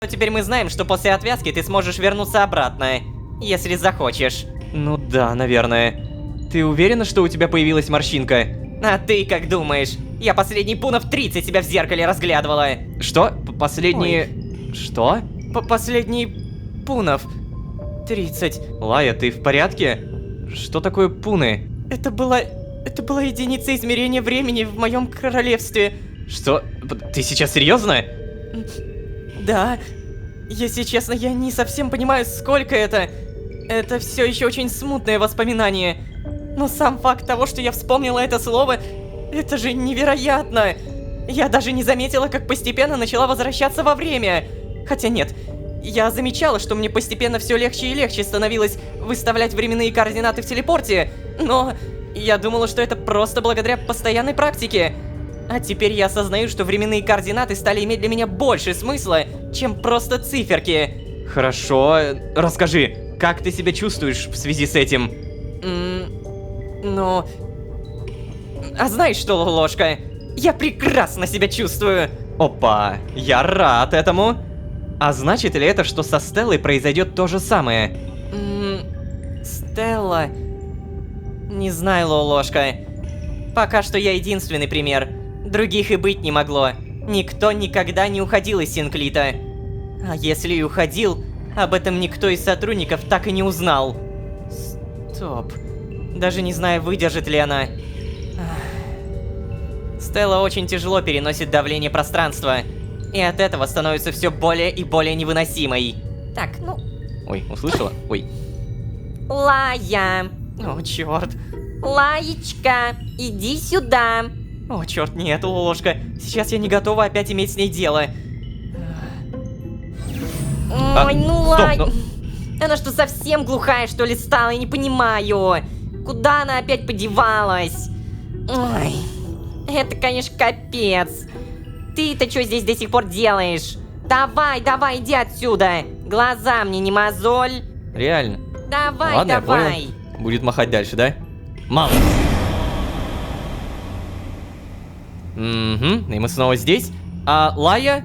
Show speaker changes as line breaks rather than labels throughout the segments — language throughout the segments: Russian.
Но теперь мы знаем, что после отвязки ты сможешь вернуться обратно, если захочешь. Ну да, наверное. Ты уверена, что у тебя появилась морщинка? А ты как думаешь? Я последний пунов 30 себя в зеркале разглядывала. Что? Последние... Что? Последний пунов 30. Лая, ты в порядке? Что такое пуны? Это была единица измерения времени в моем королевстве. Что? Ты сейчас серьезно? Да. Если честно, я не совсем понимаю, сколько это. Это все еще очень смутное воспоминание. Но сам факт того, что я вспомнила это слово, это же невероятно. Я даже не заметила, как постепенно начала возвращаться во время. Хотя нет, я замечала, что мне постепенно все легче и легче становилось выставлять временные координаты в телепорте, но я думала, что это просто благодаря постоянной практике. А теперь я осознаю, что временные координаты стали иметь для меня больше смысла, чем просто циферки. Хорошо, расскажи, как ты себя чувствуешь в связи с этим? Ну... А знаешь что, Ложка? Я прекрасно себя чувствую. Опа, я рад этому. А значит ли это, что со Стеллой произойдет то же самое? Стелла... Не знаю, Ложка. Пока что я единственный пример. Других и быть не могло. Никто никогда не уходил из Синклита. А если и уходил, об этом никто из сотрудников так и не узнал. Стоп. Даже не знаю, выдержит ли она. Стелла очень тяжело переносит давление пространства. И от этого становится все более и более невыносимой. Так, ну... Ой, услышала? Ой. Лая. О, черт. Лаечка, иди сюда. О, черт, нет, Ложка. Сейчас я не готова опять иметь с ней дело. Ой, ну Лай... Она что, совсем глухая, что ли, стала? Я не понимаю. Куда она опять подевалась? Ой, это, конечно, капец. Ты-то что здесь до сих пор делаешь? Давай, давай, иди отсюда. Глаза мне не мозоль. Реально? Давай, ладно, давай. Я понял. Будет махать дальше, да? Мало. Угу, и мы снова здесь. А, Лая,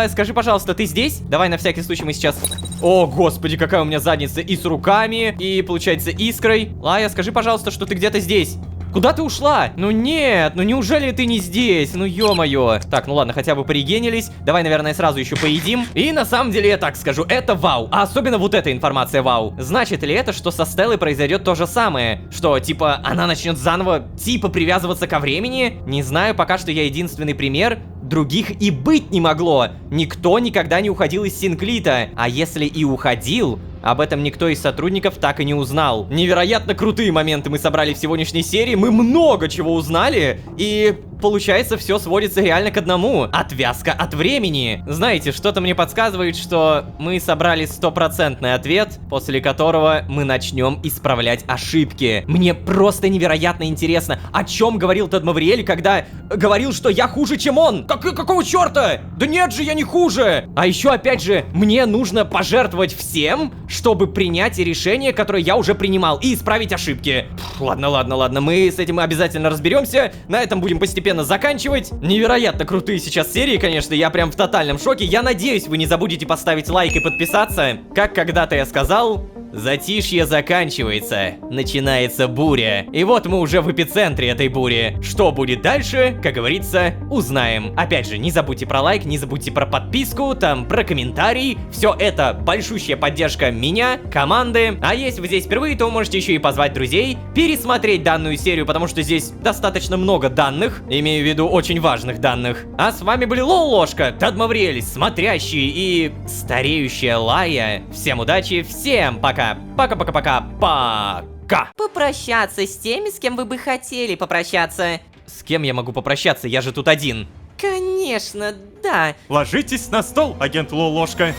скажи, пожалуйста, ты здесь? Давай на всякий случай мы сейчас... О, господи, какая у меня задница. И с руками, и, получается, искрой. Лая, скажи, пожалуйста, что ты где-то здесь. Куда ты ушла? Ну нет, ну неужели ты не здесь? Ну ё-моё. Так, ну ладно, хотя бы порегенились. Давай, наверное, сразу еще поедим. И на самом деле я так скажу, это вау. А особенно вот эта информация вау. Значит ли это, что со Стеллой произойдет то же самое? Что, типа, она начнет заново, типа, привязываться ко времени? Не знаю, пока что я единственный пример. Других и быть не могло. Никто никогда не уходил из Синклита. А если и уходил, об этом никто из сотрудников так и не узнал. Невероятно крутые моменты мы собрали в сегодняшней серии. Мы много чего узнали. И получается, все сводится реально к одному. Отвязка от времени. Знаете, что-то мне подсказывает, что мы собрали стопроцентный ответ, после которого мы начнем исправлять ошибки. Мне просто невероятно интересно, о чем говорил Тадмавриэль, когда говорил, что я хуже, чем он. Какого черта? Да нет же, я не хуже. А еще, опять же, мне нужно пожертвовать всем, чтобы принять решение, которое я уже принимал, и исправить ошибки. Ладно, мы с этим обязательно разберемся. На этом будем постепенно заканчивать. Невероятно крутые сейчас серии, конечно, я прям в тотальном шоке. Я надеюсь, вы не забудете поставить лайк и подписаться. Как когда-то я сказал... Затишье заканчивается, начинается буря. И вот мы уже в эпицентре этой бури. Что будет дальше, как говорится, узнаем. Опять же, не забудьте про лайк, не забудьте про подписку, там про комментарий. Все это большущая поддержка меня, команды. А если вы здесь впервые, то вы можете еще и позвать друзей, пересмотреть данную серию, потому что здесь достаточно много данных, имею в виду очень важных данных. А с вами были Ложка, Тадмавриэль, смотрящий и стареющая Лая. Всем удачи, всем пока. Пока. Попрощаться с теми, с кем вы бы хотели попрощаться. С кем я могу попрощаться? Я же тут один. Конечно, да.
Ложитесь на стол, агент Ложка.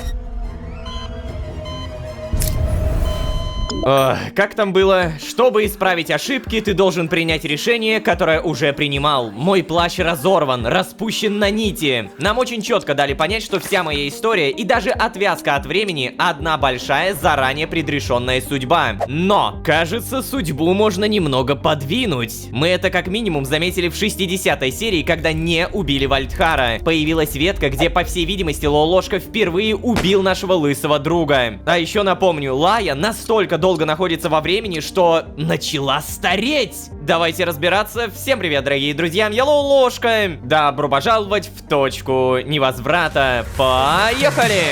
Как там было? Чтобы исправить ошибки, ты должен принять решение, которое уже принимал. Мой плащ разорван, распущен на нити. Нам очень четко дали понять, что вся моя история и даже отвязка от времени одна большая, заранее предрешенная судьба. Но, кажется, судьбу можно немного подвинуть. Мы это как минимум заметили в 60-й серии, когда не убили Вальдхара. Появилась ветка, где, по всей видимости, Лолошка впервые убил нашего лысого друга. А еще напомню, Лая настолько долго находится во времени, что начала стареть. Давайте разбираться. Всем привет, дорогие друзья, я Лолошка. Добро пожаловать в точку невозврата. Поехали!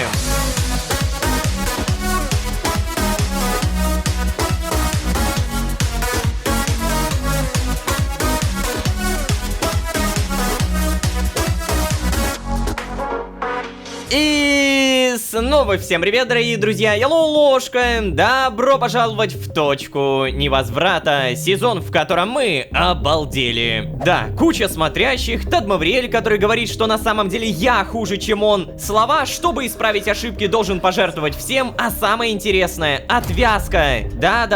И снова всем привет, дорогие друзья, я Лолошка. Добро пожаловать в точку невозврата, сезон, в котором мы обалдели. Да, куча смотрящих, Тадмавриэль, который говорит, что на самом деле я хуже, чем он. Слова, чтобы исправить ошибки, должен пожертвовать всем, а самое интересное, отвязка. Да,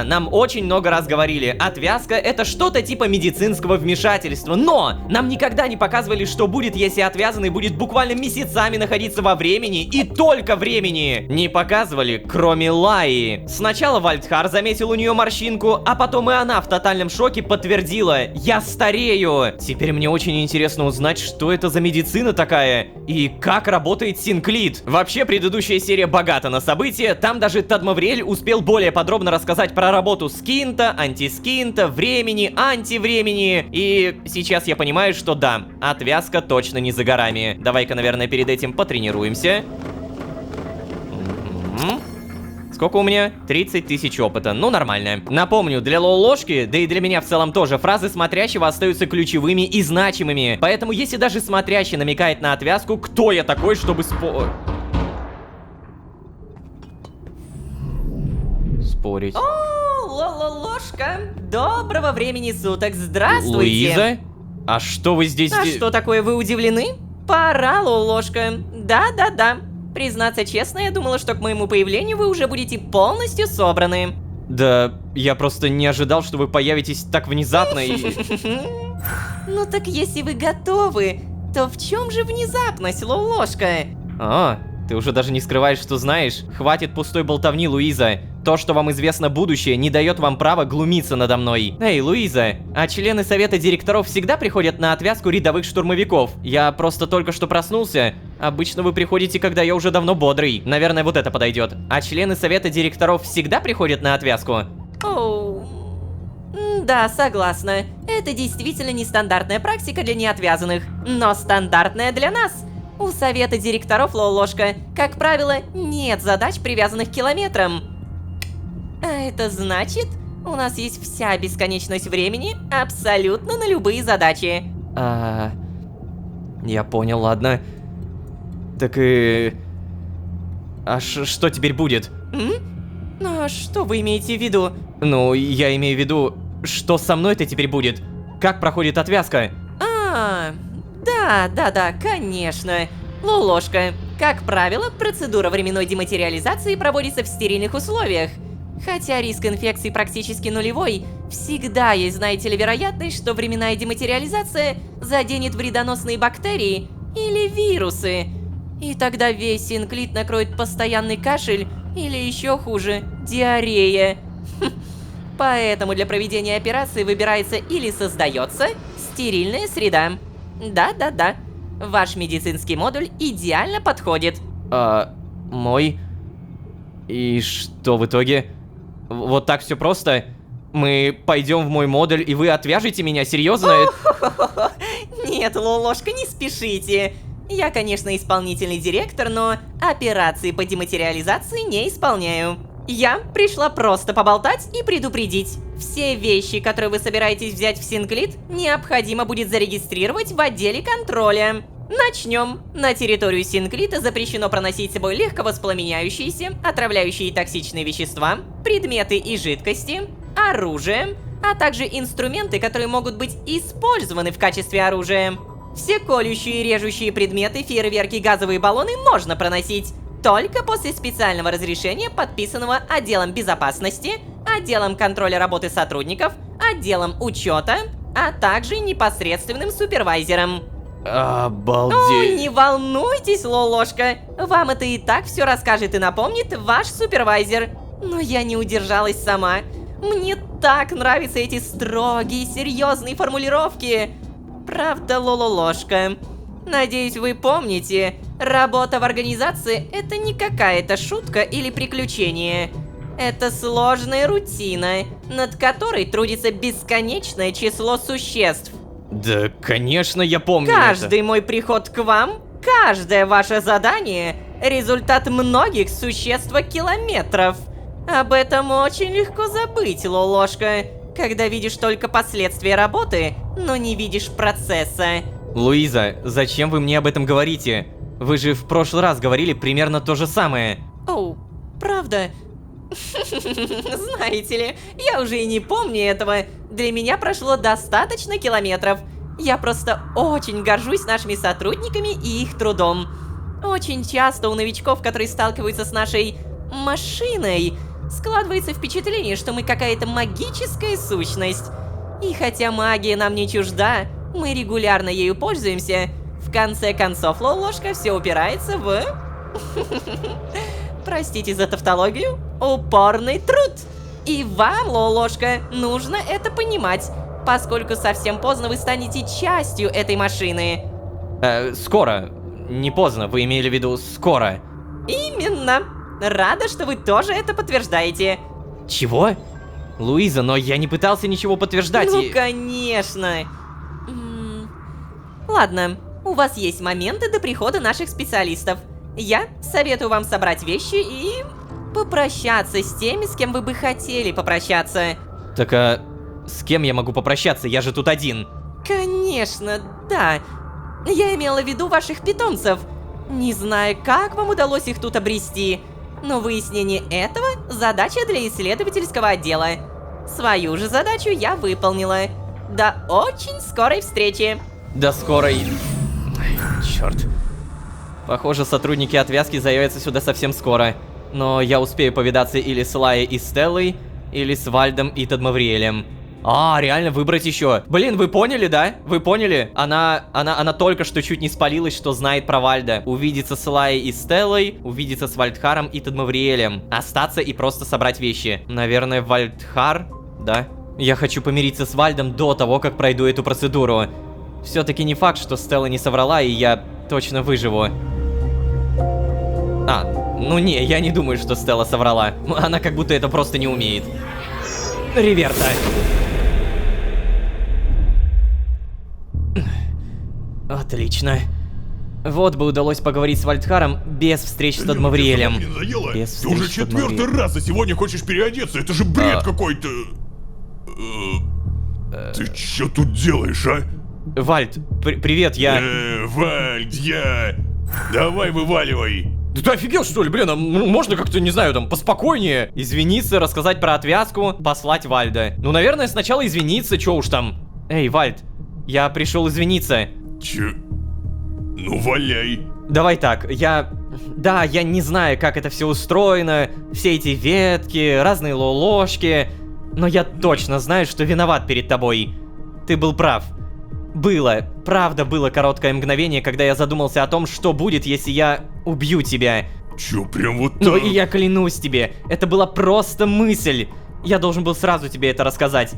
нам очень много раз говорили, отвязка это что-то типа медицинского вмешательства, но нам никогда не показывали, что будет, если отвязанный будет буквально месяцами находиться во времени и только времени. Не показывали, кроме Лаи. Сначала Вальдхар заметил у нее морщинку, а потом и она в тотальном шоке подтвердила: я старею. Теперь мне очень интересно узнать, что это за медицина такая и как работает Синклит. Вообще, предыдущая серия богата на события, там даже Тадмавриэль успел более подробно рассказать про работу скинта, антискинта, времени, антивремени. И сейчас я понимаю, что да, отвязка точно не за горами. Давай-ка, наверное, перед этим потренируемся. Сколько у меня? 30 тысяч опыта. Ну, нормально. Напомню, для Лолошки, да и для меня в целом тоже, фразы смотрящего остаются ключевыми и значимыми. Поэтому, если даже смотрящий намекает на отвязку, кто я такой, чтобы спорить?
О, Лолошка, доброго времени суток, здравствуйте.
Луиза? А что вы здесь...
А что такое, вы удивлены? Пора, Лолошка. Да. Признаться честно, я думала, что к моему появлению вы уже будете полностью собраны.
Да, я просто не ожидал, что вы появитесь так внезапно и...
Ну так если вы готовы, то в чем же внезапность, Лолошка?
Ты уже даже не скрываешь, что знаешь. Хватит пустой болтовни, Луиза. То, что вам известно будущее, не дает вам права глумиться надо мной. Эй, Луиза, а члены совета директоров всегда приходят на отвязку рядовых штурмовиков? Я просто только что проснулся. Обычно вы приходите, когда я уже давно бодрый. Наверное, вот это подойдет. А члены совета директоров всегда приходят на отвязку?
Оу... Да, согласна. Это действительно нестандартная практика для неотвязанных, но стандартная для нас. У совета директоров, Лолошка, как правило, нет задач, привязанных к километрам. А это значит, у нас есть вся бесконечность времени абсолютно на любые задачи.
Я понял, ладно. Так и... А что теперь будет?
Ну, а что вы имеете в виду?
Ну, я имею в виду, что со мной-то теперь будет? Как проходит отвязка?
Да, конечно. Лолошка, как правило, процедура временной дематериализации проводится в стерильных условиях. Хотя риск инфекции практически нулевой, всегда есть, знаете ли, вероятность, что временная дематериализация заденет вредоносные бактерии или вирусы. И тогда весь Синклит накроет постоянный кашель или еще хуже, диарея. Поэтому для проведения операции выбирается или создается стерильная среда. Да. Ваш медицинский модуль идеально подходит.
Мой? И что в итоге? Вот так все просто? Мы пойдем в мой модуль, и вы отвяжете меня? Серьезно?
Нет, Лолошка, не спешите. Я, конечно, исполнительный директор, но операции по дематериализации не исполняю. Я пришла просто поболтать и предупредить. Все вещи, которые вы собираетесь взять в Синклит, необходимо будет зарегистрировать в отделе контроля. Начнем. На территорию Синклита запрещено проносить с собой легковоспламеняющиеся, отравляющие и токсичные вещества, предметы и жидкости, оружие, а также инструменты, которые могут быть использованы в качестве оружия. Все колющие и режущие предметы, фейерверки и газовые баллоны можно проносить, только после специального разрешения, подписанного отделом безопасности, отделом контроля работы сотрудников, отделом учета, а также непосредственным супервайзером. Ой,
Обалдеть.
не волнуйтесь, Лолошка. Вам это и так все расскажет и напомнит ваш супервайзер. Но я не удержалась сама. Мне так нравятся эти строгие, серьезные формулировки. Правда, Лолошка. Надеюсь, вы помните, работа в организации — это не какая-то шутка или приключение. Это сложная рутина, над которой трудится бесконечное число существ.
Да, конечно, я помню
Каждый мой приход к вам, каждое ваше задание — результат многих существ-километров. Об этом очень легко забыть, Лолошка, когда видишь только последствия работы, но не видишь процесса.
это. Луиза, зачем вы мне об этом говорите? Вы же в прошлый раз говорили примерно то же самое.
Оу, правда? Знаете ли, я уже и не помню этого. Для меня прошло достаточно километров. Я просто очень горжусь нашими сотрудниками и их трудом. Очень часто у новичков, которые сталкиваются с нашей машиной, складывается впечатление, что мы какая-то магическая сущность. И хотя магия нам не чужда, мы регулярно ею пользуемся. В конце концов, Лолошка, все упирается в... Простите за тавтологию, упорный труд. И вам, Лолошка, нужно это понимать, поскольку совсем поздно вы станете частью этой машины.
Скоро. Не поздно, вы имели в виду скоро.
Именно. Рада, что вы тоже это подтверждаете.
Чего? Луиза, но я не пытался ничего подтверждать
Ну,
и...
конечно. Ладно, у вас есть моменты до прихода наших специалистов. Я советую вам собрать вещи и попрощаться с теми, с кем вы бы хотели попрощаться.
Так, а с кем я могу попрощаться? Я же тут один.
Конечно, да. Я имела в виду ваших питомцев. Не знаю, как вам удалось их тут обрести, но выяснение этого — задача для исследовательского отдела. Свою же задачу я выполнила. До очень скорой встречи.
До скорой... Черт. Похоже, сотрудники отвязки заявятся сюда совсем скоро. Но я успею повидаться или с Лайей и Стеллой, или с Вальдом и Тадмавриэлем. А, реально выбрать еще. Блин, вы поняли, да? Вы поняли? Она только что чуть не спалилась, что знает про Вальда. Увидеться с Лайей и Стеллой, увидеться с Вальдхаром и Тадмавриэлем. Остаться и просто собрать вещи. Наверное, Вальдхар? Да. Я хочу помириться с Вальдом до того, как пройду эту процедуру. Все-таки не факт, что Стелла не соврала, и я точно выживу. Ну не, я не думаю, что Стелла соврала. Она как будто это просто не умеет. Реверта. Отлично. Вот бы удалось поговорить с Вальдхаром без встреч с Тадмавриэлем. Без
Ты уже
встреч с
четвертый
Тадмавриэлем.
раз за сегодня хочешь переодеться, это же бред какой-то. Ты чё тут делаешь, а?
Вальд, привет, я...
Вальд, я... Давай вываливай.
Да ты офигел, что ли, блин, можно как-то, не знаю, там, поспокойнее. Извиниться, рассказать про отвязку, послать Вальда. Ну, наверное, сначала извиниться, чё уж там. Эй, Вальд, я пришел извиниться.
Чё? Ну, валяй.
Давай так, Да, я не знаю, как это все устроено, все эти ветки, разные лолошки, но я точно знаю, что виноват перед тобой. Ты был прав. Правда было короткое мгновение, когда я задумался о том, что будет, если я убью тебя.
Чё, прям вот так?
Но и я клянусь тебе, это была просто мысль. Я должен был сразу тебе это рассказать.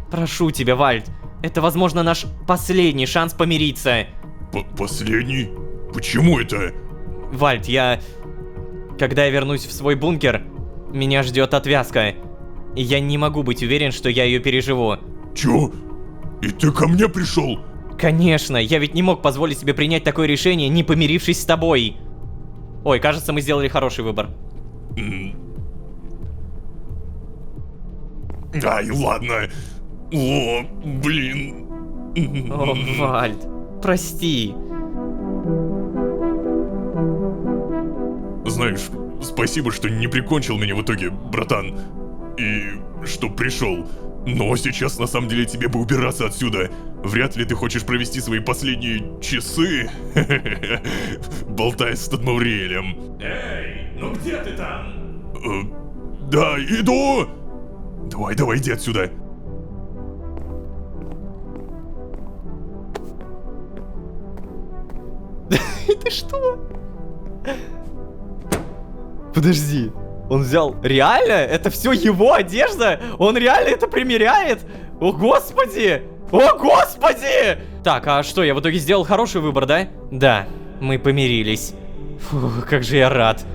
Прошу тебя, Вальд, это, возможно, наш последний шанс помириться.
Последний? Почему это?
Вальд, когда я вернусь в свой бункер, меня ждет отвязка. И я не могу быть уверен, что я ее переживу.
Чё? И ты ко мне пришел?
Конечно, я ведь не мог позволить себе принять такое решение, не помирившись с тобой. Ой, кажется, мы сделали хороший выбор.
Ай, ладно. О, блин.
О, Вальд, прости.
Знаешь, спасибо, что не прикончил меня в итоге, братан. И что пришел. Но сейчас на самом деле тебе бы убираться отсюда. Вряд ли ты хочешь провести свои последние часы, болтая с Тадмавриэлем. Эй, ну где ты там? Да, иду! Давай, иди отсюда.
Ты что? Подожди, он взял... Реально? Это все его одежда? Он реально это примеряет? О, господи! О, господи! Так, а что, я в итоге сделал хороший выбор, да? Да, мы помирились. Фу, как же я рад.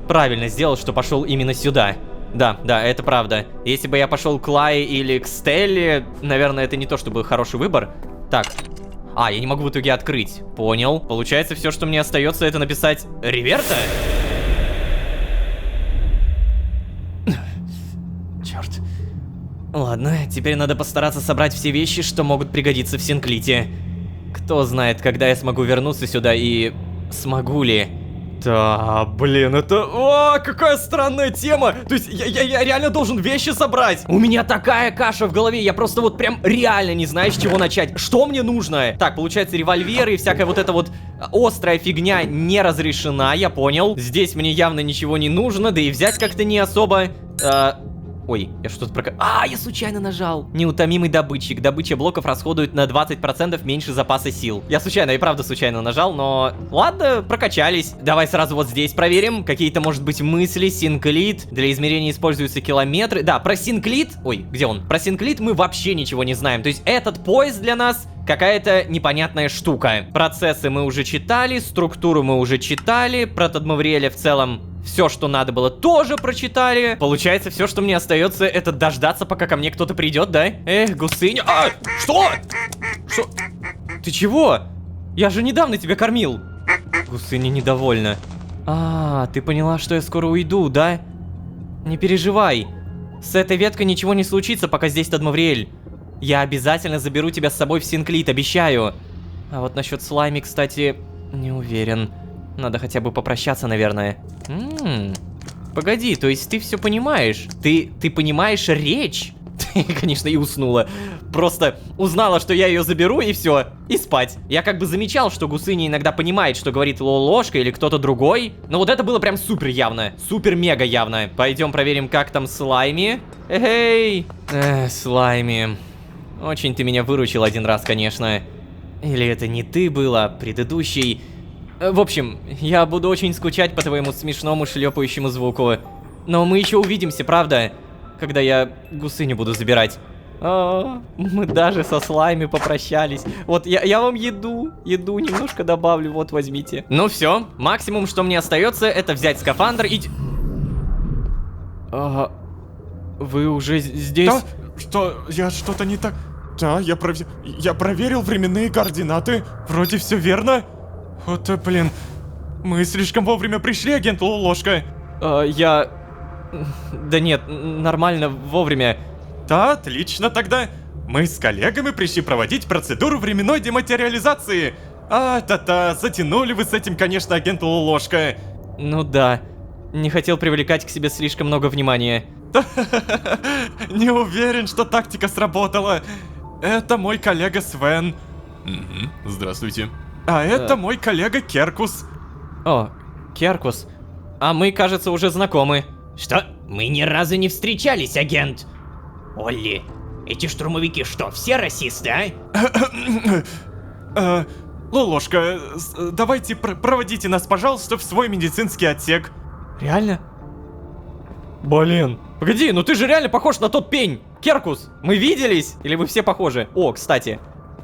Правильно сделал, что пошел именно сюда. Да, это правда. Если бы я пошел к Лае или к Стелле, наверное, это не то чтобы хороший выбор. Так. А, я не могу в итоге открыть. Понял. Получается, все, что мне остается, это написать Риверта? Черт. Ладно, теперь надо постараться собрать все вещи, что могут пригодиться в Синклите. Кто знает, когда я смогу вернуться сюда и... смогу ли? Да, блин, это... О, какая странная тема! То есть я реально должен вещи собрать! У меня такая каша в голове, я просто вот прям реально не знаю, с чего начать. Что мне нужно? Так, получается, револьверы и всякая вот эта вот острая фигня не разрешена, я понял. Здесь мне явно ничего не нужно, да и взять как-то не особо... Ой, я что-то я случайно нажал. Неутомимый добытчик. Добыча блоков расходует на 20% меньше запаса сил. Я случайно, и правда случайно нажал, но... Ладно, прокачались. Давай сразу вот здесь проверим. Какие-то, может быть, мысли. Синклит. Для измерения используются километры. Да, про Синклит... Ой, где он? Про Синклит мы вообще ничего не знаем. То есть этот поезд для нас... какая-то непонятная штука. Процессы мы уже читали, структуру мы уже читали, про Тадмавриэля в целом все, что надо было, тоже прочитали. Получается, все, что мне остается, это дождаться, пока ко мне кто-то придет, да? Эх, гусыня. А, что? Что? Ты чего? Я же недавно тебя кормил. Гусыня недовольна. А, ты поняла, что я скоро уйду, да? Не переживай. С этой веткой ничего не случится, пока здесь Тадмавриэль. Я обязательно заберу тебя с собой в Синклит, обещаю. А вот насчет Слайми, кстати, не уверен. Надо хотя бы попрощаться, наверное. Погоди, то есть ты все понимаешь? Ты понимаешь речь? Конечно, и уснула. Просто узнала, что я ее заберу, и все. И спать. Я как бы замечал, что Гусыня иногда понимает, что говорит Лолошка или кто-то другой. Но вот это было прям супер явно. Супер-мега явно. Пойдем проверим, как там Слайми. Эй! Слайми. Очень ты меня выручил один раз, конечно. Или это не ты был, а предыдущий. В общем, я буду очень скучать по твоему смешному шлепающему звуку. Но мы еще увидимся, правда? Когда я Гусыню буду забирать. Мы даже со Слайми попрощались. Вот, я вам еду немножко добавлю, вот, возьмите. Ну все, максимум, что мне остается, это взять скафандр и... Вы уже здесь?
Да? Что? Я что-то не так... Да, я проверил временные координаты. Вроде все верно. Вот, блин. Мы слишком вовремя пришли, агент Лолошка.
Да нет, нормально, вовремя.
Да, отлично тогда. Мы с коллегами пришли проводить процедуру временной дематериализации. Затянули вы с этим, конечно, агент Лолошка.
Ну да, не хотел привлекать к себе слишком много внимания.
Не уверен, что тактика сработала. Это мой коллега Свен.
Здравствуйте.
А это мой коллега Керкус.
О, Керкус. А мы, кажется, уже знакомы.
Что? Мы ни разу не встречались, агент. Олли, эти штурмовики что, все расисты, а?
Лолошка, давайте проводите нас, пожалуйста, в свой медицинский отсек.
Реально? Блин. Погоди, ну ты же реально похож на тот пень. Керкус, мы виделись? Или вы все похожи? О, кстати.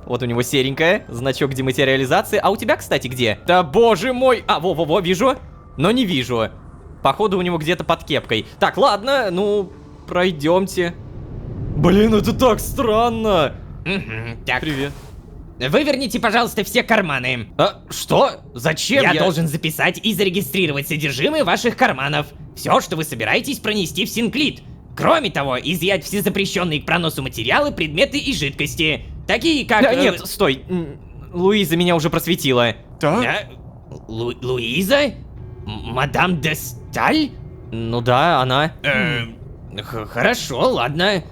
Вот у него серенькая, значок дематериализации. А у тебя, кстати, где? Да боже мой! Во-во-во, вижу. Но не вижу. Походу у него где-то под кепкой. Так, ладно, ну, пройдемте. Блин, это так странно.
Так,
Привет.
выверните, пожалуйста, все карманы.
Что? Зачем
Я должен записать и зарегистрировать содержимое ваших карманов. Все, что вы собираетесь пронести в Синклит. Кроме того, изъять все запрещенные к проносу материалы, предметы и жидкости. Такие как...
Нет, стой. Луиза меня уже просветила.
Да?
Луиза? Мадам де Сталь?
Ну да, она.
Хорошо, ладно.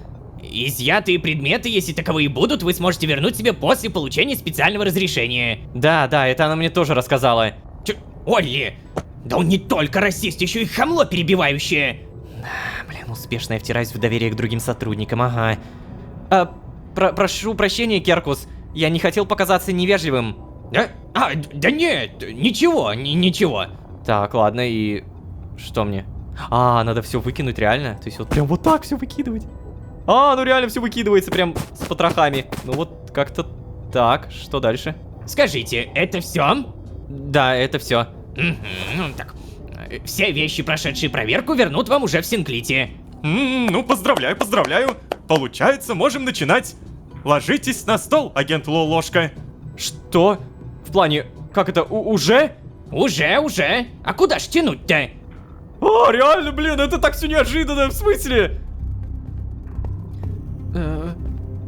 Изъятые предметы, если таковые будут, вы сможете вернуть себе после получения специального разрешения.
Да, это она мне тоже рассказала.
Олли! Да он не только расист, еще и хамло перебивающее.
Блин, успешно я втираюсь в доверие к другим сотрудникам, ага. Прошу прощения, Керкус, я не хотел показаться невежливым.
Да? Да нет, ничего.
Так, ладно, и что мне? Надо все выкинуть, реально? То есть вот прям вот так все выкидывать? Ну реально все выкидывается прям с потрохами. Ну вот как-то так, что дальше?
Скажите, это все?
Да, это все.
Так, все вещи, прошедшие проверку, вернут вам уже в Синклите.
Ну, поздравляю. Получается, можем начинать. Ложитесь на стол, агент Лолошка.
Что? В плане, как это, уже?
Уже. А куда ж тянуть-то?
Реально, блин, это так все неожиданно, в смысле?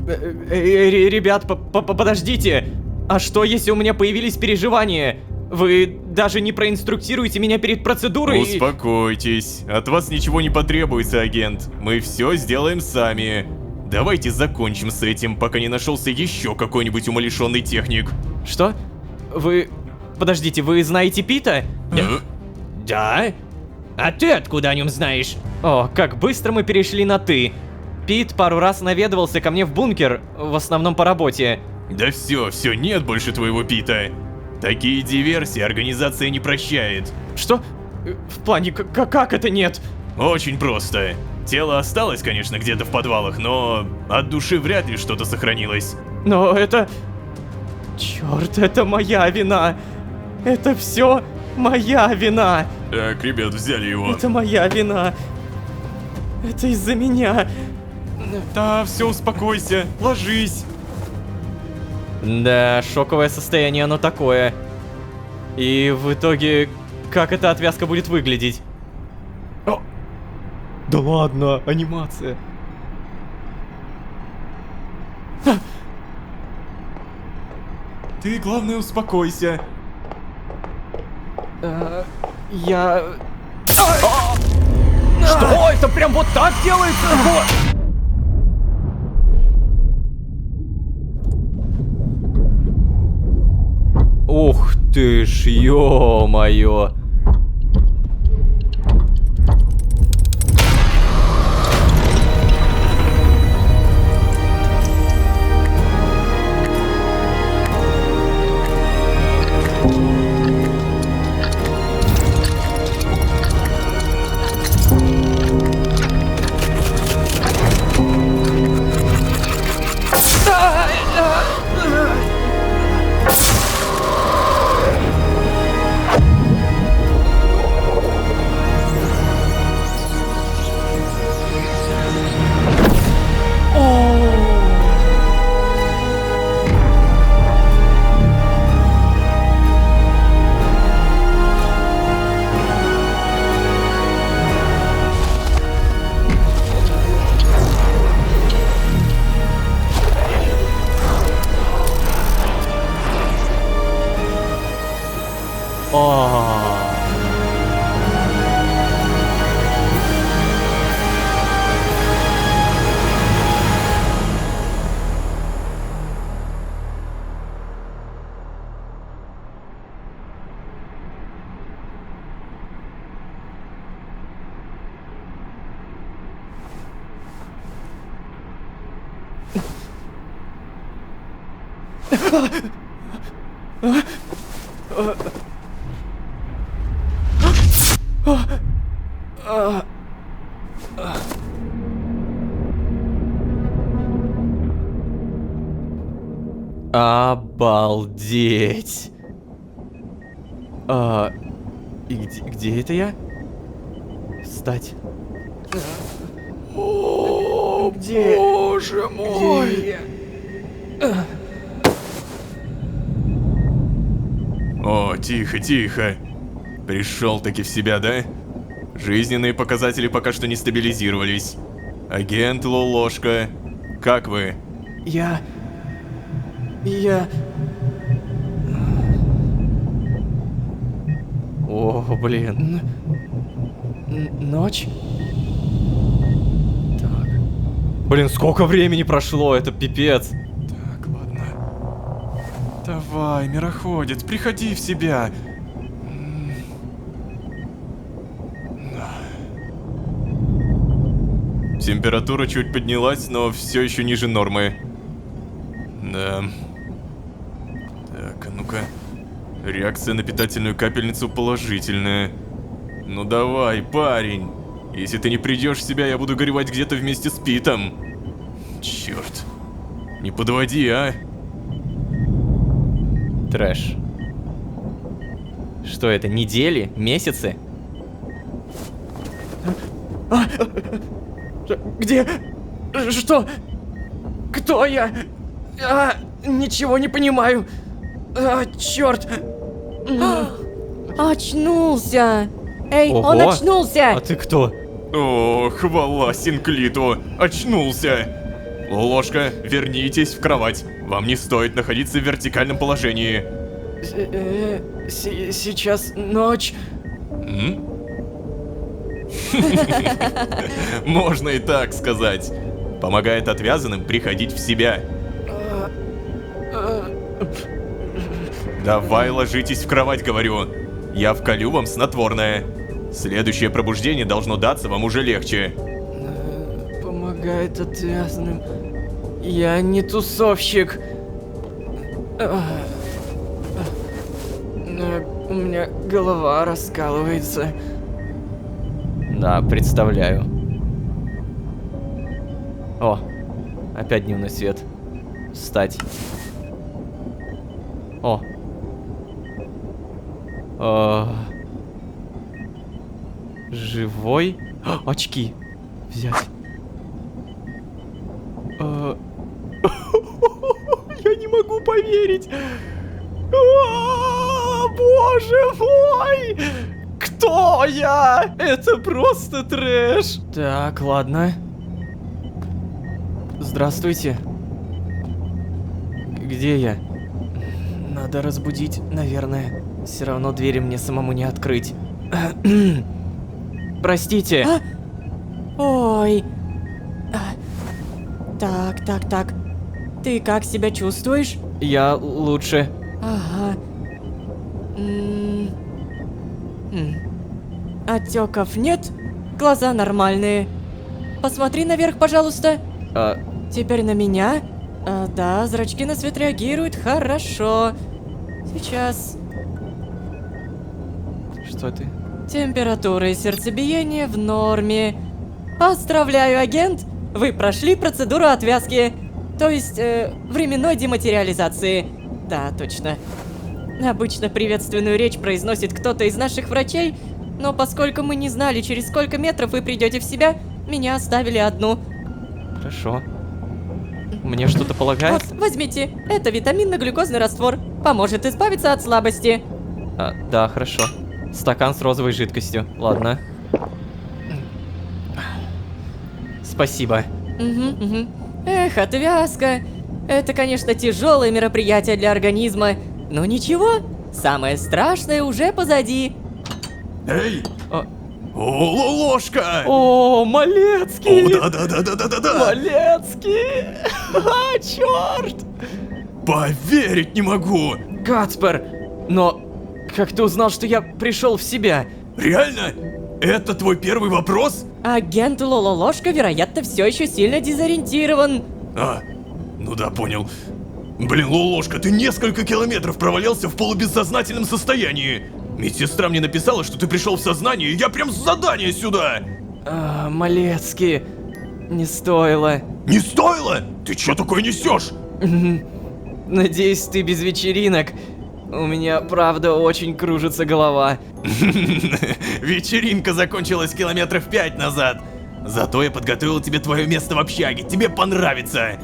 Ребят, подождите. А что, если у меня появились переживания? Вы даже не проинструктируете меня перед процедурой?
Успокойтесь, от вас ничего не потребуется, агент. Мы все сделаем сами. Давайте закончим с этим, пока не нашелся еще какой-нибудь умалишенный техник.
Что? Вы... Подождите, вы знаете Пита?
Да? А ты откуда о нем знаешь?
О, как быстро мы перешли на «ты». Пит пару раз наведывался ко мне в бункер, в основном по работе.
Да все, нет больше твоего Пита. Такие диверсии организация не прощает.
Что? В плане, как это нет?
Очень просто. Тело осталось, конечно, где-то в подвалах, но от души вряд ли что-то сохранилось.
Но это... Черт, это моя вина. Это все моя вина.
Так, ребят, взяли его.
Это моя вина. Это из-за меня.
Да, все, успокойся, ложись.
Да, шоковое состояние оно такое. И в итоге, как эта отвязка будет выглядеть? Да ладно, анимация.
Ты, главное, успокойся.
Я... Что? Это прям вот так делается? Ух ты ж, ё-моё. Обалдеть. И где это я? Встать. О, где? Боже мой!
О, тихо. Пришел таки в себя, да? Жизненные показатели пока что не стабилизировались. Агент Лолошка, как вы?
Я... О, блин. Ночь? Так. Блин, сколько времени прошло, это пипец.
Так, ладно. Давай, мироходец, приходи в себя. Температура чуть поднялась, но все еще ниже нормы. Да. Так, а ну-ка. Реакция на питательную капельницу положительная. Ну давай, парень. Если ты не придешь в себя, я буду горевать где-то вместе с Питом. Черт. Не подводи, а?
Трэш. Что это, недели? Месяцы?
Где? Что? Кто я? Ничего не понимаю. Черт.
Очнулся! Эй,
Ого.
он очнулся!
А ты кто?
О, хвала Синклиту. Очнулся. Ложка, вернитесь в кровать. Вам не стоит находиться в вертикальном положении.
Сейчас ночь.
Можно и так сказать. Помогает отвязанным приходить в себя. Давай ложитесь в кровать, говорю. Я вколю вам снотворное. Следующее пробуждение должно даться вам уже легче.
Помогает отвязанным. Я не тусовщик. У меня голова раскалывается.
Да, представляю. О, опять дневной свет. Встать. О. Живой? Очки. Взять. Я не могу поверить. Боже мой! Кто я? Это просто трэш. Так, ладно. Здравствуйте. Где я? Надо разбудить, наверное. Все равно двери мне самому не открыть. Простите.
Ой. Так. Ты как себя чувствуешь?
Я лучше.
Ага. Отеков нет? Глаза нормальные. Посмотри наверх, пожалуйста. Теперь на меня. Да, зрачки на свет реагируют хорошо. Сейчас.
Что ты?
Температура и сердцебиение в норме. Поздравляю, агент! Вы прошли процедуру отвязки. То есть, временной дематериализации. Да, точно. Обычно приветственную речь произносит кто-то из наших врачей, но поскольку мы не знали, через сколько метров вы придете в себя, меня оставили одну.
Хорошо. Мне что-то полагается?
Вот, возьмите. Это витаминно-глюкозный раствор. Поможет избавиться от слабости.
Да, хорошо. Стакан с розовой жидкостью. Ладно. Спасибо.
Угу. Эх, отвязка. Это, конечно, тяжелое мероприятие для организма. Но ничего, самое страшное уже позади.
Эй! О, ложка!
О, Малецкий!
О, да.
Малецкий! Черт!
Поверить не могу!
Кацпер! Но как ты узнал, что я пришел в себя?
Реально? Это твой первый вопрос?
Агент Лололошка, вероятно, все еще сильно дезориентирован.
Ну да, понял. Блин, Лолошка, ты несколько километров провалялся в полубессознательном состоянии. Медсестра мне написала, что ты пришел в сознание, и я прям с задания сюда.
Малецкий, не стоило.
Не стоило? Ты что такое несешь?
Надеюсь, ты без вечеринок. У меня, правда, очень кружится голова.
Вечеринка закончилась километров 5 назад. Зато я подготовил тебе твое место в общаге. Тебе понравится.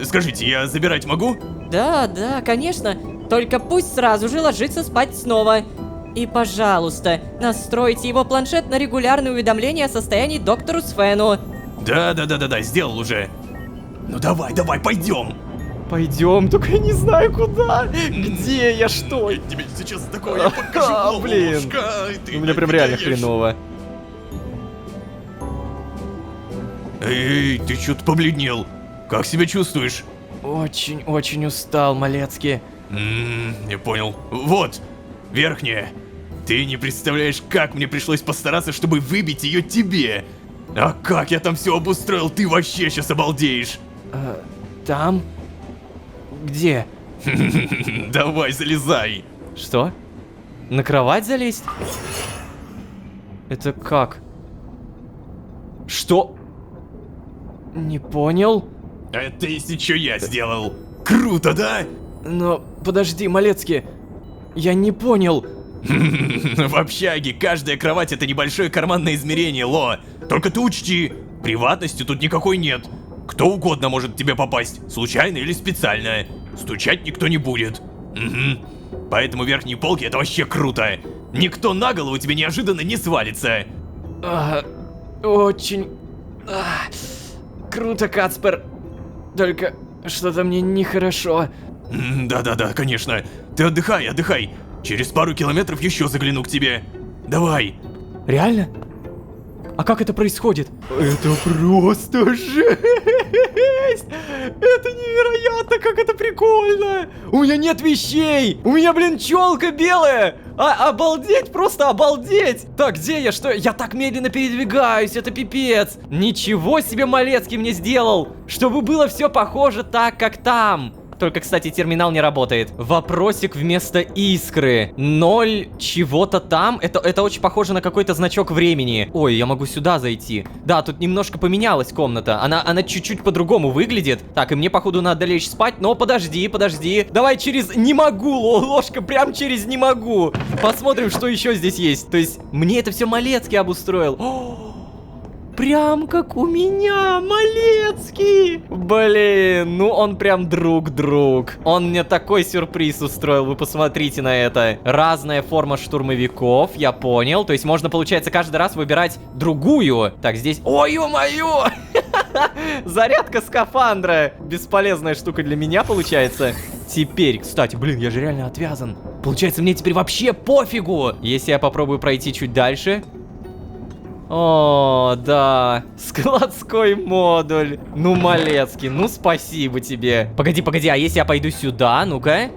Скажите, я забирать могу?
Да, конечно. Только пусть сразу же ложится спать снова. И, пожалуйста, настройте его планшет на регулярные уведомления о состоянии доктору Свену.
Да, сделал уже. Ну давай, пойдем.
Пойдем, только я не знаю куда. Где я, что?
Я тебе сейчас такое покажу,
блин.
Лолушка, и ты
У меня прям реально
доверяешь.
хреново.
Эй, ты что-то побледнел. Как себя чувствуешь?
Очень устал, Малецкий.
Не понял. Вот, верхняя. Ты не представляешь, как мне пришлось постараться, чтобы выбить ее тебе. А как я там все обустроил, ты вообще сейчас обалдеешь.
Там? Где?
Давай, залезай.
Что? На кровать залезть? Это как? Что? Не понял.
Это если что я сделал. Круто, да?
Но подожди, Малецкий, я не понял.
В общаге каждая кровать это небольшое карманное измерение, Ло. Только ты учти, приватности тут никакой нет. Кто угодно может к тебе попасть, случайно или специально. Стучать никто не будет. Поэтому верхние полки это вообще круто. Никто на голову тебе неожиданно не свалится.
Очень... круто, Кацпер. Только что-то мне нехорошо.
Да-да-да, конечно. Ты отдыхай, отдыхай. Через пару километров еще загляну к тебе. Давай.
Реально? А как это происходит? Это просто жесть! Это невероятно, как это прикольно! У меня нет вещей! У меня, блин, челка белая! Обалдеть, просто обалдеть! Так, где я? Что? Я так медленно передвигаюсь, это пипец! Ничего себе Малецкий мне сделал! Чтобы было все похоже так, как там! Только, кстати, терминал не работает. Вопросик вместо искры. 0 чего-то там. Это очень похоже на какой-то значок времени. Ой, я могу сюда зайти. Да, тут немножко поменялась комната. Она чуть-чуть по-другому выглядит. Так, и мне, походу, надо лечь спать. Но подожди. Давай через «не могу», ложка, прям через «не могу». Посмотрим, что еще здесь есть. То есть, мне это все Малецкий обустроил. Прям как у меня, Малецкий! Блин, ну он прям друг. Он мне такой сюрприз устроил, вы посмотрите на это. Разная форма штурмовиков, я понял. То есть можно, получается, каждый раз выбирать другую. Так, здесь... Ой, ё-моё! Зарядка скафандра. Бесполезная штука для меня, получается. Теперь, кстати, блин, я же реально отвязан. Получается, мне теперь вообще пофигу. Если я попробую пройти чуть дальше... О, да, складской модуль. Ну, Малецкий, ну спасибо тебе. Погоди, а если я пойду сюда, ну-ка?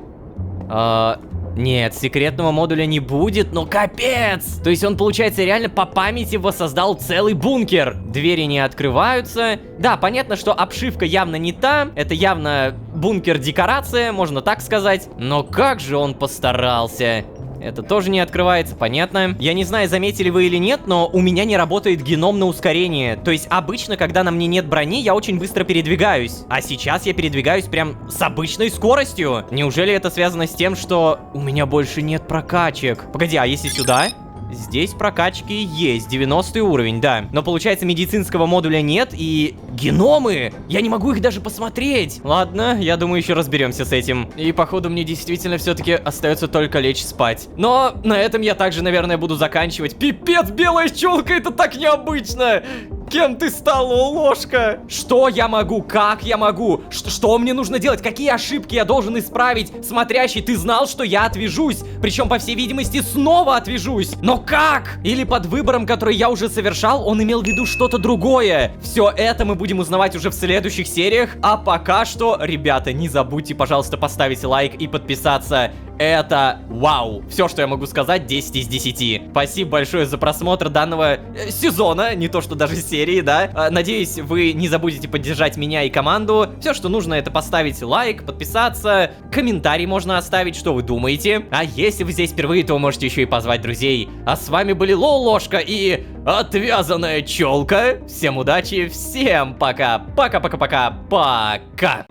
Нет, секретного модуля не будет, но капец! То есть он, получается, реально по памяти воссоздал целый бункер. Двери не открываются. Да, понятно, что обшивка явно не та. Это явно бункер-декорация, можно так сказать. Но как же он постарался. Это тоже не открывается, понятно. Я не знаю, заметили вы или нет, но у меня не работает геномное ускорение. То есть обычно, когда на мне нет брони, я очень быстро передвигаюсь. А сейчас я передвигаюсь прям с обычной скоростью. Неужели это связано с тем, что у меня больше нет прокачек? Погоди, а если сюда? Здесь прокачки есть, 90 уровень, да. Но получается, медицинского модуля нет и... Геномы! Я не могу их даже посмотреть. Ладно, я думаю, еще разберемся с этим. И походу мне действительно все-таки остается только лечь спать. Но на этом я также, наверное, буду заканчивать. Пипец, белая челка, это так необычно! Кем ты стала, ложка? Что я могу? Как я могу? Что мне нужно делать? Какие ошибки я должен исправить? Смотрящий, ты знал, что я отвяжусь. Причем, по всей видимости, снова отвяжусь. Но как? Или под выбором, который я уже совершал, он имел в виду что-то другое? Все это мы будем узнавать уже в следующих сериях. А пока что, ребята, не забудьте, пожалуйста, поставить лайк и подписаться. Это вау. Все, что я могу сказать, 10 из 10. Спасибо большое за просмотр данного сезона, не то что даже серии, да. Надеюсь, вы не забудете поддержать меня и команду. Все, что нужно, это поставить лайк, подписаться, комментарий можно оставить, что вы думаете. А если вы здесь впервые, то вы можете еще и позвать друзей. А с вами были Ложка и отвязанная челка. Всем удачи, всем пока. Пока.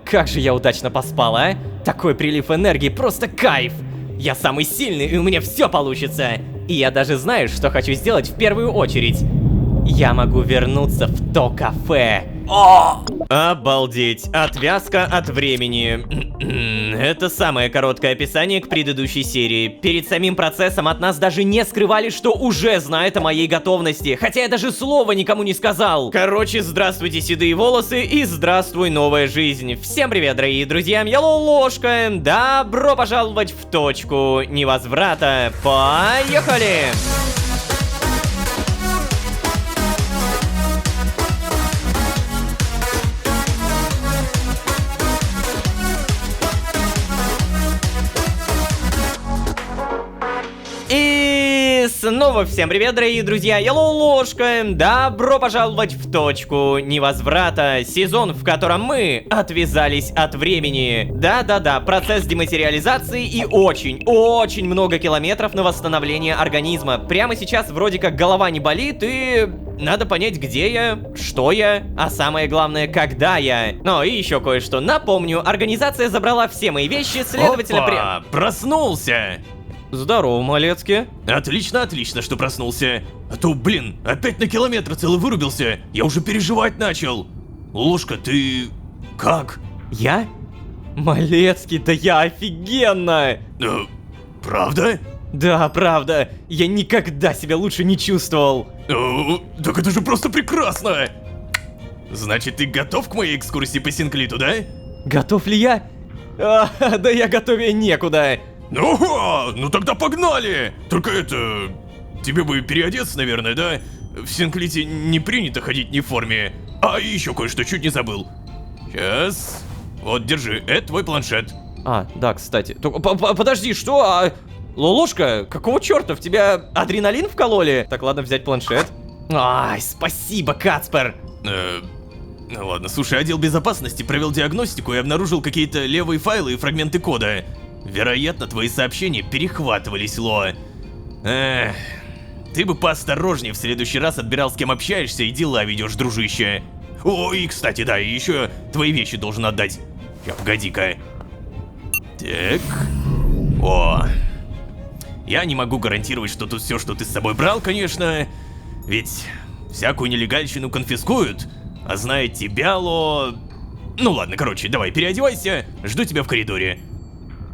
Как же я удачно поспал, а? Такой прилив энергии, просто кайф! Я самый сильный, и у меня все получится! И я даже знаю, что хочу сделать в первую очередь. Я могу вернуться в то кафе. О! Обалдеть, отвязка от времени. Это самое короткое описание к предыдущей серии. Перед самим процессом от нас даже не скрывали, что уже знают о моей готовности. Хотя я даже слова никому не сказал. Короче, здравствуйте, седые волосы, и здравствуй, новая жизнь. Всем привет, дорогие друзья, я Ложка. Добро пожаловать в точку невозврата. Поехали! снова всем привет, дорогие друзья, я Лолошка. Добро пожаловать в точку невозврата, сезон, в котором мы отвязались от времени. Да-да-да, процесс дематериализации и очень много километров на восстановление организма. Прямо сейчас вроде как голова не болит и надо понять, где я, что я, а самое главное, когда я. Ну и еще кое-что. Напомню, организация забрала все мои вещи, следовательно...
Опа, проснулся!
Здорово, Малецкий.
Отлично, что проснулся. А то, блин, опять на километр целый вырубился. Я уже переживать начал. Ложка, ты... как?
Я? Малецкий, да я офигенно!
Правда?
Да, правда. Я никогда себя лучше не чувствовал.
Так это же просто прекрасно! Значит, ты готов к моей экскурсии по Синклиту, да?
Готов ли я? Да я готовее некуда.
Ну тогда погнали! Только это... тебе бы переодеться, наверное, да? В Синклите не принято ходить не в форме. А, и еще кое-что, чуть не забыл. Сейчас... Вот, держи, это твой планшет.
Да, кстати. Подожди, что? Лолошка, какого черта? В тебя адреналин вкололи? Так, ладно, взять планшет. Ай, спасибо, Кацпер.
Ну ладно, слушай, отдел безопасности провел диагностику и обнаружил какие-то левые файлы и фрагменты кода. Вероятно, твои сообщения перехватывались, Ло. Ты бы поосторожнее в следующий раз отбирал, с кем общаешься и дела ведешь, дружище. О, и кстати, да, и еще твои вещи должен отдать. Погоди-ка. Так. О. Я не могу гарантировать, что тут все, что ты с собой брал, конечно. Ведь всякую нелегальщину конфискуют. А зная тебя, Ло... Ну ладно, короче, давай, переодевайся. Жду тебя в коридоре.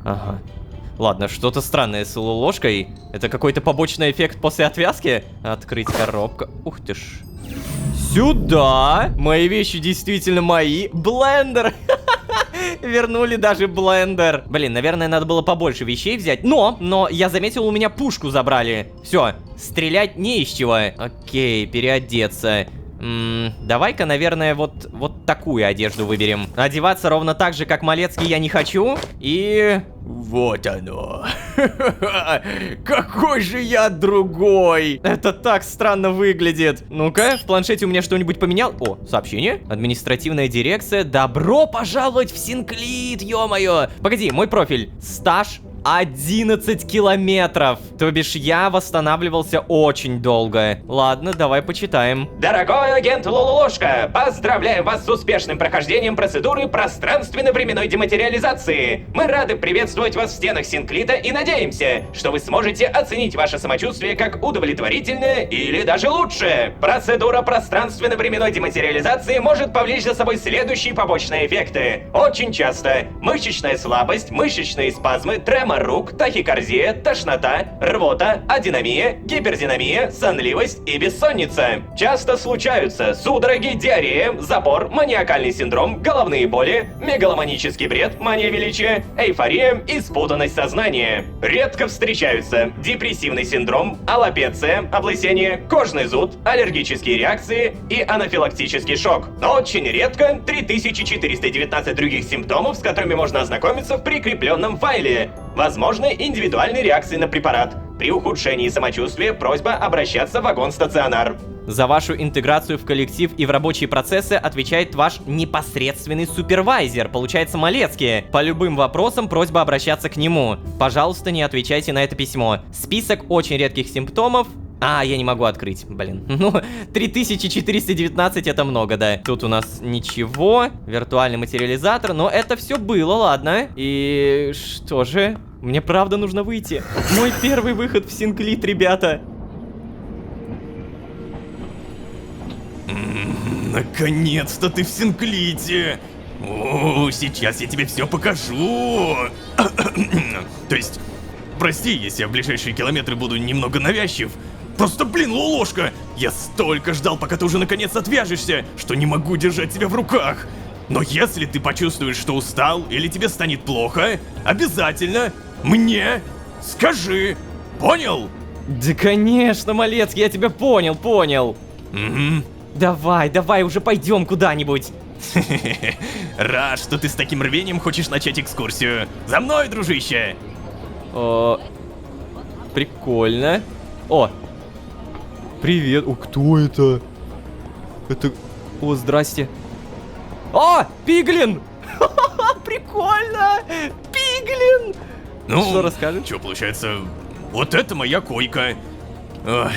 Ага. Ладно, что-то странное с ложкой. Это какой-то побочный эффект после отвязки? Открыть коробку. Ух ты ж. Сюда! Мои вещи действительно мои. Блендер! Вернули даже блендер. Блин, наверное, надо было побольше вещей взять. Но я заметил, у меня пушку забрали. Все, стрелять не из чего. Окей, переодеться. Давай-ка, наверное, вот такую одежду выберем. Одеваться ровно так же, как Малецкий, я не хочу. И... вот оно. Какой же я другой. Это так странно выглядит. Ну-ка, в планшете у меня что-нибудь поменял. О, сообщение. Административная дирекция. Добро пожаловать в Синклит, ё-моё. Погоди, мой профиль. Стаж 11 километров. То бишь я восстанавливался очень долго. Ладно, давай почитаем. Дорогой агент Лолошка, поздравляем вас с успешным прохождением процедуры пространственно-временной дематериализации. Мы рады приветствовать вас в стенах Синклита и надеемся, что вы сможете оценить ваше самочувствие как удовлетворительное или даже лучше. Процедура пространственно-временной дематериализации может повлечь за собой следующие побочные эффекты. Очень часто мышечная слабость, мышечные спазмы, тремор рук, тахикардия, тошнота, рвота, адинамия, гипердинамия, сонливость и бессонница. Часто случаются судороги, диарея, запор, маниакальный синдром, головные боли, мегаломанический бред, мания величия, эйфория и спутанность сознания. Редко встречаются депрессивный синдром, аллопеция, облысение, кожный зуд, аллергические реакции и анафилактический шок. Но очень редко 3419 других симптомов, с которыми можно ознакомиться в прикрепленном файле. Возможны индивидуальные реакции на препарат. При ухудшении самочувствия просьба обращаться в вагон-стационар. За вашу интеграцию в коллектив и в рабочие процессы отвечает ваш непосредственный супервайзер, получается Малецкий. По любым вопросам просьба обращаться к нему. Пожалуйста, не отвечайте на это письмо. Список очень редких симптомов. Я не могу открыть, блин. 3419 это много, да. Тут у нас ничего. Виртуальный материализатор, но это все было, ладно. И что же? Мне правда нужно выйти. Мой первый выход в Синклит, ребята.
Наконец-то ты в Синклите! О, сейчас я тебе все покажу! То есть, прости, если я в ближайшие километры буду немного навязчив. Просто, блин, Лолошка, я столько ждал, пока ты уже наконец отвяжешься, что не могу держать тебя в руках. Но если ты почувствуешь, что устал или тебе станет плохо, обязательно мне скажи. Понял?
Да конечно, Малецкий, я тебя понял.
Угу.
Давай, уже пойдем куда-нибудь.
Рад, что ты с таким рвением хочешь начать экскурсию. За мной, дружище!
Прикольно. О, Привет. О, кто это? Это... О, здрасте. О, Пиглин! Прикольно! Пиглин!
Ну,
Что расскажешь?
Что получается? Вот это моя койка. Ой.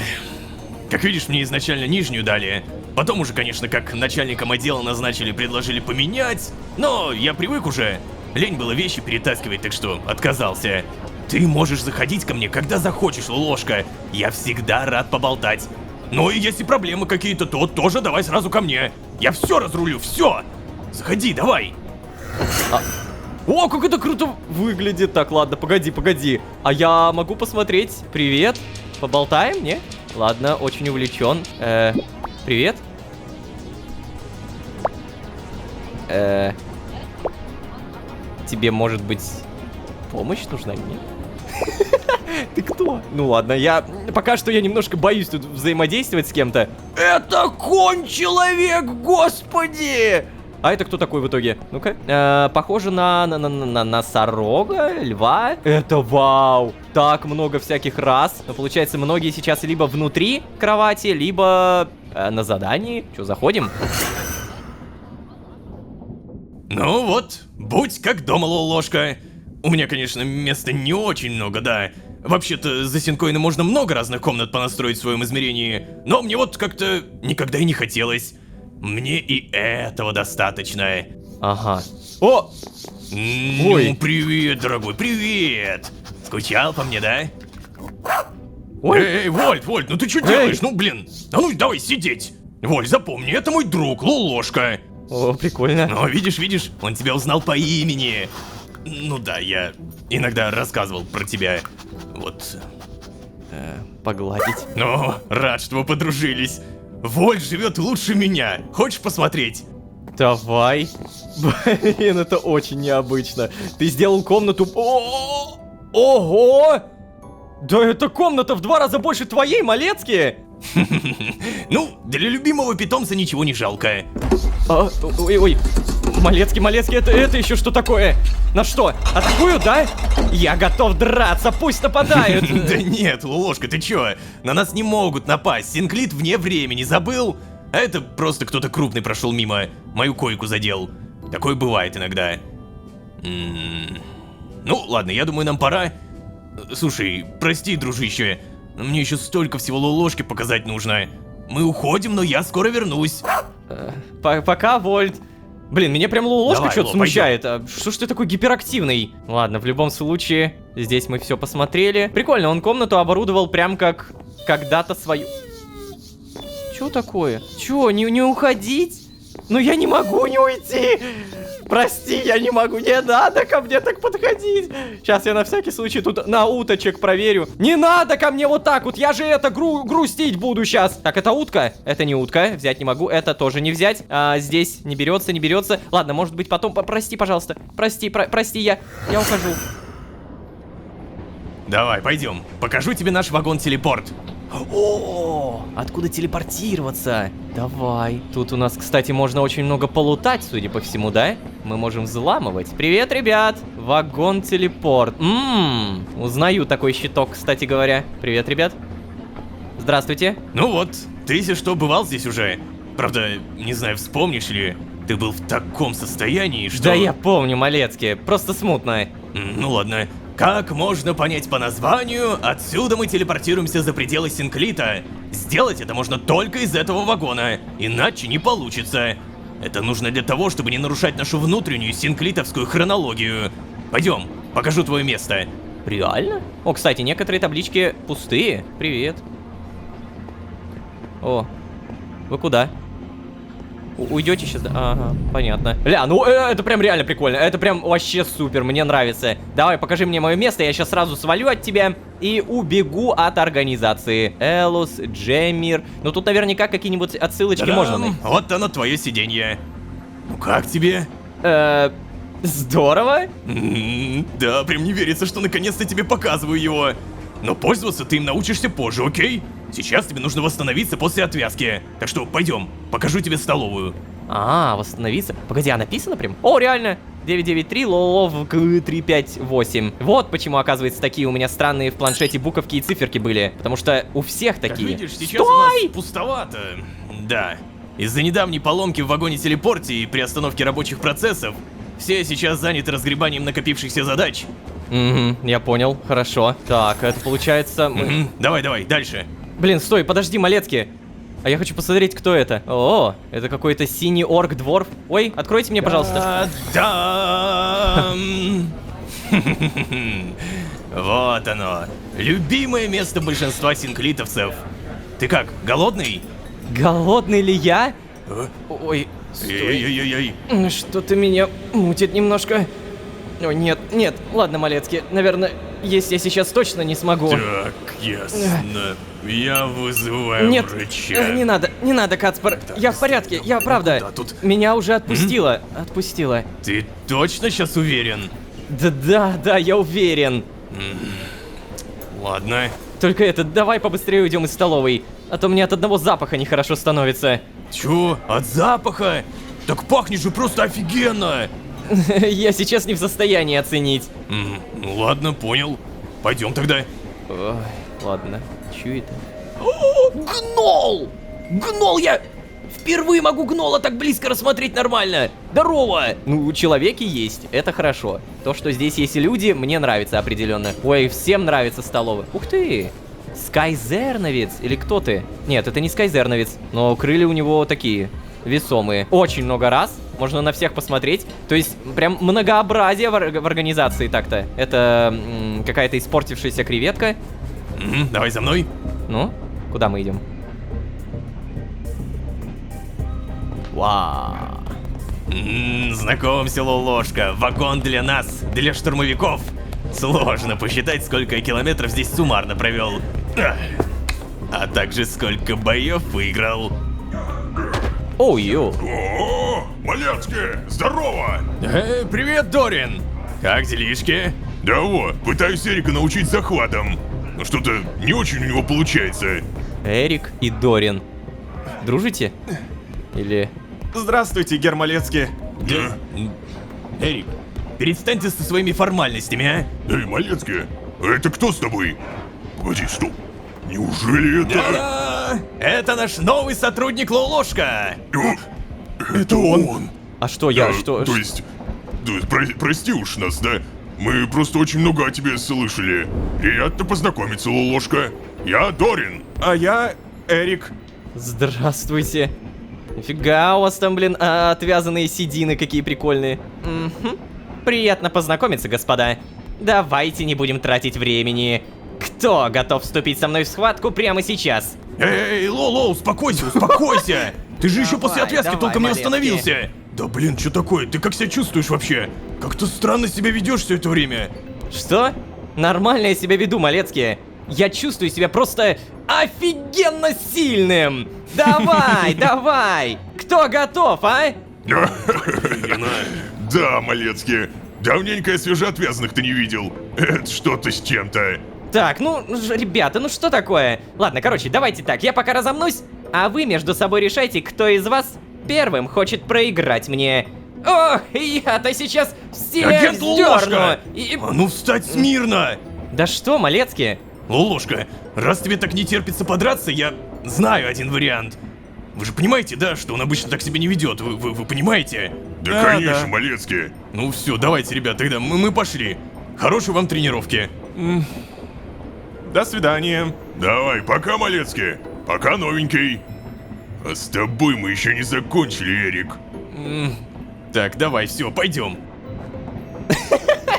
Как видишь, мне изначально нижнюю дали. Потом уже, конечно, как начальником отдела назначили, предложили поменять. Но я привык уже. Лень было вещи перетаскивать, так что отказался. Ты можешь заходить ко мне, когда захочешь, Лолошка. Я всегда рад поболтать. Ну и если проблемы какие-то, то тоже давай сразу ко мне. Я все разрулю, все. Заходи, давай.
О, как это круто выглядит. Так, ладно, погоди. А я могу посмотреть? Привет. Поболтаем, не? Ладно, очень увлечен. Привет. Тебе, может быть, помощь нужна, нет? Ты кто? Ну ладно, пока что я немножко боюсь тут взаимодействовать с кем-то. Это конь-человек, господи! А это кто такой в итоге? Ну-ка. Похоже на носорога, льва. Это вау! Так много всяких рас. Но получается, многие сейчас либо внутри кровати, либо на задании. Че, заходим?
Ну вот, будь как дома, Лолошка. У меня, конечно, места не очень много, да. Вообще-то, за Синкоина можно много разных комнат понастроить в своем измерении. Но мне вот как-то никогда и не хотелось. Мне и этого достаточно.
Ага. О!
Ну, привет, дорогой, привет! Скучал по мне, да?
Ой.
Эй, Вольт, ну ты что делаешь? Ну, блин, а ну давай сидеть. Вольт, запомни, это мой друг, Лолошка.
О, прикольно.
Ну, видишь, он тебя узнал по имени. Ну да, я иногда рассказывал про тебя. Вот.
Погладить.
Ну, рад, что вы подружились. Вольт живет лучше меня. Хочешь посмотреть?
Давай. Блин, это очень необычно. Ты сделал комнату... Ого! Да эта комната в 2 раза больше твоей, Малецкий!
Ну, для любимого питомца ничего не жалко.
Ой, Малецкий, это еще что такое? На что? Атакуют, да? Я готов драться, пусть нападают!
Да нет, Лолошка, ты чё? На нас не могут напасть, Синклит вне времени, забыл? А это просто кто-то крупный прошел мимо, мою койку задел. Такое бывает иногда. Ну, ладно, я думаю, нам пора. Слушай, прости, дружище, мне еще столько всего Лолошке показать нужно. Мы уходим, но я скоро вернусь.
Пока, Вольт. Блин, меня прям Лолошка
Давай,
что-то
Ло,
смущает. Что ж ты такой гиперактивный? Ладно, в любом случае, здесь мы все посмотрели. Прикольно, он комнату оборудовал прям как когда-то свою. Чё такое? Чё, не уходить? Ну я не могу не уйти. Прости, я не могу, не надо ко мне так подходить. Сейчас я на всякий случай тут на уточек проверю. Не надо ко мне вот так вот, я же это грустить буду сейчас. Так, это утка? Это не утка, взять не могу, это тоже не взять. Здесь не берется. Ладно, может быть потом, прости, пожалуйста. Прости, я ухожу.
Давай, пойдем, покажу тебе наш вагон-телепорт.
О, откуда телепортироваться? Давай. Тут у нас, кстати, можно очень много полутать, судя по всему, да? Мы можем взламывать. Привет, ребят. Вагон-телепорт. Узнаю такой щиток, кстати говоря. Привет, ребят. Здравствуйте.
Ну вот, ты, если что, бывал здесь уже. Правда, не знаю, вспомнишь ли, ты был в таком состоянии, что...
Да я помню, Малецкий, просто смутно.
Ну ладно. Как можно понять по названию, отсюда мы телепортируемся за пределы Синклита. Сделать это можно только из этого вагона, иначе не получится. Это нужно для того, чтобы не нарушать нашу внутреннюю синклитовскую хронологию. Пойдем, покажу твое место.
Реально? О, кстати, некоторые таблички пустые. Привет. О, вы куда? Уйдете сейчас? Ага, понятно. Ля, ну это прям реально прикольно. Это прям вообще супер, мне нравится. Давай, покажи мне мое место, я сейчас сразу свалю от тебя и убегу от организации. Элус, Джеммир. Ну тут наверняка какие-нибудь отсылочки можно найти.
Вот оно, твое сиденье. Ну как тебе?
Здорово.
Да, прям не верится, что наконец-то тебе показываю его. Но пользоваться ты им научишься позже, окей? Сейчас тебе нужно восстановиться после отвязки. Так что пойдем, покажу тебе столовую.
Восстановиться. Погоди, а написано прям? О, реально. 993 лолов 358. Вот почему, оказывается, такие у меня странные в планшете буковки и циферки были. Потому что у всех
Как
такие.
видишь, сейчас у нас пустовато. Да. Из-за недавней поломки в вагоне-телепорте и при остановке рабочих процессов все сейчас заняты разгребанием накопившихся задач.
Угу, я понял, хорошо. Так, это получается...
Давай, дальше.
Блин, стой, подожди, Малецкий. А я хочу посмотреть, кто это. О, это какой-то синий орк-дворф. Ой, откройте мне, пожалуйста.
Да. Вот оно. Любимое место большинства синклитовцев. Ты как, голодный?
Голодный ли я?
А?
Ой, стой.
Ой-ой-ой-ой.
Что-то меня мутит немножко. О, нет, нет, ладно, Малецкий, наверное, есть я сейчас точно не смогу.
Так, ясно. Я вызываю
Нет,
врача.
не надо, Кацпар, я в порядке, я правда.
куда тут?
Меня уже отпустила, отпустила.
Ты точно сейчас уверен?
Да, я уверен.
Ладно.
Только давай побыстрее уйдем из столовой, а то мне от одного запаха нехорошо становится.
Чё? От запаха? Так пахнет же просто офигенно!
Я сейчас не в состоянии оценить.
Ну ладно, понял. Пойдем тогда.
Ой, ладно, чё это?
О, гнол! Гнол, я впервые могу гнола так близко рассмотреть нормально. Здорово!
Ну, человеки есть, это хорошо. То, что здесь есть люди, мне нравится определенно. Ой, всем нравится столовая. Ух ты! Скайзерновец, или кто ты? Нет, это не Скайзерновец, но крылья у него такие, весомые. Очень много раз, можно на всех посмотреть. То есть, прям многообразие в организации так-то. Это какая-то испортившаяся креветка.
Давай за мной.
Ну, куда мы идем? Вау.
Знакомься, Лолошка. Вагон для нас, для штурмовиков. Сложно посчитать, сколько я километров здесь суммарно провел. А также сколько боев выиграл.
Оу-ё.
О, Малецкий, здорово!
Привет, Дорин. Как делишки?
Да вот, пытаюсь Эрика научить захватам. Но что-то не очень у него получается.
Эрик и Дорин. Дружите? Или...
Здравствуйте, Гермалецкий. Эрик, перестаньте со своими формальностями, а?
Эй, Малецкий, это кто с тобой? Погоди, стоп. Неужели это...
Да-да! Это наш новый сотрудник Лолошка.
Это он.
А что я, что...
То есть, прости уж нас, да? Мы просто очень много о тебе слышали. Приятно познакомиться, Лолошка. Я Дорин.
А я Эрик.
Здравствуйте. Нифига у вас там, блин, отвязанные седины какие прикольные. Угу. Приятно познакомиться, господа. Давайте не будем тратить времени. Кто готов вступить со мной в схватку прямо сейчас?
Эй, Лоло, успокойся, успокойся. Ты же еще после отвязки
давай,
толком не
Малецкий.
остановился. Да блин, что такое? Ты как себя чувствуешь вообще? Как-то странно себя ведешь все это время.
Что? Нормально я себя веду, Малецкий. Я чувствую себя просто офигенно сильным. Давай, давай. Кто готов, а?
Да, Малецкий. Давненько я свежеотвязанных-то не видел. Это что-то с чем-то.
Так, ну, ребята, ну что такое? Ладно, короче, давайте так, я пока разомнусь, а вы между собой решайте, кто из вас первым хочет проиграть мне. Ох, я-то сейчас всех
Агент Лолошка!
И...
А ну встать смирно!
Да что, Малецкий?
Лолошка, раз тебе так не терпится подраться, я знаю один вариант. Вы же понимаете, да, что он обычно так себя не ведет, вы понимаете?
Да, конечно, Малецкий.
Ну все, давайте, ребят, тогда мы пошли. Хорошей вам тренировки. До свидания.
Давай, пока, Малецкий. Пока, новенький. А с тобой мы еще не закончили, Эрик.
Так, давай, все, пойдем.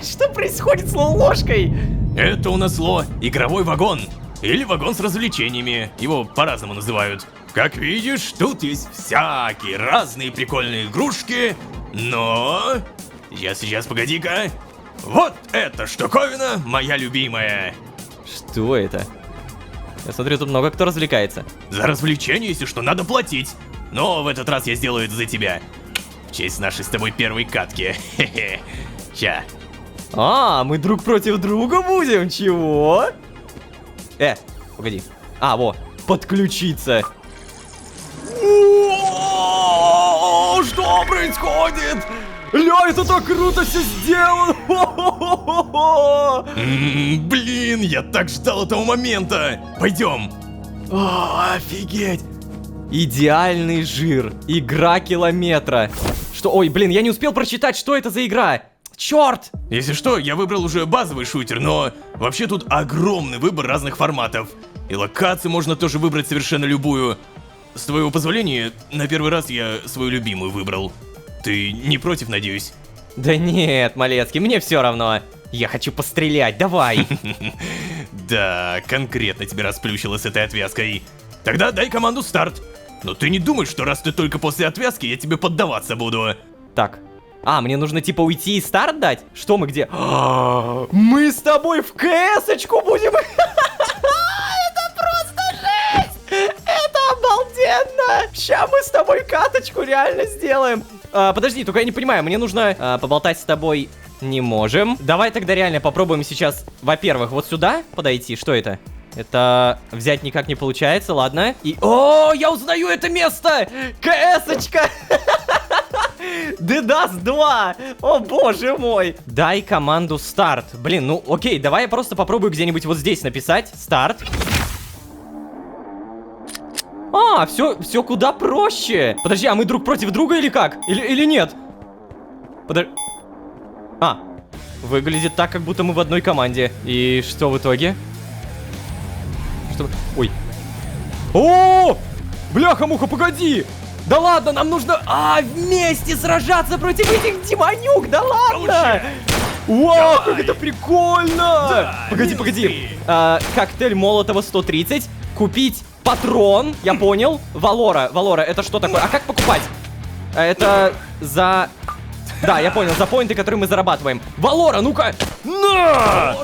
Что происходит с ложкой?
Это у нас игровой вагон. Или вагон с развлечениями. Его по-разному называют. Как видишь, тут есть всякие разные прикольные игрушки. Но... Сейчас, погоди-ка. Вот эта штуковина моя любимая.
Что это? Я смотрю, тут много кто развлекается.
За развлечение, если что, надо платить. Но в этот раз я сделаю это за тебя. В честь нашей с тобой первой катки. Хе-хе. Ща.
А, мы друг против друга будем? Чего? Погоди. А, во, подключиться.
Что происходит?
Ля, это так круто все сделано! Хо-хо-хо-хо-хо!
Блин, я так ждал этого момента. Пойдем.
О, офигеть! Идеальный жир. Игра километра. Что? Ой, блин, я не успел прочитать, что это за игра. Черт!
Если что, я выбрал уже базовый шутер, но вообще тут огромный выбор разных форматов. И локацию можно тоже выбрать совершенно любую. С твоего позволения, на первый раз я свою любимую выбрал. Ты не против, надеюсь?
Да нет, Малецкий, мне все равно. Я хочу пострелять, давай.
Да, конкретно тебя расплющило с этой отвязкой. Тогда дай команду старт. Но ты не думай, что раз ты только после отвязки, я тебе поддаваться буду.
Так. А, мне нужно типа уйти и старт дать? Что мы где? Мы с тобой в КС-очку будем. Это просто жесть! Это обалденно! Ща мы с тобой каточку реально сделаем. Подожди, только я не понимаю, мне нужно поболтать с тобой не можем. Давай тогда реально попробуем сейчас, во-первых, вот сюда подойти. Что это? Это взять никак не получается, ладно. И... О, я узнаю это место! КС-очка! Дедас 2! О боже мой! Дай команду старт. Блин, ну окей, давай я просто попробую где-нибудь вот здесь написать. Старт. А, все куда проще. Подожди, а мы друг против друга или как? Или нет? Подожди. А, выглядит так, как будто мы в одной команде. И что в итоге? Что? Ой. О! Бляха-муха, погоди! Да ладно, нам нужно вместе сражаться против этих демонюк, да ладно! Вау, как это прикольно! Да, погоди. Коктейль Молотова 130. Купить патрон, я понял. Валора, это что такое? А как покупать? Это за... Да, я понял, за поинты, которые мы зарабатываем. Валора, ну-ка! На!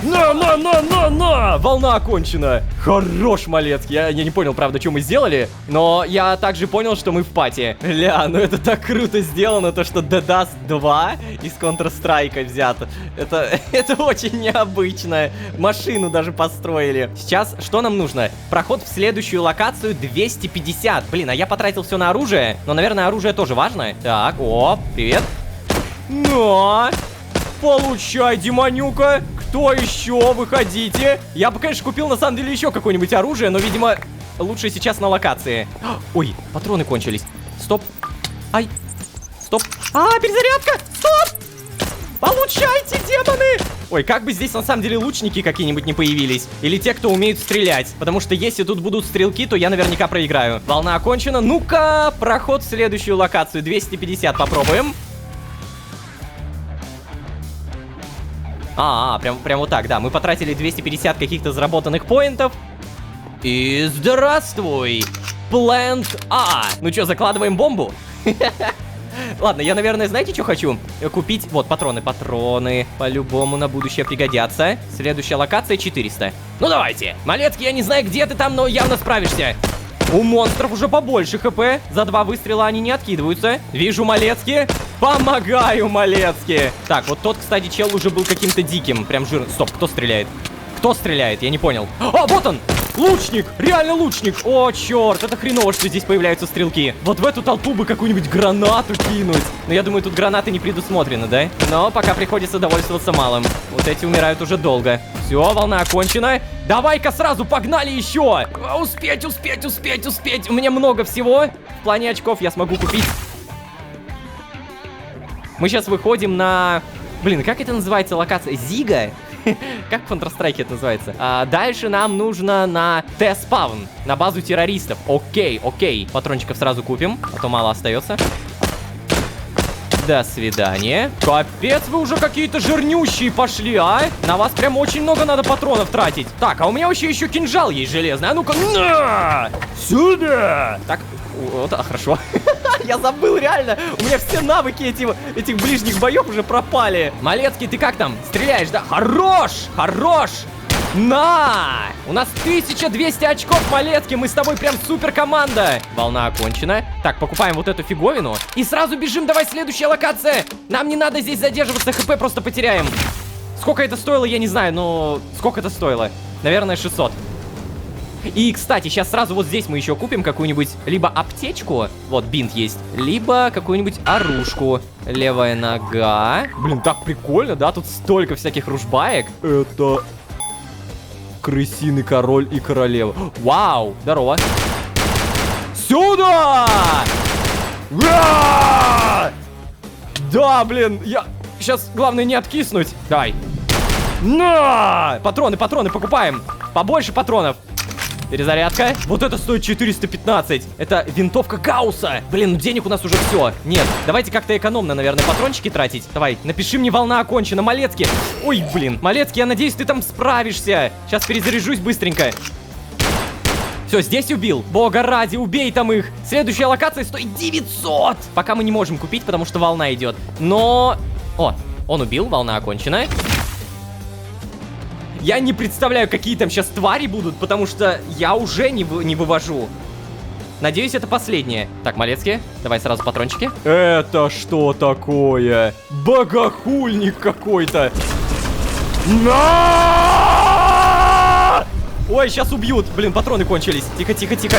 На! Волна окончена. Хорош, Малецкий. Я не понял, правда, что мы сделали, но я также понял, что мы в пати. Ля, ну это так круто сделано, то, что Dedas 2 из Counter-Strike взято. Это очень необычно. Машину даже построили. Сейчас что нам нужно? Проход в следующую локацию 250. Блин, а я потратил все на оружие, но, наверное, оружие тоже важно. Так, о, привет. Но! Получай, демонюка! Кто еще? Выходите! Я бы, конечно, купил, на самом деле, еще какое-нибудь оружие, но, видимо, лучше сейчас на локации. Ой, патроны кончились. Стоп. Ай. Стоп. Перезарядка! Стоп! Получайте, демоны! Ой, как бы здесь, на самом деле, лучники какие-нибудь не появились. Или те, кто умеют стрелять. Потому что если тут будут стрелки, то я наверняка проиграю. Волна окончена. Ну-ка, проход в следующую локацию. 250 попробуем. Прям вот так, да. Мы потратили 250 каких-то заработанных поинтов. И здравствуй, Plant A. Ну что, закладываем бомбу? Ладно, я, наверное, знаете, что хочу? Купить, вот, патроны. Патроны по-любому на будущее пригодятся. Следующая локация 400. Ну давайте. Малецкий, я не знаю, где ты там, но явно справишься. У монстров уже побольше хп. За 2 выстрела они не откидываются. Вижу, Малецкий. Помогаю, Малецкий. Так, вот тот, кстати, чел уже был каким-то диким. Прям жирный. Стоп, кто стреляет? Кто стреляет? Я не понял. Вот он! Лучник! Реально лучник! О, черт, это хреново, что здесь появляются стрелки. Вот в эту толпу бы какую-нибудь гранату кинуть. Но я думаю, тут гранаты не предусмотрены, да? Но пока приходится довольствоваться малым. Вот эти умирают уже долго. Все, волна окончена. Давай-ка сразу погнали еще! Успеть! У меня много всего. В плане очков я смогу купить. Мы сейчас выходим на... Блин, как это называется локация? Зига? Как в Counter-Strike это называется? Дальше нам нужно на Т-спавн, на базу террористов. Окей. Патрончиков сразу купим, а то мало остается. До свидания. Капец, вы уже какие-то жирнющие пошли, а? На вас прям очень много надо патронов тратить. Так, а у меня вообще еще кинжал есть железный. А ну-ка, на! Сюда! Так, вот, хорошо. Я забыл, реально. У меня все навыки этих ближних боев уже пропали. Малецкий, ты как там? Стреляешь, да? Хорош! На! У нас 1200 очков, Малецкий. Мы с тобой прям супер команда. Волна окончена. Так, покупаем вот эту фиговину. И сразу бежим, давай, следующая локация. Нам не надо здесь задерживаться, хп просто потеряем. Сколько это стоило, я не знаю, но... Сколько это стоило? Наверное, 600. И, кстати, сейчас сразу вот здесь мы еще купим какую-нибудь либо аптечку, вот бинт есть, либо какую-нибудь оружку. Левая нога. Блин, так прикольно, да? Тут столько всяких ружбаек. Это... крысиный король и королева. Вау, здорово. Сюда! Да, блин, я... Сейчас главное не откиснуть. Давай. На! Патроны, патроны покупаем. Побольше патронов. Перезарядка. Вот это стоит 415. Это винтовка Гаусса. Блин, ну денег у нас уже все. Нет, давайте как-то экономно, наверное, патрончики тратить. Давай, напиши мне, волна окончена. Малецкий. Ой, блин. Малецкий, я надеюсь, ты там справишься. Сейчас перезаряжусь быстренько. Все, здесь убил. Бога ради, убей там их. Следующая локация стоит 900. Пока мы не можем купить, потому что волна идет. Но... О, он убил, волна окончена. Я не представляю, какие там сейчас твари будут, потому что я уже не вывожу. Надеюсь, это последнее. Так, Малецкий, давай сразу патрончики. Это что такое? Богохульник какой-то. На! Ой, сейчас убьют. Блин, патроны кончились. Тихо, тихо, тихо.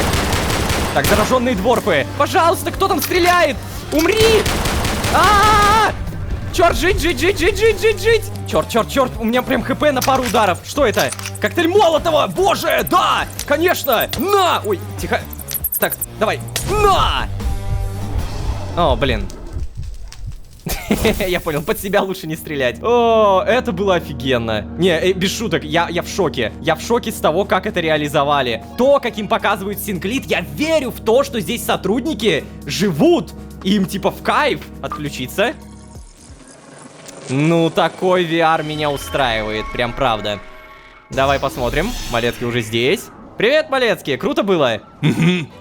Так, зараженные дворфы. Пожалуйста, кто там стреляет? Умри! А-а-а! Черт, жить, жить, жить, жить, жить, жить, жить! Черт, черт, черт, у меня прям хп на пару ударов. Что это? Коктейль Молотова! Боже, да! Конечно! На! Ой, тихо. Так, давай. На! О, блин. Я понял, под себя лучше не стрелять. О, это было офигенно. Не, без шуток, я в шоке. Я в шоке с того, как это реализовали. То, каким показывают Синклит, я верю в то, что здесь сотрудники живут. Им типа в кайф. Отключиться. Ну, такой VR меня устраивает, прям правда. Давай посмотрим. Малецкий уже здесь. Привет, Малецкий, круто было?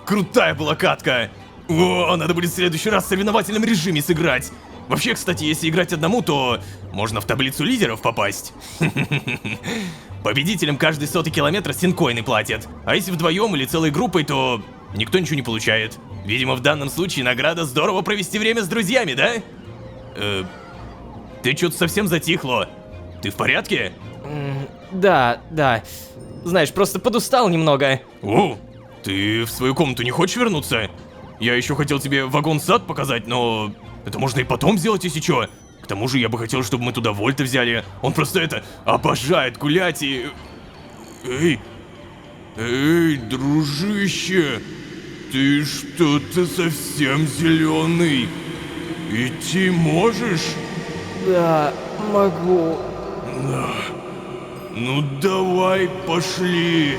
Крутая была катка. О, надо будет в следующий раз в соревновательном режиме сыграть. Вообще, кстати, если играть одному, то можно в таблицу лидеров попасть. Победителям каждый 100 километр синкоины платят. А если вдвоем или целой группой, то никто ничего не получает. Видимо, в данном случае награда здорово провести время с друзьями, да? Ты что-то совсем затихло. Ты в порядке?
Да, да. Знаешь, просто подустал немного.
О, ты в свою комнату не хочешь вернуться? Я еще хотел тебе вагон-сад показать, но это можно и потом сделать, если что. К тому же я бы хотел, чтобы мы туда Вольта взяли. Он просто это обожает гулять и... Эй, дружище, ты что-то совсем зеленый. Идти можешь?
Да, могу.
Ну давай, пошли.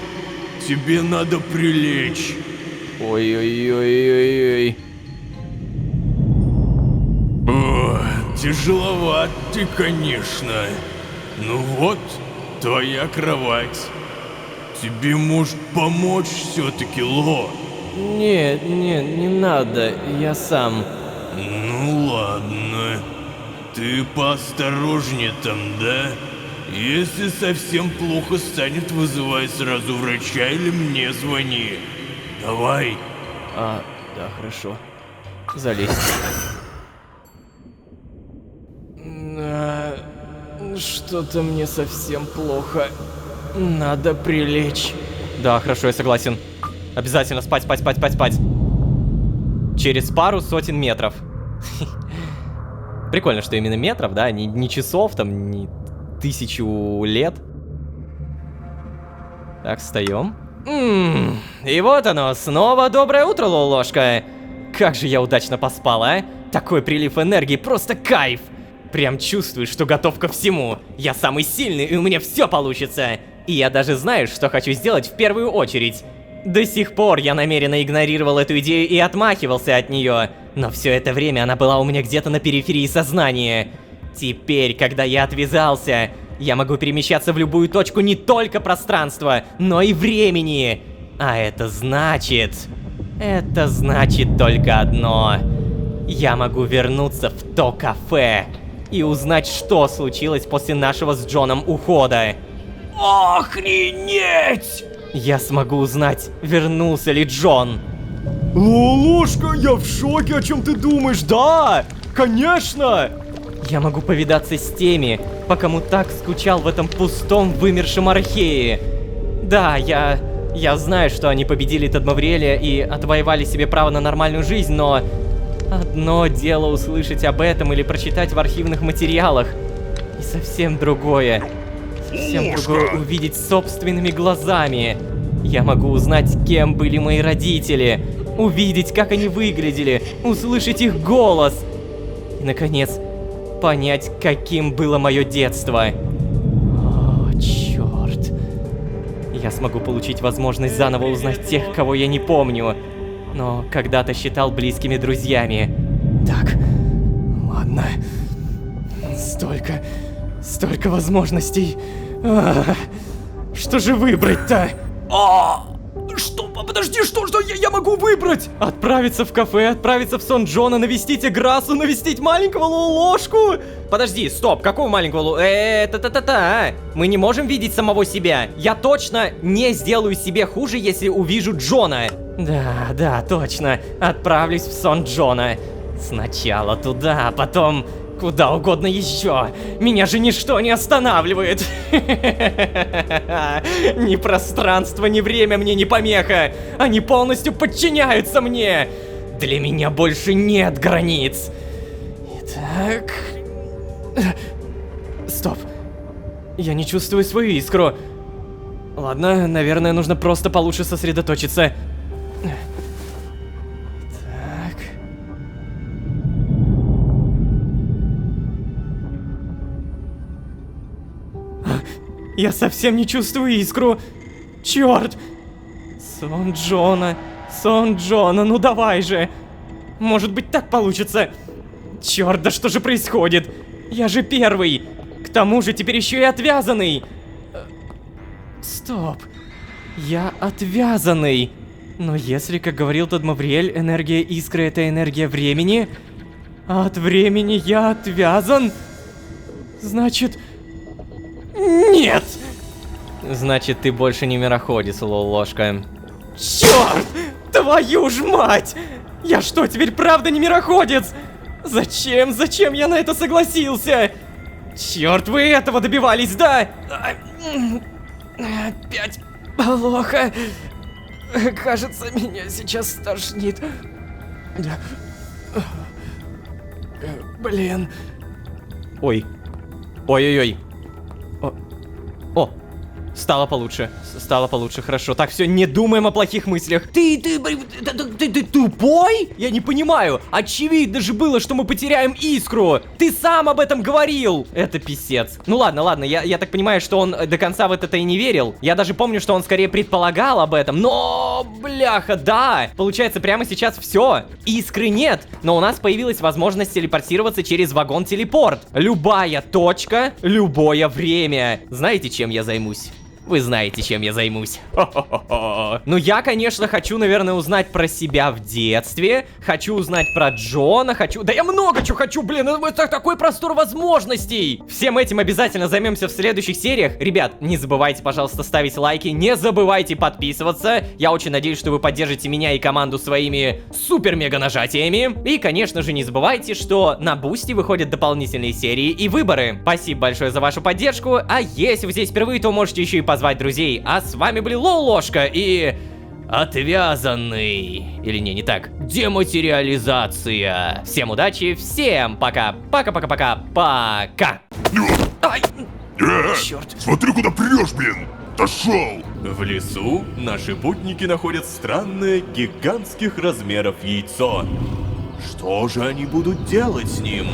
Тебе надо прилечь.
Ой-ой-ой-ой-ой.
О, тяжеловат ты, конечно. Ну вот, твоя кровать. Тебе может помочь все-таки, Ло?
Нет, нет, не надо, я сам.
Ну ладно. Ты поосторожнее там, да? Если совсем плохо станет, вызывай сразу врача или мне звони. Давай.
Да, хорошо. Залезь. Что-то мне совсем плохо. Надо прилечь. Да, хорошо, я согласен. Обязательно спать, спать, спать, спать, спать. Через пару сотен метров. Прикольно, что именно метров, да? Не часов, там, не 1000 лет. Так, встаем. И вот оно, снова доброе утро, Лолошка. Как же я удачно поспал, а? Такой прилив энергии, просто кайф. Прям чувствую, что готов ко всему. Я самый сильный, и у меня все получится. И я даже знаю, что хочу сделать в первую очередь. До сих пор я намеренно игнорировал эту идею и отмахивался от нее. Но все это время она была у меня где-то на периферии сознания. Теперь, когда я отвязался, я могу перемещаться в любую точку не только пространства, но и времени. А это значит только одно. Я могу вернуться в то кафе и узнать, что случилось после нашего с Джоном ухода. Охренеть! Я смогу узнать, вернулся ли Джон. Лолошка, я в шоке, о чем ты думаешь? Да, конечно! Я могу повидаться с теми, по кому так скучал в этом пустом вымершем Архее. Да, я Я знаю, что они победили Тадмавриэля и отвоевали себе право на нормальную жизнь, но... Одно дело услышать об этом или прочитать в архивных материалах. И совсем другое увидеть собственными глазами. Я могу узнать, кем были мои родители, увидеть, как они выглядели, услышать их голос. И, наконец, понять, каким было мое детство. О, черт. Я смогу получить возможность заново узнать тех, кого я не помню, но когда-то считал близкими друзьями. Так, ладно. Столько возможностей. Что же выбрать-то? Что? Подожди, что я могу выбрать? Отправиться в кафе, отправиться в сон Джона, навестить Играсу, навестить маленького Лолошку? Подожди, стоп, какого маленького Мы не можем видеть самого себя. Я точно не сделаю себе хуже, если увижу Джона. Да, точно. Отправлюсь в сон Джона. Сначала туда, а потом... Куда угодно еще. Меня же ничто не останавливает. Ни пространство, ни время мне не помеха. Они полностью подчиняются мне. Для меня больше нет границ. Итак... Стоп. Я не чувствую свою искру. Ладно, наверное, нужно просто получше сосредоточиться. Я совсем не чувствую искру. Черт! Сон Джона, ну давай же. Может быть, так получится. Черт, да что же происходит? Я же первый. К тому же теперь еще и отвязанный. Стоп. Я отвязанный. Но если, как говорил Тадмавриэль, энергия искры — это энергия времени, а от времени я отвязан, значит... Нет! Значит, ты больше не мироходец, Лолошка. Черт! Твою ж мать! Я что, теперь правда не мироходец? Зачем я на это согласился? Черт, вы этого добивались, да? Опять плохо. Кажется, меня сейчас стошнит. Блин. Ой. Ой-ой-ой. Стало получше, хорошо. Так, все, не думаем о плохих мыслях. Ты тупой? Я не понимаю. Очевидно же было, что мы потеряем искру. Ты сам об этом говорил. Это писец. Ну ладно, я так понимаю, что он до конца в это и не верил. Я даже помню, что он скорее предполагал об этом. Но, бляха, да. Получается, прямо сейчас все. Искры нет, но у нас появилась возможность телепортироваться через вагон-телепорт. Любая точка, любое время. Знаете, чем я займусь? Вы знаете, чем я займусь. Ну, я, конечно, хочу, наверное, узнать про себя в детстве. Хочу узнать про Джона, Да я много чего хочу, блин, это такой простор возможностей. Всем этим обязательно займемся в следующих сериях. Ребят, не забывайте, пожалуйста, ставить лайки, не забывайте подписываться. Я очень надеюсь, что вы поддержите меня и команду своими супер-мега нажатиями. И, конечно же, не забывайте, что на Бусти выходят дополнительные серии и выборы. Спасибо большое за вашу поддержку. А если вы здесь впервые, то можете еще и позвать друзей. А с вами были Лолошка и... Отвязанный. Или не так. Дематериализация. Всем удачи, всем пока. Пока. Ай! Черт.
Смотри, куда прешь, блин! Дошел!
В лесу наши путники находят странное гигантских размеров яйцо. Что же они будут делать с ним?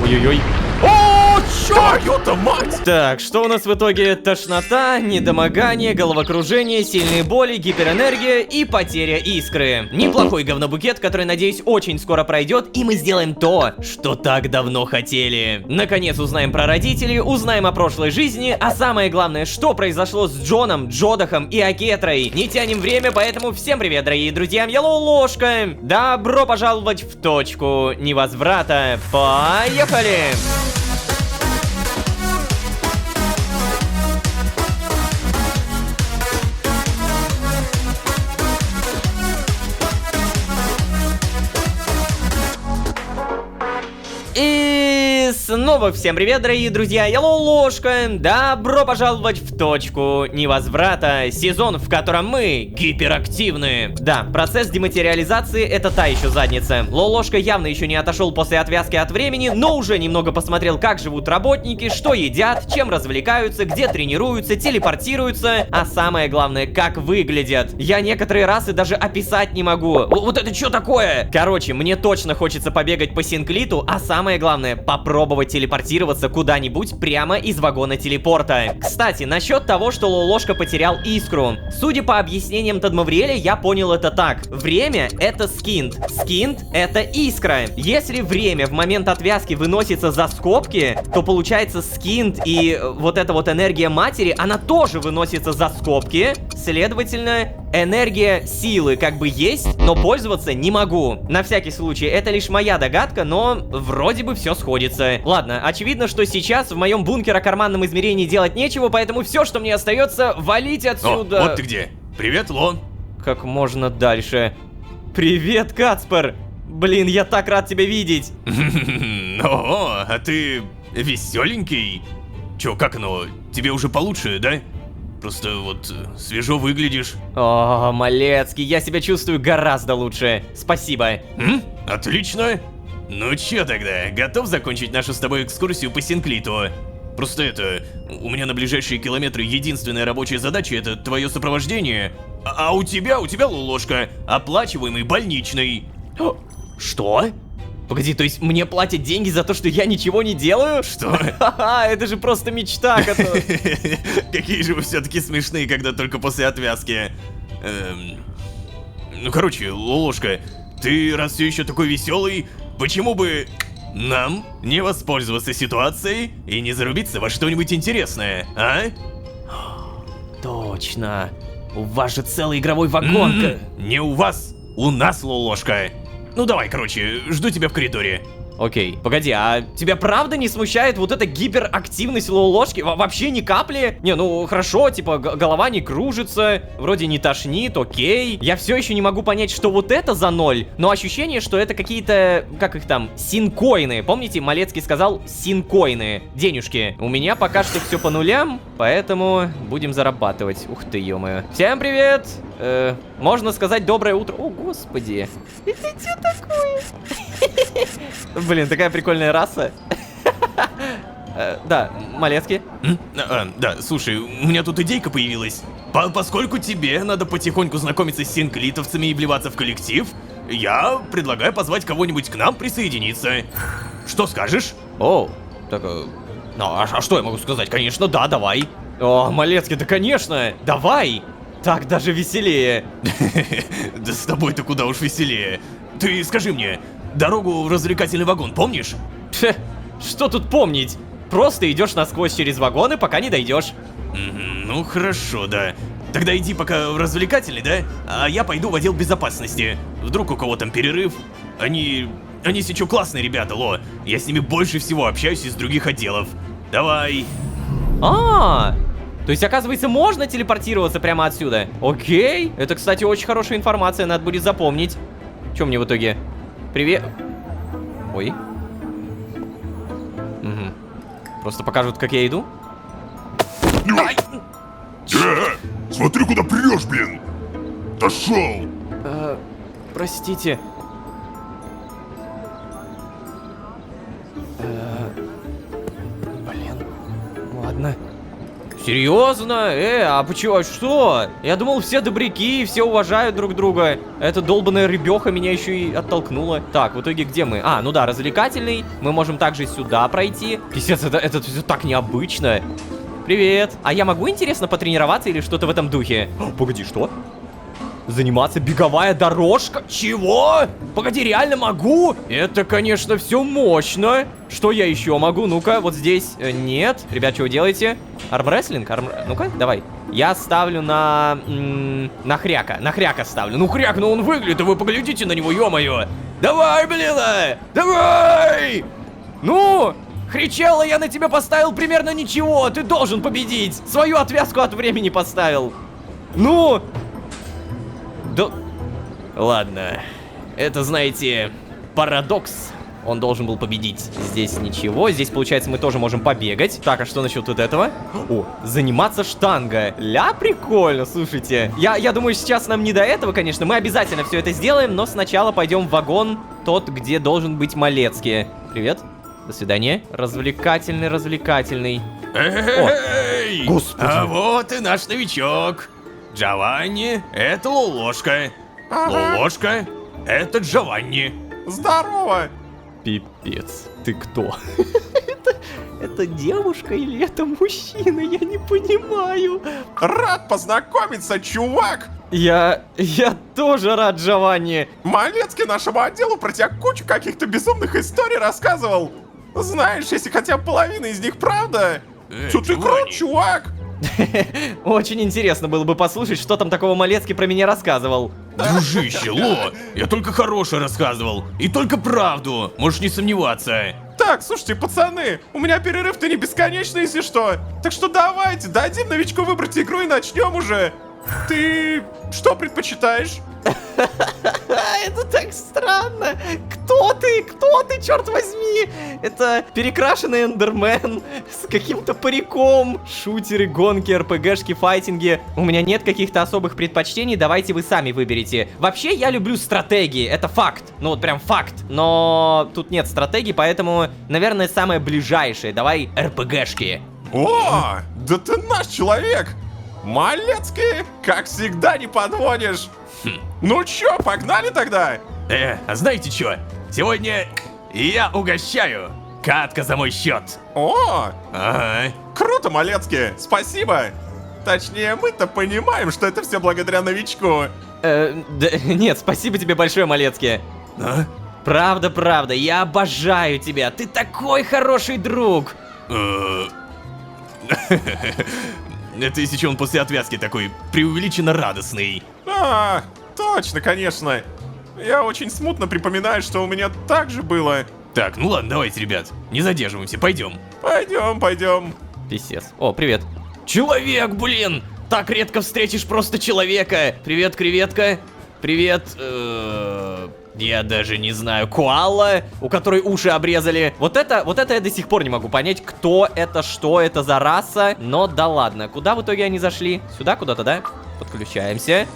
Ой-ой-ой. О, твою-то мать! Так, что у нас в итоге? Тошнота, недомогание, головокружение, сильные боли, гиперэнергия и потеря искры. Неплохой говнобукет, который, надеюсь, очень скоро пройдет, и мы сделаем то, что так давно хотели. Наконец узнаем про родителей, узнаем о прошлой жизни, а самое главное, что произошло с Джоном, Джодахом и Акетрой. Не тянем время, поэтому всем привет, дорогие друзья, я Лолошка. Добро пожаловать в точку невозврата. Поехали! И с снова всем привет, дорогие друзья, я Лолошка. Добро пожаловать в точку невозврата, сезон, в котором мы гиперактивны. Да, процесс дематериализации — это та еще задница. Лолошка явно еще не отошел после отвязки от времени, но уже немного посмотрел, как живут работники, что едят, чем развлекаются, где тренируются, телепортируются, а самое главное, как выглядят. Я некоторые расы даже описать не могу. Вот это что такое? Короче, мне точно хочется побегать по Синклиту, а самое главное, попробовать телепортироваться куда-нибудь прямо из вагона телепорта. Кстати, насчет того, что Лолошка потерял искру. Судя по объяснениям Тадмавриэля, я понял это так. Время — это скинт. Скинт — это искра. Если время в момент отвязки выносится за скобки, то получается скинт и вот эта вот энергия матери, она тоже выносится за скобки. Следовательно, энергия силы как бы есть, но пользоваться не могу. На всякий случай, это лишь моя догадка, но вроде бы все сходится. Ладно, очевидно, что сейчас в моем бункеро-карманном измерении делать нечего, поэтому все, что мне остается, валить отсюда.
О, вот ты где. Привет, Ло.
Как можно дальше. Привет, Кацпер. Блин, я так рад тебя видеть.
О, а ты веселенький. Чё, как оно? Тебе уже получше, да? Просто вот свежо выглядишь.
О, Малецкий, я себя чувствую гораздо лучше. Спасибо.
Отлично. Ну чё тогда, готов закончить нашу с тобой экскурсию по Синклиту? Просто у меня на ближайшие километры единственная рабочая задача — это твое сопровождение. А у тебя, Лолошка, оплачиваемый больничный.
Что? Погоди, то есть мне платят деньги за то, что я ничего не делаю?
Что?
Ха-ха, это же просто мечта, которую...
Какие же вы все-таки смешные, когда только после отвязки. Ну, короче, Лолошка, ты раз все еще такой веселый, почему бы нам не воспользоваться ситуацией и не зарубиться во что-нибудь интересное, а?
Точно. У вас же целый игровой вагон.
Не у вас, у нас, Лолошка. Ну давай, короче, жду тебя в коридоре.
Окей, погоди, а тебя правда не смущает вот эта гиперактивность Лолошки? Вообще ни капли? Не, ну хорошо, типа голова не кружится, вроде не тошнит, окей. Я все еще не могу понять, что вот это за ноль, но ощущение, что это какие-то, как их там, синкоины. Помните, Малецкий сказал синкоины, денежки. У меня пока что все по нулям, поэтому будем зарабатывать. Ух ты, ё-моё. Всем привет! Можно сказать доброе утро. О, господи. Это что такое? Блин, такая прикольная раса. Да, Малецкий.
Да, слушай, у меня тут идейка появилась. Поскольку тебе надо потихоньку знакомиться с синклитовцами и вливаться в коллектив, я предлагаю позвать кого-нибудь к нам присоединиться. Что скажешь?
О, так, ну, а что я могу сказать? Конечно, да, давай. О, Малецкий, да конечно, давай. Так даже веселее.
Да с тобой-то куда уж веселее. Ты скажи мне, дорогу в развлекательный вагон помнишь?
Что тут помнить? Просто идешь насквозь через вагоны, пока не дойдешь.
Ну хорошо, да. Тогда иди пока в развлекательный, да? А я пойду в отдел безопасности. Вдруг у кого там перерыв. Они сейчас классные ребята, Ло. Я с ними больше всего общаюсь из других отделов. Давай.
То есть, оказывается, можно телепортироваться прямо отсюда? Окей. Это, кстати, очень хорошая информация, надо будет запомнить. Что мне в итоге? Привет. Ой. Просто покажут, как я иду?
Ай! Смотри, куда прешь, блин! Дошел!
Простите. Блин. Ладно. Серьезно? А почему? Что? Я думал, все добряки, все уважают друг друга. Эта долбаная рыбеха меня еще и оттолкнула. Так, в итоге где мы? Ну да, развлекательный. Мы можем также сюда пройти. Пиздец, это все так необычно. Привет. А я могу, интересно, потренироваться или что-то в этом духе? Погоди, что? Заниматься беговая дорожка? Чего? Погоди, реально могу? Это, конечно, все мощно. Что я еще могу? Ну-ка, вот здесь. Нет. Ребят, что вы делаете? Армрестлинг? Ну-ка, давай. Я ставлю на хряка. На хряка ставлю. Ну, хряк, ну он выглядит, и вы поглядите на него, ё-моё. Давай, блин! Давай! Ну! Хричелла, я на тебя поставил примерно ничего. Ты должен победить. Свою отвязку от времени поставил. Ну! Да... Ладно. Это, знаете, парадокс. Он должен был победить. Здесь ничего. Здесь, получается, мы тоже можем побегать. Так, а что насчет вот этого? О, заниматься штангой. Ля, прикольно, слушайте. Я думаю, сейчас нам не до этого, конечно. Мы обязательно все это сделаем, но сначала пойдем в вагон, тот, где должен быть Малецкий. Привет. До свидания. Развлекательный.
Эй!
Господи.
А вот и наш новичок. Джованни, это Лолошка. Лолошка, это Джованни.
Здорово!
Пипец. Ты кто? Это девушка или это мужчина? Я не понимаю.
Рад познакомиться, чувак!
Я тоже рад, Джованни.
Малецкий нашему отделу про тебя кучу каких-то безумных историй рассказывал. Знаешь, если хотя бы половина из них правда, то ты крут, чувак!
Очень интересно было бы послушать, что там такого Малецкий про меня рассказывал.
Дружище, Ло, я только хорошее рассказывал. И только правду, можешь не сомневаться.
Так, слушайте, пацаны, у меня перерыв-то не бесконечный, если что. Так что давайте, дадим новичку выбрать игру и начнем уже. Ты что предпочитаешь?
Это так странно. Кто ты? Кто ты, черт возьми? Это перекрашенный эндермен с каким-то париком. Шутеры, гонки, РПГшки, файтинги. У меня нет каких-то особых предпочтений, давайте вы сами выберите. Вообще, я люблю стратегии, это факт. Ну вот прям факт. Но тут нет стратегий, поэтому, наверное, самое ближайшее. Давай РПГшки.
О, да ты наш человек! Малецкий, как всегда, не подводишь. Ну чё, погнали тогда?
А знаете что? Сегодня я угощаю. Катка за мой счет.
О,
Ага.
круто, Малецкий, спасибо. Точнее, мы-то понимаем, что это все благодаря новичку.
Нет, спасибо тебе большое, Малецкий.
А?
Правда, я обожаю тебя. Ты такой хороший друг.
Это если что, он после отвязки такой преувеличенно радостный.
А, точно, конечно. Я очень смутно припоминаю, что у меня так же было.
Так, ну ладно, давайте, ребят, не задерживаемся, пойдем.
Пойдем.
Писец. О, привет. Человек, блин! Так редко встретишь просто человека. Привет, креветка. Привет, я даже не знаю, коала, у которой уши обрезали. Вот это я до сих пор не могу понять, кто это, что это за раса. Но да ладно, куда в итоге они зашли? Сюда куда-то, да? Подключаемся.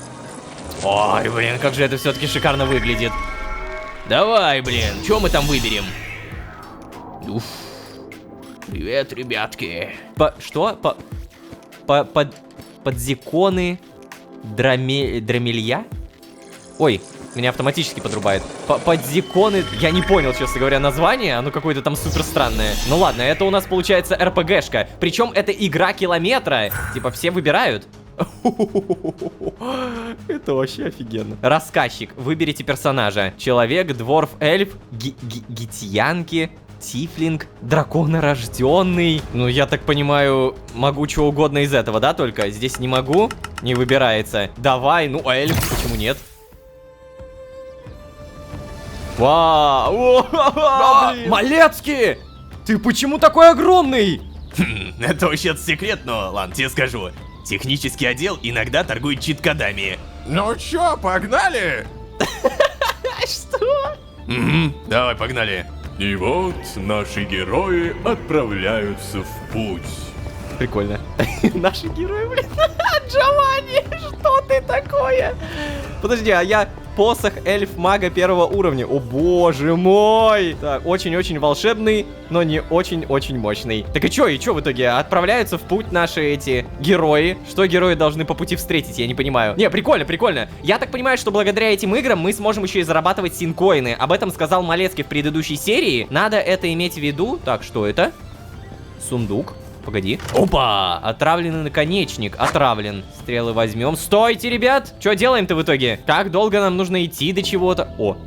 Ой, блин, как же это все-таки шикарно выглядит. Давай, блин, что мы там выберем? Уф. Привет, ребятки. Что? Подзиконы драмелья? Ой, меня автоматически подрубает. Подзиконы... Я не понял, честно говоря, название. Оно какое-то там супер странное. Ну ладно, это у нас получается РПГшка. Причем это игра километра. Типа все выбирают. Это вообще офигенно. Рассказчик. Выберите персонажа. Человек, дворф, эльф, гитьянки, тифлинг, драконорожденный. Ну, я так понимаю, могу чего угодно из этого, да, только? Здесь не могу, не выбирается. Давай, ну, эльф, почему нет? Вау! Малецкий! Ты почему такой огромный?
Это вообще секрет, но ладно, тебе скажу. Технический отдел иногда торгует чит-кодами.
Ну чё, погнали?
Что?
Давай, погнали.
И вот наши герои отправляются в путь.
Прикольно. Наши герои, блин. Джованни, что ты такое? Подожди, а я посох эльф-мага первого уровня. О боже мой! Так, очень-очень волшебный, но не очень-очень мощный. Так и чё в итоге? Отправляются в путь наши эти герои. Что герои должны по пути встретить? Я не понимаю. Не, прикольно. Я так понимаю, что благодаря этим играм мы сможем еще и зарабатывать синкоины. Об этом сказал Малецкий в предыдущей серии. Надо это иметь в виду. Так, что это? Сундук. Погоди. Опа! Отравленный наконечник. Отравлен. Стрелы возьмем. Стойте, ребят! Что делаем-то в итоге? Как долго нам нужно идти до чего-то? О!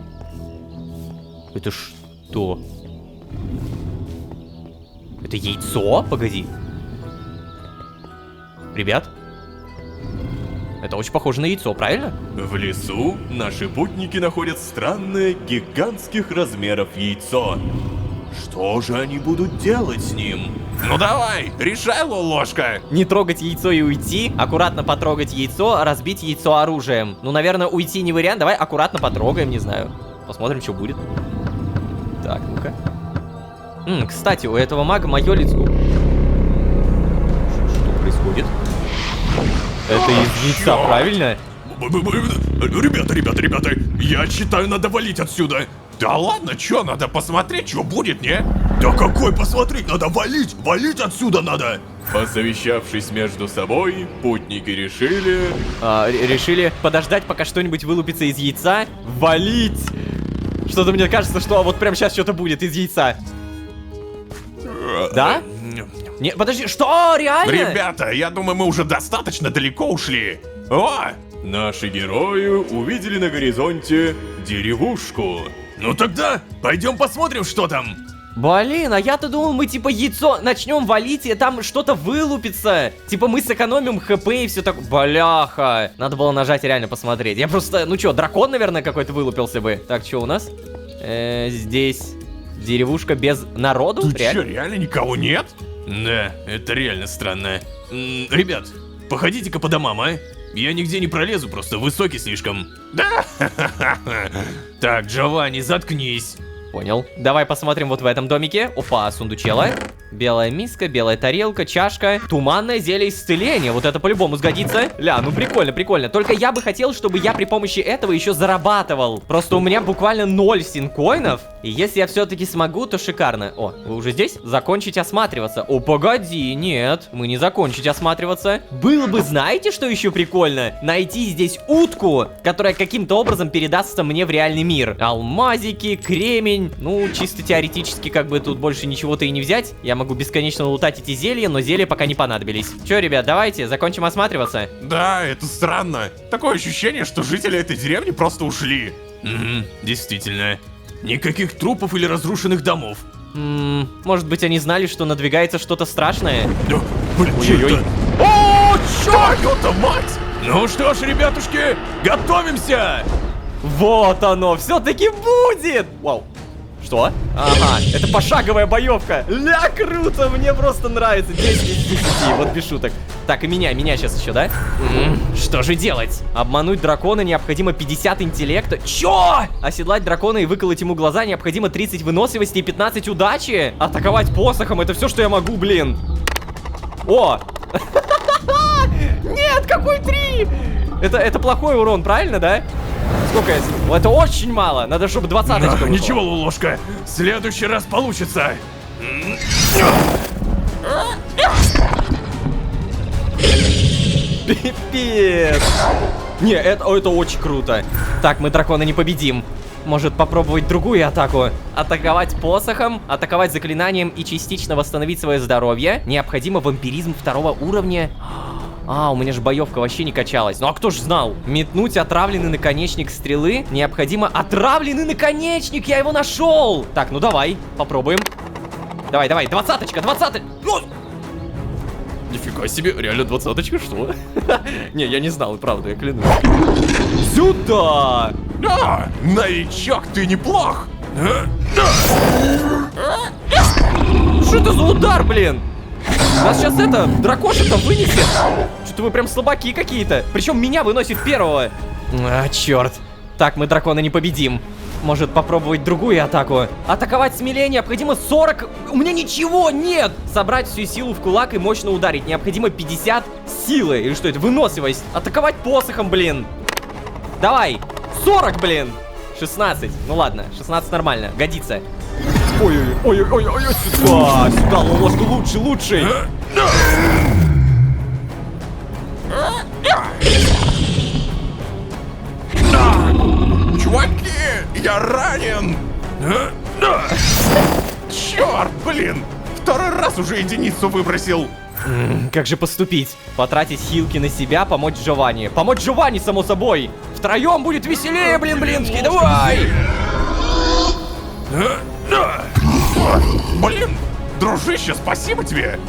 Это что? Это яйцо? Погоди. Ребят? Это очень похоже на яйцо, правильно?
В лесу наши путники находят странное гигантских размеров яйцо. Что же они будут делать с ним? Ну давай, решай, ложка.
Не трогать яйцо и уйти, аккуратно потрогать яйцо, разбить яйцо оружием. Ну, наверное, уйти не вариант, давай аккуратно потрогаем, не знаю. Посмотрим, что будет. Так, ну-ка. Кстати, у этого мага мое лицо. Что происходит? Это из яйца, правильно?
Ребята, я считаю, надо валить отсюда. Да ладно, чё, надо посмотреть, что будет, не? Да какой посмотреть, надо валить отсюда надо. Посовещавшись между собой, путники решили...
Решили подождать, пока что-нибудь вылупится из яйца. Валить! Что-то мне кажется, что вот прямо сейчас что-то будет из яйца. Да? Не, подожди, что? Реально?
Ребята, я думаю, мы уже достаточно далеко ушли. О! Наши герои увидели на горизонте деревушку. Ну тогда пойдем посмотрим, что там.
Блин, а я-то думал, мы типа яйцо начнем валить, и там что-то вылупится. Типа мы сэкономим хп и все такое. Бляха. Надо было нажать и реально посмотреть. Я просто, ну чё, дракон, наверное, какой-то вылупился бы. Так, что у нас? Здесь деревушка без народу?
Ты чё, реально никого нет? Да, это реально странно. Ребят, походите-ка по домам, а? Я нигде не пролезу, просто высокий слишком. Да? Так, Джованни, заткнись.
Понял. Давай посмотрим вот в этом домике. Опа, сундучела. Белая миска, белая тарелка, чашка. Туманное зелье исцеления. Вот это по-любому сгодится. Ля, ну прикольно, прикольно. Только я бы хотел, чтобы я при помощи этого еще зарабатывал. Просто у меня буквально 0 синкоинов. И если я все-таки смогу, то шикарно. О, вы уже здесь? Закончить осматриваться. О, погоди, нет. Мы не закончить осматриваться. Было бы, знаете, что еще прикольно? Найти здесь утку, которая каким-то образом передастся мне в реальный мир. Алмазики, кремень. Ну, чисто теоретически, как бы тут больше ничего-то и не взять. Я могу бесконечно лутать эти зелья, но зелья пока не понадобились. Че, ребят, давайте, закончим осматриваться.
Да, это странно. Такое ощущение, что жители этой деревни просто ушли. Действительно. Никаких трупов или разрушенных домов.
Может быть, они знали, что надвигается что-то страшное?
Да, блин,
Ой-ой-ой.
О, твою-то мать! Ну что ж, ребятушки, готовимся!
Вот оно, все-таки будет! Вау. Что? Ага, это пошаговая боевка. Ля, круто, мне просто нравится. 10 из 10, вот без шуток. Так, и меня сейчас еще, да? Что же делать? Обмануть дракона необходимо 50 интеллекта. Чё? Оседлать дракона и выколоть ему глаза необходимо 30 выносливости и 15 удачи? Атаковать посохом, это все, что я могу, блин. О! Нет, какой 3? Это плохой урон, правильно, да? Сколько я... Это очень мало. Надо, чтобы 20-очка вышло.
Ничего, Лулошка. В следующий раз получится.
Пипец. Не, это очень круто. Так, мы дракона не победим. Может попробовать другую атаку. Атаковать посохом, атаковать заклинанием и частично восстановить свое здоровье. Необходимо вампиризм 2-го уровня. А, у меня же боевка вообще не качалась. Ну а кто ж знал? Метнуть отравленный наконечник стрелы. Необходимо отравленный наконечник. Я его нашел. Так, ну давай, попробуем. Давай, 20-очка, 20-очка. Нифига себе, реально 20-очка, что? Не, я не знал, правда, я клянусь. Сюда!
Да, новичок, ты неплох.
Что это за удар, блин? Нас сейчас это, дракоша-то вынесет. Что-то вы прям слабаки какие-то. Причем меня выносит первого. А, черт. Так, мы дракона не победим. Может попробовать другую атаку. Атаковать смелее необходимо 40... У меня ничего нет! Собрать всю силу в кулак и мощно ударить. Необходимо 50 силы. Или что это? Выносливость. Атаковать посохом, блин. Давай. 40, блин. 16. Ну ладно, 16 нормально. Годится. Ой-ой-ой, сюда, ложка лучше.
Чуваки, я ранен. Черт, блин, второй раз уже единицу выбросил.
Как же поступить? Потратить хилки на себя, помочь Джованни. Помочь Джованни, само собой. Втроем будет веселее, блинский, давай.
Блин, дружище, спасибо тебе.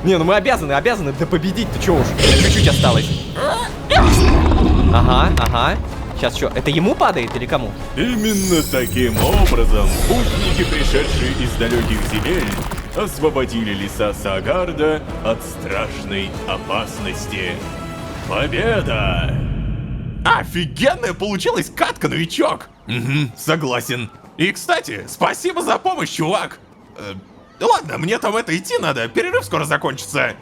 Не, ну мы обязаны победить-то, чё уж. Чуть-чуть осталось. Ага. Сейчас что, это ему падает или кому?
Именно таким образом путники, пришедшие из далеких земель, освободили леса Саагарда от страшной опасности. Победа! Офигенная получилась катка, новичок! Угу, согласен. И, кстати, спасибо за помощь, чувак. Ладно, мне там идти надо, перерыв скоро закончится.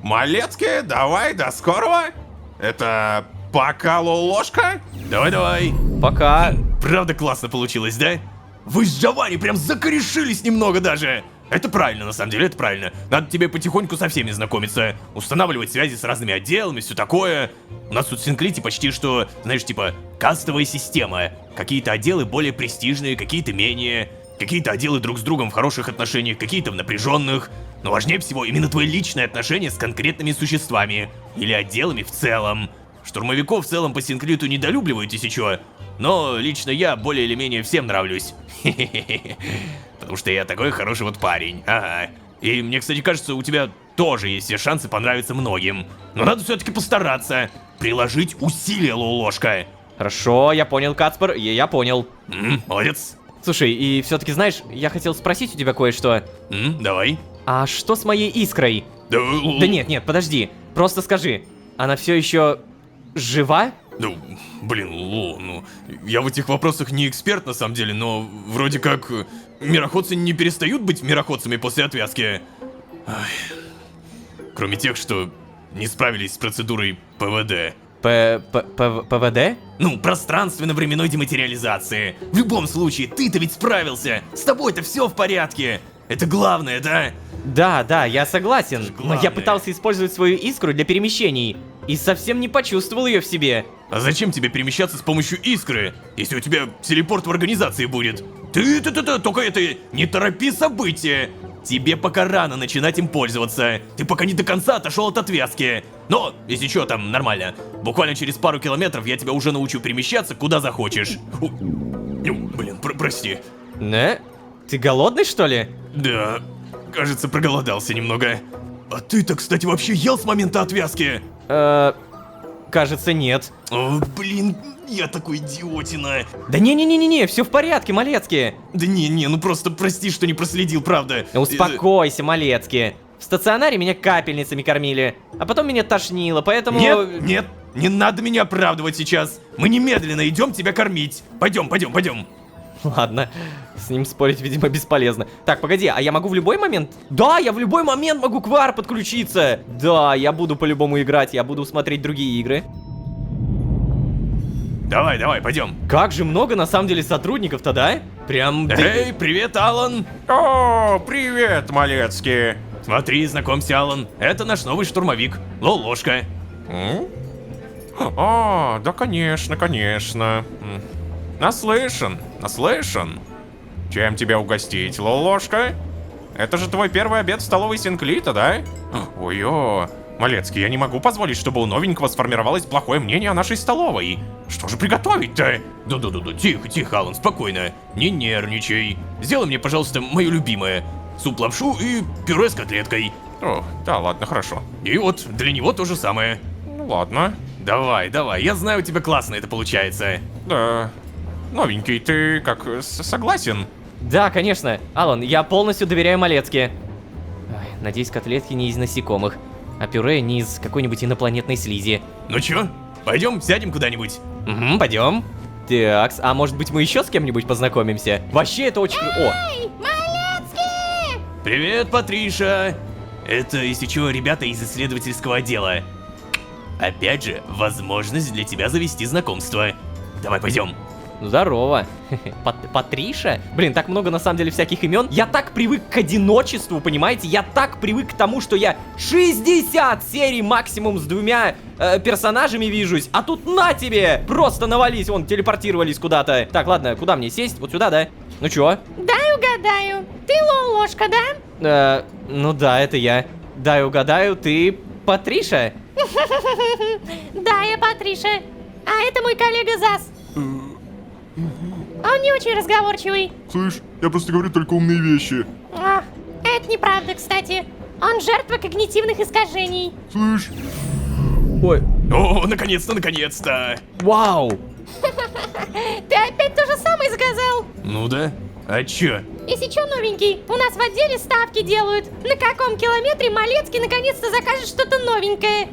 Малецкий, давай, до скорого. Это пока, Лолошка. Давай.
Пока.
Правда классно получилось, да? Вы с Джованни прям закорешились немного даже. Это правильно, на самом деле, это правильно. Надо тебе потихоньку со всеми знакомиться, устанавливать связи с разными отделами, все такое. У нас тут в Синклите почти что, знаешь, типа, кастовая система. Какие-то отделы более престижные, какие-то менее. Какие-то отделы друг с другом в хороших отношениях, какие-то в напряженных. Но важнее всего именно твои личные отношения с конкретными существами. Или отделами в целом. Штурмовиков в целом по Синклиту недолюбливают, если чё. Но лично я более или менее всем нравлюсь. Потому что я такой хороший вот парень. Ага. И мне, кстати, кажется, у тебя тоже есть все шансы понравиться многим. Но надо все-таки постараться. Приложить усилия, Лолошка.
Хорошо, я понял, Кацпер, я понял.
Молодец.
Слушай, и все-таки знаешь, я хотел спросить у тебя кое-что.
Давай.
А что с моей искрой? Да нет, подожди. Просто скажи, она все еще жива?
Ну, блин, Ло, ну, я в этих вопросах не эксперт на самом деле, но вроде как мироходцы не перестают быть мироходцами после отвязки. Ай. Кроме тех, что не справились с процедурой ПВД.
ПВД?
Ну, пространственно-временной дематериализации. В любом случае, ты-то ведь справился. С тобой-то все в порядке. Это главное, да?
Да, я согласен. Но
главное.
я пытался использовать свою искру для перемещений. И совсем не почувствовал ее в себе.
А зачем тебе перемещаться с помощью искры, если у тебя телепорт в организации будет? Ты только это не торопи события. Тебе пока рано начинать им пользоваться. Ты пока не до конца отошел от отвязки. Но, если что, там нормально. Буквально через пару километров я тебя уже научу перемещаться куда захочешь. Блин, прости.
Не? Ты голодный, что ли?
Да, кажется, проголодался немного. А ты-то, кстати, вообще ел с момента отвязки?
Кажется, нет.
О, блин, я такой идиотина.
Да не, все в порядке, Малецкий.
Да не, ну просто прости, что не проследил, правда.
Успокойся, Малецкий. В стационаре меня капельницами кормили, а потом меня тошнило, поэтому...
Нет, не надо меня оправдывать сейчас. Мы немедленно идем тебя кормить. Пойдем.
Ладно, с ним спорить, видимо, бесполезно. Так, погоди, а я могу в любой момент? Да, я в любой момент могу к VR подключиться. Да, я буду по-любому играть, я буду смотреть другие игры.
Давай, пойдем.
Как же много на самом деле сотрудников-то, да? Прям...
Эй, привет, Алан.
О, привет, Малецкий.
Смотри, знакомься, Алан. Это наш новый штурмовик, Лолошка.
О, да, конечно. Наслышан. Чем тебя угостить, Лолошка? Это же твой первый обед в столовой Синклита, да? Ой-ё, Малецкий, я не могу позволить, чтобы у новенького сформировалось плохое мнение о нашей столовой. Что же приготовить-то?
Да, тихо, Алан, спокойно. Не нервничай. Сделай мне, пожалуйста, мое любимое. Суп-лапшу и пюре с котлеткой.
О, да, ладно, хорошо.
И вот, для него то же самое.
Ну ладно.
Давай, я знаю, у тебя классно это получается.
Да. Новенький, ты как, согласен?
Да, конечно. Алан, я полностью доверяю Малецкий. Ой, надеюсь, котлетки не из насекомых, а пюре не из какой-нибудь инопланетной слизи.
Ну чё, пойдем сядем куда-нибудь?
Угу, пойдем. Такс, а может быть мы еще с кем-нибудь познакомимся? Вообще это очень...
Эй, Малецкий!
Привет, Патриша! Это, если чё, ребята из исследовательского отдела. Опять же, возможность для тебя завести знакомство. Давай, пойдем.
Здорово. Патриша? Блин, так много на самом деле всяких имен. Я так привык к одиночеству, понимаете? Я так привык к тому, что я 60 серий максимум с двумя персонажами вижусь. А тут на тебе! Просто навались, вон, телепортировались куда-то. Так, ладно, куда мне сесть? Вот сюда, да? Ну чё?
Дай угадаю. Ты Лолошка, да?
Ну да, это я. Дай угадаю, ты Патриша?
Да, я Патриша. А это мой коллега Зас. Он не очень разговорчивый.
Слышь, я просто говорю только умные вещи.
Это неправда, кстати. Он жертва когнитивных искажений.
Слышь?
Ой,
О, наконец-то!
вау!
Ты опять то же самое сказал?
Ну да. А чё?
Если чё, новенький, у нас в отделе ставки делают. На каком километре Малецкий наконец-то закажет что-то новенькое.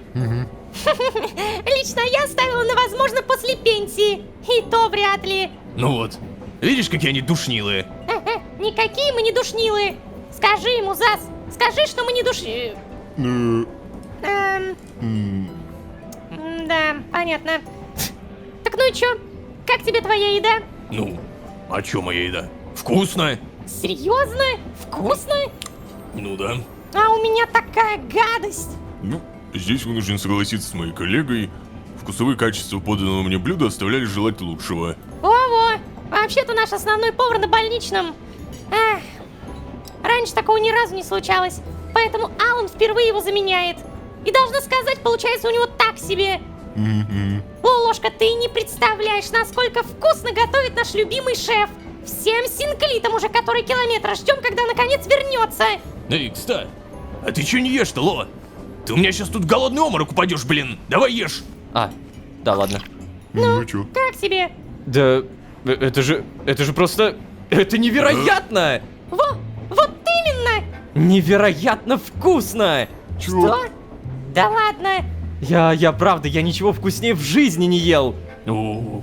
Лично я ставила на возможно после пенсии. И то вряд ли.
Ну вот. Видишь, какие они душнилые?
Никакие мы не душнилые. Скажи ему, Зас, скажи, что мы не души... Да, понятно. Так ну и чё? Как тебе твоя еда?
Ну, а чё моя еда? Вкусно?
Серьезно? Вкусно?
Ну да.
А у меня такая гадость.
Ну, здесь вынужден согласиться с моей коллегой. Вкусовые качества поданного мне блюда оставляли желать лучшего.
Ого, вообще-то наш основной повар на больничном. Эх, раньше такого ни разу не случалось, поэтому Алан впервые его заменяет. И должна сказать, получается у него так себе. Лолошка, ты не представляешь, насколько вкусно готовит наш любимый шеф. Всем синклитам уже который километр ждем, когда наконец вернется.
Эй, кстати, а ты чё не ешь-то, Ло? Ты у меня сейчас тут в голодный обморок упадешь, блин. Давай ешь.
Да ладно.
Ну чё?
Как тебе?
Да, это же просто... Это невероятно!
Вот именно!
Невероятно вкусно!
Что? Да ладно.
Я правда, я ничего вкуснее в жизни не ел.
О,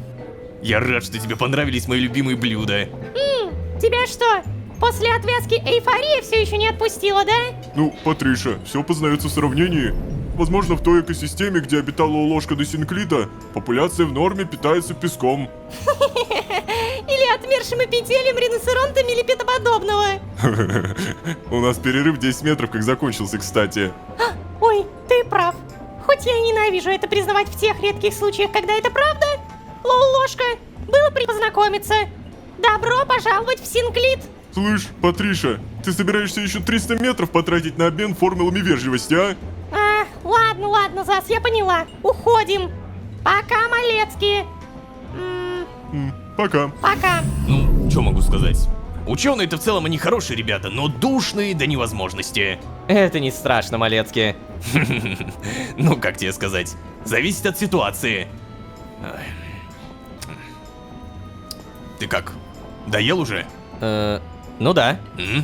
я рад, что тебе понравились мои любимые блюда.
Тебя что, после отвязки эйфория все еще не отпустила, да?
Ну, Патриша, все познается в сравнении. Возможно, в той экосистеме, где обитала ложка до Синклита, популяция в норме питается песком.
Или отмершим эпителием, риносеронтами или петоподобного?
У нас перерыв 10 метров как закончился, кстати.
Ой, ты прав. Хоть я и ненавижу это признавать в тех редких случаях, когда это правда. Лолошка, было познакомиться. Добро пожаловать в Синклит.
Слышь, Патриша, ты собираешься еще 300 метров потратить на обмен формулами вежливости, а?
Ладно, Зас, я поняла. Уходим. Пока, Малецкие.
Пока.
Пока.
Ну, что могу сказать? Ученые-то в целом они хорошие ребята, но душные до невозможности.
Это не страшно, Малецкий.
Ну, как тебе сказать? Зависит от ситуации. Ай. Ты как? Доел уже?
Ну да.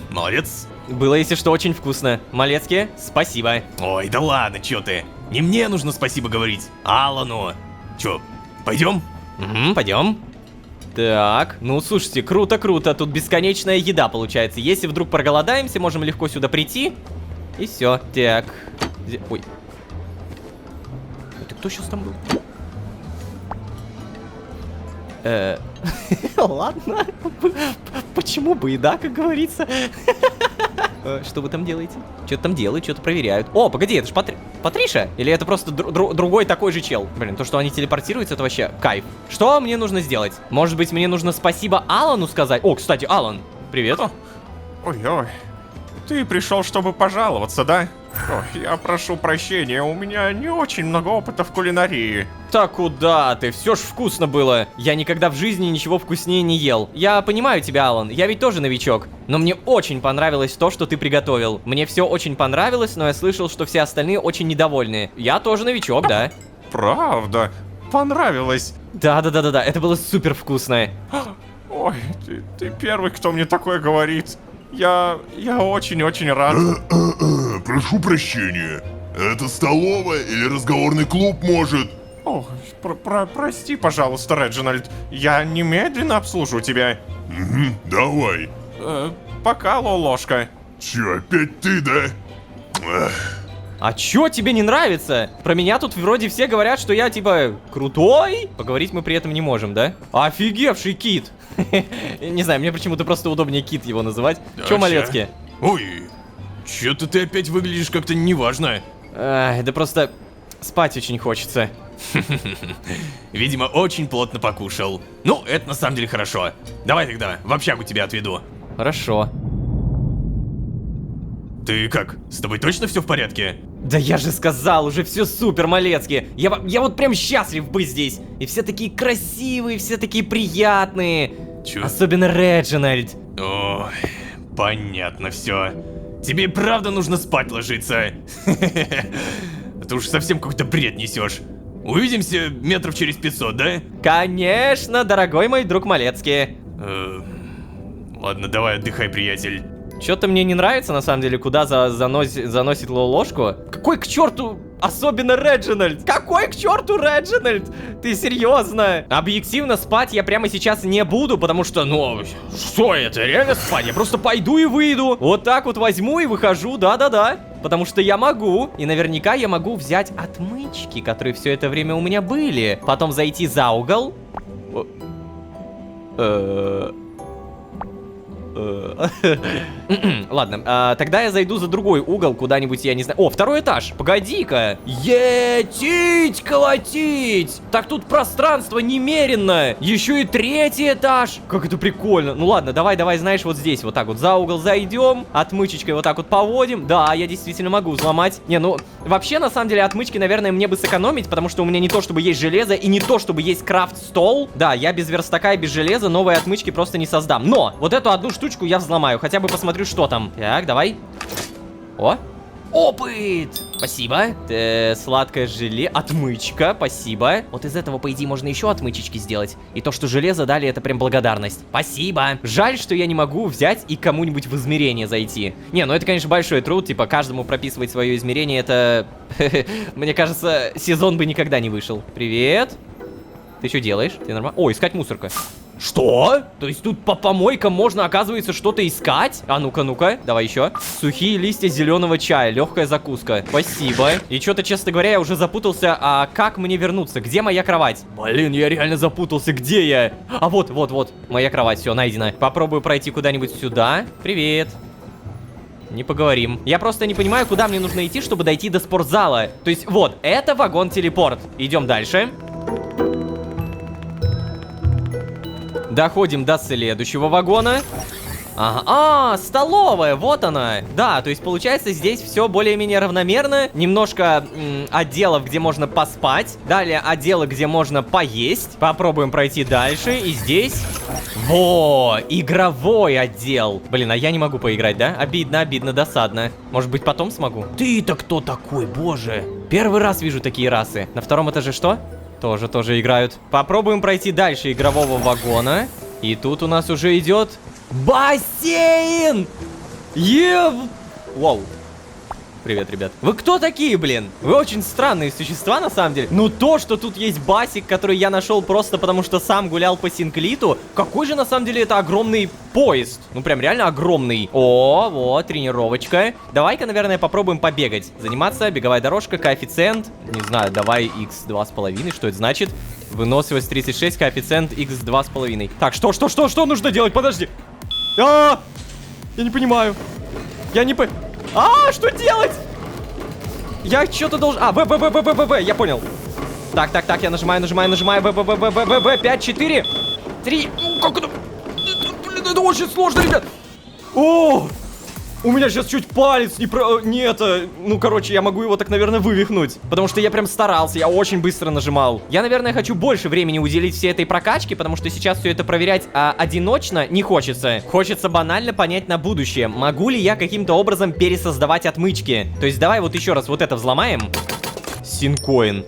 Молодец.
Было, если что, очень вкусно. Малецкий, спасибо.
Ой, да ладно, чё ты? Не мне нужно спасибо говорить, а Алану. Чё, пойдем?
Пойдем. Так, ну слушайте, круто. Тут бесконечная еда получается. Если вдруг проголодаемся, можем легко сюда прийти. И все. Так. Ой. Это кто сейчас там был? Ладно. Почему бы и да, как говорится. Что вы там делаете? Что-то там делают, что-то проверяют. О, погоди, это ж Патриша? Или это просто другой такой же чел? Блин, то, что они телепортируются, это вообще кайф. Что мне нужно сделать? Может быть, мне нужно спасибо Алану сказать? О, кстати, Алан, привет.
Ой-ой, ты пришел, чтобы пожаловаться, да? Ой, я прошу прощения, у меня не очень много опыта в кулинарии.
Так куда ты? Все ж вкусно было. Я никогда в жизни ничего вкуснее не ел. Я понимаю тебя, Алан, я ведь тоже новичок. Но мне очень понравилось то, что ты приготовил. Мне все очень понравилось, но я слышал, что все остальные очень недовольны. Я тоже новичок, да.
Правда? Понравилось?
Да, это было супер вкусно.
Ой, ты первый, кто мне такое говорит. Я очень-очень рад.
Прошу прощения. Это столовая или разговорный клуб, может?
Ой, прости, пожалуйста, Реджинальд. Я немедленно обслужу тебя.
Давай.
Пока, Лолошка.
Че, опять ты, да?
А чё тебе не нравится? Про меня тут вроде все говорят, что я типа крутой. Поговорить мы при этом не можем, да? Офигевший кит. Не знаю, мне почему-то просто удобнее кит его называть. Чё, Малецкий?
Ой, чё-то ты опять выглядишь как-то неважно.
Да просто спать очень хочется.
Видимо, очень плотно покушал. Ну, это на самом деле хорошо. Давай тогда в общагу тебя отведу.
Хорошо.
Ты как? С тобой точно все в порядке?
Да я же сказал, уже все супер, Малецкий. Я вот прям счастлив быть здесь. И все такие красивые, все такие приятные.
Чё?
Особенно Реджинальд.
Ой, понятно все. Тебе правда нужно спать ложиться? А ты уж совсем какой-то бред несешь. Увидимся метров через 500, да?
Конечно, дорогой мой друг Малецкий.
Ладно, давай отдыхай, приятель.
Что-то мне не нравится, на самом деле, куда заносит ложку. Какой к черту особенно Реджинальд? Какой к черту Реджинальд? Ты серьезно? Объективно спать я прямо сейчас не буду, потому что, ну, что это? Реально спать? Я просто пойду и выйду. Вот так вот возьму и выхожу, да-да-да. Потому что я могу. И наверняка я могу взять отмычки, которые все это время у меня были. Потом зайти за угол. Ладно, тогда я зайду за другой угол куда-нибудь, я не знаю. О, второй этаж, погоди-ка. Етить, колотить. Так тут пространство немерено. Еще и третий этаж. Как это прикольно. Ну ладно, давай, знаешь, вот здесь вот так вот за угол зайдем. Отмычечкой вот так вот поводим. Да, я действительно могу взломать. Не, ну, вообще, на самом деле, отмычки, наверное, мне бы сэкономить, потому что у меня не то, чтобы есть железо, и не то, чтобы есть крафт-стол. Да, я без верстака и без железа новые отмычки просто не создам. Но вот эту одну штучку я взломаю, хотя бы посмотрю, что там. Так, давай. О, опыт! Спасибо. Сладкое желе. Отмычка, спасибо. Вот из этого, по идее, можно еще отмычечки сделать. И то, что железо дали, это прям благодарность. Спасибо. Жаль, что я не могу взять и кому-нибудь в измерение зайти. Не, ну это, конечно, большой труд. Типа, каждому прописывать свое измерение, это... Мне кажется, сезон бы никогда не вышел. Привет. Ты что делаешь? Ты нормально? О, искать мусорка. Что? То есть тут по помойкам можно, оказывается, что-то искать? А ну-ка, ну-ка, давай еще. Сухие листья зеленого чая, легкая закуска. Спасибо. И что-то, честно говоря, я уже запутался. А как мне вернуться? Где моя кровать? Блин, я реально запутался. Где я? А вот. Моя кровать, все, найдена. Попробую пройти куда-нибудь сюда. Привет. Не поговорим. Я просто не понимаю, куда мне нужно идти, чтобы дойти до спортзала. То есть, вот, это вагон-телепорт. Идем дальше. Доходим до следующего вагона. Ага, столовая, вот она. Да, то есть получается здесь все более-менее равномерно. Немножко отделов, где можно поспать. Далее отделы, где можно поесть. Попробуем пройти дальше. И здесь... Во, игровой отдел. Блин, а я не могу поиграть, да? Обидно, досадно. Может быть, потом смогу? Ты-то кто такой, боже? Первый раз вижу такие расы. На втором этаже что? Тоже играют. Попробуем пройти дальше игрового вагона. И тут у нас уже идет бассейн! Вау. Привет, ребят. Вы кто такие, блин? Вы очень странные существа, на самом деле. Ну, то, что тут есть басик, который я нашел просто потому, что сам гулял по Синклиту. Какой же, на самом деле, это огромный поезд. Ну, прям реально огромный. О, вот, тренировочка. Давай-ка, наверное, попробуем побегать. Заниматься, беговая дорожка, коэффициент. Не знаю, давай x2,5. Что это значит? Выносливость 36, коэффициент x2,5. Так, что нужно делать? Подожди. Я не понимаю. Что делать? Я что-то должен... Я понял. Так, я нажимаю, В, 5, 4, 3... Как это? Блин, это очень сложно, ребят. О! У меня сейчас чуть палец ну, короче, я могу его так, наверное, вывихнуть. Потому что я прям старался, я очень быстро нажимал. Я, наверное, хочу больше времени уделить всей этой прокачке, потому что сейчас все это проверять одиночно не хочется. Хочется банально понять на будущее, могу ли я каким-то образом пересоздавать отмычки. То есть давай вот еще раз вот это взломаем. Синкоин.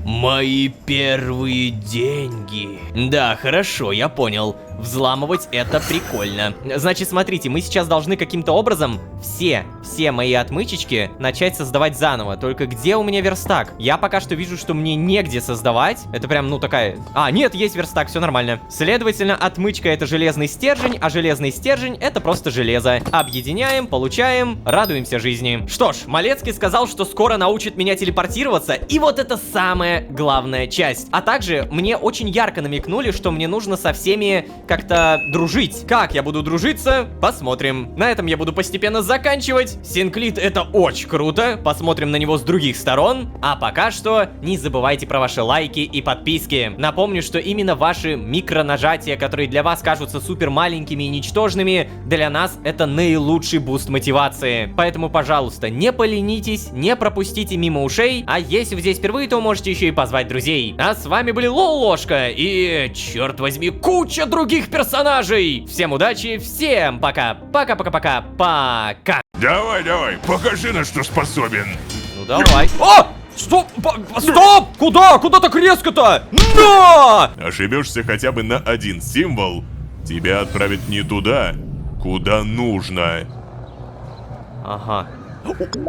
Мои первые деньги. Да, хорошо, я понял. Взламывать это прикольно. Значит, смотрите, мы сейчас должны каким-то образом все мои отмычечки начать создавать заново. Только где у меня верстак? Я пока что вижу, что мне негде создавать. Это прям, ну, такая... нет, есть верстак, все нормально. Следовательно, отмычка — это железный стержень, а железный стержень — это просто железо. Объединяем, получаем, радуемся жизни. Что ж, Малецкий сказал, что скоро научит меня телепортироваться, и вот это самая главная часть. А также мне очень ярко намекнули, что мне нужно со всеми как-то дружить. Как я буду дружиться? Посмотрим. На этом я буду постепенно заканчивать. Синклит — это очень круто. Посмотрим на него с других сторон. А пока что не забывайте про ваши лайки и подписки. Напомню, что именно ваши микронажатия, которые для вас кажутся супер маленькими и ничтожными, для нас это наилучший буст мотивации. Поэтому, пожалуйста, не поленитесь, не пропустите мимо ушей. А если вы здесь впервые, то можете еще и позвать друзей. А с вами были Лолошка и, черт возьми, куча других персонажей. Всем удачи, всем пока. Пока.
Давай, покажи, на что способен.
Ну давай. Стоп! Стоп! Куда? Куда так резко-то? Но!
Ошибешься хотя бы на один символ, тебя отправят не туда, куда нужно.
Ага.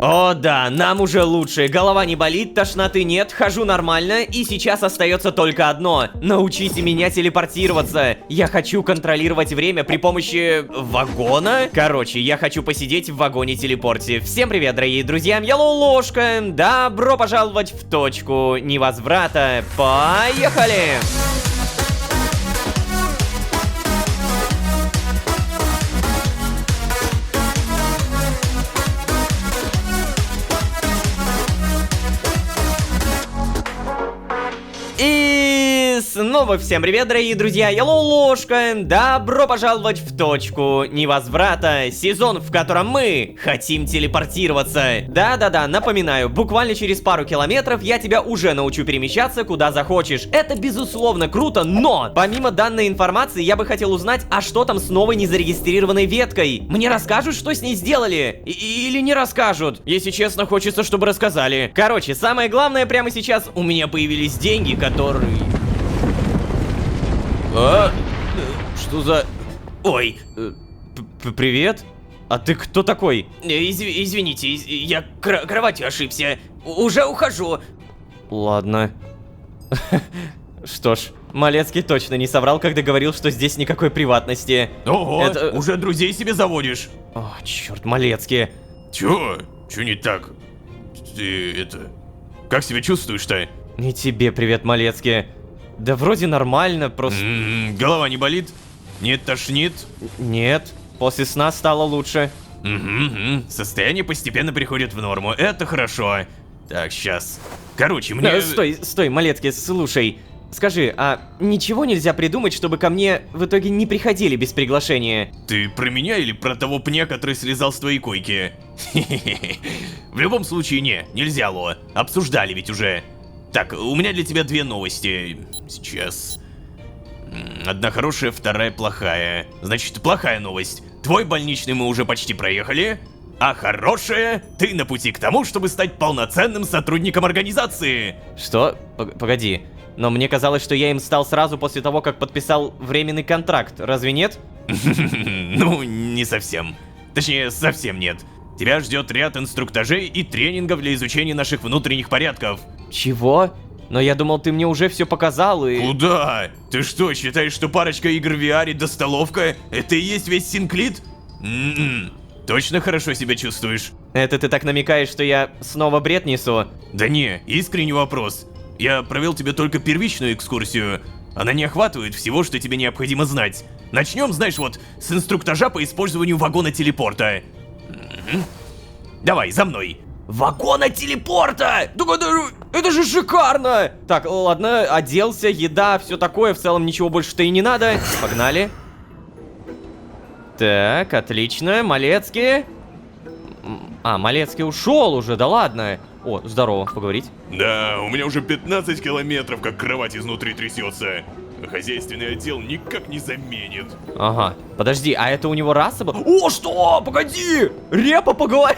О да, нам уже лучше. Голова не болит, тошноты нет, хожу нормально, и сейчас остается только одно. Научите меня телепортироваться. Я хочу контролировать время при помощи вагона. Короче, я хочу посидеть в вагоне-телепорте. Всем привет, дорогие друзья, я Лолошка. Добро пожаловать в точку невозврата. Поехали! И снова всем привет, дорогие друзья, я Лолошка. Добро пожаловать в точку невозврата, сезон, в котором мы хотим телепортироваться. Да-да-да, напоминаю, буквально через пару километров я тебя уже научу перемещаться куда захочешь. Это безусловно круто, но помимо данной информации я бы хотел узнать, а что там с новой незарегистрированной веткой? Мне расскажут, что с ней сделали? Или не расскажут? Если честно, хочется, чтобы рассказали. Короче, самое главное прямо сейчас, у меня появились деньги, которые... Что за... Ой, привет? А ты кто такой?
Извините, я кроватью ошибся. Уже ухожу.
Ладно. Что ж, Малецкий точно не соврал, когда говорил, что здесь никакой приватности.
Ого,
Это-
уже друзей себе заводишь.
О, черт, Малецкий.
Чё? Чё не так? Ты это... Как себя чувствуешь-то?
И тебе привет, Малецкий. Да вроде нормально, просто...
Голова не болит? Не тошнит?
Нет, после сна стало лучше.
Состояние постепенно приходит в норму, это хорошо. Так, сейчас. Короче, мне...
Стой, Малецкий, слушай. Скажи, а ничего нельзя придумать, чтобы ко мне в итоге не приходили без приглашения?
Ты про меня или про того пня, который слезал с твоей койки? В любом случае, нельзя, Ло. Обсуждали ведь уже. Так, у меня для тебя две новости. Сейчас. Одна хорошая, вторая плохая. Значит, плохая новость. Твой больничный мы уже почти проехали. А хорошая, ты на пути к тому, чтобы стать полноценным сотрудником организации.
Что? Погоди. Но мне казалось, что я им стал сразу после того, как подписал временный контракт. Разве нет?
Ну, не совсем. Точнее, совсем нет. Тебя ждет ряд инструктажей и тренингов для изучения наших внутренних порядков.
Чего? Но я думал, ты мне уже все показал и...
Куда? Ты что, считаешь, что парочка игр в VR да столовка — это и есть весь Синклит? Точно хорошо себя чувствуешь?
Это ты так намекаешь, что я снова бред несу?
Да не, искренний вопрос. Я провел тебе только первичную экскурсию. Она не охватывает всего, что тебе необходимо знать. Начнем, знаешь, вот, с инструктажа по использованию вагона телепорта. Давай, за мной.
Вагона телепорта! Это же шикарно! Так, ладно, оделся, еда, все такое, в целом ничего больше-то и не надо. Погнали. Так, отлично, Малецкий. Малецкий ушел уже, да ладно. О, здорово, поговорить.
Да, у меня уже 15 километров, как кровать изнутри трясется. Хозяйственный отдел никак не заменит.
Ага, подожди, а это у него раса была? О, что? Погоди! Репа поговори...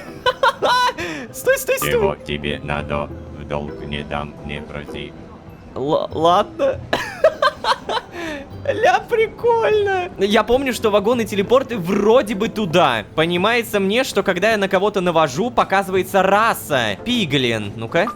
Стой.
Чего тебе надо, в долг не дам, не проси.
Ладно. Ля, прикольно. Я помню, что вагоны-телепорты вроде бы туда. Понимается мне, что когда я на кого-то навожу, показывается раса. Пиглин. Ну-ка.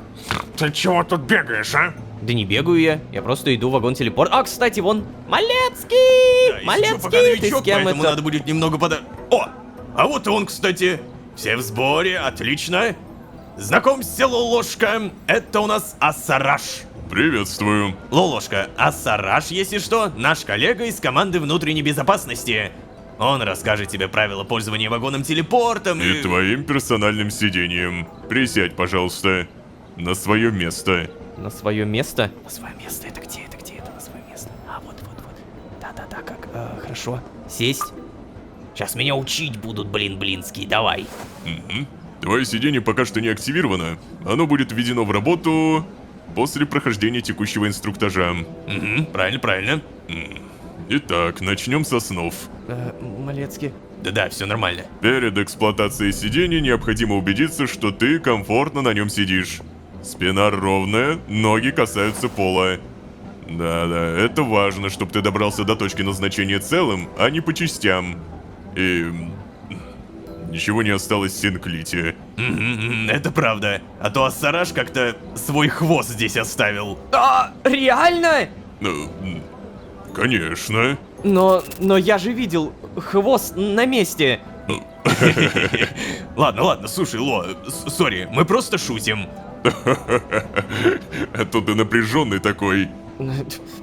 Ты чего тут бегаешь, а?
Да не бегаю я просто иду в вагон-телепорт. А, кстати, вон Малецкий!
Да, если
Малецкий,
чё, пока
ты
новичок,
с кем
поэтому
это?
надо будет немного О, а вот и он, кстати. Все в сборе, отлично. Знакомься, Лолошка, это у нас Асараш.
Приветствую.
Лолошка, Асараш, если что, наш коллега из команды внутренней безопасности. Он расскажет тебе правила пользования вагоном-телепортом
И твоим персональным сиденьем. Присядь, пожалуйста, на свое место.
На свое место?
На свое место, это где это на свое место? А, вот. Да, как, хорошо.
Сесть?
Сейчас меня учить будут, блинский, давай.
Твое сиденье пока что не активировано. Оно будет введено в работу после прохождения текущего инструктажа.
Правильно.
Итак, начнем со снов.
Малецкий.
Да, все нормально.
Перед эксплуатацией сиденья необходимо убедиться, что ты комфортно на нем сидишь. Спина ровная, ноги касаются пола. Да, это важно, чтобы ты добрался до точки назначения целым, а не по частям. И... ничего не осталось в Синклите.
Это правда. А то Ассараш как-то свой хвост здесь оставил.
А, реально?
Конечно.
Но я же видел хвост на месте.
Ладно, слушай, Ло, сори, мы просто шутим.
А то ты напряженный такой.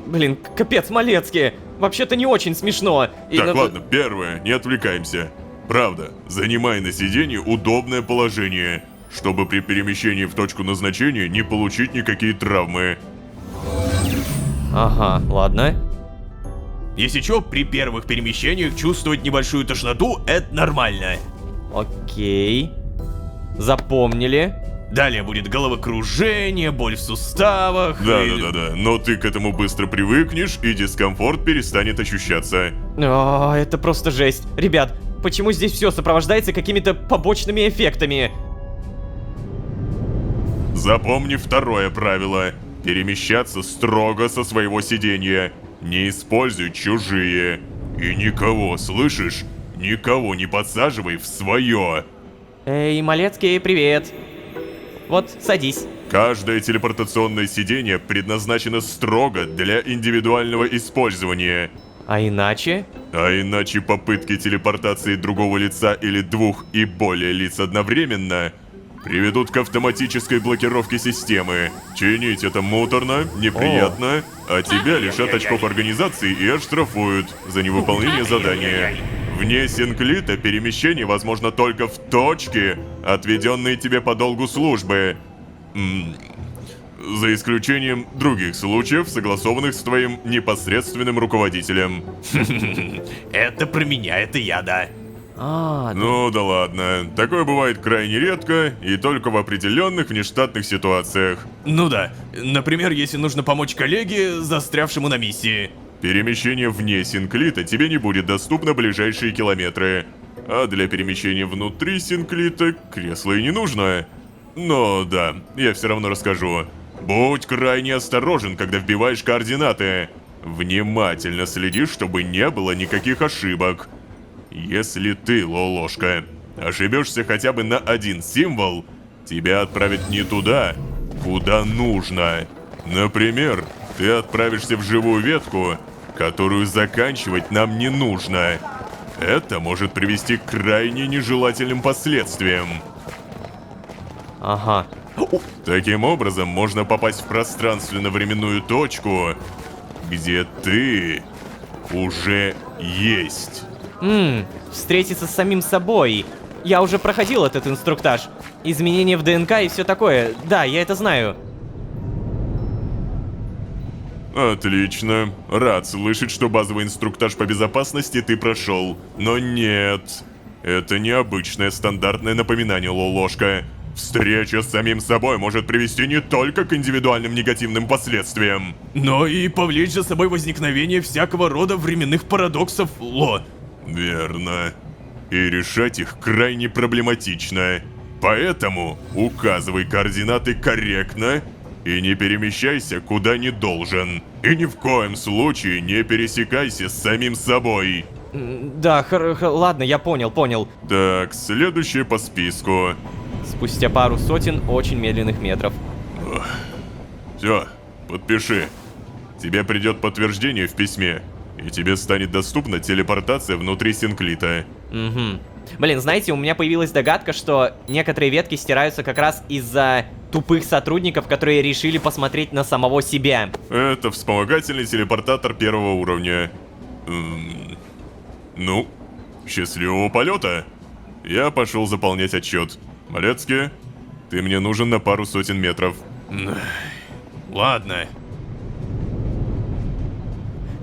Блин, капец, Малецкий. Вообще-то не очень смешно. И,
Так,
ну,
ладно, первое, не отвлекаемся. Правда, занимай на сиденье удобное положение, чтобы при перемещении в точку назначения не получить никакие травмы.
Ага, ладно.
Если чё, при первых перемещениях чувствовать небольшую тошноту — это нормально.
Окей. Запомнили.
Далее будет головокружение, боль в суставах.
Да, но ты к этому быстро привыкнешь, и дискомфорт перестанет ощущаться.
О, это просто жесть. Ребят, почему здесь все сопровождается какими-то побочными эффектами?
Запомни второе правило. Перемещаться строго со своего сиденья. Не используй чужие. И никого, слышишь? Никого не подсаживай в свое.
Эй, Малецкий, привет. Вот, садись.
Каждое телепортационное сиденье предназначено строго для индивидуального использования.
А иначе?
А иначе попытки телепортации другого лица или двух и более лиц одновременно приведут к автоматической блокировке системы. Чинить это муторно, неприятно, а тебя лишат очков организации и оштрафуют за невыполнение задания. Вне Синклита перемещение возможно только в точке, отведенные тебе по долгу службы. За исключением других случаев, согласованных с твоим непосредственным руководителем.
Это про меня, это я, да.
Ну да ладно, такое бывает крайне редко и только в определенных внештатных ситуациях.
Ну да, например, если нужно помочь коллеге, застрявшему на миссии.
Перемещение вне Синклита тебе не будет доступно ближайшие километры. А для перемещения внутри Синклита кресло и не нужно. Но да, я все равно расскажу. Будь крайне осторожен, когда вбиваешь координаты. Внимательно следи, чтобы не было никаких ошибок. Если ты, Лолошка, ошибешься хотя бы на один символ, тебя отправят не туда, куда нужно. Например, ты отправишься в живую ветку, которую заканчивать нам не нужно. Это может привести к крайне нежелательным последствиям.
Ага.
Таким образом, можно попасть в пространственно-временную точку, где ты уже есть.
Встретиться с самим собой. Я уже проходил этот инструктаж. Изменения в ДНК и все такое. Да, я это знаю.
Отлично. Рад слышать, что базовый инструктаж по безопасности ты прошел. Но нет. Это необычное стандартное напоминание, Лолошка. Встреча с самим собой может привести не только к индивидуальным негативным последствиям,
но и повлечь за собой возникновение всякого рода временных парадоксов, Ло.
Верно. И решать их крайне проблематично. Поэтому указывай координаты корректно и не перемещайся куда не должен. И ни в коем случае не пересекайся с самим собой.
Да, ладно, я понял.
Так, следующее по списку.
Спустя пару сотен очень медленных метров.
Все, подпиши. Тебе придет подтверждение в письме, и тебе станет доступна телепортация внутри Синклита.
Угу. Блин, знаете, у меня появилась догадка, что некоторые ветки стираются как раз из-за тупых сотрудников, которые решили посмотреть на самого себя.
Это вспомогательный телепортатор первого уровня. Ну, счастливого полета. Я пошел заполнять отчет. Малецкий, ты мне нужен на пару сотен метров.
Ладно.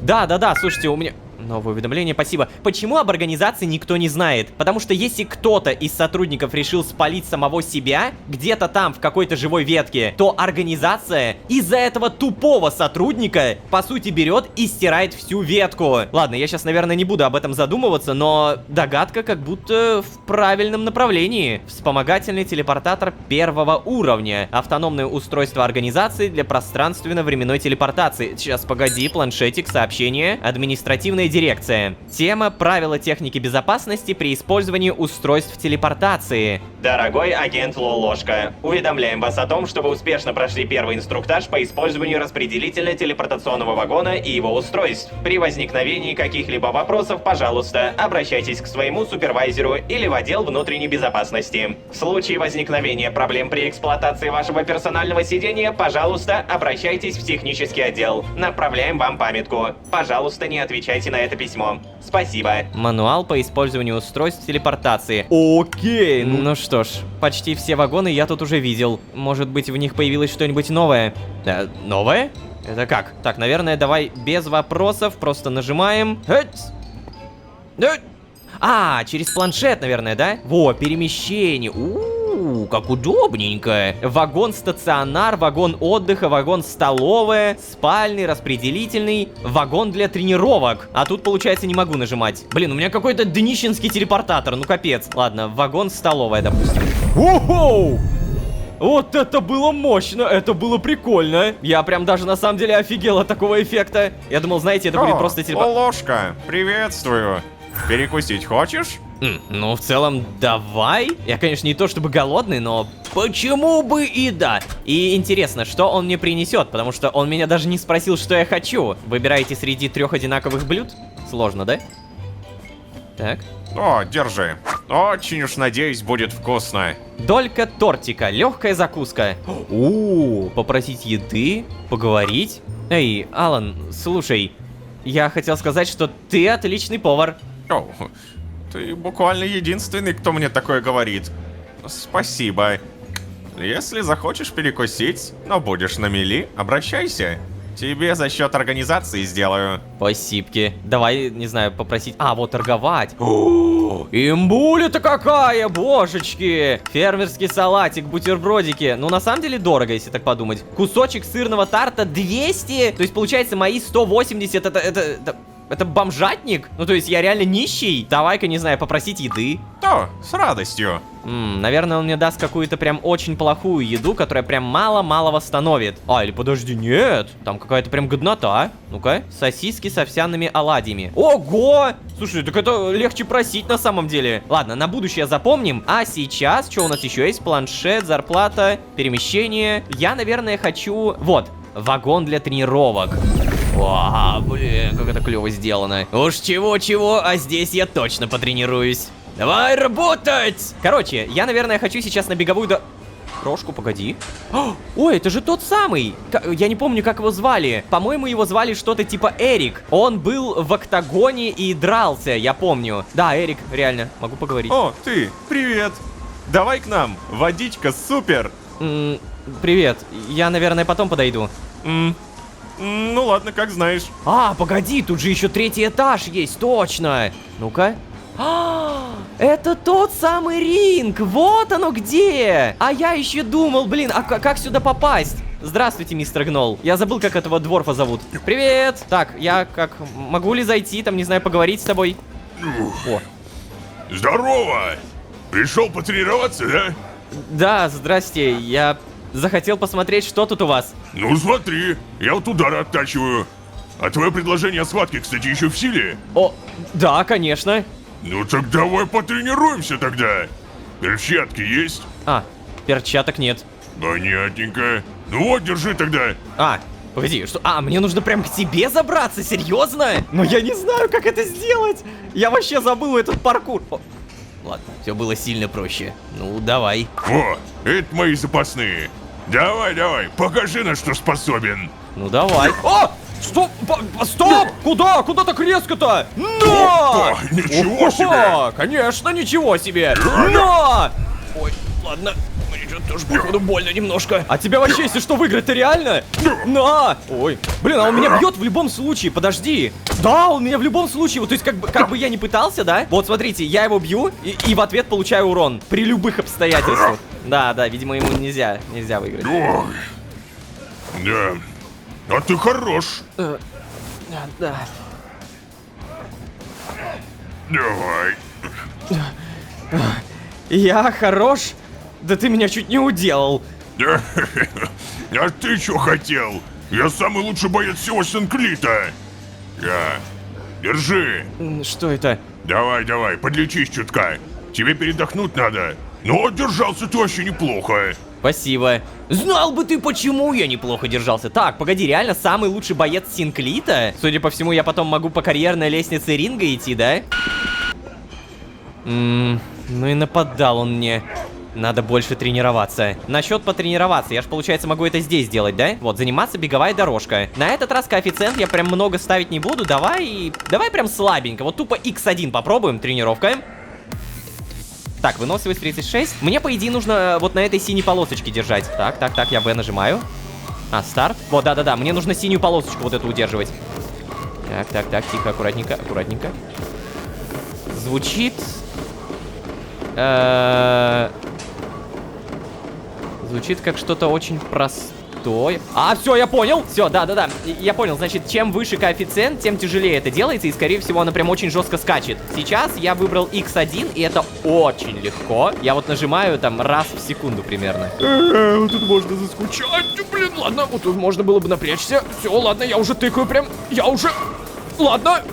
Да, слушайте, у меня... Новое уведомление, спасибо. Почему об организации никто не знает? Потому что если кто-то из сотрудников решил спалить самого себя, где-то там, в какой-то живой ветке, то организация из-за этого тупого сотрудника, по сути, берет и стирает всю ветку. Ладно, я сейчас, наверное, не буду об этом задумываться, но догадка как будто в правильном направлении. Вспомогательный телепортатор первого уровня. Автономное устройство организации для пространственно-временной телепортации. Сейчас, погоди, планшетик, сообщение. Административная дирекция. Тема «Правила техники безопасности при использовании устройств телепортации».
Дорогой агент Лолошка, уведомляем вас о том, что вы успешно прошли первый инструктаж по использованию распределительно-телепортационного вагона и его устройств. При возникновении каких-либо вопросов, пожалуйста, обращайтесь к своему супервайзеру или в отдел внутренней безопасности. В случае возникновения проблем при эксплуатации вашего персонального сидения, пожалуйста, обращайтесь в технический отдел. Направляем вам памятку. Пожалуйста, не отвечайте на это письмо. Спасибо.
Мануал по использованию устройств телепортации. Окей, ну что ж, почти все вагоны я тут уже видел. Может быть, в них появилось что-нибудь новое? Новое? Это как? Так, наверное, давай без вопросов, просто нажимаем. А, через планшет, наверное, да? Во, перемещение. Как удобненько. Вагон-стационар, вагон отдыха, вагон-столовая, спальный, распределительный, вагон для тренировок. А тут, получается, не могу нажимать. Блин, у меня какой-то днищенский телепортатор, ну капец. Ладно, вагон-столовая, допустим. Оу! Вот это было мощно, это было прикольно. Я прям даже на самом деле офигел от такого эффекта. Я думал, знаете, это будет просто телепортатор.
Ложка, приветствую. Перекусить хочешь?
Ну, в целом, давай. Я, конечно, не то чтобы голодный, но почему бы и да. И интересно, что он мне принесет, потому что он меня даже не спросил, что я хочу. Выбирайте среди 3 одинаковых блюд? Сложно, да? Так.
О, держи. Очень уж надеюсь, будет вкусно.
Долька тортика, легкая закуска. Попросить еды, поговорить. Эй, Алан, слушай, я хотел сказать, что ты отличный повар.
О, ты буквально единственный, кто мне такое говорит. Спасибо. Если захочешь перекусить, но будешь на мели, обращайся. Тебе за счет организации сделаю.
Спасибки. Давай, не знаю, попросить... А, вот торговать. Имбуля-то какая, божечки. Фермерский салатик, бутербродики. Ну, на самом деле, дорого, если так подумать. Кусочек сырного тарта 200. То есть, получается, мои 180. Это бомжатник? Ну, то есть, я реально нищий? Давай-ка, не знаю, попросить еды.
То, с радостью.
Наверное, он мне даст какую-то прям очень плохую еду, которая прям мало-мало восстановит. Или подожди, нет. Там какая-то прям годнота. Ну-ка, сосиски с овсяными оладьями. Ого! Слушай, так это легче просить на самом деле. Ладно, на будущее запомним. А сейчас, что у нас еще есть? Планшет, зарплата, перемещение. Я, наверное, хочу... Вот, вагон для тренировок. Блин, как это клево сделано. Уж чего-чего, а здесь я точно потренируюсь. Давай работать! Короче, я, наверное, хочу сейчас на беговую Крошку, погоди. Ой, это же тот самый. Я не помню, как его звали. По-моему, его звали что-то типа Эрик. Он был в октагоне и дрался, я помню. Да, Эрик, реально, могу поговорить.
О, ты, привет. Давай к нам, водичка супер.
Привет, я, наверное, потом подойду.
Ну ладно, как знаешь.
Погоди, тут же еще 3-й этаж есть, точно. Ну-ка. Это тот самый ринг, вот оно где. А я еще думал, блин, а как сюда попасть? Здравствуйте, мистер Гнол. Я забыл, как этого дворфа зовут. Привет. Так, я могу ли зайти, там, не знаю, поговорить с тобой? О.
Здорово! Пришел потренироваться, да?
Да, здрасте, я захотел посмотреть, что тут у вас.
Ну смотри, я вот удары оттачиваю. А твое предложение о схватке, кстати, еще в силе?
Да, конечно.
Ну так давай потренируемся тогда. Перчатки есть?
Перчаток нет.
Понятненько. Ну вот, держи тогда.
Погоди, что? Мне нужно прям к тебе забраться, серьезно? Но я не знаю, как это сделать. Я вообще забыл этот паркур. Ладно, все было сильно проще. Ну, давай.
О, это мои запасные. Давай, покажи, на что способен.
Ну, давай. Стоп! Стоп! Куда? Куда так резко-то? Но!
Ничего себе!
Конечно, ничего себе! Но! Ой, ладно. Мне что-то тоже, походу, больно немножко. А тебя вообще, если что, выиграть-то реально? На! Ой. Блин, он меня бьет в любом случае, подожди. Да, он меня в любом случае, вот, то есть как бы я не пытался, да? Вот, смотрите, я его бью и в ответ получаю урон. При любых обстоятельствах. Да, видимо, ему нельзя выиграть.
Ой. Да. А ты хорош.
Да.
Давай.
Я хорош? Да ты меня чуть не уделал.
А ты что хотел? Я самый лучший боец всего Синклита. Держи.
Что это?
Давай, давай, подлечись чутка. Тебе передохнуть надо. Но держался ты вообще неплохо.
Спасибо. Знал бы ты, почему я неплохо держался. Так, погоди, реально самый лучший боец Синклита? Судя по всему, я потом могу по карьерной лестнице ринга идти, да? Ну и нападал он мне. Надо больше тренироваться. Насчет потренироваться, я ж, получается, могу это здесь делать, да? Вот, заниматься беговая дорожка. На этот раз коэффициент я прям много ставить не буду. Давай прям слабенько. Вот тупо x1 попробуем, тренировка. Так, выносливость 36. Мне, по идее, нужно вот на этой синей полосочке держать. Так, я V нажимаю. Старт. Вот, да-да-да, мне нужно синюю полосочку вот эту удерживать. Так, тихо, аккуратненько. Звучит... Звучит как что-то очень простое. Все, я понял. Все, да. Я понял. Значит, чем выше коэффициент, тем тяжелее это делается. И, скорее всего, она прям очень жестко скачет. Сейчас я выбрал x1, и это очень легко. Я вот нажимаю там раз в секунду примерно. Вот тут можно заскучать. Блин, ладно, вот тут можно было бы напрячься. Все, ладно, я уже тыкаю прям. Ладно.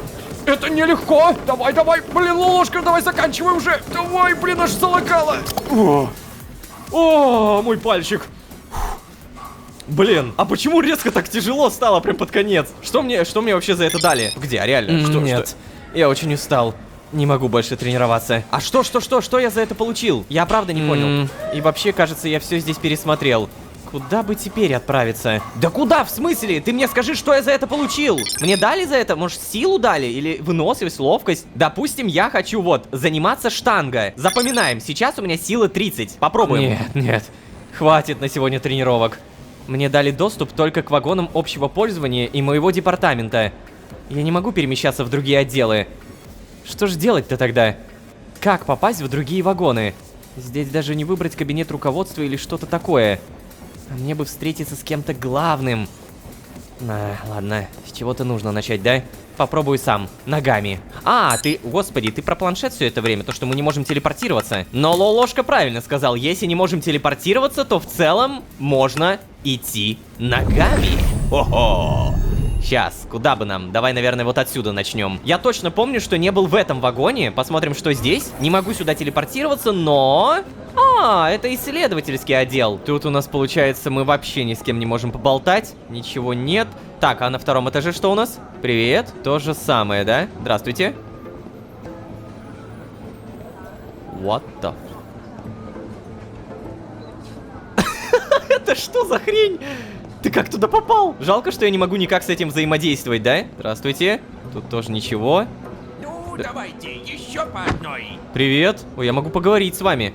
Это нелегко. Давай. Блин, ложка, давай заканчивай уже. Давай, блин, аж залагало. О, мой пальчик. Блин, а почему резко так тяжело стало прям под конец? Что мне вообще за это дали? Где, реально? Нет, я очень устал. Не могу больше тренироваться. А что я за это получил? Я правда не понял. И вообще, кажется, я все здесь пересмотрел. Куда бы теперь отправиться? Да куда, в смысле? Ты мне скажи, что я за это получил? Мне дали за это? Может, силу дали? Или выносливость, ловкость? Допустим, я хочу вот заниматься штанга. Запоминаем, сейчас у меня сила 30. Попробуем. Нет. Хватит на сегодня тренировок. Мне дали доступ только к вагонам общего пользования и моего департамента. Я не могу перемещаться в другие отделы. Что же делать-то тогда? Как попасть в другие вагоны? Здесь даже не выбрать кабинет руководства или что-то такое. Мне бы встретиться с кем-то главным. Ладно, с чего-то нужно начать, да? Попробую сам, ногами. Господи, ты про планшет все это время, то, что мы не можем телепортироваться. Но Лолошка правильно сказал, если не можем телепортироваться, то в целом можно идти ногами. Ого! Сейчас, куда бы нам? Давай, наверное, вот отсюда начнем. Я точно помню, что не был в этом вагоне. Посмотрим, что здесь. Не могу сюда телепортироваться, но... это исследовательский отдел. Тут у нас, получается, мы вообще ни с кем не можем поболтать. Ничего нет. Так, а на втором этаже что у нас? Привет. То же самое, да? Здравствуйте. What the... Это что за хрень? Ты как туда попал? Жалко, что я не могу никак с этим взаимодействовать, да? Здравствуйте. Тут тоже ничего.
Ну, давайте, еще по одной.
Привет. Ой, я могу поговорить с вами.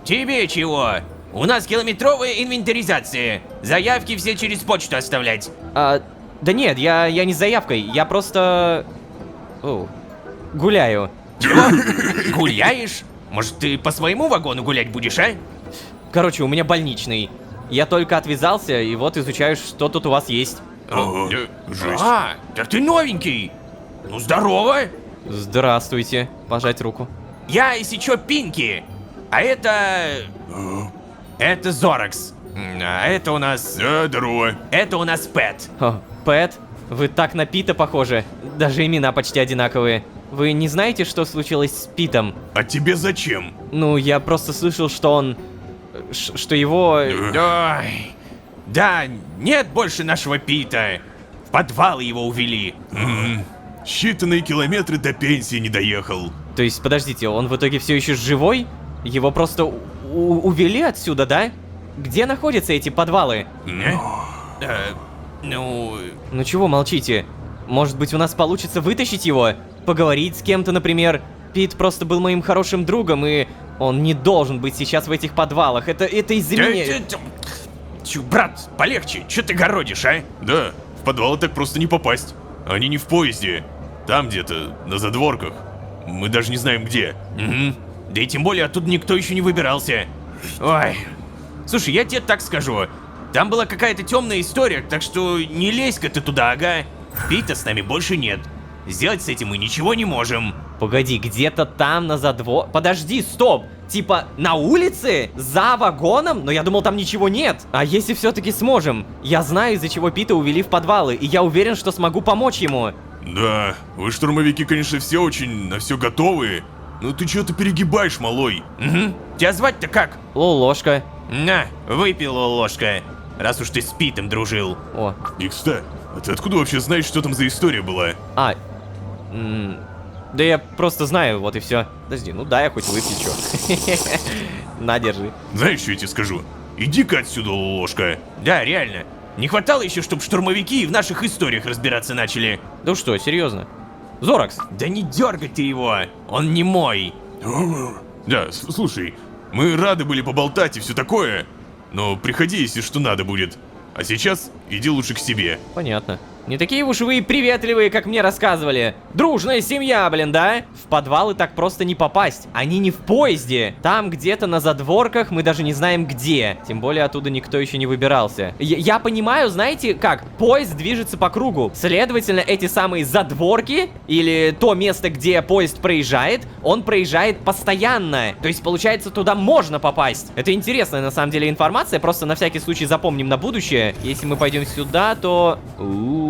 Тебе чего? У нас километровая инвентаризация. Заявки все через почту оставлять.
Да нет, я не с заявкой. Я просто... гуляю.
Чего? Гуляешь? Может, ты по своему вагону гулять будешь, а?
Короче, у меня больничный. Я только отвязался, и вот изучаю, что тут у вас есть.
Жесть.
Так ты новенький. Ну, здорово.
Здравствуйте. Пожать руку.
Я, если чё, Пинки. А это... Это Зоракс. А это у нас...
Да, здорово.
Это у нас Пэт.
Пэт, вы так на Пита похожи. Даже имена почти одинаковые. Вы не знаете, что случилось с Питом?
А тебе зачем?
Ну, я просто слышал, что он... Что его...
Ой. Да, нет больше нашего Пита. В подвал его увели.
Считанные километры до пенсии не доехал.
То есть, подождите, он в итоге все еще живой? Его просто увели отсюда, да? Где находятся эти подвалы? Ну чего молчите? Может быть, у нас получится вытащить его? Поговорить с кем-то, например? Пит просто был моим хорошим другом, и он не должен быть сейчас в этих подвалах. Это из-за меня...
Брат, полегче, что ты городишь, а?
Да, в подвалы так просто не попасть. Они не в поезде. Там где-то, на задворках. Мы даже не знаем где.
Да и тем более оттуда никто еще не выбирался. Ой. Слушай, я тебе так скажу. Там была какая-то темная история, так что не лезь-ка ты туда, ага. Пита с нами больше нет. Сделать с этим мы ничего не можем.
Погоди, где-то там на задвор... Подожди, стоп! Типа, на улице? За вагоном? Но я думал, там ничего нет. А если все-таки сможем? Я знаю, из-за чего Пита увели в подвалы, и я уверен, что смогу помочь ему.
Да, вы штурмовики, конечно, все очень на все готовы, но ты что-то перегибаешь, малой.
Угу. Тебя звать-то как?
Лолошка.
На, выпей, ложка. Раз уж ты с Питом дружил.
О.
Икста, а ты откуда вообще знаешь, что там за история была?
Да я просто знаю, вот и все. Подожди, ну да, я хоть выпью, чё. На, держи.
Знаешь, что я тебе скажу? Иди-ка отсюда, ложка.
Да, реально. Не хватало еще, чтобы штурмовики в наших историях разбираться начали.
Да что, серьезно? Зоракс.
Да не дергай ты его, он не мой.
Да, слушай, мы рады были поболтать и все такое, но приходи, если что надо будет. А сейчас иди лучше к себе.
Понятно. Не такие уж вы и приветливые, как мне рассказывали. Дружная семья, блин, да? В подвалы так просто не попасть. Они не в поезде. Там где-то на задворках, мы даже не знаем где. Тем более оттуда никто еще не выбирался. Я понимаю, знаете как? Поезд движется по кругу. Следовательно, эти самые задворки, или то место, где поезд проезжает, он проезжает постоянно. То есть, получается, туда можно попасть. Это интересная, на самом деле, информация. Просто на всякий случай запомним на будущее. Если мы пойдем сюда, то...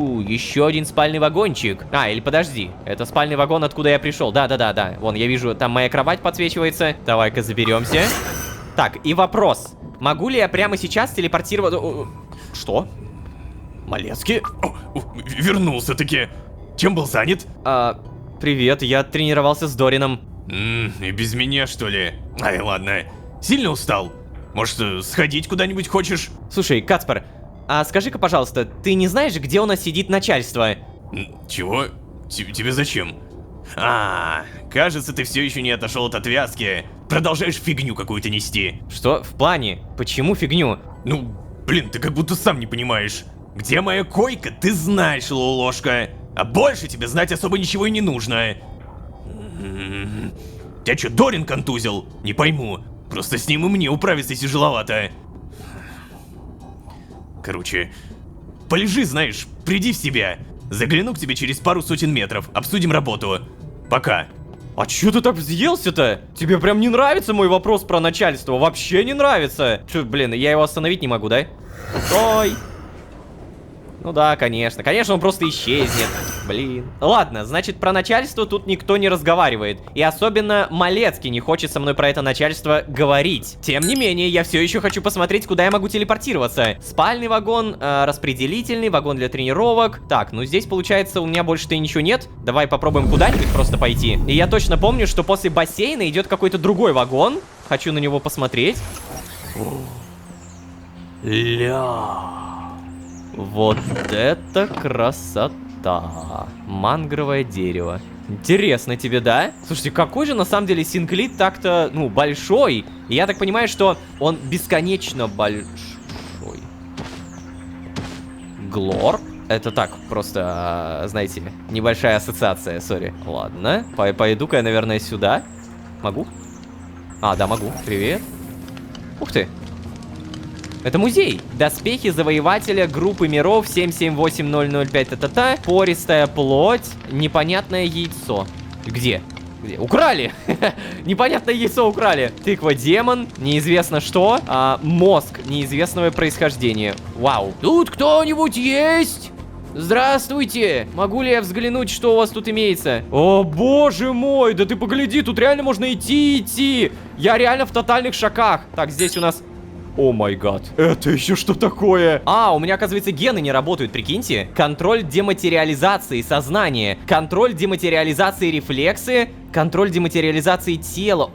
Еще один спальный вагончик. А, или подожди. Это спальный вагон, откуда я пришел. Да. Вон, я вижу, там моя кровать подсвечивается. Давай-ка заберемся. Так, и вопрос. Могу ли я прямо сейчас телепортироваться... Что? Малецкий?
Вернулся-таки. Чем был занят?
Привет, я тренировался с Дорином.
И без меня, что ли? Ай, ладно. Сильно устал? Может, сходить куда-нибудь хочешь?
Слушай, Кацпар, а скажи-ка, пожалуйста, ты не знаешь, где у нас сидит начальство?
Чего? Тебе зачем? Кажется, ты все еще не отошел от отвязки. Продолжаешь фигню какую-то нести.
Что? В плане? Почему фигню?
Ну, блин, ты как будто сам не понимаешь. Где моя койка, ты знаешь, ложка. А больше тебе знать особо ничего и не нужно. Тебя что, Дорин контузил? Не пойму. Просто с ним и мне управиться тяжеловато. Короче, полежи, знаешь, приди в себя. Загляну к тебе через пару сотен метров, обсудим работу. Пока.
А чё ты так взъелся-то? Тебе прям не нравится мой вопрос про начальство? Вообще не нравится. Чё, блин, я его остановить не могу, да? Стой. Ну да, конечно. Конечно, он просто исчезнет. Блин. Ладно, значит, про начальство тут никто не разговаривает. И особенно Малецкий не хочет со мной про это начальство говорить. Тем не менее, я все еще хочу посмотреть, куда я могу телепортироваться. Спальный вагон, распределительный, вагон для тренировок. Так, ну здесь, получается, у меня больше-то и ничего нет. Давай попробуем куда-нибудь просто пойти. И я точно помню, что после бассейна идет какой-то другой вагон. Хочу на него посмотреть. Вот это красота. Мангровое дерево. Интересно тебе, да? Слушайте, какой же на самом деле Синклит так-то, ну, большой. И я так понимаю, что он бесконечно большой. Глор? Это так, просто, знаете, небольшая ассоциация, сори. Ладно, пойду-ка я, наверное, сюда. Могу? А, да, могу. Привет. Ух ты. Это музей. Доспехи завоевателя группы миров 778005 та-та-та. Пористая плоть. Непонятное яйцо. Где? Где? Украли! Непонятное яйцо украли. Тыква-демон. Неизвестно что. Мозг неизвестного происхождения. Вау. Тут кто-нибудь есть? Здравствуйте! Могу ли я взглянуть, что у вас тут имеется? О, боже мой! Да ты погляди, тут реально можно идти. Я реально в тотальных шоках. Так, здесь у нас... О май гад. Это еще что такое? У меня, оказывается, гены не работают, прикиньте. Контроль дематериализации сознания. Контроль дематериализации рефлексы. Контроль дематериализации тела.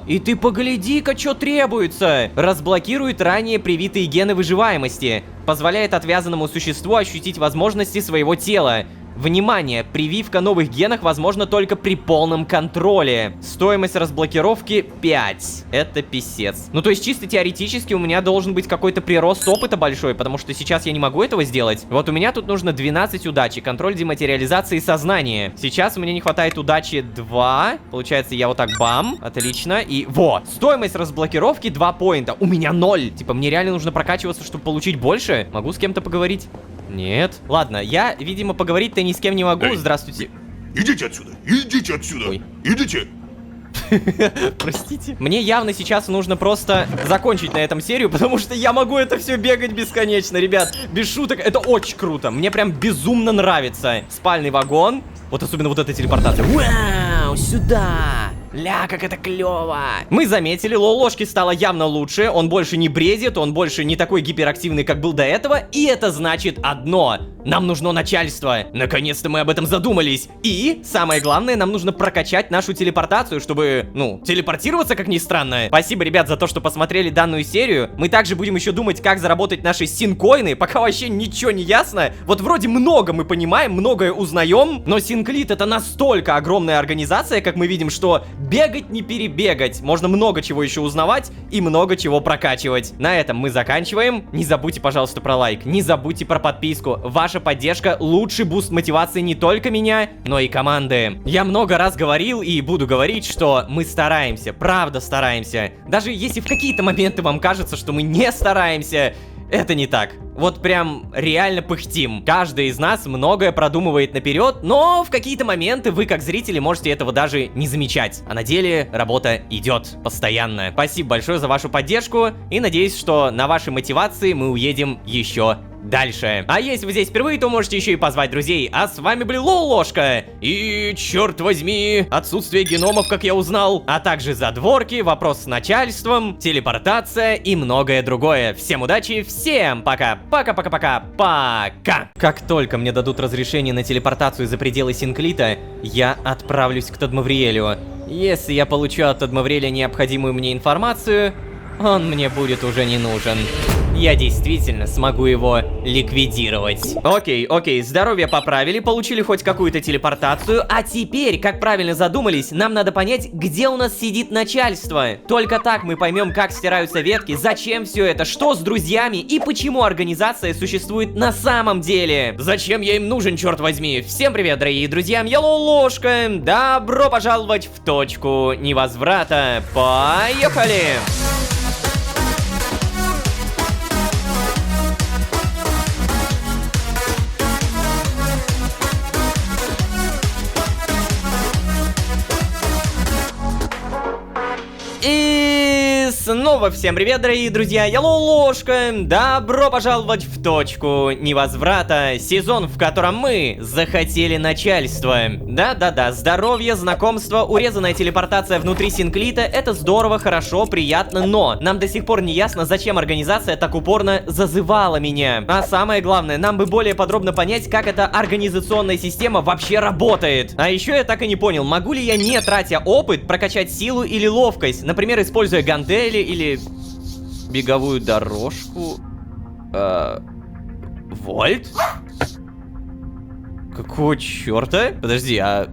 И ты погляди-ка, что требуется. Разблокирует ранее привитые гены выживаемости. Позволяет отвязанному существу ощутить возможности своего тела. Внимание! Прививка новых генов возможна только при полном контроле. Стоимость разблокировки 5. Это писец. Ну, то есть, чисто теоретически у меня должен быть какой-то прирост опыта большой, потому что сейчас я не могу этого сделать. Вот у меня тут нужно 12 удачи. Контроль дематериализации сознания. Сейчас у меня не хватает удачи 2. Получается, я вот так бам. Отлично. И вот. Стоимость разблокировки 2 поинта. У меня 0. Типа, мне реально нужно прокачиваться, чтобы получить больше. Могу с кем-то поговорить? Нет. Ладно, я, видимо, поговорить-то ни с кем не могу. Здравствуйте.
Идите отсюда! Идите отсюда!
Ой.
Идите!
Простите. Мне явно сейчас нужно просто закончить на этом серию, потому что я могу это все бегать бесконечно, ребят. Без шуток, это очень круто. Мне прям безумно нравится. Спальный вагон. Вот особенно вот эта телепортация. Вау, сюда! Ля, как это клево! Мы заметили, Лолошки стало явно лучше. Он больше не бредит, он больше не такой гиперактивный, как был до этого. И это значит одно. Нам нужно начальство. Наконец-то мы об этом задумались. И, самое главное, нам нужно прокачать нашу телепортацию, чтобы, ну, телепортироваться, как ни странно. Спасибо, ребят, за то, что посмотрели данную серию. Мы также будем еще думать, как заработать наши синкоины. Пока вообще ничего не ясно. Вот вроде много мы понимаем, многое узнаем. Но Синклит это настолько огромная организация, как мы видим, что бегать не перебегать. Можно много чего еще узнавать и много чего прокачивать. На этом мы заканчиваем. Не забудьте, пожалуйста, про лайк. Не забудьте про подписку. Ваша поддержка — лучший буст мотивации не только меня, но и команды. Я много раз говорил и буду говорить, что мы стараемся, правда стараемся. Даже если в какие-то моменты вам кажется, что мы не стараемся, это не так. Вот прям реально пыхтим. Каждый из нас многое продумывает наперед, но в какие-то моменты вы, как зрители, можете этого даже не замечать. А на деле работа идет постоянно. Спасибо большое за вашу поддержку и надеюсь, что на вашей мотивации мы уедем еще дальше. А если вы здесь впервые, то можете еще и позвать друзей. А с вами был Лолошка. И, черт возьми, отсутствие геномов, как я узнал, а также задворки, вопрос с начальством, телепортация и многое другое. Всем удачи, всем пока. Пока. Как только мне дадут разрешение на телепортацию за пределы Синклита, я отправлюсь к Тадмавриэлю. Если я получу от Тадмавриэля необходимую мне информацию, он мне будет уже не нужен. Я действительно смогу его ликвидировать. Окей, здоровье поправили, получили хоть какую-то телепортацию. А теперь, как правильно задумались, нам надо понять, где у нас сидит начальство. Только так мы поймем, как стираются ветки, зачем все это, что с друзьями и почему организация существует на самом деле. Зачем я им нужен, черт возьми? Всем привет, дорогие друзья, я Лолошка. Добро пожаловать в точку невозврата. Поехали! И снова всем привет, дорогие друзья, я Лолошка. Добро пожаловать в точку невозврата, сезон, в котором мы захотели начальство. Да-да-да, здоровье, знакомство, урезанная телепортация внутри Синклита — это здорово, хорошо, приятно, но нам до сих пор не ясно, зачем организация так упорно зазывала меня. А самое главное, нам бы более подробно понять, как эта организационная система вообще работает. А еще я так и не понял, могу ли я, не тратя опыт, прокачать силу или ловкость, например, используя гантели или беговую дорожку. Вольт? Какого черта? Подожди, а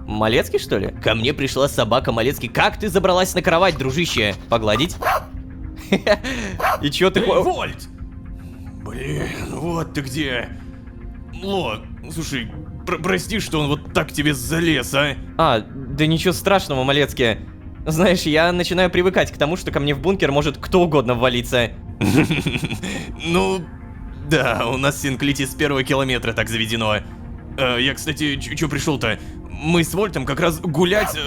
Малецкий, что ли? Ко мне пришла собака Малецкий. Как ты забралась на кровать, дружище? Погладить? И чё ты...
Вольт! Блин, вот ты где. Ло, слушай, прости, что он вот так тебе залез, а?
Да ничего страшного, Малецкий. Знаешь, я начинаю привыкать к тому, что ко мне в бункер может кто угодно ввалиться.
Ну, да, у нас в Синклите с первого километра так заведено. Я, кстати, чё пришел-то? Мы с Вольтом как раз гулять...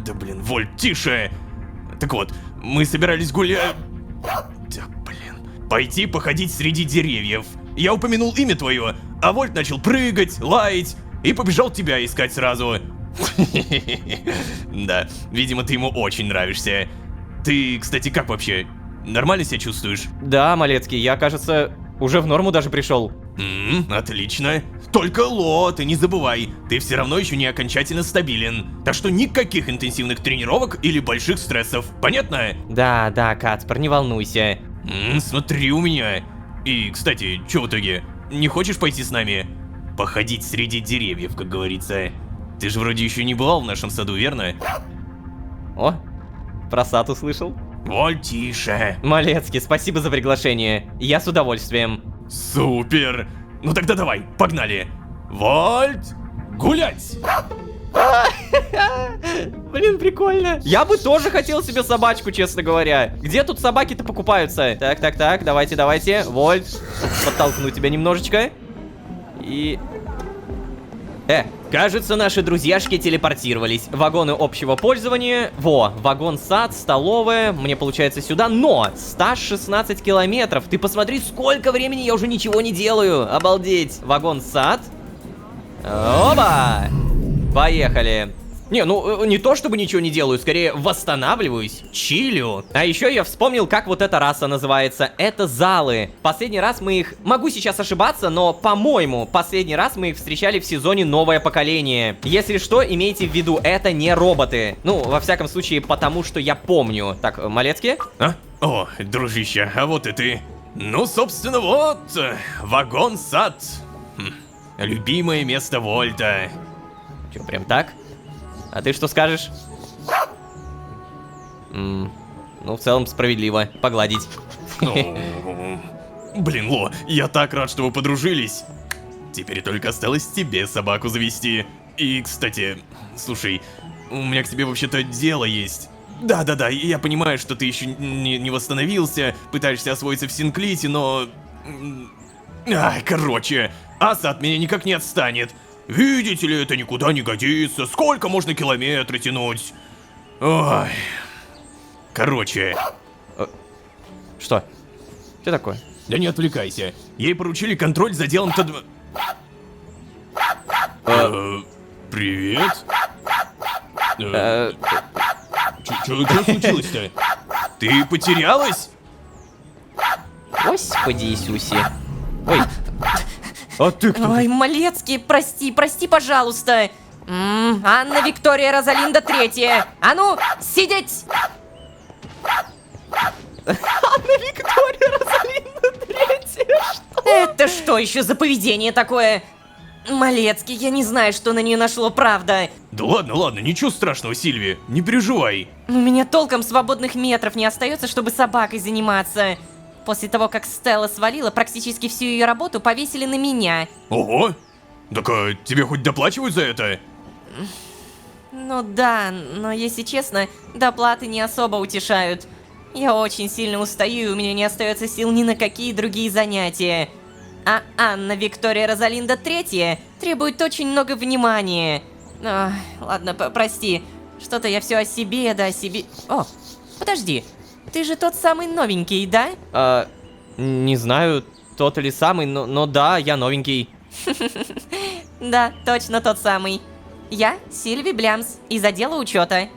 Да блин, Вольт, тише! Так вот, мы собирались гулять... Да блин. Пойти походить среди деревьев. Я упомянул имя твое, а Вольт начал прыгать, лаять и побежал тебя искать сразу. Да, видимо, ты ему очень нравишься. Ты, кстати, как вообще? Нормально себя чувствуешь?
Да, Малецкий, я, кажется, уже в норму даже пришел.
Отлично. Только, Ло, ты не забывай, ты все равно еще не окончательно стабилен. Так что никаких интенсивных тренировок или больших стрессов, понятно?
Да, Кацпер, не волнуйся.
Смотри у меня. И, кстати, что в итоге? Не хочешь пойти с нами? Походить среди деревьев, как говорится. Ты же вроде еще не бывал в нашем саду, верно?
О, про сад услышал?
Воль, тише.
Малецкий, спасибо за приглашение. Я с удовольствием.
Супер. Ну тогда давай, погнали. Вольт, гулять.
Блин, прикольно. Я бы тоже хотел себе собачку, честно говоря. Где тут собаки-то покупаются? Так, давайте. Вольт, подтолкну тебя немножечко. И... Кажется, наши друзьяшки телепортировались. Вагоны общего пользования. Во, вагон-сад, столовая. Мне получается сюда, но стаж 16 километров. Ты посмотри, сколько времени я уже ничего не делаю. Обалдеть. Вагон-сад. Оба! Поехали. Не, ну, не то чтобы ничего не делаю, скорее восстанавливаюсь, чилю. А еще я вспомнил, как вот эта раса называется. Это залы. Последний раз мы их... Могу сейчас ошибаться, но, по-моему, последний раз мы их встречали в сезоне «Новое поколение». Если что, имейте в виду, это не роботы. Ну, во всяком случае, потому что я помню. Так, Малецкий?
А? О, дружище, а вот и ты. Ну, собственно, вот, вагон-сад. Любимое место Вольта.
Че, прям так? А ты что скажешь? Ну, в целом, справедливо. Погладить.
Блин, Ло, я так рад, что вы подружились. Теперь только осталось тебе собаку завести. И, кстати, слушай, у меня к тебе вообще-то дело есть. Да-да-да, я понимаю, что ты еще не восстановился, пытаешься освоиться в Синклите, но... Ай, короче, аса от меня никак не отстанет. Видите ли, это никуда не годится. Сколько можно километры тянуть? Ой. Короче.
Что? Что такое?
Да не отвлекайся. Ей поручили контроль за делом Привет? Чё случилось-то? Ты потерялась?
Господи Иисусе. Ой. А ты кто?
Ой, Малецкий, прости, пожалуйста. Анна Виктория Розалинда Третья. А ну, сидеть!
Анна Виктория Розалинда Третья, что?
Это что еще за поведение такое? Малецкий, я не знаю, что на нее нашло, правда.
Да ладно, ничего страшного, Сильви, не переживай.
У меня толком свободных метров не остается, чтобы собакой заниматься. После того, как Стелла свалила, практически всю ее работу повесили на меня.
Ого! Так тебе хоть доплачивают за это?
Ну да, но если честно, доплаты не особо утешают. Я очень сильно устаю, и у меня не остается сил ни на какие другие занятия. А Анна Виктория Розалинда Третья требует очень много внимания. Ох, ладно, прости. Что-то я все о себе, да о себе... О, подожди. Ты же тот самый новенький, да?
Не знаю, тот или самый, но да, я новенький.
Да, точно тот самый. Я Сильви Блямс из отдела учета.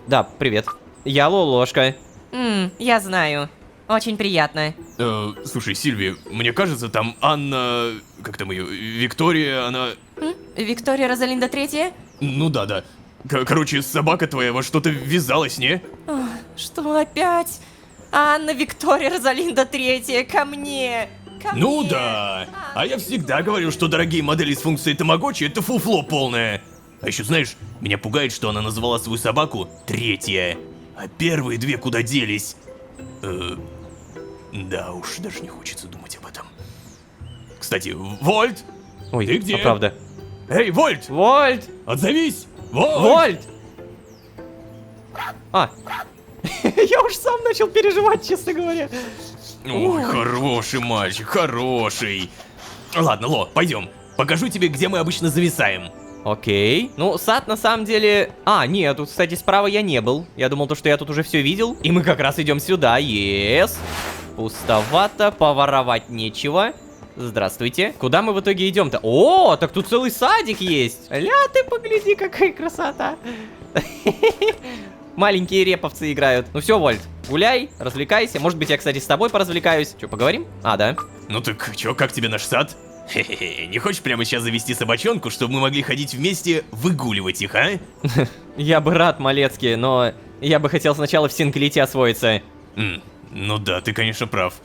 Да, привет. Я Лолошка.
Я знаю. Очень приятно.
Слушай, Сильви, мне кажется, там Анна... Как там ее? Виктория, она...
Виктория Розалинда Третья?
Ну да. Короче, собака твоя во что-то ввязалась, не?
Что опять? Анна Виктория Розалинда Третья, ко мне!
Ну да! А я всегда говорил, что дорогие модели с функцией Тамагочи это фуфло полное. А еще знаешь, меня пугает, что она назвала свою собаку Третья. А первые две куда делись? Да уж, даже не хочется думать об этом. Кстати, Вольт!
Ой,
ты где?
Правда.
Эй, Вольт!
Вольт!
Отзовись! Вольт!
Вольт! Я уж сам начал переживать, честно говоря.
Ой, хороший мальчик, хороший. Ладно, Ло, пойдем. Покажу тебе, где мы обычно зависаем.
Окей. Ну, сад на самом деле... нет, тут, кстати, справа я не был. Я думал, что я тут уже все видел. И мы как раз идем сюда. Ес. Пустовато, поворовать нечего. Здравствуйте. Куда мы в итоге идем-то? О, так тут целый садик есть. Ля, ты погляди, какая красота. Маленькие реповцы играют. Ну все, Вольт, гуляй, развлекайся. Может быть, я, кстати, с тобой поразвлекаюсь. Че, поговорим? Да.
Ну так, чё, как тебе наш сад? Хе-хе-хе, не хочешь прямо сейчас завести собачонку, чтобы мы могли ходить вместе, выгуливать их, а?
Я бы рад, Малецкий, но я бы хотел сначала в Синклите освоиться.
Ну да, ты, конечно, прав.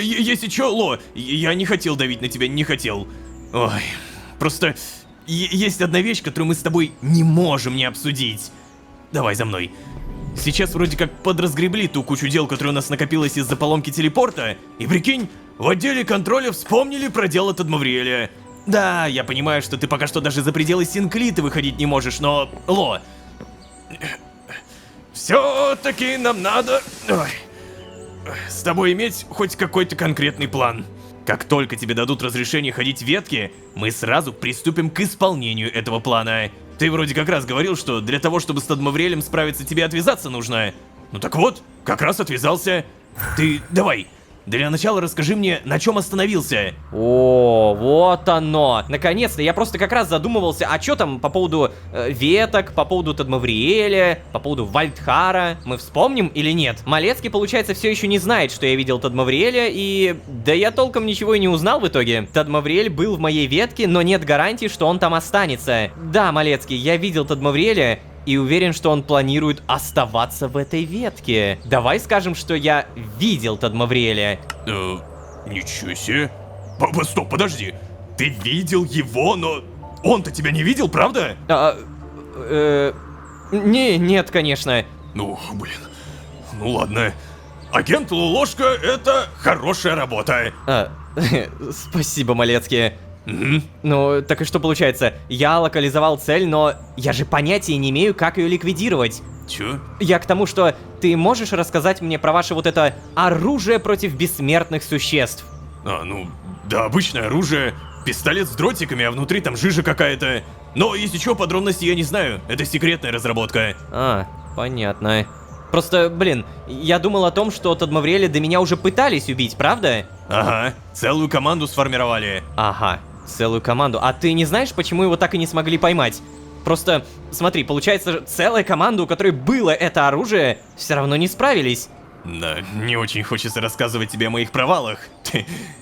Если чё, Ло, я не хотел давить на тебя, не хотел. Ой, просто есть одна вещь, которую мы с тобой не можем не обсудить. Давай за мной. Сейчас вроде как подразгребли ту кучу дел, которая у нас накопилась из-за поломки телепорта. И прикинь, в отделе контроля вспомнили про дело Тадмавриэля. Да, я понимаю, что ты пока что даже за пределы Синклита выходить не можешь, но... Ло... Все-таки нам надо... Ой, с тобой иметь хоть какой-то конкретный план. Как только тебе дадут разрешение ходить в ветки, мы сразу приступим к исполнению этого плана. Ты вроде как раз говорил, что для того, чтобы с Тадмавриэлем справиться, тебе отвязаться нужно. Ну так вот, как раз отвязался. Ты давай, для начала расскажи мне, на чем остановился.
О, вот оно. Наконец-то, я просто как раз задумывался, а что там по поводу веток, по поводу Тадмавриэля, по поводу Вальдхара. Мы вспомним или нет? Малецкий, получается, все еще не знает, что я видел Тадмавриэля, и... Да я толком ничего и не узнал в итоге. Тадмавриэль был в моей ветке, но нет гарантии, что он там останется. Да, Малецкий, я видел Тадмавриэля, и уверен, что он планирует оставаться в этой ветке. Давай скажем, что я видел
Ничего
Тадмавриэля.
себе. Стоп, подожди. Ты видел его, но он-то тебя не видел, правда?
Нет, конечно.
Ну, блин. Ну ладно. Агент Лулошка — это хорошая работа.
Спасибо, Малецкий. Ну, так и что получается? Я локализовал цель, но я же понятия не имею, как ее ликвидировать.
Чё?
Я к тому, что ты можешь рассказать мне про ваше вот это оружие против бессмертных существ?
Ну, да, обычное оружие. Пистолет с дротиками, а внутри там жижа какая-то. Но, если чё, подробности я не знаю. Это секретная разработка.
Понятно. Просто, блин, я думал о том, что Тадмавриэля до меня уже пытались убить, правда?
Ага, целую команду сформировали.
Ага, целую команду. А ты не знаешь, почему его так и не смогли поймать? Просто, смотри, получается, целая команда, у которой было это оружие, все равно не справились.
Да, не очень хочется рассказывать тебе о моих провалах.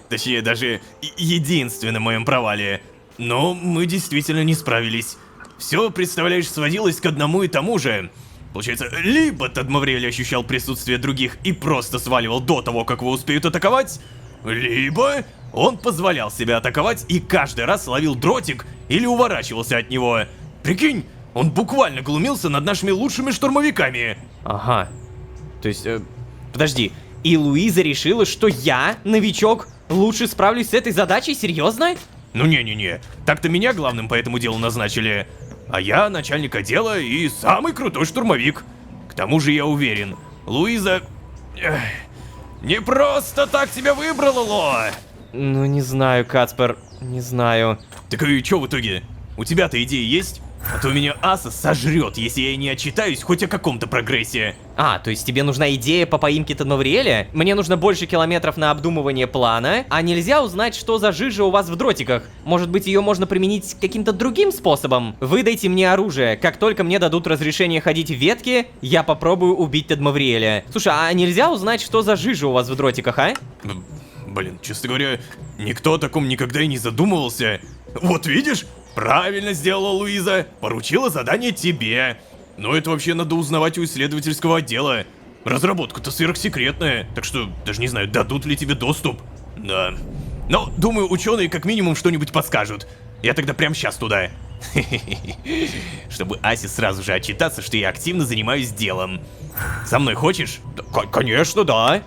Точнее, даже единственном моем провале. Но мы действительно не справились. Все, представляешь, сводилось к одному и тому же. Получается, либо Тадмавриэль ощущал присутствие других и просто сваливал до того, как его успеют атаковать, либо он позволял себя атаковать и каждый раз ловил дротик или уворачивался от него. Прикинь, он буквально глумился над нашими лучшими штурмовиками.
Ага. То есть, подожди, и Луиза решила, что я, новичок, лучше справлюсь с этой задачей? Серьезно?
Ну не-не-не, так-то меня главным по этому делу назначили. А я начальник отдела и самый крутой штурмовик. К тому же я уверен, Луиза... не просто так тебя выбрала, Ло!
Ну, не знаю, Кацпер, не знаю.
Так и чё в итоге? У тебя-то идеи есть? А то меня Аса сожрет, если я не отчитаюсь хоть о каком-то прогрессе.
То есть тебе нужна идея по поимке Тадмавриэля? Мне нужно больше километров на обдумывание плана, а нельзя узнать, что за жижа у вас в дротиках? Может быть, ее можно применить каким-то другим способом? Выдайте мне оружие. Как только мне дадут разрешение ходить в ветки, я попробую убить Тадмавриэля. Слушай, а нельзя узнать, что за жижа у вас в дротиках, а?
Блин, честно говоря, никто о таком никогда и не задумывался. Вот видишь? Правильно сделала Луиза, поручила задание тебе. Но это вообще надо узнавать у исследовательского отдела. Разработка-то сверхсекретная, так что даже не знаю, дадут ли тебе доступ. Да. Но, думаю, ученые как минимум что-нибудь подскажут. Я тогда прямо сейчас туда. Чтобы Асе сразу же отчитаться, что я активно занимаюсь делом. Со мной хочешь?
Конечно, да.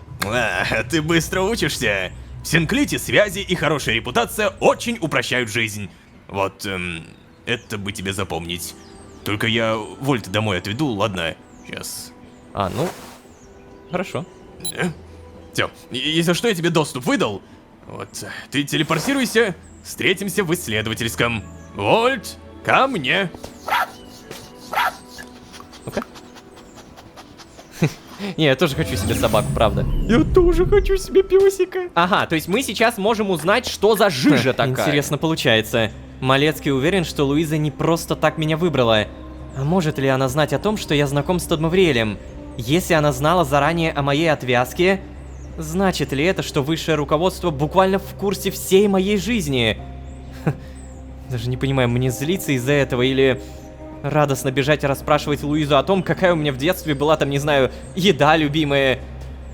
Ты быстро учишься. В Синклите связи и хорошая репутация очень упрощают жизнь. Вот, это бы тебе запомнить. Только я Вольта домой отведу, ладно? Сейчас.
Ну, хорошо.
Все, если что, я тебе доступ выдал. Вот, ты телепортируйся, встретимся в исследовательском. Вольт, ко мне.
Ну-ка. Не, я тоже хочу себе собаку, правда. Я тоже хочу себе песика. Ага, то есть мы сейчас можем узнать, что за жижа такая. Интересно получается. Малецкий уверен, что Луиза не просто так меня выбрала. А может ли она знать о том, что я знаком с Тадмавриэлем? Если она знала заранее о моей отвязке, значит ли это, что высшее руководство буквально в курсе всей моей жизни? Даже не понимаю, мне злиться из-за этого или... радостно бежать и расспрашивать Луизу о том, какая у меня в детстве была там, не знаю, еда любимая.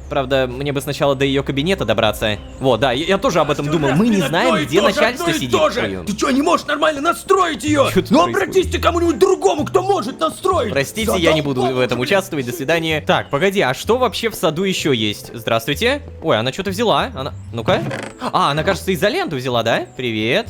Правда, мне бы сначала до ее кабинета добраться. Вот, да, я тоже об этом думал. Мы не знаем, где начальство сидит.
Ты что, не можешь нормально настроить ее? Ну обратись ты к кому-нибудь другому, кто может настроить.
Простите, я не буду в этом участвовать, до свидания. Так, погоди, а что вообще в саду еще есть? Здравствуйте. Ой, она что-то взяла. Она... Ну-ка. Она, кажется, изоленту взяла, да? Привет.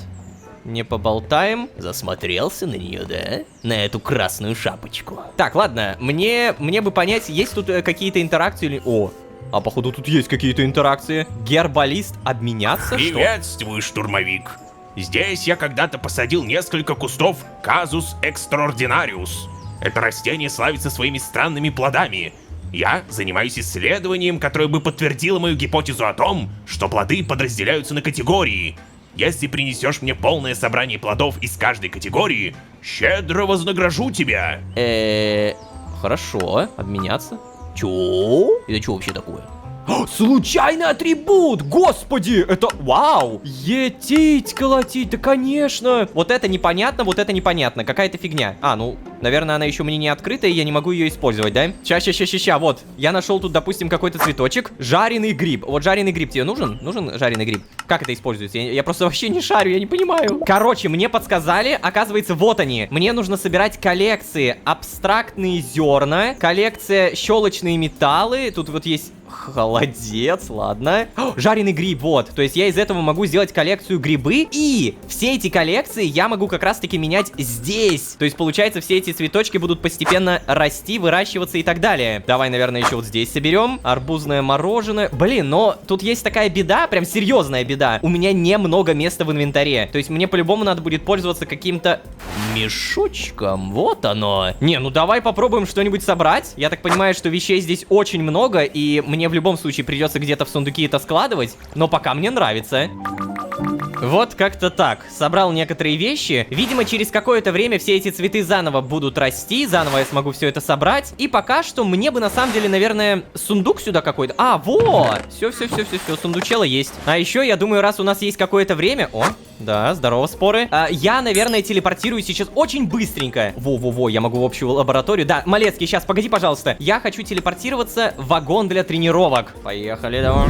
Не поболтаем. Засмотрелся на нее, да? На эту красную шапочку. Так, ладно, мне бы понять, есть тут какие-то интеракции или... О, А походу тут есть какие-то интеракции. Гербалист обменяться? Что?
Приветствую, штурмовик. Здесь я когда-то посадил несколько кустов Казус экстраординариус. Это растение славится своими странными плодами. Я занимаюсь исследованием, которое бы подтвердило мою гипотезу о том, что плоды подразделяются на категории. Если принесешь мне полное собрание плодов из каждой категории, щедро вознагражу тебя.
Хорошо, обменяться. Чё? Это что вообще такое? Случайный атрибут! Господи! Это... Вау! Етить, колотить, да конечно! Вот это непонятно, вот это непонятно. Какая-то фигня. А, ну, наверное, она еще мне не открыта, и я не могу ее использовать, да? Ща, вот. Я нашел тут, допустим, какой-то цветочек. Жареный гриб. Вот жареный гриб тебе нужен? Нужен жареный гриб? Как это используется? Я просто вообще не шарю, я не понимаю. Короче, мне подсказали, оказывается, вот они. Мне нужно собирать коллекции абстрактные зерна, коллекция щелочные металлы. Тут вот есть... Холодец, ладно. Жареный гриб, вот. То есть я из этого могу сделать коллекцию грибы. И все эти коллекции я могу как раз-таки менять здесь. То есть, получается, все эти цветочки будут постепенно расти, выращиваться и так далее. Давай, наверное, еще вот здесь соберем. Арбузное мороженое. Блин, но тут есть такая беда, прям серьезная беда. У меня немного места в инвентаре. То есть мне по-любому надо будет пользоваться каким-то мешочком. Вот оно. Не, ну давай попробуем что-нибудь собрать. Я так понимаю, что вещей здесь очень много, и мне в любом случае придется где-то в сундуки это складывать, но пока мне нравится. Вот как-то так. Собрал некоторые вещи. Видимо, через какое-то время все эти цветы заново будут расти, заново я смогу все это собрать. И пока что мне бы на самом деле, наверное, сундук сюда какой-то. А, вот! Все, сундучело есть. А еще, я думаю, раз у нас есть какое-то время... О, да, здорово, споры. Я, наверное, телепортируюсь сейчас очень быстренько. Во-во-во, я могу в общую лабораторию. Да, Малецкий, сейчас, погоди, пожалуйста. Я хочу телепортироваться в вагон для тренировок. Поехали, давай.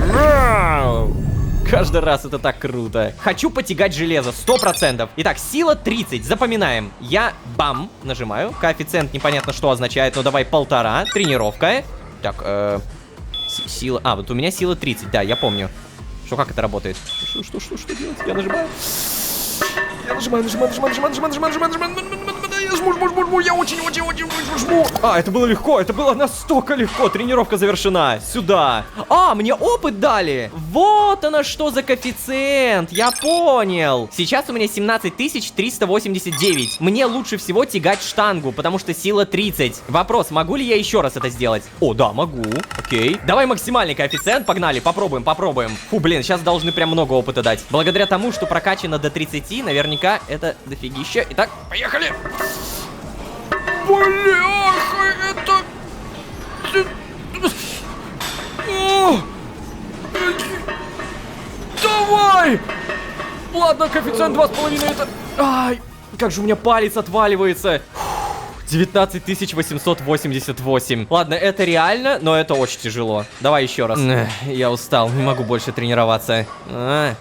Каждый раз это так круто. Хочу потягать железо, 100%. Итак, сила 30, запоминаем. Я, бам, нажимаю. Коэффициент непонятно что означает, но давай 1,5. Тренировка. Так, сила... А, вот у меня сила 30, да, я помню. Что, как это работает? Что делать? Я нажимаю. Я жму, я очень жму. А, это было легко, это было настолько легко. Тренировка завершена. Сюда. А, мне опыт дали. Вот оно что за коэффициент. Я понял. Сейчас у меня 17389. Мне лучше всего тягать штангу, потому что сила 30. Вопрос, могу ли я еще раз это сделать? О, да, могу. Окей. Давай максимальный коэффициент, погнали, попробуем. Фу, блин, сейчас должны прям много опыта дать. Благодаря тому, что прокачано до 30, наверняка это дофигища. Итак, поехали. Бляха, это... Давай! Ладно, коэффициент 2,5 это... Ай, как же у меня палец отваливается. 19888. Ладно, это реально, но это очень тяжело. Давай еще раз. Я устал, не могу больше тренироваться.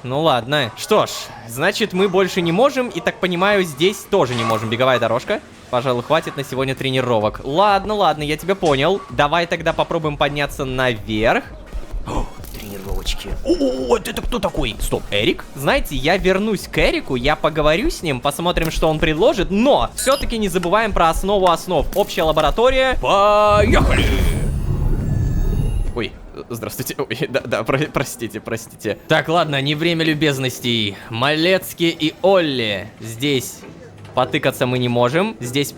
Ну ладно. Что ж, значит, мы больше не можем, и, так понимаю, здесь тоже не можем. Беговая дорожка. Пожалуй, хватит на сегодня тренировок. Ладно, я тебя понял. Давай тогда попробуем подняться наверх. Тренировочки. О, это кто такой? Стоп, Эрик? Знаете, я вернусь к Эрику, я поговорю с ним, посмотрим, что он предложит, но все-таки не забываем про основу основ. Общая лаборатория. Поехали! Ой, здравствуйте. Ой, да, простите. Так, ладно, не время любезностей. Малецкий и Олли. Здесь потыкаться мы не можем. Здесь...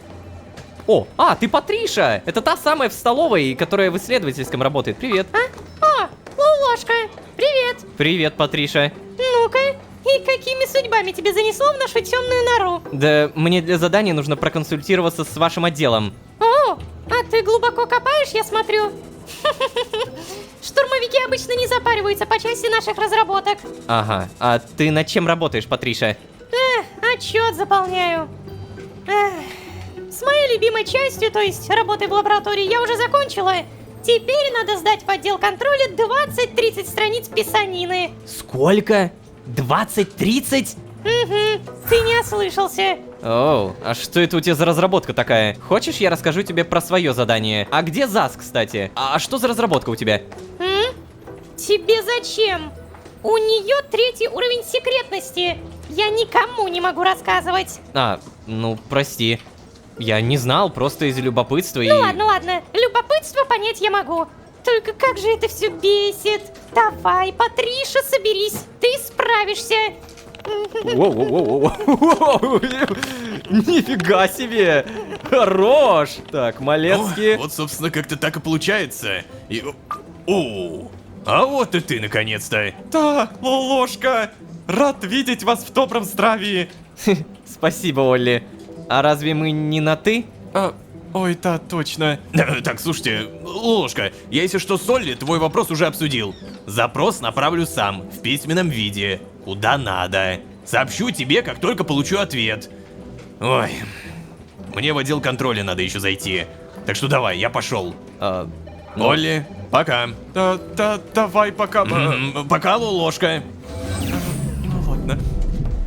О, ты Патриша! Это та самая в столовой, которая в исследовательском работает. Привет.
Лулошка, привет.
Привет, Патриша.
Ну-ка, и какими судьбами тебя занесло в нашу темную нору?
Да мне для задания нужно проконсультироваться с вашим отделом.
О, а ты глубоко копаешь, я смотрю. Штурмовики обычно не запариваются по части наших разработок.
Ага, а ты над чем работаешь, Патриша?
Отчет заполняю. С моей любимой частью, то есть работой в лаборатории, я уже закончила. Теперь надо сдать в отдел контроля 20-30 страниц писанины.
Сколько? 20-30?
Угу, ты не ослышался.
Оу, а что это у тебя за разработка такая? Хочешь, я расскажу тебе про свое задание? А где ЗАС, кстати? А что за разработка у тебя?
Тебе зачем? У нее 3-й уровень секретности. Я никому не могу рассказывать.
Ну, прости. Я не знал, просто из любопытства
Ну ладно, любопытство понять я могу. Только как же это все бесит. Давай, Патриша, соберись. Ты справишься.
Воу-воу-воу-воу. Нифига себе! Хорош! Так, Малецкий.
О, вот, собственно, как-то так и получается. И... О, а вот и ты, наконец-то.
Да, Лолошка! Рад видеть вас в добром здравии.
Спасибо, Олли. А разве мы не на «ты»?
Ой, да, точно.
Так, слушайте, Ложка, я если что с Олли, твой вопрос уже обсудил. Запрос направлю сам, в письменном виде. Куда надо. Сообщу тебе, как только получу ответ. Ой, мне в отдел контроля надо еще зайти. Так что давай, я пошел. Олли, пока.
Давай пока.
Пока, Ложка.
Ну ладно.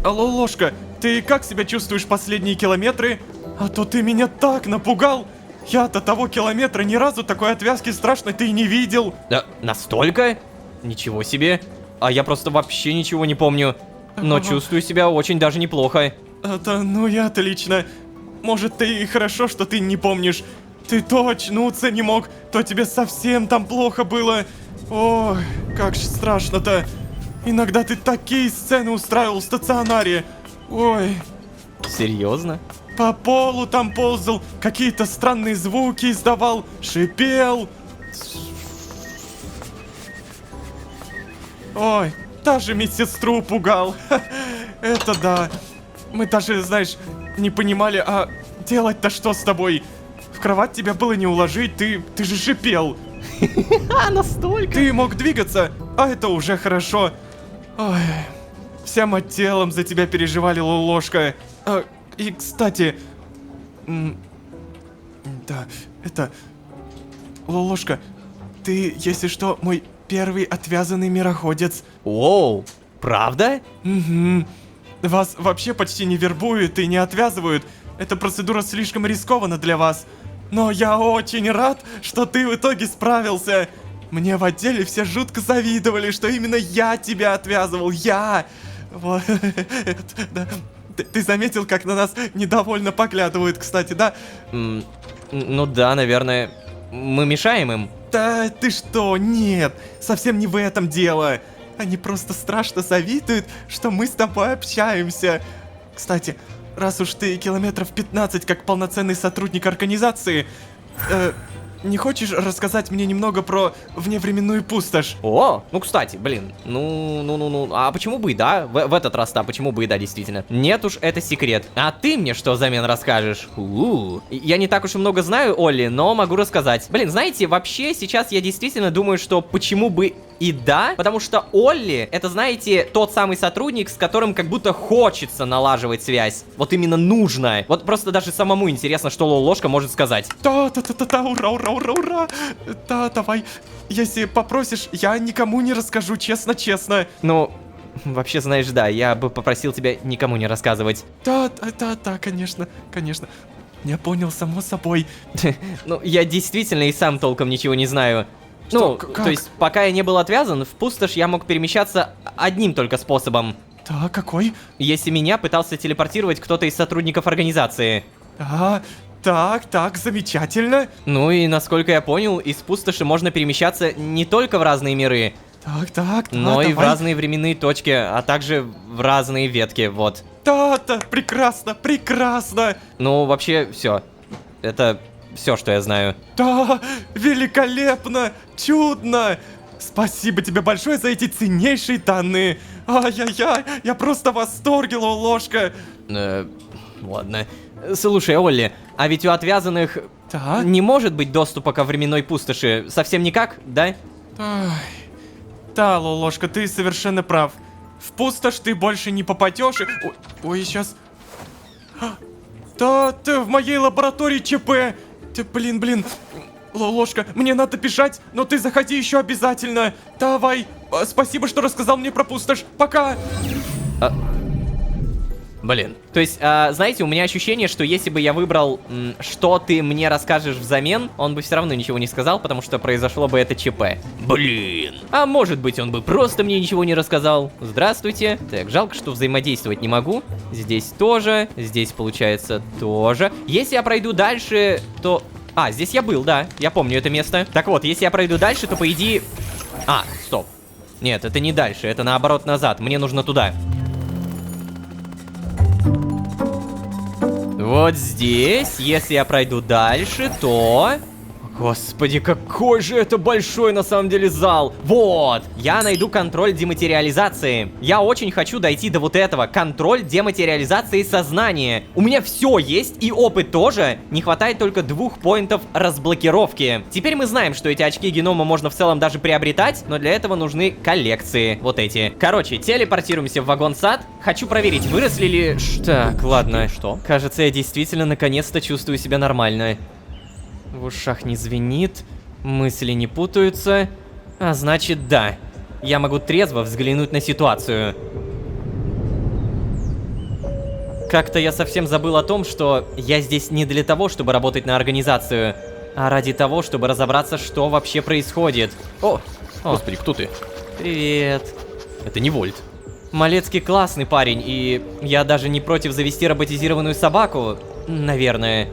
Алло, Ложка, ты как себя чувствуешь последние километры? А то ты меня так напугал. Я до того километра ни разу такой отвязки страшной ты и не видел.
Да, настолько? Ничего себе. А я просто вообще ничего не помню. Но чувствую себя очень даже неплохо.
Это, ну и отлично. Может, ты и хорошо, что ты не помнишь. Ты то очнуться не мог, то тебе совсем там плохо было. Ой, как же страшно-то. Иногда ты такие сцены устраивал в стационаре. Ой.
Серьезно?
По полу там ползал, какие-то странные звуки издавал, шипел. Ой, даже медсестру пугал. Это да. Мы даже, знаешь, не понимали, а делать-то что с тобой? В кровать тебя было не уложить, ты же шипел.
А, настолько?
Ты мог двигаться, а это уже хорошо. Ой, всем отделом за тебя переживали, Лолошка. И, кстати... Да, это... Лолошка, ты, если что, мой первый отвязанный мироходец.
Оу, правда?
Угу. Вас вообще почти не вербуют и не отвязывают. Эта процедура слишком рискована для вас. Но я очень рад, что ты в итоге справился. Мне в отделе все жутко завидовали, что именно я тебя отвязывал. Я! Вот. Да. Ты заметил, как на нас недовольно поглядывают, кстати, да?
Ну да, наверное. Мы мешаем им?
Да ты что, нет, совсем не в этом дело. Они просто страшно завидуют, что мы с тобой общаемся. Кстати, раз уж ты километров 15 как полноценный сотрудник организации, не хочешь рассказать мне немного про вневременную пустошь?
О, ну кстати, блин, ну, а почему бы и да? В этот раз-то, почему бы и да, действительно? Нет уж, это секрет. А ты мне что взамен расскажешь? Я не так уж и много знаю, Олли, но могу рассказать. Блин, знаете, вообще сейчас я действительно думаю, что почему бы и да, потому что Олли, это, знаете, тот самый сотрудник, с которым как будто хочется налаживать связь. Вот именно нужно. Вот просто даже самому интересно, что Лолошка может сказать.
Да, ура. Да, давай. Если попросишь, я никому не расскажу, честно.
Ну, вообще, знаешь, да, я бы попросил тебя никому не рассказывать.
Да, конечно. Я понял, само собой.
Ну, я действительно и сам толком ничего не знаю.
Что,
Ну,
как?
то есть, пока я не был отвязан, в пустошь я мог перемещаться одним только способом.
Да, какой?
Если меня пытался телепортировать кто-то из сотрудников организации.
Так, замечательно.
Ну и, насколько я понял, из пустоши можно перемещаться не только в разные миры,
Так,
но и в
давай.
разные временные точки, а также в разные ветки, вот.
Да, прекрасно.
Ну, вообще, все. Это все, что я знаю.
Да, великолепно, чудно. Спасибо тебе большое за эти ценнейшие данные. Ай-яй-яй, я просто в восторге, Лолошка.
Ладно. Слушай, Олли, а ведь у отвязанных не может быть доступа ко временной пустоши совсем никак, да?
Да, Лолошка, ты совершенно прав. В пустошь ты больше не попадешь и... Ой, сейчас... Да, ты в моей лаборатории ЧП. Ты, блин. Лолошка, мне надо бежать, но ты заходи еще обязательно. Давай. Спасибо, что рассказал мне про пустошь. Пока.
Блин. То есть, знаете, у меня ощущение, что если бы я выбрал, что ты мне расскажешь взамен, он бы все равно ничего не сказал, потому что произошло бы это ЧП.
Блин.
А может быть, он бы просто мне ничего не рассказал. Здравствуйте. Так, жалко, что взаимодействовать не могу. Здесь тоже. Здесь, получается, тоже. Если я пройду дальше, то... А, здесь я был, да. Я помню это место. Так вот, если я пройду дальше, то по идее... А, стоп. Нет, это не дальше, это наоборот назад. Мне нужно туда. Вот здесь, если я пройду дальше, то... Господи, какой же это большой на самом деле зал. Вот, я найду контроль дематериализации. Я очень хочу дойти до вот этого. Контроль дематериализации сознания. У меня все есть, и опыт тоже. Не хватает только 2 поинтов разблокировки. Теперь мы знаем, что эти очки генома можно в целом даже приобретать, но для этого нужны коллекции. Вот эти. Короче, телепортируемся в вагон-сад. Хочу проверить, выросли ли... Так, ладно. Что? Кажется, я действительно наконец-то чувствую себя нормально. В ушах не звенит, мысли не путаются, а значит, да, я могу трезво взглянуть на ситуацию. Как-то я совсем забыл о том, что я здесь не для того, чтобы работать на организацию, а ради того, чтобы разобраться, что вообще происходит. О, господи, кто ты? Привет. Это не Вольт. Малецкий классный парень, и я даже не против завести роботизированную собаку, наверное.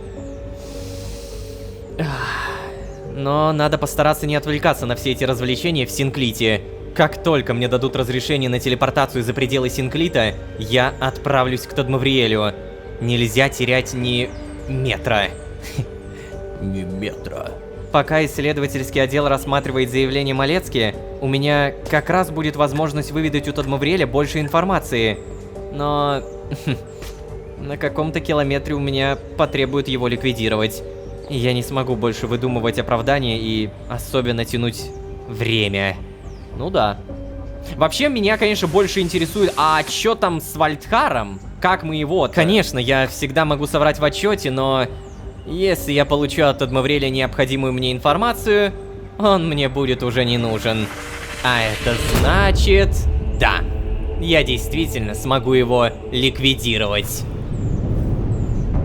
Но надо постараться не отвлекаться на все эти развлечения в Синклите. Как только мне дадут разрешение на телепортацию за пределы Синклита, я отправлюсь к Тадмавриэлю. Нельзя терять ни метра. Ни метра. Пока исследовательский отдел рассматривает заявление Малецки, у меня как раз будет возможность выведать у Тадмавриэля больше информации. Но... на каком-то километре у меня потребует его ликвидировать. Я не смогу больше выдумывать оправдания и особенно тянуть время. Ну да. Вообще, меня, конечно, больше интересует, а чё там с Вальдхаром? Как мы его... Конечно, я всегда могу соврать в отчете, но... если я получу от Тадмавриэля необходимую мне информацию, он мне будет уже не нужен. А это значит... да, я действительно смогу его ликвидировать.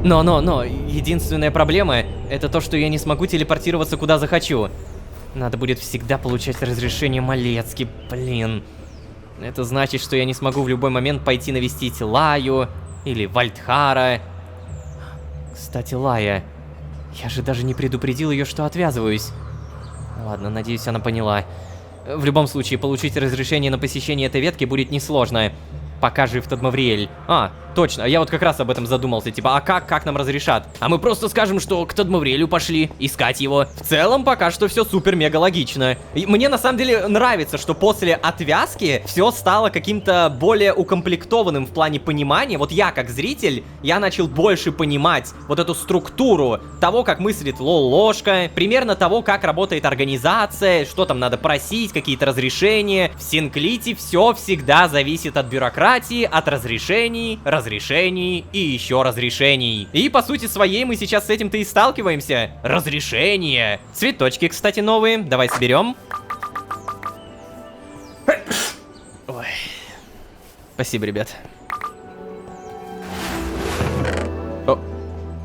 Но, единственная проблема — это то, что я не смогу телепортироваться куда захочу. Надо будет всегда получать разрешение Малецки, блин. Это значит, что я не смогу в любой момент пойти навестить Лаю или Вальдхара. Кстати, Лая. Я же даже не предупредил ее, что отвязываюсь. Ладно, надеюсь, она поняла. В любом случае, получить разрешение на посещение этой ветки будет несложно. Пока жив Тадмавриэль. А, точно, я вот как раз об этом задумался. Типа, а как нам разрешат? А мы просто скажем, что к Тадмавриэлю пошли искать его. В целом, пока что все супер-мега логично. И мне на самом деле нравится, что после отвязки все стало каким-то более укомплектованным в плане понимания. Вот я, как зритель, я начал больше понимать вот эту структуру того, как мыслит Лолошка, примерно того, как работает организация, что там надо просить, какие-то разрешения. В Синклите все всегда зависит от бюрократии, от разрешений и еще разрешений. И по сути своей мы сейчас с этим-то и сталкиваемся. Разрешение. Цветочки, кстати, новые. Давай соберем. Ой. Спасибо, ребят. О,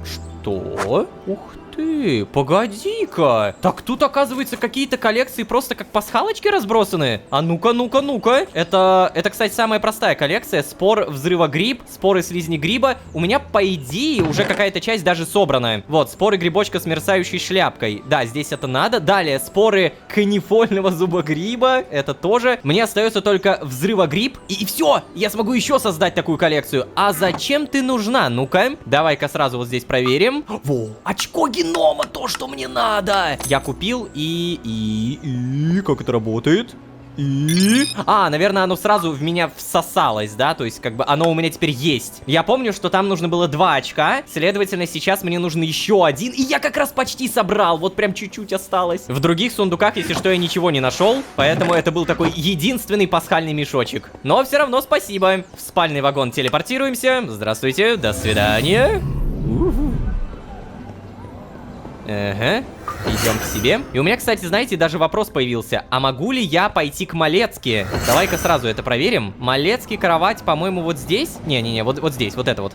что? Ух ты, погоди-ка. Так тут, оказывается, какие-то коллекции просто как пасхалочки разбросаны. А ну-ка, ну-ка, ну-ка. Это, кстати, самая простая коллекция. Спор взрыва гриб, споры слизни гриба. У меня, по идее, уже какая-то часть даже собрана. Вот, споры грибочка с мерцающей шляпкой. Да, здесь это надо. Далее, споры канифольного зуба гриба. Это тоже. Мне остается только взрыва гриб. И все, я смогу еще создать такую коллекцию. А зачем ты нужна? Ну-ка, давай-ка сразу вот здесь проверим. Во, очко генома, то, что мне надо. Я купил и как это работает? Наверное, оно сразу в меня всосалось, да? То есть, как бы, оно у меня теперь есть. Я помню, что там нужно было 2 очка. Следовательно, сейчас мне нужен еще 1. И я как раз почти собрал. Вот прям чуть-чуть осталось. В других сундуках, если что, я ничего не нашел. Поэтому это был такой единственный пасхальный мешочек. Но все равно спасибо. В спальный вагон телепортируемся. Здравствуйте, до свидания. Ага, идем к себе. И у меня, кстати, знаете, даже вопрос появился. А могу ли я пойти к Малецки? Давай-ка сразу это проверим. Малецкий кровать, по-моему, вот здесь? Не-не-не, вот здесь, вот это вот.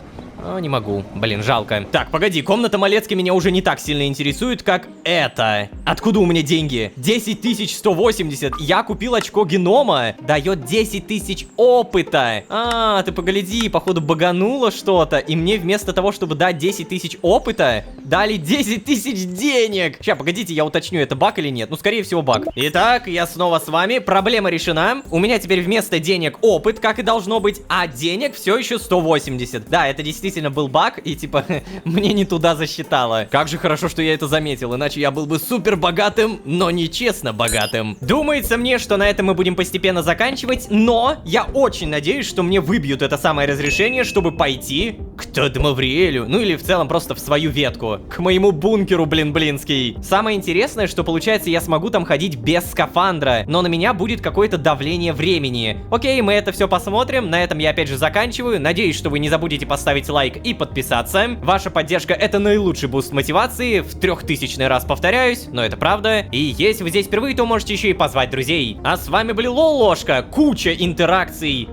О, не могу. Блин, жалко. Так, погоди, комната Малецки меня уже не так сильно интересует, как это. Откуда у меня деньги? 10 180. Я купил очко генома. Дает 10 000 опыта. А, ты погляди, походу багануло что-то. И мне вместо того, чтобы дать 10 000 опыта, дали 10 000 денег. Сейчас, погодите, я уточню, это баг или нет. Ну, скорее всего, баг. Итак, я снова с вами. Проблема решена. У меня теперь вместо денег опыт, как и должно быть, а денег все еще 180. Да, это действительно был баг, и типа, мне не туда засчитало. Как же хорошо, что я это заметил, иначе я был бы супер богатым, но нечестно богатым. Думается мне, что на этом мы будем постепенно заканчивать, но я очень надеюсь, что мне выбьют это самое разрешение, чтобы пойти к Тадмавриэлю, ну или в целом просто в свою ветку, к моему бункеру, блин-блинский. Самое интересное, что получается я смогу там ходить без скафандра, но на меня будет какое-то давление времени. Окей, мы это все посмотрим, на этом я опять же заканчиваю. Надеюсь, что вы не забудете поставить лайк и подписаться. Ваша поддержка — это наилучший буст мотивации, в 3000-й раз повторяюсь, но это правда. И если вы здесь впервые, то можете еще и позвать друзей. А с вами были Лолошка, куча интеракций.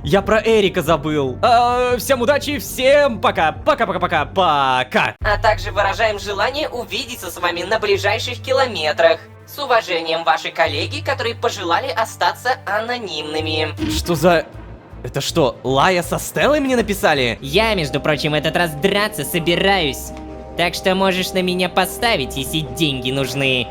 Я про Эрика забыл. Всем удачи, всем пока, пока-пока-пока, пока.
А также выражаем желание увидеться с вами на ближайших километрах. С уважением, ваши коллеги, которые пожелали остаться анонимными.
Что за... Это что, Лая со Стеллой мне написали?
Я, между прочим, этот раз драться собираюсь. Так что можешь на меня поставить, если деньги нужны.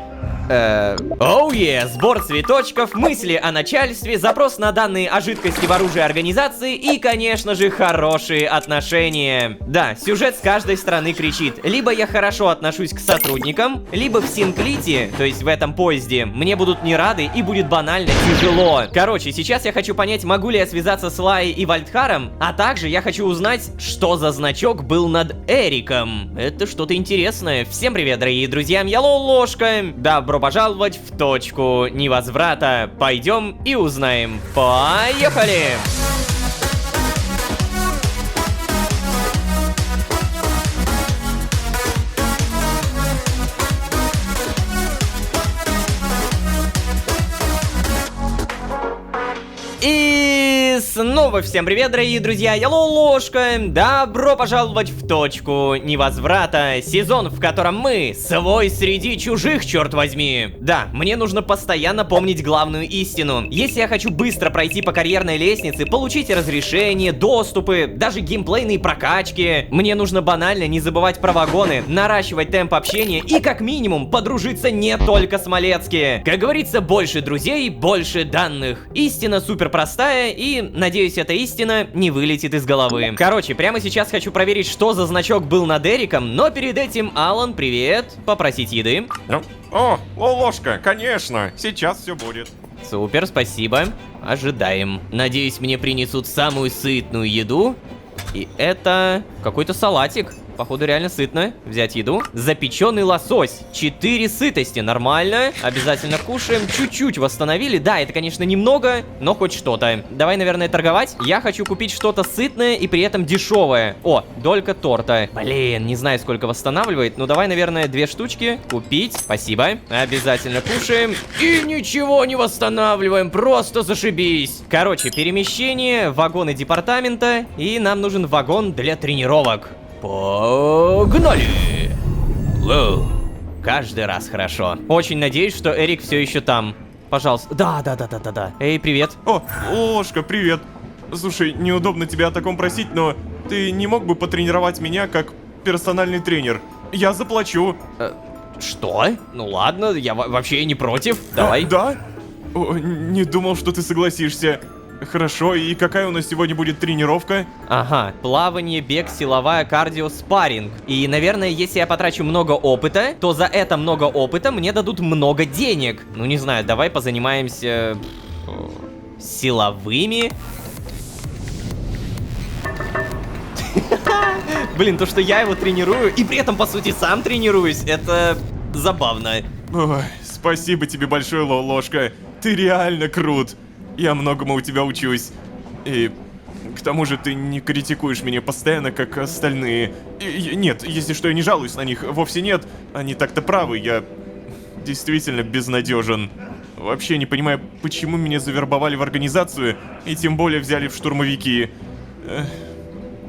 Оу сбор цветочков, мысли о начальстве, запрос на данные о жидкости в оружии организации и, конечно же, хорошие отношения. Да, сюжет с каждой стороны кричит: либо я хорошо отношусь к сотрудникам, либо в Синклите, то есть в этом поезде, мне будут не рады и будет банально тяжело. Короче, сейчас я хочу понять, могу ли я связаться с Лаей и Вальдхаром, а также я хочу узнать, что за значок был над Эриком. Это что-то интересное. Всем привет, дорогие друзья, я Лолошка. Добро пожаловать в точку невозврата. Пойдем и узнаем. Поехали! И снова всем привет, дорогие друзья, я Лолошка. Добро пожаловать в точку невозврата. Сезон, в котором мы свой среди чужих, черт возьми. Да, мне нужно постоянно помнить главную истину. Если я хочу быстро пройти по карьерной лестнице, получить разрешение, доступы, даже геймплейные прокачки, мне нужно банально не забывать про вагоны, наращивать темп общения и как минимум подружиться не только с Малецки. Как говорится, больше друзей, больше данных. Истина супер простая, и, надеюсь, эта истина не вылетит из головы. Короче, прямо сейчас хочу проверить, что за значок был над Эриком, но перед этим, Алан, привет, попросить еды.
О, Лолошка, конечно, сейчас все будет.
Супер, спасибо. Ожидаем. Надеюсь, мне принесут самую сытную еду. И это какой-то салатик. Походу реально сытно. Взять еду. Запеченный лосось. 4 сытости. Нормально. Обязательно кушаем. Чуть-чуть восстановили. Да, это, конечно, немного, но хоть что-то. Давай, наверное, торговать. Я хочу купить что-то сытное и при этом дешевое. О, долька торта. Блин, не знаю, сколько восстанавливает. Ну, давай, наверное, 2 штучки купить. Спасибо. Обязательно кушаем. И ничего не восстанавливаем. Просто зашибись. Короче, перемещение, вагоны департамента. И нам нужен вагон для тренировок. Погнали! Лоу. Каждый раз хорошо. Очень надеюсь, что Эрик все еще там. Пожалуйста. Да. Эй, привет.
О, Лолошка, привет. Слушай, неудобно тебя о таком просить, но ты не мог бы потренировать меня как персональный тренер? Я заплачу.
Что? Ну ладно, я вообще не против. Давай.
Да? О, не думал, что ты согласишься. Хорошо, и какая у нас сегодня будет тренировка?
Ага, плавание, бег, силовая, кардио, спарринг. И, наверное, если я потрачу много опыта, то за это много опыта мне дадут много денег. Ну, не знаю, давай позанимаемся... силовыми. Блин, то, что я его тренирую, и при этом, по сути, сам тренируюсь, это забавно.
Ой, спасибо тебе большое, Лолошка. Ты реально крут. Я многому у тебя учусь. И к тому же ты не критикуешь меня постоянно, как остальные. Нет, если что, я не жалуюсь на них. Вовсе нет. Они так-то правы. Я действительно безнадежен. Вообще не понимаю, почему меня завербовали в организацию, и тем более взяли в штурмовики.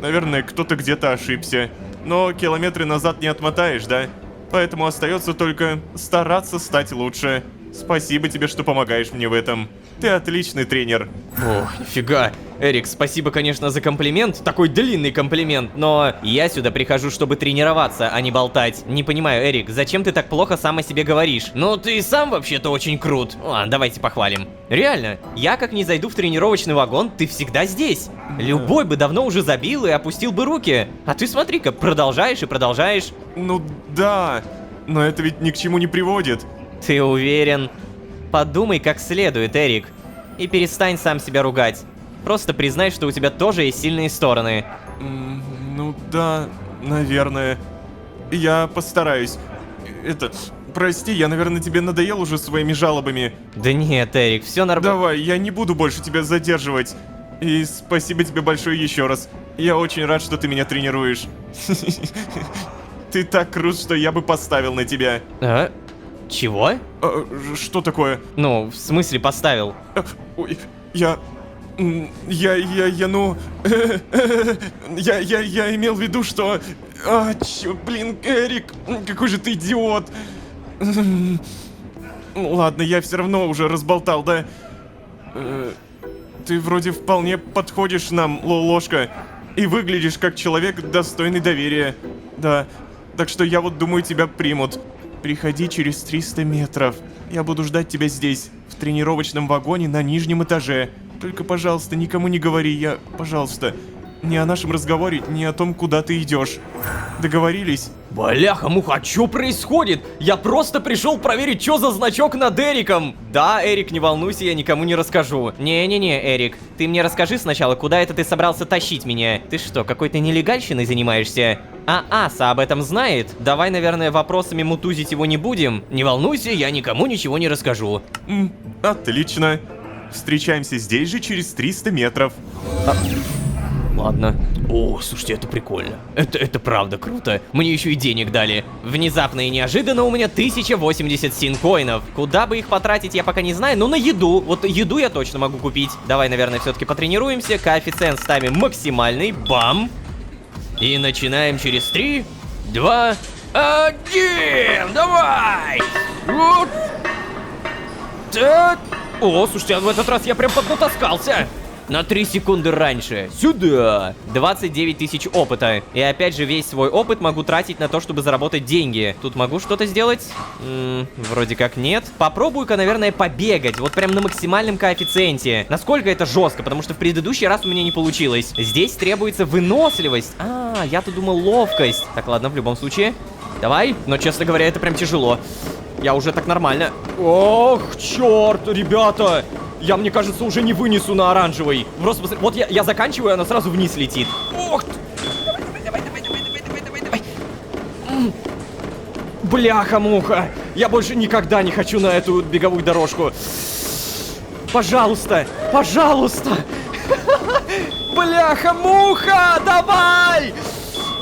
Наверное, кто-то где-то ошибся. Но километры назад не отмотаешь, да? Поэтому остается только стараться стать лучше. Спасибо тебе, что помогаешь мне в этом. Ты отличный тренер.
Ох, нифига. Эрик, спасибо, конечно, за комплимент. Такой длинный комплимент. Но я сюда прихожу, чтобы тренироваться, а не болтать. Не понимаю, Эрик, зачем ты так плохо сам о себе говоришь? Ну, ты и сам вообще-то очень крут. Ладно, давайте похвалим. Реально, я как не зайду в тренировочный вагон, ты всегда здесь. Любой бы давно уже забил и опустил бы руки. А ты смотри-ка, продолжаешь и продолжаешь.
Ну да, но это ведь ни к чему не приводит.
Ты уверен? Подумай как следует, Эрик. И перестань сам себя ругать. Просто признай, что у тебя тоже есть сильные стороны.
Ну да, наверное. Я постараюсь. Прости, я, наверное, тебе надоел уже своими жалобами.
Да нет, Эрик, все нормально.
Давай, я не буду больше тебя задерживать. И спасибо тебе большое еще раз. Я очень рад, что ты меня тренируешь. Ты так крут, что я бы поставил на тебя.
А? Чего?
Что такое?
Ну, в смысле поставил?
Ой, я имел в виду, что... блин, Эрик, какой же ты идиот. Ладно, я все равно уже разболтал, да? Ты вроде вполне подходишь нам, Лолошка, и выглядишь как человек, достойный доверия. Да, так что я вот думаю, тебя примут. Приходи через 300 метров. Я буду ждать тебя здесь, в тренировочном вагоне на нижнем этаже. Только, пожалуйста, никому не говори, пожалуйста, ни о нашем разговоре, ни о том, куда ты идешь. Договорились?
Бляха-муха, а что происходит? Я просто пришел проверить, что за значок над Эриком. Да, Эрик, не волнуйся, я никому не расскажу. Не-не-не, Эрик, ты мне расскажи сначала, куда это ты собрался тащить меня? Ты что, какой-то нелегальщиной занимаешься? А Аса об этом знает? Давай, наверное, вопросами мутузить его не будем. Не волнуйся, я никому ничего не расскажу.
Отлично. Встречаемся здесь же через 300 метров.
Ладно. О, слушайте, это прикольно. Это правда круто. Мне еще и денег дали. Внезапно и неожиданно у меня 1080 синкоинов. Куда бы их потратить, я пока не знаю, но на еду. Вот еду я точно могу купить. Давай, наверное, все-таки потренируемся. Коэффициент ставим максимальный. Бам! И начинаем через 3, 2, 1. Давай! Вот. Так. О, слушайте, а в этот раз я прям поднатаскался. На 3 секунды раньше. Сюда. 29 тысяч опыта. И опять же, весь свой опыт могу тратить на то, чтобы заработать деньги. Тут могу что-то сделать? Вроде как нет. Попробую-ка, наверное, побегать. Вот прям на максимальном коэффициенте. Насколько это жестко, потому что в предыдущий раз у меня не получилось. Здесь требуется выносливость. Я-то думал ловкость. Так, ладно, в любом случае. Давай. Но, честно говоря, это прям тяжело. Я уже так нормально. Ох, черт, ребята. Я, мне кажется, уже не вынесу на оранжевый. Просто посмотри, вот я заканчиваю, она сразу вниз летит. Ох ты. Давай. Бляха-муха. Я больше никогда не хочу на эту беговую дорожку. Пожалуйста, пожалуйста. Бляха-муха, давай.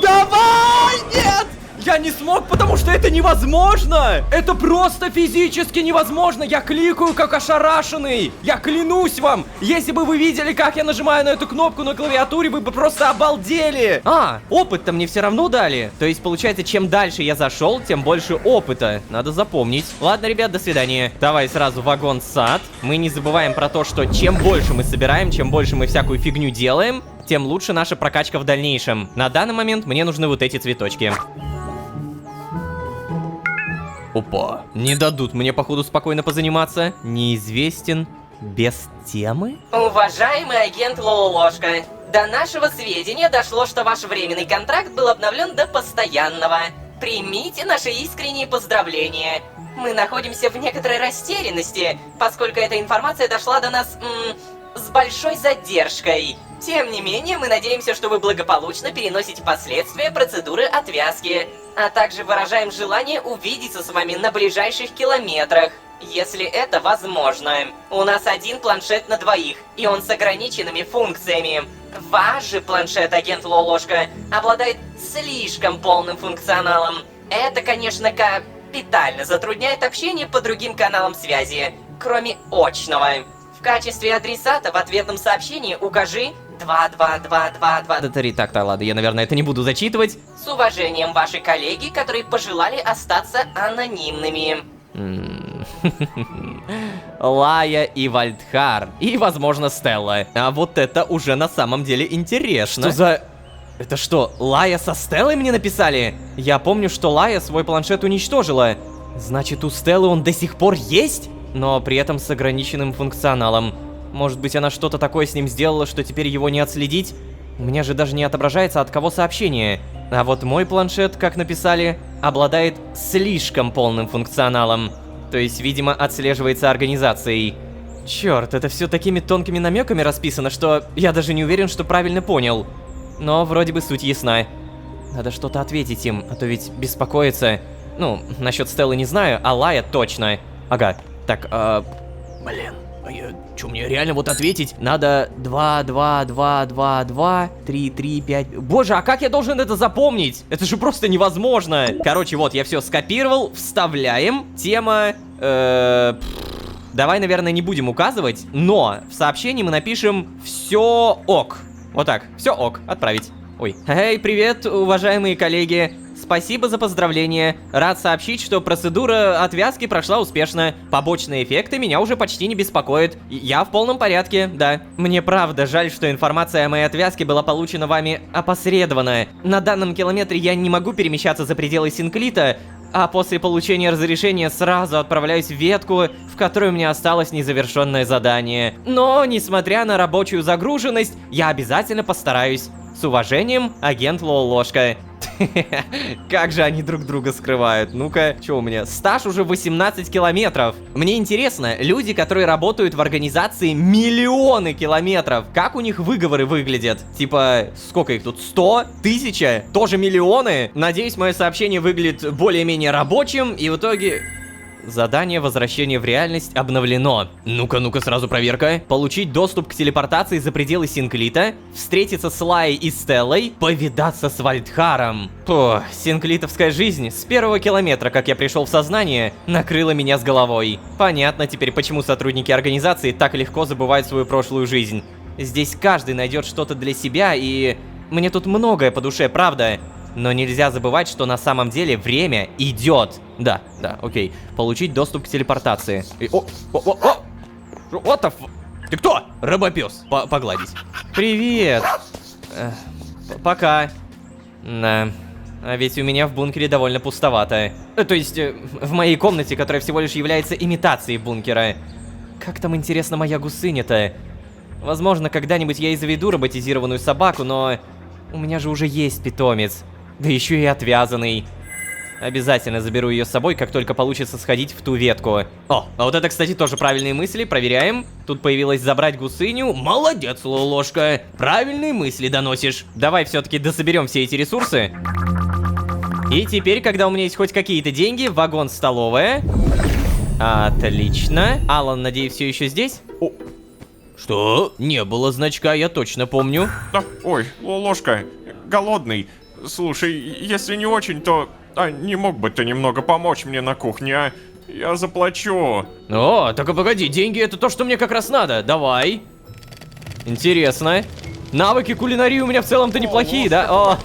Давай, нет. Я не смог, потому что это невозможно! Это просто физически невозможно! Я кликаю как ошарашенный! Я клянусь вам! Если бы вы видели, как я нажимаю на эту кнопку на клавиатуре, вы бы просто обалдели! Опыт-то мне все равно дали. То есть, получается, чем дальше я зашел, тем больше опыта. Надо запомнить. Ладно, ребят, до свидания. Давай сразу вагон-сад. Мы не забываем про то, что чем больше мы собираем, чем больше мы всякую фигню делаем, тем лучше наша прокачка в дальнейшем. На данный момент мне нужны вот эти цветочки. Опа, не дадут мне, походу, спокойно позаниматься. Неизвестен без темы?
Уважаемый агент Лолошка, до нашего сведения дошло, что ваш временный контракт был обновлен до постоянного. Примите наши искренние поздравления. Мы находимся в некоторой растерянности, поскольку эта информация дошла до нас, с большой задержкой. Тем не менее, мы надеемся, что вы благополучно переносите последствия процедуры отвязки, а также выражаем желание увидеться с вами на ближайших километрах, если это возможно. У нас один планшет на двоих, и он с ограниченными функциями. Ваш же планшет, агент Лолошка, обладает слишком полным функционалом. Это, конечно, капитально затрудняет общение по другим каналам связи, кроме очного. В качестве адресата в ответном сообщении укажи 22222.
Так, ладно, я, наверное, это не буду зачитывать.
С уважением, ваши коллеги, которые пожелали остаться анонимными.
Лая и Вальдхар. И, возможно, Стелла. А вот это уже на самом деле интересно. Что за... Это что, Лая со Стеллой мне написали? Я помню, что Лая свой планшет уничтожила. Значит, у Стеллы он до сих пор есть? Но при этом с ограниченным функционалом. Может быть, она что-то такое с ним сделала, что теперь его не отследить? У меня же даже не отображается, от кого сообщение. А вот мой планшет, как написали, обладает слишком полным функционалом. То есть, видимо, отслеживается организацией. Черт, это все такими тонкими намеками расписано, что я даже не уверен, что правильно понял. Но вроде бы суть ясна. Надо что-то ответить им, а то ведь беспокоиться. Ну, насчет Стеллы не знаю, а Лая точно. Ага, так, блин. Чё мне реально вот ответить? Надо 2, 2, 2, 2, 2, 3, 3, 5. Боже, а как я должен это запомнить? Это же просто невозможно. Короче, вот, я все скопировал, вставляем. Тема... Давай, наверное, не будем указывать, но в сообщении мы напишем «Все ок». Вот так, «Все ок», отправить. Ой. Эй, привет, уважаемые коллеги. Спасибо за поздравления. Рад сообщить, что процедура отвязки прошла успешно. Побочные эффекты меня уже почти не беспокоят. Я в полном порядке, да. Мне правда жаль, что информация о моей отвязке была получена вами опосредованно. На данном километре я не могу перемещаться за пределы Синклита, а после получения разрешения сразу отправляюсь в ветку, в которой у меня осталось незавершенное задание. Но, несмотря на рабочую загруженность, я обязательно постараюсь. С уважением, агент Лолошка. Как же они друг друга скрывают? Ну-ка, что у меня? Стаж уже 18 километров. Мне интересно, люди, которые работают в организации миллионы километров, как у них выговоры выглядят? Типа, сколько их тут? 100? 1000? Тоже миллионы? Надеюсь, мое сообщение выглядит более-менее рабочим, и в итоге... Задание возвращения в реальность обновлено. Ну-ка, сразу проверка. Получить доступ к телепортации за пределы Синклита, встретиться с Лаей и Стеллой, повидаться с Вальдхаром. Фу, синклитовская жизнь с первого километра, как я пришел в сознание, накрыла меня с головой. Понятно теперь, почему сотрудники организации так легко забывают свою прошлую жизнь. Здесь каждый найдет что-то для себя, и... Мне тут многое по душе, правда. Но нельзя забывать, что на самом деле время идет. Да, окей. Получить доступ к телепортации. What the f... Ты кто? Робопес. Погладить. Привет. Пока. Да. А ведь у меня в бункере довольно пустовато. То есть, в моей комнате, которая всего лишь является имитацией бункера. Как там, интересно, моя гусыня-то? Возможно, когда-нибудь я и заведу роботизированную собаку, но... У меня же уже есть питомец. Да еще и отвязанный. Обязательно заберу ее с собой, как только получится сходить в ту ветку. О, а вот это, кстати, тоже правильные мысли. Проверяем. Тут появилось забрать гусыню. Молодец, Лолошка. Правильные мысли доносишь. Давай все-таки дособерем все эти ресурсы. И теперь, когда у меня есть хоть какие-то деньги, вагон-столовая. Отлично. Алан, надеюсь, все еще здесь? О. Что? Не было значка, я точно помню.
Да, ой, Лолошка, голодный. Слушай, если не очень, то... не мог бы ты немного помочь мне на кухне, а? Я заплачу.
О, только погоди, деньги это то, что мне как раз надо. Давай. Интересно. Навыки кулинарии у меня в целом-то неплохие, да? О,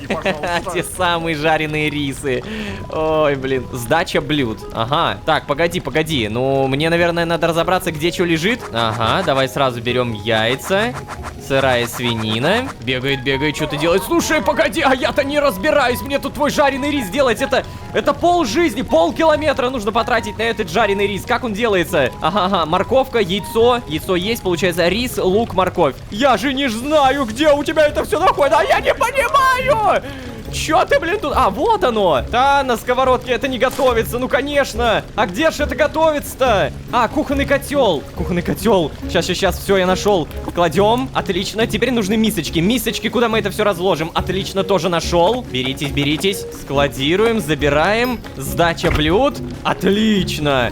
те самые жареные рисы. Ой, блин, сдача блюд. Ага, так, погоди. Ну, мне, наверное, надо разобраться, где что лежит. Ага, давай сразу берем яйца. Сырая свинина. Бегает, что-то делает. Слушай, погоди, а я-то не разбираюсь. Мне тут твой жареный рис делать. Это пол жизни, полкилометра нужно потратить на этот жареный рис. Как он делается? Ага, морковка, яйцо. Яйцо есть, получается, рис, лук, морковь. Я же не знаю, где у тебя это все находится. А я не понимаю! Чё ты, блин, тут? А, вот оно! Да, на сковородке это не готовится, ну конечно! А где же это готовится-то? А, кухонный котел. Кухонный котел. Сейчас, все, я нашел. Кладем. Отлично. Теперь нужны мисочки. Мисочки, куда мы это все разложим? Отлично, тоже нашел. Беритесь. Складируем, забираем. Сдача блюд. Отлично.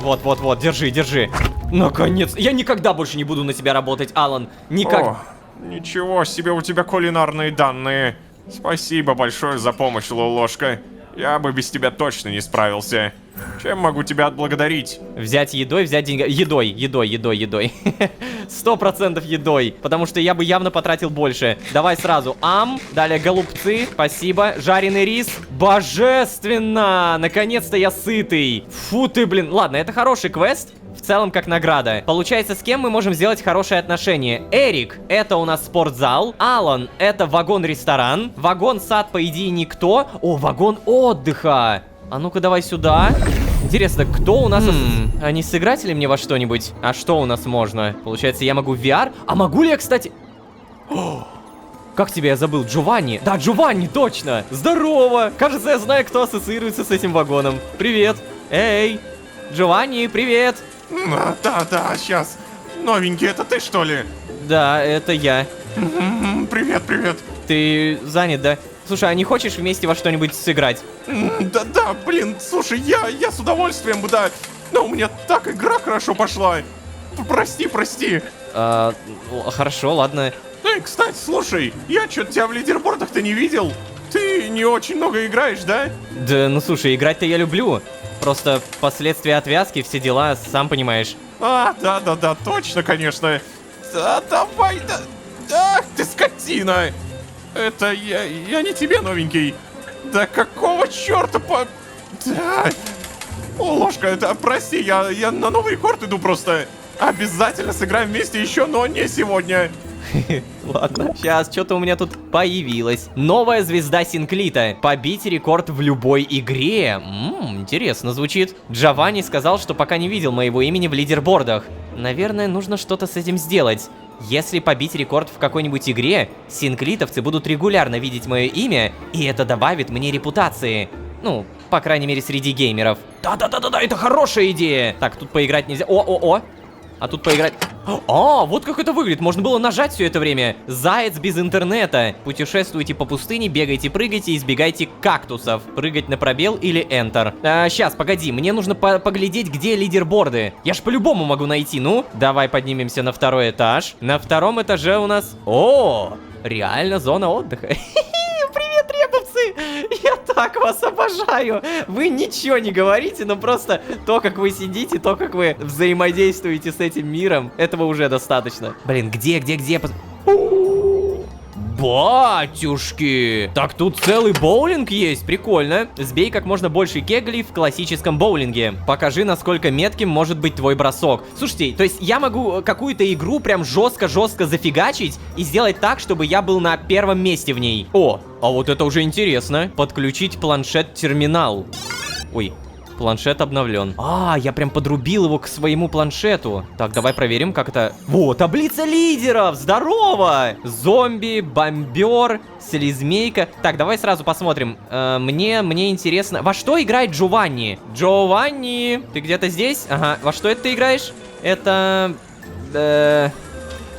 Вот, держи. Наконец, я никогда больше не буду на тебя работать, Алан. Никак.
О, ничего себе у тебя кулинарные данные. Спасибо большое за помощь, Лолошка. Я бы без тебя точно не справился. Чем могу тебя отблагодарить?
Взять едой, взять деньги. Едой. 100% едой. Потому что я бы явно потратил больше. Давай сразу. Далее голубцы. Спасибо. Жареный рис. Божественно! Наконец-то я сытый. Фу ты, блин. Ладно, это хороший квест. В целом, как награда. Получается, с кем мы можем сделать хорошие отношения? Эрик, это у нас спортзал. Алан, это вагон-ресторан. Вагон-сад, по идее, никто. О, вагон отдыха. А ну-ка, давай сюда. Интересно, кто у нас... А не сыграть ли мне во что-нибудь? А что у нас можно? Получается, я могу в VR? А могу ли я, кстати... О, как тебя я забыл? Джованни. Да, Джованни, точно. Здорово. Кажется, я знаю, кто ассоциируется с этим вагоном. Привет. Эй, Джованни, привет.
Да, сейчас. Новенький, это ты, что ли?
Да, это я.
Привет.
Ты занят, да? Слушай, а не хочешь вместе во что-нибудь сыграть?
Да, блин, слушай, я с удовольствием бы, да. Но у меня так игра хорошо пошла. Прости.
Хорошо, ладно.
Эй, кстати, слушай, я что-то тебя в лидербордах-то не видел. Ты не очень много играешь, да?
Да, ну слушай, играть-то я люблю. Просто последствия отвязки, все дела, сам понимаешь.
Да, точно, конечно. Да, давай, да. Ах, ты скотина. Это я не тебе, новенький. Да какого черта Да. О, ложка, это прости, я на новый рекорд иду просто. Обязательно сыграем вместе еще, но не сегодня.
Ладно, сейчас что-то у меня тут появилось. Новая звезда Синклита. Побить рекорд в любой игре. Интересно звучит. Джованни сказал, что пока не видел моего имени в лидербордах. Наверное, нужно что-то с этим сделать. Если побить рекорд в какой-нибудь игре, синклитовцы будут регулярно видеть мое имя, и это добавит мне репутации. Ну, по крайней мере, среди геймеров. Да, это хорошая идея. Так, тут поиграть нельзя. А тут поиграть... вот как это выглядит. Можно было нажать все это время. Заяц без интернета. Путешествуйте по пустыне, бегайте, прыгайте, избегайте кактусов. Прыгать на пробел или Enter. Сейчас, погоди, мне нужно поглядеть, где лидерборды. Я ж по-любому могу найти, ну. Давай поднимемся на второй этаж. На втором этаже у нас... реально зона отдыха. Привет, ребовцы! Я так вас обожаю! Вы ничего не говорите, но просто то, как вы сидите, то, как вы взаимодействуете с этим миром, этого уже достаточно. Блин, где? Батюшки! Так тут целый боулинг есть, прикольно. Сбей как можно больше кеглей в классическом боулинге. Покажи, насколько метким может быть твой бросок. Слушайте, то есть я могу какую-то игру прям жестко-жестко зафигачить и сделать так, чтобы я был на первом месте в ней. А вот это уже интересно. Подключить планшет-терминал. Ой. Планшет обновлен. Я прям подрубил его к своему планшету. Так, давай проверим, как это... Таблица лидеров! Здорово! Зомби, бомбер, слизмейка. Так, давай сразу посмотрим. Мне интересно... Во что играет Джованни? Джованни! Ты где-то здесь? Ага. Во что это ты играешь? Это...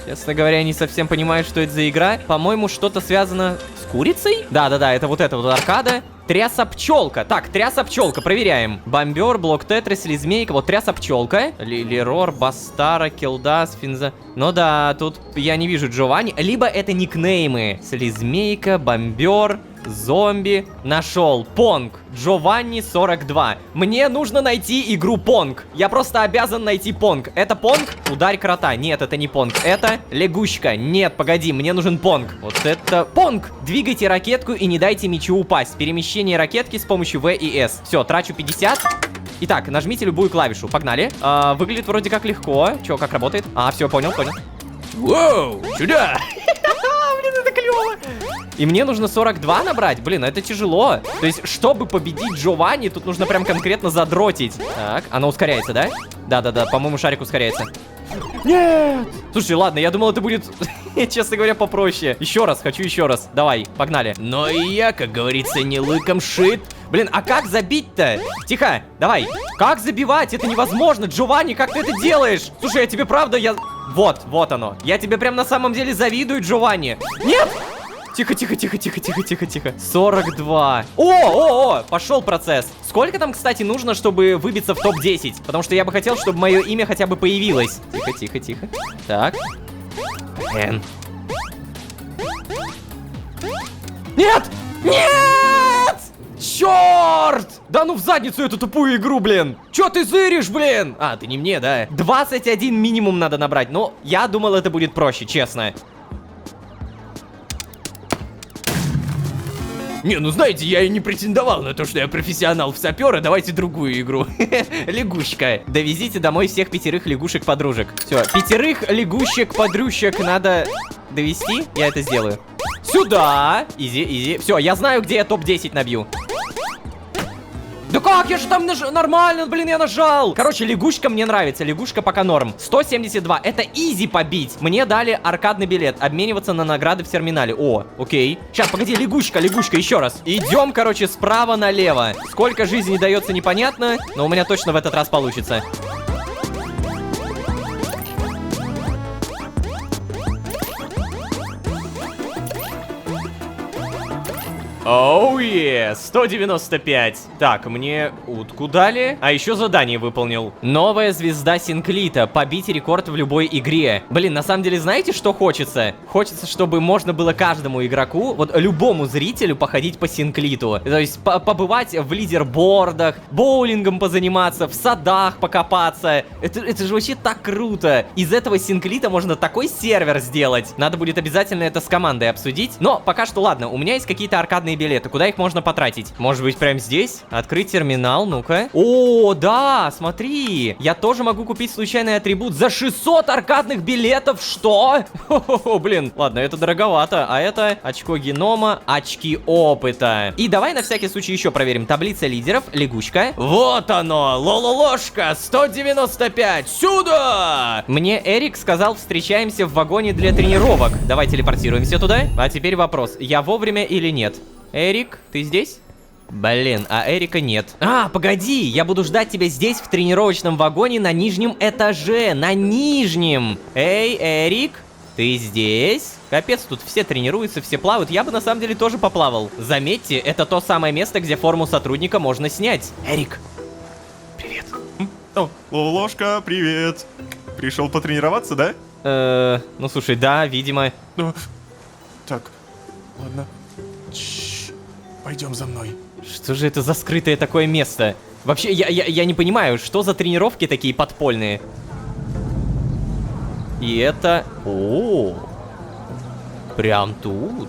Честно говоря, я не совсем понимаю, что это за игра. По-моему, что-то связано с курицей? Да, это вот аркада. Тряса-пчелка. Так, тряса-пчелка, проверяем. Бомбер, блок Тетрис, слизмейка. Вот тряса-пчелка. Лерор, Бастара, Келдас, Финза. Ну да, тут я не вижу Джованни. Либо это никнеймы. Слизмейка, бомбер, зомби. Нашел. Понг. Джованни 42. Мне нужно найти игру Понг. Я просто обязан найти Понг. Это Понг? Ударь крота. Нет, это не Понг. Это лягушка. Нет, погоди, мне нужен Понг. Вот это Понг. Двигайте ракетку и не дайте мячу упасть. Перемещение ракетки с помощью В и С. Все, трачу 50. Итак, нажмите любую клавишу. Погнали. Выглядит вроде как легко. Че, как работает? Все, понял.
Воу, сюда!
Блин, это клево. И мне нужно 42 набрать. Блин, это тяжело. То есть, чтобы победить Джованни, тут нужно прям конкретно задротить. Так, оно ускоряется, да? Да, по-моему, шарик ускоряется. Нет! Слушай, ладно, я думал, это будет, честно говоря, попроще. Хочу еще раз. Давай, погнали.
Но и я, как говорится, не лыком шит.
Блин, а как забить-то? Тихо, давай. Как забивать? Это невозможно. Джованни, как ты это делаешь? Слушай, я тебе правда, Вот оно. Я тебе прям на самом деле завидую, Джованни. Нет! Тихо. 42. Пошел процесс. Сколько там, кстати, нужно, чтобы выбиться в топ-10? Потому что я бы хотел, чтобы мое имя хотя бы появилось. Тихо. Так. Блин. Нет! Нет! Черт! Да ну в задницу эту тупую игру, блин! Чё ты зыришь, блин? А, ты не мне, да? 21 минимум надо набрать, но я думал, это будет проще, честно. Не, ну знаете, я и не претендовал на то, что я профессионал в сапёры. Давайте другую игру. Лягушка. Довезите домой всех 5 лягушек-подружек. Все, 5 лягушек-подружек надо довести. Я это сделаю. Сюда. Изи, изи. Все, я знаю, где я топ-10 набью. Да как? Я же там нормально, блин, я нажал. Короче, лягушка мне нравится. Лягушка пока норм. 172. Это изи побить. Мне дали аркадный билет. Обмениваться на награды в терминале. О, окей. Сейчас, погоди, лягушка, еще раз. Идем, короче, справа налево. Сколько жизней дается, непонятно. Но у меня точно в этот раз получится. Оу, 195. Так, мне утку дали. А еще задание выполнил. Новая звезда Синклита. Побить рекорд в любой игре. Блин, на самом деле, знаете, что хочется? Хочется, чтобы можно было каждому игроку, вот любому зрителю походить по Синклиту. То есть побывать в лидербордах, боулингом позаниматься, в садах покопаться. Это же вообще так круто. Из этого Синклита можно такой сервер сделать. Надо будет обязательно это с командой обсудить. Но пока что ладно, у меня есть какие-то аркадные билеты. Куда их можно потратить? Может быть, прямо здесь? Открыть терминал, ну-ка. О, да, смотри. Я тоже могу купить случайный атрибут за 600 аркадных билетов. Что? Хо-хо-хо, блин. Ладно, это дороговато. А это очко генома, очки опыта. И давай на всякий случай еще проверим. Таблица лидеров, лягушка. Вот оно, лололошка, 195. Сюда! Мне Эрик сказал, встречаемся в вагоне для тренировок. Давай телепортируемся туда. А теперь вопрос, я вовремя или нет? Эрик, ты здесь? Блин, а Эрика нет. А, погоди, я буду ждать тебя здесь, в тренировочном вагоне на нижнем этаже. На нижнем. Эй, Эрик, ты здесь? Капец, тут все тренируются, все плавают. Я бы на самом деле тоже поплавал. Заметьте, это то самое место, где форму сотрудника можно снять. Эрик, привет.
О, Ложка, привет. Пришел потренироваться, да?
Ну слушай, да, видимо.
Так, ладно. Пойдем за мной.
Что же это за скрытое такое место? Вообще, я не понимаю, что за тренировки такие подпольные? И это... О, прям тут.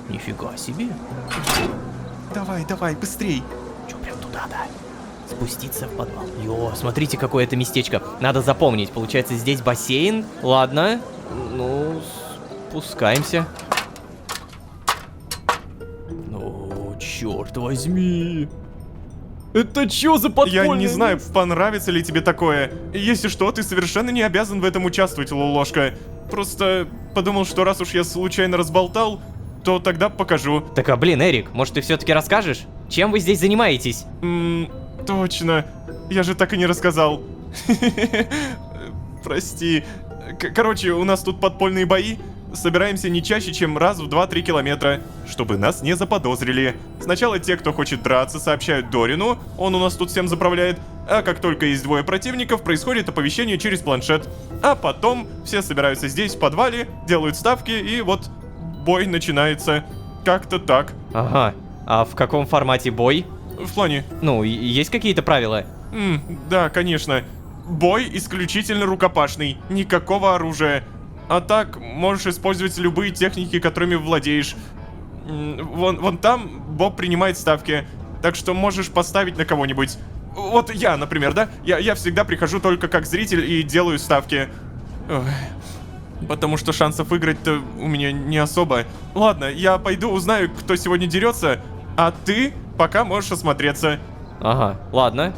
Нифига себе.
Давай, давай, быстрей.
Чё, прям туда, да? Спуститься в подвал. Йо, смотрите, какое это местечко. Надо запомнить. Получается, здесь бассейн. Ладно. Ну, спускаемся. Ну, черт возьми. Это чё за подпольное?
Я не знаю, понравится ли тебе такое. Если что, ты совершенно не обязан в этом участвовать, Лолошка. Просто подумал, что раз уж я случайно разболтал, то тогда покажу.
Так, а блин, Эрик, может ты все-таки расскажешь? Чем вы здесь занимаетесь?
Точно. Я же так и не рассказал. Прости. Короче, у нас тут подпольные бои. Собираемся не чаще, чем раз в 2-3 километра, чтобы нас не заподозрили. Сначала те, кто хочет драться, сообщают Дорину, он у нас тут всем заправляет, а как только есть двое противников, происходит оповещение через планшет. А потом все собираются здесь, в подвале, делают ставки, и вот бой начинается. Как-то так.
Ага. А в каком формате бой?
В плане?
Ну, есть какие-то правила?
Да, конечно. Бой исключительно рукопашный, никакого оружия. А так, можешь использовать любые техники, которыми владеешь. Вон там Боб принимает ставки, так что можешь поставить на кого-нибудь. Вот я, например, да? Я всегда прихожу только как зритель и делаю ставки. Ой, потому что шансов выиграть-то у меня не особо. Ладно, я пойду узнаю, кто сегодня дерется, а ты пока можешь осмотреться.
Ага, ладно.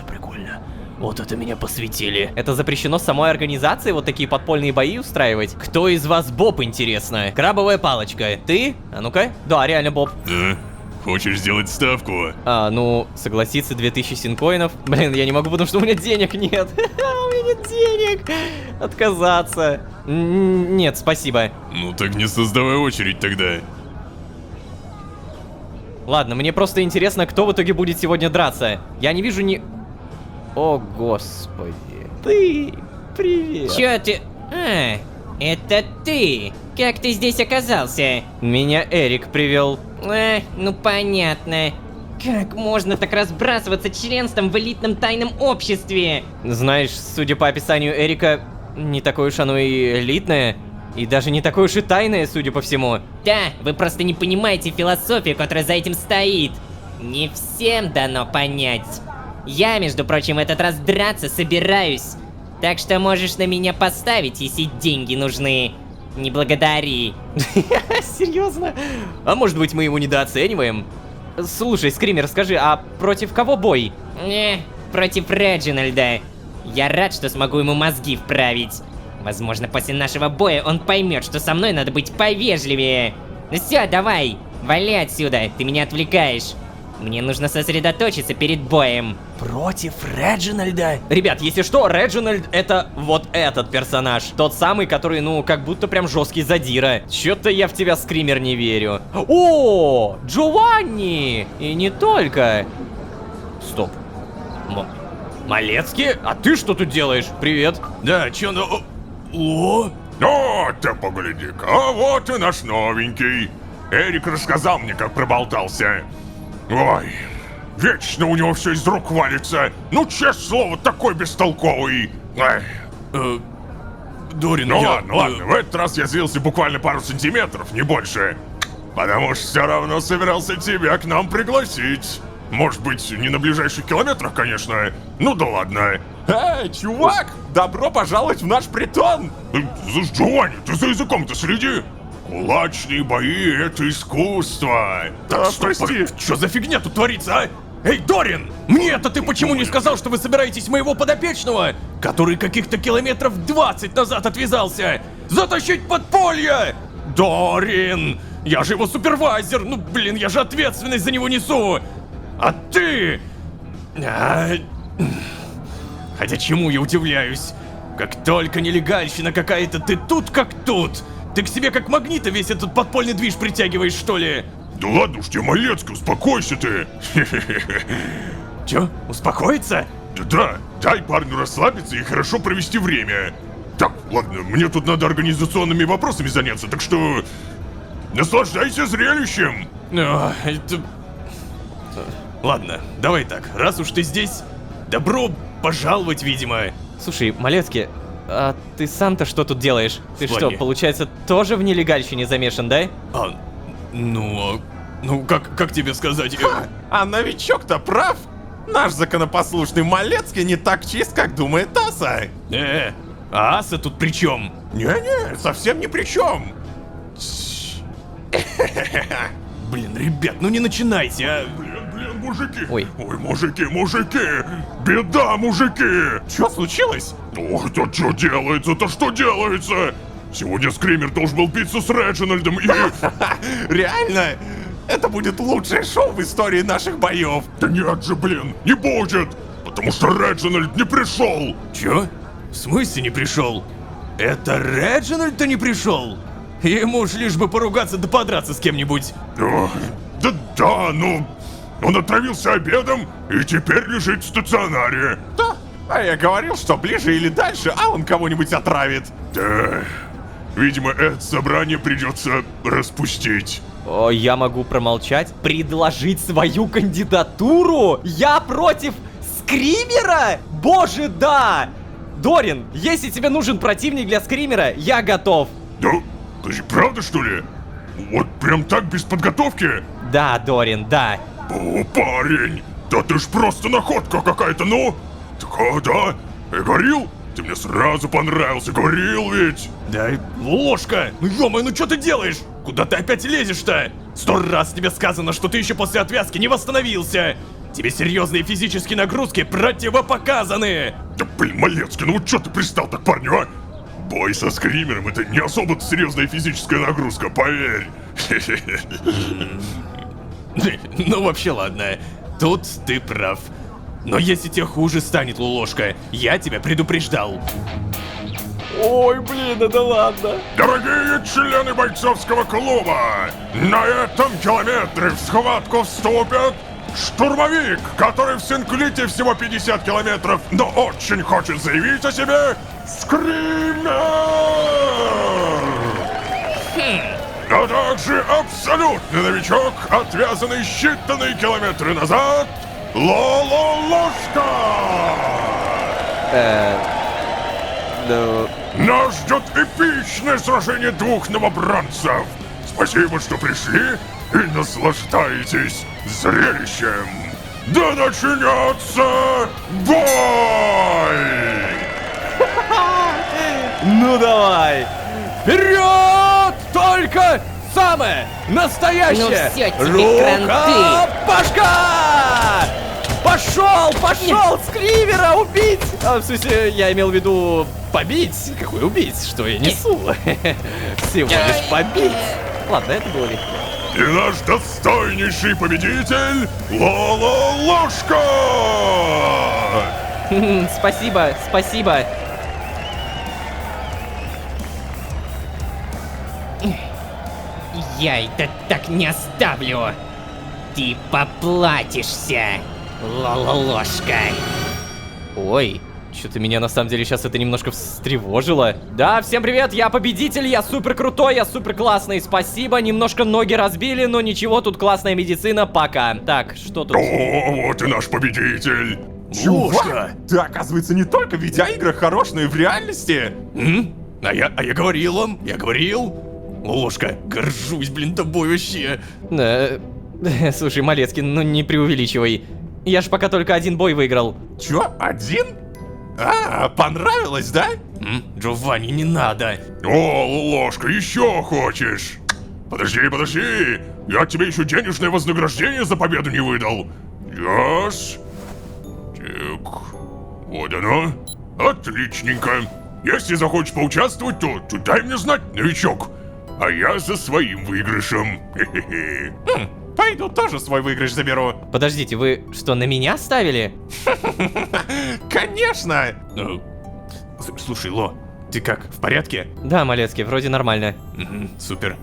Прикольно. Вот это меня посвятили.
Это запрещено самой организацией вот такие подпольные бои устраивать? Кто из вас Боб, интересно? Крабовая палочка. Ты? А ну-ка. Да, реально Боб.
Да? Хочешь сделать ставку?
А, ну, согласиться 2000 синкоинов. Блин, я не могу, потому что у меня денег нет. У меня нет денег. Отказаться. Нет, спасибо.
Ну так не создавай очередь тогда.
Ладно, мне просто интересно, кто в итоге будет сегодня драться. Я не вижу ни... О, господи. Ты, привет.
Чё ты? А, это ты. Как ты здесь оказался?
Меня Эрик привел.
Ну понятно. Как можно так разбрасываться членством в элитном тайном обществе?
Знаешь, судя по описанию Эрика, не такое уж оно и элитное. И даже не такое уж и тайное, судя по всему.
Да, вы просто не понимаете философию, которая за этим стоит. Не всем дано понять. Я, между прочим, в этот раз драться собираюсь. Так что можешь на меня поставить, если деньги нужны. Не благодари.
Серьезно? А может быть, мы его недооцениваем? Слушай, Скример, скажи, а против кого бой?
Против Реджинальда. Я рад, что смогу ему мозги вправить. Возможно, после нашего боя он поймет, что со мной надо быть повежливее. Ну все, давай, вали отсюда, ты меня отвлекаешь. Мне нужно сосредоточиться перед боем.
Против Реджинальда? Ребят, если что, Реджинальд это вот этот персонаж. Тот самый, который, ну, как будто прям жесткий задира. Чё-то я в тебя, Скример, не верю. О, Джованни! И не только. Стоп. Малецкий? А ты что тут делаешь? Привет.
Да, чё, ну... О!
О, ты погляди-ка, а вот и наш новенький. Эрик рассказал мне, как проболтался. Ой, вечно у него все из рук валится. Ну, честное слово, такой бестолковый. Ай.
Дорин,
Ну
я...
ладно, в этот раз я сдвинулся буквально пару сантиметров, не больше. Потому что все равно собирался тебя к нам пригласить. Может быть, не на ближайших километрах, конечно. Ну да ладно.
Эй, чувак, добро пожаловать в наш притон.
Джованни, ты за языком-то следи. Кулачные бои — это искусство. Так, прости.
Что за фигня тут творится, а? Эй, Дорин! Мне-то ты почему не сказал, что вы собираетесь моего подопечного, который каких-то километров 20 назад отвязался, затащить в подполье? Дорин! Я же его супервайзер! Ну, блин, я же ответственность за него несу! А ты... Хотя чему я удивляюсь? Как только нелегальщина какая-то, ты тут как тут! Ты к себе как магнита весь этот подпольный движ притягиваешь, что ли?
Да ладно уж тебе, Малецкий, успокойся ты.
Чё, успокоиться?
Да, дай парню расслабиться и хорошо провести время. Так, ладно, мне тут надо организационными вопросами заняться, так что... Наслаждайся зрелищем!
Это... Ладно, давай так, раз уж ты здесь, добро пожаловать, видимо.
Слушай, Малецкий, а ты сам-то что тут делаешь? Ты
В
что,
плане?
получается, тоже в нелегальщине замешан, да?
Ну, как тебе сказать?
А новичок-то прав. Наш законопослушный Малецкий не так чист, как думает Аса.
А Аса тут при чем?
Не-не, совсем ни при чем.
Блин, ребят, ну не начинайте, а.
Блин, мужики!
Ой.
Ой, мужики! Беда, мужики!
Что случилось?
Ох, это что делается-то, что делается? Сегодня Скример должен был биться с Реджинальдом и...
Реально? Это будет лучшее шоу в истории наших боев.
Да нет же, блин, не будет! Потому что Реджинальд не пришел!
Чё? В смысле не пришел? Это Реджинальд-то не пришел? Ему уж лишь бы поругаться да подраться с кем-нибудь.
Да, ну... Он отравился обедом и теперь лежит в стационаре.
Да, а я говорил, что ближе или дальше Алан кого-нибудь отравит.
Да, видимо, это собрание придется распустить.
О, я могу промолчать? Предложить свою кандидатуру? Я против Скримера? Боже, да! Дорин, если тебе нужен противник для Скримера, я готов.
Да? Подожди, правда, что ли? Вот прям так, без подготовки?
Да, Дорин, да.
О, парень, да ты ж просто находка какая-то, ну? Так, да, я говорил? Ты мне сразу понравился, говорил ведь?
Да, ложка! Ну ё-моё, ну чё ты делаешь? Куда ты опять лезешь-то? 100 раз тебе сказано, что ты еще после отвязки не восстановился! Тебе серьезные физические нагрузки противопоказаны!
Да блин, Малецкий, ну вот чё ты пристал так, парню, а? Бой со Скримером — это не особо серьезная физическая нагрузка, поверь.
Ну вообще ладно, тут ты прав. Но если тебе хуже станет, Лулошка, я тебя предупреждал.
Ой, блин, да ладно.
Дорогие члены бойцовского клуба, на этом километре в схватку вступят штурмовик, который в Синклите всего 50 километров, но очень хочет заявить о себе, Скример! А также абсолютный новичок, отвязанный считанные километры назад, Лололошка! Нас ждет эпичное сражение двух новобранцев. Спасибо, что пришли и наслаждаетесь зрелищем. Да начнется бой!
Ну давай! Вперед! Только самое настоящее!
Ну всё тебе, кранты!
Пашка! Пошел с Кривера убить! А, в смысле, я имел в виду побить. Какой убить? Что я несу? Всего лишь побить. Ладно, это было легко.
И наш достойнейший победитель Лололошка!
Спасибо.
Я это так не оставлю. Ты поплатишься, Лололошка.
Ой, что-то меня на самом деле сейчас это немножко встревожило. Да, всем привет, я победитель, я супер крутой, я супер классный, спасибо. Немножко ноги разбили, но ничего, тут классная медицина, пока. Так, что тут?
О, вот и наш победитель!
Чувак, ты, оказывается, не только в видеоиграх хорош, но и в реальности.
А я говорил вам, Лолошка, горжусь, блин, тобой вообще.
Слушай, Малецкий, ну не преувеличивай. Я ж пока только один бой выиграл.
Чё, один? А, понравилось, да?
Джованни, не надо.
О, Лолошка, еще хочешь? Подожди, я тебе еще денежное вознаграждение за победу не выдал. Яс. Так, вот оно. Отличненько. Если захочешь поучаствовать, то дай мне знать, новичок. А я за своим выигрышем. Хе-хе-хе.
Пойду тоже свой выигрыш заберу.
Подождите, вы что, на меня ставили?
Конечно!
Слушай, Ло, ты как, в порядке?
Да, Малецкий, вроде нормально.
Супер.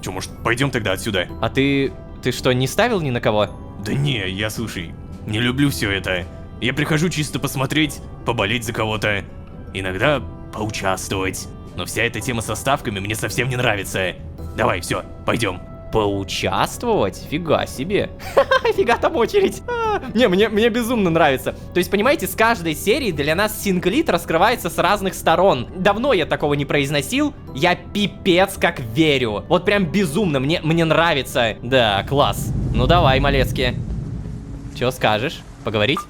Чё, может, пойдем тогда отсюда?
А ты что, не ставил ни на кого?
Да не, я, слушай, не люблю все это. Я прихожу чисто посмотреть, поболеть за кого-то. Иногда поучаствовать. Но вся эта тема со ставками мне совсем не нравится. Давай, все, пойдем.
Поучаствовать? Фига себе. Фига там очередь. Не, мне безумно нравится. То есть, понимаете, с каждой серии для нас Синклит раскрывается с разных сторон. Давно я такого не произносил. Я пипец как верю. Вот прям безумно, мне нравится. Да, класс. Ну давай, Малецкий. Чё скажешь? Поговорить?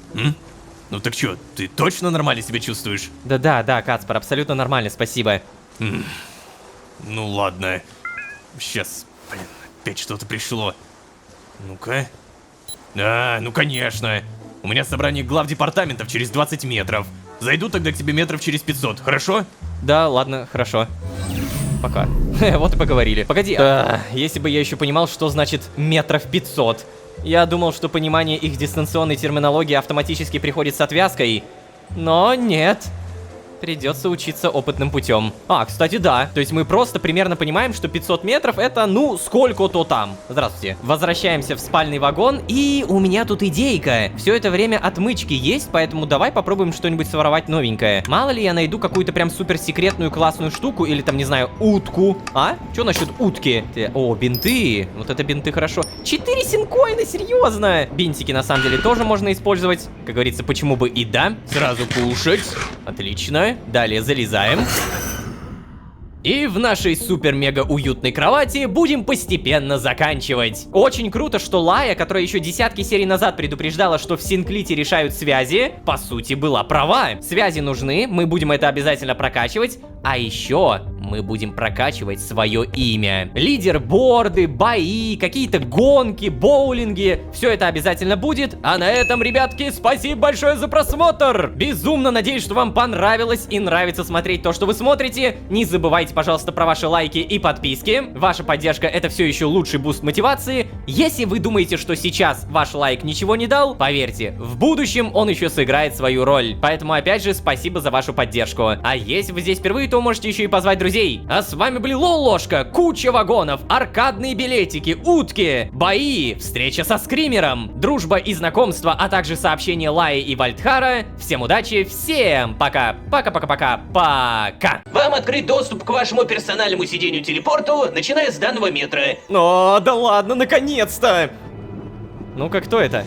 Ну так чё, ты точно нормально себя чувствуешь?
Да, Кацпар, абсолютно нормально, спасибо.
Ну ладно. Сейчас, блин, опять что-то пришло. Ну-ка. Ну конечно. У меня собрание глав департаментов через 20 метров. Зайду тогда к тебе метров через 500, хорошо?
Да, ладно, хорошо. Пока. Вот и поговорили. Погоди, если бы я еще понимал, что значит метров 500. Я думал, что понимание их дистанционной терминологии автоматически приходит с отвязкой. Но нет. Придется учиться опытным путем. Кстати, да. То есть мы просто примерно понимаем, что 500 метров это, ну, сколько-то там. Здравствуйте. Возвращаемся в спальный вагон. И у меня тут идейка. Все это время отмычки есть, поэтому давай попробуем что-нибудь своровать новенькое. Мало ли я найду какую-то прям суперсекретную классную штуку, или там, не знаю, утку. Что насчет утки? О, бинты. Вот это бинты хорошо. 4 синкоина, серьезно. Бинтики на самом деле тоже можно использовать. Как говорится, почему бы и да. Сразу кушать. Отлично. Далее залезаем. И в нашей супер-мега уютной кровати будем постепенно заканчивать. Очень круто, что Лая, которая еще десятки серий назад предупреждала, что в Синклите решают связи, по сути была права. Связи нужны, мы будем это обязательно прокачивать. А еще мы будем прокачивать свое имя. Лидерборды, бои, какие-то гонки, боулинги. Все это обязательно будет. А на этом, ребятки, спасибо большое за просмотр. Безумно надеюсь, что вам понравилось и нравится смотреть то, что вы смотрите. Не забывайте, пожалуйста, про ваши лайки и подписки. Ваша поддержка — это все еще лучший буст мотивации. Если вы думаете, что сейчас ваш лайк ничего не дал, поверьте, в будущем он еще сыграет свою роль. Поэтому, опять же, спасибо за вашу поддержку. А если вы здесь впервые, то можете еще и позвать друзей друзей, а с вами были Лолошка, куча вагонов, аркадные билетики, утки, бои, встреча со скримером, дружба и знакомство, а также сообщения Лаи и Вальдхара. Всем удачи, всем пока, пока.
Вам открыть доступ к вашему персональному сиденью-телепорту, начиная с данного метра.
О, да ладно, наконец-то! Ну-ка, кто это?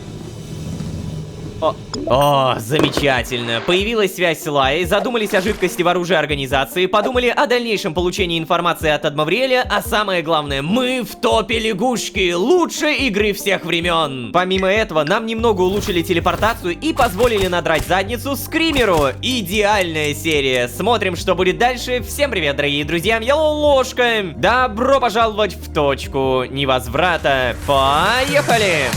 О, замечательно. Появилась связь с Лаей, задумались о жидкости в оружии организации, подумали о дальнейшем получении информации от Адмавриэля, а самое главное, мы в топе лягушки, лучшей игры всех времен. Помимо этого, нам немного улучшили телепортацию и позволили надрать задницу скримеру. Идеальная серия. Смотрим, что будет дальше. Всем привет, дорогие друзья, я Лолошка. Добро пожаловать в точку невозврата. Поехали!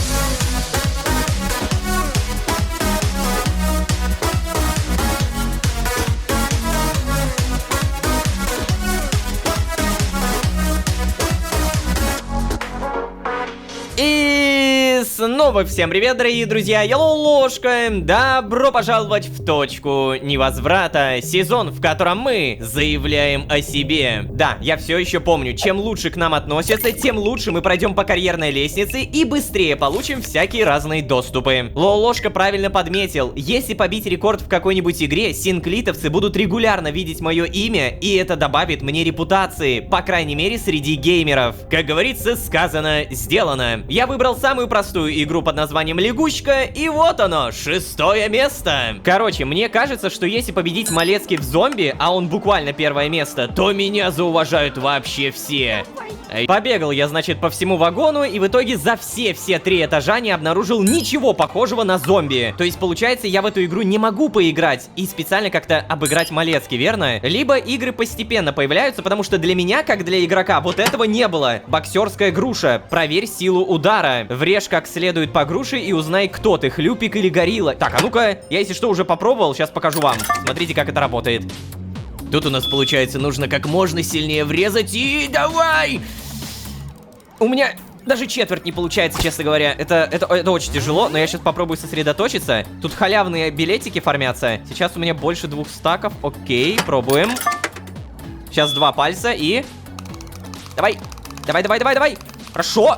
И снова всем привет, дорогие друзья, я Лолошка. Добро пожаловать в точку невозврата. Сезон, в котором мы заявляем о себе. Да, я все еще помню, чем лучше к нам относятся, тем лучше мы пройдем по карьерной лестнице и быстрее получим всякие разные доступы. Лолошка правильно подметил, если побить рекорд в какой-нибудь игре, синклитовцы будут регулярно видеть мое имя, и это добавит мне репутации, по крайней мере среди геймеров. Как говорится, сказано, сделано. Я выбрал самую простую игру под названием Лягушка, и вот оно, 6-е место. Короче, мне кажется, что если победить Малецкий в зомби, а он буквально 1-е место, то меня зауважают вообще все. Побегал я, значит, по всему вагону, и в итоге за все 3 этажа не обнаружил ничего похожего на зомби. То есть, получается, я в эту игру не могу поиграть и специально как-то обыграть Малецкий, верно? Либо игры постепенно появляются, потому что для меня, как для игрока, вот этого не было. Боксерская груша. Проверь силу удара. Врежь как следует по груше и узнай, кто ты, хлюпик или горилла. Так, а ну-ка, я если что уже попробовал, сейчас покажу вам. Смотрите, как это работает. Тут у нас, получается, нужно как можно сильнее врезать и давай! У меня даже четверть не получается, честно говоря. Это очень тяжело, но я сейчас попробую сосредоточиться. Тут халявные билетики формятся. Сейчас у меня больше 2 стаков. Окей, пробуем. Сейчас 2 пальца и... Давай! Давай! Хорошо!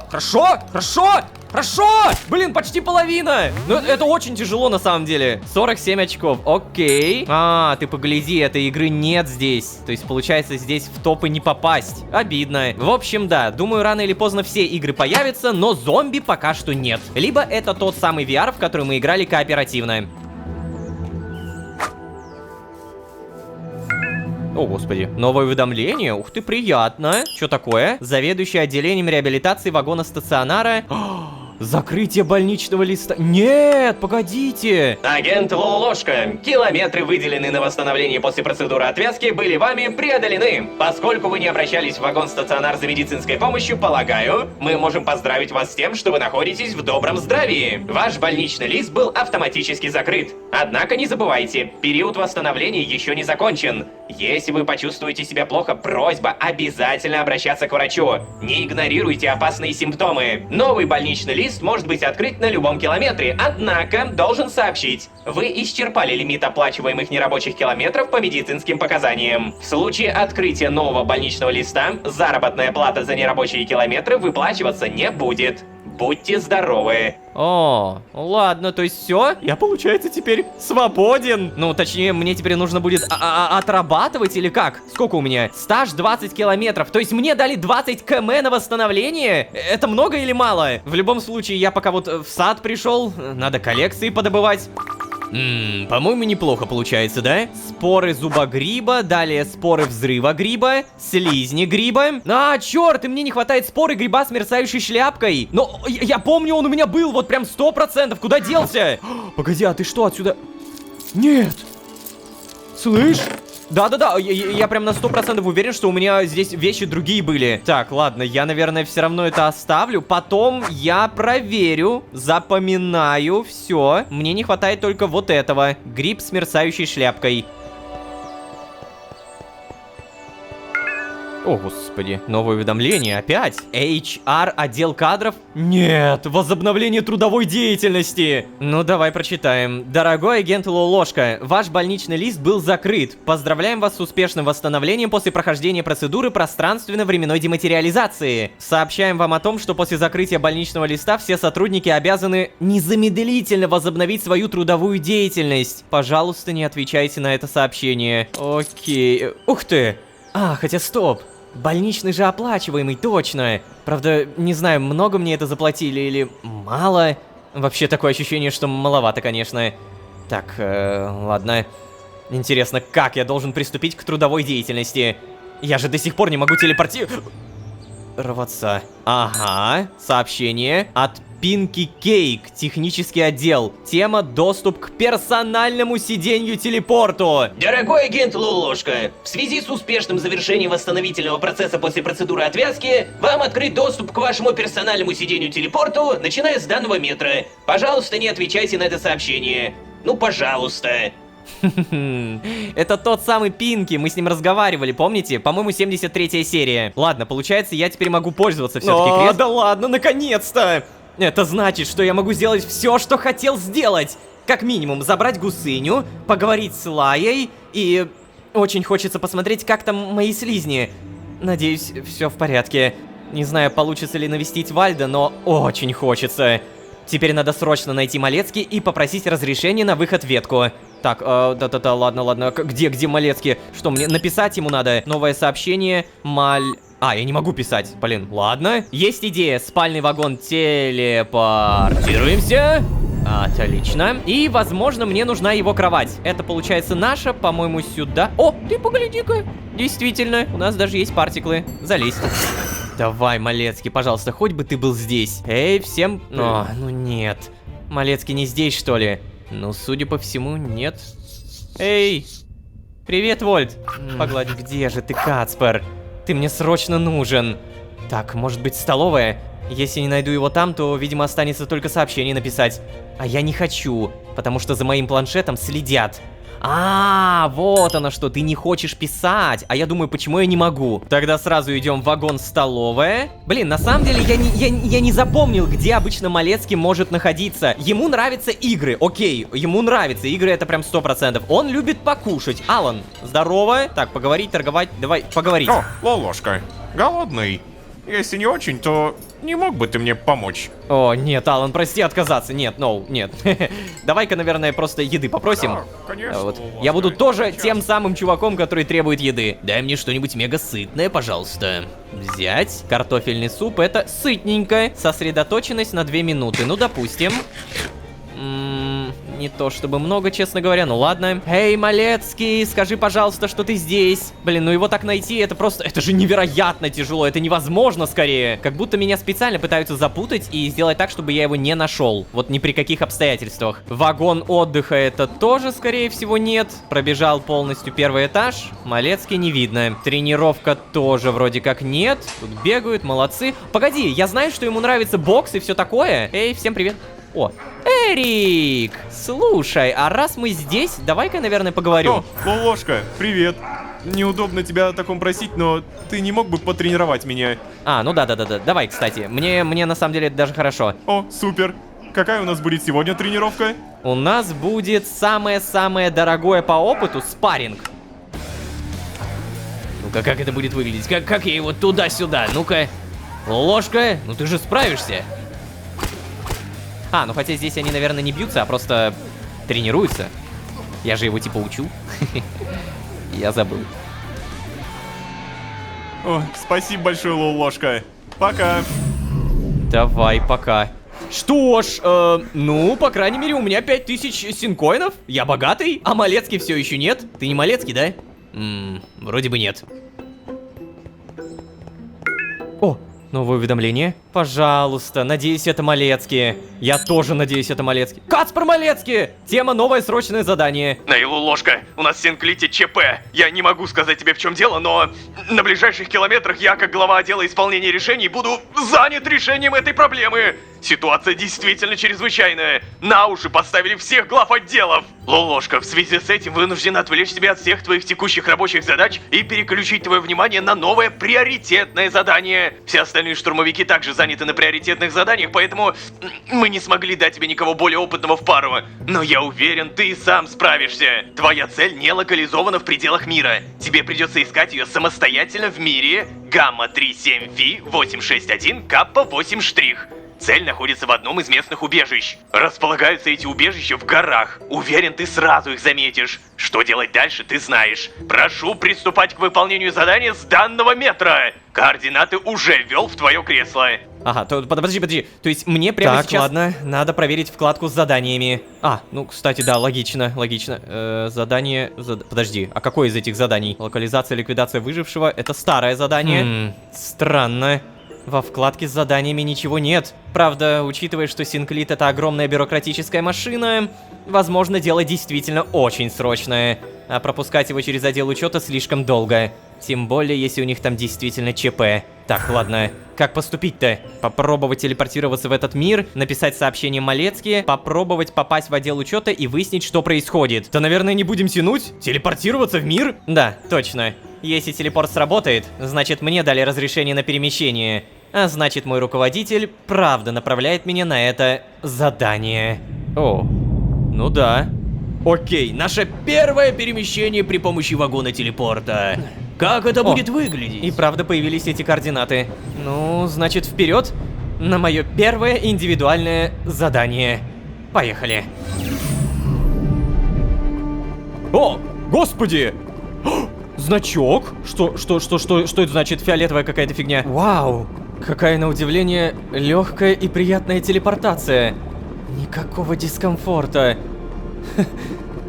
Блин, почти половина! Ну, это очень тяжело на самом деле. 47 очков, окей. А, ты погляди, этой игры нет здесь. То есть, получается, здесь в топы не попасть. Обидно. В общем, да, думаю, рано или поздно все игры появятся, но зомби пока что нет. Либо это тот самый VR, в который мы играли кооперативно. О, господи. Новое уведомление. Ух ты, приятно. Что такое? Заведующий отделением реабилитации вагона стационара. Закрытие больничного листа. Нет, погодите.
Агент Лолошка, километры, выделенные на восстановление после процедуры отвязки, были вами преодолены. Поскольку вы не обращались в вагон-стационар за медицинской помощью, полагаю, мы можем поздравить вас с тем, что вы находитесь в добром здравии. Ваш больничный лист был автоматически закрыт. Однако не забывайте, период восстановления еще не закончен. Если вы почувствуете себя плохо, просьба обязательно обращаться к врачу. Не игнорируйте опасные симптомы. Новый больничный лист может быть открыт на любом километре, однако должен сообщить, вы исчерпали лимит оплачиваемых нерабочих километров по медицинским показаниям. В случае открытия нового больничного листа, заработная плата за нерабочие километры выплачиваться не будет. Будьте здоровы.
О, ладно, то есть все? Я, получается, теперь свободен. Ну, точнее, мне теперь нужно будет отрабатывать или как? Сколько у меня? Стаж 20 километров. То есть мне дали 20 км на восстановление? Это много или мало? В любом случае, я пока вот в сад пришел, надо коллекции подобывать. По-моему, неплохо получается, да? Споры зубогриба, далее споры взрыва гриба, слизни гриба. А, черт, и мне не хватает споры гриба с мерцающей шляпкой. Но я помню, он у меня был, вот прям 100%. Куда делся? Погоди, а ты что отсюда? Нет. Слышь? Да-да-да, я прям на 100% уверен, что у меня здесь вещи другие были. Так, ладно, я, наверное, все равно это оставлю. Потом я проверю, запоминаю, все. Мне не хватает только вот этого. Гриб с мерцающей шляпкой. О, господи, новое уведомление опять? HR, отдел кадров? Нет, возобновление трудовой деятельности. Ну, давай прочитаем. Дорогой агент Лолошка, ваш больничный лист был закрыт. Поздравляем вас с успешным восстановлением после прохождения процедуры пространственно-временной дематериализации. Сообщаем вам о том, что после закрытия больничного листа все сотрудники обязаны незамедлительно возобновить свою трудовую деятельность. Пожалуйста, не отвечайте на это сообщение. Окей. Ух ты! А, хотя стоп. Больничный же оплачиваемый, точно. Правда, не знаю, много мне это заплатили или мало. Вообще такое ощущение, что маловато, конечно. Так, ладно. Интересно, как я должен приступить к трудовой деятельности? Я же до сих пор не могу телепортироваться. Ага, сообщение от Пинки Кейк, технический отдел. Тема: доступ к персональному сиденью-телепорту.
Дорогой агент Лолошка, в связи с успешным завершением восстановительного процесса после процедуры отвязки, вам открыт доступ к вашему персональному сиденью-телепорту, начиная с данного метра. Пожалуйста, не отвечайте на это сообщение. Ну, пожалуйста.
Это тот самый Пинки, мы с ним разговаривали, помните? По-моему, 73-я серия. Ладно, получается, я теперь могу пользоваться все-таки креслом. Да ладно, наконец-то! Это значит, что я могу сделать все, что хотел сделать. Как минимум, забрать гусыню, поговорить с Лаей и... Очень хочется посмотреть, как там мои слизни. Надеюсь, все в порядке. Не знаю, получится ли навестить Вальда, но очень хочется. Теперь надо срочно найти Малецкий и попросить разрешения на выход в ветку. Так, да-да-да, ладно. Где Малецкий? Что, мне написать ему надо? Новое сообщение, А, я не могу писать, блин, ладно. Есть идея, спальный вагон, телепортируемся. Отлично. И, возможно, мне нужна его кровать. Это, получается, наша, по-моему, сюда. О, ты погляди-ка. Действительно, у нас даже есть партиклы. Залезь. Давай, Малецкий, пожалуйста, хоть бы ты был здесь. Эй, всем... О, ну нет. Малецкий не здесь, что ли? Ну, судя по всему, нет. Эй! Привет, Вольт. Погладь, где же ты, Кацпер? Ты мне срочно нужен. Так, может быть, столовая? Если не найду его там, то, видимо, останется только сообщение написать. А я не хочу, потому что за моим планшетом следят. Вот оно что, ты не хочешь писать. А я думаю, почему я не могу? Тогда сразу идем в вагон-столовая. Блин, на самом деле я не запомнил, где обычно Малецкий может находиться. Ему нравятся игры, окей, ему нравятся игры, это прям 100%. Он любит покушать. Алан, здорово. Так, поговорить, торговать, давай, поговорить.
О, Лолошка, голодный. Если не очень, то не мог бы ты мне помочь?
О, нет, Алан, прости, отказаться. Нет, нет. Давай-ка, наверное, просто еды попросим.
Да, конечно.
Вот. Я буду тоже тем самым чуваком, который требует еды. Дай мне что-нибудь мега сытное, пожалуйста. Взять. Картофельный суп, это сытненько. Сосредоточенность на 2 минуты. Ну, допустим. Не то чтобы много, честно говоря, ну ладно. Эй, Малецкий, скажи, пожалуйста, что ты здесь. Блин, ну его так найти, это просто... Это же невероятно тяжело, это невозможно скорее. Как будто меня специально пытаются запутать и сделать так, чтобы я его не нашел. Вот ни при каких обстоятельствах. Вагон отдыха это тоже, скорее всего, нет. Пробежал полностью 1-й этаж. Малецкий не видно. Тренировка тоже вроде как нет. Тут бегают, молодцы. Погоди, я знаю, что ему нравится бокс и все такое. Эй, всем привет. О, Эрик! Слушай, а раз мы здесь, давай-ка, наверное, поговорим.
О, Лолошка, привет. Неудобно тебя о таком просить, но ты не мог бы потренировать меня?
Ну да. Давай, кстати. Мне на самом деле это даже хорошо.
О, супер. Какая у нас будет сегодня тренировка?
У нас будет самое-самое дорогое по опыту спарринг. Ну-ка, как это будет выглядеть? Как я его туда-сюда? Ну-ка. Ложка, ну ты же справишься. Ну хотя здесь они, наверное, не бьются, а просто тренируются. Я же его типа учу. Я забыл.
О, спасибо большое, Лолошка. Пока.
Давай, пока. Что ж, ну, по крайней мере, у меня 5000 синкоинов. Я богатый, а Малецкий все еще нет. Ты не Малецкий, да? Вроде бы нет. О, новое уведомление. Пожалуйста, надеюсь, это Малецкий. Я тоже надеюсь, это Малецкий. Кацпар Малецкий! Тема «Новое срочное задание».
Наилу, ложка, у нас в Синклите ЧП. Я не могу сказать тебе, в чем дело, но на ближайших километрах я, как глава отдела исполнения решений, буду занят решением этой проблемы. Ситуация действительно чрезвычайная. На уши поставили всех глав отделов. Лолошка, в связи с этим вынужден отвлечь тебя от всех твоих текущих рабочих задач и переключить твое внимание на новое приоритетное задание. Все остальные штурмовики также заняты на приоритетных заданиях, поэтому мы не смогли дать тебе никого более опытного в пару. Но я уверен, ты и сам справишься. Твоя цель не локализована в пределах мира. Тебе придется искать ее самостоятельно в мире Гамма-37Фи-861-Каппа-8'. Цель находится в одном из местных убежищ. Располагаются эти убежища в горах. Уверен, ты сразу их заметишь. Что делать дальше, ты знаешь. Прошу приступать к выполнению задания с данного метра. Координаты уже ввел в твое кресло.
Ага, подожди. То есть мне прямо
Так,
сейчас...
ладно,
надо проверить вкладку с заданиями. Ну, кстати, да, логично. Задание... Подожди, а какое из этих заданий? Локализация, ликвидация выжившего — это старое задание. Странно. Во вкладке с заданиями ничего нет. Правда, учитывая, что Синклит — это огромная бюрократическая машина, возможно, дело действительно очень срочное. А пропускать его через отдел учета слишком долго. Тем более, если у них там действительно ЧП. Так, ладно. Как поступить-то? Попробовать телепортироваться в этот мир, написать сообщение Малецки, попробовать попасть в отдел учета и выяснить, что происходит. Да, наверное, не будем тянуть? Телепортироваться в мир? Да, точно. Если телепорт сработает, значит, мне дали разрешение на перемещение. А значит, мой руководитель правда направляет меня на это задание. О, ну да.
Окей, наше первое перемещение при помощи вагона телепорта. Как это будет выглядеть?
И правда появились эти координаты. Ну, значит, вперед на мое первое индивидуальное задание. Поехали. О, господи! Значок? Что это значит? Фиолетовая какая-то фигня. Вау! Какая, на удивление, легкая и приятная телепортация. Никакого дискомфорта.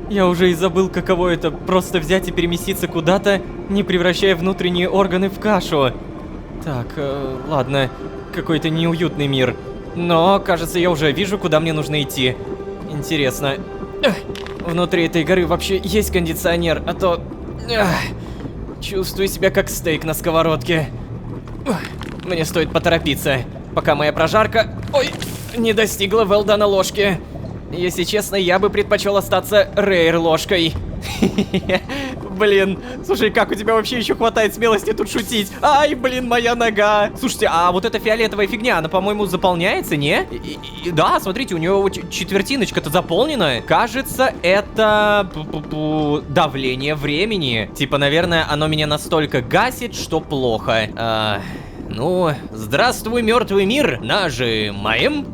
Я уже и забыл, каково это просто взять и переместиться куда-то, не превращая внутренние органы в кашу. Так, ладно, какой-то неуютный мир. Но, кажется, я уже вижу, куда мне нужно идти. Интересно, внутри этой горы вообще есть кондиционер, а то... чувствую себя как стейк на сковородке. Мне стоит поторопиться, пока моя прожарка... Ой, не достигла велдана ложки. Если честно, я бы предпочел остаться рейр ложкой. Блин, слушай, как у тебя вообще еще хватает смелости тут шутить? Ай, блин, моя нога. Слушайте, а вот эта фиолетовая фигня, она, по-моему, заполняется, не? Да, смотрите, у нее четвертиночка-то заполнена. Кажется, это давление времени. Типа, наверное, оно меня настолько гасит, что плохо. Ну, здравствуй, мертвый мир. Нажимаем.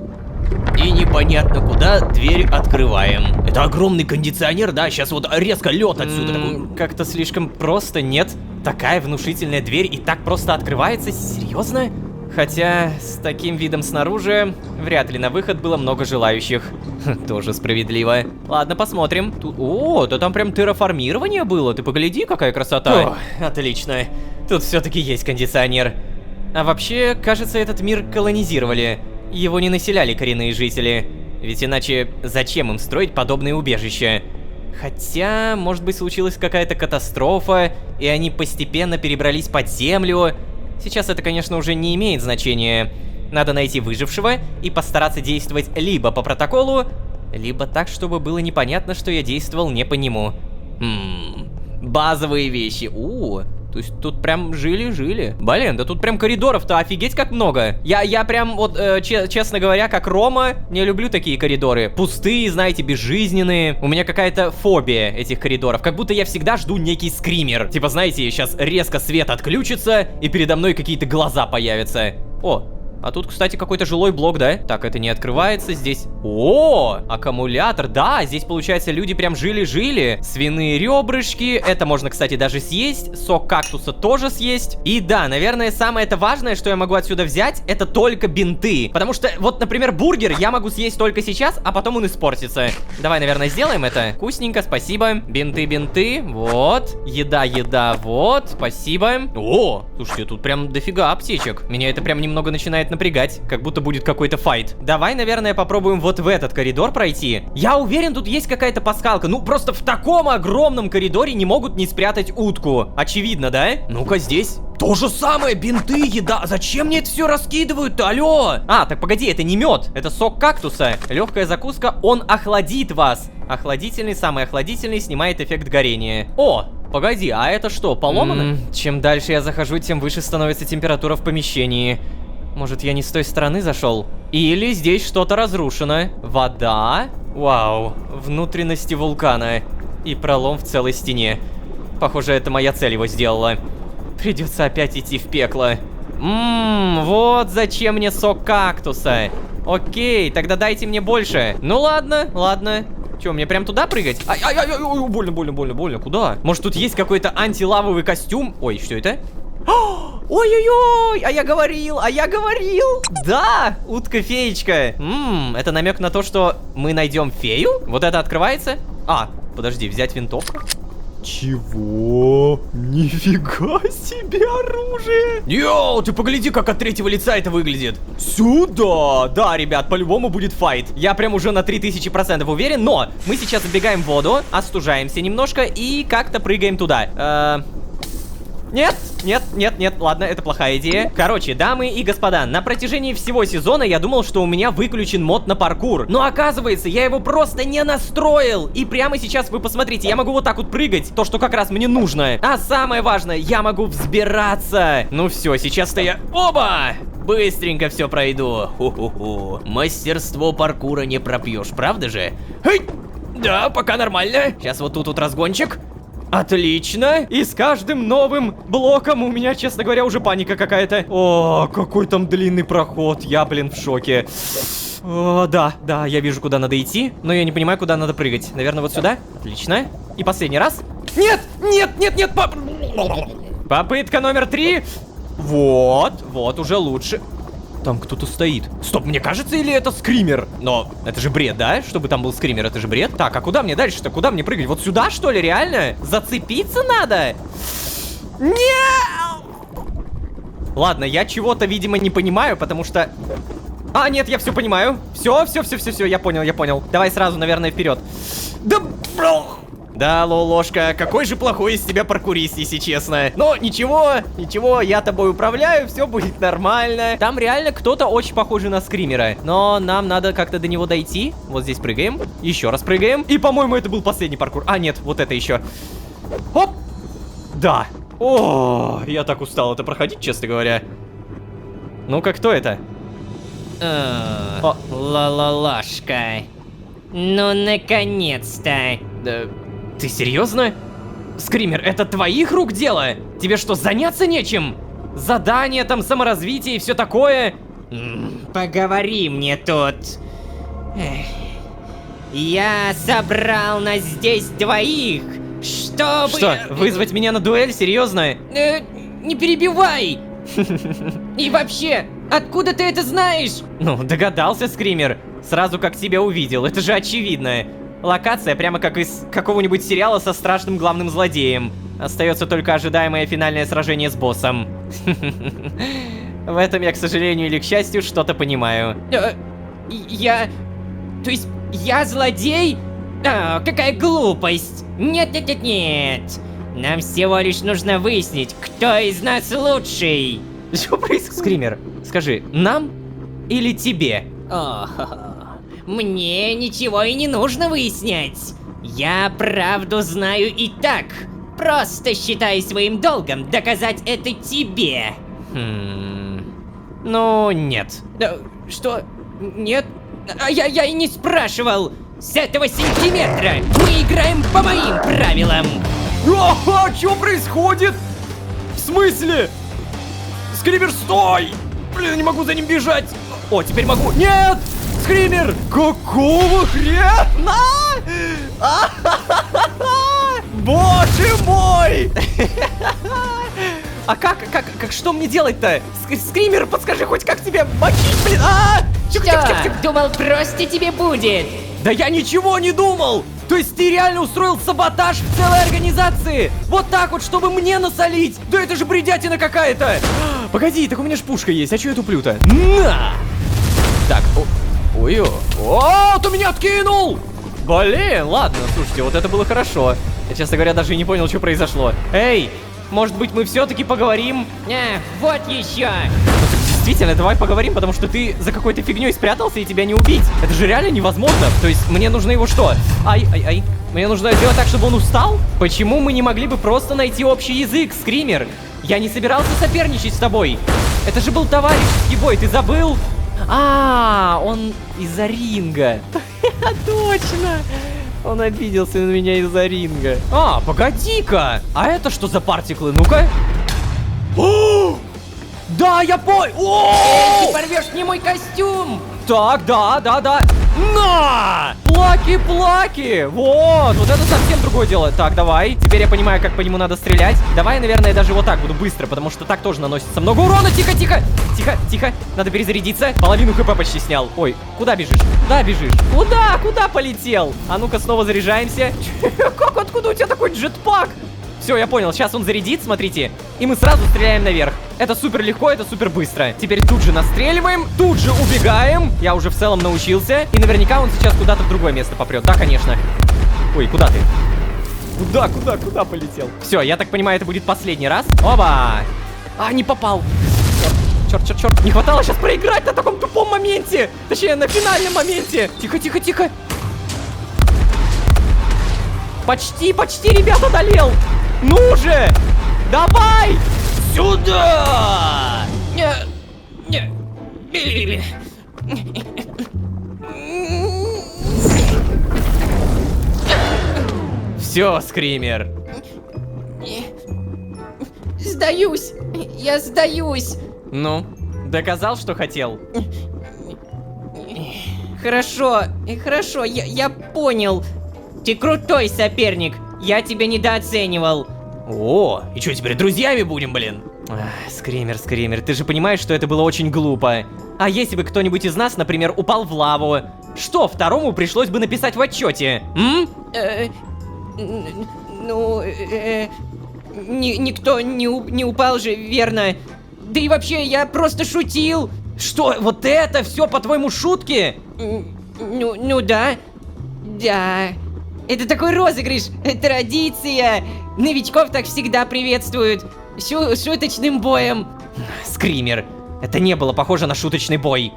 И непонятно куда дверь открываем. Это огромный кондиционер, да? Сейчас вот резко лед отсюда. Как-то слишком просто, нет? Такая внушительная дверь и так просто открывается? Серьезно? Хотя с таким видом снаружи вряд ли на выход было много желающих. Тоже справедливо. Ладно, посмотрим. О, да там прям терраформирование было. Ты погляди, какая красота. О, отлично. Тут все-таки есть кондиционер. А вообще, кажется, этот мир колонизировали. Его не населяли коренные жители. Ведь иначе зачем им строить подобные убежища? Хотя, может быть, случилась какая-то катастрофа, и они постепенно перебрались под землю. Сейчас это, конечно, уже не имеет значения. Надо найти выжившего и постараться действовать либо по протоколу, либо так, чтобы было непонятно, что я действовал не по нему. Базовые вещи. То есть тут прям жили-жили. Блин, да тут прям коридоров-то офигеть как много. Я прям вот, честно говоря, как Рома, не люблю такие коридоры. Пустые, знаете, безжизненные. У меня какая-то фобия этих коридоров. Как будто я всегда жду некий скример. Типа, знаете, сейчас резко свет отключится, и передо мной какие-то глаза появятся. О, а тут, кстати, какой-то жилой блок, да? Так, это не открывается здесь. О, аккумулятор, да, здесь, получается, люди прям жили-жили. Свиные ребрышки, это можно, кстати, даже съесть. Сок кактуса тоже съесть. И да, наверное, самое это важное, что я могу отсюда взять, это только бинты. Потому что, вот, например, бургер я могу съесть только сейчас, а потом он испортится. Давай, наверное, сделаем это. Вкусненько, спасибо. Бинты, вот. Еда, вот, спасибо. О, слушайте, тут прям дофига аптечек. Меня это прям немного начинает начинает напрягать, как будто будет какой-то файт. Давай, наверное, попробуем вот в этот коридор пройти. Я уверен, тут есть какая-то пасхалка. Ну, просто в таком огромном коридоре не могут не спрятать утку. Очевидно, да? Ну-ка, здесь. То же самое, бинты, еда. Зачем мне это все раскидывают-то, алло? А, так погоди, это не мед, это сок кактуса. Легкая закуска, он охладит вас. Охладительный, самый охладительный, снимает эффект горения. О, погоди, а это что, поломано? Чем дальше я захожу, тем выше становится температура в помещении. Может, я не с той стороны зашел? Или здесь что-то разрушено? Вода? Вау, внутренности вулкана. И пролом в целой стене. Похоже, это моя цель его сделала. Придется опять идти в пекло. Вот зачем мне сок кактуса. Окей, тогда дайте мне больше. Ну ладно, ладно. Че, мне прям туда прыгать? Ай, больно. Куда? Может, тут есть какой-то антилавовый костюм? Ой, что это? Ой-ой-ой, а я говорил. Да, утка-феечка. Это намек на то, что мы найдем фею? Вот это открывается? А, подожди, взять винтовку. Чего? Нифига себе оружие! Йоу, ты погляди, как от третьего лица это выглядит. Сюда! Да, ребят, по-любому будет файт. Я прям уже на 3000% уверен, но мы сейчас забегаем в воду, остужаемся немножко и как-то прыгаем туда. Нет, ладно, это плохая идея. Короче, дамы и господа, на протяжении всего сезона я думал, что у меня выключен мод на паркур. Но оказывается, я его просто не настроил. И прямо сейчас вы посмотрите, я могу вот так вот прыгать, то, что как раз мне нужно. А самое важное, я могу взбираться. Ну все, сейчас-то я... Оба! Быстренько все пройду. Ху-ху-ху. Мастерство паркура не пропьешь, правда же? Хей! Да, пока нормально. Сейчас вот тут разгончик. Отлично! И с каждым новым блоком у меня, честно говоря, уже паника какая-то. О, какой там длинный проход. Я, блин, в шоке. О, да, я вижу, куда надо идти, но я не понимаю, куда надо прыгать. Наверное, вот сюда? Отлично. И последний раз. Нет! Попытка номер 3. Вот, уже лучше. Там кто-то стоит. Стоп, мне кажется, или это скример? Но это же бред, да? Чтобы там был скример, это же бред. Так, а куда мне дальше-то? Куда мне прыгать? Вот сюда, что ли, реально? Зацепиться надо? Нет! Ладно, я чего-то, видимо, не понимаю, потому что... А, нет, я все понимаю. Все, я понял. Давай сразу, наверное, вперед. Да, Лолошка, какой же плохой из тебя паркурист, если честно. Но ничего, я тобой управляю, все будет нормально. Там реально кто-то очень похожий на скримера. Но нам надо как-то до него дойти. Вот здесь прыгаем, еще раз прыгаем. И, по-моему, это был последний паркур. А, нет, вот это еще. Оп! Да. О, я так устал это проходить, честно говоря. Ну-ка, кто это?
Лолошка. Ну, наконец-то.
Да... Ты серьезно? Скример, это твоих рук дело? Тебе что, заняться нечем? Задание там, саморазвитие и все такое?
Поговори мне тут. Я собрал нас здесь двоих, чтобы...
Что, вызвать меня на дуэль? Серьезно?
Не перебивай! И вообще, откуда ты это знаешь?
Ну, догадался, Скример. Сразу как тебя увидел, это же очевидно. Локация прямо как из какого-нибудь сериала со страшным главным злодеем. Остается только ожидаемое финальное сражение с боссом. В этом я, к сожалению или к счастью, что-то понимаю.
То есть, я злодей? Какая глупость! Нет. Нам всего лишь нужно выяснить, кто из нас лучший.
Что происходит? Скример, скажи, нам или тебе?
Мне ничего и не нужно выяснять. Я правду знаю и так. Просто считай своим долгом доказать это тебе.
Ну, нет.
Что? Нет? Я и не спрашивал. С этого сантиметра мы играем по моим правилам.
Что происходит? В смысле? Скример, стой! Блин, не могу за ним бежать. О, теперь могу. Нет! Скример! Какого хрена? Боже мой! А как, что мне делать-то? Скример, подскажи хоть, как тебя мочить, блин!
Что? Думал, просто тебе будет.
Да я ничего не думал! То есть ты реально устроил саботаж в целой организации? Вот так вот, чтобы мне насолить? Да это же бредятина какая-то! Погоди, так у меня ж пушка есть, а чё я туплю-то? На! Так, о, ты меня откинул! Блин, ладно, слушайте, вот это было хорошо. Я, честно говоря, даже и не понял, что произошло. Эй, может быть, мы все-таки поговорим?
Вот еще.
Действительно, давай поговорим, потому что ты за какой-то фигней спрятался и тебя не убить. Это же реально невозможно. То есть мне нужно его что? Ай. Мне нужно сделать так, чтобы он устал? Почему мы не могли бы просто найти общий язык, Скример? Я не собирался соперничать с тобой. Это же был товарищеский бой, ты забыл? Он из-за ринга. Точно. Он обиделся на меня из-за ринга. Погоди-ка. А это что за партиклы? Ну-ка. Да, я понял!
Ты порвешь мне мой костюм!
Так, да. На! Плаки! Вот это совсем другое дело. Так, давай. Теперь я понимаю, как по нему надо стрелять. Давай, наверное, даже вот так буду быстро, потому что так тоже наносится много урона. Тихо. Надо перезарядиться. Половину хп почти снял. Ой, куда бежишь? Куда бежишь? Куда полетел? А ну-ка снова заряжаемся. Откуда у тебя такой джетпак? Все, я понял, сейчас он зарядит, смотрите. И мы сразу стреляем наверх. Это супер легко, это супер быстро. Теперь тут же настреливаем, тут же убегаем. Я уже в целом научился. И наверняка он сейчас куда-то в другое место попрет. Да, конечно. Ой, куда ты? Куда полетел? Все, я так понимаю, это будет последний раз. Оба! Не попал. Черт. Не хватало сейчас проиграть на таком тупом моменте. Точнее, на финальном моменте. Тихо. Почти, ребят, одолел. Ну же! Давай! Сюда! Все, Скример.
Сдаюсь. Я сдаюсь.
Ну, доказал, что хотел?
Хорошо, я понял. Ты крутой соперник. Я тебя недооценивал.
И что, теперь друзьями будем, блин? Скример, ты же понимаешь, что это было очень глупо. А если бы кто-нибудь из нас, например, упал в лаву, что второму пришлось бы написать в отчете?
Никто не упал же, верно? Да и вообще, я просто шутил.
Что, вот это все, по-твоему, шутки?
Ну да. Да. Это такой розыгрыш, традиция. Новичков так всегда приветствуют. Шуточным боем.
Скример, это не было похоже на шуточный бой.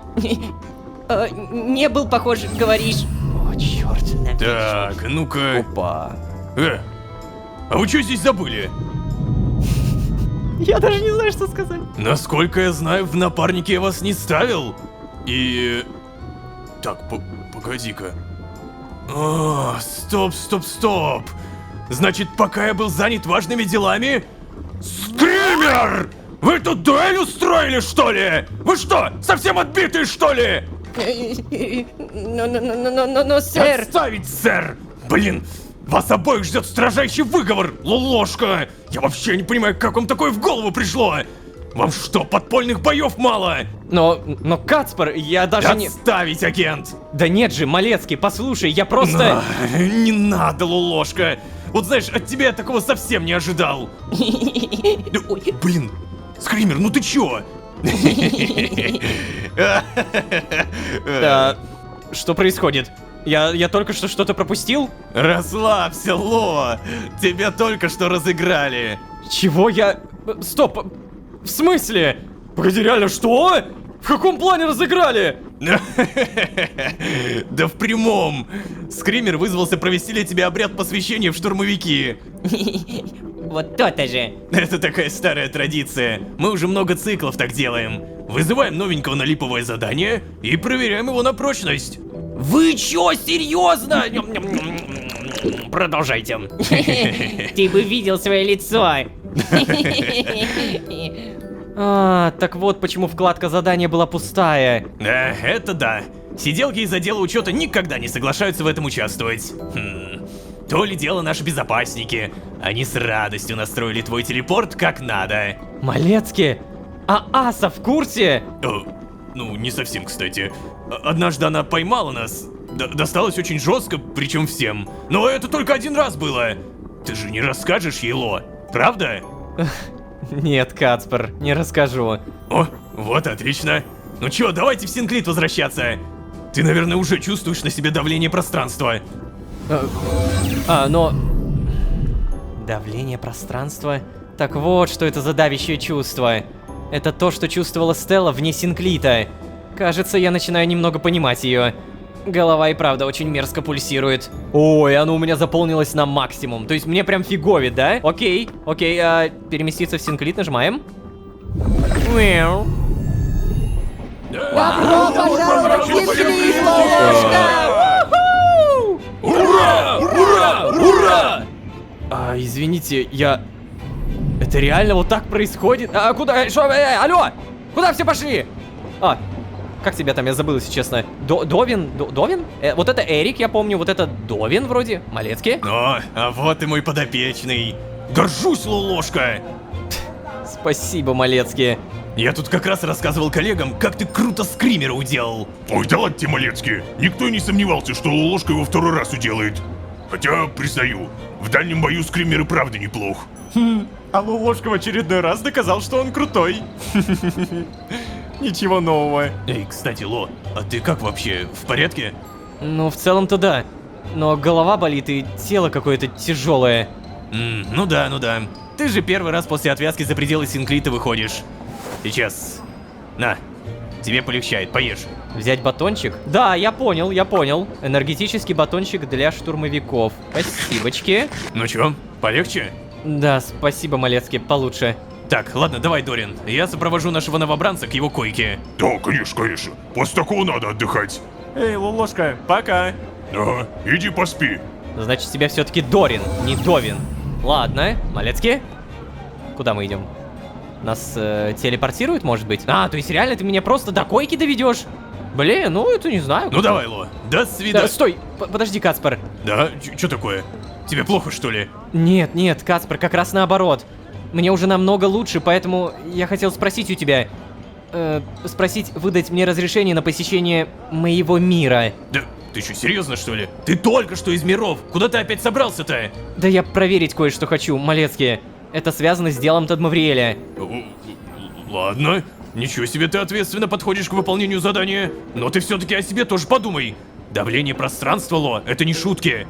Не был похож, говоришь.
О, черт.
Так, ну-ка.
Опа.
А вы что здесь забыли?
Я даже не знаю, что сказать.
Насколько я знаю, в напарнике я вас не ставил. И... Так, погоди-ка. Стоп. Значит, пока я был занят важными делами... Скример! Вы тут дуэль устроили, что ли? Вы что, совсем отбитые, что ли?
Но, сэр...
Отставить, сэр! Блин, вас обоих ждет строжайший выговор, лолошка! Я вообще не понимаю, как вам такое в голову пришло! Вам что, подпольных боев мало?
Но Кацпар, я даже не...
Отставить, агент!
Да нет же, Малецкий, послушай, я просто...
Не надо, лолошка! Вот знаешь, от тебя я такого совсем не ожидал! Блин, Скример, ну ты чё?
Что происходит? Я только что что-то пропустил?
Расслабься, Ло! Тебя только что разыграли!
Чего я... Стоп! В смысле? Погоди, реально, что? В каком плане разыграли?
Да в прямом! Скример вызвался провести для тебя обряд посвящения в штурмовики.
Вот то-то же.
Это такая старая традиция. Мы уже много циклов так делаем. Вызываем новенького на липовое задание и проверяем его на прочность.
Вы чё, серьезно? Продолжайте.
Ты бы видел свое лицо.
Так вот почему вкладка задания была пустая.
Это да. Сиделки из отдела учета никогда не соглашаются в этом участвовать. То ли дело наши безопасники. Они с радостью настроили твой телепорт как надо.
Малецкий, а Аса в курсе?
Ну, не совсем, кстати. Однажды она поймала нас.
досталось очень жестко, причем всем. Но это только один раз было. Ты же не расскажешь ей, Ло, правда?
Нет, Кацпер, не расскажу.
О, вот отлично. Ну чё, давайте в Синклит возвращаться. Ты, наверное, уже чувствуешь на себе давление пространства.
Но... Давление пространства? Так вот, что это за давящее чувство. Это то, что чувствовала Стелла вне Синклита. Кажется, я начинаю немного понимать ее. Голова и правда очень мерзко пульсирует. Ой, оно у меня заполнилось на максимум. То есть мне прям фиговит, да? Окей, переместиться в Синклит нажимаем. Мяу.
Добро пожаловать в Синклит, Лолошка!
Ура! Ура! Ура!
Извините, Это реально вот так происходит? Куда? Шо? Алло! Куда все пошли? Как тебя там? Я забыл, если честно. Довин? Довин? Вот это Эрик, я помню. Вот это Довин вроде. Малецкий.
О, а вот и мой подопечный. Горжусь, Лолошка!
Спасибо, Малецкий.
Я тут как раз рассказывал коллегам, как ты круто скримера уделал.
Ой, да ладно, Малецкий. Никто и не сомневался, что Лолошка его второй раз уделает. Хотя, признаю, в дальнем бою скример и правда неплох.
А Лолошка в очередной раз доказал, что он крутой. Ничего нового.
Эй, кстати, Ло, а ты как вообще, в порядке?
Ну, в целом-то да. Но голова болит и тело какое-то тяжелое.
Ну да. Ты же первый раз после отвязки за пределы Синклита выходишь. Сейчас. На, тебе полегчает, поешь.
Взять батончик? Да, я понял. Энергетический батончик для штурмовиков. Спасибочки.
Ну чё, полегче?
Да, спасибо, Малецкий, получше.
Так, ладно, давай, Дорин. Я сопровожу нашего новобранца к его койке.
Да, конечно. После такого надо отдыхать.
Эй, Лолошка, пока.
Ага, иди поспи.
Значит, тебя все-таки Дорин, не Довин. Ладно, Малецкий. Куда мы идем? Нас телепортируют, может быть? То есть реально ты меня просто до койки доведешь? Блин, ну это не знаю.
Ну давай, Ло, до свидания.
Да, стой, подожди, Кацпер.
Да, чё такое? Тебе плохо, что ли?
Нет, Кацпер, как раз наоборот. Мне уже намного лучше, поэтому я хотел спросить у тебя... выдать мне разрешение на посещение моего мира.
Да, ты что, серьезно, что ли? Ты только что из миров. Куда ты опять собрался-то?
Да я проверить кое-что хочу, Малецкий. Это связано с делом Тадмавриэля.
Ладно. Ничего себе, ты ответственно подходишь к выполнению задания. Но ты все-таки о себе тоже подумай. Давление пространства, Ло, это не шутки.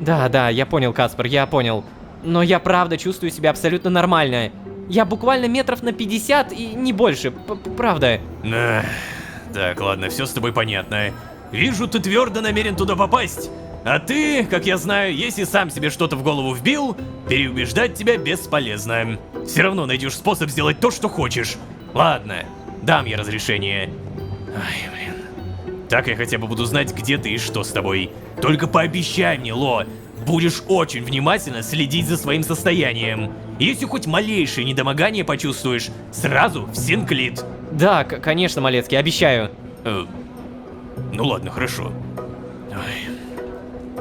Да, я понял, Кацпер, я понял. Но я правда чувствую себя абсолютно нормально. Я буквально метров на 50 и не больше, правда.
Так, ладно, все с тобой понятно. Вижу, ты твердо намерен туда попасть. А ты, как я знаю, если сам себе что-то в голову вбил, переубеждать тебя бесполезно. Все равно найдешь способ сделать то, что хочешь. Ладно, дам я разрешение. Ай, блин. Так я хотя бы буду знать, где ты и что с тобой. Только пообещай мне, Ло, будешь очень внимательно следить за своим состоянием. Если хоть малейшее недомогание почувствуешь, сразу в Синклит.
Да, конечно, Малецкий, обещаю.
Ну ладно, хорошо. Ой.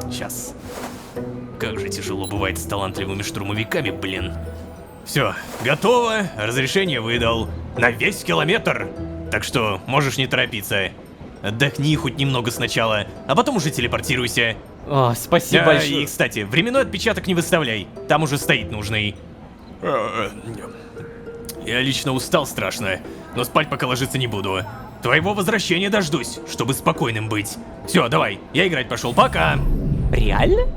Сейчас. Как же тяжело бывает с талантливыми штурмовиками, блин. Все, готово, разрешение выдал. На весь километр. Так что можешь не торопиться. Отдохни хоть немного сначала, а потом уже телепортируйся.
О, спасибо большое.
И, кстати, временной отпечаток не выставляй. Там уже стоит нужный. Я лично устал страшно, но спать пока ложиться не буду. Твоего возвращения дождусь, чтобы спокойным быть. Все, давай, я играть пошел, пока.
Реально?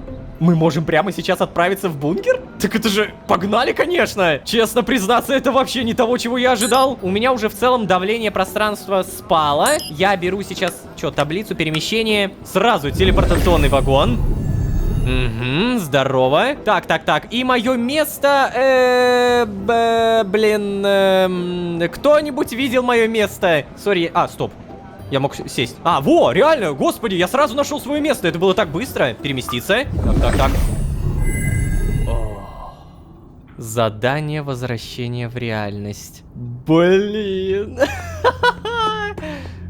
Мы можем прямо сейчас отправиться в бункер? Так это же... Погнали, конечно! Честно признаться, это вообще не того, чего я ожидал. У меня уже в целом давление пространства спало. Я беру сейчас, таблицу перемещения. Сразу телепортационный вагон. Угу, здорово. Так. И мое место... кто-нибудь видел мое место? Сори. Стоп. Я мог сесть. Во, реально, господи, я сразу нашел свое место. Это было так быстро. Переместиться. Так. Задание возвращения в реальность. Блин.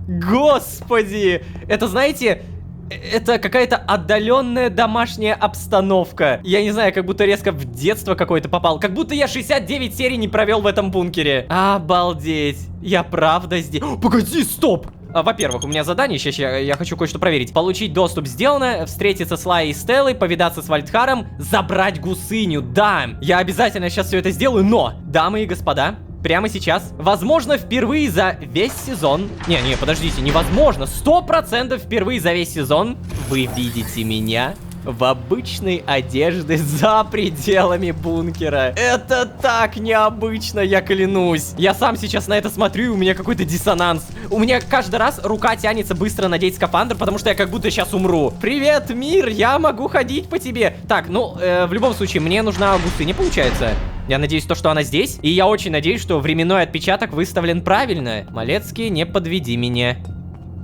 Господи. Это, знаете... Это какая-то отдаленная домашняя обстановка. Я не знаю, как будто резко в детство какое-то попал. Как будто я 69 серий не провел в этом бункере. Обалдеть. Я правда здесь... Погоди, стоп. Во-первых, у меня задание, сейчас я хочу кое-что проверить. Получить доступ сделано, встретиться с Лайей и Стеллой, повидаться с Вальдхаром, забрать гусыню, да. Я обязательно сейчас все это сделаю, но, дамы и господа, прямо сейчас, возможно, впервые за весь сезон... Не, подождите, невозможно, 100% впервые за весь сезон вы видите меня в обычной одежде за пределами бункера. Это так необычно, я клянусь. Я сам сейчас на это смотрю, и у меня какой-то диссонанс. У меня каждый раз рука тянется быстро надеть скафандр, потому что я как будто сейчас умру. Привет, мир, я могу ходить по тебе. Так, ну, в любом случае, мне нужна гусыня, получается. Я надеюсь, что она здесь. И я очень надеюсь, что временной отпечаток выставлен правильно. Малецкий, не подведи меня.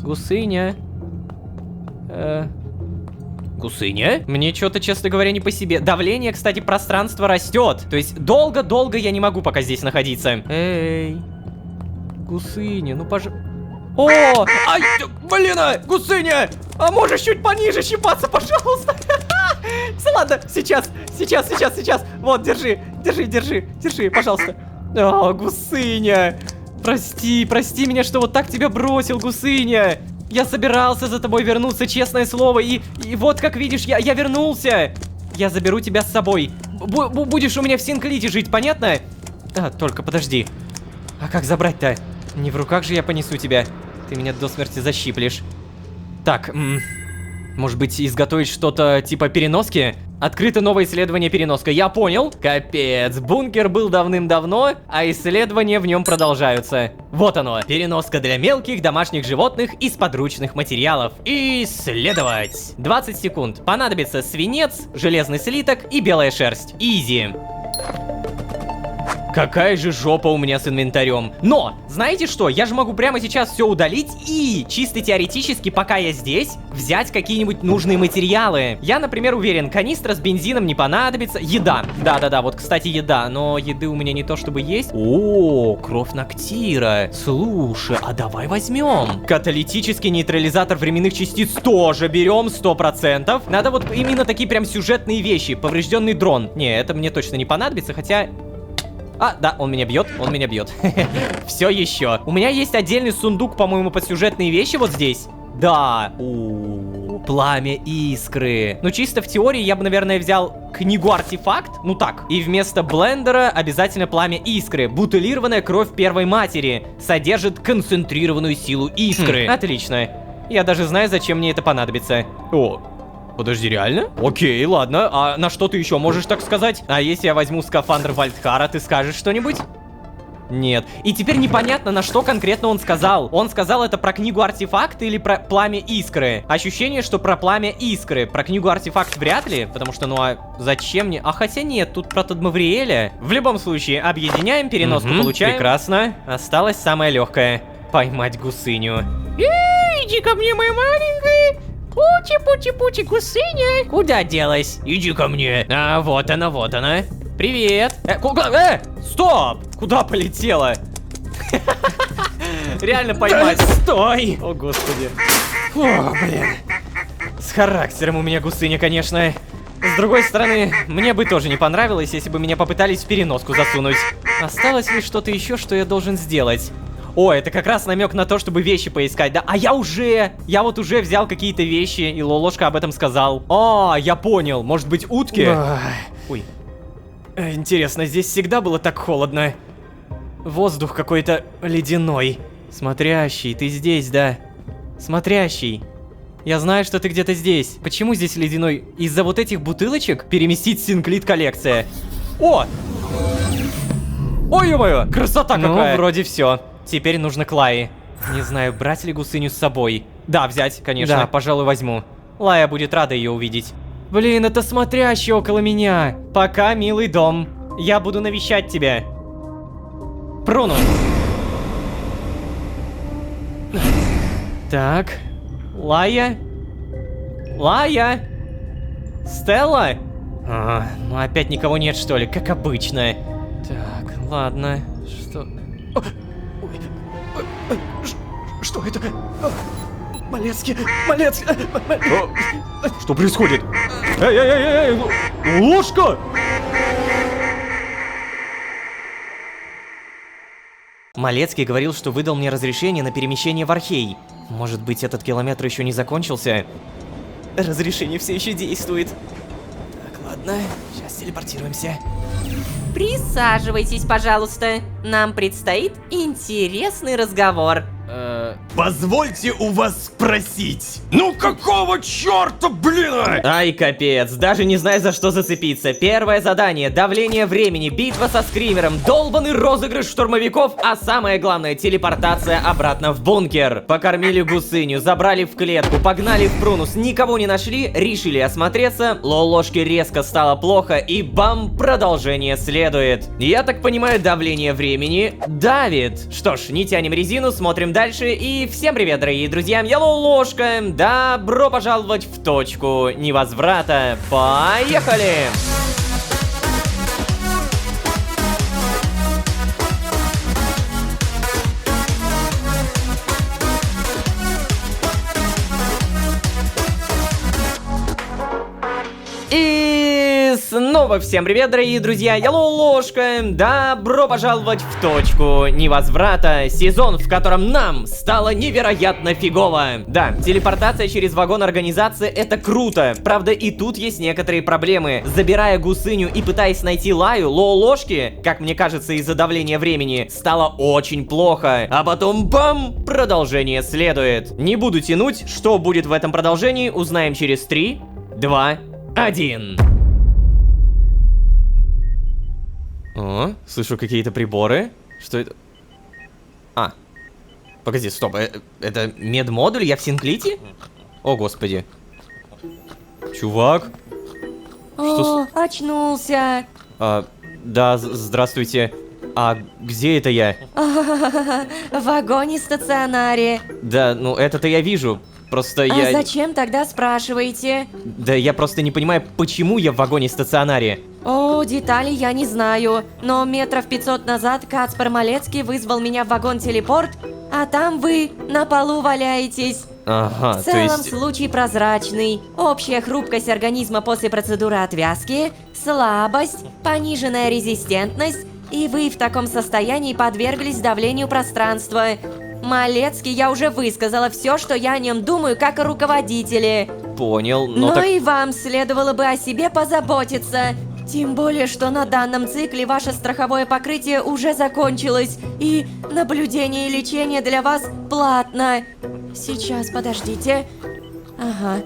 Гусыня. Гусыня? Мне что-то, честно говоря, не по себе. Давление, кстати, пространства растет. То есть долго-долго я не могу пока здесь находиться. Эй, гусыня, ну О! Ай, блин, гусыня! А можешь чуть пониже щипаться, пожалуйста? Ладно, сейчас. Вот, держи, пожалуйста. О, гусыня. Прости меня, что вот так тебя бросил, гусыня. Я собирался за тобой вернуться, честное слово, и вот, как видишь, я вернулся. Я заберу тебя с собой. Будешь у меня в Синклите жить, понятно? Только подожди. А как забрать-то? Не в руках же я понесу тебя. Ты меня до смерти защиплешь. Так, может быть, изготовить что-то типа переноски? Открыто новое исследование переноска. Я понял. Капец, бункер был давным-давно, а исследования в нем продолжаются. Вот оно. Переноска для мелких домашних животных из подручных материалов. Исследовать. 20 секунд. Понадобится свинец, железный слиток и белая шерсть. Изи. Какая же жопа у меня с инвентарем. Но, знаете что, я же могу прямо сейчас все удалить и, чисто теоретически, пока я здесь, взять какие-нибудь нужные материалы. Я, например, уверен, канистра с бензином не понадобится. Еда. Да, вот, кстати, еда. Но еды у меня не то чтобы есть. О, кровь Ноктира. Слушай, а давай возьмем. Каталитический нейтрализатор временных частиц тоже берем 100%. Надо вот именно такие прям сюжетные вещи. Поврежденный дрон. Не, это мне точно не понадобится, хотя... Да, он меня бьет. Все еще. У меня есть отдельный сундук, по-моему, под сюжетные вещи вот здесь. Да. Пламя искры. Ну, чисто в теории я бы, наверное, взял книгу-артефакт. Ну так. И вместо блендера обязательно пламя искры. Бутылированная кровь первой матери. Содержит концентрированную силу искры. Отлично. Я даже знаю, зачем мне это понадобится. Подожди, реально? Окей, ладно. А на что ты еще можешь так сказать? А если я возьму скафандр Вальдхара, ты скажешь что-нибудь? Нет. И теперь непонятно, на что конкретно он сказал. Он сказал это про книгу-артефакт или про пламя искры? Ощущение, что про пламя искры. Про книгу-артефакт вряд ли, потому что, зачем мне? А хотя нет, тут про Тадмавриэля. В любом случае, объединяем, переноску получаем. Прекрасно. Осталось самое легкое. Поймать гусыню.
Иди ко мне, моя маленькая. Пучи, гусыня.
Куда делась? Иди ко мне. Вот она. Привет. Стоп! Куда полетела? Реально поймать. Стой! О, господи. О, блин. С характером у меня гусыня, конечно. С другой стороны, мне бы тоже не понравилось, если бы меня попытались в переноску засунуть. Осталось ли что-то еще, что я должен сделать? О, это как раз намек на то, чтобы вещи поискать, да? Я вот уже взял какие-то вещи, и Лолошка об этом сказал. Я понял, может быть, утки? Ой. Интересно, здесь всегда было так холодно? Воздух какой-то ледяной. Смотрящий, ты здесь, да? Смотрящий. Я знаю, что ты где-то здесь. Почему здесь ледяной? Из-за вот этих бутылочек переместить Синклит коллекция. Ой, ё-моё, красота какая! Ну, вроде все. Теперь нужно к Лае. Не знаю, брать ли гусыню с собой. Да, взять, конечно. Да, пожалуй, возьму. Лая будет рада ее увидеть. Блин, это смотрящий около меня. Пока, милый дом. Я буду навещать тебя. Пруну. Так. Лая? Стелла? Ну опять никого нет, что ли, как обычно. Так, ладно. Что... Что это? Малецкий! Что происходит? Эй, ложка! Малецкий говорил, что выдал мне разрешение на перемещение в Архей. Может быть, этот километр еще не закончился? Разрешение все еще действует. Так, ладно, сейчас телепортируемся.
Присаживайтесь, пожалуйста. Нам предстоит интересный разговор.
Позвольте у вас спросить.
Ну какого черта, блин?
Ай, капец, даже не знаю, за что зацепиться. Первое задание, давление времени, битва со скримером, долбанный розыгрыш штурмовиков, а самое главное, телепортация обратно в бункер. Покормили гусыню, забрали в клетку, погнали в Прунус, никого не нашли, решили осмотреться, Лолошке резко стало плохо и бам, продолжение следует. Я так понимаю, давление времени давит. Что ж, не тянем резину, смотрим дальше и всем привет, дорогие друзья, я Лолошка. Добро пожаловать в точку невозврата. Поехали! И снова всем привет, дорогие друзья, я Лолошка. Добро пожаловать в точку невозврата, сезон, в котором нам стало невероятно фигово. Да, телепортация через вагон организации — это круто. Правда, и тут есть некоторые проблемы. Забирая гусыню и пытаясь найти Лаю, Лолошке, как мне кажется, из-за давления времени, стало очень плохо. А потом бам! Продолжение следует. Не буду тянуть, что будет в этом продолжении, узнаем через 3, 2, 1. О, слышу какие-то приборы. Что это? А. Погоди, стоп. Это медмодуль? Я в Синклите? О, господи. Чувак.
О, очнулся.
Да, здравствуйте. А где это я?
В вагоне-стационаре.
Да, ну это-то я вижу. Просто
А
я...
зачем тогда спрашиваете?
Да я просто не понимаю, почему я в вагоне-стационаре.
О, деталей я не знаю, но метров 500 назад Кацпер Малецкий вызвал меня в вагон-телепорт, а там вы на полу валяетесь.
Ага,
В целом случай прозрачный. Общая хрупкость организма после процедуры отвязки, слабость, пониженная резистентность, и вы в таком состоянии подверглись давлению пространства. Малецкий, я уже высказала все, что я о нем думаю, как о руководителе.
Понял, но
Но
так...
и вам следовало бы о себе позаботиться. Тем более, что на данном цикле ваше страховое покрытие уже закончилось, и наблюдение и лечение для вас платно. Сейчас, подождите. Ага.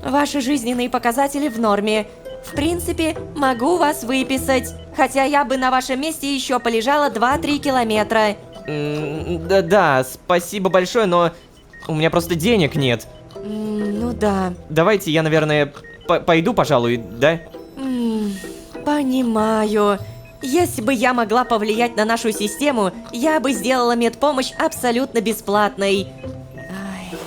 Ваши жизненные показатели в норме. В принципе, могу вас выписать. Хотя я бы на вашем месте еще полежала 2-3 километра.
Да, спасибо большое, но у меня просто денег нет.
Ну да.
Давайте я, наверное, пойду, пожалуй, да?
Понимаю. Если бы я могла повлиять на нашу систему, я бы сделала медпомощь абсолютно бесплатной. Ай.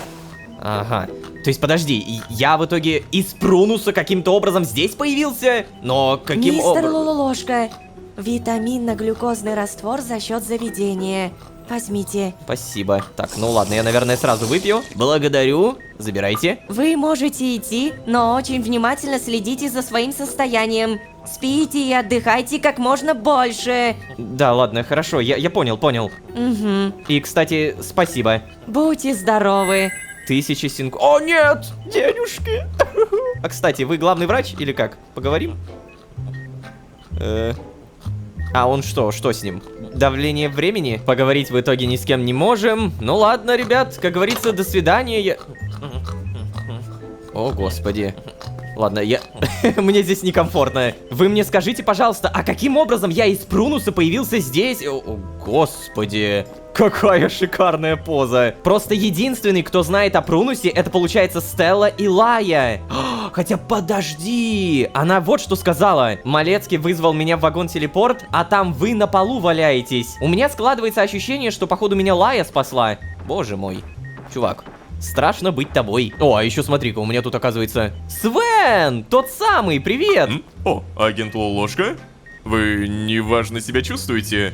Ага. То есть, подожди, я в итоге из Прунуса каким-то образом здесь появился? Но каким
Мистер
образом?
Лолошка, витаминно-глюкозный раствор за счет заведения. Возьмите.
Спасибо. Так, ну ладно, я, наверное, сразу выпью. Благодарю. Забирайте.
Вы можете идти, но очень внимательно следите за своим состоянием. Спите и отдыхайте как можно больше.
Да, ладно, хорошо, я понял.
Угу.
И, кстати, спасибо.
Будьте здоровы.
1000 синк... О, нет! Денежки! А, кстати, вы главный врач или как? Поговорим? А он что с ним? Давление времени? Поговорить в итоге ни с кем не можем. Ну ладно, ребят, как говорится, до свидания. О, господи. Ладно, мне здесь некомфортно. Вы мне скажите, пожалуйста, а каким образом я из Прунуса появился здесь? О, господи. Какая шикарная поза. Просто единственный, кто знает о Прунусе, это получается Стелла и Лая. Хотя подожди, она вот что сказала. Малецкий вызвал меня в вагон-телепорт, а там вы на полу валяетесь. У меня складывается ощущение, что походу меня Лая спасла. Боже мой. Чувак, страшно быть тобой. О, а еще смотри-ка, у меня тут оказывается Свен, тот самый, привет.
О, агент Лолошка? Вы неважно себя чувствуете?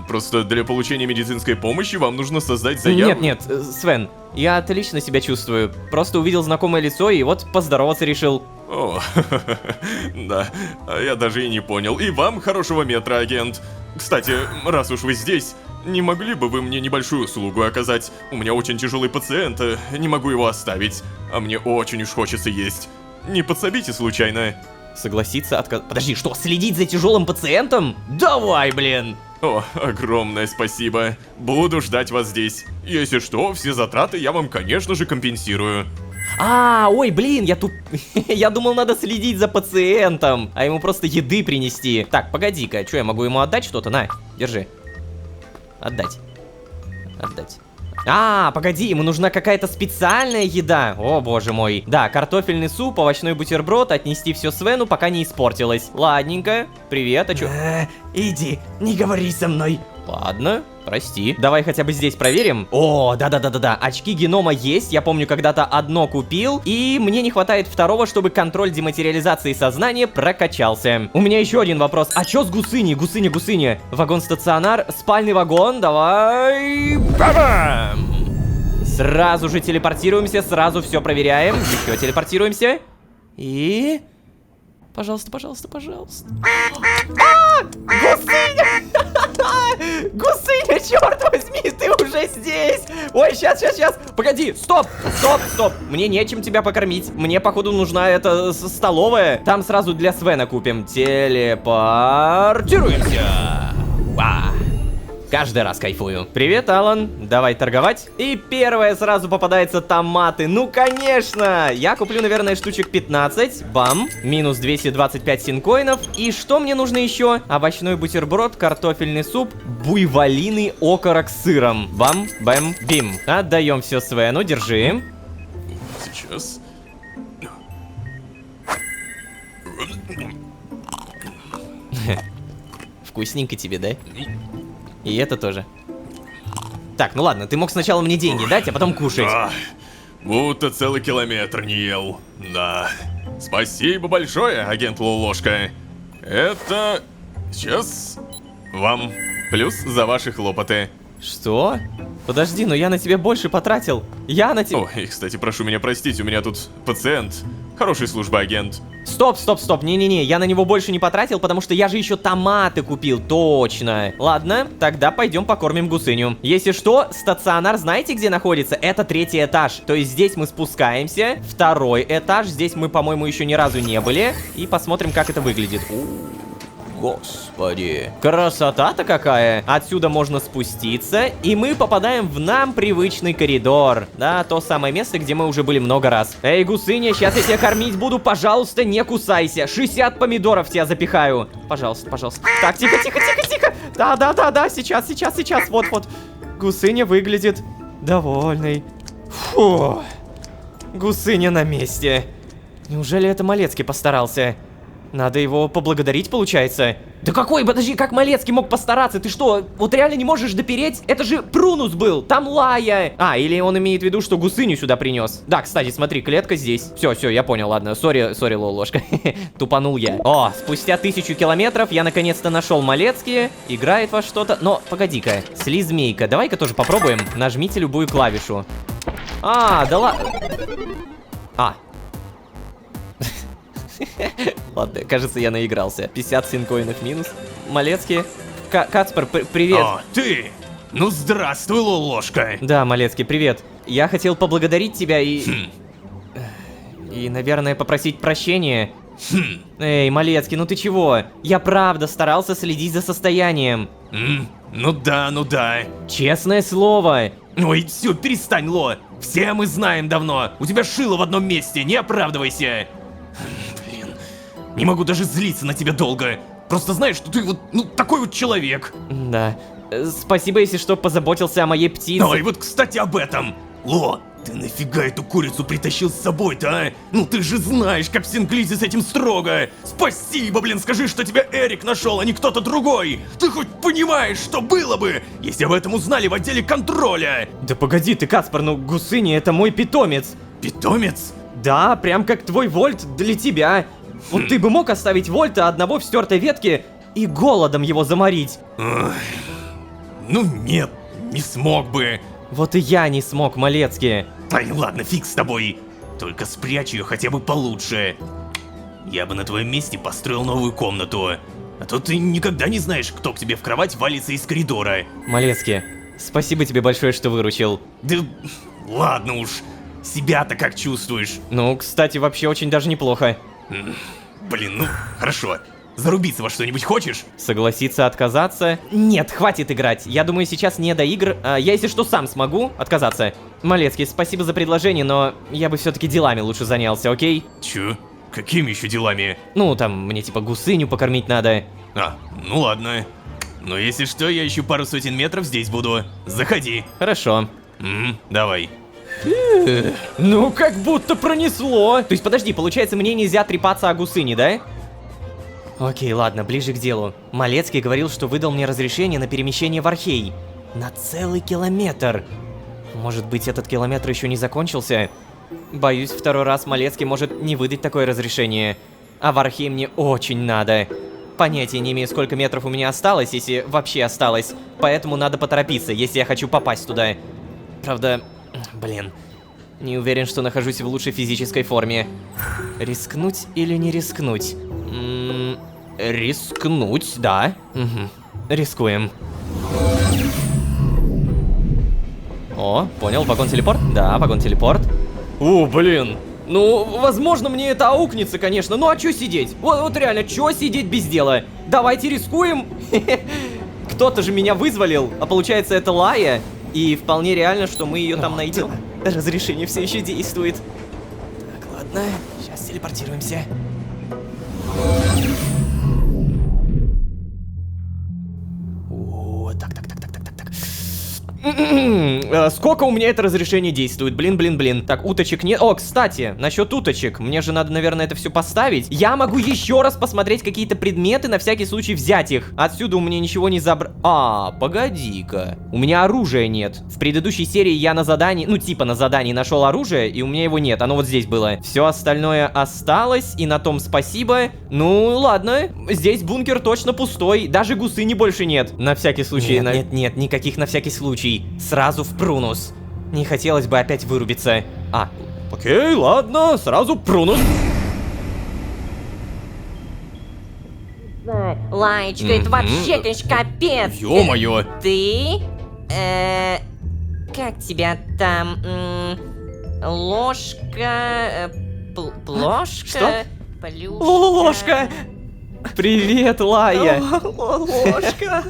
Просто для получения медицинской помощи вам нужно создать заявку.
Нет, Свен, я отлично себя чувствую. Просто увидел знакомое лицо и вот поздороваться решил.
О, да, а я даже и не понял. И вам хорошего метра, агент. Кстати, раз уж вы здесь, не могли бы вы мне небольшую услугу оказать? У меня очень тяжелый пациент, не могу его оставить. А мне очень уж хочется есть. Не подсобите случайно?
Согласиться Подожди, что, следить за тяжелым пациентом? Давай, блин!
О, огромное спасибо. Буду ждать вас здесь. Если что, все затраты я вам, конечно же, компенсирую.
Ой, блин, я думал, надо следить за пациентом, а ему просто еды принести. Так, погоди-ка, что, я могу ему отдать что-то? На, держи. Отдать. Погоди, ему нужна какая-то специальная еда. О, боже мой. Да, картофельный суп, овощной бутерброд, отнести все Свену, пока не испортилось. Ладненько. Привет, а чё?
Иди, не говори со мной.
Ладно, прости. Давай хотя бы здесь проверим. О, да-да-да-да-да. Очки генома есть. Я помню, когда-то одно купил. И мне не хватает второго, чтобы контроль дематериализации сознания прокачался. У меня еще один вопрос. А чё с Гусыни? Гусыня. Вагон-стационар, спальный вагон. Давай. Бам! Сразу же телепортируемся, сразу все проверяем. Еще телепортируемся. И... Пожалуйста. Гусыня! Гусыня, черт возьми, ты уже здесь! Ой, сейчас. Погоди, стоп. Мне нечем тебя покормить. Мне, походу, нужна эта столовая. Там сразу для Свена купим. Телепортируемся. Каждый раз кайфую. Привет, Алан. Давай торговать. И первое сразу попадается томаты. Ну, конечно. Я куплю, наверное, штучек 15. Бам. Минус 225 синкоинов. И что мне нужно еще? Овощной бутерброд, картофельный суп, буйволиный окорок с сыром. Бам, бэм, бим. Отдаем все Свену, держи.
Сейчас.
Вкусненько тебе, да? И это тоже. Так, ну ладно, ты мог сначала мне деньги дать, а потом кушать.
Будто целый километр не ел. Да. Спасибо большое, агент Лолошка. Это... сейчас... вам. Плюс за ваши хлопоты.
Что? Подожди, но я на тебя больше потратил. Я на тебя...
О, и, кстати, прошу меня простить, у меня тут пациент. Хорошей службы, агент.
Стоп. Не-не-не, я на него больше не потратил, потому что я же еще томаты купил, точно. Ладно, тогда пойдем покормим Гусыню. Если что, стационар знаете, где находится? Это 3-й этаж. То есть здесь мы спускаемся. 2-й этаж, здесь мы, по-моему, еще ни разу не были. И посмотрим, как это выглядит. Господи. Красота-то какая. Отсюда можно спуститься, и мы попадаем в нам привычный коридор. Да, то самое место, где мы уже были много раз. Эй, Гусыня, сейчас я тебя кормить буду. Пожалуйста, не кусайся. 60 помидоров тебя запихаю. Пожалуйста. Так, тихо. Да, сейчас. Вот. Гусыня выглядит довольной. Фу. Гусыня на месте. Неужели это Малецкий постарался? Надо его поблагодарить, получается. Да подожди, как Малецкий мог постараться? Ты что, вот реально не можешь допереть? Это же Прунус был, там Лая. Или он имеет в виду, что Гусыню сюда принес. Да, кстати, смотри, клетка здесь. Все, я понял, ладно, сори, Лолошка. Тупанул я. О, спустя 1000 километров я наконец-то нашел Малецкий. Играет во что-то. Но, погоди-ка, слизмейка, давай-ка тоже попробуем. Нажмите любую клавишу. Да ладно. Ладно, кажется, я наигрался. 50 синкоинов минус. Малецкий. Кацпер, привет.
О, ты! Ну, здравствуй, Лолошка.
Да, Малецкий, привет. Я хотел поблагодарить тебя и... И, наверное, попросить прощения. Эй, Малецкий, ну ты чего? Я правда старался следить за состоянием.
Ну да.
Честное слово.
Ой, все, перестань, Ло. Все мы знаем давно. У тебя шило в одном месте, не оправдывайся. Не могу даже злиться на тебя долго. Просто знаешь, что ты такой вот человек.
Да. Спасибо, если что, позаботился о моей птице.
Ну и вот, кстати, об этом. Ло, ты нафига эту курицу притащил с собой-то, а? Ну ты же знаешь, как в Синклизе с этим строго. Спасибо, скажи, что тебя Эрик нашел, а не кто-то другой. Ты хоть понимаешь, что было бы, если об этом узнали в отделе контроля?
Да погоди ты, Каспар, Гусыня это мой питомец.
Питомец?
Да, прям как твой Вольт для тебя. Вот ты бы мог оставить Вольта одного в стертой ветке и голодом его заморить.
Ну нет, не смог бы.
Вот и я не смог, Малецкий.
Ай, ладно, фиг с тобой. Только спрячь ее хотя бы получше. Я бы на твоем месте построил новую комнату. А то ты никогда не знаешь, кто к тебе в кровать валится из коридора.
Малецкий, спасибо тебе большое, что выручил.
Да ладно уж, себя-то как чувствуешь?
Ну, кстати, вообще очень даже неплохо.
Блин, ну хорошо. Зарубиться во что-нибудь хочешь?
Согласиться отказаться? Нет, хватит играть. Я думаю, сейчас не до игр. Я, если что, сам смогу отказаться. Малецкий, спасибо за предложение, но я бы все-таки делами лучше занялся, окей?
Чё? Какими еще делами?
Ну, там, мне типа гусыню покормить надо.
А, ну ладно. Но если что, я еще пару сотен метров здесь буду. Заходи.
Хорошо.
Давай.
Ну, как будто пронесло. То есть, подожди, получается, мне нельзя трепаться о гусыне, да? Окей, ладно, ближе к делу. Малецкий говорил, что выдал мне разрешение на перемещение в Архей. На целый километр. Может быть, этот километр еще не закончился? Боюсь, второй раз Малецкий может не выдать такое разрешение. А в Архей мне очень надо. Понятия не имею, сколько метров у меня осталось, если вообще осталось. Поэтому надо поторопиться, если я хочу попасть туда. Правда, блин, не уверен, что нахожусь в лучшей физической форме. Рискнуть или не рискнуть? Рискнуть, да. Рискуем. О, понял, вагон-телепорт? Да, вагон-телепорт. О, блин. Ну, возможно, мне это аукнется, конечно. Ну, а чё сидеть? Вот реально, чё сидеть без дела? Давайте рискуем. Кто-то же меня вызволил, а получается, это Лая. И вполне реально, что мы ее там найдем. Разрешение все еще действует. Так, ладно, сейчас телепортируемся. О, так. Сколько у меня это разрешение действует? Блин. Так, уточек нет. О, кстати, насчет уточек. Мне же надо, наверное, это все поставить. Я могу еще раз посмотреть какие-то предметы, на всякий случай взять их. Отсюда у меня ничего не погоди-ка. У меня оружия нет. В предыдущей серии я на задании, ну типа на задании нашел оружие, и у меня его нет. Оно вот здесь было. Все остальное осталось, и на том спасибо. Ну, ладно. Здесь бункер точно пустой. Даже гусыни больше нет. На всякий случай. Нет, никаких на всякий случай. Сразу в прунус. Не хотелось бы опять вырубиться. Окей, ладно, сразу прунус.
Лаечка, это вообще, конечно, капец.
Ё-моё.
Ты? Как тебя там? Ложка? Плошка?
Что?
Плюшка?
Ложка. Привет, Лая.
Ложка.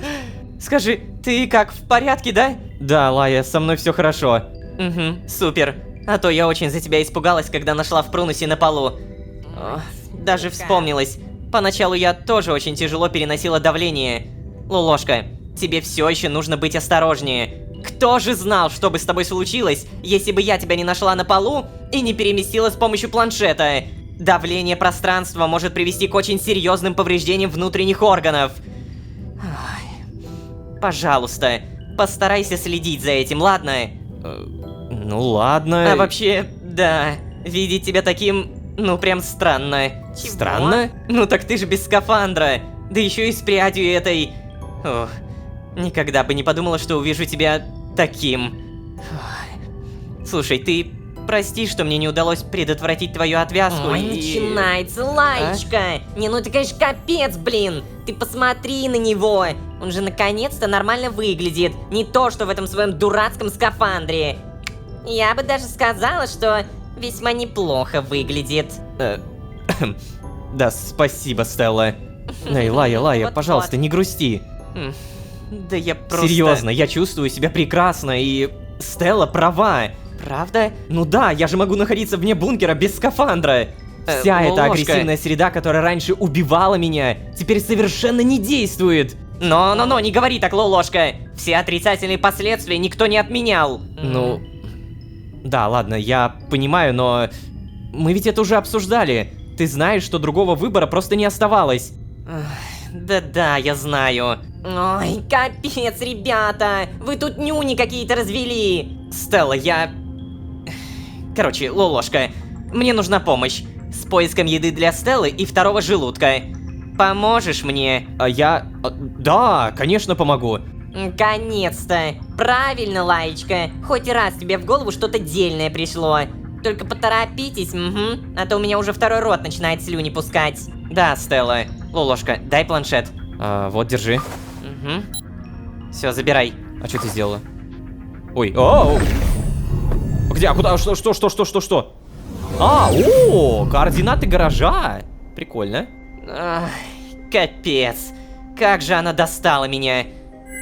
Скажи, ты как, в порядке, да? Да, Лая, со мной все хорошо.
Угу, супер. А то я очень за тебя испугалась, когда нашла в прунусе на полу. Даже вспомнилась. Поначалу я тоже очень тяжело переносила давление. Лулошка, тебе все еще нужно быть осторожнее. Кто же знал, что бы с тобой случилось, если бы я тебя не нашла на полу и не переместила с помощью планшета? Давление пространства может привести к очень серьезным повреждениям внутренних органов. Пожалуйста, постарайся следить за этим, ладно?
Ну ладно.
А вообще, да, видеть тебя таким, ну прям странно.
Чего? Странно?
Ну так ты же без скафандра, да еще и с прядью этой. Ох, никогда бы не подумала, что увижу тебя таким. Слушай, ты прости, что мне не удалось предотвратить твою отвязку.
Ой, начинается, Лаечка. Не, ну ты, конечно, капец, блин. Ты посмотри на него. Он же наконец-то нормально выглядит. Не то, что в этом своем дурацком скафандре. Я бы даже сказала, что весьма неплохо выглядит.
Да, спасибо, Стелла. Эй, Лая,
Вот-вот.
пожалуйста, не грусти.
Да я просто...
Серьезно, я чувствую себя прекрасно, и Стелла права.
Правда?
Ну да, я же могу находиться вне бункера без скафандра. Вся эта
Ложка.
агрессивная среда, которая раньше убивала меня, теперь совершенно не действует.
Но, не говори так, Лолошка. Все отрицательные последствия никто не отменял.
Ну, да, ладно, я понимаю, но мы ведь это уже обсуждали. Ты знаешь, что другого выбора просто не оставалось.
Да-да, я знаю.
Ой, капец, ребята. Вы тут нюни какие-то развели.
Стелла, я... Короче, Лолошка, мне нужна помощь. С поиском еды для Стеллы и второго желудка. поможешь мне?
Да, конечно, помогу.
Наконец-то! Правильно, Лаечка. Хоть раз тебе в голову что-то дельное пришло. Только поторопитесь, а то у меня уже второй рот начинает слюни пускать.
Да, Стелла. Лолошка, дай планшет. Вот, держи.
Все, забирай.
А что ты сделала? Ой, оу! Где? А куда? Что? Координаты гаража. Прикольно.
Ах, капец. Как же она достала меня.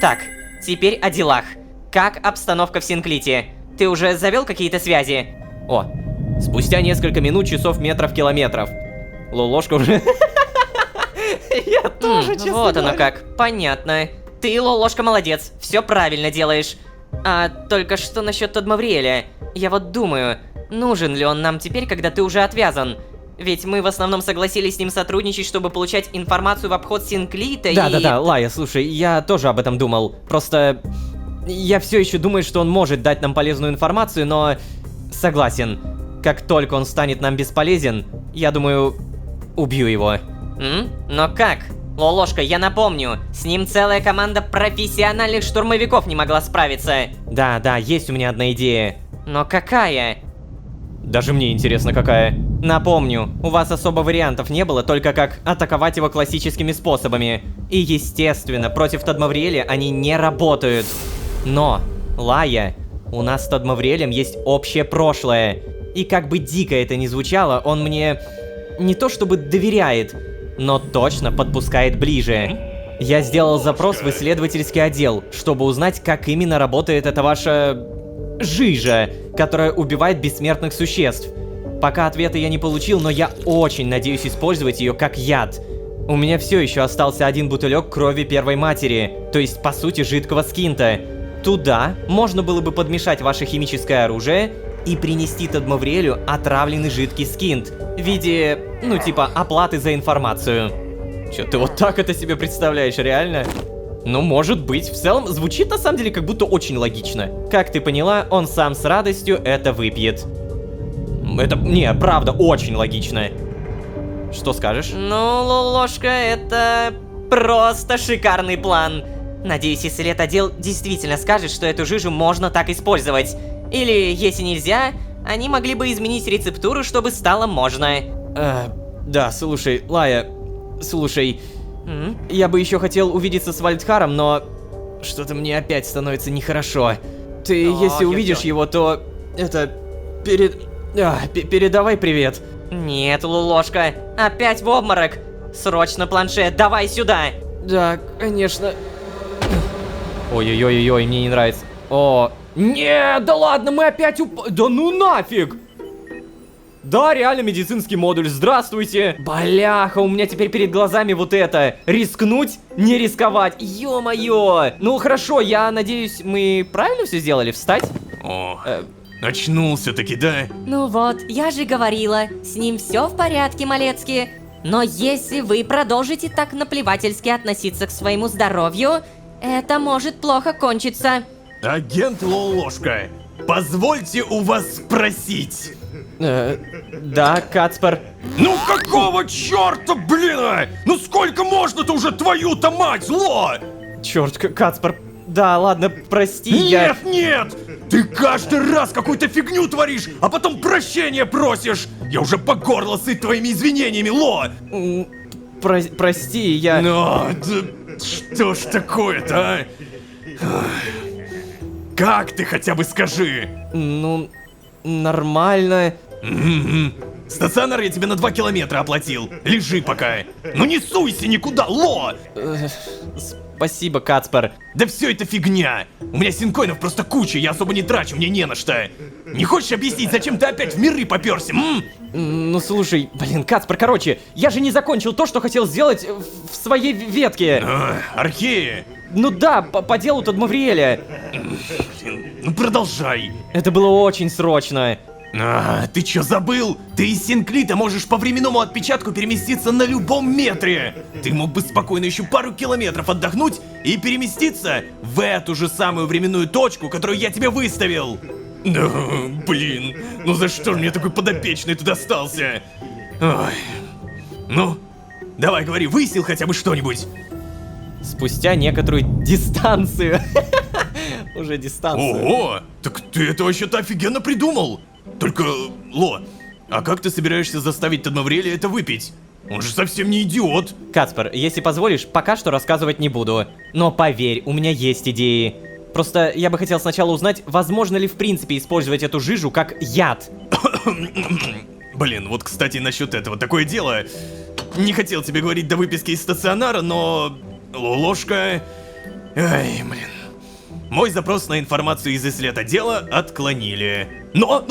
Так, теперь о делах. Как обстановка в Синклите? Ты уже завел какие-то связи?
О, спустя несколько минут, часов, метров, километров. Лолошка уже... Я тоже, честно
Вот оно
говоря.
как, понятно. Ты, Лолошка, молодец, все правильно делаешь. А только что насчет Тодмавриэля? Я вот думаю, нужен ли он нам теперь, когда ты уже отвязан? Ведь мы в основном согласились с ним сотрудничать, чтобы получать информацию в обход Синклита и...
Да, Лая, слушай, я тоже об этом думал. Просто я все еще думаю, что он может дать нам полезную информацию, но согласен. Как только он станет нам бесполезен, я думаю, убью его.
Но как? Лолошка, я напомню, с ним целая команда профессиональных штурмовиков не могла справиться.
Да, есть у меня одна идея.
Но какая?
Даже мне интересно, какая. Напомню, у вас особо вариантов не было, только как атаковать его классическими способами. И естественно, против Тодмавриэля они не работают. Но, Лая, у нас с Тодмавриэлем есть общее прошлое. И как бы дико это ни звучало, он мне не то чтобы доверяет, но точно подпускает ближе. Я сделал запрос в исследовательский отдел, чтобы узнать, как именно работает эта ваша... жижа, которая убивает бессмертных существ. Пока ответа я не получил, но я очень надеюсь использовать ее как яд. У меня все еще остался один бутылек крови первой матери, то есть по сути жидкого скинта. Туда можно было бы подмешать ваше химическое оружие и принести Тодмавриэлю отравленный жидкий скинт в виде, ну типа, оплаты за информацию. Чё, ты вот так это себе представляешь, реально? Ну, может быть. В целом, звучит на самом деле как будто очень логично. Как ты поняла, он сам с радостью это выпьет. Это, не, правда, очень логично. Что скажешь?
Ну, Лолошка, это просто шикарный план. Надеюсь, исследователь действительно скажет, что эту жижу можно так использовать. Или, если нельзя, они могли бы изменить рецептуру, чтобы стало можно.
Да, слушай, Лая, слушай... Я бы еще хотел увидеться с Вальдхаром, но что-то мне опять становится нехорошо. Ты, если увидишь его, то это передавай привет.
Нет, Лолошка, опять в обморок. Срочно планшет, давай сюда.
Да, конечно. Ой-ой-ой-ой, мне не нравится. О, нет, да ладно, мы опять Да ну нафиг! Да, реально медицинский модуль, здравствуйте! Бляха, у меня теперь перед глазами вот это. Рискнуть, не рисковать, ё-моё! Ну хорошо, я надеюсь, мы правильно все сделали, встать?
О, очнулся-таки, да?
Ну вот, я же говорила, с ним все в порядке, Малецкий. Но если вы продолжите так наплевательски относиться к своему здоровью, это может плохо кончиться.
Агент Лолошка, позвольте у вас спросить.
Да, Кацпер.
Ну какого черта, блин? Ну сколько можно-то уже, твою-то мать, зло?
Черт, Кацпер. Да, ладно, прости,
Нет, нет! Ты каждый раз какую-то фигню творишь, а потом прощения просишь! Я уже по горло сыт твоими извинениями, Ло!
Прости, я...
Но, да что ж такое-то, а? Как ты хотя бы скажи?
Ну, нормально.
Стационар я тебе на 2 километра оплатил. Лежи пока. Ну не суйся никуда, Ло!
Спасибо, Кацпер.
Да все это фигня. У меня синкоинов просто куча, я особо не трачу, мне не на что. Не хочешь объяснить, зачем ты опять в миры попёрся,
Ну слушай, блин, Кацпер, короче, я же не закончил то, что хотел сделать в своей ветке.
Архея.
Ну да, по делу Тодмавриэля.
Ну продолжай.
Это было очень срочно.
Ты чё забыл? Ты из Синклита можешь по временному отпечатку переместиться на любом метре. Ты мог бы спокойно еще пару километров отдохнуть и переместиться в эту же самую временную точку, которую я тебе выставил. Блин, ну за что ж мне такой подопечный тут остался? Ой. Ну, Давай, говори, выяснил хотя бы что-нибудь?
Спустя некоторую дистанцию. Уже дистанцию.
Ого! Так ты это вообще-то офигенно придумал! Только, Ло, а как ты собираешься заставить Тадмаврелия это выпить? Он же совсем не идиот!
Кацпер, если позволишь, пока что рассказывать не буду. Но поверь, у меня есть идеи. Просто я бы хотел сначала узнать, возможно ли в принципе использовать эту жижу как яд.
Блин, вот кстати насчет этого, такое дело. Не хотел тебе говорить до выписки из стационара, но... Ложка... Ай, блин. Мой запрос на информацию из исследотдела отклонили. Но!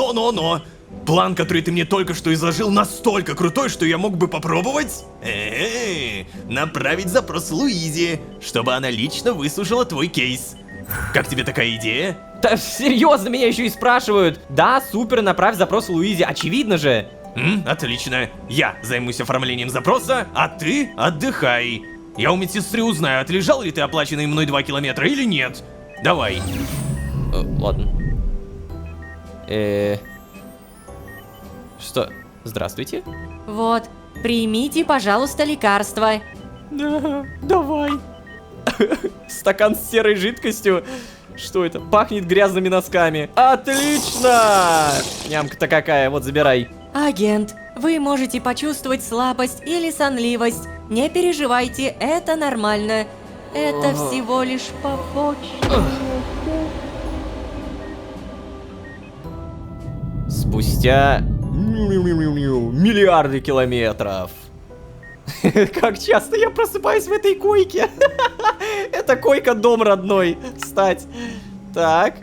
План, который ты мне только что изложил, настолько крутой, что я мог бы попробовать... направить запрос Луизе, чтобы она лично выслушала твой кейс. Как тебе такая идея?
Да серьезно, меня еще и спрашивают. Да, супер, направь запрос Луизе, очевидно же.
Отлично. Я займусь оформлением запроса, а ты отдыхай. Я у медсестры узнаю, отлежал ли ты оплаченные мной 2 километра или нет. Давай.
Ладно. Что? Здравствуйте.
Вот, примите, пожалуйста, лекарство.
Да, давай. Стакан с серой жидкостью. Что это? Пахнет грязными носками. Отлично! Нямка-то какая, вот забирай.
Агент, вы можете почувствовать слабость или сонливость. Не переживайте, это нормально. Это всего лишь побочный.
Спустя миллиарды километров. Как часто я просыпаюсь в этой койке. Это койка-дом родной. Встать. Так.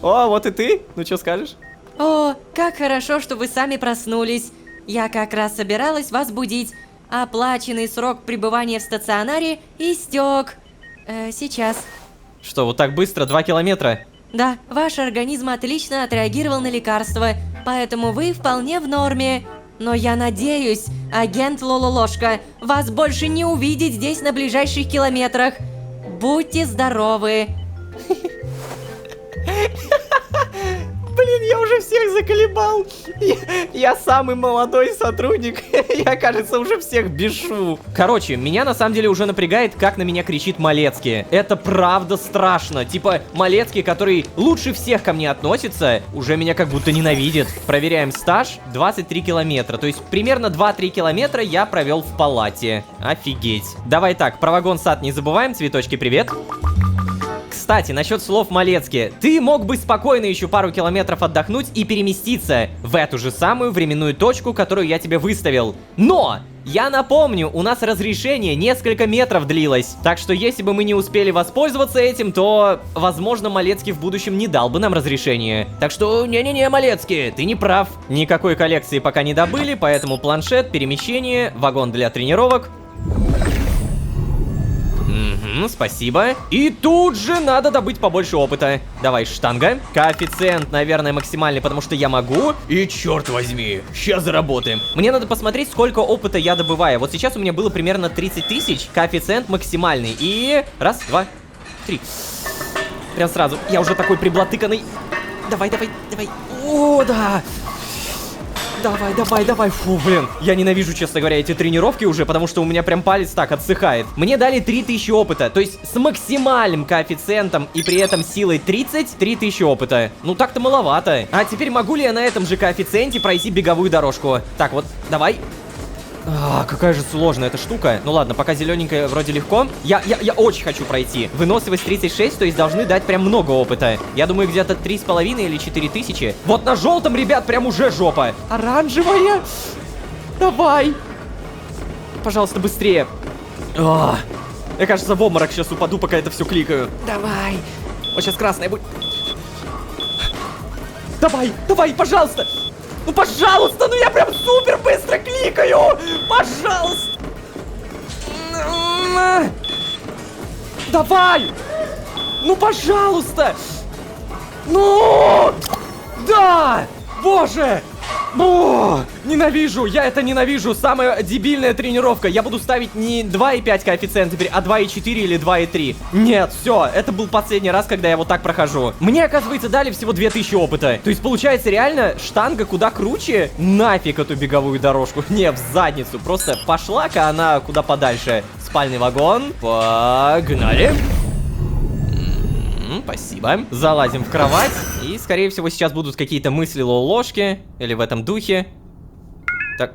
О, вот и ты. Ну, что скажешь?
О, как хорошо, что вы сами проснулись. Я как раз собиралась вас будить. Оплаченный срок пребывания в стационаре истек. Сейчас.
Что, вот так быстро? 2 километра?
Да, ваш организм отлично отреагировал на лекарство, поэтому вы вполне в норме. Но я надеюсь, агент Лололошка, вас больше не увидеть здесь на ближайших километрах. Будьте здоровы.
Блин, я уже всех заколебал. Я самый молодой сотрудник. Я, кажется, уже всех бешу. Короче, меня на самом деле уже напрягает, как на меня кричит Малецкий. Это правда страшно. Типа, Малецкий, который лучше всех ко мне относится, уже меня как будто ненавидит. Проверяем стаж. 23 километра. То есть, примерно 2-3 километра я провел в палате. Офигеть. Давай так, про вагон-сад не забываем. Цветочки, привет. Кстати, насчет слов Малецки. Ты мог бы спокойно еще пару километров отдохнуть и переместиться в эту же самую временную точку, которую я тебе выставил. Но! Я напомню, у нас разрешение несколько метров длилось. Так что если бы мы не успели воспользоваться этим, то, возможно, Малецкий в будущем не дал бы нам разрешение. Так что, не-не-не, Малецкий, ты не прав. Никакой коллекции пока не добыли, поэтому планшет, перемещение, вагон для тренировок. Спасибо. И тут же надо добыть побольше опыта. Давай, штанга. Коэффициент, наверное, максимальный, потому что я могу. И черт возьми, сейчас заработаем. Мне надо посмотреть, сколько опыта я добываю. Вот сейчас у меня было примерно 30 тысяч. Коэффициент максимальный. И... раз, два, три. Прям сразу. Я уже такой приблатыканный. Давай, давай, давай. О, да. Давай, давай, давай. Фу, блин. Я ненавижу, честно говоря, эти тренировки уже, потому что у меня прям палец так отсыхает. Мне дали 3000 опыта, то есть с максимальным коэффициентом и при этом силой 30, 3000 опыта. Ну так-то маловато. А теперь могу ли я на этом же коэффициенте пройти беговую дорожку? Так, вот, давай. Какая же сложная эта штука. Ну ладно, пока зелененькая вроде легко. Я очень хочу пройти. Выносливость 36, то есть должны дать прям много опыта. Я думаю, где-то 3,5 или 4000. Вот на желтом, ребят, прям уже жопа. Оранжевая. Давай. Пожалуйста, быстрее. Я, кажется, в обморок сейчас упаду, пока это все кликаю. Давай. Вот сейчас красная будет. Давай, давай, пожалуйста. Ну, пожалуйста, ну я прям супер быстро кликаю! Пожалуйста! Давай! Ну, пожалуйста! Ну! Да! Боже! О, ненавижу, я это ненавижу. Самая дебильная тренировка. Я буду ставить не 2,5 коэффициент теперь, а 2,4 или 2,3. Нет, все, это был последний раз, когда я вот так прохожу. Мне, оказывается, дали всего 2000 опыта. То есть, получается, реально, штанга куда круче. Нафиг эту беговую дорожку. Не, в задницу. Просто пошла-ка она куда подальше. Спальный вагон. Погнали. Спасибо. Залазим в кровать. И, скорее всего, сейчас будут какие-то мысли ложки. Или в этом духе. Так,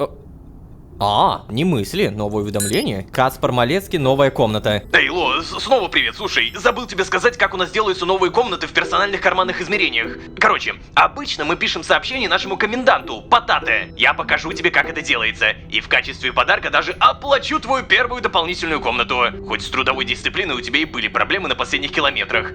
не мысли, новое уведомление. Каспар Малецкий, новая комната.
Эй, Ло, снова привет. Слушай, забыл тебе сказать, как у нас делаются новые комнаты в персональных карманных измерениях. Короче, обычно мы пишем сообщение нашему коменданту, Потате. Я покажу тебе, как это делается. И в качестве подарка даже оплачу твою первую дополнительную комнату. Хоть с трудовой дисциплиной у тебя и были проблемы на последних километрах.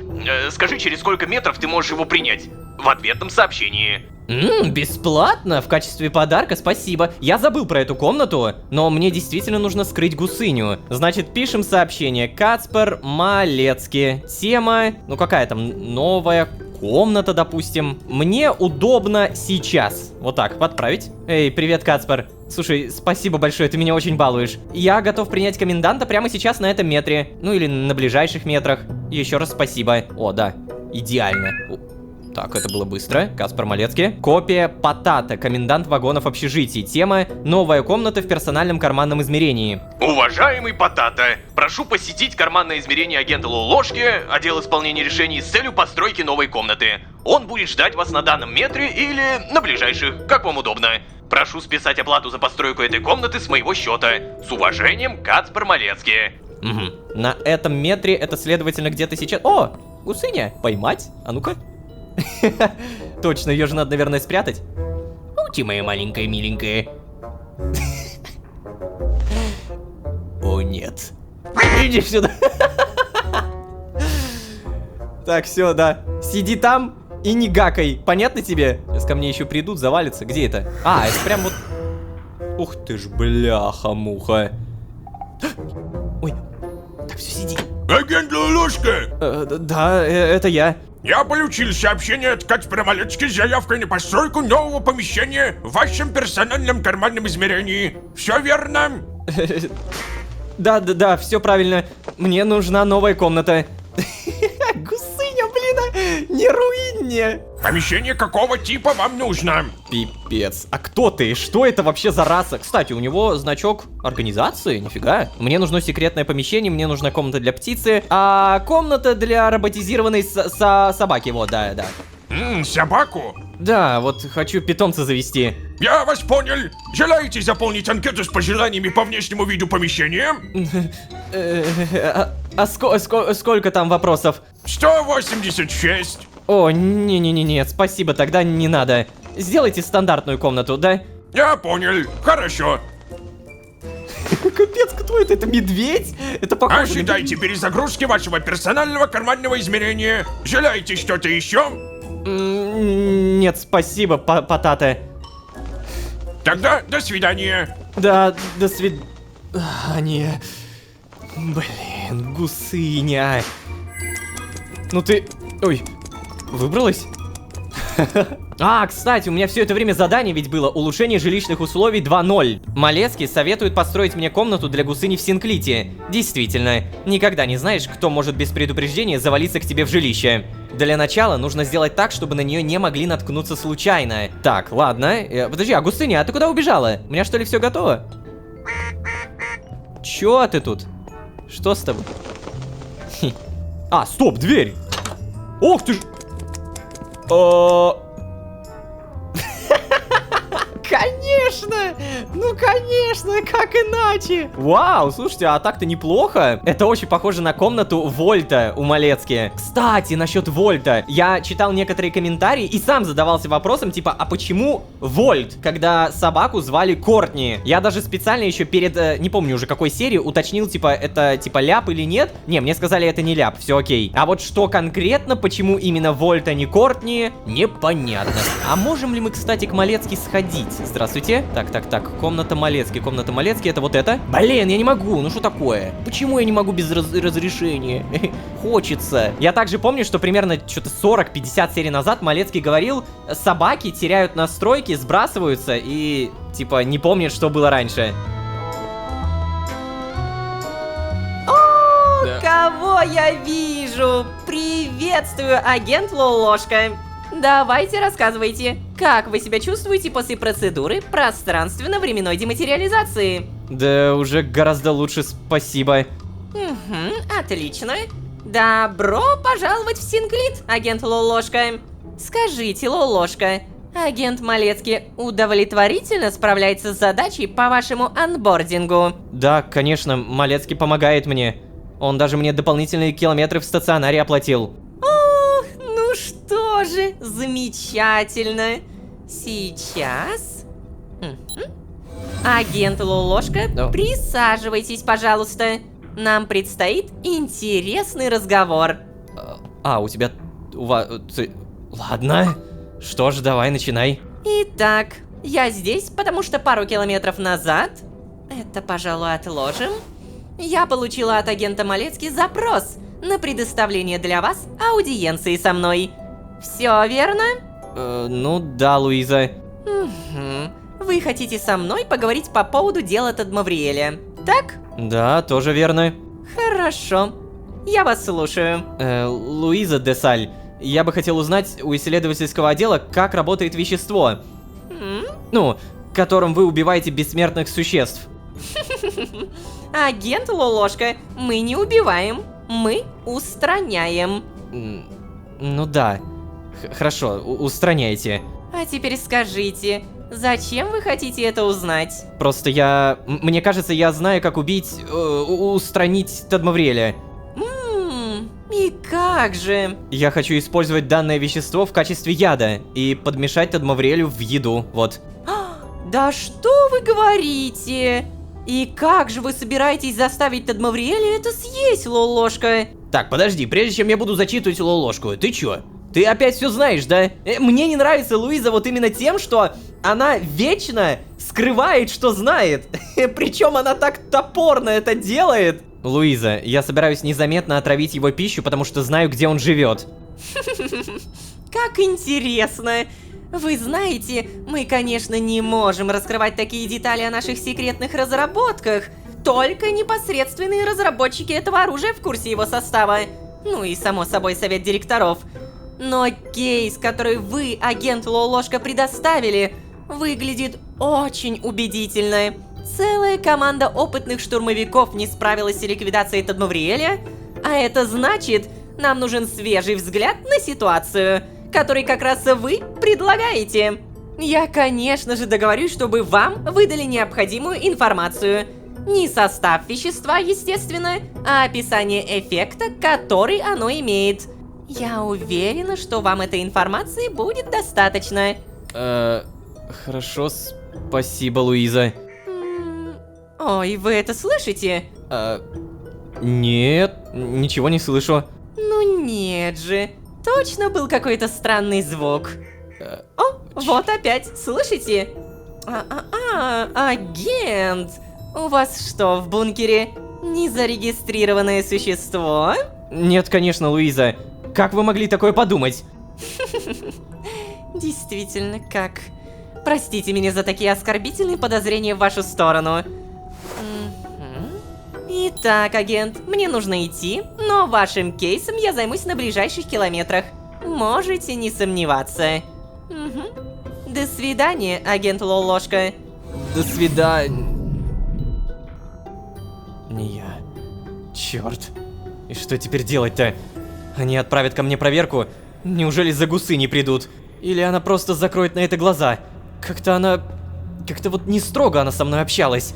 Скажи, через сколько метров ты можешь его принять? В ответном сообщении.
Бесплатно? В качестве подарка? Спасибо. Я забыл про эту комнату, но мне действительно нужно скрыть гусыню. Значит, пишем сообщение. Каспар Малецкий. Тема, какая там, новая комната, допустим. Мне удобно сейчас. Вот так, подправить. Эй, привет, Каспар. Слушай, спасибо большое, ты меня очень балуешь. Я готов принять коменданта прямо сейчас на этом метре. Ну или на ближайших метрах. Еще раз спасибо. О, да, идеально. Так, это было быстро. Каспар Малецкий. Копия Потата, комендант вагонов общежитий. Тема «Новая комната в персональном карманном измерении».
Уважаемый Потата, прошу посетить карманное измерение агента Лолошки, отдел исполнения решений, с целью постройки новой комнаты. Он будет ждать вас на данном метре или на ближайших, как вам удобно. Прошу списать оплату за постройку этой комнаты с моего счета. С уважением, Каспар Малецкий.
Угу. На этом метре это, следовательно, где-то сейчас... О, гусыня. Поймать? А ну-ка. Точно, ее же надо, наверное, спрятать. Ути, моя маленькая миленькая. О, нет. Иди сюда. Так, все, да. Сиди там и не гакай. Понятно тебе? Сейчас ко мне еще придут, завалятся. Где это? Это прям вот... Ух ты ж, бляха-муха. Ой, так, все, сиди.
Агент Лолошка!
Да, это я.
Я получил сообщение от Каспара Малецкий с заявкой на постройку нового помещения в вашем персональном карманном измерении. Все верно?
Да, все правильно. Мне нужна новая комната. Гусыня, блин, не руинь мне.
Помещение какого типа вам нужно?
Пипец. А кто ты? Что это вообще за раса? Кстати, у него значок организации, нифига. Мне нужно секретное помещение, мне нужна комната для птицы, а комната для роботизированной собаки, вот, да.
Собаку?
Да, вот хочу питомца завести.
Я вас понял. Желаете заполнить анкету с пожеланиями по внешнему виду помещения?
Сколько там вопросов?
186.
О, не, спасибо, тогда не надо. Сделайте стандартную комнату, да?
Я понял. Хорошо.
Капец, кто это? Это медведь? Это похоже...
Ожидайте перезагрузки вашего персонального карманного измерения. Желаете что-то еще?
Нет, спасибо, Потате.
Тогда до свидания.
Да, до свидания. Блин, гусыня. Ну ты... Ой, выбралась? Кстати, у меня все это время задание ведь было. Улучшение жилищных условий 2.0. Малецкий советует построить мне комнату для гусыни в Синклите. Действительно, никогда не знаешь, кто может без предупреждения завалиться к тебе в жилище. Для начала нужно сделать так, чтобы на нее не могли наткнуться случайно. Так, ладно. Подожди, а гусыня, а ты куда убежала? У меня что ли все готово? Чё ты тут? Что с тобой? Стоп, дверь! Ох ты ж... Конечно! Ну, конечно, как иначе? Вау, слушайте, а так-то неплохо. Это очень похоже на комнату Вольта у Малецки. Кстати, насчет Вольта. Я читал некоторые комментарии и сам задавался вопросом, типа, а почему Вольт, когда собаку звали Кортни? Я даже специально еще перед, не помню уже какой серии, уточнил, типа, это, типа, ляп или нет. Не, мне сказали, это не ляп, все окей. А вот что конкретно, почему именно Вольт, а не Кортни, непонятно. А можем ли мы, кстати, к Малецки сходить? Здравствуйте. Так, комната Комната Малецкий. Комната Малецкий, это вот это? Блин, я не могу, ну что такое? Почему я не могу без разрешения? Хочется. Я также помню, что примерно что-то 40-50 серий назад Малецкий говорил, собаки теряют настройки, сбрасываются и, типа, не помнят, что было раньше.
Кого я вижу? Приветствую, агент Лолошка. Давайте рассказывайте, как вы себя чувствуете после процедуры пространственно-временной дематериализации?
Да уже гораздо лучше, спасибо.
Отлично. Добро пожаловать в Синклит, агент Лолошка. Скажите, Лолошка, агент Малецкий удовлетворительно справляется с задачей по вашему анбордингу?
Да, конечно, Малецкий помогает мне. Он даже мне дополнительные километры в стационаре оплатил.
О, ну что же, замечательно. Сейчас... Агент Лолошка,
Да.
присаживайтесь, пожалуйста. Нам предстоит интересный разговор.
У тебя... Ладно. Что ж, давай, начинай.
Итак, я здесь, потому что пару километров назад... Это, пожалуй, отложим. Я получила от агента Малецкий запрос на предоставление для вас аудиенции со мной. Все верно?
Ну да, Луиза.
Вы хотите со мной поговорить по поводу дела Тадмавриэля, так?
Да, тоже верно.
Хорошо. Я вас слушаю.
Луиза Десаль, я бы хотел узнать у исследовательского отдела, как работает вещество. Ну, которым вы убиваете бессмертных существ.
Агент Лолошка, мы не убиваем, мы устраняем.
Ну да. Хорошо, устраняйте.
А теперь скажите, зачем вы хотите это узнать?
Просто мне кажется, я знаю, как устранить Тадмавриэля.
И как же?
Я хочу использовать данное вещество в качестве яда и подмешать Тадмавриэлю в еду, вот.
Да что вы говорите? И как же вы собираетесь заставить Тадмавриэля это съесть, Лолошка?
Так, подожди, прежде чем я буду зачитывать Лолошку, ты чё? Ты опять все знаешь, да? Мне не нравится Луиза вот именно тем, что она вечно скрывает, что знает. Причем она так топорно это делает. Луиза, я собираюсь незаметно отравить его пищу, потому что знаю, где он живет.
Как интересно. Вы знаете, мы, конечно, не можем раскрывать такие детали о наших секретных разработках. Только непосредственные разработчики этого оружия в курсе его состава. Ну и, само собой, совет директоров. Но кейс, который вы, агент Лолошка, предоставили, выглядит очень убедительно. Целая команда опытных штурмовиков не справилась с ликвидацией Тадмавриэля, а это значит, нам нужен свежий взгляд на ситуацию, который как раз вы предлагаете. Я, конечно же, договорюсь, чтобы вам выдали необходимую информацию. Не состав вещества, естественно, а описание эффекта, который оно имеет. Я уверена, что вам этой информации будет достаточно.
Хорошо, спасибо, Луиза.
Ой, вы это слышите?
Нет, ничего не слышу.
Ну нет же. Точно был какой-то странный звук. О, вот опять, слышите? Агент! У вас что, в бункере незарегистрированное существо?
Нет, конечно, Луиза. Как вы могли такое подумать?
Действительно, как? Простите меня за такие оскорбительные подозрения в вашу сторону. Итак, агент, мне нужно идти, но вашим кейсом я займусь на ближайших километрах. Можете не сомневаться. До свидания, агент Лолошка.
До свидания. Не я. Черт. И что теперь делать-то? Они отправят ко мне проверку? Неужели за гусы не придут? Или она просто закроет на это глаза? Как-то вот не строго она со мной общалась.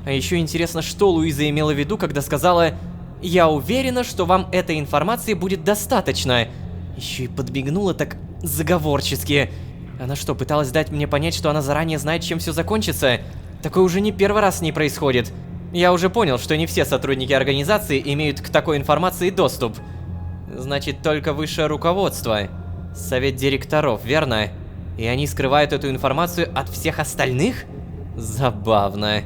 А еще интересно, что Луиза имела в виду, когда сказала: «Я уверена, что вам этой информации будет достаточно». Еще и подмигнула так заговорчески. Она что, пыталась дать мне понять, что она заранее знает, чем все закончится? Такое уже не первый раз с ней происходит. Я уже понял, что не все сотрудники организации имеют к такой информации доступ. Значит, только высшее руководство. Совет директоров, верно? И они скрывают эту информацию от всех остальных? Забавно.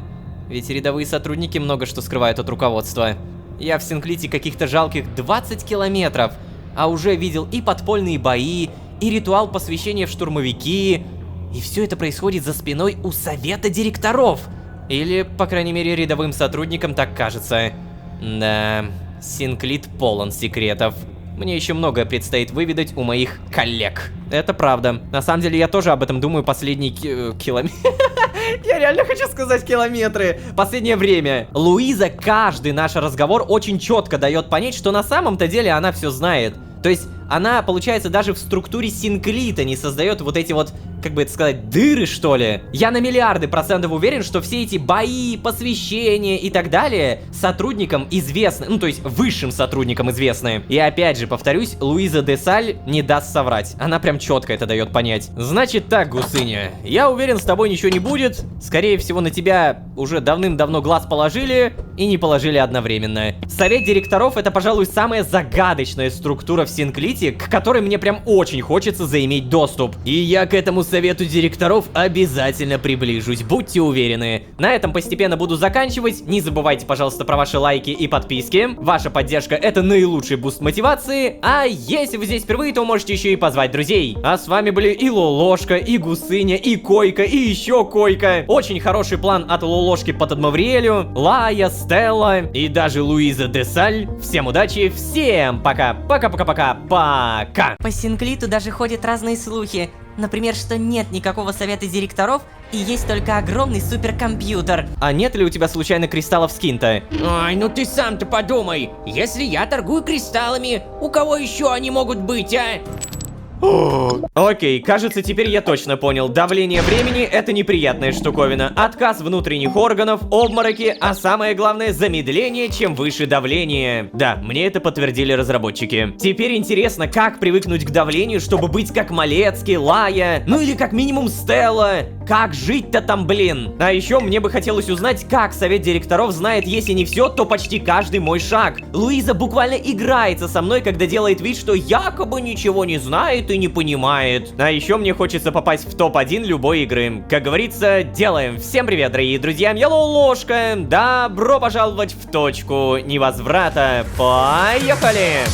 Ведь рядовые сотрудники много что скрывают от руководства. Я в Синклите каких-то жалких 20 километров, а уже видел и подпольные бои, и ритуал посвящения в штурмовики. И все это происходит за спиной у совета директоров. Или, по крайней мере, рядовым сотрудникам так кажется. Да, Синклит полон секретов. Мне еще многое предстоит выведать у моих коллег. Это правда. На самом деле, я тоже об этом думаю последние километры. Я реально хочу сказать километры. Последнее время. Луиза каждый наш разговор очень четко дает понять, что на самом-то деле она все знает. То есть она, получается, даже в структуре Синклита не создает вот эти вот, как бы это сказать, дыры, что ли. Я на миллиарды процентов уверен, что все эти бои, посвящения и так далее сотрудникам известны, ну то есть высшим сотрудникам известны. И опять же, повторюсь, Луиза де Саль не даст соврать. Она прям четко это дает понять. Значит так, гусыня, я уверен, с тобой ничего не будет. Скорее всего, на тебя уже давным-давно глаз положили и не положили одновременно. Совет директоров — это, пожалуй, самая загадочная структура в Синклите, к которой мне прям очень хочется заиметь доступ. И я к этому совету директоров обязательно приближусь, будьте уверены. На этом постепенно буду заканчивать. Не забывайте, пожалуйста, про ваши лайки и подписки. Ваша поддержка — это наилучший буст мотивации. А если вы здесь впервые, то можете еще и позвать друзей. А с вами были и Лолошка, и Гусыня, и Койка, и еще Койка. Очень хороший план от Лолошки по Тадмавриэлю, Лая, Стелла и даже Луиза де Саль. Всем удачи, всем пока. Пока-пока-пока. Пока.
По Синклиту даже ходят разные слухи. Например, что нет никакого совета директоров и есть только огромный суперкомпьютер.
А нет ли у тебя случайно кристаллов скинта?
Ой, ну ты сам-то подумай. Если я торгую кристаллами, у кого еще они могут быть, а?
Окей, кажется, теперь я точно понял. Давление времени — это неприятная штуковина. Отказ внутренних органов, обмороки, а самое главное — замедление, чем выше давление. Да, мне это подтвердили разработчики. Теперь интересно, как привыкнуть к давлению, чтобы быть как Малецкий, Лая, ну или как минимум Стелла. Как жить-то там, блин? А еще мне бы хотелось узнать, как совет директоров знает, если не все, то почти каждый мой шаг. Луиза буквально играется со мной, когда делает вид, что якобы ничего не знает и не понимает. А еще мне хочется попасть в топ-1 любой игры. Как говорится, делаем. Всем привет, дорогие друзья, я Лолошка. Добро пожаловать в точку невозврата. Поехали!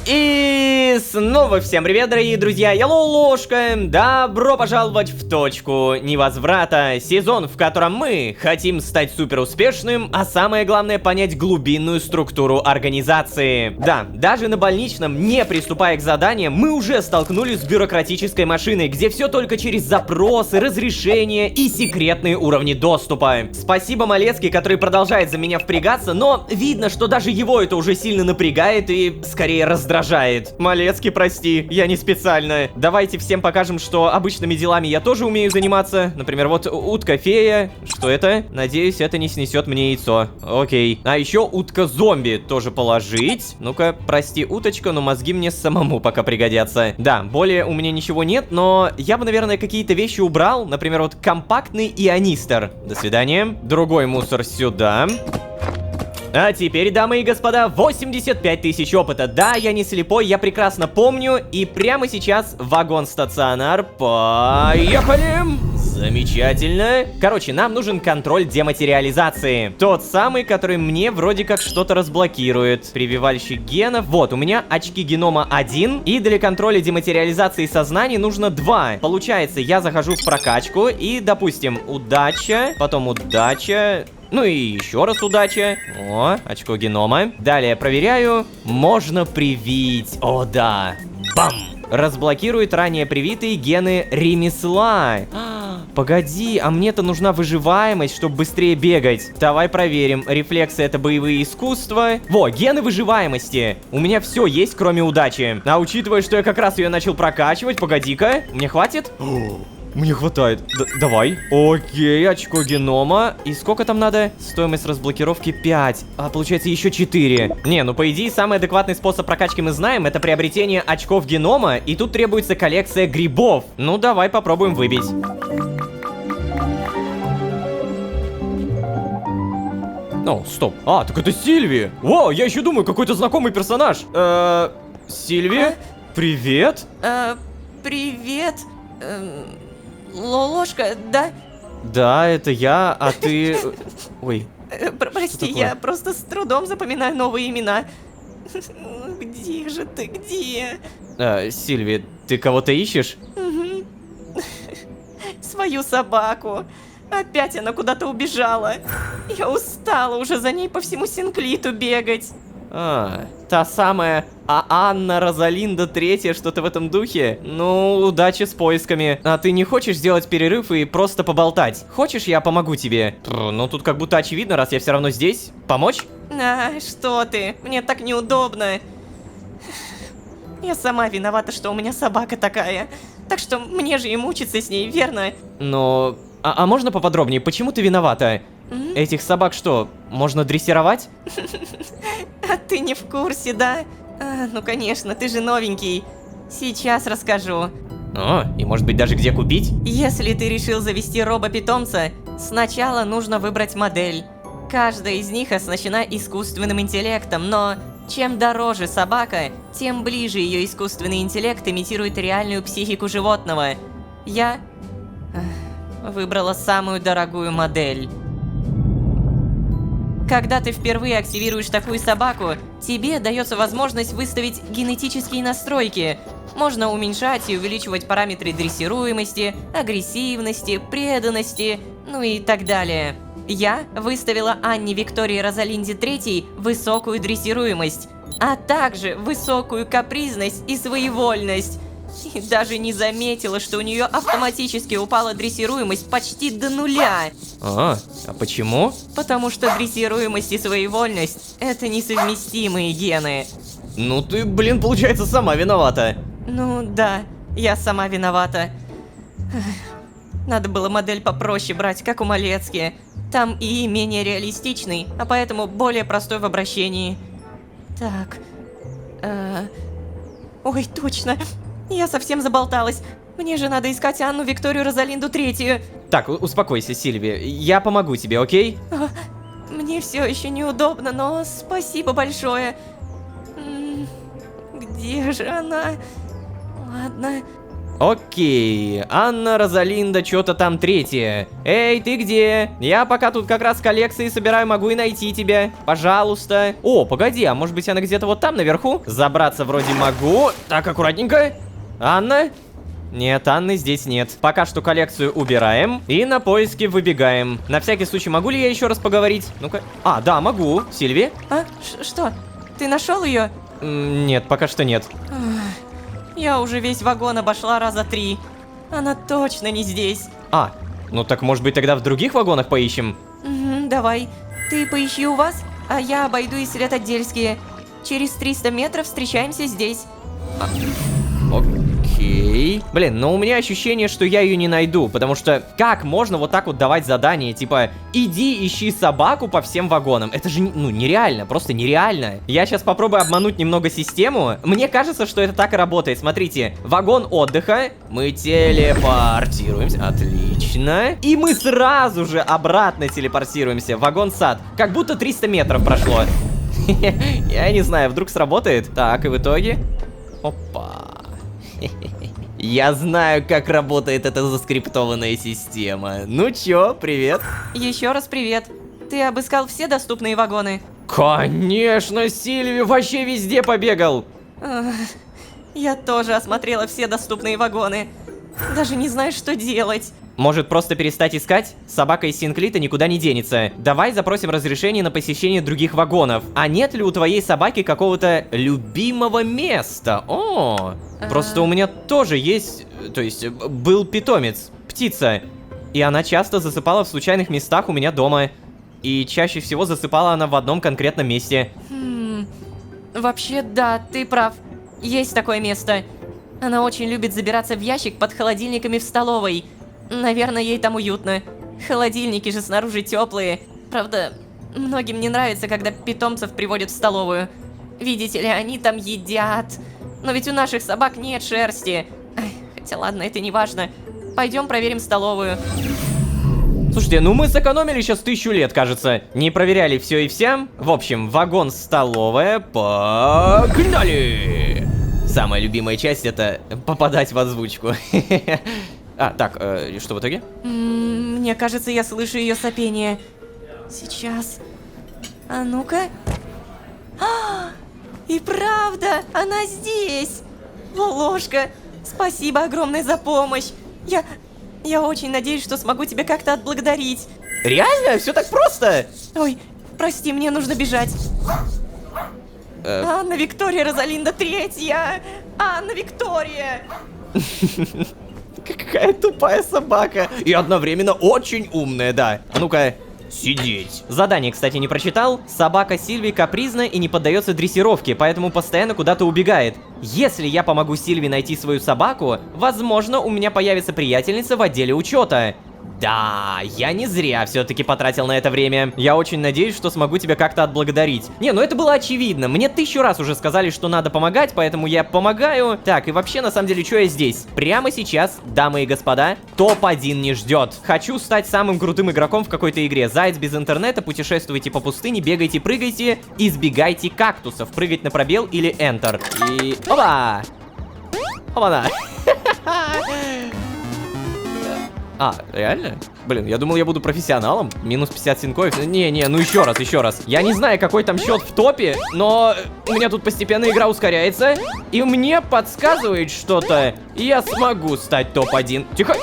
И снова всем привет, дорогие друзья, я Лолошка. Добро пожаловать в точку невозврата. Сезон, в котором мы хотим стать супер успешным, а самое главное — понять глубинную структуру организации. Да, даже на больничном, не приступая к заданиям, мы уже столкнулись с бюрократической машиной, где все только через запросы, разрешения и секретные уровни доступа. Спасибо Малецкий, который продолжает за меня впрягаться, но видно, что даже его это уже сильно напрягает и скорее раздражает. Малецкий, прости, я не специально. Давайте всем покажем, что обычными делами я тоже умею заниматься. Например, вот утка-фея. Что это? Надеюсь, это не снесет мне яйцо. Окей. А еще утка-зомби тоже положить. Ну-ка, прости, уточка, но мозги мне самому пока пригодятся. Да, более у меня ничего нет, но я бы, наверное, какие-то вещи убрал. Например, вот компактный ионистер. До свидания. Другой мусор сюда. А теперь, дамы и господа, 85 тысяч опыта. Да, я не слепой, я прекрасно помню. И прямо сейчас вагон-стационар. Поехали! Замечательно. Короче, нам нужен контроль дематериализации. Тот самый, который мне вроде как что-то разблокирует. Прививальщик генов. Вот, у меня очки генома 1. И для контроля дематериализации сознаний нужно 2. Получается, я захожу в прокачку и, допустим, удача, потом удача. Ну и еще раз удача. О, очко генома. Далее проверяю. Можно привить. О, да. Бам! Разблокирует ранее привитые гены ремесла. Погоди, а мне-то нужна выживаемость, чтобы быстрее бегать. Давай проверим. Рефлексы — это боевые искусства. Во, гены выживаемости. У меня все есть, кроме удачи. А учитывая, что я как раз ее начал прокачивать, погоди-ка, мне хватит? Мне хватает. Давай. Окей, очко генома. И сколько там надо? Стоимость разблокировки 5. А получается еще 4. Не, ну по идее самый адекватный способ прокачки мы знаем. Это приобретение очков генома. И тут требуется коллекция грибов. Ну давай попробуем выбить. Ну, стоп. А, так это Сильви. Во, я еще думаю, какой-то знакомый персонаж. Сильви? Привет.
Привет. Лолошка, да?
Да, это я, а ты... Ой.
Прости,
такое?
я просто с трудом запоминаю новые имена. Где же ты, где?
Сильви, ты кого-то ищешь?
Свою собаку. Опять она куда-то убежала. Я устала уже за ней по всему Синклиту бегать.
А, та самая Анна Розалинда Третья, что-то в этом духе? Ну, удачи с поисками. А ты не хочешь сделать перерыв и просто поболтать? Хочешь, я помогу тебе? Ну, тут как будто очевидно, раз я все равно здесь. Помочь?
Что ты? Мне так неудобно. Я сама виновата, что у меня собака такая. Так что мне же и мучиться с ней, верно?
Но... А можно поподробнее, почему ты виновата? Этих собак что, можно дрессировать?
А ты не в курсе, да? Ну конечно, ты же новенький. Сейчас расскажу.
О, и может быть даже где купить?
Если ты решил завести робопитомца, сначала нужно выбрать модель. Каждая из них оснащена искусственным интеллектом, но чем дороже собака, тем ближе ее искусственный интеллект имитирует реальную психику животного. Я выбрала самую дорогую модель. Когда ты впервые активируешь такую собаку, тебе дается возможность выставить генетические настройки. Можно уменьшать и увеличивать параметры дрессируемости, агрессивности, преданности, ну и так далее. Я выставила Анне Виктории Розалинде Третьей высокую дрессируемость, а также высокую капризность и своевольность. И даже не заметила, что у нее автоматически упала дрессируемость почти до нуля.
А почему?
Потому что дрессируемость и своевольность – это несовместимые гены.
Ну ты, блин, получается, сама виновата.
Ну да, я сама виновата. Надо было модель попроще брать, как у Малецки. Там ИИ менее реалистичный, а поэтому более простой в обращении. Так. Ой, точно. Я совсем заболталась. Мне же надо искать Анну Викторию Розалинду Третью.
Так, успокойся, Сильви. Я помогу тебе, окей?
Мне все еще неудобно, но спасибо большое. Где же она? Ладно.
Окей, Анна Розалинда что-то там Третья. Эй, ты где? Я пока тут как раз коллекции собираю, могу и найти тебя. Пожалуйста. О, погоди, а может быть она где-то вот там наверху? Забраться вроде могу. Так, аккуратненько. Анна? Нет, Анны здесь нет. Пока что коллекцию убираем и на поиски выбегаем. На всякий случай, могу ли я еще раз поговорить? Ну-ка. А, да, могу. Сильви?
Что? Ты нашел ее?
Нет, пока что нет.
Я уже весь вагон обошла раза 3. Она точно не здесь.
Ну так может быть тогда в других вагонах поищем?
Давай. Ты поищи у вас, а я обойду и след отдельские. Через 300 метров встречаемся здесь.
Окей. Блин, но у меня ощущение, что я ее не найду, потому что как можно вот так вот давать задание, типа, иди ищи собаку по всем вагонам? Это же, ну, нереально, просто нереально. Я сейчас попробую обмануть немного систему. Мне кажется, что это так и работает. Смотрите, вагон отдыха, мы телепортируемся, отлично. И мы сразу же обратно телепортируемся в вагон-сад. Как будто 300 метров прошло. Я не знаю, вдруг сработает. Так, и в итоге... Опа. Я знаю, как работает эта заскриптованная система. Ну чё, привет.
Еще раз привет. Ты обыскал все доступные вагоны?
Конечно, Сильви вообще везде побегал.
Я тоже осмотрела все доступные вагоны. Даже не знаю, что делать.
Может, просто перестать искать? Собака из Синклита никуда не денется. Давай запросим разрешение на посещение других вагонов. А нет ли у твоей собаки какого-то любимого места? Просто у меня тоже есть... То есть, был питомец, птица. И она часто засыпала в случайных местах у меня дома. И чаще всего засыпала она в одном конкретном месте.
Вообще, да, ты прав. Есть такое место. Она очень любит забираться в ящик под холодильниками в столовой. Наверное, ей там уютно. Холодильники же снаружи теплые. Правда, многим не нравится, когда питомцев приводят в столовую. Видите ли, они там едят. Но ведь у наших собак нет шерсти. Хотя ладно, это не важно. Пойдем проверим столовую.
Слушайте, ну мы сэкономили сейчас 1000 лет, кажется. Не проверяли все и вся. В общем, вагон-столовая. Погнали! Самая любимая часть — это попадать в озвучку. А, так, что в итоге?
Мне кажется, я слышу ее сопение. Сейчас. А ну-ка. И правда, она здесь. Лолошка, спасибо огромное за помощь. Я очень надеюсь, что смогу тебя как-то отблагодарить.
Реально? Все так просто?
Ой, прости, мне нужно бежать. Анна Виктория Розалинда Третья. Анна Виктория.
Какая тупая собака. И одновременно очень умная, да. А ну-ка, сидеть. Задание, кстати, не прочитал. Собака Сильви капризна и не поддается дрессировке, поэтому постоянно куда-то убегает. Если я помогу Сильви найти свою собаку, возможно, у меня появится приятельница в отделе учета. Да, я не зря все-таки потратил на это время. Я очень надеюсь, что смогу тебя как-то отблагодарить. Не, ну это было очевидно. Мне 1000 раз уже сказали, что надо помогать, поэтому я помогаю. Так, и вообще, на самом деле, что я здесь? Прямо сейчас, дамы и господа, топ-1 не ждет. Хочу стать самым крутым игроком в какой-то игре. Заяц без интернета, путешествуйте по пустыне, бегайте, прыгайте, избегайте кактусов. Прыгать на пробел или Enter. И... Опа! Опа-на! А, реально? Блин, я думал, я буду профессионалом. Минус 50 синкоев. Не, ну еще раз. Я не знаю, какой там счет в топе, но у меня тут постепенно игра ускоряется. И мне подсказывает что-то. И я смогу стать топ-1. Тихо.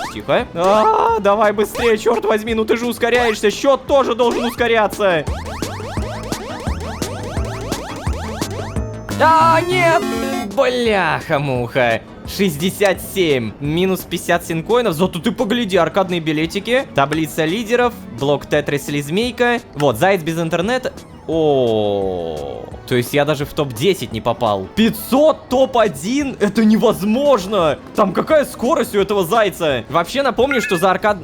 Давай быстрее, черт возьми, ну ты же ускоряешься. Счет тоже должен ускоряться. А, нет! Бляха-муха. 67, минус 50 синкоинов. Зато ты погляди, аркадные билетики, таблица лидеров, блок Тетрис или Змейка. Вот, заяц без интернета. О, то есть я даже в топ-10 не попал. 500 топ-1? Это невозможно! Там какая скорость у этого зайца? Вообще напомню, что за аркад...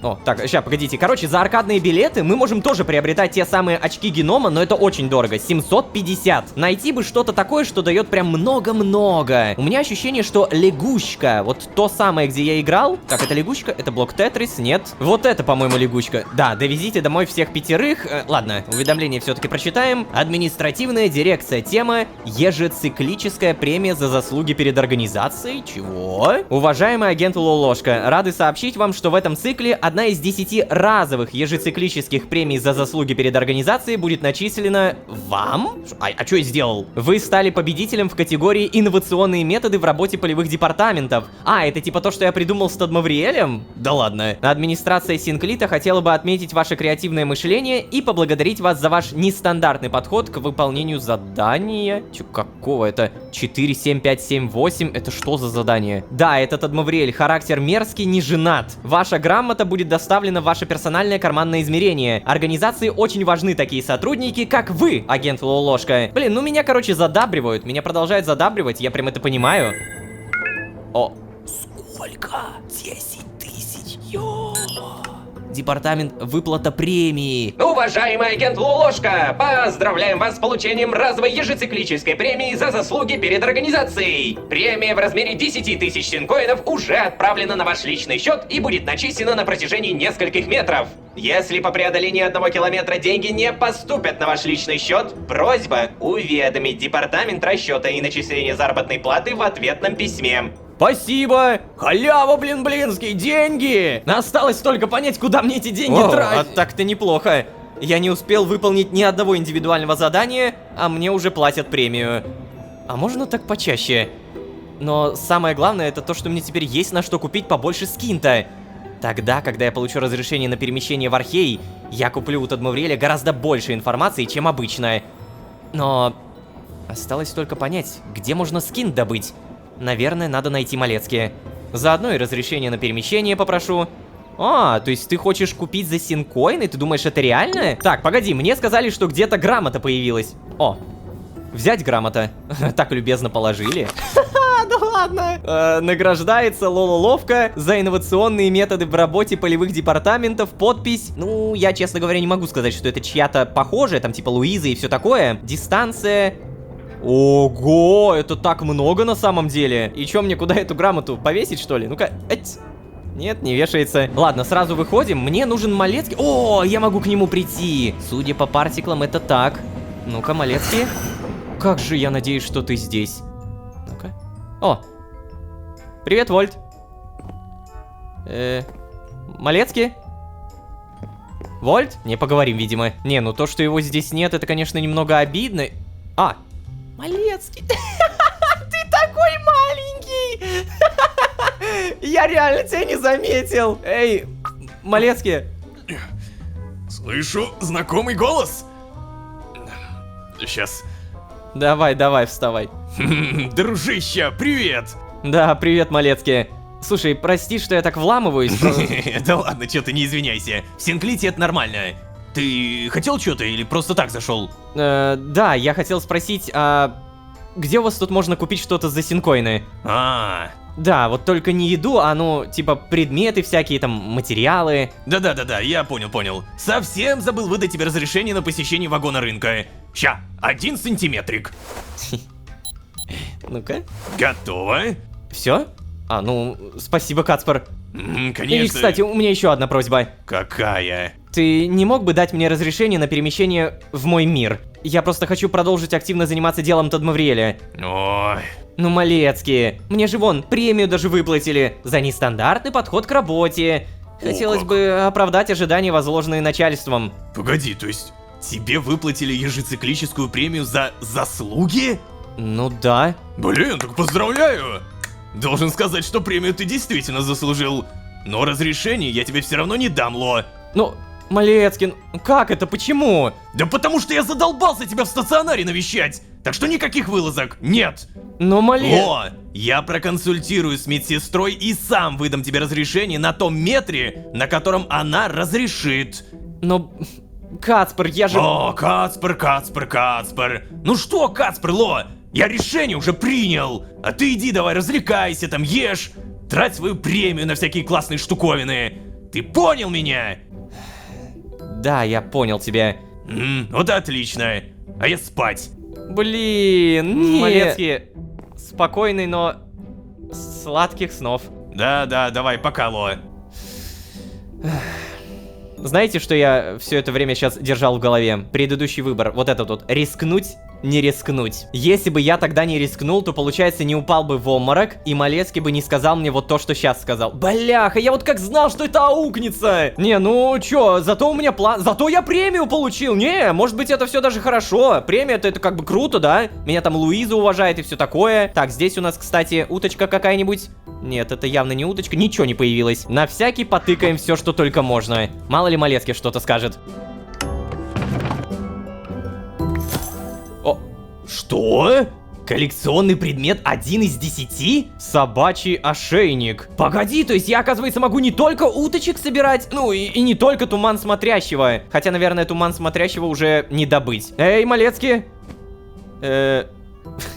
О, так, сейчас, погодите. Короче, за аркадные билеты мы можем тоже приобретать те самые очки генома, но это очень дорого. 750. Найти бы что-то такое, что дает прям много-много. У меня ощущение, что лягушка, вот то самое, где я играл. Так, это лягушка? Это блок Тетрис? Нет. Вот это, по-моему, лягушка. Да, довезите домой всех 5. Ладно, уведомление все-таки прочитаем. Административная дирекция. Тема: ежециклическая премия за заслуги перед организацией. Чего? Уважаемый агент Лолошка, рады сообщить вам, что в этом цикле одна из 10 разовых ежециклических премий за заслуги перед организацией будет начислена вам? А что я сделал? Вы стали победителем в категории «Инновационные методы в работе полевых департаментов». А, это типа то, что я придумал с Тадмавриэлем? Да ладно. Администрация Синклита хотела бы отметить ваше креативное мышление и поблагодарить вас за ваш нестандартный подход к выполнению задания. Какого это? 4, 7, 5, 7, 8. Это что за задание? Да, это Тадмавриэль. Характер мерзкий, не женат. Ваша грамота будет доставлена в ваше персональное карманное измерение. Организации очень важны такие сотрудники, как вы, агент Лолошка. Блин, ну меня, короче, задабривают. Меня продолжают задабривать, я прям это понимаю. О, сколько? 10 тысяч, Департамент выплата премии.
Уважаемый агент Лолошка, поздравляем вас с получением разовой ежециклической премии за заслуги перед организацией. Премия в размере 10 тысяч синкоинов уже отправлена на ваш личный счет и будет начислена на протяжении нескольких метров. Если по преодолении 1 километра деньги не поступят на ваш личный счет, просьба уведомить департамент расчета и начисления заработной платы в ответном письме.
Спасибо! Халява, блинские деньги! Осталось только понять, куда мне эти деньги тратить. А так-то неплохо. Я не успел выполнить ни одного индивидуального задания, а мне уже платят премию. А можно так почаще? Но самое главное, это то, что мне теперь есть на что купить побольше скин-то. Тогда, когда я получу разрешение на перемещение в Архей, я куплю у Тадмавриэля гораздо больше информации, чем обычно. Но осталось только понять, где можно скин добыть. Наверное, надо найти Малецки. Заодно и разрешение на перемещение попрошу. А, то есть ты хочешь купить за синкоины? Ты думаешь, это реально? Так, погоди, мне сказали, что где-то грамота появилась. О, взять грамота. Так любезно положили. Да ладно. Награждается Лололовка за инновационные методы в работе полевых департаментов. Подпись. Ну, я, честно говоря, не могу сказать, что это чья-то похожая, там типа Луиза и все такое. Дистанция. Ого, это так много на самом деле. И чё, мне куда эту грамоту повесить, что ли? Ну-ка, Нет, не вешается. Ладно, сразу выходим. Мне нужен Малецкий. О, я могу к нему прийти. Судя по партиклам, это так. Ну-ка, Малецкий. Как же я надеюсь, что ты здесь. Ну-ка. О. Привет, Вольт. Малецкий? Вольт? Не поговорим, видимо. Не, ну то, что его здесь нет, это, конечно, немного обидно. А, Малецкий. Ты такой маленький. Я реально тебя не заметил. Эй, Малецкий.
Слышу знакомый голос. Сейчас.
Давай, давай, вставай.
Дружище, привет.
Да, привет, Малецкий. Слушай, прости, что я так вламываюсь.
Да ладно, чё ты, не извиняйся. В Синклите это нормально. Ты хотел что-то или просто так зашел?
Да, я хотел спросить, а где у вас тут можно купить что-то за синкоины? Да, вот только не еду, а ну, типа предметы всякие, там, материалы.
Да-да-да-да, я понял. Совсем забыл выдать тебе разрешение на посещение вагона рынка. Ща, 1 сантиметрик.
Ну-ка.
Готово?
Все? А, ну, спасибо, Кацпер.
Конечно.
И, кстати, у меня еще одна просьба.
Какая?
Ты не мог бы дать мне разрешение на перемещение в мой мир? Я просто хочу продолжить активно заниматься делом Тодмавриэля.
Ой.
Ну, Малецкий, мне же вон премию даже выплатили за нестандартный подход к работе. Хотелось бы оправдать ожидания, возложенные начальством.
Погоди, то есть тебе выплатили ежециклическую премию за заслуги?
Ну да.
Блин, так поздравляю! Должен сказать, что премию ты действительно заслужил. Но разрешение я тебе все равно не дам, Ло.
Ну, Малецкий, как это, почему?
Да потому что я задолбался тебя в стационаре навещать. Так что никаких вылазок, нет.
Но,
Ло, я проконсультируюсь с медсестрой и сам выдам тебе разрешение на том метре, на котором она разрешит.
Но, Кацпер, я же...
О, Кацпер. Ну что, Кацпер, Ло? Я решение уже принял. А ты иди давай развлекайся, там ешь. Трать свою премию на всякие классные штуковины. Ты понял меня?
Да, я понял тебя.
Вот отлично. А я спать.
Блин, Малецкий, спокойный, но сладких снов.
Да, давай, пока, Ло.
Знаете, что я все это время сейчас держал в голове? Предыдущий выбор, вот этот вот, рискнуть, не рискнуть. Если бы я тогда не рискнул, то, получается, не упал бы в обморок, и Малецкий бы не сказал мне вот то, что сейчас сказал. Бляха, я вот как знал, что это аукнется! Не, ну чё, зато у меня план, зато я премию получил, не, может быть, это все даже хорошо. Премия-то это как бы круто, да? Меня там Луиза уважает и все такое. Так, здесь у нас, кстати, уточка какая-нибудь. Нет, это явно не уточка, ничего не появилось. На всякий потыкаем все, что только можно. Мало ли Малецкий что-то скажет. О, что? Коллекционный предмет 1 из 10? Собачий ошейник. Погоди, то есть я, оказывается, могу не только уточек собирать, ну и не только туман смотрящего. Хотя, наверное, туман смотрящего уже не добыть. Эй, Малецкий.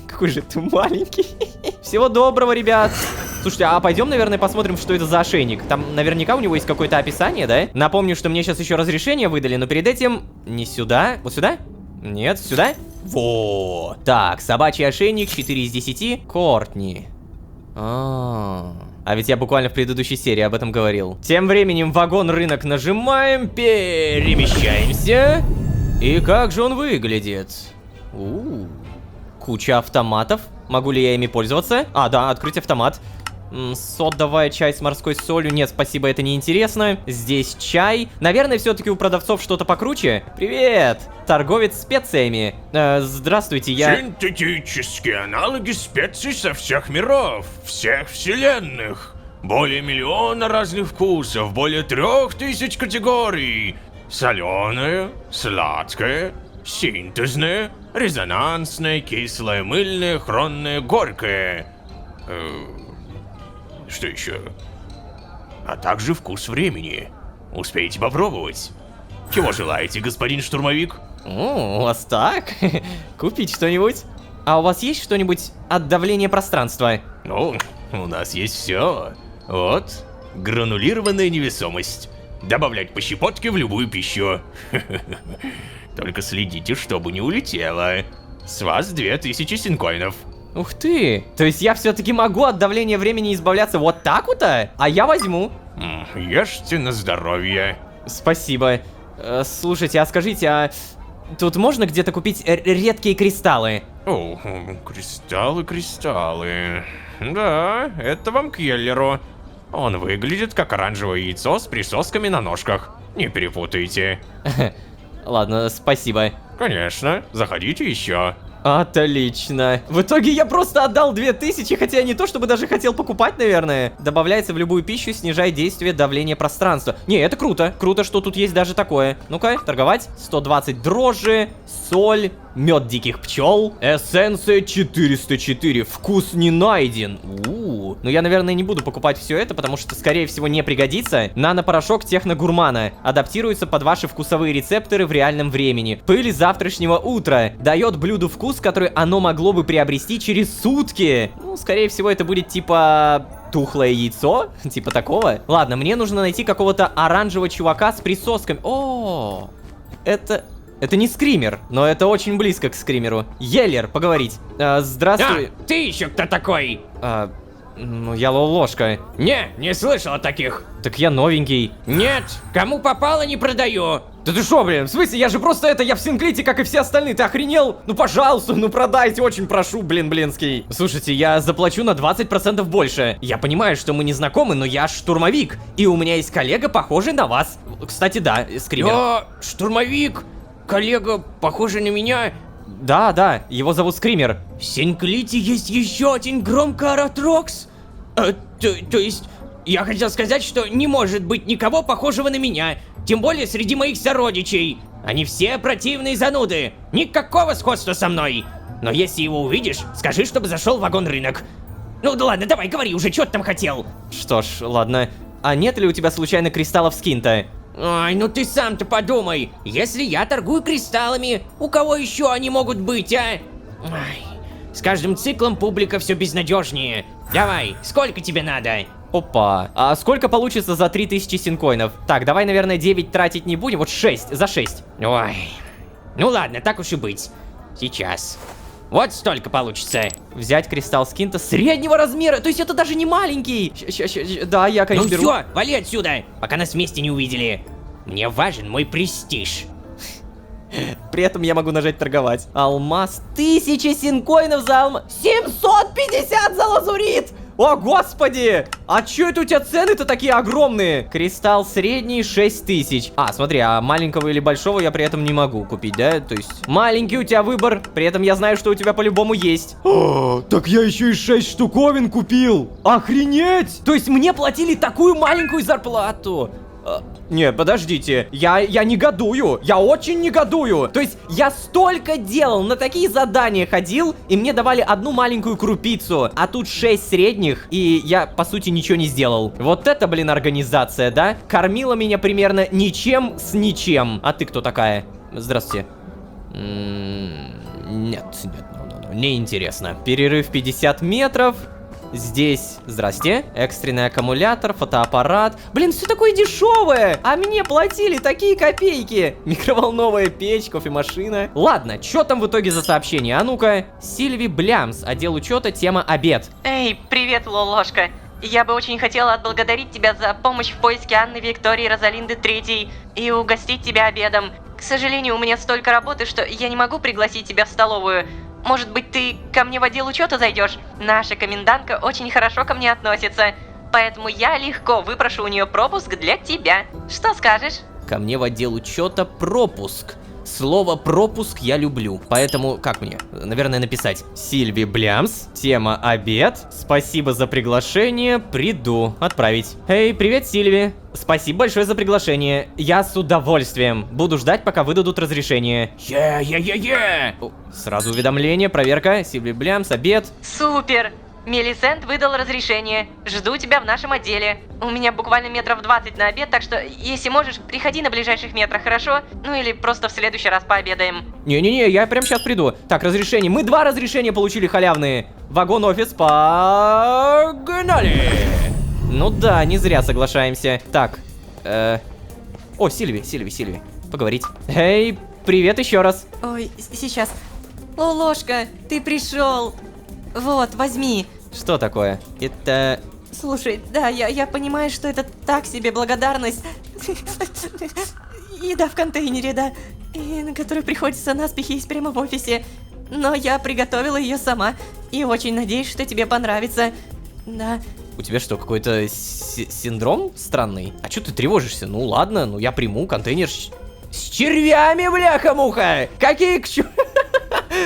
Какой же ты маленький. Всего доброго, ребят. Слушайте, а пойдем, наверное, посмотрим, что это за ошейник. Там наверняка у него есть какое-то описание, да? Напомню, что мне сейчас еще разрешение выдали, но перед этим... Не сюда. Вот сюда? Нет, сюда? Во. Так, собачий ошейник, 4 из 10. Кортни. А ведь я буквально в предыдущей серии об этом говорил. Тем временем вагон-рынок нажимаем, перемещаемся. И как же он выглядит? Куча автоматов. Могу ли я ими пользоваться? А, да, открыть автомат. Содовая чай с морской солью. Нет, спасибо, это не интересно. Здесь чай. Наверное, все-таки у продавцов что-то покруче. Привет! Торговец специями. Здравствуйте, я...
Синтетические аналоги специй со всех миров, всех вселенных. Более 1 миллиона разных вкусов, более 3000 категорий. Соленое, сладкое, синтезное, резонансное, кислое, мыльное, хронное, горькое. Что еще? А также вкус времени. Успейте попробовать. Чего желаете, господин штурмовик?
О, у вас так? Купить что-нибудь? А у вас есть что-нибудь от давления пространства?
Ну, у нас есть все. Вот, гранулированная невесомость. Добавлять по щепотке в любую пищу. Только следите, чтобы не улетело. С вас 2000 синкоинов.
Ух ты! То есть я все-таки могу от давления времени избавляться вот так вот-то? А я возьму.
Ешьте на здоровье.
Спасибо. Слушайте, а скажите, а тут можно где-то купить редкие кристаллы?
О, кристаллы. Да, это вам к Йеллеру. Он выглядит как оранжевое яйцо с присосками на ножках. Не перепутайте.
Ладно, спасибо.
Конечно, заходите еще.
Отлично. В итоге я просто отдал 2000, хотя я не то чтобы даже хотел покупать, наверное. Добавляется в любую пищу, снижает действие давления пространства. Не, это круто. Круто, что тут есть даже такое. Ну-ка, торговать. 120 дрожжи, соль, мед диких пчел, эссенция 404. Вкус не найден. Ну я, наверное, не буду покупать все это, потому что, скорее всего, не пригодится. Нано-порошок техногурмана. Адаптируется под ваши вкусовые рецепторы в реальном времени. Пыль завтрашнего утра. Дает блюду вкус, который оно могло бы приобрести через сутки. Ну, скорее всего, это будет типа тухлое яйцо, типа такого. Ладно, мне нужно найти какого-то оранжевого чувака с присосками. О, это не скример, но это очень близко к скримеру. Йеллер, поговорить. Здравствуй.
Ты еще кто такой?
Ну, я Лолошка.
Не слышал о таких.
Так я новенький.
Нет, кому попало, не продаю.
Да ты шо, блин, в смысле, я же просто я в Синклите, как и все остальные, ты охренел? Ну, пожалуйста, ну продайте, очень прошу, блинский. Слушайте, я заплачу на 20% больше. Я понимаю, что мы не знакомы, но я штурмовик, и у меня есть коллега, похожий на вас. Кстати, да, скример.
Я штурмовик, коллега, похожий на меня.
Да, его зовут Скример.
В Синклите есть еще один громкооратрокс? То есть, я хотел сказать, что не может быть никого похожего на меня. Тем более среди моих сородичей. Они все противные зануды. Никакого сходства со мной. Но если его увидишь, скажи, чтобы зашел в вагон-рынок. Ну да ладно, давай, говори уже, что ты там хотел?
Что ж, ладно. А нет ли у тебя случайно кристаллов скинта?
Ай, ну ты сам-то подумай. Если я торгую кристаллами, у кого еще они могут быть, а? Ай, с каждым циклом публика все безнадежнее. Давай, сколько тебе надо?
Опа. А сколько получится за 3000 синкоинов? Так, давай, наверное, 9 тратить не будем. Вот 6, за 6.
Ой. Ну ладно, так уж и быть. Сейчас. Вот столько получится.
Взять кристалл скинта среднего размера. То есть это даже не маленький. Да, я, конечно, беру.
Ну все, вали отсюда, пока нас вместе не увидели. Мне важен мой престиж.
При этом я могу нажать торговать. Алмаз. 1000 синкоинов за алмаз. 750 за лазурит. О, господи! А чё это у тебя цены-то такие огромные? Кристалл средний 6000. А, смотри, а маленького или большого я при этом не могу купить, да? То есть маленький у тебя выбор, при этом я знаю, что у тебя по-любому есть. О, так я еще и 6 штуковин купил. Охренеть! То есть мне платили такую маленькую зарплату. Не, подождите, я негодую, я очень негодую. То есть я столько делал, на такие задания ходил, и мне давали одну маленькую крупицу, а тут 6 средних, и я, по сути, ничего не сделал. Вот это, блин, организация, да? Кормила меня примерно ничем с ничем. А ты кто такая? Здравствуйте. Нет, неинтересно. Перерыв 50 метров. Здесь, здрасте, экстренный аккумулятор, фотоаппарат. Блин, все такое дешевое, а мне платили такие копейки. Микроволновая печь, кофемашина. Ладно, что там в итоге за сообщение? А ну-ка. Сильви Блямс, отдел учета, тема обед.
Эй, привет, Лолошка. Я бы очень хотела отблагодарить тебя за помощь в поиске Анны Виктории Розалинды III и угостить тебя обедом. К сожалению, у меня столько работы, что я не могу пригласить тебя в столовую. Может быть, ты ко мне в отдел учета зайдешь? Наша комендантка очень хорошо ко мне относится, поэтому я легко выпрошу у нее пропуск для тебя. Что скажешь?
Ко мне в отдел учета пропуск. Слово пропуск я люблю, поэтому как мне? Наверное, написать Сильви Блямс, тема обед, спасибо за приглашение, приду, отправить. Эй, привет, Сильви, спасибо большое за приглашение, я с удовольствием, буду ждать, пока выдадут разрешение. Сразу уведомление, проверка, Сильви Блямс, обед.
Супер! Мелисент выдал разрешение. Жду тебя в нашем отделе. У меня буквально метров 20 на обед, так что, если можешь, приходи на ближайших метрах, хорошо? Ну или просто в следующий раз пообедаем.
Не-не-не, я прям сейчас приду. Так, разрешение. Мы 2 разрешения получили халявные. Вагон-офис, погнали! Ну да, не зря соглашаемся. Так, О, Сильви. Поговорить. Эй, привет еще раз.
Ой, сейчас. Лолошка, ты пришел. Вот, возьми.
Что такое? Это...
Слушай, да, я понимаю, что это так себе благодарность. Еда в контейнере, да, и на которую приходится наспех есть прямо в офисе. Но я приготовила ее сама, и очень надеюсь, что тебе понравится. Да.
У тебя что, какой-то синдром странный? А чё ты тревожишься? Ну ладно, ну я приму контейнер с червями, бляха-муха! Какие к чё...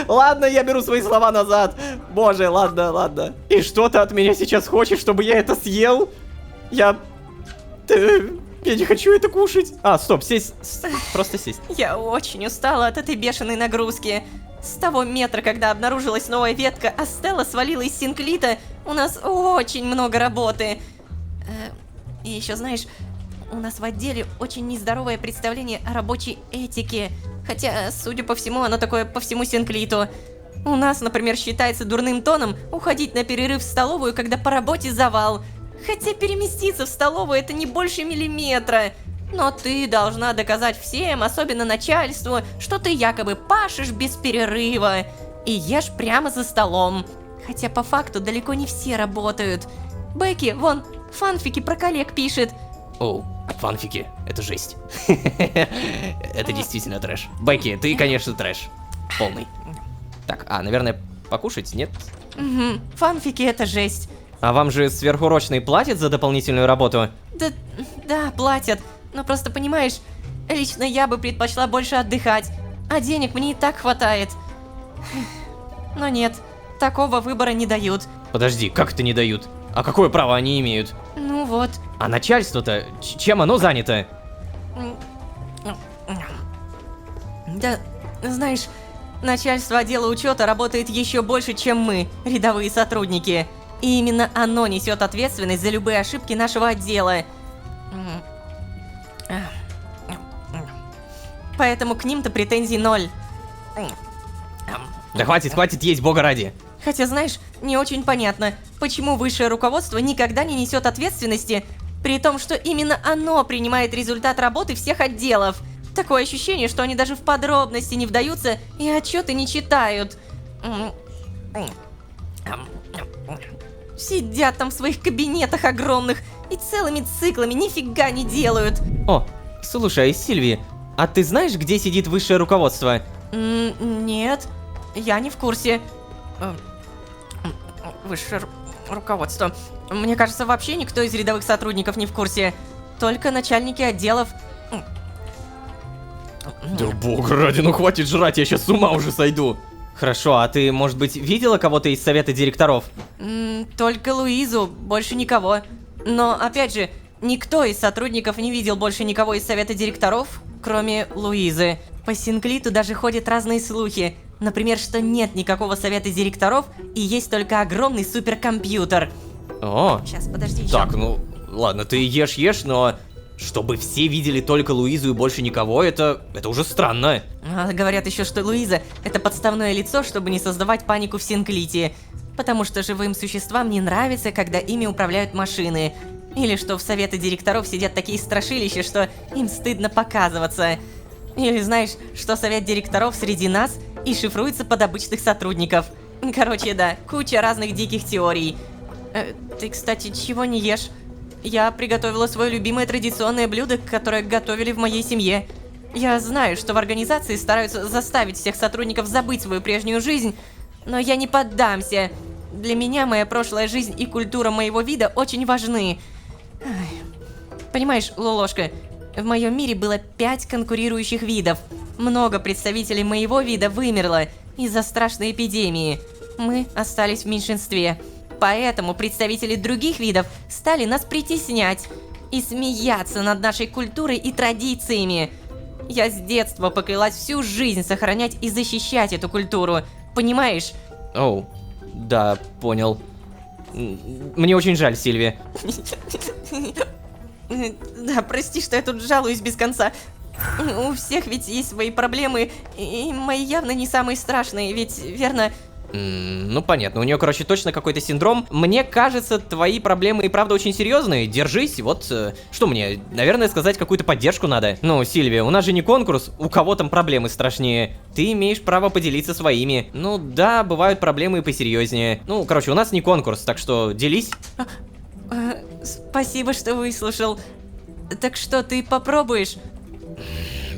Ладно, я беру свои слова назад. Боже, ладно. И что ты от меня сейчас хочешь, чтобы я это съел? Я не хочу это кушать. А, стоп, сесть. Просто сесть.
Я очень устала от этой бешеной нагрузки. С того метра, когда обнаружилась новая ветка, а Стелла свалила из Синклита, у нас очень много работы. И еще знаешь, у нас в отделе очень нездоровое представление о рабочей этике. Хотя, судя по всему, оно такое по всему Синклиту. У нас, например, считается дурным тоном уходить на перерыв в столовую, когда по работе завал. Хотя переместиться в столовую это не больше миллиметра. Но ты должна доказать всем, особенно начальству, что ты якобы пашешь без перерыва и ешь прямо за столом. Хотя по факту далеко не все работают. Бекки, вон, фанфики про коллег пишет.
Оу, фанфики, это жесть. Это действительно трэш. Бекки, ты, конечно, трэш. Полный. Так, наверное, покушать, нет?
Угу, фанфики это жесть.
А вам же сверхурочные платят за дополнительную работу?
Да, платят. Но просто понимаешь, лично я бы предпочла больше отдыхать, а денег мне и так хватает. Но нет, такого выбора не дают.
Подожди, как это не дают? А какое право они имеют?
Ну вот.
А начальство-то, чем оно занято?
Да, знаешь, начальство отдела учета работает еще больше, чем мы, рядовые сотрудники. И именно оно несет ответственность за любые ошибки нашего отдела. Поэтому к ним-то претензий ноль.
Да хватит есть, бога ради.
Хотя, знаешь, не очень понятно, почему высшее руководство никогда не несет ответственности, при том, что именно оно принимает результат работы всех отделов. Такое ощущение, что они даже в подробности не вдаются и отчеты не читают. Сидят там в своих кабинетах огромных и целыми циклами нифига не делают.
О, слушай, Сильви, а ты знаешь, где сидит высшее руководство?
Нет, я не в курсе. Высшее руководство. Мне кажется, вообще никто из рядовых сотрудников не в курсе. Только начальники отделов.
Да бога ради, ну хватит жрать, я сейчас с ума уже сойду. Хорошо, а ты, может быть, видела кого-то из совета директоров?
Только Луизу, больше никого. Но, опять же, никто из сотрудников не видел больше никого из совета директоров, кроме Луизы. По Синклиту даже ходят разные слухи. Например, что нет никакого совета директоров и есть только огромный суперкомпьютер.
О,
Сейчас, подожди еще.
так, ну, ладно, ты ешь, но... Чтобы все видели только Луизу и больше никого, это уже странно.
Говорят еще, что Луиза — это подставное лицо, чтобы не создавать панику в Синклите. Потому что живым существам не нравится, когда ими управляют машины. Или что в советы директоров сидят такие страшилища, что им стыдно показываться. Или знаешь, что совет директоров среди нас и шифруется под обычных сотрудников. Короче, да, куча разных диких теорий. Ты, кстати, чего не ешь? Я приготовила свое любимое традиционное блюдо, которое готовили в моей семье. Я знаю, что в организации стараются заставить всех сотрудников забыть свою прежнюю жизнь, но я не поддамся. Для меня моя прошлая жизнь и культура моего вида очень важны. Понимаешь, Лолошка, в моем мире было 5 конкурирующих видов. Много представителей моего вида вымерло из-за страшной эпидемии. Мы остались в меньшинстве. Поэтому представители других видов стали нас притеснять и смеяться над нашей культурой и традициями. Я с детства поклялась всю жизнь сохранять и защищать эту культуру. Понимаешь?
Оу, да, понял. Мне очень жаль, Сильви.
Да, прости, что я тут жалуюсь без конца. У всех ведь есть свои проблемы, и мои явно не самые страшные, ведь, верно?
Ну понятно, у нее, короче, точно какой-то синдром. Мне кажется, твои проблемы и правда очень серьезные. Держись, вот что мне, наверное, сказать какую-то поддержку надо. Ну, Сильвия, у нас же не конкурс, у кого там проблемы страшнее. Ты имеешь право поделиться своими. Ну да, бывают проблемы и посерьезнее. Ну, короче, у нас не конкурс, так что делись.
Спасибо, что выслушал. Так что, ты попробуешь?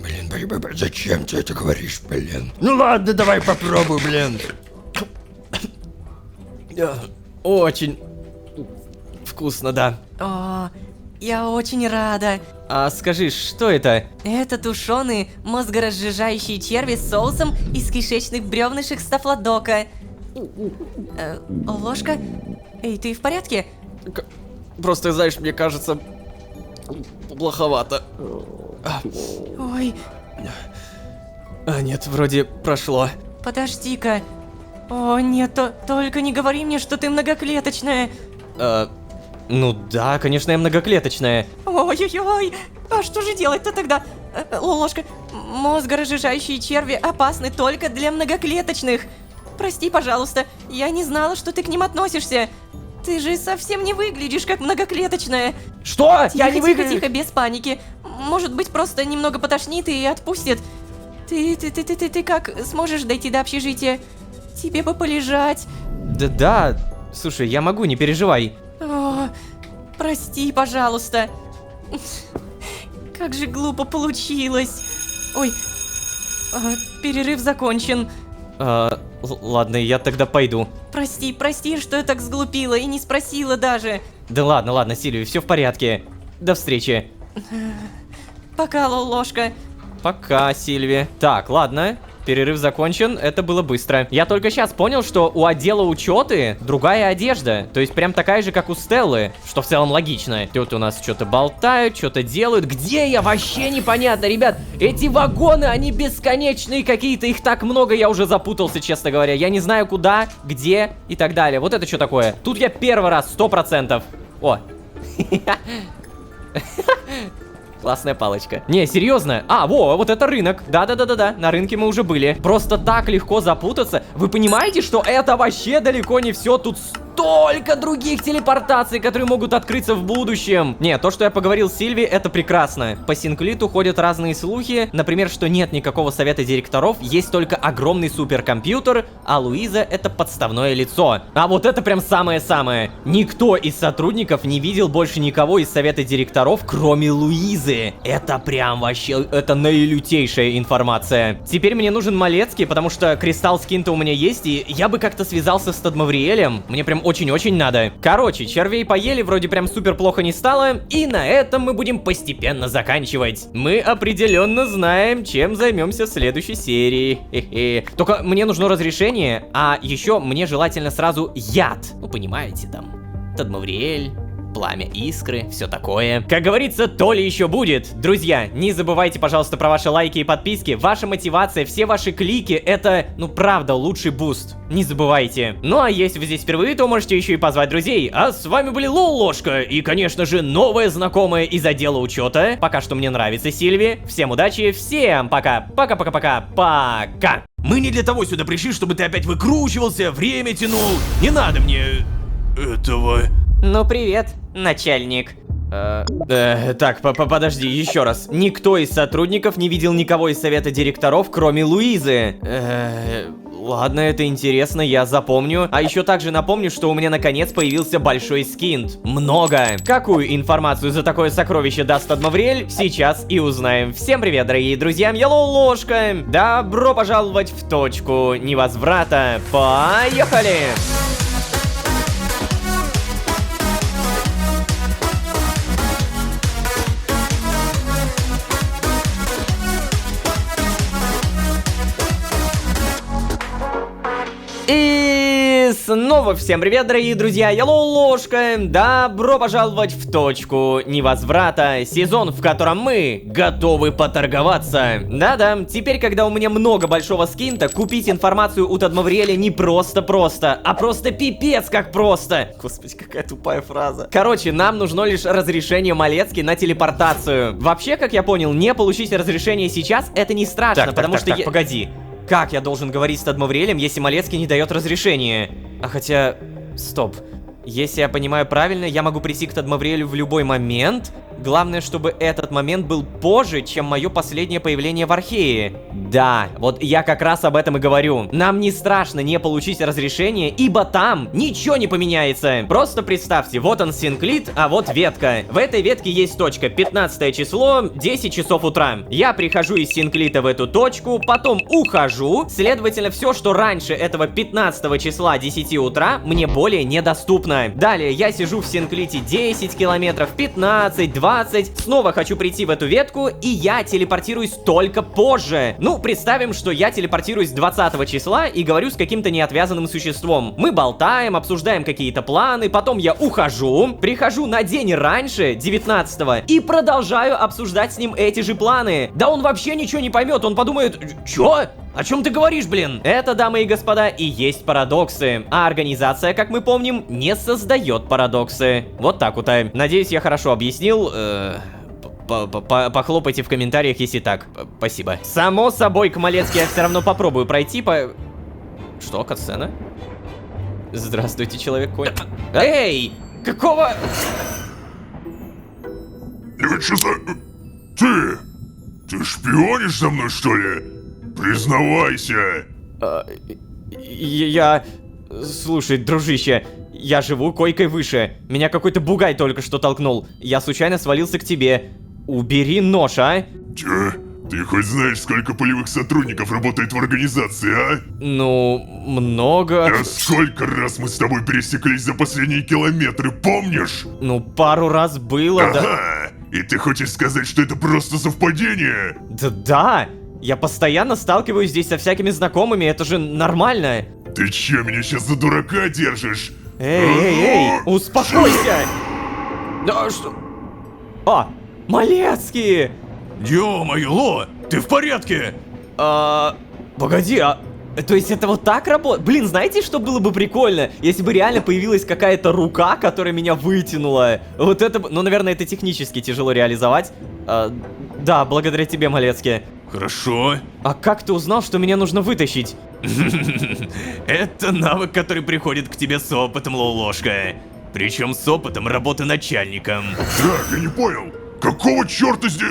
Блин, зачем ты это говоришь, блин? Ну ладно, давай попробуй, блин.
Очень вкусно, да.
О, я очень рада.
А скажи, что это?
Это тушеные, мозгоразжижающие черви с соусом из кишечных бревнышек стафлодока. Ложка? Эй, ты в порядке?
Просто, знаешь, мне кажется, плоховато.
Ой,
А нет, вроде прошло.
подожди-ка. О, нет, только не говори мне, что ты многоклеточная.
Ну да, конечно, я многоклеточная.
Ой-ой-ой, а что же делать-то тогда? Ложка, мозгоразжижающие черви опасны только для многоклеточных. Прости, пожалуйста, я не знала, что ты к ним относишься. Ты же совсем не выглядишь как многоклеточная.
Что? Я не
Тихо,
выгляжу...
тихо, без паники. Может быть, просто немного потошнит и отпустит. Ты как сможешь дойти до общежития? Тебе бы полежать.
Да, слушай, я могу, не переживай.
О, прости, пожалуйста. Как же глупо получилось. Ой, перерыв закончен.
Ладно, я тогда пойду.
Прости, что я так сглупила и не спросила даже.
Да ладно, Сильвия, все в порядке. До встречи.
Пока, ложка.
Пока, Сильвия. Так, ладно. Перерыв закончен, это было быстро. Я только сейчас понял, что у отдела учеты другая одежда. То есть прям такая же, как у Стеллы. Что в целом логично. Тут у нас что-то болтают, что-то делают. Где я? Вообще непонятно, ребят. Эти вагоны, они бесконечные какие-то. Их так много, я уже запутался, честно говоря. Я не знаю куда, где и так далее. Вот это что такое? Тут я первый раз, 100%. О. Классная палочка. Не, серьезно. Вот это рынок. Да, на рынке мы уже были. Просто так легко запутаться. Вы понимаете, что это вообще далеко не все. Тут столько других телепортаций, которые могут открыться в будущем. Не, то, что я поговорил с Сильви, это прекрасно. По Синклиту ходят разные слухи. Например, что нет никакого совета директоров, есть только огромный суперкомпьютер, а Луиза это подставное лицо. А вот это прям самое-самое. Никто из сотрудников не видел больше никого из совета директоров, кроме Луизы. Это прям вообще, это наилютейшая информация. Теперь мне нужен Малецкий, потому что кристалл скин-то у меня есть, и я бы как-то связался с Тадмавриэлем. Мне прям очень-очень надо. Короче, червей поели, вроде прям супер плохо не стало, и на этом мы будем постепенно заканчивать. Мы определенно знаем, чем займемся в следующей серии. Хе-хе. Только мне нужно разрешение, а еще мне желательно сразу яд. Ну, понимаете, там, Тадмавриэль, пламя искры, все такое. Как говорится, то ли еще будет. Друзья, не забывайте, пожалуйста, про ваши лайки и подписки. Ваша мотивация, все ваши клики, это, ну правда, лучший буст. Не забывайте. Ну а если вы здесь впервые, то можете еще и позвать друзей. А с вами были Ложка и, конечно же, новая знакомая из отдела учета. Пока что мне нравится Сильви. Всем удачи, всем пока. Пока.
Мы не для того сюда пришли, чтобы ты опять выкручивался, время тянул. Не надо мне этого.
Ну привет, начальник.
Так, подожди, еще раз. Никто из сотрудников не видел никого из совета директоров, кроме Луизы. Ладно, это интересно, я запомню. А еще также напомню, что у меня наконец появился большой скинт. Много. Какую информацию за такое сокровище даст Тадмавриэль, сейчас и узнаем. Всем привет, дорогие друзья, я Ложка. Добро пожаловать в точку невозврата. Поехали! И снова всем привет, дорогие друзья, я Ложка. Добро пожаловать в точку невозврата, сезон, в котором мы готовы поторговаться. Да-да, теперь, когда у меня много большого скинта, купить информацию у Тадмавриэля не просто-просто, а просто пипец как просто. Господи, какая тупая фраза. Короче, нам нужно лишь разрешение Малецки на телепортацию. Вообще, как я понял, не получить разрешение сейчас, это не страшно, потому что... Погоди. Как я должен говорить с Тадмавриэлем, если Малецкий не дает разрешения? А хотя... Стоп. Если я понимаю правильно, я могу прийти к Тадмавриэлю в любой момент. Главное, чтобы этот момент был позже, чем мое последнее появление в Архее. Да, вот я как раз об этом и говорю. Нам не страшно не получить разрешение, ибо там ничего не поменяется. Просто представьте, вот он Синклит, а вот ветка. В этой ветке есть точка, 15 число, 10 часов утра. Я прихожу из Синклита в эту точку, потом ухожу. Следовательно, все, что раньше этого 15 числа 10 утра, мне более недоступно. Далее я сижу в Синклите 10 километров, 15, 20. Снова хочу прийти в эту ветку, и я телепортируюсь только позже. Ну, представим, что я телепортируюсь 20 числа и говорю с каким-то неотвязанным существом. Мы болтаем, обсуждаем какие-то планы, потом я ухожу, прихожу на день раньше, 19-го, и продолжаю обсуждать с ним эти же планы. Да он вообще ничего не поймет, он подумает, чё? О чем ты говоришь, блин? Это, дамы и господа, и есть парадоксы. А организация, как мы помним, не создает парадоксы. Вот так вот. Надеюсь, я хорошо объяснил. Похлопайте в комментариях, если так. Спасибо. Само собой, к Малецки я все равно попробую пройти по... Что, катсцена? Здравствуйте, человек-конь. Эй! Какого...
Что за... Ты шпионишь за мной, что ли? Признавайся!
Я... Слушай, дружище, я живу койкой выше. Меня какой-то бугай только что толкнул. Я случайно свалился к тебе. Убери нож, а?
Чё? Ты хоть знаешь, сколько полевых сотрудников работает в организации, а?
Ну, много.
А сколько раз мы с тобой пересеклись за последние километры, помнишь?
Ну, пару раз было, да.
Ага! И ты хочешь сказать, что это просто совпадение?
Да. Я постоянно сталкиваюсь здесь со всякими знакомыми, это же нормально.
Ты че, меня сейчас за дурака держишь?
Эй, успокойся! Да что? А, Малецкий!
Ё-моё, Ло, ты в порядке?
Погоди, то есть это вот так работает? Блин, знаете, что было бы прикольно? Если бы реально появилась какая-то рука, которая меня вытянула. Вот это бы... Ну, наверное, это технически тяжело реализовать. Да, благодаря тебе, Малецкий.
Хорошо.
А как ты узнал, что меня нужно вытащить?
Это навык, который приходит к тебе с опытом, Лолошка. Причем с опытом работы начальником.
Так, я не понял. Какого черта здесь...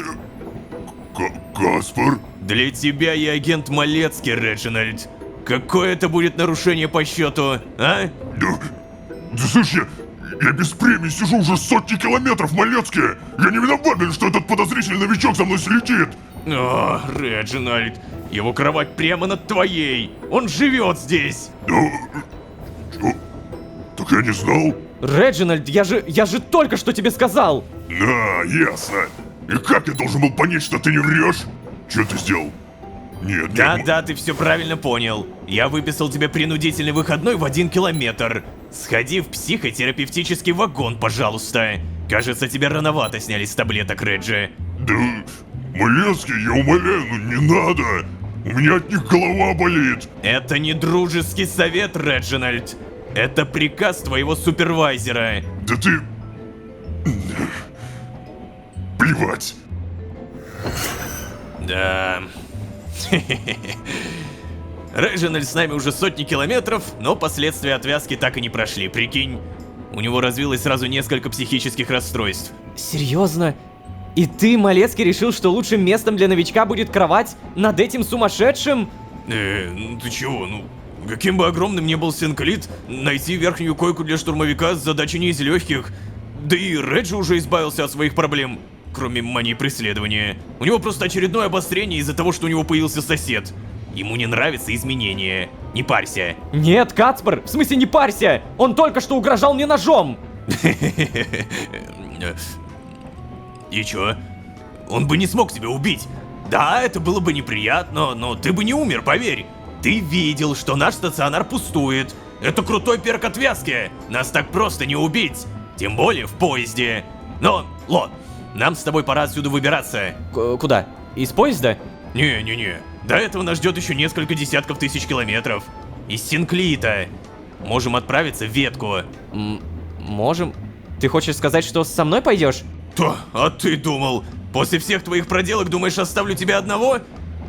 Каспар?
Для тебя я агент Малецкий, Реджинальд. Какое это будет нарушение по счету, а?
Да слушай, я без премии сижу уже сотни километров, Малецкий. Я не виноват, что этот подозрительный новичок за мной слетит.
О, Реджинальд, его кровать прямо над твоей. Он живет здесь.
Чё? Так я не знал.
Реджинальд, я же только что тебе сказал.
Ясно. И как я должен был понять, что ты не врешь? Что ты сделал? Нет,
Да, ты все правильно понял. Я выписал тебе принудительный выходной в 1 километр. Сходи в психотерапевтический вагон, пожалуйста. Кажется, тебя рановато сняли с таблеток, Реджи.
Да, Малецкий, я умоляю, ну не надо. У меня от них голова болит.
Это не дружеский совет, Реджинальд. Это приказ твоего супервайзера.
Да ты... Плевать.
Да. Реджинальд с нами уже сотни километров, но последствия отвязки так и не прошли, прикинь. У него развилось сразу несколько психических расстройств.
Серьезно? И ты, Малецкий, решил, что лучшим местом для новичка будет кровать над этим сумасшедшим?
Ты чего, ну... Каким бы огромным ни был Синклит, найти верхнюю койку для штурмовика задача не из легких. Да и Реджи уже избавился от своих проблем, кроме мании преследования. У него просто очередное обострение из-за того, что у него появился сосед. Ему не нравятся изменения. Не парься.
Нет, Кацпер, в смысле не парься! Он только что угрожал мне ножом!
И чё? Он бы не смог тебя убить. Да, это было бы неприятно, но ты бы не умер, поверь. Ты видел, что наш стационар пустует. Это крутой перк отвязки. Нас так просто не убить. Тем более в поезде. Но, Ло, нам с тобой пора отсюда выбираться.
Куда? Из поезда?
Не-не-не. До этого нас ждет еще несколько десятков тысяч километров. Из Синклита. Можем отправиться в ветку.
Можем? Ты хочешь сказать, что со мной пойдешь?
А ты думал, после всех твоих проделок думаешь, оставлю тебя одного?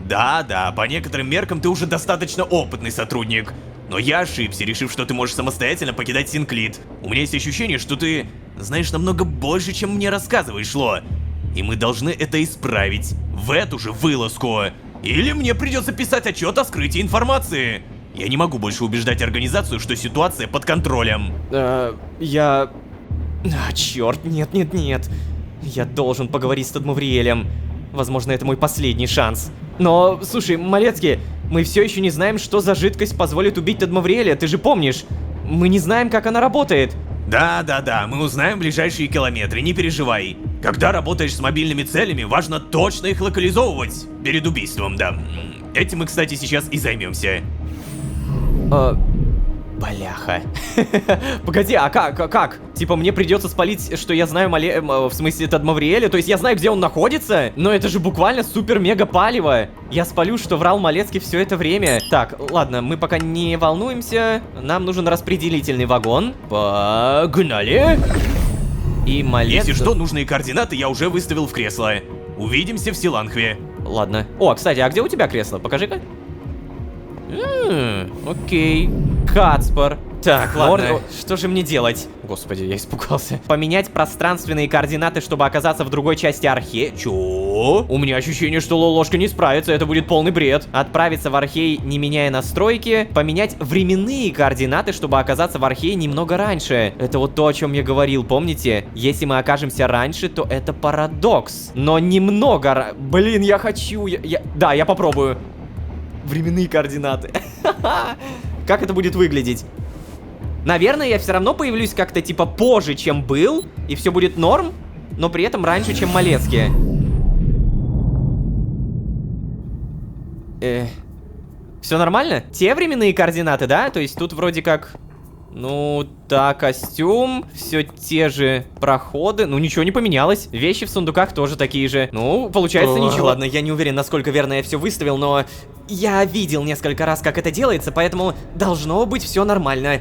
Да, по некоторым меркам ты уже достаточно опытный сотрудник. Но я ошибся, решив, что ты можешь самостоятельно покидать Синклит. У меня есть ощущение, что ты знаешь намного больше, чем мне рассказываешь, Ло. И мы должны это исправить в эту же вылазку. Или мне придется писать отчет о скрытии информации. Я не могу больше убеждать организацию, что ситуация под контролем.
Черт, нет. Я должен поговорить с Тадмавриэлем. Возможно, это мой последний шанс. Но, слушай, Малецкий, мы все еще не знаем, что за жидкость позволит убить Тадмавриэля, ты же помнишь? Мы не знаем, как она работает.
Да, мы узнаем в ближайшие километры, не переживай. Когда работаешь с мобильными целями, важно точно их локализовывать. Перед убийством, да. Этим мы, кстати, сейчас и займемся.
Бляха. Погоди, а как? Типа мне придется спалить, что я знаю в смысле Тадмавриэля? То есть я знаю, где он находится? Но это же буквально супер-мега палево. Я спалю, что врал Малецкий все это время. Так, ладно, мы пока не волнуемся. Нам нужен распределительный вагон. Погнали! И Малец...
Если что, нужные координаты я уже выставил в кресло. Увидимся в Силанхве.
Ладно. О, кстати, а где у тебя кресло? Покажи-ка. Окей. Кацпар. Так, ладно. Что же мне делать? Господи, я испугался. Поменять пространственные координаты, чтобы оказаться в другой части Архея. Чё? У меня ощущение, что Лолошка не справится, это будет полный бред. Отправиться в Архей, не меняя настройки. Поменять временные координаты, чтобы оказаться в Архее немного раньше. Это вот то, о чем я говорил, помните? Если мы окажемся раньше, то это парадокс. Но немного Блин, я хочу... Да, я попробую. Временные координаты. Как это будет выглядеть? Наверное, я все равно появлюсь как-то типа позже, чем был, и все будет норм, но при этом раньше, чем Малецкие. Все нормально? Те временные координаты, да? То есть тут вроде как... Ну, да, костюм, все те же проходы, ну ничего не поменялось. Вещи в сундуках тоже такие же. Ну, получается ничего. Ладно, я не уверен, насколько верно я все выставил, но я видел несколько раз, как это делается, поэтому должно быть все нормально.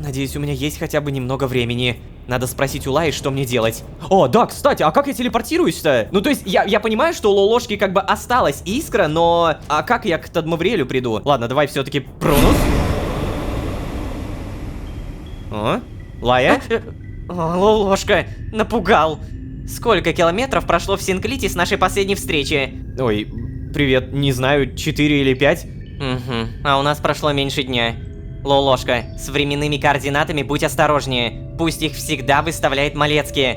Надеюсь, у меня есть хотя бы немного времени. Надо спросить у Лаи, что мне делать. О, да, кстати, а как я телепортируюсь-то? Ну, то есть, я понимаю, что у Лолошки как бы осталась искра, но... А как я к Тадмавриэлю приду? Ладно, давай все-таки Пронус. О, Лая?
Лолошка, напугал. Сколько километров прошло в Синклите с нашей последней встречи?
Ой, привет, не знаю, 4 или 5?
Угу, а у нас прошло меньше дня. Лолошка, с временными координатами будь осторожнее. Пусть их всегда выставляет Малецкий.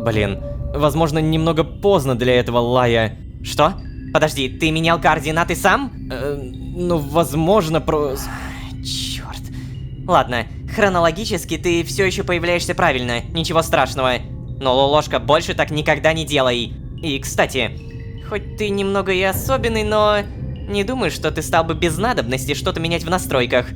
Блин, возможно, немного поздно для этого, Лая.
Что? Подожди, ты менял координаты сам?
Ну, возможно,
Черт. Ладно, хронологически ты все еще появляешься правильно, ничего страшного. Но, Лолошка, больше так никогда не делай. И, кстати, хоть ты немного и особенный, но... Не думаю, что ты стал бы без надобности что-то менять в настройках.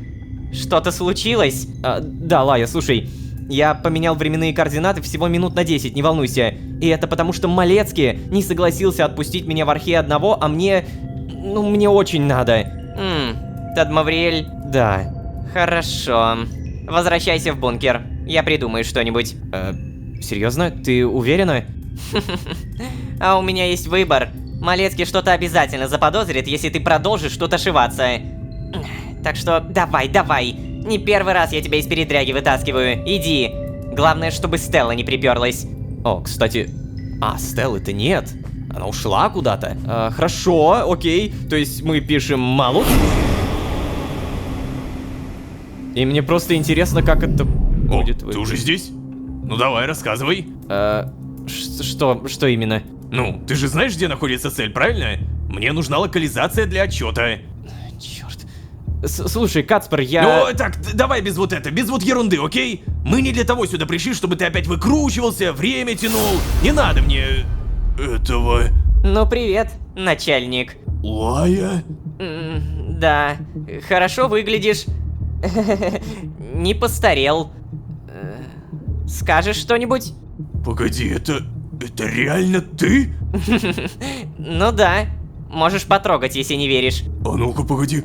Что-то случилось?
Да, Лая, слушай. Я поменял временные координаты всего минут на 10, не волнуйся. И это потому, что Малецкий не согласился отпустить меня в Архей одного, а мне... Ну, мне очень надо.
Тадмавриэль?
Да.
Хорошо. Возвращайся в бункер. Я придумаю что-нибудь.
Серьезно? Ты уверена?
А у меня есть выбор. Малецкий что-то обязательно заподозрит, если ты продолжишь тут ошиваться. Так что давай. Не первый раз я тебя из передряги вытаскиваю. Иди. Главное, чтобы Стелла не приперлась.
О, кстати... Стеллы-то нет. Она ушла куда-то. Хорошо, окей. То есть мы пишем Малут. И мне просто интересно, как это будет выглядеть.
Ты уже здесь? Ну давай, рассказывай.
Что именно?
Ну, ты же знаешь, где находится цель, правильно? Мне нужна локализация для отчета.
Черт. Слушай, Кацпар, я...
Ну, так, давай без вот ерунды, окей? Мы не для того сюда пришли, чтобы ты опять выкручивался, время тянул. Не надо мне... этого...
Ну, привет, начальник.
Лая?
Да, хорошо выглядишь. Не постарел. Скажешь что-нибудь?
Погоди, это реально ты?
Ну да. Можешь потрогать, если не веришь.
А ну-ка, погоди.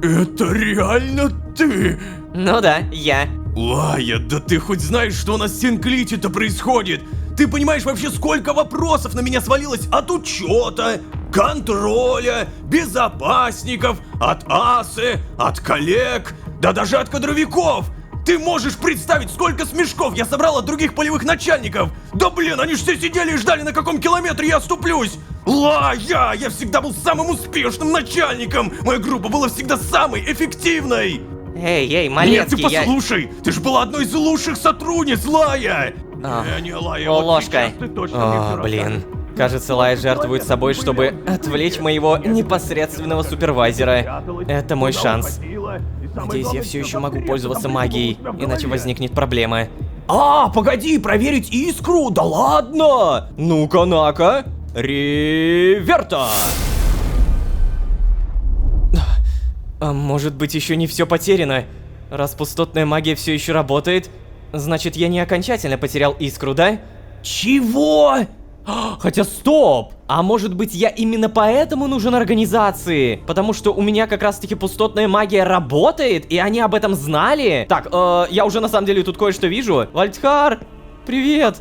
Это реально ты?
Ну да, я.
Лая, да ты хоть знаешь, что у нас в Синклите-то происходит?
Ты понимаешь вообще, сколько вопросов на меня свалилось от учета, контроля, безопасников, от асы, от коллег, да даже от кадровиков? Ты можешь представить, сколько смешков я собрал от других полевых начальников? Да блин, они ж все сидели и ждали, на каком километре я отступлюсь. Я всегда был самым успешным начальником. Моя группа была всегда самой эффективной.
Эй,
Нет,
Малецкий,
ты послушай, ты же была одной из лучших сотрудниц, Лая. Не, Лая, вот
Лолошка.
сейчас ты точно мне всё
О, блин.
расскажешь.
Кажется, Лая жертвует собой, чтобы отвлечь моего непосредственного супервайзера. Это мой шанс. Надеюсь, я все еще могу пользоваться магией, иначе возникнет проблема.
Погоди, проверить искру? Да ладно!
Ну-ка, на-ка. Реверта! А может быть, еще не все потеряно? Раз пустотная магия все еще работает, значит, я не окончательно потерял искру, да?
Чего?
Хотя стоп! А может быть, я именно поэтому нужен организации? Потому что у меня как раз-таки пустотная магия работает, и они об этом знали? Так, я уже на самом деле тут кое-что вижу. Вальдхар! Привет!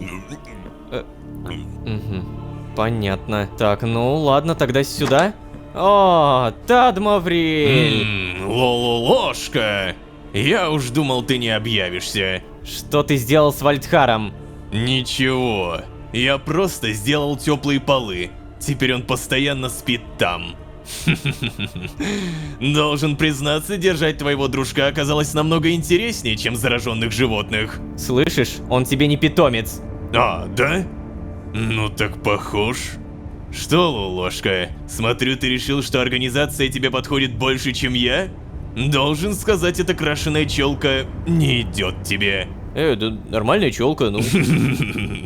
Понятно. Так, ну ладно, тогда сюда. О, Тадмавриль!
Лололошка! Я уж думал, ты не объявишься.
Что ты сделал с Вальдхаром?
Ничего. Я просто сделал теплые полы. Теперь он постоянно спит там. Должен признаться, держать твоего дружка оказалось намного интереснее, чем зараженных животных.
Слышишь, он тебе не питомец.
А, да? Ну так похож. Что, Лолошка, смотрю, ты решил, что организация тебе подходит больше, чем я? Должен сказать, эта крашеная челка не идет тебе.
Да нормальная челка, ну.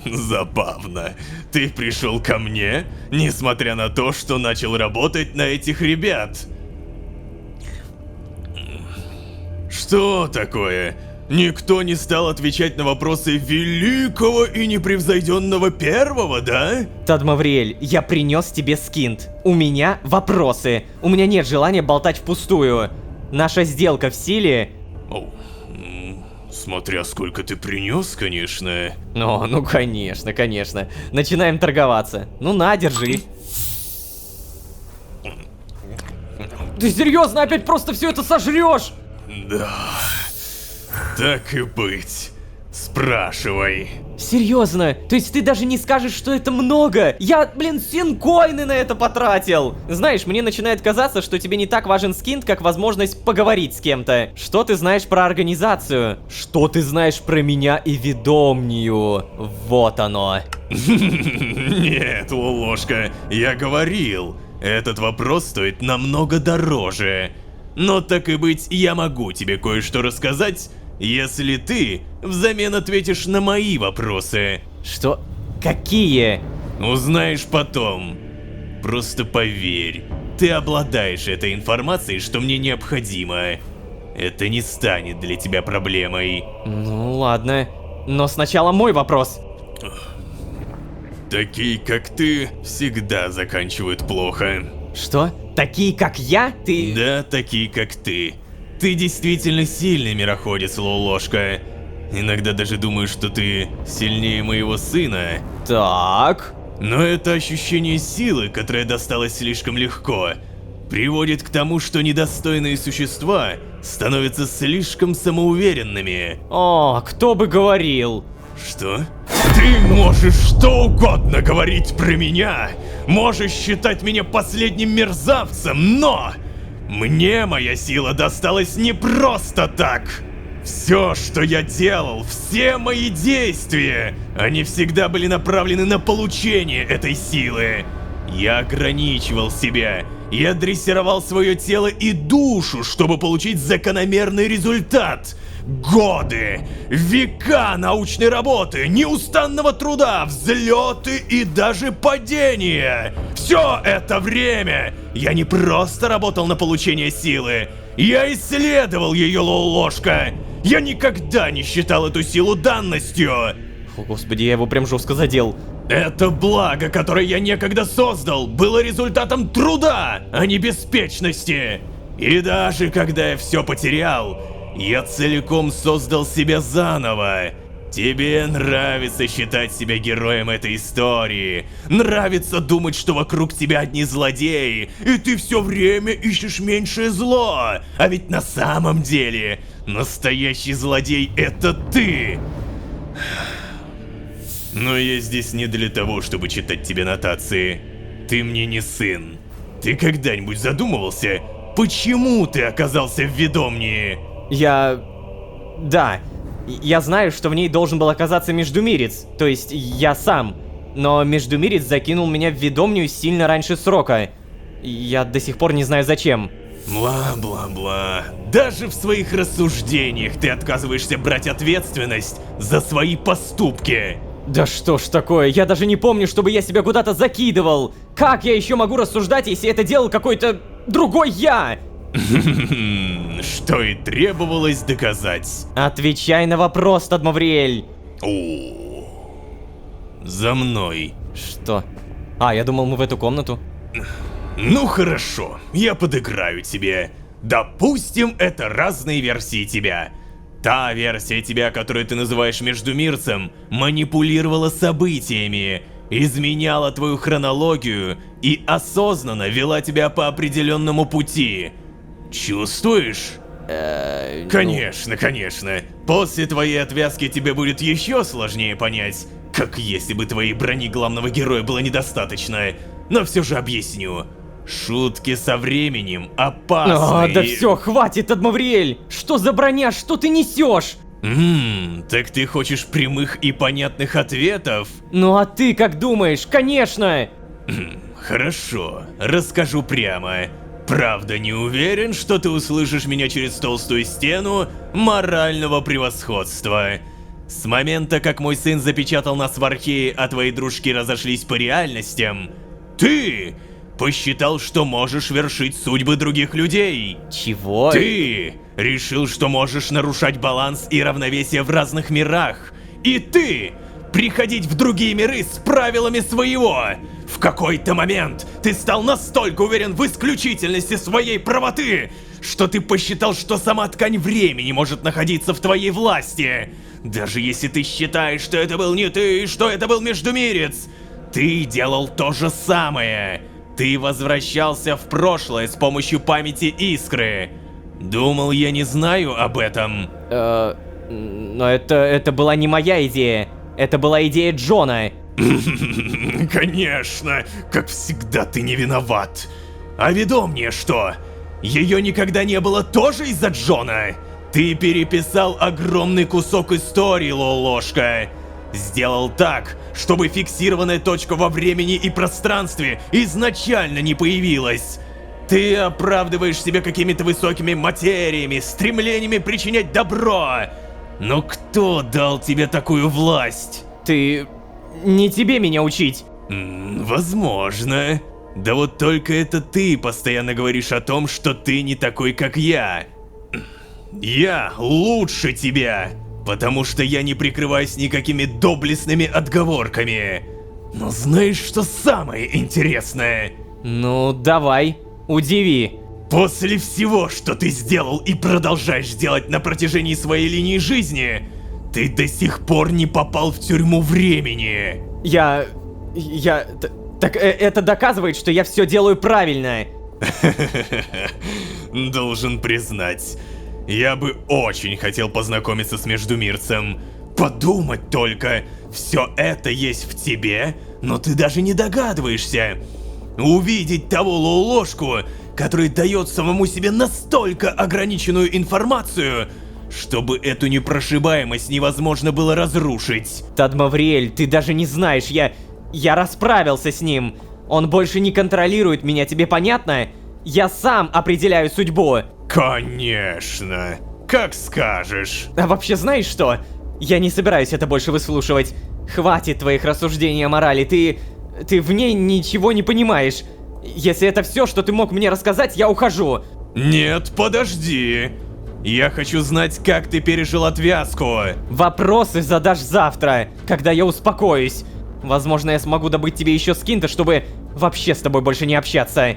Забавно. Ты пришел ко мне, несмотря на то, что начал работать на этих ребят. Что такое? Никто не стал отвечать на вопросы великого и непревзойденного первого, да?
Тадмавриэль, я принес тебе скинт. У меня вопросы. У меня нет желания болтать впустую. Наша сделка в силе?
Смотря сколько ты принес, конечно.
Ну конечно, конечно. Начинаем торговаться. Ну на, держи. Ты серьезно опять просто все это сожрешь?
Да. Так и быть. Спрашивай.
Серьезно? То есть ты даже не скажешь, что это много? Я, блин, синкоины на это потратил. Знаешь, мне начинает казаться, что тебе не так важен скинт, как возможность поговорить с кем-то. Что ты знаешь про организацию? Что ты знаешь про меня и ведомнию? Вот оно.
Нет, Лолошка, я говорил. Этот вопрос стоит намного дороже. Но так и быть, я могу тебе кое-что рассказать, если ты взамен ответишь на мои вопросы.
Что? Какие?
Узнаешь потом. Просто поверь, ты обладаешь этой информацией, что мне необходимо. Это не станет для тебя проблемой.
Ну ладно, но сначала мой вопрос.
Такие, как ты, всегда заканчивают плохо.
Что? Такие, как я? Ты...
Да, такие, как ты. Ты действительно сильный мироходец, Лолошка. Иногда даже думаю, что ты сильнее моего сына.
Так.
Но это ощущение силы, которое досталось слишком легко, приводит к тому, что недостойные существа становятся слишком самоуверенными.
О, кто бы говорил.
Что? Ты можешь что угодно говорить про меня, можешь считать меня последним мерзавцем, но мне моя сила досталась не просто так. Все, что я делал, все мои действия, они всегда были направлены на получение этой силы. Я ограничивал себя, я дрессировал свое тело и душу, чтобы получить закономерный результат. Годы, века научной работы, неустанного труда, взлеты и даже падения. Все это время я не просто работал на получение силы, я исследовал ее, Лолошка. Я никогда не считал эту силу данностью.
О, господи, я его прям жестко задел.
Это благо, которое я некогда создал, было результатом труда, а не беспечности. И даже когда я все потерял, я целиком создал себя заново.
Тебе нравится считать себя героем этой истории. Нравится думать, что вокруг тебя одни злодеи, и ты все время ищешь меньшее зло. А ведь на самом деле настоящий злодей — это ты. Но я здесь не для того, чтобы читать тебе нотации. Ты мне не сын. Ты когда-нибудь задумывался, почему ты оказался в ведомнии?
Да. Я знаю, что в ней должен был оказаться Междумирец, то есть я сам. Но Междумирец закинул меня в ведомню сильно раньше срока. Я до сих пор не знаю зачем.
Бла-бла-бла. Даже в своих рассуждениях ты отказываешься брать ответственность за свои поступки.
Да что ж такое, я даже не помню, чтобы я себя куда-то закидывал. Как я еще могу рассуждать, если это делал какой-то другой я?
Что и требовалось доказать.
Отвечай на вопрос, Тадмавриэль.
За мной.
Что? Я думал, мы в эту комнату.
Ну хорошо, я подыграю тебе. Допустим, это разные версии тебя. Та версия тебя, которую ты называешь Междумирцем, манипулировала событиями, изменяла твою хронологию и осознанно вела тебя по определенному пути. Чувствуешь? Конечно, конечно. После твоей отвязки тебе будет еще сложнее понять, как если бы твоей брони главного героя было недостаточно. Но все же объясню. Шутки со временем опасны.
Да все, хватит, Тадмавриэль! Что за броня? Что ты несешь?
Так ты хочешь прямых и понятных ответов?
Ну а ты как думаешь? Конечно!
Хорошо, расскажу прямо. Правда, не уверен, что ты услышишь меня через толстую стену морального превосходства. С момента, как мой сын запечатал нас в Архее, а твои дружки разошлись по реальностям, ты посчитал, что можешь вершить судьбы других людей.
Чего?
Ты решил, что можешь нарушать баланс и равновесие в разных мирах. И ты приходить в другие миры с правилами своего. В какой-то момент ты стал настолько уверен в исключительности своей правоты, что ты посчитал, что сама ткань времени может находиться в твоей власти. Даже если ты считаешь, что это был не ты, что это был Междумирец, ты делал то же самое. Ты возвращался в прошлое с помощью памяти Искры. Думал, я не знаю об этом?
Но это была не моя идея. Это была идея Джона.
Конечно, как всегда ты не виноват. А ведомнее что? Ее никогда не было тоже из-за Джона? Ты переписал огромный кусок истории, Лолошка. Сделал так, чтобы фиксированная точка во времени и пространстве изначально не появилась. Ты оправдываешь себя какими-то высокими материями, стремлениями причинять добро. Но кто дал тебе такую власть?
Не тебе меня учить.
Возможно. Да вот только это ты постоянно говоришь о том, что ты не такой, как я. Я лучше тебя, потому что я не прикрываюсь никакими доблестными отговорками. Но знаешь, что самое интересное?
Ну, давай, удиви.
После всего, что ты сделал и продолжаешь делать на протяжении своей линии жизни, ты до сих пор не попал в тюрьму времени.
Так это доказывает, что я все делаю правильно.
Должен признать, я бы очень хотел познакомиться с Междумирцем. Подумать только, все это есть в тебе, но ты даже не догадываешься. Увидеть того Лолошку, который дает самому себе настолько ограниченную информацию, чтобы эту непрошибаемость невозможно было разрушить.
Тадмавриэль, ты даже не знаешь, я расправился с ним. Он больше не контролирует меня, тебе понятно? Я сам определяю судьбу.
Конечно. Как скажешь.
А вообще знаешь что? Я не собираюсь это больше выслушивать. Хватит твоих рассуждений о морали, ты в ней ничего не понимаешь. Если это все, что ты мог мне рассказать, я ухожу.
Нет, подожди. Я хочу знать, как ты пережил отвязку.
Вопросы задашь завтра, когда я успокоюсь. Возможно, я смогу добыть тебе еще скин-то, чтобы вообще с тобой больше не общаться.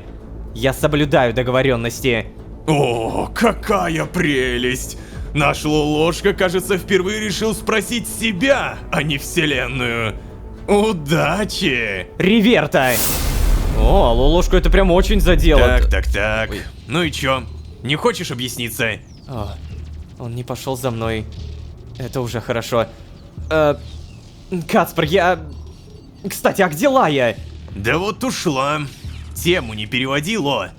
Я соблюдаю договоренности.
О, какая прелесть!
Наш Лолошка, кажется, впервые решил спросить себя, а не вселенную. Удачи!
Реверта! О, Лолошку это прям очень задело.
Так. Ну и чё? Не хочешь объясниться?
О, он не пошел за мной. Это уже хорошо. Кацпер, я... Кстати, а где Лая?
Да вот ушла. Тему не переводи, Ло.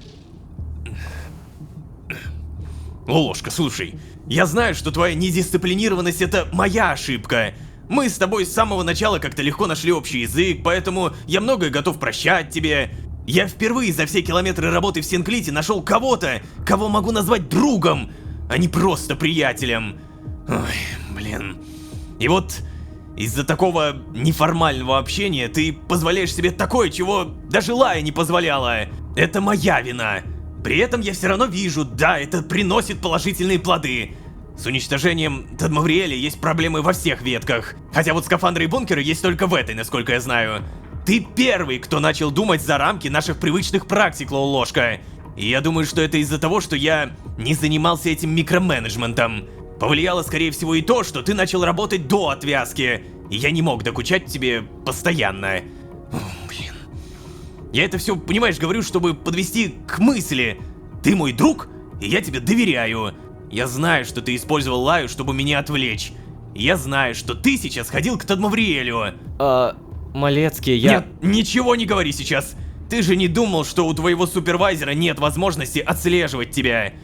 Лолошка, слушай, я знаю, что твоя недисциплинированность — это моя ошибка. Мы с тобой с самого начала как-то легко нашли общий язык, поэтому я многое готов прощать тебе. Я впервые за все километры работы в Синклите нашел кого-то, кого могу назвать другом, а не просто приятелем. Ой, блин. И вот из-за такого неформального общения ты позволяешь себе такое, чего даже Лая не позволяла. Это моя вина. При этом я все равно вижу, да, это приносит положительные плоды. С уничтожением Тадмавриэля есть проблемы во всех ветках. Хотя вот скафандры и бункеры есть только в этой, насколько я знаю. Ты первый, кто начал думать за рамки наших привычных практик, Лолошка. И я думаю, что это из-за того, что я не занимался этим микроменеджментом. Повлияло, скорее всего, и то, что ты начал работать до отвязки. И я не мог докучать тебе постоянно. Блин. Я это все, понимаешь, говорю, чтобы подвести к мысли. Ты мой друг, и я тебе доверяю. Я знаю, что ты использовал Лаю, чтобы меня отвлечь. Я знаю, что ты сейчас ходил к Тадмавриэлю.
Малецкий, я...
Нет, ничего не говори сейчас. Ты же не думал, что у твоего супервайзера нет возможности отслеживать тебя.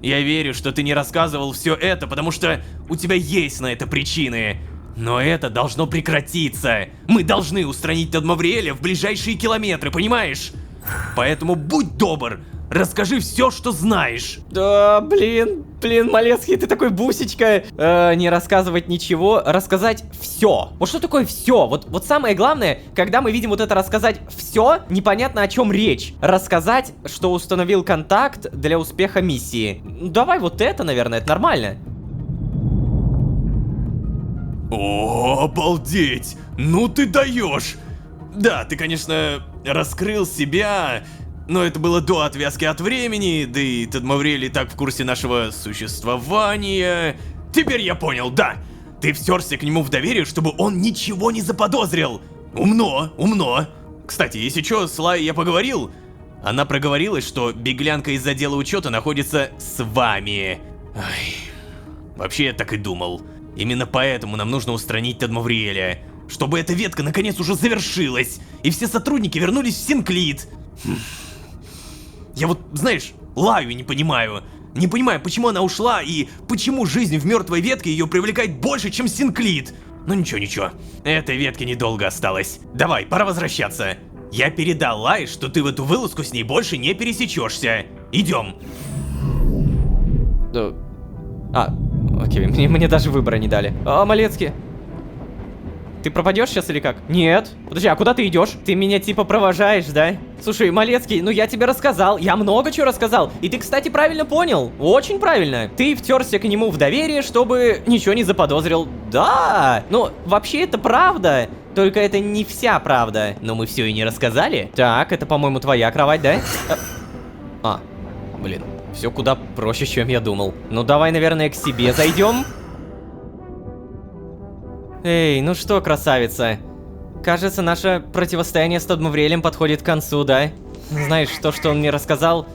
Я верю, что ты не рассказывал все это, потому что у тебя есть на это причины. Но это должно прекратиться. Мы должны устранить Тадмавриэля в ближайшие километры, понимаешь? Поэтому будь добр, расскажи все, что знаешь.
Да, блин, Малецкий, ты такой бусечка. Не рассказывать ничего, рассказать все. Вот что такое все? Вот самое главное, когда мы видим вот это рассказать все, непонятно о чем речь. Рассказать, что установил контакт для успеха миссии. Ну, давай вот это, наверное, это нормально.
О, обалдеть! Ну ты даешь! Да, ты, конечно, раскрыл себя, но это было до отвязки от времени, да и Тадмавриэль и так в курсе нашего существования. Теперь я понял, да! Ты втерся к нему в доверие, чтобы он ничего не заподозрил. Умно, умно. Кстати, если чё, с Лай я поговорил. Она проговорилась, что беглянка из отдела учета находится с вами. Ай. Вообще я так и думал. Именно поэтому нам нужно устранить Тадмавриэля. Чтобы эта ветка наконец уже завершилась, и все сотрудники вернулись в Синклит. Я вот, знаешь, Лаю не понимаю. Не понимаю, почему она ушла и почему жизнь в мертвой ветке ее привлекает больше, чем Синклит. Ну ничего. Этой ветке недолго осталось. Давай, пора возвращаться. Я передал Лай, что ты в эту вылазку с ней больше не пересечешься. Идем.
Окей, мне даже выбора не дали. Малецкий, ты пропадешь сейчас или как? Нет. Подожди, а куда ты идешь? Ты меня типа провожаешь, да? Слушай, Малецкий, ну я тебе рассказал. Я много чего рассказал. И ты, кстати, правильно понял. Очень правильно. Ты втерся к нему в доверие, чтобы ничего не заподозрил. Да. Ну, вообще это правда. Только это не вся правда. Но мы все и не рассказали. Так, это, по-моему, твоя кровать, да? Блин. Все куда проще, чем я думал. Ну давай, наверное, к себе зайдем. Эй, ну что, красавица? Кажется, наше противостояние с Тадмавриэлем подходит к концу, да? Знаешь, то, что он мне рассказал,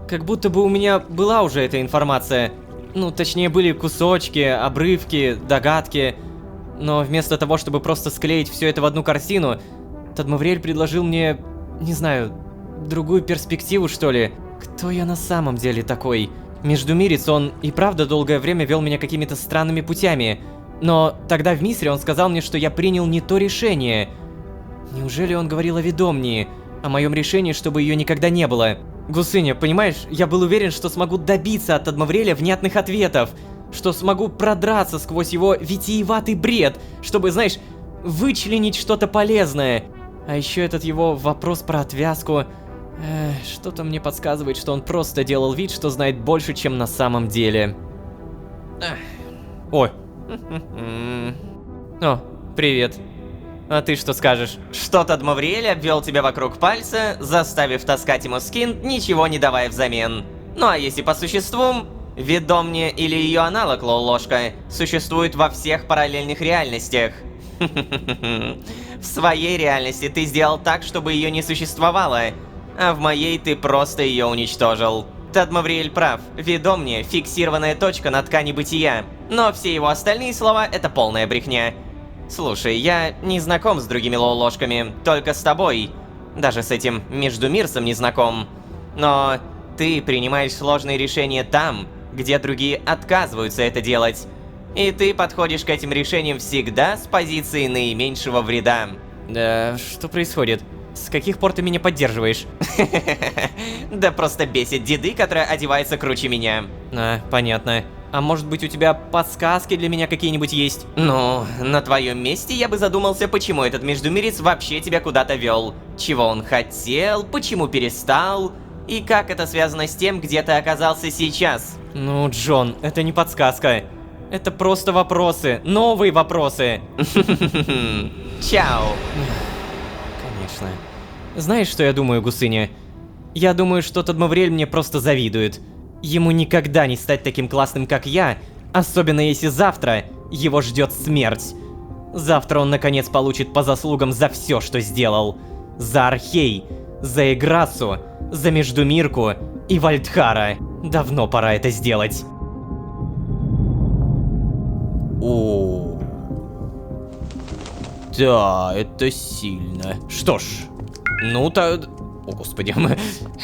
как будто бы у меня была уже эта информация. Ну, точнее, были кусочки, обрывки, догадки. Но вместо того, чтобы просто склеить все это в одну картину, Тадмавриэль предложил мне, не знаю, другую перспективу, что ли. Кто я на самом деле такой? Междумирец, он и правда долгое время вел меня какими-то странными путями. Но тогда в Мисре он сказал мне, что я принял не то решение. Неужели он говорил о ведомнии? О моем решении, чтобы ее никогда не было? Гусыня, понимаешь, я был уверен, что смогу добиться от Тадмавриэля внятных ответов. Что смогу продраться сквозь его витиеватый бред. Чтобы, знаешь, вычленить что-то полезное. А еще этот его вопрос про отвязку... что-то мне подсказывает, что он просто делал вид, что знает больше, чем на самом деле. Ой. О, привет. А ты что скажешь?
Что Тадмавриэль обвел тебя вокруг пальца, заставив таскать ему скин, ничего не давая взамен. Ну а если по существу, Ведомня или ее аналог, Лолошка, существует во всех параллельных реальностях. В своей реальности ты сделал так, чтобы ее не существовало, а в моей ты просто ее уничтожил. Тадмавриэль прав. Ведомня — фиксированная точка на ткани бытия, но все его остальные слова — это полная брехня. Слушай, я не знаком с другими лолошками, только с тобой. Даже с этим междумирцем не знаком. Но ты принимаешь сложные решения там, где другие отказываются это делать. И ты подходишь к этим решениям всегда с позиции наименьшего вреда.
Да, что происходит? С каких пор ты меня поддерживаешь?
Да просто бесит деды, которые одеваются круче меня.
А, понятно. А может быть у тебя подсказки для меня какие-нибудь есть?
Ну, на твоем месте я бы задумался, почему этот междумирец вообще тебя куда-то вел. Чего он хотел, почему перестал, и как это связано с тем, где ты оказался сейчас.
Ну, Джон, это не подсказка. Это просто вопросы, новые вопросы.
Чао.
Конечно. Знаешь, что я думаю, Гусыня? Я думаю, что Тадмавриэль мне просто завидует. Ему никогда не стать таким классным, как я, особенно если завтра его ждет смерть. Завтра он наконец получит по заслугам за все, что сделал. За Архей, за Играсу, за Междумирку и Вальдхара. Давно пора это сделать. О, да, это сильно. Что ж, ну-то... О, господи,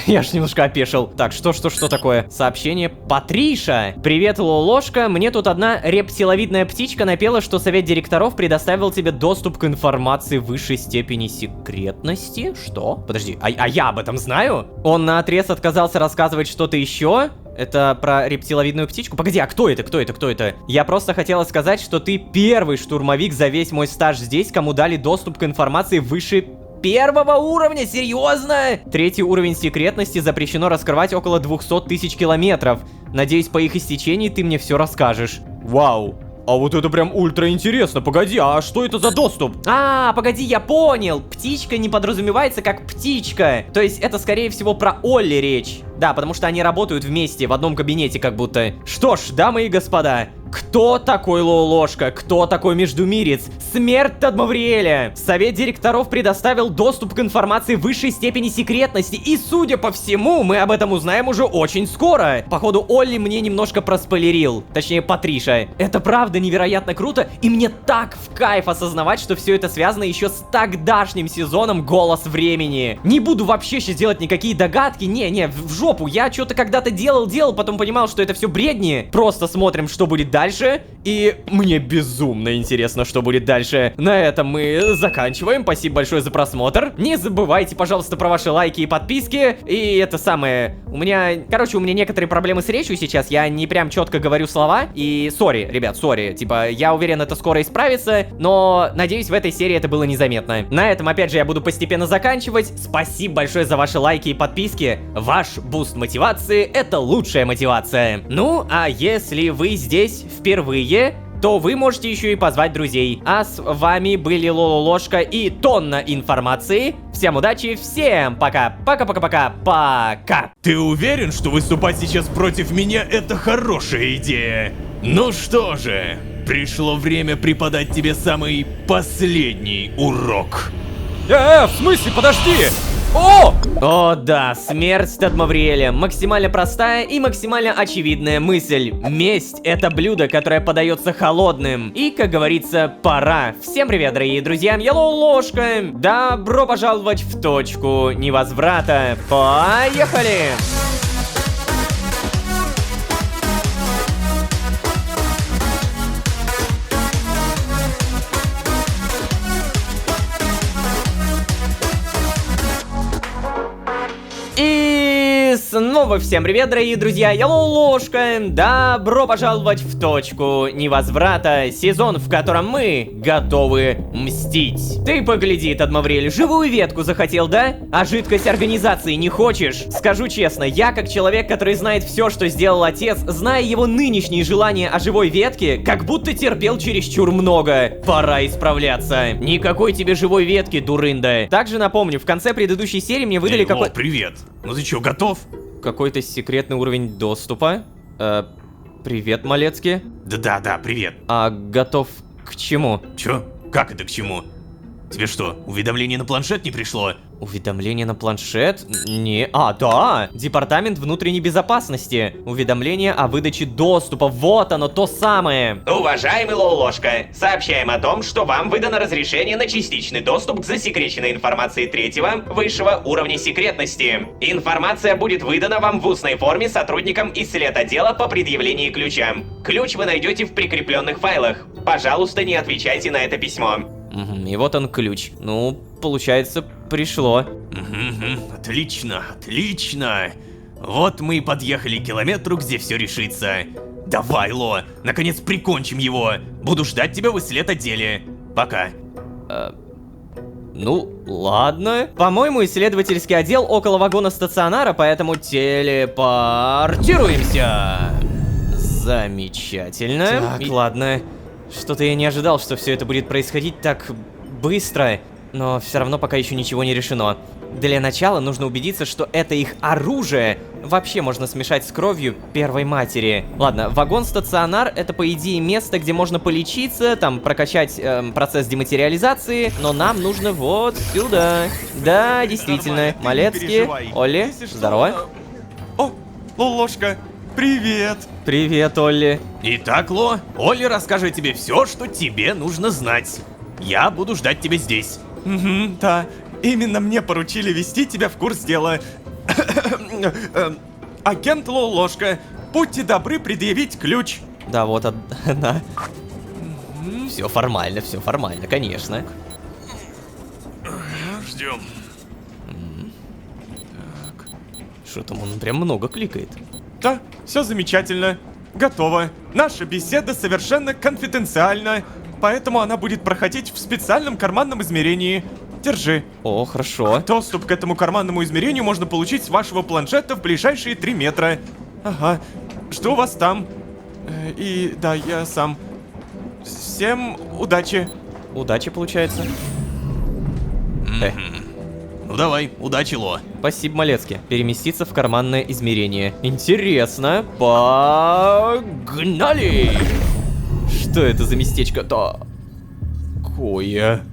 я ж немножко опешил. Так, что такое? Сообщение. Патриша! Привет, Лолошка. Мне тут одна рептиловидная птичка напела, что совет директоров предоставил тебе доступ к информации высшей степени секретности. Что? Подожди, а я об этом знаю? Он наотрез отказался рассказывать что-то еще? Это про рептиловидную птичку? Погоди, а кто это? Я просто хотела сказать, что ты первый штурмовик за весь мой стаж здесь, кому дали доступ к информации выше первого уровня, серьезно? Третий уровень секретности запрещено раскрывать около 200 тысяч километров. Надеюсь, по их истечении ты мне все расскажешь. Вау. А вот это прям ультра интересно. Погоди, а что это за доступ? А, погоди, я понял. Птичка не подразумевается как птичка. То есть это, скорее всего, про Олли речь. Да, потому что они работают вместе, в одном кабинете как будто. Что ж, дамы и господа, кто такой Лолошка? Кто такой Междумирец? Смерть Тадмавриэля! Совет директоров предоставил доступ к информации высшей степени секретности, и, судя по всему, мы об этом узнаем уже очень скоро. Походу, Олли мне немножко проспойлерил. Точнее, Патриша. Это правда невероятно круто, и мне так в кайф осознавать, что все это связано еще с тогдашним сезоном «Голос времени». Не буду вообще сейчас делать никакие догадки, не, в жопу. Я что-то когда-то делал, потом понимал, что это все бредни. Просто смотрим, что будет дальше, и мне безумно интересно, что будет дальше. На этом мы заканчиваем. Спасибо большое за просмотр. Не забывайте, пожалуйста, про ваши лайки и подписки. И это самое... у меня некоторые проблемы с речью сейчас. Я не прям четко говорю слова. И сори, ребят, сори. Типа, я уверен, это скоро исправится. Но, надеюсь, в этой серии это было незаметно. На этом, опять же, я буду постепенно заканчивать. Спасибо большое за ваши лайки и подписки. Ваш буст мотивации — это лучшая мотивация. Ну, а если вы здесь впервые, то вы можете еще и позвать друзей. А с вами были Лолошка и тонна информации. Всем удачи, всем пока. Пока.
Ты уверен, что выступать сейчас против меня — это хорошая идея? Ну что же, пришло время преподать тебе самый последний урок.
В смысле, подожди! О да, смерть Тадмавриэля. Максимально простая и максимально очевидная мысль. Месть — это блюдо, которое подается холодным. И, как говорится, пора. Всем привет, дорогие друзья, я Лолошка. Добро пожаловать в точку невозврата. Поехали! И снова всем привет, дорогие друзья, я Лолошка. Добро пожаловать в точку невозврата, сезон, в котором мы готовы мстить. Ты погляди, Тадмавриэль, живую ветку захотел, да? А жидкость организации не хочешь? Скажу честно, я как человек, который знает все, что сделал отец, зная его нынешние желания о живой ветке, как будто терпел чересчур много. Пора исправляться. Никакой тебе живой ветки, дурында. Также напомню, в конце предыдущей серии мне выдали
Привет. Ну ты чё, готов?
какой-то секретный уровень доступа. Привет, Малецкий.
Да-да-да, привет.
А готов к чему?
Чё? Как это к чему? Тебе что, уведомление на планшет не пришло?
Уведомление на планшет? Не... А, да! Департамент внутренней безопасности. Уведомление о выдаче доступа. Вот оно, то самое.
Уважаемый Лолошка, сообщаем о том, что вам выдано разрешение на частичный доступ к засекреченной информации третьего, высшего уровня секретности. Информация будет выдана вам в устной форме сотрудникам исследотдела по предъявлении ключа. Ключ вы найдете в прикрепленных файлах. Пожалуйста, не отвечайте на это письмо.
И вот он ключ. Ну, получается, пришло.
Отлично, отлично. Вот мы и подъехали к километру, где все решится. Давай, Ло, наконец прикончим его. Буду ждать тебя в исследотделе. Пока.
Ну, ладно. По-моему, исследовательский отдел около вагона стационара, поэтому телепортируемся. Замечательно. Так, ладно. Что-то я не ожидал, что все это будет происходить так быстро, но все равно пока еще ничего не решено. Для начала нужно убедиться, что это их оружие вообще можно смешать с кровью первой матери. Ладно, вагон-стационар — это, по идее, место, где можно полечиться, там, прокачать процесс дематериализации, но нам нужно вот сюда. Да, действительно. Малецкий, Олли, здорово.
О, Лолошка, привет.
Привет, Олли.
Итак, Ло, Олли расскажет тебе все, что тебе нужно знать. Я буду ждать тебя здесь.
Да, именно мне поручили вести тебя в курс дела. Агент Лолошка, будьте добры предъявить ключ.
Да, вот, да. Все формально, конечно.
Ждем.
Так. Что там, он прям много кликает.
Да, все замечательно. Готово. Наша беседа совершенно конфиденциальна, поэтому она будет проходить в специальном карманном измерении. Держи.
О, хорошо.
Доступ к этому карманному измерению можно получить с вашего планшета в ближайшие 3 метра. Ага. Жду вас там. И да, я сам. Всем удачи.
Удачи, получается.
Ну давай, удачи, Ло.
Спасибо, Малецкий. Переместиться в карманное измерение. Интересно. Погнали! Что это за местечко? Такое.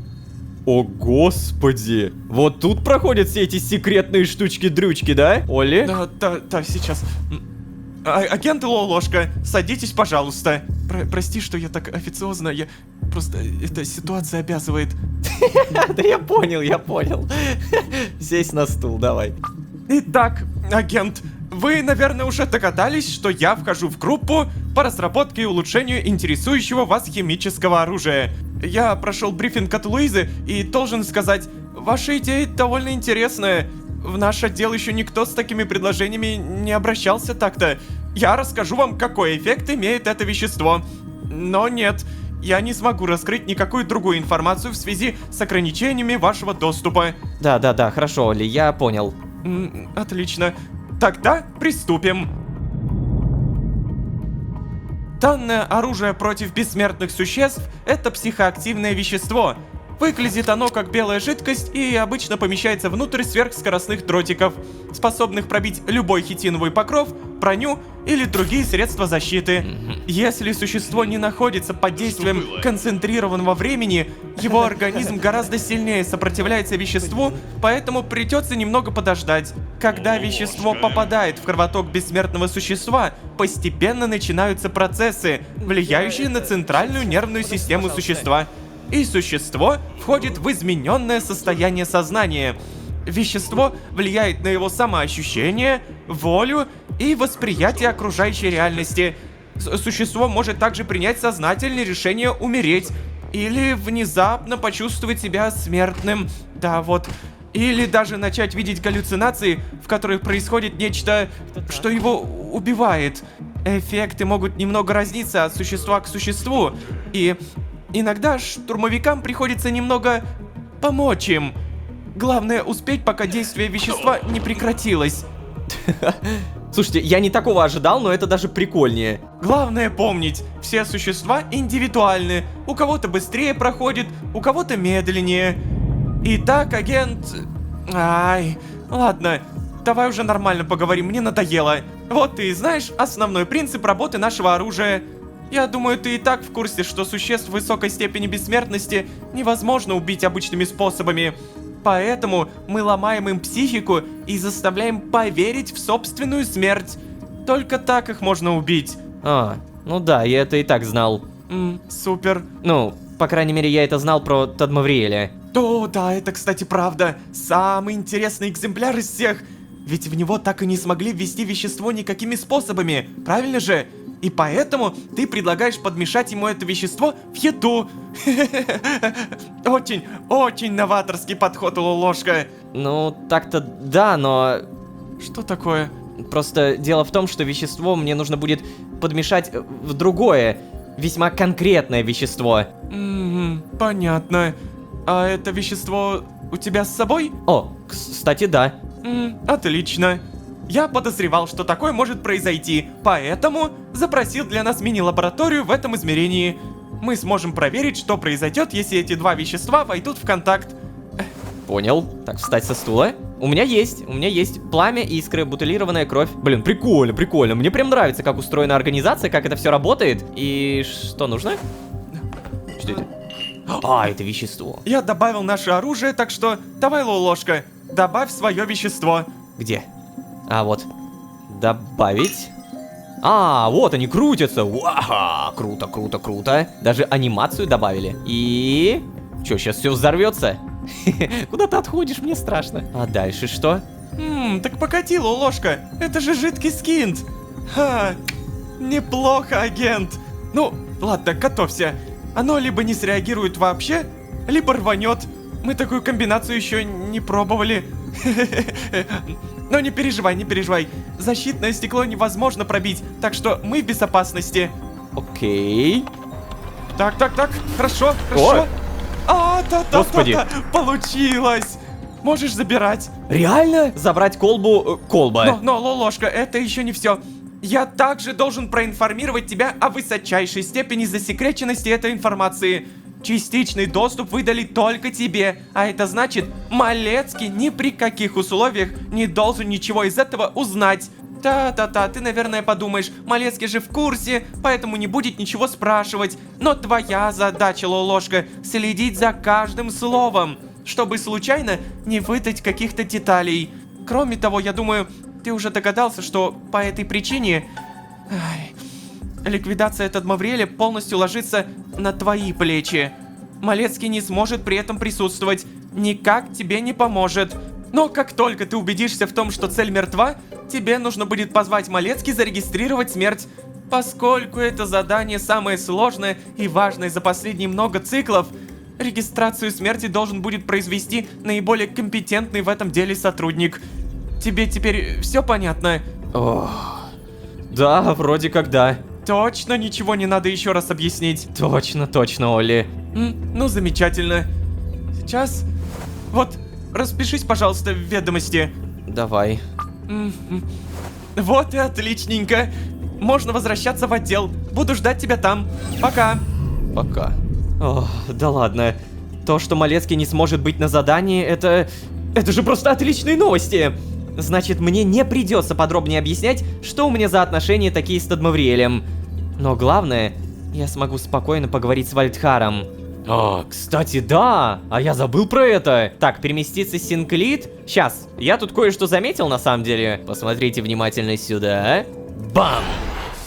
О, господи. Вот тут проходят все эти секретные штучки-дрючки, да, Олли?
Да, сейчас. Агент Лолошка, садитесь, пожалуйста. Прости, что я так официозно, я... Просто эта ситуация обязывает.
Да я понял. Сесть на стул, давай.
Итак, агент, вы, наверное, уже догадались, что я вхожу в группу по разработке и улучшению интересующего вас химического оружия. Я прошел брифинг от Луизы и должен сказать, ваша идея довольно интересная. В наш отдел еще никто с такими предложениями не обращался так-то. Я расскажу вам, какой эффект имеет это вещество. Но нет, я не смогу раскрыть никакую другую информацию в связи с ограничениями вашего доступа.
Да, хорошо, Олли, я понял.
Отлично. Тогда приступим. Данное оружие против бессмертных существ — это психоактивное вещество. Выглядит оно как белая жидкость и обычно помещается внутрь сверхскоростных дротиков, способных пробить любой хитиновый покров, броню или другие средства защиты. Если существо не находится под действием концентрированного времени, его организм гораздо сильнее сопротивляется веществу, поэтому придется немного подождать. Когда вещество попадает в кровоток бессмертного существа, постепенно начинаются процессы, влияющие на центральную нервную систему существа. И существо входит в измененное состояние сознания. Вещество влияет на его самоощущение, волю и восприятие окружающей реальности. Существо может также принять сознательное решение умереть или внезапно почувствовать себя смертным. Да, вот. Или даже начать видеть галлюцинации, в которых происходит нечто, что его убивает. Эффекты могут немного разниться от существа к существу, и иногда штурмовикам приходится немного помочь им. Главное успеть, пока действие вещества не прекратилось.
Слушайте, я не такого ожидал, но это даже прикольнее.
Главное помнить, все существа индивидуальны. У кого-то быстрее проходит, у кого-то медленнее. Итак, агент... Ладно, давай уже нормально поговорим, мне надоело.
Вот ты и знаешь основной принцип работы нашего оружия. Я думаю, ты и так в курсе, что существ высокой степени бессмертности невозможно убить обычными способами. Поэтому мы ломаем им психику и заставляем поверить в собственную смерть. Только так их можно убить. А, ну да, я это и так знал. Супер. Ну, по крайней мере, я это знал про Тадмавриэля. О, да, это, кстати, правда. Самый интересный экземпляр из всех. Ведь в него так и не смогли ввести вещество никакими способами, правильно же? И поэтому ты предлагаешь подмешать ему это вещество в еду. Очень новаторский подход, Лолошка. Ну, так-то да, но... Что такое? Просто дело в том, что вещество мне нужно будет подмешать в другое, весьма конкретное вещество. Понятно. А это вещество у тебя с собой? О, кстати, да. Отлично. Я подозревал, что такое может произойти, поэтому запросил для нас мини-лабораторию в этом измерении. Мы сможем проверить, что произойдет, если эти два вещества войдут в контакт. Понял. Так, встать со стула. У меня есть пламя, искры, бутылированная кровь. Блин, прикольно, прикольно. Мне прям нравится, как устроена организация, как это все работает. И что нужно? Что это? А, это вещество. Я добавил наше оружие, так что давай, Лолошка, добавь свое вещество. Где? А, вот. Добавить. А, вот они крутятся. Вау, круто, круто, круто. Даже анимацию добавили. И... Чё, сейчас все взорвется? Куда ты отходишь? Мне страшно. А дальше что? Так покати, Лолошка. Это же жидкий скинт. Ха, неплохо, агент. Ну, ладно, готовься. Оно либо не среагирует вообще, либо рванет. Мы такую комбинацию еще не пробовали. Но не переживай, не переживай. Защитное стекло невозможно пробить, так что мы в безопасности. Окей. Так, хорошо, хорошо. Да, получилось. Можешь забирать. Реально? Забрать колбу, колба. Но, Лолошка, это еще не все. Я также должен проинформировать тебя о высочайшей степени засекреченности этой информации. Частичный доступ выдали только тебе, а это значит, Малецкий ни при каких условиях не должен ничего из этого узнать. Та-та-та, ты, наверное, подумаешь, Малецкий же в курсе, поэтому не будет ничего спрашивать. Но твоя задача, Лолошка, следить за каждым словом, чтобы случайно не выдать каких-то деталей. Кроме того, я думаю, ты уже догадался, что по этой причине... ликвидация Тадмавриэля полностью ложится на твои плечи. Малецкий не сможет при этом присутствовать, никак тебе не поможет. Но как только ты убедишься в том, что цель мертва, тебе нужно будет позвать Малецкий зарегистрировать смерть. Поскольку это задание самое сложное и важное за последние много циклов, регистрацию смерти должен будет произвести наиболее компетентный в этом деле сотрудник. Тебе теперь все понятно? Ох, да, вроде как да. Точно ничего не надо еще раз объяснить? Точно, Олли. Ну, замечательно. Сейчас... Вот, распишись, пожалуйста, в ведомости. Давай. Вот и отличненько. Можно возвращаться в отдел. Буду ждать тебя там. Пока. Пока. Ох, да ладно. То, что Малецкий не сможет быть на задании, это же просто отличные новости. Значит, мне не придется подробнее объяснять, что у меня за отношения такие с Тадмавриэлем. Но главное, я смогу спокойно поговорить с Вальдхаром. О, кстати, да! А я забыл про это! Так, переместиться с Синклит? Сейчас, я тут кое-что заметил на самом деле. Посмотрите внимательно сюда. Бам!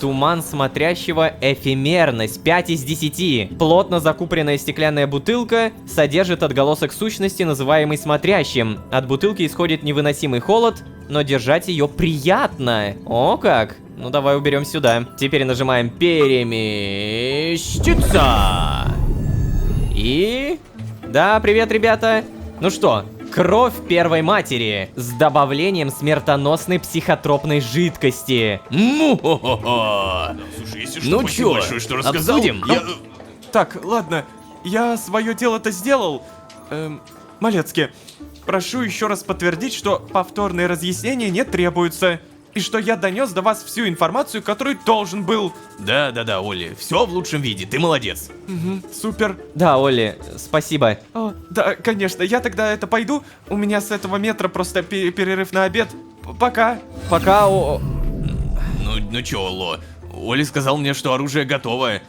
Туман смотрящего, эфемерность, 5 из 10. Плотно закупоренная стеклянная бутылка содержит отголосок сущности, называемый смотрящим. От бутылки исходит невыносимый холод, но держать ее приятно. О как! Ну давай уберем сюда. Теперь нажимаем переместиться. И... Да, привет, ребята. Ну что, кровь первой матери с добавлением смертоносной психотропной жидкости.
Слушай, если что,
Ну чё,
большое, что рассказал,
обсудим?
я...
Так, ладно, я свое дело-то сделал. Малецкий, прошу еще раз подтвердить, что повторные разъяснения не требуются. И что я донес до вас всю информацию, которую должен был.
Да, Олли, все в лучшем виде, ты молодец.
Супер. Да, Олли, спасибо. О, да, конечно, я тогда это пойду. У меня с этого метра просто перерыв на обед. Пока. Пока,
Ну чё, Ло, Оли сказал мне, что оружие готово.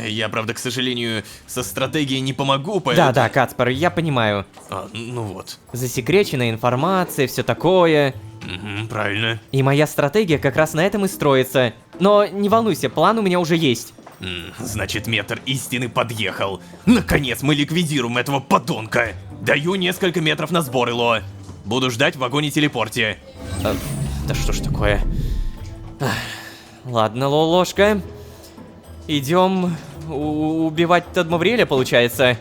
Я, правда, к сожалению, со стратегией не помогу, поэтому...
Да, Кацпар, я понимаю.
Ну вот.
Засекреченная информация, все такое.
Угу, правильно.
И моя стратегия как раз на этом и строится. Но не волнуйся, план у меня уже есть.
Значит, метр истины подъехал. Наконец мы ликвидируем этого подонка. Даю несколько метров на сборы, Ло. Буду ждать в вагоне-телепорте.
Да что ж такое? Ладно, Лолошка. Идем убивать Тадмавриэля, получается.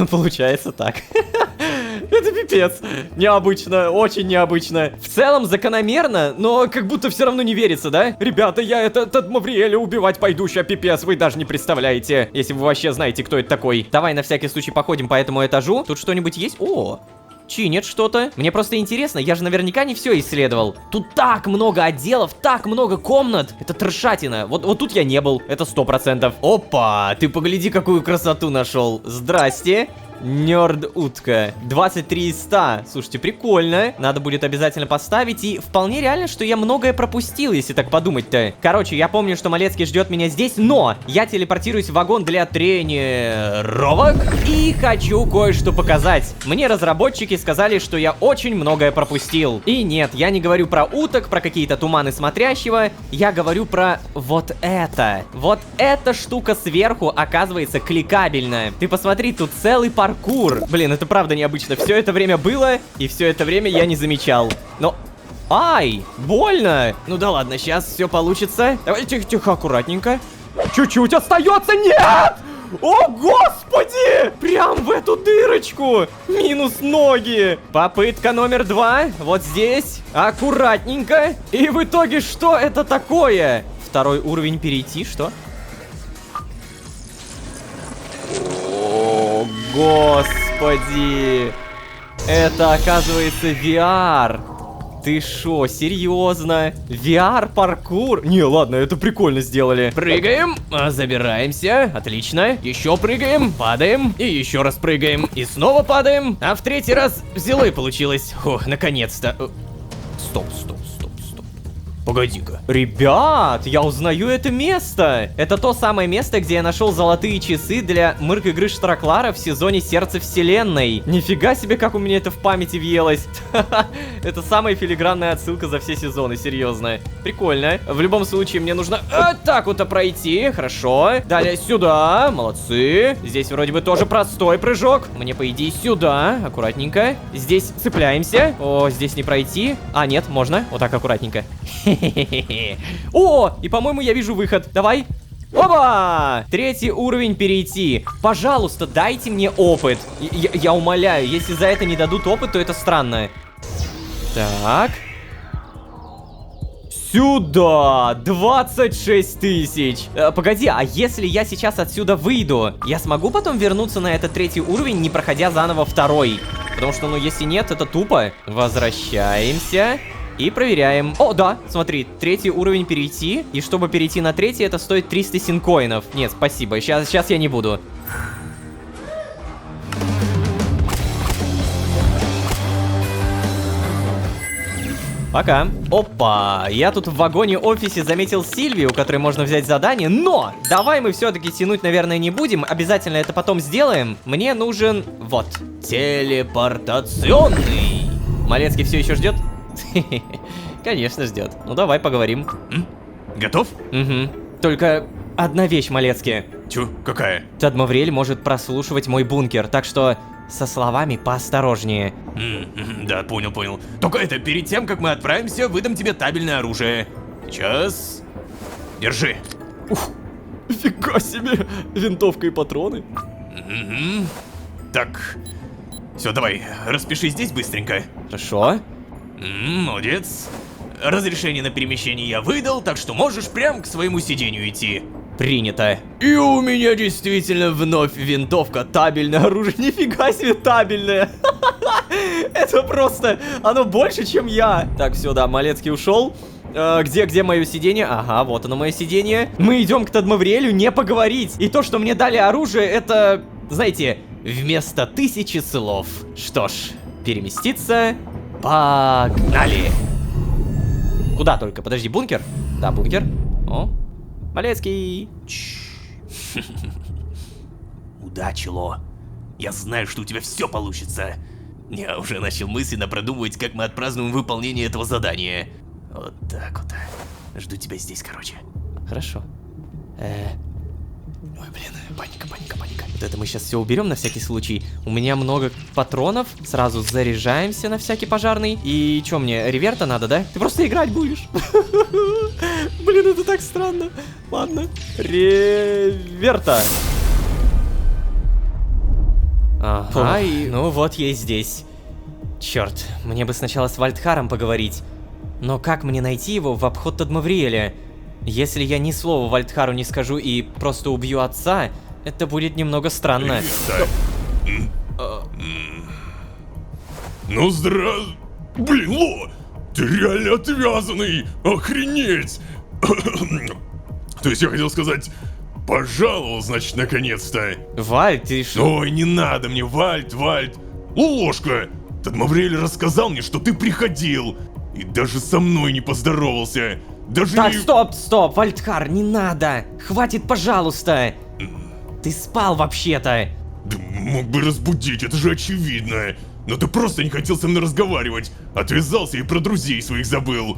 Получается так. Это пипец. Необычно, очень необычно. В целом закономерно, но как будто все равно не верится, да? Ребята, я Тадмавриэля убивать пойду, ща пипец, вы даже не представляете. Если вы вообще знаете, кто это такой. Давай на всякий случай походим по этому этажу. Тут что-нибудь есть? О, чинят что-то. Мне просто интересно, я же наверняка не все исследовал. Тут так много отделов, так много комнат. Это трешатина. Вот тут я не был, это 100%. Опа, ты погляди, какую красоту нашел. Здрасте. Нёрд-утка. 23 из 100. Слушайте, прикольно. Надо будет обязательно поставить. И вполне реально, что я многое пропустил, если так подумать-то. Короче, я помню, что Малецкий ждет меня здесь, но я телепортируюсь в вагон для тренировок и хочу кое-что показать. Мне разработчики сказали, что я очень многое пропустил. И нет, я не говорю про уток, про какие-то туманы смотрящего. Я говорю про вот это. Вот эта штука сверху оказывается кликабельная. Ты посмотри, тут целый паркур. Блин, это правда необычно. Все это время было, и все это время я не замечал. Но... Ай, больно. Ну да ладно, сейчас все получится. Давай тихо-тихо, аккуратненько. Чуть-чуть остается. Нет! О, господи! Прям в эту дырочку. Минус ноги. Попытка номер 2. Вот здесь. Аккуратненько. И в итоге что это такое? Второй уровень перейти, что? Господи! Это, оказывается, VR! Ты шо, серьезно? VR-паркур? Не, ладно, это прикольно сделали. Прыгаем, забираемся, отлично. Еще прыгаем, падаем, и еще раз прыгаем. И снова падаем, а в третий раз взяло и получилось. Фух, наконец-то. Стоп. Погоди-ка. Ребят, я узнаю это место. Это то самое место, где я нашел золотые часы для мырк-игры Штраклара в сезоне Сердце Вселенной. Нифига себе, как у меня это в памяти въелось. Это самая филигранная отсылка за все сезоны, серьезно. Прикольно. В любом случае, мне нужно так вот пройти. Хорошо. Далее сюда. Молодцы. Здесь вроде бы тоже простой прыжок. Мне, по идее, сюда. Аккуратненько. Здесь цепляемся. О, здесь не пройти. А, нет, можно. Вот так аккуратненько. О, и по-моему я вижу выход. Давай. Опа! Третий уровень перейти. Пожалуйста, дайте мне опыт. Я умоляю, если за это не дадут опыт, то это странно. Так. Сюда! 26 тысяч. Погоди, а если я сейчас отсюда выйду, я смогу потом вернуться на этот третий уровень, не проходя заново второй? Потому что, ну, если нет, это тупо. Возвращаемся. И проверяем. О, да, смотри, третий уровень перейти. И чтобы перейти на третий, это стоит 300 синкоинов. Нет, спасибо, сейчас я не буду. Пока. Опа, я тут в вагоне-офисе заметил Сильвию, у которой можно взять задание, но давай мы все-таки тянуть, наверное, не будем. Обязательно это потом сделаем. Мне нужен, вот, телепортационный. Малецкий все еще ждет? Конечно, ждет. Ну давай поговорим.
Готов?
Угу. Только одна вещь, Малецкий.
Чё? Какая?
Тадмавриэль может прослушивать мой бункер, так что со словами поосторожнее.
Да, понял. Только это, перед тем, как мы отправимся, выдам тебе табельное оружие. Сейчас. Держи.
Ух, фига себе. Винтовка и патроны.
Так. Все, давай, распиши здесь быстренько.
Хорошо.
Молодец. Разрешение на перемещение я выдал, так что можешь прям к своему сидению идти.
Принято. И у меня действительно вновь винтовка, табельное оружие. Нифига себе табельное. Это просто, оно больше, чем я. Так, все, да, Малецкий ушел. Где мое сиденье? Ага, вот оно мое сиденье. Мы идем к Тадмавриэлю не поговорить. И то, что мне дали оружие, это, знаете, вместо 1000 слов. Что ж, переместиться. Погнали. Куда только? Подожди, бункер? Да, бункер. О, Малецкий.
Удачи, Ло. Я знаю, что у тебя все получится. Я уже начал мысленно продумывать, как мы отпразднуем выполнение этого задания. Вот так вот. Жду тебя здесь, короче.
Хорошо.
Ой, блин, паника.
Вот это мы сейчас все уберем на всякий случай. У меня много патронов. Сразу заряжаемся на всякий пожарный. И что мне, реверта надо, да? Ты просто играть будешь. Блин, это так странно. Ладно. Реверта. Ага, ну вот я и здесь. Черт, мне бы сначала с Вальдхаром поговорить. Но как мне найти его в обход Тадмавриэля? Если я ни слова Вальдхару не скажу и просто убью отца, это будет немного странно.
Ну Блин, Ло! Ты реально отвязанный! Охренеть! То есть я хотел сказать... Пожаловал, значит, наконец-то.
Вальд, ты что?
Ой, не надо мне, Вальд. Лолошка! Тадмавриэль рассказал мне, что ты приходил. И даже со мной не поздоровался. Даже
Так,
не...
стоп, Вальдхар, не надо. Хватит, пожалуйста. Ты спал вообще-то.
Да мог бы разбудить, это же очевидно. Но ты просто не хотел со мной разговаривать. Отвязался и про друзей своих забыл.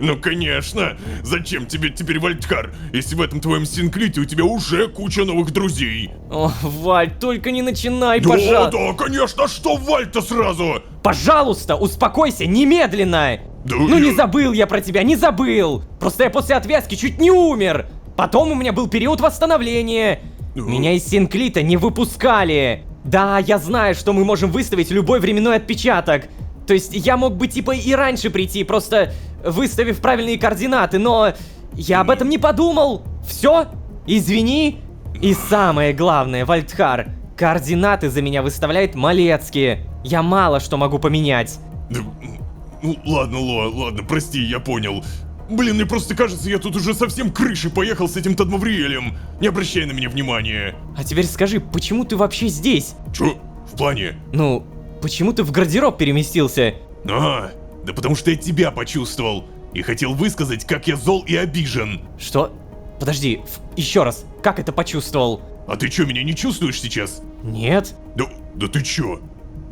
Ну конечно. Зачем тебе теперь Вальдхар, если в этом твоем Синклите у тебя уже куча новых друзей?
О, Вальд, только не начинай, пожалуйста.
Да, конечно, что Вальд-то сразу?
Пожалуйста, успокойся, немедленно.
Да
Ну не забыл я про тебя, не забыл. Просто я после отвязки чуть не умер. Потом у меня был период восстановления. Меня из Синклита не выпускали. Да, я знаю, что мы можем выставить любой временной отпечаток. То есть я мог бы типа и раньше прийти, просто выставив правильные координаты, но я об этом не подумал. Все, извини. И самое главное, Вальдхар, координаты за меня выставляет Малецкий. Я мало что могу поменять.
Да, ну ладно, прости, я понял. Блин, мне просто кажется, я тут уже совсем крышей поехал с этим Тадмавриэлем. Не обращай на меня внимания.
А теперь скажи, почему ты вообще здесь?
Чё? В плане?
Ну, почему ты в гардероб переместился?
Да потому что я тебя почувствовал. И хотел высказать, как я зол и обижен.
Что? Подожди, еще раз, как это почувствовал?
А ты чё, меня не чувствуешь сейчас?
Нет.
Да ты чё?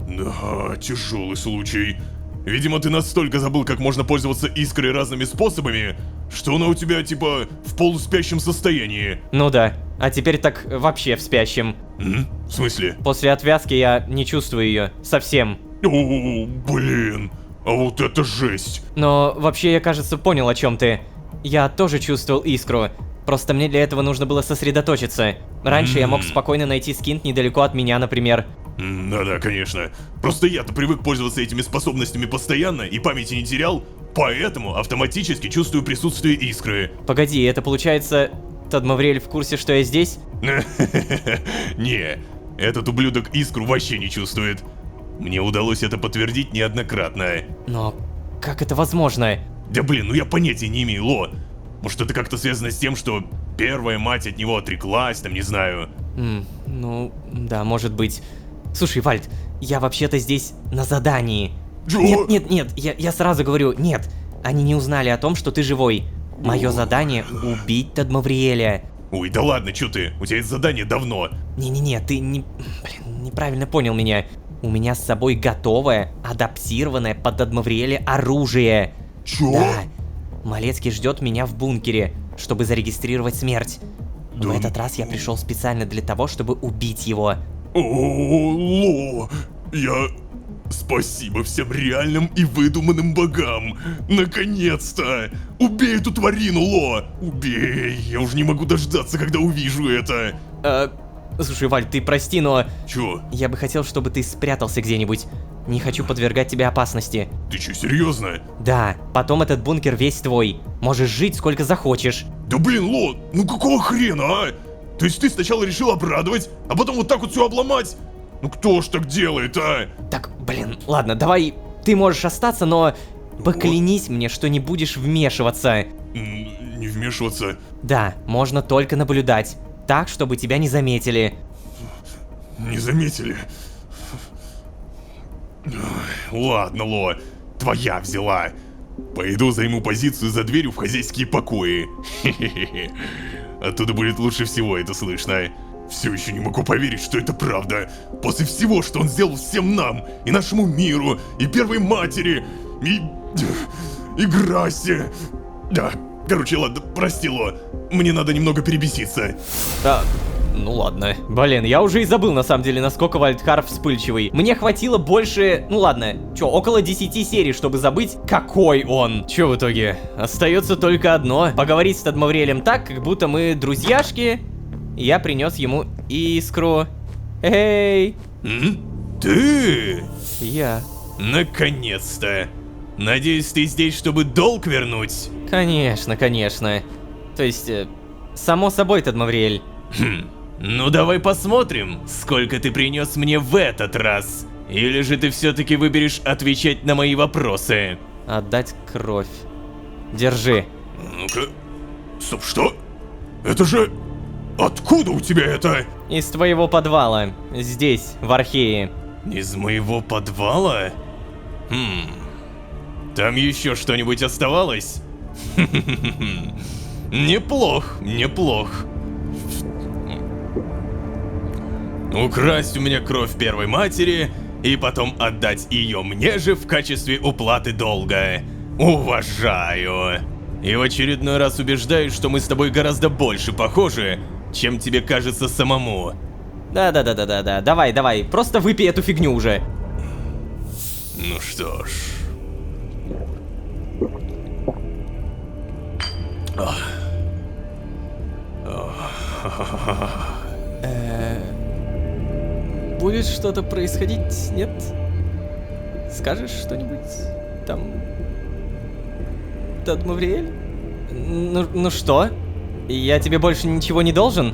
Да, тяжелый случай. Видимо, ты настолько забыл, как можно пользоваться искрой разными способами, что она у тебя, типа, в полуспящем состоянии.
Ну да, а теперь так вообще в спящем.
В смысле?
После отвязки я не чувствую ее совсем.
О, блин, а вот это жесть.
Но вообще я, кажется, понял, о чем ты. Я тоже чувствовал искру, просто мне для этого нужно было сосредоточиться. Раньше я мог спокойно найти скинт недалеко от меня, например.
Да, конечно. Просто я-то привык пользоваться этими способностями постоянно и памяти не терял, поэтому автоматически чувствую присутствие искры.
Погоди, это получается, Тадмавриэль в курсе, что я здесь?
Не, этот ублюдок искру вообще не чувствует. Мне удалось это подтвердить неоднократно.
Но как это возможно?
Да блин, ну я понятия не имею, Ло. Может, это как-то связано с тем, что первая мать от него отреклась, там, не знаю.
Ну, да, может быть. Слушай, Вальд, я вообще-то здесь на задании.
Чё?
Нет, я сразу говорю, нет. Они не узнали о том, что ты живой. Мое задание — убить Тадмавриэля.
Ой, да ладно, чё ты? У тебя есть задание давно.
Не-не-не, ты неправильно понял меня. У меня с собой готовое, адаптированное под Тадмавриэля оружие.
Чё?
Да. Малецкий ждет меня в бункере, чтобы зарегистрировать смерть. В этот раз я пришел специально для того, чтобы убить его.
О, Ло, Спасибо всем реальным и выдуманным богам! Наконец-то! Убей эту тварину, Ло! Убей! Я уже не могу дождаться, когда увижу это!
Слушай, Валь, ты прости, но...
Чё?
Я бы хотел, чтобы ты спрятался где-нибудь. Не хочу подвергать тебя опасности.
Ты чё, серьезно?
Да, потом этот бункер весь твой. Можешь жить сколько захочешь.
Да блин, Ло, ну какого хрена, а? То есть ты сначала решил обрадовать, а потом вот так вот все обломать? Ну кто ж так делает, а?
Так, блин, ладно, давай, ты можешь остаться, но поклянись мне, что не будешь вмешиваться.
Не вмешиваться?
Да, можно только наблюдать. Так, чтобы тебя не заметили.
Не заметили? Ладно, Ло, твоя взяла. Пойду займу позицию за дверью в хозяйские покои. Хе-хе-хе. Оттуда будет лучше всего это слышно. Все еще не могу поверить, что это правда. После всего, что он сделал всем нам, и нашему миру, и первой матери, и Грасе. Да, короче, ладно, прости, Ло. Мне надо немного перебеситься.
Ну ладно. Блин, я уже и забыл на самом деле, насколько Вальдхар вспыльчивый. Мне хватило больше, ну ладно, чё, около 10 серий, чтобы забыть, какой он. Чё в итоге? Остается только одно. Поговорить с Тадмавриэлем так, как будто мы друзьяшки. Я принес ему искру. Эй!
Ты?
Я.
Наконец-то. Надеюсь, ты здесь, чтобы долг вернуть?
Конечно, конечно. То есть, само собой, Тадмавриэль.
Ну давай посмотрим, сколько ты принес мне в этот раз. Или же ты все-таки выберешь отвечать на мои вопросы?
Отдать кровь. Держи.
Ну-ка. Стоп, что? Это же... Откуда у тебя это?
Из твоего подвала. Здесь, в Архее.
Из моего подвала? Там еще что-нибудь оставалось? Неплох, неплох. Украсть у меня кровь первой матери и потом отдать ее мне же в качестве уплаты долга. Уважаю. И в очередной раз убеждаюсь, что мы с тобой гораздо больше похожи, чем тебе кажется самому.
Да, давай, просто выпей эту фигню уже.
Ну что ж.
Будет что-то происходить, нет? Скажешь что-нибудь? Там... Тадмавриэль? Ну что? Я тебе больше ничего не должен?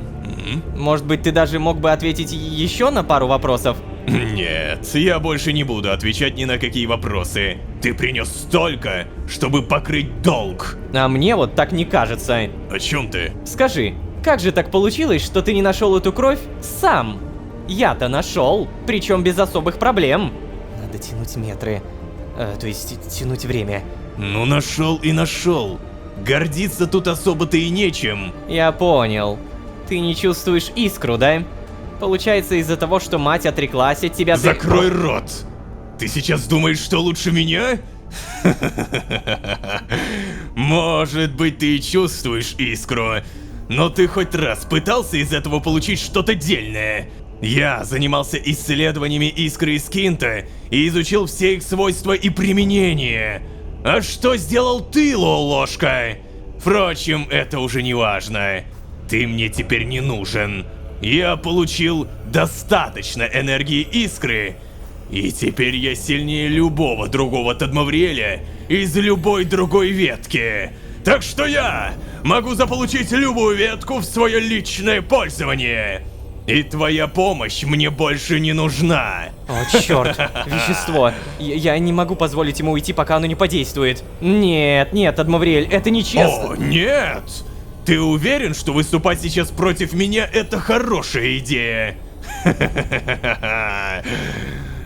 Может быть, ты даже мог бы ответить еще на пару вопросов?
Нет, я больше не буду отвечать ни на какие вопросы. Ты принес столько, чтобы покрыть долг.
А мне вот так не кажется.
О чем ты?
Скажи, как же так получилось, что ты не нашел эту кровь сам? Я-то нашел, причем без особых проблем. Надо тянуть метры, то есть тянуть время.
Ну нашел и нашел. Гордиться тут особо-то и нечем.
Я понял. Ты не чувствуешь искру, да? Получается, из-за того, что мать отреклась от тебя...
Закрой рот! Ты сейчас думаешь, что лучше меня? Может быть, ты и чувствуешь искру, но ты хоть раз пытался из этого получить что-то дельное? Я занимался исследованиями искры из Кинта и изучил все их свойства и применения. А что сделал ты, Лолошка? Впрочем, это уже не важно. Ты мне теперь не нужен. Я получил достаточно энергии искры. И теперь я сильнее любого другого Тадмавриэля из любой другой ветки. Так что я могу заполучить любую ветку в свое личное пользование. И твоя помощь мне больше не нужна.
О, черт, вещество. Я не могу позволить ему уйти, пока оно не подействует. Нет, Тадмавриэль, это нечестно.
О, нет! Ты уверен, что выступать сейчас против меня — это хорошая идея?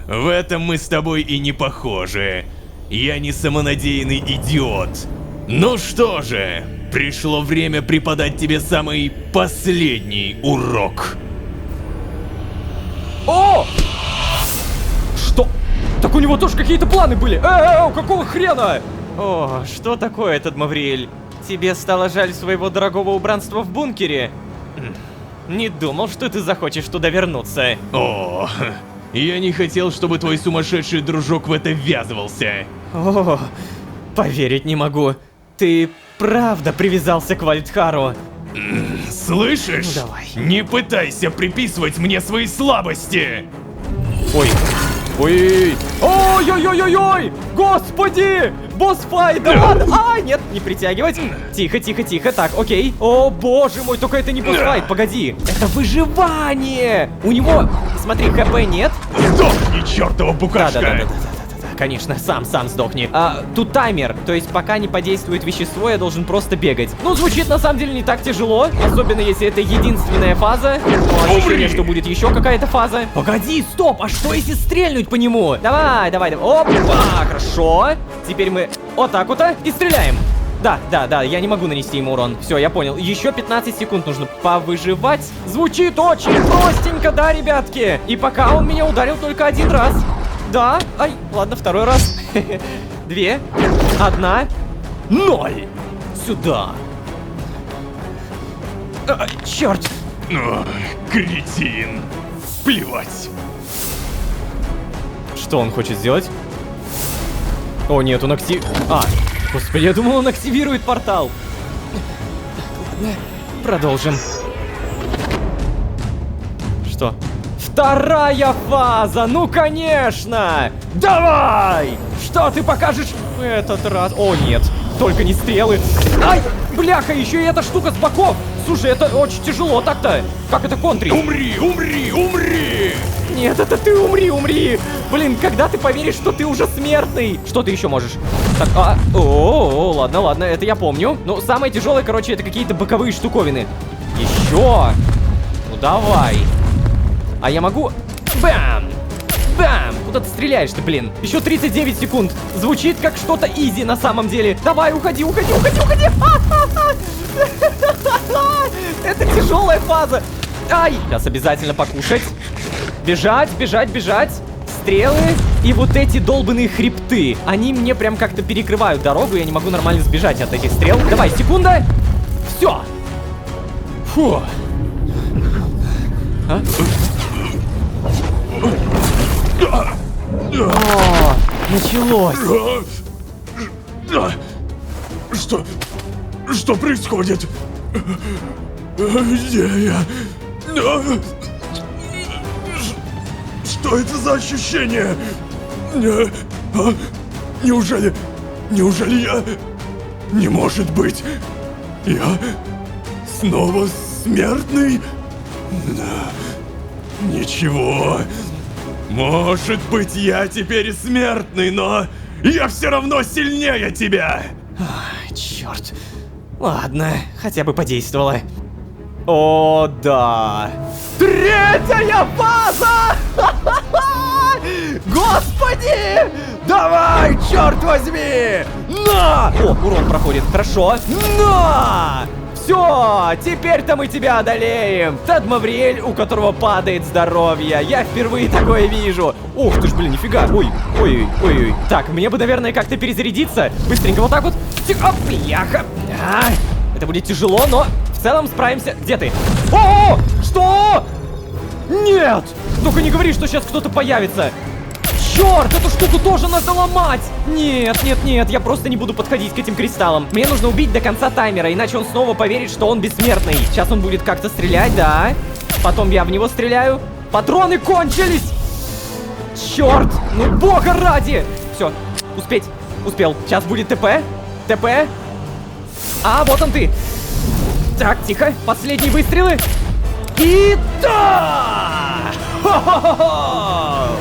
В этом мы с тобой и не похожи. Я не самонадеянный идиот. Ну что же, пришло время преподать тебе самый последний урок.
О! Что? Так у него тоже какие-то планы были. Какого хрена? О, что такое, Тадмавриэль? Тебе стало жаль своего дорогого убранства в бункере? Не думал, что ты захочешь туда вернуться.
О, я не хотел, чтобы твой сумасшедший дружок в это ввязывался.
О, поверить не могу. Ты правда привязался к Вальдхару?
Слышишь?
Ну, давай.
Не пытайся приписывать мне свои слабости.
Ой. Ой-ой-ой-ой-ой! Господи! Босс-файт! Да ладно! Нет, не притягивать. Тихо. Так, окей. О, боже мой, только это не босс-файт, погоди. Это выживание! У него, смотри, ХП нет.
Сдохни, чертова букашка!
Да. Конечно, сам сдохни. Тут таймер, то есть пока не подействует вещество, я должен просто бегать. Ну, звучит на самом деле не так тяжело, особенно если это единственная фаза. Ощущение, что будет еще какая-то фаза. Погоди, стоп, а что если стрельнуть по нему? Давай. Опа, хорошо. Теперь мы Вот так вот, и стреляем. Да, я не могу нанести ему урон. Все, я понял. Еще 15 секунд нужно повыживать. Звучит очень простенько, да, ребятки? И пока он меня ударил только один раз. Да, ай, ладно, второй раз. 2, 1, 0. Сюда. Черт.
Кретин. Плевать.
Что он хочет сделать? О, нет, он господи, я думал, он активирует портал. Ладно, продолжим. Что? Вторая фаза, ну конечно! Давай! Что ты покажешь в этот раз? О, нет, только не стрелы. Ай, бляха, еще и эта штука с боков. Слушай, это очень тяжело так-то. Как это контрить?
Умри!
Нет, это ты умри! Блин, когда ты поверишь, что ты уже смертный? Что ты еще можешь? Так, ладно, это я помню. Но самое тяжелое, короче, это какие-то боковые штуковины. Еще! Ну давай. А я могу... Бам! Бам! Куда ты стреляешь-то, блин? Еще 39 секунд. Звучит как что-то изи на самом деле. Давай, уходи! Это тяжелая фаза. Ай! Сейчас обязательно покушать. Бежать. Стрелы и вот эти долбаные хребты. Они мне прям как-то перекрывают дорогу. Я не могу нормально сбежать от этих стрел. Давай, секунда. Все. Фу. О, началось.
Что происходит? Где я? Что это за ощущение? Неужели я... Не может быть! Я снова смертный? Ничего. Может быть, я теперь смертный, но я все равно сильнее тебя!
Черт. Ладно, хотя бы подействовало. О, да. Третья фаза! Господи! Давай, черт возьми! На! О, урон проходит, хорошо. На! Все, теперь-то мы тебя одолеем. Тадмавриэль, у которого падает здоровье. Я впервые такое вижу. Ух ты ж, блин, нифига. Ой. Так, мне бы, наверное, как-то перезарядиться. Быстренько вот так вот. Тихо, бляха. Это будет тяжело, но в целом справимся. Где ты? О, что? Нет! Только не говори, что сейчас кто-то появится. Черт, эту штуку тоже надо ломать! Нет, я просто не буду подходить к этим кристаллам. Мне нужно убить до конца таймера, иначе он снова поверит, что он бессмертный. Сейчас он будет как-то стрелять, да. Потом я в него стреляю. Патроны кончились! Черт, ну бога ради! Все, успел. Сейчас будет ТП. А, вот он ты. Так, тихо, последние выстрелы. И да! Хо-хо-хо-хо!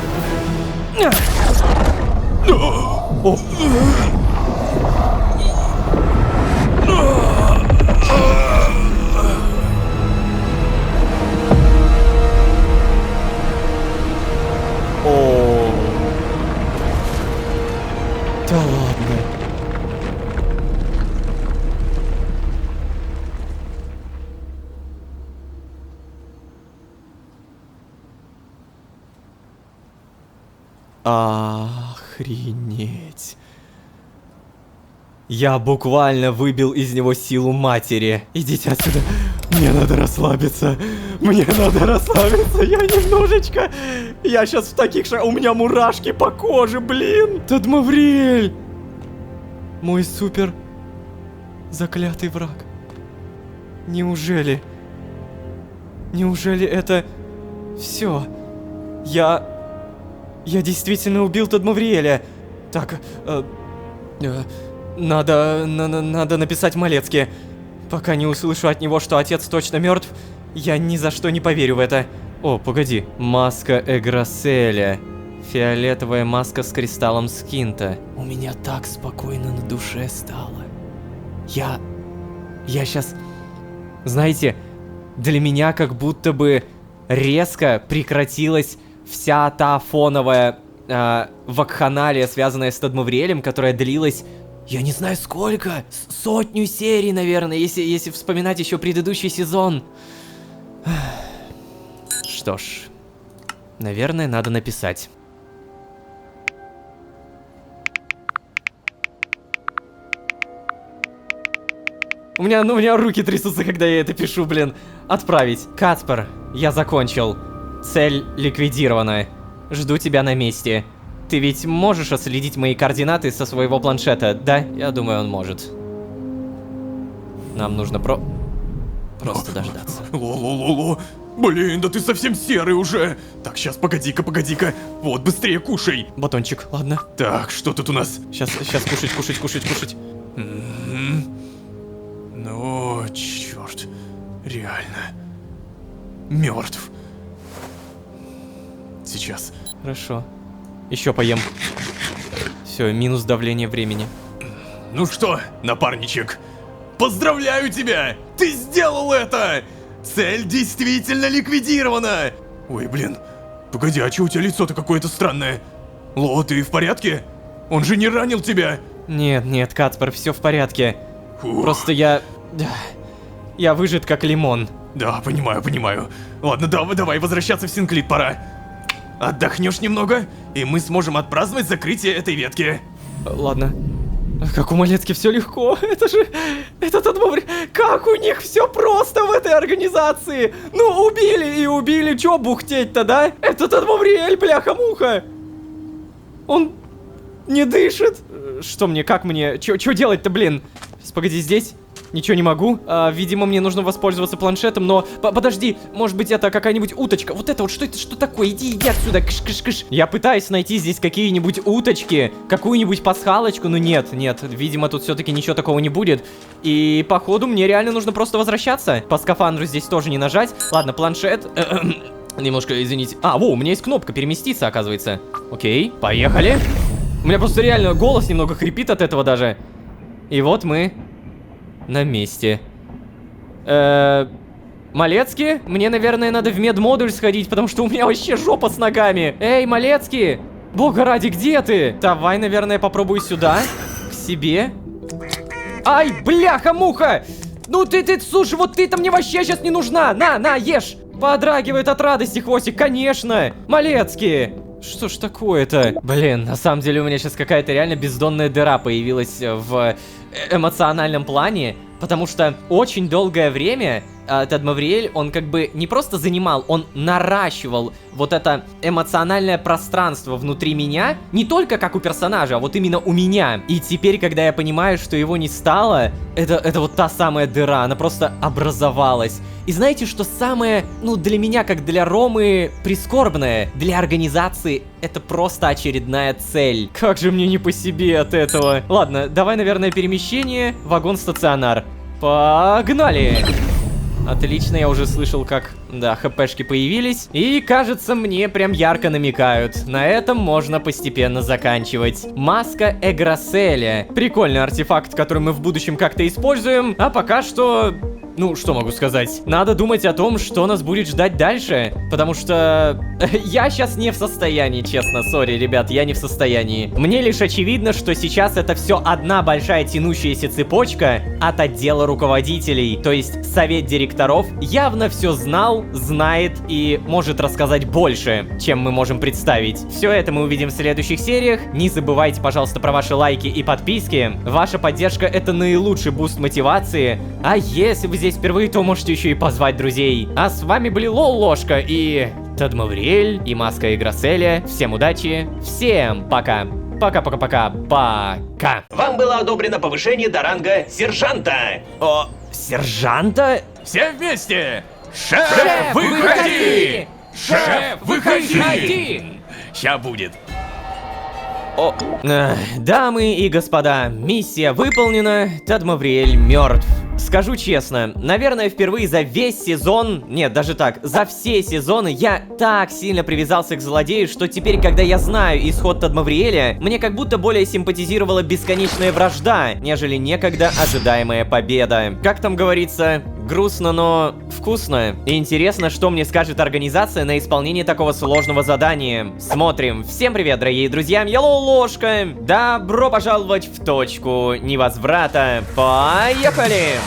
О. О. Да ладно. Охренеть. Я буквально выбил из него силу матери. Идите отсюда. Мне надо расслабиться. Я немножечко. Я сейчас в таких шагах. У меня мурашки по коже, блин. Тадмавриэль. Мой супер заклятый враг. Неужели это все? Я действительно убил Тадмавриэля. Так, надо написать Малецке. Пока не услышу от него, что отец точно мертв, я ни за что не поверю в это. О, погоди. Маска Эграселя. Фиолетовая маска с кристаллом Скинта. У меня так спокойно на душе стало. Я сейчас... Знаете, для меня как будто бы резко прекратилась вся та фоновая вакханалия, связанная с Тадмавриэлем, которая длилась Я не знаю сколько, сотню серий, наверное, если вспоминать еще предыдущий сезон. Что ж, наверное, надо написать. У меня руки трясутся, когда я это пишу, блин. Отправить. Каспер, я закончил. Цель ликвидирована. Жду тебя на месте. Ты ведь можешь отследить мои координаты со своего планшета, да? Я думаю, он может. Нам нужно просто дождаться.
Ло-ло-ло-ло. Блин, да ты совсем серый уже. Так, сейчас, погоди-ка. Вот, быстрее кушай.
Батончик, ладно.
Так, что тут у нас?
Сейчас кушать.
Ну, черт. Реально. Мертв. Сейчас.
Хорошо. Еще поем. Все, минус давление времени.
Ну что, напарничек, поздравляю тебя! Ты сделал это! Цель действительно ликвидирована! Ой, блин, погоди, а чё у тебя лицо-то какое-то странное? Ло, ты в порядке? Он же не ранил тебя?
Нет, Кацпер, все в порядке.
Фух.
Просто я выжат как лимон.
Да, понимаю. Ладно, давай возвращаться в Синклит пора. Отдохнешь немного, и мы сможем отпраздновать закрытие этой ветки.
Ладно. Как у Малецки все легко. Это же... Этот отбор... Как у них все просто в этой организации. Ну, убили. Чё бухтеть-то, да? Этот Адмавриэль, бляха-муха. Он не дышит. Что мне, как мне? Чё делать-то, блин? Погоди, здесь... Ничего не могу. Видимо, мне нужно воспользоваться планшетом, но... Подожди, может быть, это какая-нибудь уточка. Вот это вот, что это, что такое? Иди отсюда, кыш-кыш-кыш. Я пытаюсь найти здесь какие-нибудь уточки, какую-нибудь пасхалочку, но нет. Видимо, тут все-таки ничего такого не будет. И, походу, мне реально нужно просто возвращаться. По скафандру здесь тоже не нажать. Ладно, планшет... Немножко, извините. У меня есть кнопка переместиться, оказывается. Окей, поехали. У меня просто реально голос немного хрипит от этого даже. И вот мы... на месте. Малецкий? Мне, наверное, надо в медмодуль сходить, потому что у меня вообще жопа с ногами. Эй, Малецкий! Бога ради, где ты? Давай, наверное, попробую сюда. К себе. Ай, бляха-муха! Ну ты, слушай, вот ты-то мне вообще сейчас не нужна. На, ешь. Подрагивает от радости хвостик, конечно. Малецкий. Что ж такое-то? Блин, на самом деле у меня сейчас какая-то реально бездонная дыра появилась в эмоциональном плане, потому что очень долгое время Адмавриэль, он как бы не просто занимал, он наращивал вот это эмоциональное пространство внутри меня, не только как у персонажа, а вот именно у меня. И теперь, когда я понимаю, что его не стало, это вот та самая дыра, она просто образовалась. И знаете, что самое, для меня, как для Ромы, прискорбное, для организации, это просто очередная цель. Как же мне не по себе от этого. Ладно, давай, наверное, перемещение, вагон-стационар. Погнали! Отлично, я уже слышал, как, хпшки появились. И, кажется, мне прям ярко намекают. На этом можно постепенно заканчивать. Маска Эграселя. Прикольный артефакт, который мы в будущем как-то используем. А пока что... что могу сказать? Надо думать о том, что нас будет ждать дальше. Потому что... я сейчас не в состоянии, честно. Сори, ребят, я не в состоянии. Мне лишь очевидно, что сейчас это все одна большая тянущаяся цепочка от отдела руководителей. То есть совет директоров явно все знал, знает и может рассказать больше, чем мы можем представить. Все это мы увидим в следующих сериях. Не забывайте, пожалуйста, про ваши лайки и подписки. Ваша поддержка — это наилучший буст мотивации. А если вы здесь впервые, то можете еще и позвать друзей. А с вами были Лол-Ложка и Адмавриэль и Маска Эграселя. Всем удачи, всем пока. Пока.
Вам было одобрено повышение до ранга сержанта.
Сержанта?
Все вместе! Шеф, выходи! Шеф, выходи! Ща будет.
Дамы и господа, миссия выполнена, Адмавриэль мертв. Скажу честно, наверное, впервые за весь сезон, нет, даже так, за все сезоны я так сильно привязался к злодею, что теперь, когда я знаю исход Адмавриэля, мне как будто более симпатизировала бесконечная вражда, нежели некогда ожидаемая победа. Как там говорится, грустно, но вкусно. И интересно, что мне скажет организация на исполнение такого сложного задания. Смотрим. Всем привет, дорогие друзья, я Ложка. Добро пожаловать в точку невозврата. Поехали!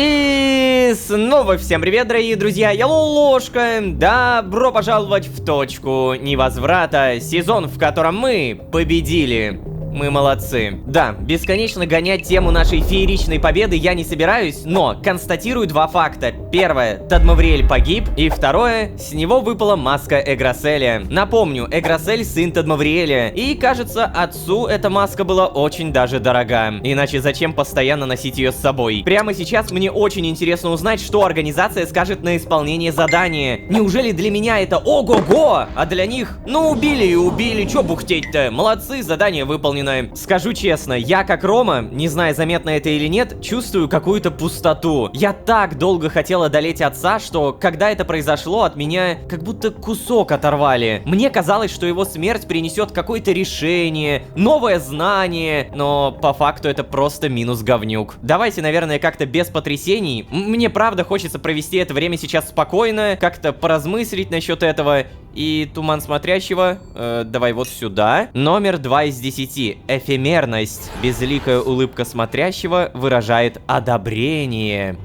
И снова всем привет, дорогие друзья, я Ложка. Добро пожаловать в точку невозврата, сезон, в котором мы победили. Мы молодцы. Да, бесконечно гонять тему нашей фееричной победы я не собираюсь, но констатирую два факта. Первое, Тадмавриэль погиб, и второе, с него выпала маска Эграселя. Напомню, Эграсель сын Тадмавриэля, и кажется, отцу эта маска была очень даже дорога. Иначе зачем постоянно носить ее с собой? Прямо сейчас мне очень интересно узнать, что организация скажет на исполнение задания. Неужели для меня это ого-го, а для них, ну убили и убили, чё бухтеть-то? Молодцы, задание выполнено. Скажу честно, я как Рома, не знаю, заметно это или нет, чувствую какую-то пустоту. Я так долго хотел одолеть отца, что когда это произошло, от меня как будто кусок оторвали. Мне казалось, что его смерть принесет какое-то решение, новое знание, но по факту это просто минус говнюк. Давайте, наверное, как-то без потрясений. Мне правда хочется провести это время сейчас спокойно, как-то поразмыслить насчет этого. И туман смотрящего, давай вот сюда. Номер 2 из 10. Эфемерность. Безликая улыбка смотрящего выражает одобрение.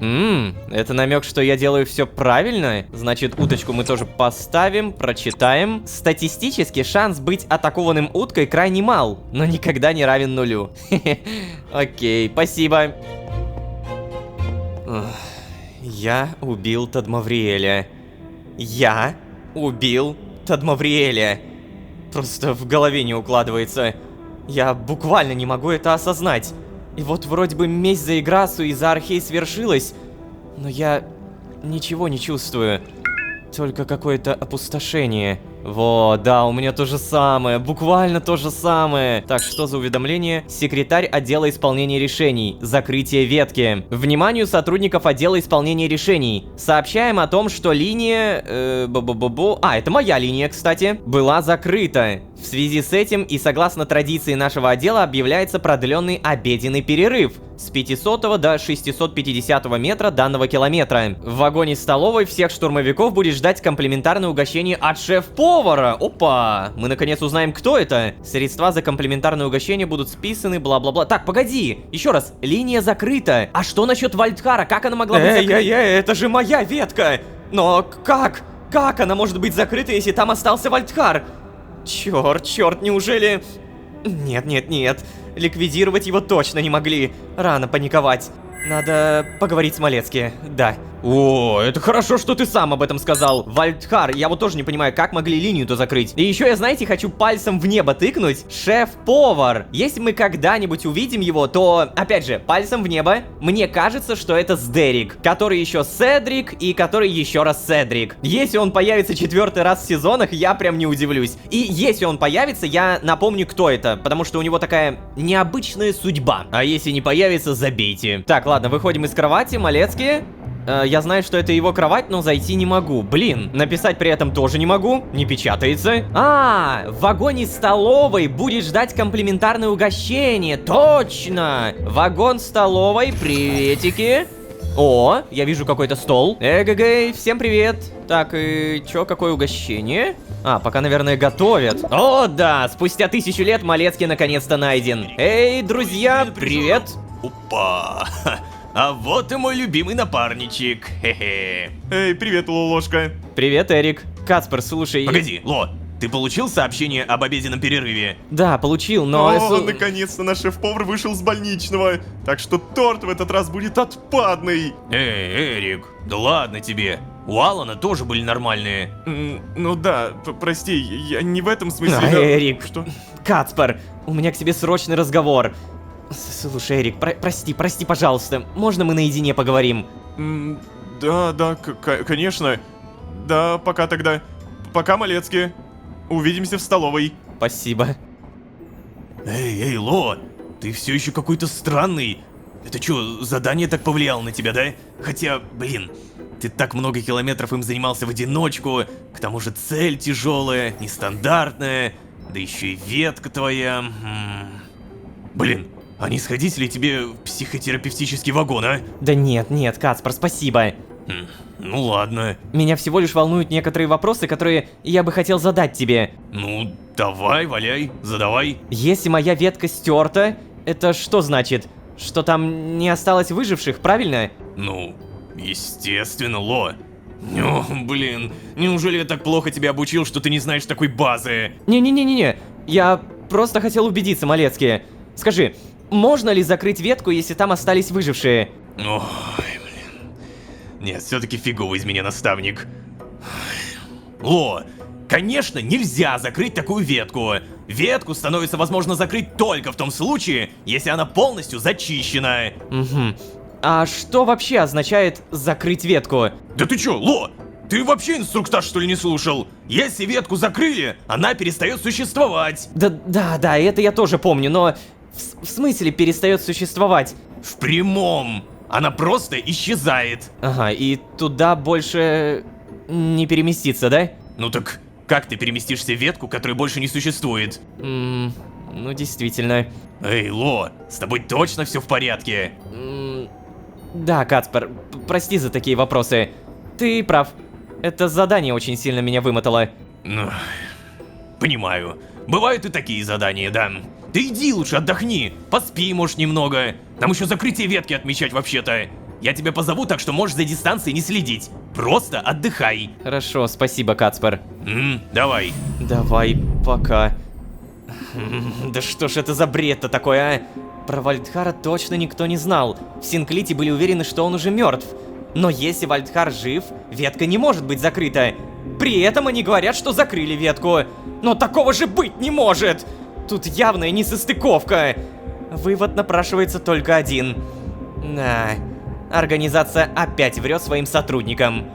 Это намек, что я делаю все правильно? Значит, уточку мы тоже поставим, прочитаем. Статистически шанс быть атакованным уткой крайне мал, но никогда не равен нулю. Окей, спасибо. Я убил Тадмавриэля. Я убил Тадмавриэля. Просто в голове не укладывается. Я буквально не могу это осознать. И вот вроде бы месть за Играсу и за Архей свершилась, но я ничего не чувствую. Только какое-то опустошение. Вот, да, у меня то же самое, буквально то же самое. Так, что за уведомление? Секретарь отдела исполнения решений. Закрытие ветки. Вниманию сотрудников отдела исполнения решений. Сообщаем о том, что линия... это моя линия, кстати. Была закрыта. В связи с этим и согласно традиции нашего отдела объявляется продленный обеденный перерыв с 500 до 650 метра данного километра. В вагоне-столовой всех штурмовиков будет ждать комплиментарное угощение от шеф-повара. Опа! Мы наконец узнаем, кто это. Средства за комплиментарное угощение будут списаны, бла-бла-бла. Так, погоди! Еще раз, линия закрыта. А что насчет Вальдхара? Как она могла быть закрыта? Это же моя ветка! Но как? Как она может быть закрыта, если там остался Вальдхар? Черт, неужели... Нет. Ликвидировать его точно не могли. Рано паниковать. Надо поговорить с Малецки, да. О, это хорошо, что ты сам об этом сказал. Вальдхар, я вот тоже не понимаю, как могли линию-то закрыть. И еще я, знаете, хочу пальцем в небо тыкнуть. Шеф-повар. Если мы когда-нибудь увидим его, то, опять же, пальцем в небо, мне кажется, что это Сдерик, который еще Седрик и который еще раз Седрик. Если он появится 4-й раз в сезонах, я прям не удивлюсь. И если он появится, я напомню, кто это, потому что у него такая необычная судьба. А если не появится, забейте. Так, ладно, выходим из кровати, Малецкий. Я знаю, что это его кровать, но зайти не могу. Блин, написать при этом тоже не могу. Не печатается. В вагоне-столовой будет ждать комплиментарное угощение. Точно! Вагон-столовой, приветики. О, я вижу какой-то стол. Эгэгэй, всем привет. Так, и чё, какое угощение? Пока, наверное, готовят. О, да, спустя 1000 лет Малецкий наконец-то найден. Эй, друзья, привет.
Опа! А вот и мой любимый напарничек. Хе-хе.
Эй, привет, Ложка.
Привет, Эрик. Каспер, слушай...
Погоди, Ло, ты получил сообщение об обеденном перерыве?
Да, получил, но...
Наконец-то наш шеф-повар вышел с больничного. Так что торт в этот раз будет отпадный.
Эй, Эрик, да ладно тебе. У Алана тоже были нормальные.
Ну да, прости, я не в этом смысле.
Эрик,
что?
Каспер, у меня к тебе срочный разговор. Слушай, Эрик, прости, пожалуйста, можно мы наедине поговорим?
Да, конечно. Да, пока тогда. Пока, Малецкий. Увидимся в столовой.
Спасибо.
Эй, Ло, ты все еще какой-то странный. Это чё, задание так повлияло на тебя, да? Хотя, блин, ты так много километров им занимался в одиночку, к тому же цель тяжелая, нестандартная, да еще и ветка твоя. Блин, а не сходить ли тебе в психотерапевтический вагон, а?
Да нет, нет, Кацпар, спасибо.
Ну ладно.
Меня всего лишь волнуют некоторые вопросы, которые я бы хотел задать тебе.
Ну, давай, валяй, задавай.
Если моя ветка стерта, это что значит? Что там не осталось выживших, правильно?
Ну, естественно, Ло. Ну, блин, неужели я так плохо тебя обучил, что ты не знаешь такой базы?
Не-не-не-не-не, я просто хотел убедиться, Малецкий. Скажи, можно ли закрыть ветку, если там остались выжившие?
Ой, блин. Нет, все-таки фиговый из меня наставник. Ло, конечно, нельзя закрыть такую ветку. Ветку становится возможно закрыть только в том случае, если она полностью зачищена.
Угу. А что вообще означает закрыть ветку?
Да ты чё, Ло? Ты вообще инструктаж, что ли, не слушал? Если ветку закрыли, она перестает существовать.
Да, это я тоже помню, но в смысле перестает существовать?
В прямом. Она просто исчезает.
Ага, и туда больше не переместиться, да?
Ну так, как ты переместишься в ветку, которая больше не существует?
Ну действительно.
Эй, Ло, с тобой точно все в порядке?
Да, Кацпар, прости за такие вопросы. Ты прав. Это задание очень сильно меня вымотало.
Ну, понимаю. Бывают и такие задания, да. Ты иди лучше отдохни, поспи, может, немного. Нам еще закрытие ветки отмечать вообще-то. Я тебя позову, так что можешь за дистанцией не следить. Просто отдыхай.
Хорошо, спасибо, Кацпар.
Давай.
Давай, пока. Да что ж это за бред-то такой, а? Про Вальдхара точно никто не знал. В Синклите были уверены, что он уже мертв. Но если Вальдхар жив, ветка не может быть закрыта. При этом они говорят, что закрыли ветку. Но такого же быть не может! Тут явная несостыковка. Вывод напрашивается только один. Да, организация опять врет своим сотрудникам.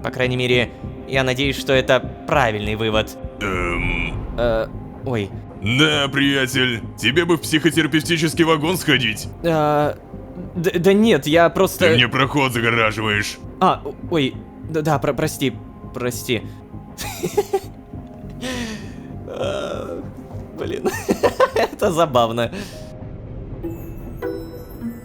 По крайней мере, я надеюсь, что это правильный вывод. Ой.
Да, приятель, тебе бы в психотерапевтический вагон сходить.
Да нет, я просто...
Ты мне проход загораживаешь.
Ой, да, прости. Блин, это забавно.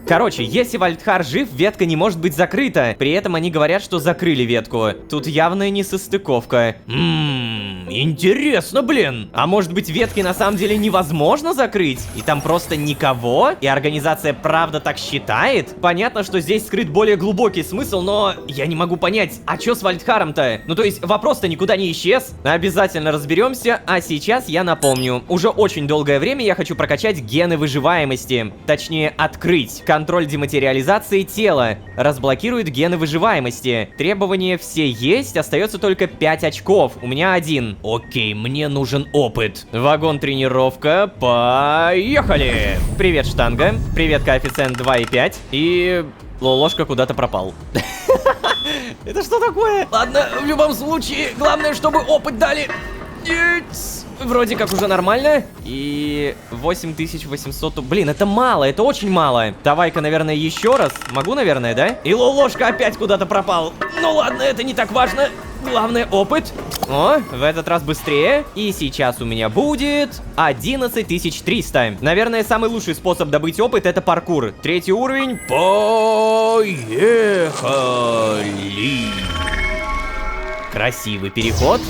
Короче, если Вальдхар жив, ветка не может быть закрыта. При этом они говорят, что закрыли ветку. Тут явная несостыковка. Интересно, блин. А может быть, ветки на самом деле невозможно закрыть? И там просто никого? И организация правда так считает? Понятно, что здесь скрыт более глубокий смысл, но я не могу понять, а чё с Вальдхаром-то? Ну то есть вопрос-то никуда не исчез. Обязательно разберемся, а сейчас я напомню. Уже очень долгое время я хочу прокачать гены выживаемости. Точнее, открыть. Контроль дематериализации тела. Разблокирует гены выживаемости. Требования все есть, остается только 5 очков. У меня 1. Окей, мне нужен опыт. Вагон тренировка, поехали! Привет, штанга. Привет, коэффициент 2,5. И Лолошка куда-то пропал. Это что такое? Ладно, в любом случае, главное, чтобы опыт дали. Вроде как уже нормально. И 8800... Блин, это мало, это очень мало. Давай-ка, наверное, еще раз. Могу, наверное, да? И Лолошка опять куда-то пропал. Ну ладно, это не так важно. Главное, опыт. О, в этот раз быстрее. И сейчас у меня будет 11300. Наверное, самый лучший способ добыть опыт — это паркур. 3-й уровень. Поехали. Красивый переход.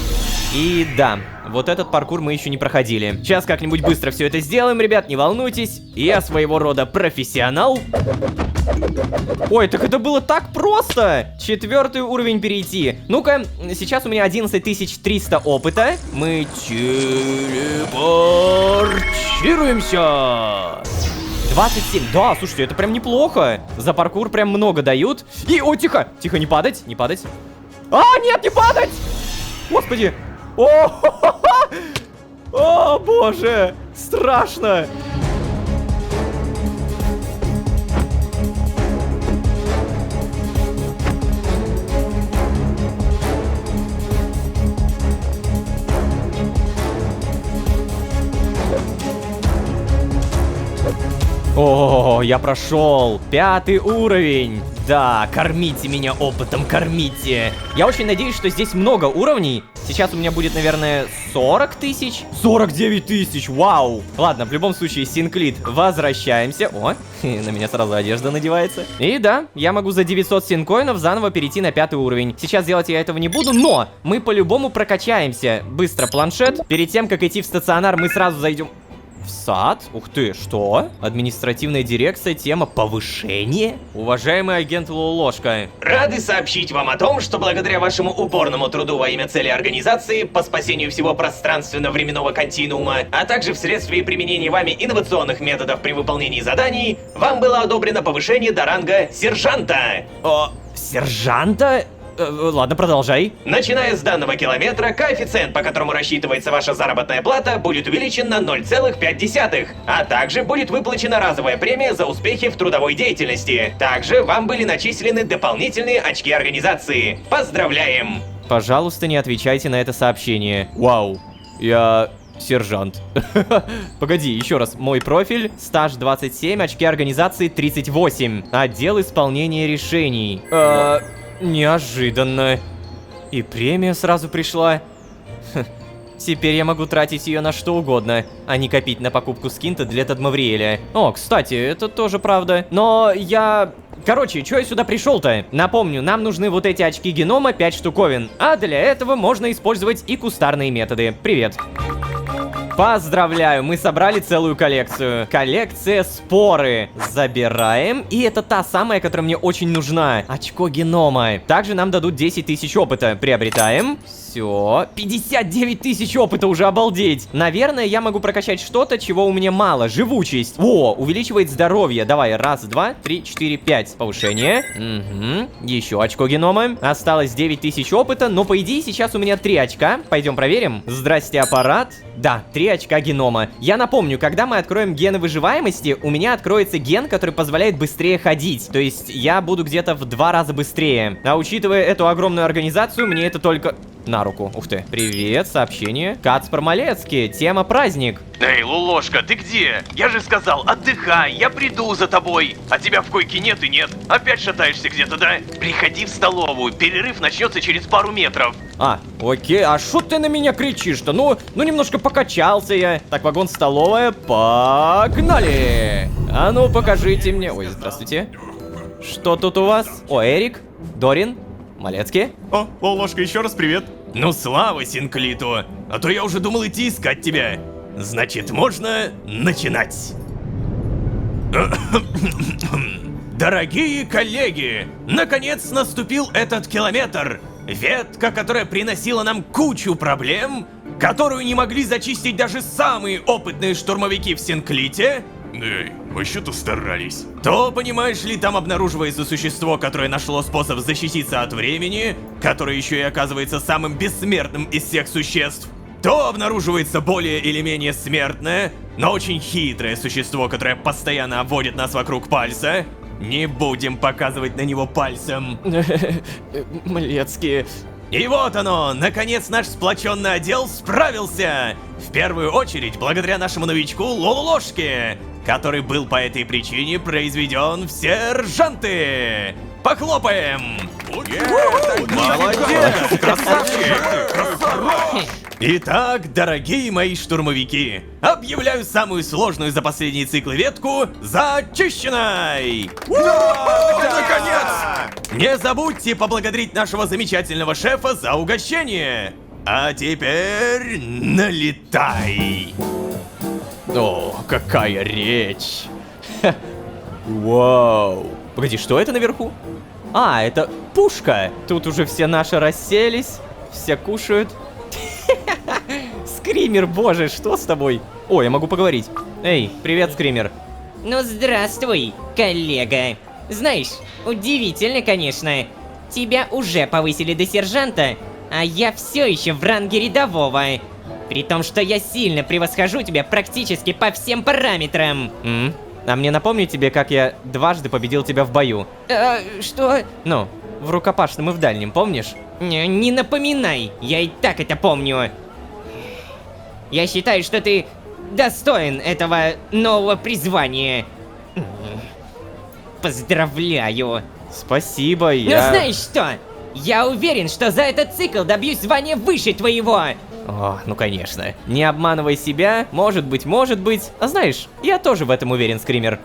И да, вот этот паркур мы еще не проходили. Сейчас как-нибудь быстро все это сделаем, ребят, не волнуйтесь. Я своего рода профессионал. Ой, так это было так просто! 4-й уровень перейти. Ну-ка, сейчас у меня 11300 опыта. Мы телепортируемся. 27. Да, слушайте, это прям неплохо. За паркур прям много дают. И, ой, тихо! Тихо, не падать, не падать. А, нет, не падать! Господи! О, боже! Страшно! О, я прошел. 5-й уровень. Да, кормите меня опытом, кормите. Я очень надеюсь, что здесь много уровней. Сейчас у меня будет, наверное, 40 тысяч. 49 тысяч, вау. Ладно, в любом случае, Синклит, возвращаемся. О, на меня сразу одежда надевается. И да, я могу за 900 синкоинов заново перейти на 5-й уровень. Сейчас делать я этого не буду, но мы по-любому прокачаемся. Быстро планшет. Перед тем, как идти в стационар, мы сразу зайдем... В сад? Ух ты, что? Административная дирекция, тема повышение? Уважаемый агент Лолошка.
Рады сообщить вам о том, что благодаря вашему упорному труду во имя цели организации по спасению всего пространственно-временного континуума, а также вследствие применения вами инновационных методов при выполнении заданий, вам было одобрено повышение до ранга сержанта.
О, сержанта? Ладно, продолжай.
Начиная с данного километра, коэффициент, по которому рассчитывается ваша заработная плата, будет увеличен на 0,5, а также будет выплачена разовая премия за успехи в трудовой деятельности. Также вам были начислены дополнительные очки организации. Поздравляем!
Пожалуйста, не отвечайте на это сообщение. Вау, я... сержант. Погоди, еще раз. Мой профиль, стаж 27, очки организации 38. Отдел исполнения решений. Неожиданно. И премия сразу пришла. Теперь я могу тратить ее на что угодно, а не копить на покупку скинта для Тадмавриэля. О, кстати, это тоже правда. Но я... Короче, чё я сюда пришел-то? Напомню, нам нужны вот эти очки генома, 5 штуковин. А для этого можно использовать и кустарные методы. Привет. Поздравляю, мы собрали целую коллекцию. Коллекция споры. Забираем. И это та самая, которая мне очень нужна. Очко генома. Также нам дадут 10 тысяч опыта. Приобретаем. Все. 59 тысяч опыта, уже обалдеть. Наверное, я могу прокачать что-то, чего у меня мало. Живучесть. О, увеличивает здоровье. Давай, 1, 2, 3, 4, 5. Повышение. Угу. Еще очко генома. Осталось 9 тысяч опыта, но по идее сейчас у меня 3 очка. Пойдем проверим. Здрасте, аппарат. Да, 3 очка генома. Я напомню, когда мы откроем гены выживаемости, у меня откроется ген, который позволяет быстрее ходить. То есть я буду где-то в 2 раза быстрее. А учитывая эту огромную организацию, мне это только на руку. Ух ты. Привет, сообщение. Кацпар Малецкий, тема праздник.
Эй, Лулошка, ты где? Я же сказал, отдыхай, я приду за тобой. А тебя в койке нет и нет. Опять шатаешься где-то, да? Приходи в столовую, перерыв начнется через пару метров.
А, окей, а шо ты на меня кричишь-то? Ну немножко покачался я. Так, вагон столовая, погнали! А ну, покажите мне. Ой, здравствуйте. Что тут у вас? О, Эрик, Дорин, Малецкий.
О, Лолошка, еще раз привет.
Ну слава Синклиту, а то я уже думал идти искать тебя. Значит, можно начинать. Дорогие коллеги, наконец наступил этот километр. Ветка, которая приносила нам кучу проблем, которую не могли зачистить даже самые опытные штурмовики в Синклите.
Эй, вообще-то старались.
То, понимаешь ли, там обнаруживается существо, которое нашло способ защититься от времени, которое еще и оказывается самым бессмертным из всех существ. То обнаруживается более или менее смертное, но очень хитрое существо, которое постоянно обводит нас вокруг пальца. Не будем показывать на него пальцем.
Малецкий.
И вот оно, наконец наш сплоченный отдел справился! В первую очередь, благодаря нашему новичку Лолошке, который был по этой причине произведен в сержанты! Похлопаем!
Молодец! Красавчик!
Итак, дорогие мои штурмовики, объявляю самую сложную за последние циклы ветку зачищенной!
Наконец!
Не забудьте поблагодарить нашего замечательного шефа за угощение! А теперь налетай!
О, какая речь! Вау! Погоди, что это наверху? А, это пушка! Тут уже все наши расселись, все кушают. Скример, боже, что с тобой? О, я могу поговорить. Эй, привет, Скример.
Ну, здравствуй, коллега. Знаешь, удивительно, конечно. Тебя уже повысили до сержанта, а я все еще в ранге рядового. При том, что я сильно превосхожу тебя практически по всем параметрам.
А мне напомнить тебе, как я дважды победил тебя в бою?
Что?
Ну, в рукопашном и в дальнем, помнишь?
Не напоминай, я и так это помню. Я считаю, что ты достоин этого нового призвания. Поздравляю.
Спасибо,
Ну
я...
знаешь что? Я уверен, что за этот цикл добьюсь звания выше твоего.
О, ну конечно. Не обманывай себя, может быть. А знаешь, я тоже в этом уверен, Скример.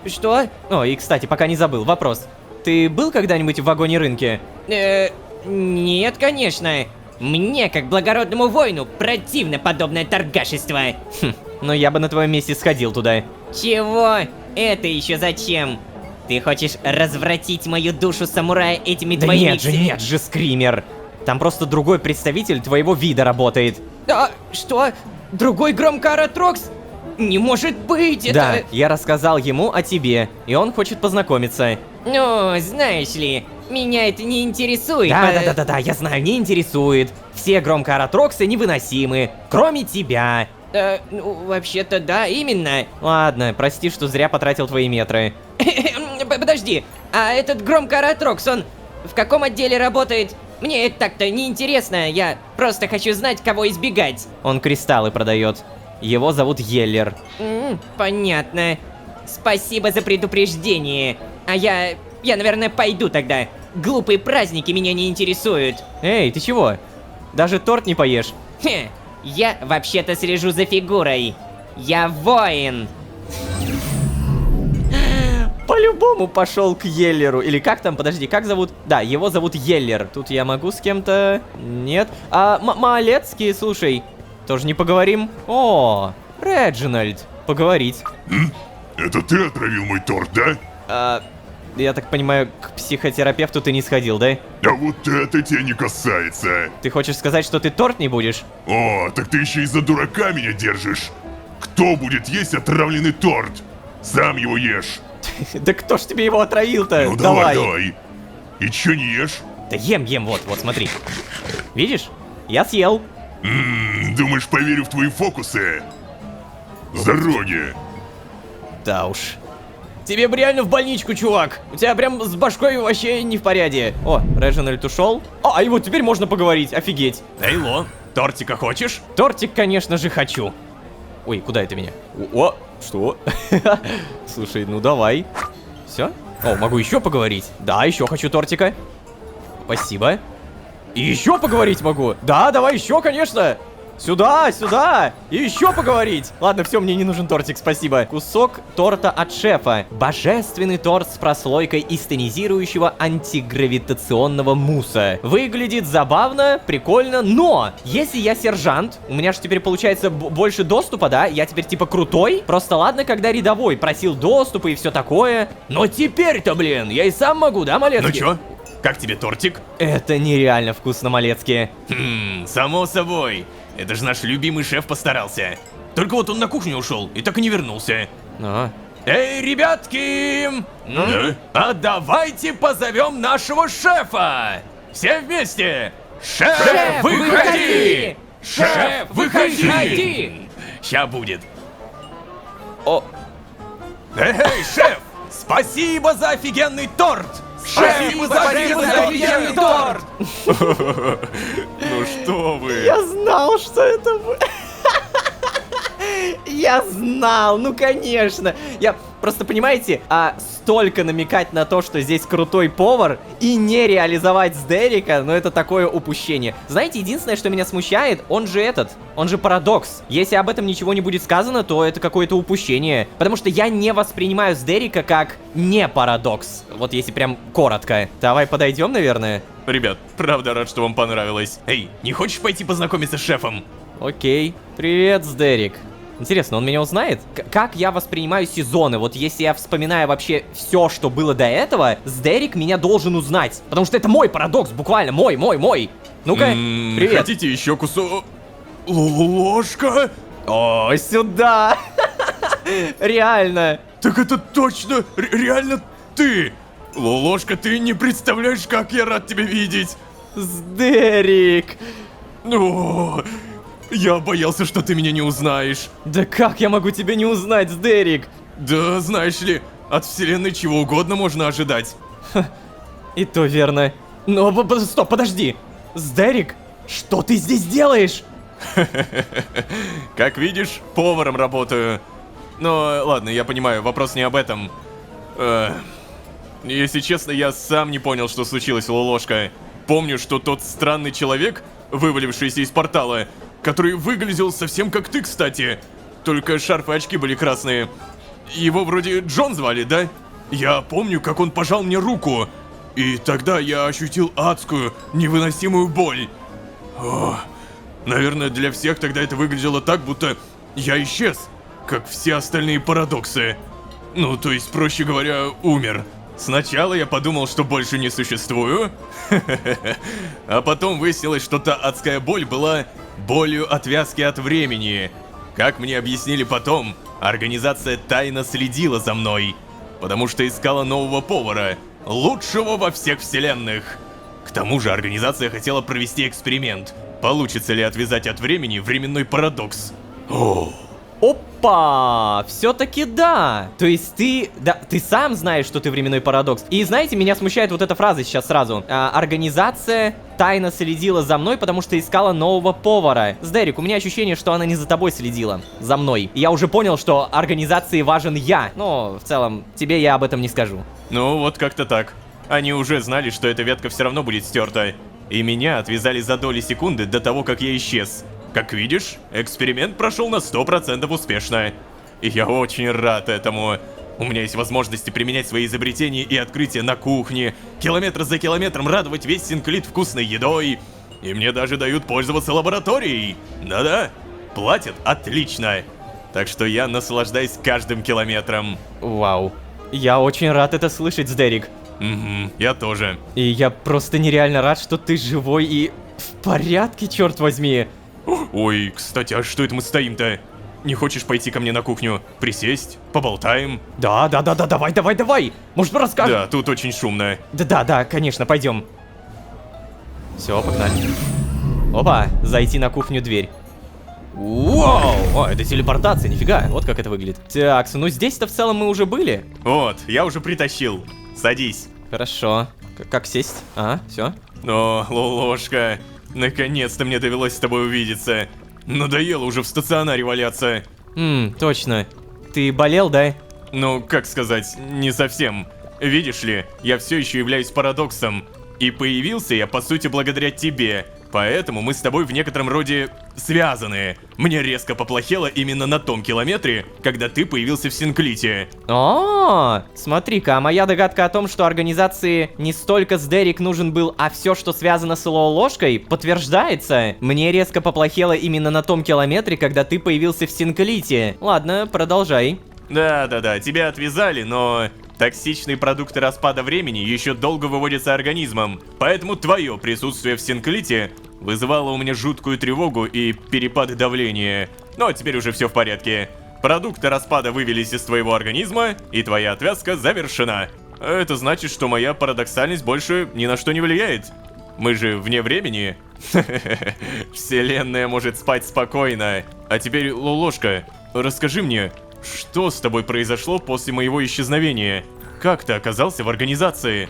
Что?
О, и кстати, пока не забыл, вопрос. Ты был когда-нибудь в вагоне-рынке?
Нет, конечно. Мне, как благородному воину, противно подобное торгашество.
Но я бы на твоем месте сходил туда.
Чего? Это еще зачем? Ты хочешь развратить мою душу самурая этими
Да
твоими...
нет же, Скример. Там просто другой представитель твоего вида работает.
Что? Другой Громкааратрокс? Не может быть, это...
Да, я рассказал ему о тебе, и он хочет познакомиться.
Ну, знаешь ли, меня это не интересует.
Да, я знаю, не интересует. Все Громкааратроксы невыносимы, кроме тебя.
Ну, вообще-то да, именно.
Ладно, прости, что зря потратил твои метры.
Подожди, а этот Громкааратрокс, он в каком отделе работает? Мне это так-то не интересно, я просто хочу знать, кого избегать.
Он кристаллы продает. Его зовут Еллер.
Понятно. Спасибо за предупреждение. А я, наверное, пойду тогда. Глупые праздники меня не интересуют.
Эй, ты чего? Даже торт не поешь?
Я вообще-то слежу за фигурой. Я воин.
По-любому пошел к Еллеру. Или как там, подожди, как зовут? Да, его зовут Еллер. Тут я могу с кем-то... Нет. Малецкий, слушай. Тоже не поговорим? О, Реджинальд. Поговорить.
Это ты отравил мой торт, да?
Я так понимаю, к психотерапевту ты не сходил, да?
А вот это тебя не касается.
Ты хочешь сказать, что ты торт не будешь?
О, так ты еще из-за дурака меня держишь. Кто будет есть отравленный торт? Сам его ешь.
Да кто ж тебе его отравил-то?
Ну давай. И чё не ешь?
Да ем, вот, смотри. Видишь? Я съел.
Думаешь, поверю в твои фокусы? С дороги.
Да уж. Тебе бы реально в больничку, чувак. У тебя прям с башкой вообще не в порядке. О, Реджинальд ушел. А и вот теперь можно поговорить, офигеть.
Эй, Ло, тортика хочешь?
Тортик, конечно же, хочу. Ой, куда это меня? О, что? Слушай, ну давай. Все? О, могу еще поговорить? Да, еще хочу тортика. Спасибо. И еще поговорить могу? Да, давай еще, конечно. Сюда! И еще поговорить! Ладно, все, мне не нужен тортик, спасибо. Кусок торта от шефа. Божественный торт с прослойкой из тонизирующего антигравитационного мусса. Выглядит забавно, прикольно, но если я сержант, у меня же теперь получается больше доступа, да? Я теперь типа крутой? Просто ладно, когда рядовой просил доступа и все такое. Но теперь-то, блин, я и сам могу, да, Малецкий?
Ну чё? Как тебе тортик?
Это нереально вкусно, Малецкий.
Само собой. Это же наш любимый шеф постарался. Только вот он на кухню ушел и так и не вернулся. Эй, ребятки!
Да?
А давайте позовем нашего шефа! Все вместе! Шеф, выходи! Шеф, выходи! Ща будет.
О.
Эй, шеф! Спасибо за офигенный торт! Спасибо за офигенный торт!
Ну что вы?
Я знал, что это будет. Я знал, ну конечно. Я просто, понимаете, столько намекать на то, что здесь крутой повар, и не реализовать с Дерека, ну это такое упущение. Знаете, единственное, что меня смущает, он же парадокс. Если об этом ничего не будет сказано, то это какое-то упущение. Потому что я не воспринимаю с Дерека как не парадокс. Вот если прям коротко. Давай подойдем, наверное.
Ребят, правда рад, что вам понравилось. Эй, не хочешь пойти познакомиться с шефом?
Окей. Привет, Сдерик. Интересно, он меня узнает? Как я воспринимаю сезоны? Вот если я вспоминаю вообще все, что было до этого, Сдерик меня должен узнать. Потому что это мой парадокс, буквально мой. Ну-ка, привет.
Хотите еще кусок? Ложка?
О, сюда. Реально.
Так это точно, реально ты. Ложка, ты не представляешь, как я рад тебя видеть.
Сдерик.
О, я боялся, что ты меня не узнаешь.
Да как я могу тебя не узнать, Сдерик?
Да, знаешь ли, от вселенной чего угодно можно ожидать.
И то верно. Но, стоп, подожди. Сдерик, что ты здесь делаешь?
Как видишь, поваром работаю. Но ладно, я понимаю, вопрос не об этом.
Если честно, я сам не понял, что случилось, Лолошка. Помню, что тот странный человек, вывалившийся из портала, который выглядел совсем как ты, кстати. Только шарф и очки были красные. Его вроде Джон звали, да? Я помню, как он пожал мне руку. И тогда я ощутил адскую, невыносимую боль. О, наверное, для всех тогда это выглядело так, будто я исчез, как все остальные парадоксы. Ну, то есть, проще говоря, умер. Сначала я подумал, что больше не существую, а потом выяснилось, что та адская боль была болью отвязки от времени. Как мне объяснили потом, организация тайно следила за мной, потому что искала нового повара, лучшего во всех вселенных. К тому же организация хотела провести эксперимент, получится ли отвязать от времени временной парадокс. О.
Опа! Все-таки да! То есть ты сам знаешь, что ты временной парадокс. И знаете, меня смущает вот эта фраза сейчас сразу. Организация тайно следила за мной, потому что искала нового повара. Сдерик, у меня ощущение, что она не за тобой следила, за мной. И я уже понял, что организации важен я. Но в целом, тебе я об этом не скажу.
Ну, вот как-то так. Они уже знали, что эта ветка все равно будет стерта. И меня отвязали за доли секунды до того, как я исчез. Как видишь, эксперимент прошел на 100% успешно. И я очень рад этому. У меня есть возможности применять свои изобретения и открытия на кухне, километр за километром радовать весь Синклит вкусной едой. И мне даже дают пользоваться лабораторией. Да-да, платят отлично. Так что я наслаждаюсь каждым километром.
Вау. Я очень рад это слышать, Сдерик.
Угу, я тоже.
И я просто нереально рад, что ты живой и в порядке, черт возьми.
Ой, кстати, а что это мы стоим-то? Не хочешь пойти ко мне на кухню? Присесть? Поболтаем?
Да, давай. Может, расскажешь?
Да, тут очень шумно.
Да, конечно, пойдем. Все, погнали. Опа, зайти на кухню дверь. Вау! О, это телепортация, нифига. Вот как это выглядит. Так, ну здесь-то в целом мы уже были.
Вот, я уже притащил. Садись.
Хорошо. Как сесть? Все.
О, Лолошка. Наконец-то мне довелось с тобой увидеться. Надоело уже в стационаре валяться.
Точно. Ты болел, да?
Ну, как сказать, не совсем. Видишь ли, я все еще являюсь парадоксом. И появился я, по сути, благодаря тебе. Поэтому мы с тобой в некотором роде связаны. Мне резко поплохело именно на том километре, когда ты появился в Синклите.
О, смотри-ка, а моя догадка о том, что организации не столько Сдерик нужен был, а все, что связано с Лолошкой, подтверждается. Мне резко поплохело именно на том километре, когда ты появился в Синклите. Ладно, продолжай.
Да, тебя отвязали, но токсичные продукты распада времени еще долго выводятся организмом, поэтому твое присутствие в Синклите вызывало у меня жуткую тревогу и перепады давления. Но теперь уже все в порядке. Продукты распада вывелись из твоего организма, и твоя отвязка завершена. Это значит, что моя парадоксальность больше ни на что не влияет. Мы же вне времени. Вселенная может спать спокойно. А теперь, Лолошка, расскажи мне, что с тобой произошло после моего исчезновения? Как ты оказался в организации?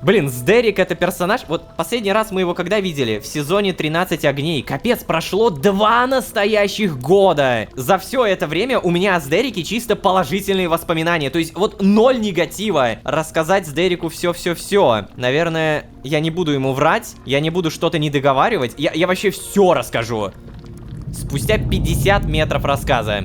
Блин, Сдерик это персонаж. Вот последний раз мы его когда видели? В сезоне 13 огней. Капец, прошло 2 настоящих года. За все это время у меня о Сдерике чисто положительные воспоминания. То есть вот 0 негатива. Рассказать Сдерику все. Наверное, я не буду ему врать. Я не буду что-то не договаривать. Я вообще все расскажу. Спустя 50 метров рассказа.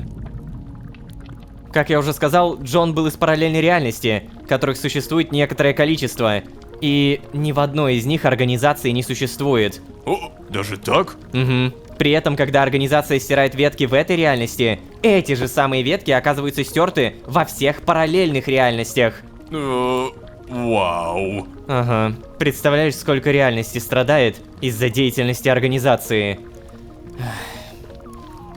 Как я уже сказал, Джон был из параллельной реальности, которых существует некоторое количество. И ни в одной из них организации не существует.
О, даже так?
Угу. При этом, когда организация стирает ветки в этой реальности, эти же самые ветки оказываются стерты во всех параллельных реальностях.
Вау.
Ага. Представляешь, сколько реальностей страдает из-за деятельности организации.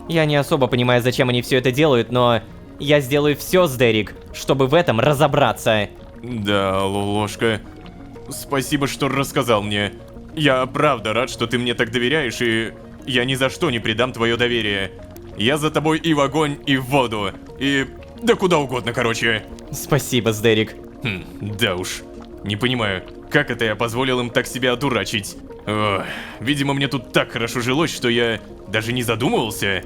Я не особо понимаю, зачем они все это делают, но я сделаю все, Сдерик, чтобы в этом разобраться.
Да, Лолошка, спасибо, что рассказал мне. Я правда рад, что ты мне так доверяешь, и я ни за что не предам твое доверие. Я за тобой и в огонь, и в воду, и да куда угодно, короче.
Спасибо, Сдерик.
Да уж, не понимаю, как это я позволил им так себя одурачить. Видимо, мне тут так хорошо жилось, что я даже не задумывался.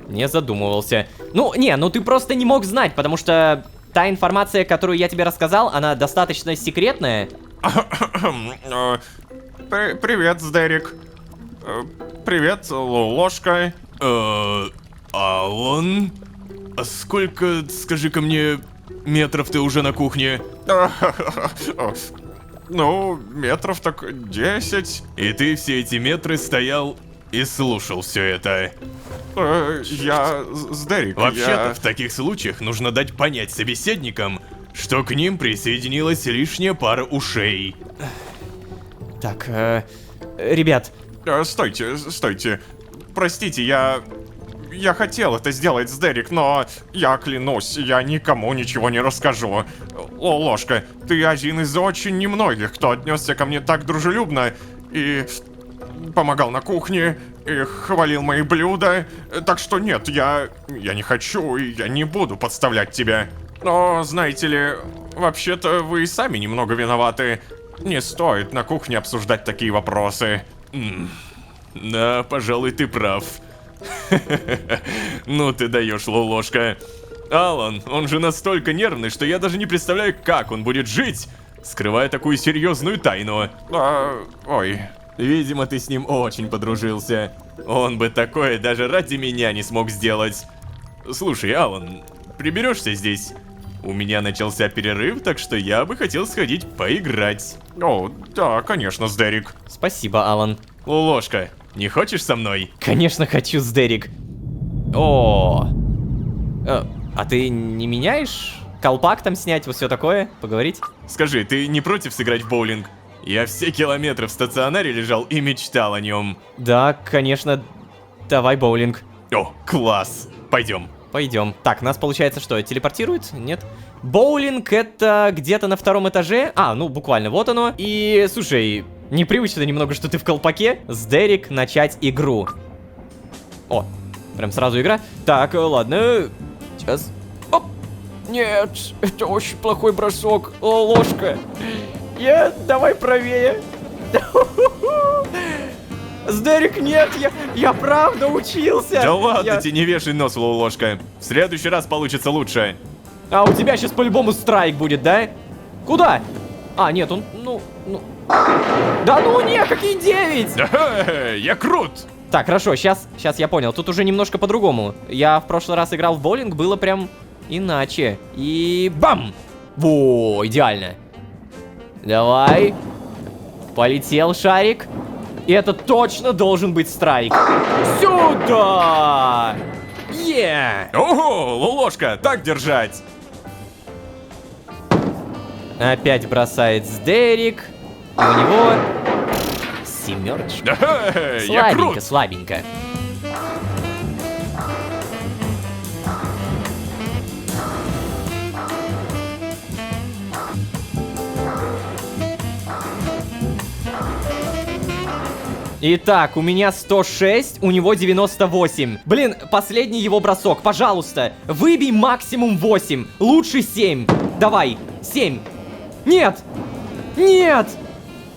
Не задумывался. Ну ты просто не мог знать, потому что та информация, которую я тебе рассказал, она достаточно секретная.
Привет, Сдерик. Привет, Ложка.
Алан? А сколько, скажи-ка мне, метров ты уже на кухне?
Ну, метров так 10.
И ты все эти метры стоял и слушал все это?
Я Сдерик.
Вообще-то, в таких случаях нужно дать понять собеседникам, что к ним присоединилась лишняя пара ушей.
Так, ребят.
Стойте. Простите, я хотел это сделать, Сдерик, но я клянусь, я никому ничего не расскажу. Ложка, ты один из очень немногих, кто отнесся ко мне так дружелюбно и помогал на кухне, и хвалил мои блюда. Так что нет, я не хочу и я не буду подставлять тебя. Но, знаете ли, вообще-то вы и сами немного виноваты. Не стоит на кухне обсуждать такие вопросы.
Да, пожалуй, ты прав. Ну ты даешь, Лолошка. Алан, он же настолько нервный, что я даже не представляю, как он будет жить, скрывая такую серьезную тайну.
Ой.
Видимо, ты с ним очень подружился. Он бы такое даже ради меня не смог сделать. Слушай, Алан, приберешься здесь? У меня начался перерыв, так что я бы хотел сходить поиграть.
О, да, конечно, Сдерик.
Спасибо, Алан.
Ложка, не хочешь со мной?
Конечно хочу, Сдерик. О, а ты не меняешь? Колпак там снять, вот все такое? Поговорить?
Скажи, ты не против сыграть в боулинг? Я все километры в стационаре лежал и мечтал о нем.
Да, конечно. Давай боулинг.
О, класс. Пойдем.
Пойдем. Так, нас получается что, телепортирует? Нет? Боулинг это где-то на 2-м этаже. А, ну буквально, вот оно. И, слушай, непривычно немного, что ты в колпаке. Сдерик, начать игру. О, прям сразу игра. Так, ладно. Сейчас. Оп. Нет, это очень плохой бросок. О, ложка. Нет, давай правее. Сдерик, нет, я правда учился.
Да ладно, тебе не вешай нос, Ложка. В следующий раз получится лучше.
А у тебя сейчас по-любому страйк будет, да? Куда? А, нет, он, ну... Да ну не, какие 9?
Я крут.
Так, хорошо, сейчас я понял. Тут уже немножко по-другому. Я в прошлый раз играл в боулинг, было прям иначе. И бам! Во, идеально. Давай. Полетел шарик. И это точно должен быть страйк. Сюда!
Ого, Ложка, так держать.
Опять бросает Сдерик. И у него... семерочка. Слабенько, слабенько. Итак, у меня 106, у него 98. Блин, последний его бросок, пожалуйста. Выбей максимум 8, лучше 7. Давай, 7. Нет! Нет!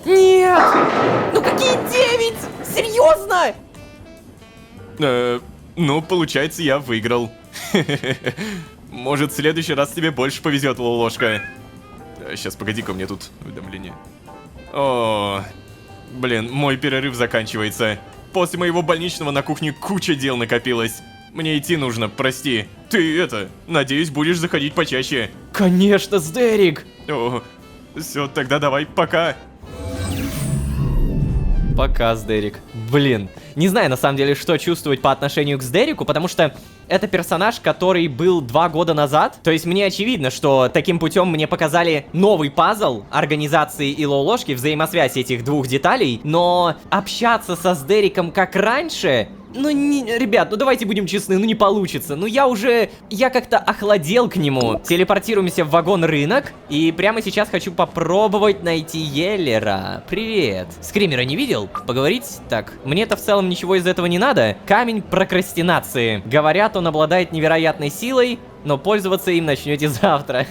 Нет! Ну какие 9? Серьезно?
Ну, получается, я выиграл. Может, в следующий раз тебе больше повезет, Ложка. Сейчас, погоди-ка, у меня тут уведомление. О, блин, мой перерыв заканчивается. После моего больничного на кухне куча дел накопилось. Мне идти нужно, прости. Ты надеюсь, будешь заходить почаще.
Конечно, Сдерик.
О, все, тогда давай, пока.
Пока, Сдерик. Блин, не знаю на самом деле, что чувствовать по отношению к Сдерику, потому что это персонаж, который был 2 года назад. То есть мне очевидно, что таким путем мне показали новый пазл организации и Ложки, взаимосвязь этих двух деталей. Но общаться со Сдериком как раньше... Ну, ребят, ну давайте будем честны, ну не получится. Ну я как-то охладел к нему. Телепортируемся в вагон-рынок. И прямо сейчас хочу попробовать найти Еллера. Привет. Скримера не видел? Поговорить? Так, мне-то в целом ничего из этого не надо. Камень прокрастинации. Говорят, он обладает невероятной силой, но пользоваться им начнете завтра.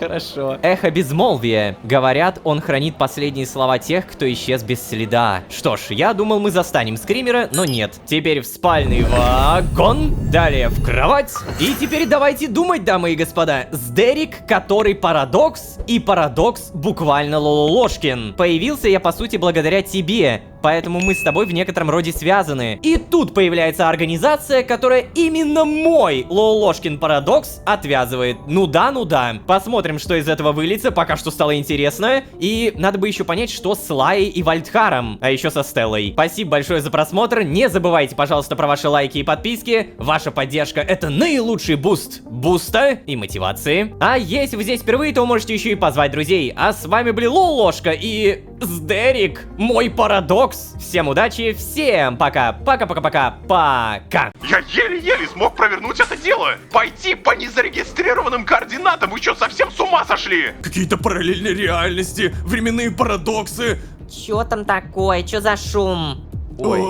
Хорошо. Эхо безмолвия. Говорят, он хранит последние слова тех, кто исчез без следа. Что ж, я думал, мы застанем скримера, но нет. Теперь в спальный вагон, далее в кровать. И теперь давайте думать, дамы и господа. Сдерик, который парадокс, и парадокс буквально Лололошкин. Появился я, по сути, благодаря тебе. Поэтому мы с тобой в некотором роде связаны. И тут появляется организация, которая именно мой Лололошкин парадокс отвязывает. Ну да, ну да. Посмотрим, что из этого выльется, пока что стало интересно. И надо бы еще понять, что с Лаей и Вальдхаром, а еще со Стеллой. Спасибо большое за просмотр. Не забывайте, пожалуйста, про ваши лайки и подписки. Ваша поддержка — это наилучший буст буста и мотивации. А если вы здесь впервые, то можете еще и позвать друзей. А с вами были Лолошка и Сдерик, мой парадокс. Всем удачи, всем пока. Пока-пока-пока. Пока.
Я еле-еле смог провернуть это дело. Пойти по незарегистрированным координатам. Вы что, совсем с ума сошли?
Какие-то параллельные реальности, временные парадоксы.
Чё там такое? Чё за шум?
Ой.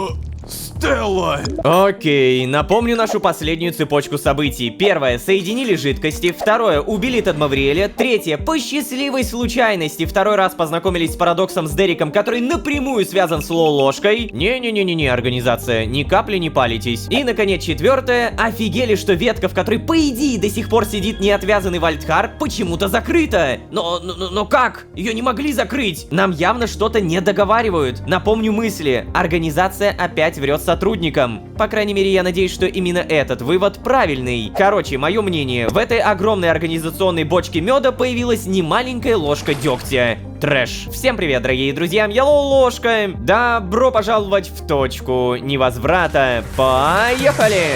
Стелла!
Окей, напомню нашу последнюю цепочку событий. Первое, соединили жидкости. Второе, убили Тадмавриэля. Третье, по счастливой случайности второй раз познакомились с парадоксом с Дериком, который напрямую связан с Лолошкой. Не-не-не-не-не, организация, ни капли не палитесь. И, наконец, четвертое, офигели, что ветка, в которой, по идее, до сих пор сидит неотвязанный Вальдхар, почему-то закрыта. Но как? Ее не могли закрыть. Нам явно что-то не договаривают. Напомню мысли. Организация опять врет сотрудникам. По крайней мере, я надеюсь, что именно этот вывод правильный. Короче, мое мнение, в этой огромной организационной бочке меда появилась немаленькая ложка дегтя. Трэш. Всем привет, дорогие друзья, я Лолошка. Добро пожаловать в точку невозврата. Поехали!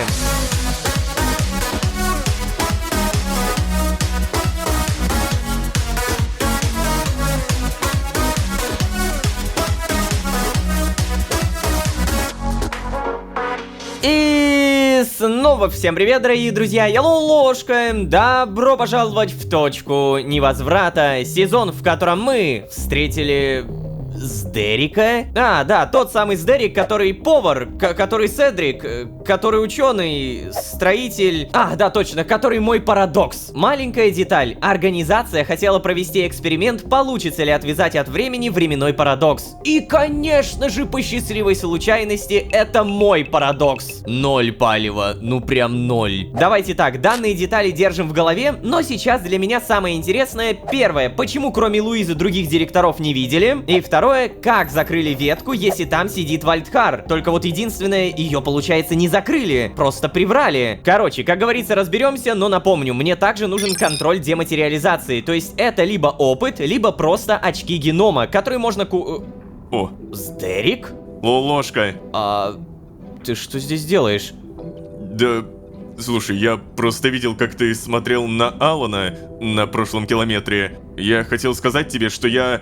И снова всем привет, дорогие друзья, я Лолошка. Добро пожаловать в точку невозврата. Сезон, в котором мы встретили... Сдерика? А, да, тот самый Сдерик, который повар, который Седрик, который ученый, строитель... А, да, точно, который мой парадокс. Маленькая деталь. Организация хотела провести эксперимент, получится ли отвязать от времени временной парадокс. И, конечно же, по счастливой случайности, это мой парадокс. 0 палева, ну прям 0. Давайте так, данные детали держим в голове, но сейчас для меня самое интересное. Первое, почему кроме Луизы других директоров не видели? И второе, как закрыли ветку, если там сидит Вальдхар? Только вот единственное, ее, получается, не закрыли, просто приврали. Короче, как говорится, разберемся, но напомню, мне также нужен контроль дематериализации. То есть это либо опыт, либо просто очки генома, которые можно
О,
Сдерик?
Лолошка.
А ты что здесь делаешь?
Да, слушай, я просто видел, как ты смотрел на Алана на прошлом километре. Я хотел сказать тебе, что я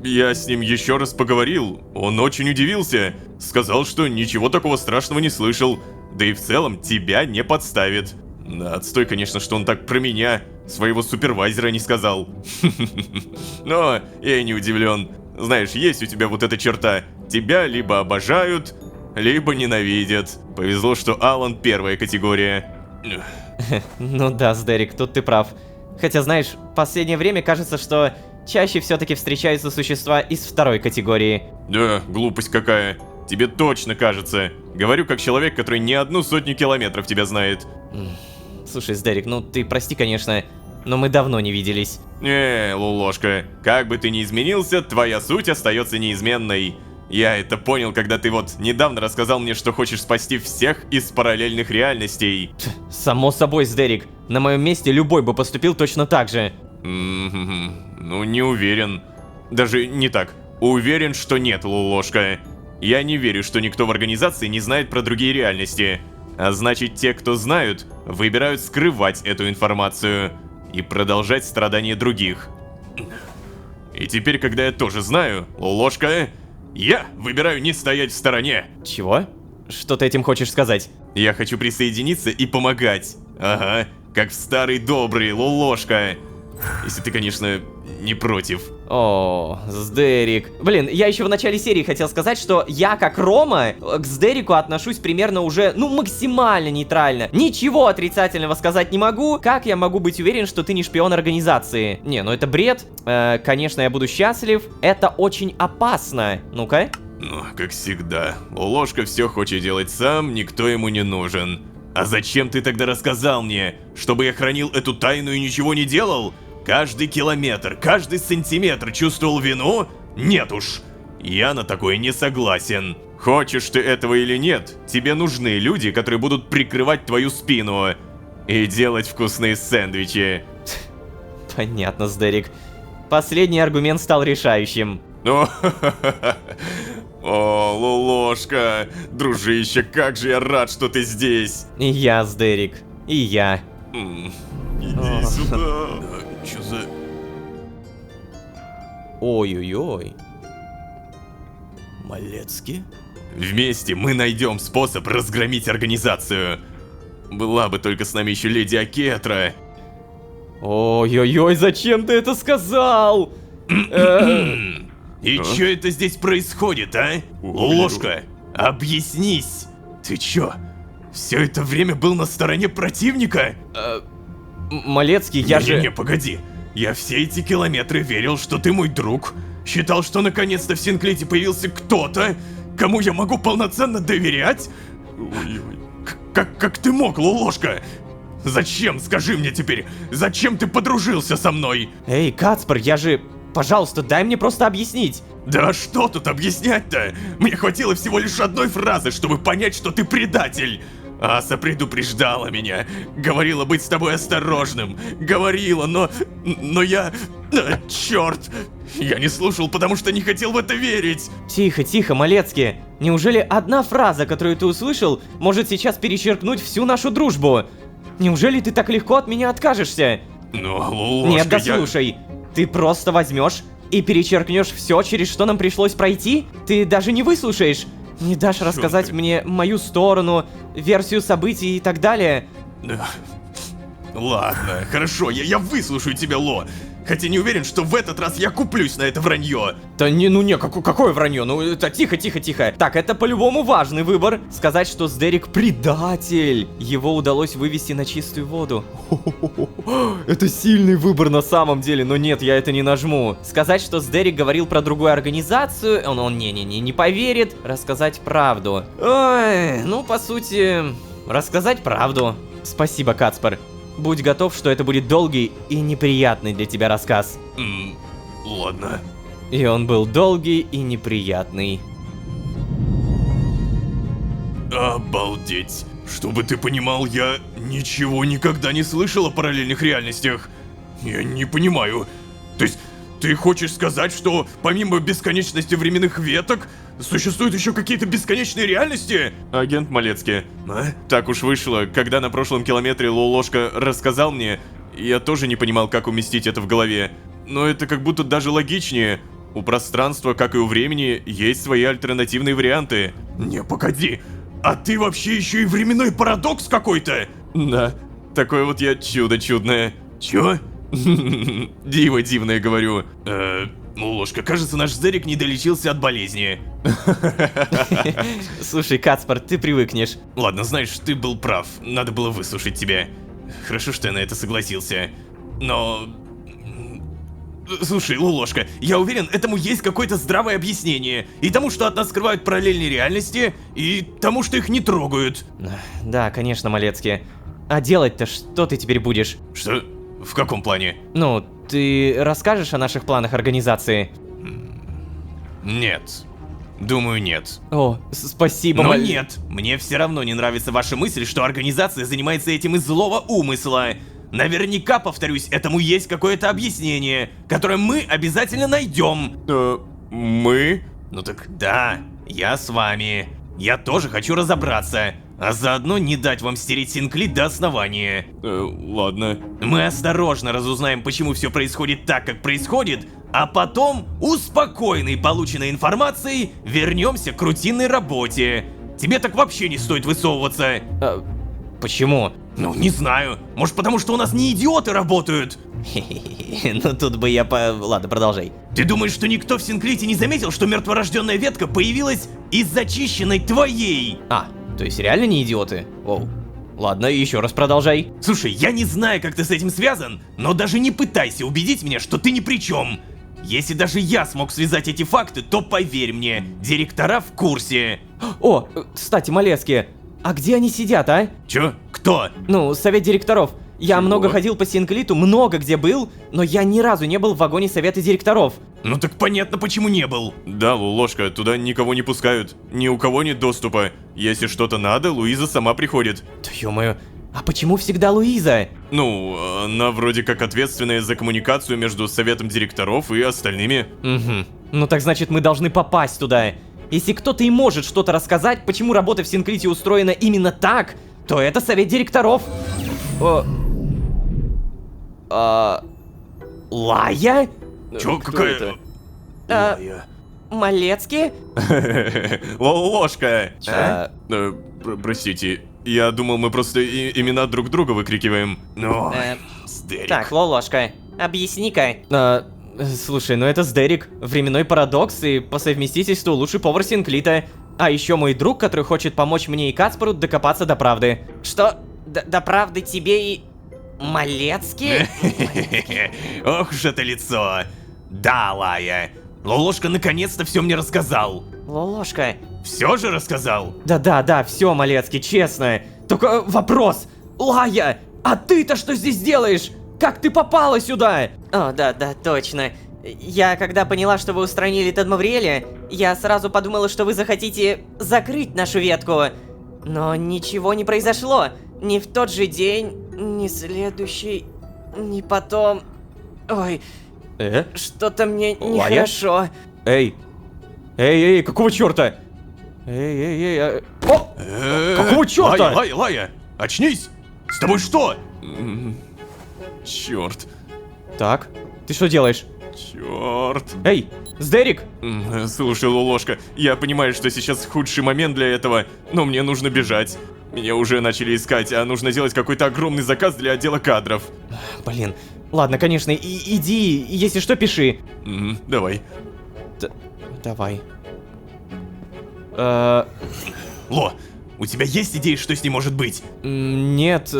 с ним еще раз поговорил. Он очень удивился. Сказал, что ничего такого страшного не слышал. Да и в целом тебя не подставит. Да, отстой, конечно, что он так про меня, своего супервайзера, не сказал. Но я не удивлен. Знаешь, есть у тебя вот эта черта. Тебя либо обожают, либо ненавидят. Повезло, что Алан первая категория.
Ну да, Сдерик, тут ты прав. Хотя, знаешь, в последнее время кажется, что чаще все-таки встречаются существа из второй категории.
Да, глупость какая. Тебе точно кажется. Говорю как человек, который не 100 километров тебя знает.
Слушай, Сдерик, ну ты прости, конечно, но мы давно не виделись.
Лолошка, как бы ты ни изменился, твоя суть остается неизменной. Я это понял, когда ты вот недавно рассказал мне, что хочешь спасти всех из параллельных реальностей.
Само собой, Сдерик. На моем месте любой бы поступил точно так же.
Ну, не уверен. Даже не так. Уверен, что нет, Лолошка. Я не верю, что никто в организации не знает про другие реальности. А значит, те, кто знают, выбирают скрывать эту информацию и продолжать страдания других. И теперь, когда я тоже знаю, Лолошка, я выбираю не стоять в стороне.
Чего? Что ты этим хочешь сказать?
Я хочу присоединиться и помогать. Ага, как в старый добрый, Лолошка. Если ты, конечно, не против.
О, Сдерик. Блин, я еще в начале серии хотел сказать, что я, как Рома, к Сдерику отношусь примерно уже, ну, максимально нейтрально. Ничего отрицательного сказать не могу. Как я могу быть уверен, что ты не шпион организации? Не, ну это бред. Конечно, я буду счастлив. Это очень опасно. Ну-ка.
Ну, как всегда, Лолошка все хочет делать сам, никто ему не нужен. А зачем ты тогда рассказал мне? Чтобы я хранил эту тайну и ничего не делал? Каждый километр, каждый сантиметр чувствовал вину? Нет уж, я на такое не согласен. Хочешь ты этого или нет, тебе нужны люди, которые будут прикрывать твою спину и делать вкусные сэндвичи.
Понятно, Сдерик. Последний аргумент стал решающим.
О, Лолошка, дружище, как же я рад, что ты здесь.
И я, Сдерик, и я.
Иди сюда. Чё за...
Ой-ой-ой.
Малецкий? Вместе мы найдем способ разгромить организацию. Была бы только с нами еще леди Акетра.
Ой-ой-ой, зачем ты это сказал?
И чё это здесь происходит, а? Ложка, объяснись! Ты чё, все это время был на стороне противника?
Малецкий, я же...
Не, погоди. Я все эти километры верил, что ты мой друг. Считал, что наконец-то в Синклите появился кто-то, кому я могу полноценно доверять. Как ты мог, Лолошка? Зачем, скажи мне теперь, зачем ты подружился со мной?
Эй, Кацпер, я же... Пожалуйста, дай мне просто объяснить.
Да что тут объяснять-то? Мне хватило всего лишь одной фразы, чтобы понять, что ты предатель. Аса предупреждала меня, говорила быть с тобой осторожным, говорила, но я... черт! Я не слушал, потому что не хотел в это верить.
Тихо, тихо, Малецкий. Неужели одна фраза, которую ты услышал, может сейчас перечеркнуть всю нашу дружбу? Неужели ты так легко от меня откажешься?
Но, Лолошка,
нет, да слушай. Ты просто возьмешь и перечеркнешь все, через что нам пришлось пройти? Ты даже не выслушаешь? Не дашь рассказать мне мою сторону, версию событий и так далее?
Ладно, хорошо, я выслушаю тебя, Ло. Хотя не уверен, что в этот раз я куплюсь на это вранье.
Да не, ну не, какое вранье? Ну это тихо, тихо, тихо. Так, это по-любому важный выбор. Сказать, что Сдерик предатель. Его удалось вывести на чистую воду. Это сильный выбор на самом деле, но нет, я это не нажму. Сказать, что Сдерик говорил про другую организацию, он не поверит. Рассказать правду. Ой, ну по сути, рассказать правду. Спасибо, Кацпер. Будь готов, что это будет долгий и неприятный для тебя рассказ.
Ладно.
И он был долгий и неприятный.
Обалдеть. Чтобы ты понимал, я ничего никогда не слышал о параллельных реальностях. Я не понимаю. То есть, ты хочешь сказать, что помимо бесконечности временных веток, существуют еще какие-то бесконечные реальности?
Агент Малецкий, так уж вышло, когда на прошлом километре Лолошка рассказал мне, я тоже не понимал, как уместить это в голове. Но это как будто даже логичнее. У пространства, как и у времени, есть свои альтернативные варианты.
Не, погоди, а ты вообще еще и временной парадокс какой-то?
Да, такое вот я чудо чудное.
Чё?
Диво дивное, говорю.
Ложка, кажется, наш Сдерик не долечился от болезни.
Слушай, Кацпер, ты привыкнешь.
Ладно, знаешь, ты был прав. Надо было выслушать тебя. Хорошо, что я на это согласился. Но... Слушай, Лолошка, я уверен, этому есть какое-то здравое объяснение. И тому, что от нас скрывают параллельные реальности, и тому, что их не трогают.
Да, конечно, Малецкий. А делать-то что ты теперь будешь?
Что? В каком плане?
Ну, ты расскажешь о наших планах организации?
Нет. Думаю, нет.
О, спасибо,
Но нет, мне все равно не нравится ваша мысль, что организация занимается этим из злого умысла. Наверняка, повторюсь, этому есть какое-то объяснение, которое мы обязательно найдем.
Мы?
Ну так да, я с вами. Я тоже хочу разобраться, а заодно не дать вам стереть Синклит до основания.
Ладно.
Мы осторожно разузнаем, почему все происходит так, как происходит, а потом, успокоенной полученной информацией, вернемся к рутинной работе. Тебе так вообще не стоит высовываться.
Почему?
Ну, не знаю. Может, потому что у нас не идиоты работают?
Ну тут бы я Ладно, продолжай.
Ты думаешь, что никто в Синклите не заметил, что мертворожденная ветка появилась из зачищенной твоей?
А, то есть реально не идиоты? Оу. Ладно, еще раз продолжай.
Слушай, я не знаю, как ты с этим связан, но даже не пытайся убедить меня, что ты ни при чем. Если даже я смог связать эти факты, то поверь мне, директора в курсе.
О, кстати, Малецкие, а где они сидят, а?
Чё? Кто?
Ну, совет директоров. Я много ходил по Синклиту, много где был, но я ни разу не был в вагоне совета директоров.
Ну так понятно, почему не был.
Да, Лулошка, туда никого не пускают. Ни у кого нет доступа. Если что-то надо, Луиза сама приходит.
Да ё-моё, а почему всегда Луиза?
Ну, она вроде как ответственная за коммуникацию между советом директоров и остальными.
Угу. Ну так значит, мы должны попасть туда. Если кто-то и может что-то рассказать, почему работа в Синклите устроена именно так, то это совет директоров. Лая?
Чё, какая?
Малецкий?
Лулошка! Простите, я думал, мы просто имена друг друга выкрикиваем.
Ну,
Так, Лолошка, объясни-ка.
Слушай, ну это Сдерик, временной парадокс и по совместительству лучший повар Синклита. А еще мой друг, который хочет помочь мне и Кацпару докопаться до правды.
Что? До правды тебе и... Малецкий?
Ох уж это лицо. Да, Лая. Лолошка наконец-то все мне рассказал.
Лолошка.
Все же рассказал?
Да, все, Малецкий, честно. Только вопрос. Лая, а ты-то что здесь делаешь? Как ты попала сюда?
О, да, точно. Я, когда поняла, что вы устранили Тадмавриэля, я сразу подумала, что вы захотите закрыть нашу ветку. Но ничего не произошло. Ни в тот же день, ни следующий, ни потом... Ой, что-то мне нехорошо.
Эй, какого черта? Эй, какого черта?
Лая, очнись! С тобой что?
Черт.
Так, ты что делаешь?
Черт.
Эй, Сдерик!
Слушай, Лулошка, я понимаю, что сейчас худший момент для этого, но мне нужно бежать. Меня уже начали искать, а нужно делать какой-то огромный заказ для отдела кадров.
Блин, ладно, конечно, иди, если что, пиши.
Давай.
Давай.
Ло, у тебя есть идеи, что с ним может быть?
Нет,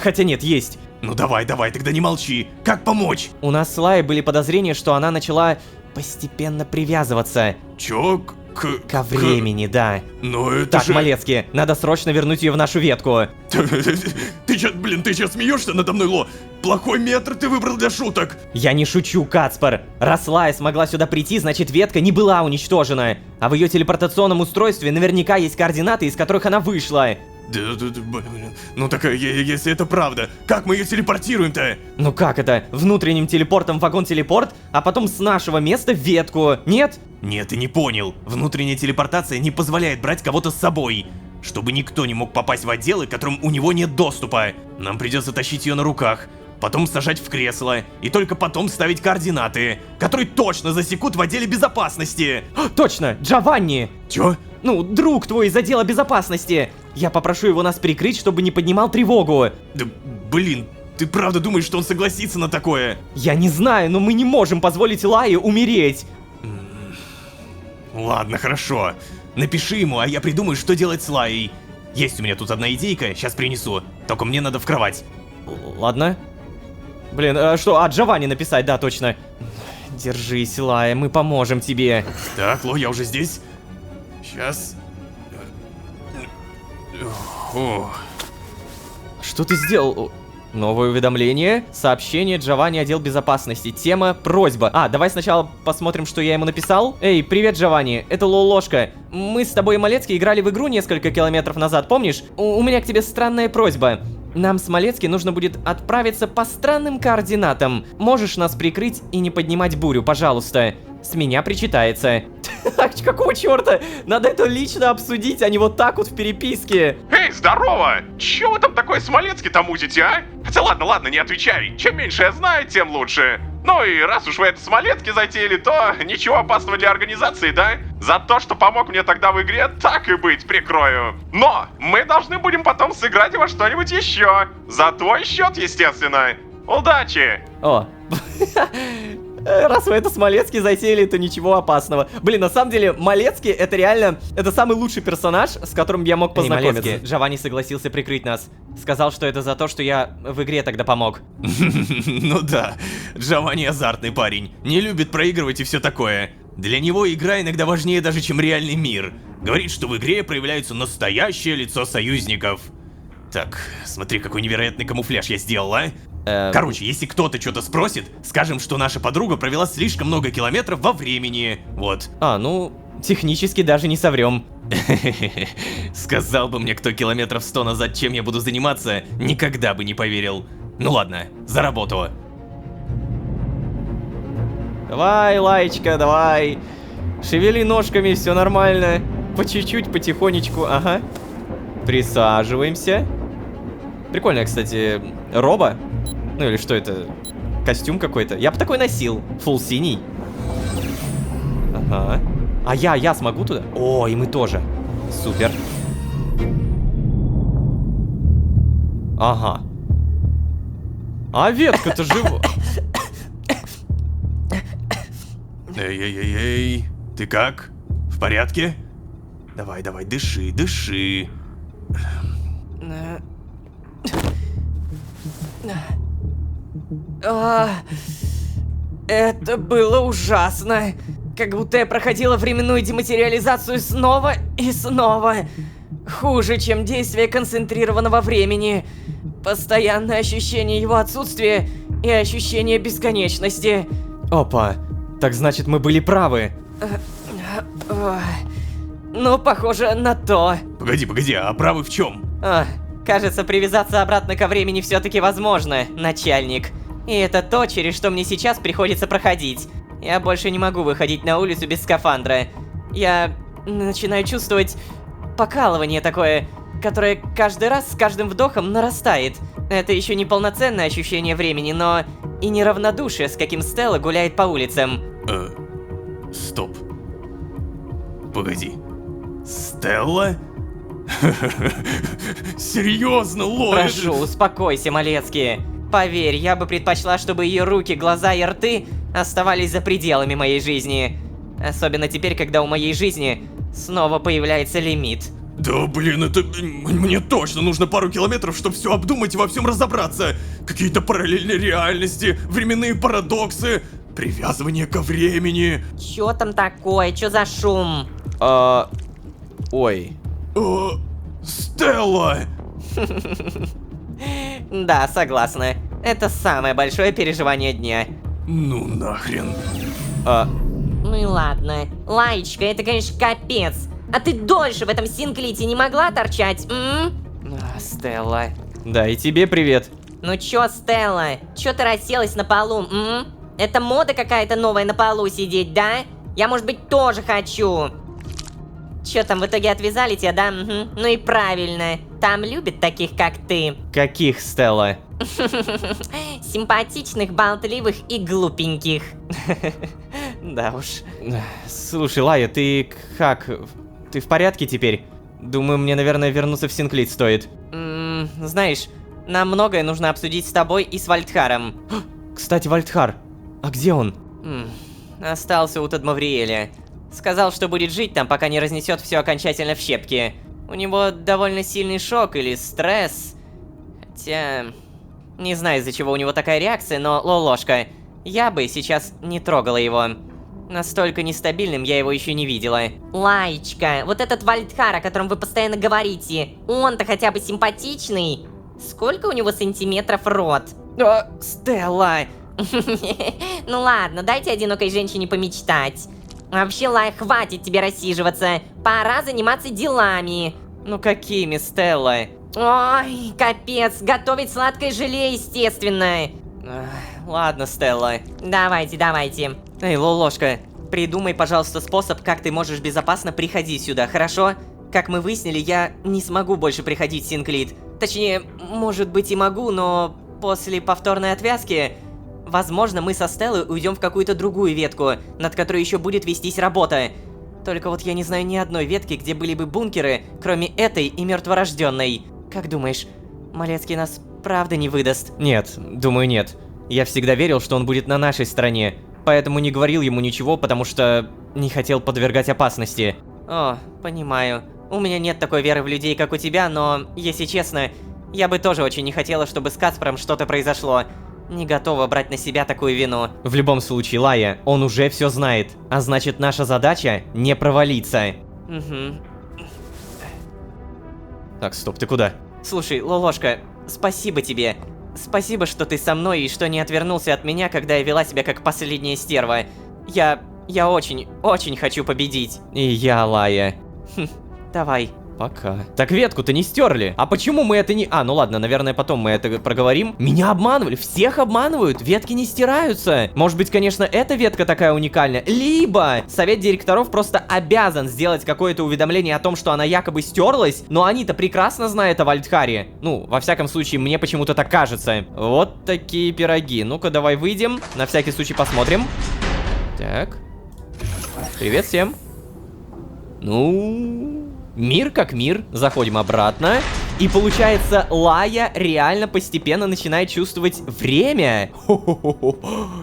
хотя нет, есть.
Ну давай, тогда не молчи. Как помочь?
У нас с Лаей были подозрения, что она начала постепенно привязываться.
Чё?
Ко времени, да.
Но это
Так,
же...
Малецкий, надо срочно вернуть ее в нашу ветку.
Ты чё смеешься надо мной, Ло? Плохой метр ты выбрал для шуток.
Я не шучу, Кацпар. Раз Лая смогла сюда прийти, значит ветка не была уничтожена. А в ее телепортационном устройстве наверняка есть координаты, из которых она вышла.
Ну так, если это правда, как мы ее телепортируем-то?
Ну как это? Внутренним телепортом в вагон-телепорт, а потом с нашего места в ветку, нет?
Нет, ты не понял. Внутренняя телепортация не позволяет брать кого-то с собой. Чтобы никто не мог попасть в отделы, к которым у него нет доступа. Нам придется тащить ее на руках, потом сажать в кресло, и только потом ставить координаты, которые точно засекут в отделе безопасности.
Точно, Джованни!
Чё?
Ну, друг твой из отдела безопасности. Я попрошу его нас прикрыть, чтобы не поднимал тревогу.
Да, блин, ты правда думаешь, что он согласится на такое?
Я не знаю, но мы не можем позволить Лае умереть.
Ладно, хорошо. Напиши ему, а я придумаю, что делать с Лаей. Есть у меня тут одна идейка, сейчас принесу. Только мне надо в кровать.
Ладно. Блин, что? Джованни написать, да, точно. Держись, Лая, мы поможем тебе.
Так, Ло, я уже здесь. Сейчас.
Что ты сделал? Новое уведомление. Сообщение Джованни, отдел безопасности. Тема просьба. Давай сначала посмотрим, что я ему написал. Эй, привет, Джованни. Это Лолошка. Мы с тобой и Малецкий играли в игру несколько километров назад, помнишь? У меня к тебе странная просьба. Нам с Малецкий нужно будет отправиться по странным координатам. Можешь нас прикрыть и не поднимать бурю, пожалуйста. С меня причитается. Какого черта? Надо это лично обсудить, а не вот так вот в переписке.
Эй, здорово! Чё вы там такое с Малецкий-то мутите, а? Хотя ладно, не отвечай. Чем меньше я знаю, тем лучше. Ну и раз уж вы это с малетки затеяли, то ничего опасного для организации, да? За то, что помог мне тогда в игре, так и быть, прикрою. Но мы должны будем потом сыграть во что-нибудь еще. За твой счет, естественно. Удачи!
О. Раз вы это с Малецки затеяли, то ничего опасного. Блин, на самом деле, Малецкий это реально... Это самый лучший персонаж, с которым я мог познакомиться.
Малецкий,
Джованни согласился прикрыть нас. Сказал, что это за то, что я в игре тогда помог.
Ну да, Джованни азартный парень, не любит проигрывать и все такое. Для него игра иногда важнее даже, чем реальный мир. Говорит, что в игре проявляется настоящее лицо союзников. Так, смотри, какой невероятный камуфляж я сделал, а? Короче, если кто-то что-то спросит, скажем, что наша подруга провела слишком много километров во времени. Вот.
А, ну, технически даже не соврем.
Сказал бы мне кто километров 100 назад, чем я буду заниматься, никогда бы не поверил. Ну ладно, за работу.
Давай, Лаечка, давай. Шевели ножками, все нормально. По чуть-чуть, потихонечку, ага. Присаживаемся. Прикольно, кстати, роба. Ну или что это? Костюм какой-то. Я бы такой носил. Фулл синий. Ага. А я смогу туда? О, и мы тоже. Супер. Ага. А ветка-то жива.
Эй, ты как? В порядке? Давай, дыши, дыши.
Это было ужасно. Как будто я проходила временную дематериализацию снова и снова. Хуже, чем действие концентрированного времени. Постоянное ощущение его отсутствия и ощущение бесконечности.
Опа. Так значит, мы были правы.
Ну, похоже на то.
Погоди, а правы в чем?
Кажется, привязаться обратно ко времени все-таки возможно, начальник. И это то, через что мне сейчас приходится проходить. Я больше не могу выходить на улицу без скафандра. Я начинаю чувствовать покалывание такое, которое каждый раз с каждым вдохом нарастает. Это еще не полноценное ощущение времени, но и неравнодушие, с каким Стелла гуляет по улицам.
Стоп. Погоди. Стелла? Серьезно, Лоэш?
Прошу, успокойся, Малецкий. Поверь, я бы предпочла, чтобы ее руки, глаза и рты оставались за пределами моей жизни. Особенно теперь, когда у моей жизни снова появляется лимит.
Да блин, это... Мне точно нужно пару километров, чтобы все обдумать и во всем разобраться. Какие-то параллельные реальности, временные парадоксы, привязывание ко времени.
Чё там такое? Чё за шум?
Ой.
Стелла!
Да, согласна. Это самое большое переживание дня.
Ну нахрен.
Ну и ладно. Лаечка, это, конечно, капец. А ты дольше в этом синклите не могла торчать, Стелла.
Да, и тебе привет.
Ну чё, Стелла? Чё ты расселась на полу, Это мода какая-то новая на полу сидеть, да? Я, может быть, тоже хочу. Чё там, в итоге отвязали тебя, да? Угу. Ну и правильно. Там любят таких, как ты.
Каких, Стелла?
Симпатичных, болтливых и глупеньких.
Да уж. Слушай, Лая, ты как? Ты в порядке теперь? Думаю, мне, наверное, вернуться в Синклит стоит.
Знаешь, нам многое нужно обсудить с тобой и с Вальдхаром.
Кстати, Вальдхар, а где он?
Остался у Тадмавриэля. Сказал, что будет жить там, пока не разнесет все окончательно в щепки. У него довольно сильный шок или стресс. Хотя... Не знаю, из-за чего у него такая реакция, но, Лолошка, я бы сейчас не трогала его. Настолько нестабильным я его еще не видела. Лаечка, вот этот Вальдхар, о котором вы постоянно говорите, он-то хотя бы симпатичный? Сколько у него сантиметров рот? Стелла! Ну ладно, дайте одинокой женщине помечтать. Вообще, Лай, хватит тебе рассиживаться. Пора заниматься делами. Ну какими, Стелла? Ой, капец, готовить сладкое желе, естественно. Ладно, Стелла. Давайте. Эй, Лолошка, придумай, пожалуйста, способ, как ты можешь безопасно приходить сюда, хорошо? Как мы выяснили, я не смогу больше приходить в Синклит. Точнее, может быть и могу, но после повторной отвязки возможно, мы со Стеллой уйдем в какую-то другую ветку, над которой еще будет вестись работа. Только вот я не знаю ни одной ветки, где были бы бункеры, кроме этой и мертворожденной. Как думаешь, Малецкий нас правда не выдаст?
Нет, думаю, нет. Я всегда верил, что он будет на нашей стороне, поэтому не говорил ему ничего, потому что не хотел подвергать опасности.
О, понимаю. У меня нет такой веры в людей, как у тебя, но, если честно, я бы тоже очень не хотела, чтобы с Каспером что-то произошло. Не готова брать на себя такую вину.
В любом случае, Лая, он уже все знает, а значит, наша задача не провалиться.
Угу.
Так, стоп, ты куда?
Слушай, Лолошка, спасибо тебе. Спасибо, что ты со мной и что не отвернулся от меня, когда я вела себя как последняя стерва. Я очень хочу победить.
И я, Лая.
Давай.
Пока. Так ветку-то не стерли. А почему мы это не... А, ну ладно, наверное, потом мы это проговорим. Меня обманывали, всех обманывают, ветки не стираются. Может быть, конечно, эта ветка такая уникальная. Либо совет директоров просто обязан сделать какое-то уведомление о том, что она якобы стерлась, но они-то прекрасно знают о Вальдхаре. Ну, во всяком случае, мне почему-то так кажется. Вот такие пироги. Ну-ка, давай выйдем, на всякий случай посмотрим. Так. Привет всем. Ну... Мир как мир, заходим обратно. И получается, Лая реально постепенно начинает чувствовать время. Хо-хо-хо-хо.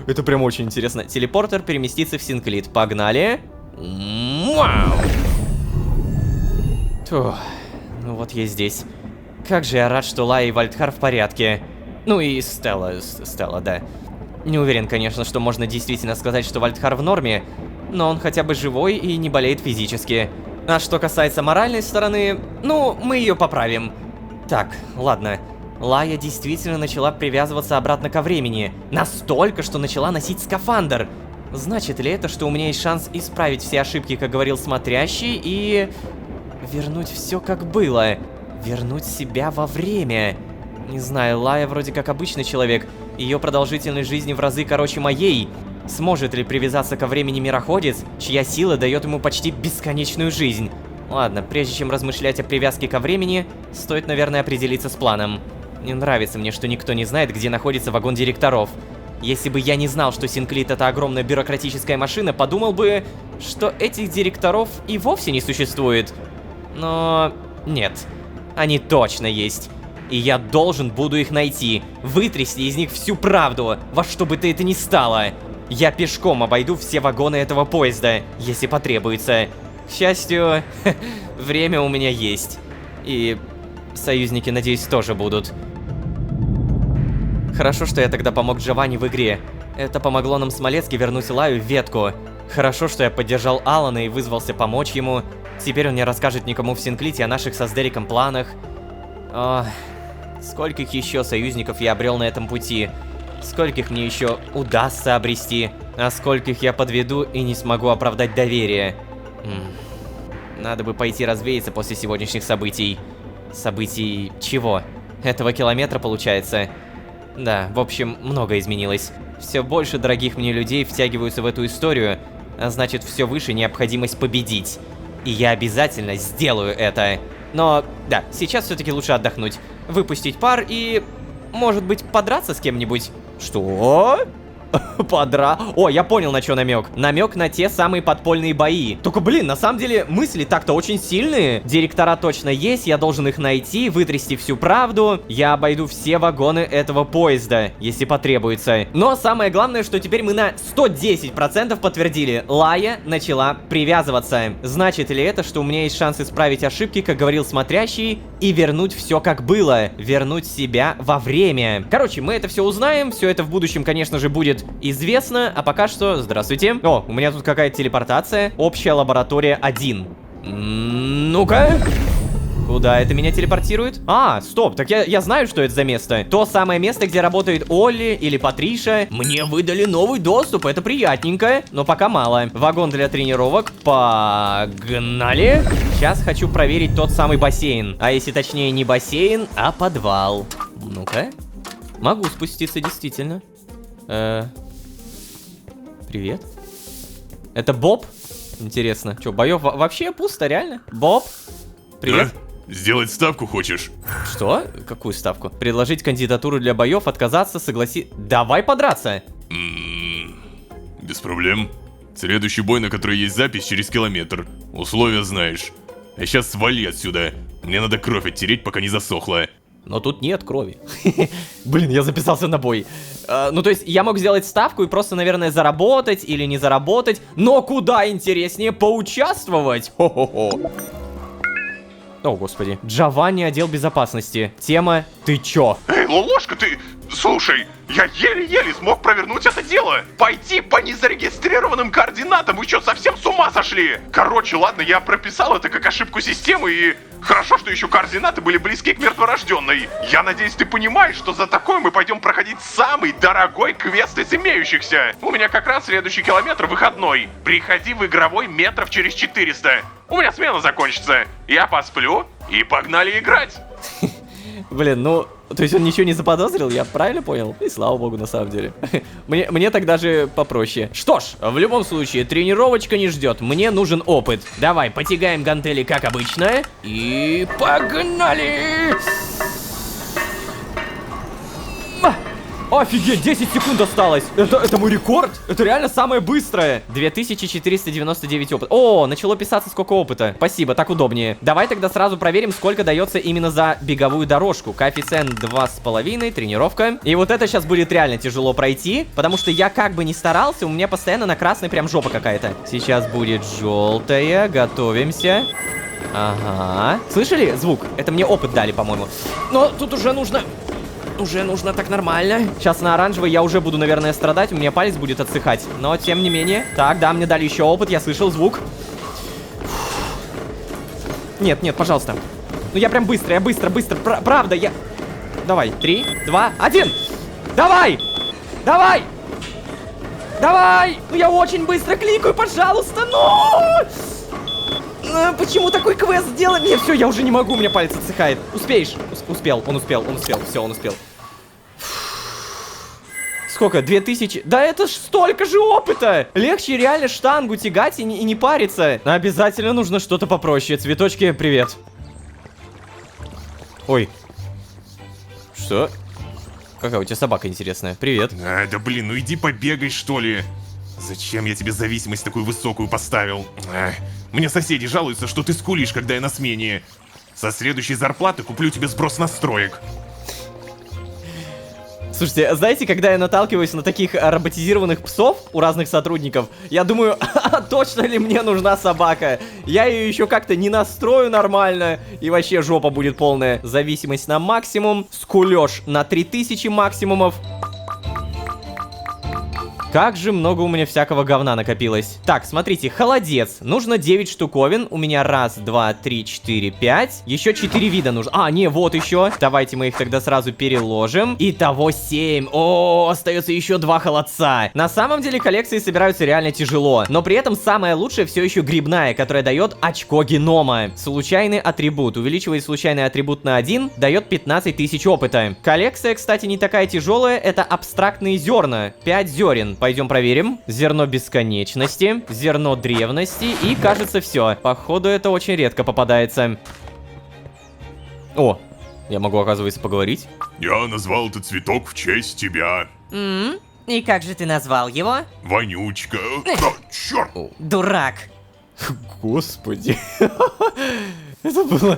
Это прям очень интересно. Телепортер переместится в Синклит. Погнали. Вау. Тух. Ну вот я здесь. Как же я рад, что Лая и Вальдхар в порядке. Ну и Стелла, да. Не уверен, конечно, что можно действительно сказать, что Вальдхар в норме, но он хотя бы живой и не болеет физически. А что касается моральной стороны, ну, мы ее поправим. Так, ладно. Лая действительно начала привязываться обратно ко времени. Настолько, что начала носить скафандр. Значит ли это, что у меня есть шанс исправить все ошибки, как говорил смотрящий, и... вернуть все как было? Вернуть себя во время? Не знаю, Лая вроде как обычный человек. Ее продолжительность жизни в разы короче моей. Сможет ли привязаться ко времени мироходец, чья сила дает ему почти бесконечную жизнь? Ладно, прежде чем размышлять о привязке ко времени, стоит, наверное, определиться с планом. Не нравится мне, что никто не знает, где находится вагон директоров. Если бы я не знал, что Синклит это огромная бюрократическая машина, подумал бы, что этих директоров и вовсе не существует. Но... нет. Они точно есть. И я должен буду их найти, вытрясти из них всю правду, во что бы то это ни стало. Я пешком обойду все вагоны этого поезда, если потребуется. К счастью, время у меня есть. И союзники, надеюсь, тоже будут. Хорошо, что я тогда помог Джованни в игре. Это помогло нам с Малецки вернуть Лаю в ветку. Хорошо, что я поддержал Алана и вызвался помочь ему. Теперь он не расскажет никому в Синклите о наших со Сдериком планах. О, скольких еще союзников я обрел на этом пути. Скольких мне еще удастся обрести, а скольких я подведу и не смогу оправдать доверие. Надо бы пойти развеяться после сегодняшних событий. Событий чего? Этого километра, получается? Да, в общем, многое изменилось. Все больше дорогих мне людей втягиваются в эту историю, а значит, все выше необходимость победить. И я обязательно сделаю это. Но, да, сейчас все-таки лучше отдохнуть, выпустить пар и... может быть, подраться с кем-нибудь? Что? О, я понял, на что намек. Намек на те самые подпольные бои. Только, блин, на самом деле, мысли так-то очень сильные. Директора точно есть, я должен их найти, вытрясти всю правду. Я обойду все вагоны этого поезда, если потребуется. Но самое главное, что теперь мы на 110% подтвердили. Лая начала привязываться. Значит ли это, что у меня есть шанс исправить ошибки, как говорил смотрящий, и вернуть все как было? Вернуть себя во время. Короче, мы это все узнаем. Все это в будущем, конечно же, будет известно, а пока что, здравствуйте. О, у меня тут какая-то телепортация. Общая лаборатория 1. Ну-ка. Куда это меня телепортирует? А, стоп, так я знаю, что это за место. То самое место, где работает Олли или Патриша. Мне выдали новый доступ, это приятненько, но пока мало. Вагон для тренировок, погнали. Сейчас хочу проверить тот самый бассейн. А если точнее не бассейн, а подвал. Ну-ка. Могу спуститься, действительно. Привет. Это Боб? Интересно. Че, боев вообще пусто, реально? Боб? Привет.
Да? Сделать ставку хочешь?
Что? Какую ставку? Предложить кандидатуру для боев, отказаться, согласиться. Давай подраться.
Без проблем. Следующий бой, на который есть запись, через километр. Условия знаешь. А сейчас свали отсюда. Мне надо кровь оттереть, пока не засохла.
Но тут нет крови. Блин, я записался на бой. Ну, то есть, я мог сделать ставку и просто, наверное, заработать или не заработать. Но куда интереснее поучаствовать. Хо-хо-хо. О, господи. Джованни, отдел безопасности. Тема «Ты чё?».
Эй, Лолошка, ты... Слушай, я еле-еле смог провернуть это дело. Пойти по незарегистрированным координатам, вы что, совсем с ума сошли? Короче, ладно, я прописал это как ошибку системы и... Хорошо, что еще координаты были близки к мертворожденной. Я надеюсь, ты понимаешь, что за такое мы пойдем проходить самый дорогой квест из имеющихся. У меня как раз следующий километр выходной. Приходи в игровой метров через 400. У меня смена закончится. Я посплю и погнали играть.
Блин, ну, то есть он ничего не заподозрил, я правильно понял? И слава богу, на самом деле. Мне так даже попроще. Что ж, в любом случае, тренировочка не ждет, мне нужен опыт. Давай, потягаем гантели, как обычно. И погнали! Офигеть, 10 секунд осталось. Это мой рекорд. Это реально самое быстрое. 2499 опыта. О, начало писаться сколько опыта. Спасибо, так удобнее. Давай тогда сразу проверим, сколько дается именно за беговую дорожку. Коэффициент 2,5, тренировка. И вот это сейчас будет реально тяжело пройти, потому что я как бы не старался, у меня постоянно на красной прям жопа какая-то. Сейчас будет желтая, готовимся. Ага. Слышали звук? Это мне опыт дали, по-моему. Но тут уже нужно так нормально. Сейчас на оранжевый я уже буду, наверное, страдать. У меня палец будет отсыхать. Но, тем не менее. Так, да, мне дали еще опыт. Я слышал звук. Нет, пожалуйста. Ну, я прям быстро, правда, я... Давай, 3, 2, 1. Давай! Ну, я очень быстро кликаю, пожалуйста. Почему такой квест сделан? Нет, все, я уже не могу, у меня палец отсыхает. Успеешь? Успел, он успел. Все, он успел. Сколько? 2000? Да это ж столько же опыта! Легче реально штангу тягать и не париться. Обязательно нужно что-то попроще. Цветочки, привет. Ой. Что? Какая у тебя собака интересная? Привет.
Да блин, ну иди побегай, что ли. Зачем я тебе зависимость такую высокую поставил? Мне соседи жалуются, что ты скулишь, когда я на смене. Со следующей зарплаты куплю тебе сброс настроек.
Слушайте, знаете, когда я наталкиваюсь на таких роботизированных псов у разных сотрудников, я думаю, точно ли мне нужна собака? Я ее еще как-то не настрою нормально, и вообще жопа будет полная. Зависимость на максимум, скулеж на 3000 максимумов. Как же много у меня всякого говна накопилось. Так, смотрите, холодец. Нужно 9 штуковин. У меня 1, 2, 3, 4, 5. Еще 4 вида нужно. А, не, вот еще. Давайте мы их тогда сразу переложим. Итого 7. О, остается еще 2 холодца. На самом деле коллекции собираются реально тяжело. Но при этом самое лучшее все еще грибная, которая дает очко генома. Случайный атрибут. Увеличивает случайный атрибут на 1. Дает 15 тысяч опыта. Коллекция, кстати, не такая тяжелая. Это абстрактные зерна. 5 зерен. Пойдем проверим. Зерно бесконечности, зерно древности и, кажется, все. Походу, это очень редко попадается. О, я могу, оказывается, поговорить.
Я назвал этот цветок в честь тебя.
И как же ты назвал его?
Вонючка. Черт!
Дурак.
Господи. Это было...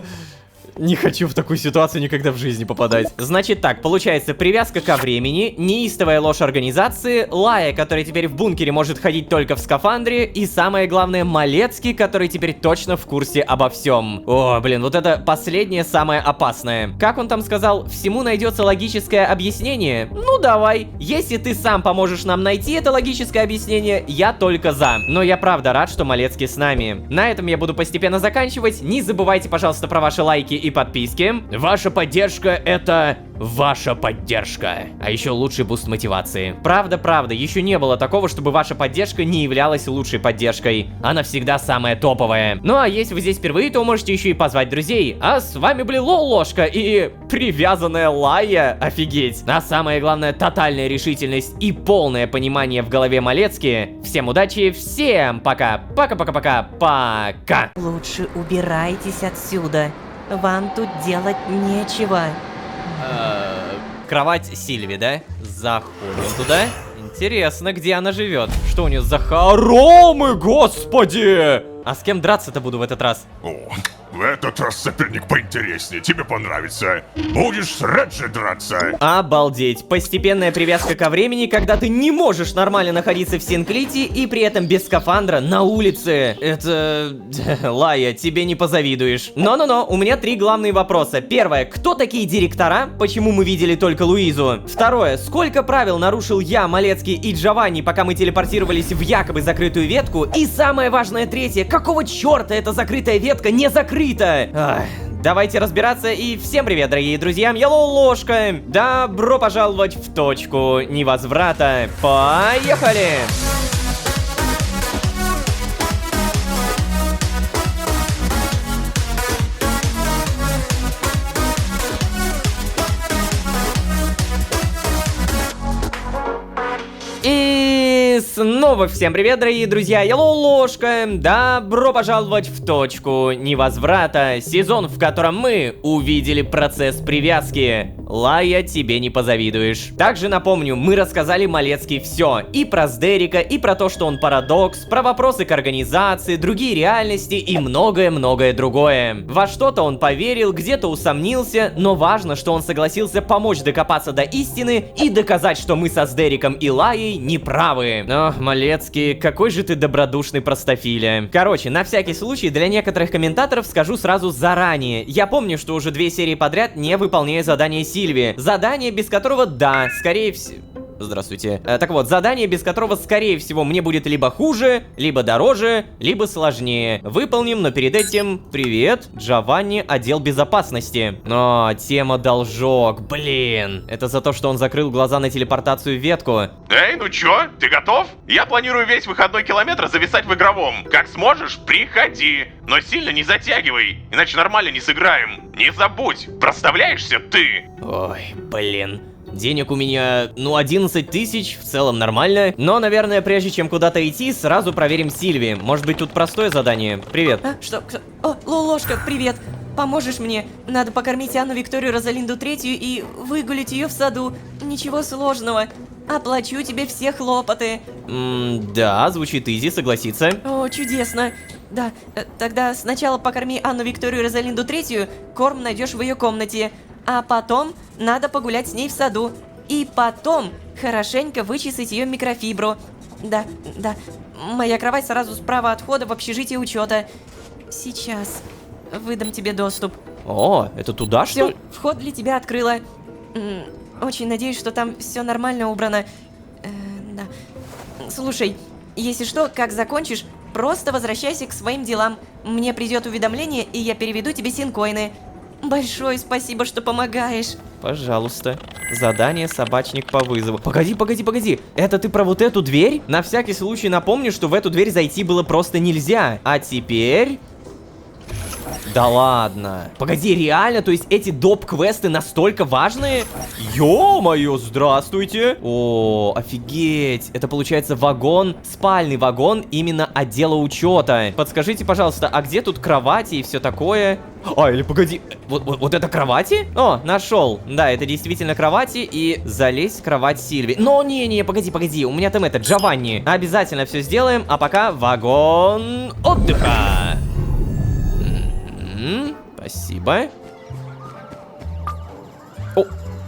Не хочу в такую ситуацию никогда в жизни попадать. Значит так, получается привязка ко времени, неистовая ложь организации, Лая, который теперь в бункере может ходить только в скафандре, и самое главное, Малецкий, который теперь точно в курсе обо всем. О, блин, вот это последнее самое опасное. Как он там сказал, всему найдется логическое объяснение? Ну давай, если ты сам поможешь нам найти это логическое объяснение, я только за. Но я правда рад, что Малецкий с нами. На этом я буду постепенно заканчивать. Не забывайте, пожалуйста, про ваши лайки и подписки. Ваша поддержка — это ваша поддержка. А еще лучший буст мотивации. Правда, еще не было такого, чтобы ваша поддержка не являлась лучшей поддержкой. Она всегда самая топовая. Ну а если вы здесь впервые, то можете еще и позвать друзей. А с вами были Лолошка и привязанная Лая. Офигеть. А самое главное, тотальная решительность и полное понимание в голове Малецки. Всем удачи, всем пока. Пока.
Лучше убирайтесь отсюда. Вам тут делать нечего.
Кровать Сильви, да? Заходим туда. Интересно, где она живет. Что у нее за хоромы, господи! А с кем драться-то буду в этот раз?
О, в этот раз соперник поинтереснее, тебе понравится. Будешь с Реджи драться.
Обалдеть. Постепенная привязка ко времени, когда ты не можешь нормально находиться в Синклите и при этом без скафандра на улице. Это... Лая, тебе не позавидуешь. Но-но-но, у меня 3 главные вопроса. Первое, кто такие директора? Почему мы видели только Луизу? Второе, сколько правил нарушил я, Малецкий и Джованни, пока мы телепортировались в якобы закрытую ветку? И самое важное, третье, какого черта эта закрытая ветка не закрыта? Ах, давайте разбираться, и всем привет, дорогие друзья, я Ложка. Добро пожаловать в точку невозврата. Поехали! И снова всем привет, дорогие друзья, я Ложка. Добро пожаловать в точку невозврата. Сезон, в котором мы увидели процесс привязки. Лая, тебе не позавидуешь. Также напомню, мы рассказали Малецкий все. И про Сдерика, и про то, что он парадокс, про вопросы к организации, другие реальности и многое-многое другое. Во что-то он поверил, где-то усомнился, но важно, что он согласился помочь докопаться до истины и доказать, что мы со Сдериком и Лаей неправы. Ох, Малецкий, какой же ты добродушный простофиля. Короче, на всякий случай, для некоторых комментаторов скажу сразу заранее. Я помню, что уже 2 серии подряд не выполняю задание Сильви. Задание, без которого, да, скорее всего... Здравствуйте. Так вот, задание, без которого, скорее всего, мне будет либо хуже, либо дороже, либо сложнее. Выполним, но перед этим... Привет, Джованни, отдел безопасности. Но тема должок, блин. Это за то, что он закрыл глаза на телепортацию в ветку.
Эй, ну чё, ты готов? Я планирую весь выходной километр зависать в игровом. Как сможешь, приходи. Но сильно не затягивай, иначе нормально не сыграем. Не забудь, проставляешься ты.
Ой, блин. Денег у меня, 11 тысяч, в целом нормально. Но, наверное, прежде чем куда-то идти, сразу проверим Сильви. Может быть, тут простое задание? Привет.
А, что? Кто? О, Ложка, привет. Поможешь мне? Надо покормить Анну Викторию Розалинду Третью и выгулить ее в саду. Ничего сложного. Оплачу тебе все хлопоты.
Да, звучит изи, согласиться.
О, чудесно. Да, тогда сначала покорми Анну Викторию Розалинду Третью, корм найдешь в ее комнате. А потом надо погулять с ней в саду. И потом хорошенько вычесать ее микрофибру. Да, моя кровать сразу справа от входа в общежитие учета. Сейчас выдам тебе доступ.
О, это туда, что ли?
Все, вход для тебя открыла. Очень надеюсь, что там все нормально убрано. Да. Слушай, если что, как закончишь, просто возвращайся к своим делам. Мне придет уведомление, и я переведу тебе синкоины. Большое спасибо, что помогаешь.
Пожалуйста. Задание собачник по вызову. Погоди. Это ты про вот эту дверь? На всякий случай напомню, что в эту дверь зайти было просто нельзя. А теперь... Да ладно. Погоди, реально? То есть эти доп-квесты настолько важные? Ё-моё, здравствуйте. О, офигеть. Это получается вагон, спальный вагон именно отдела учета. Подскажите, пожалуйста, а где тут кровати и все такое? А, или погоди, вот это кровати? О, нашел. Да, это действительно кровати, и залезть в кровать Сильви. Но не, погоди, у меня там это, Джованни. Обязательно все сделаем, а пока вагон отдыха. Спасибо. О,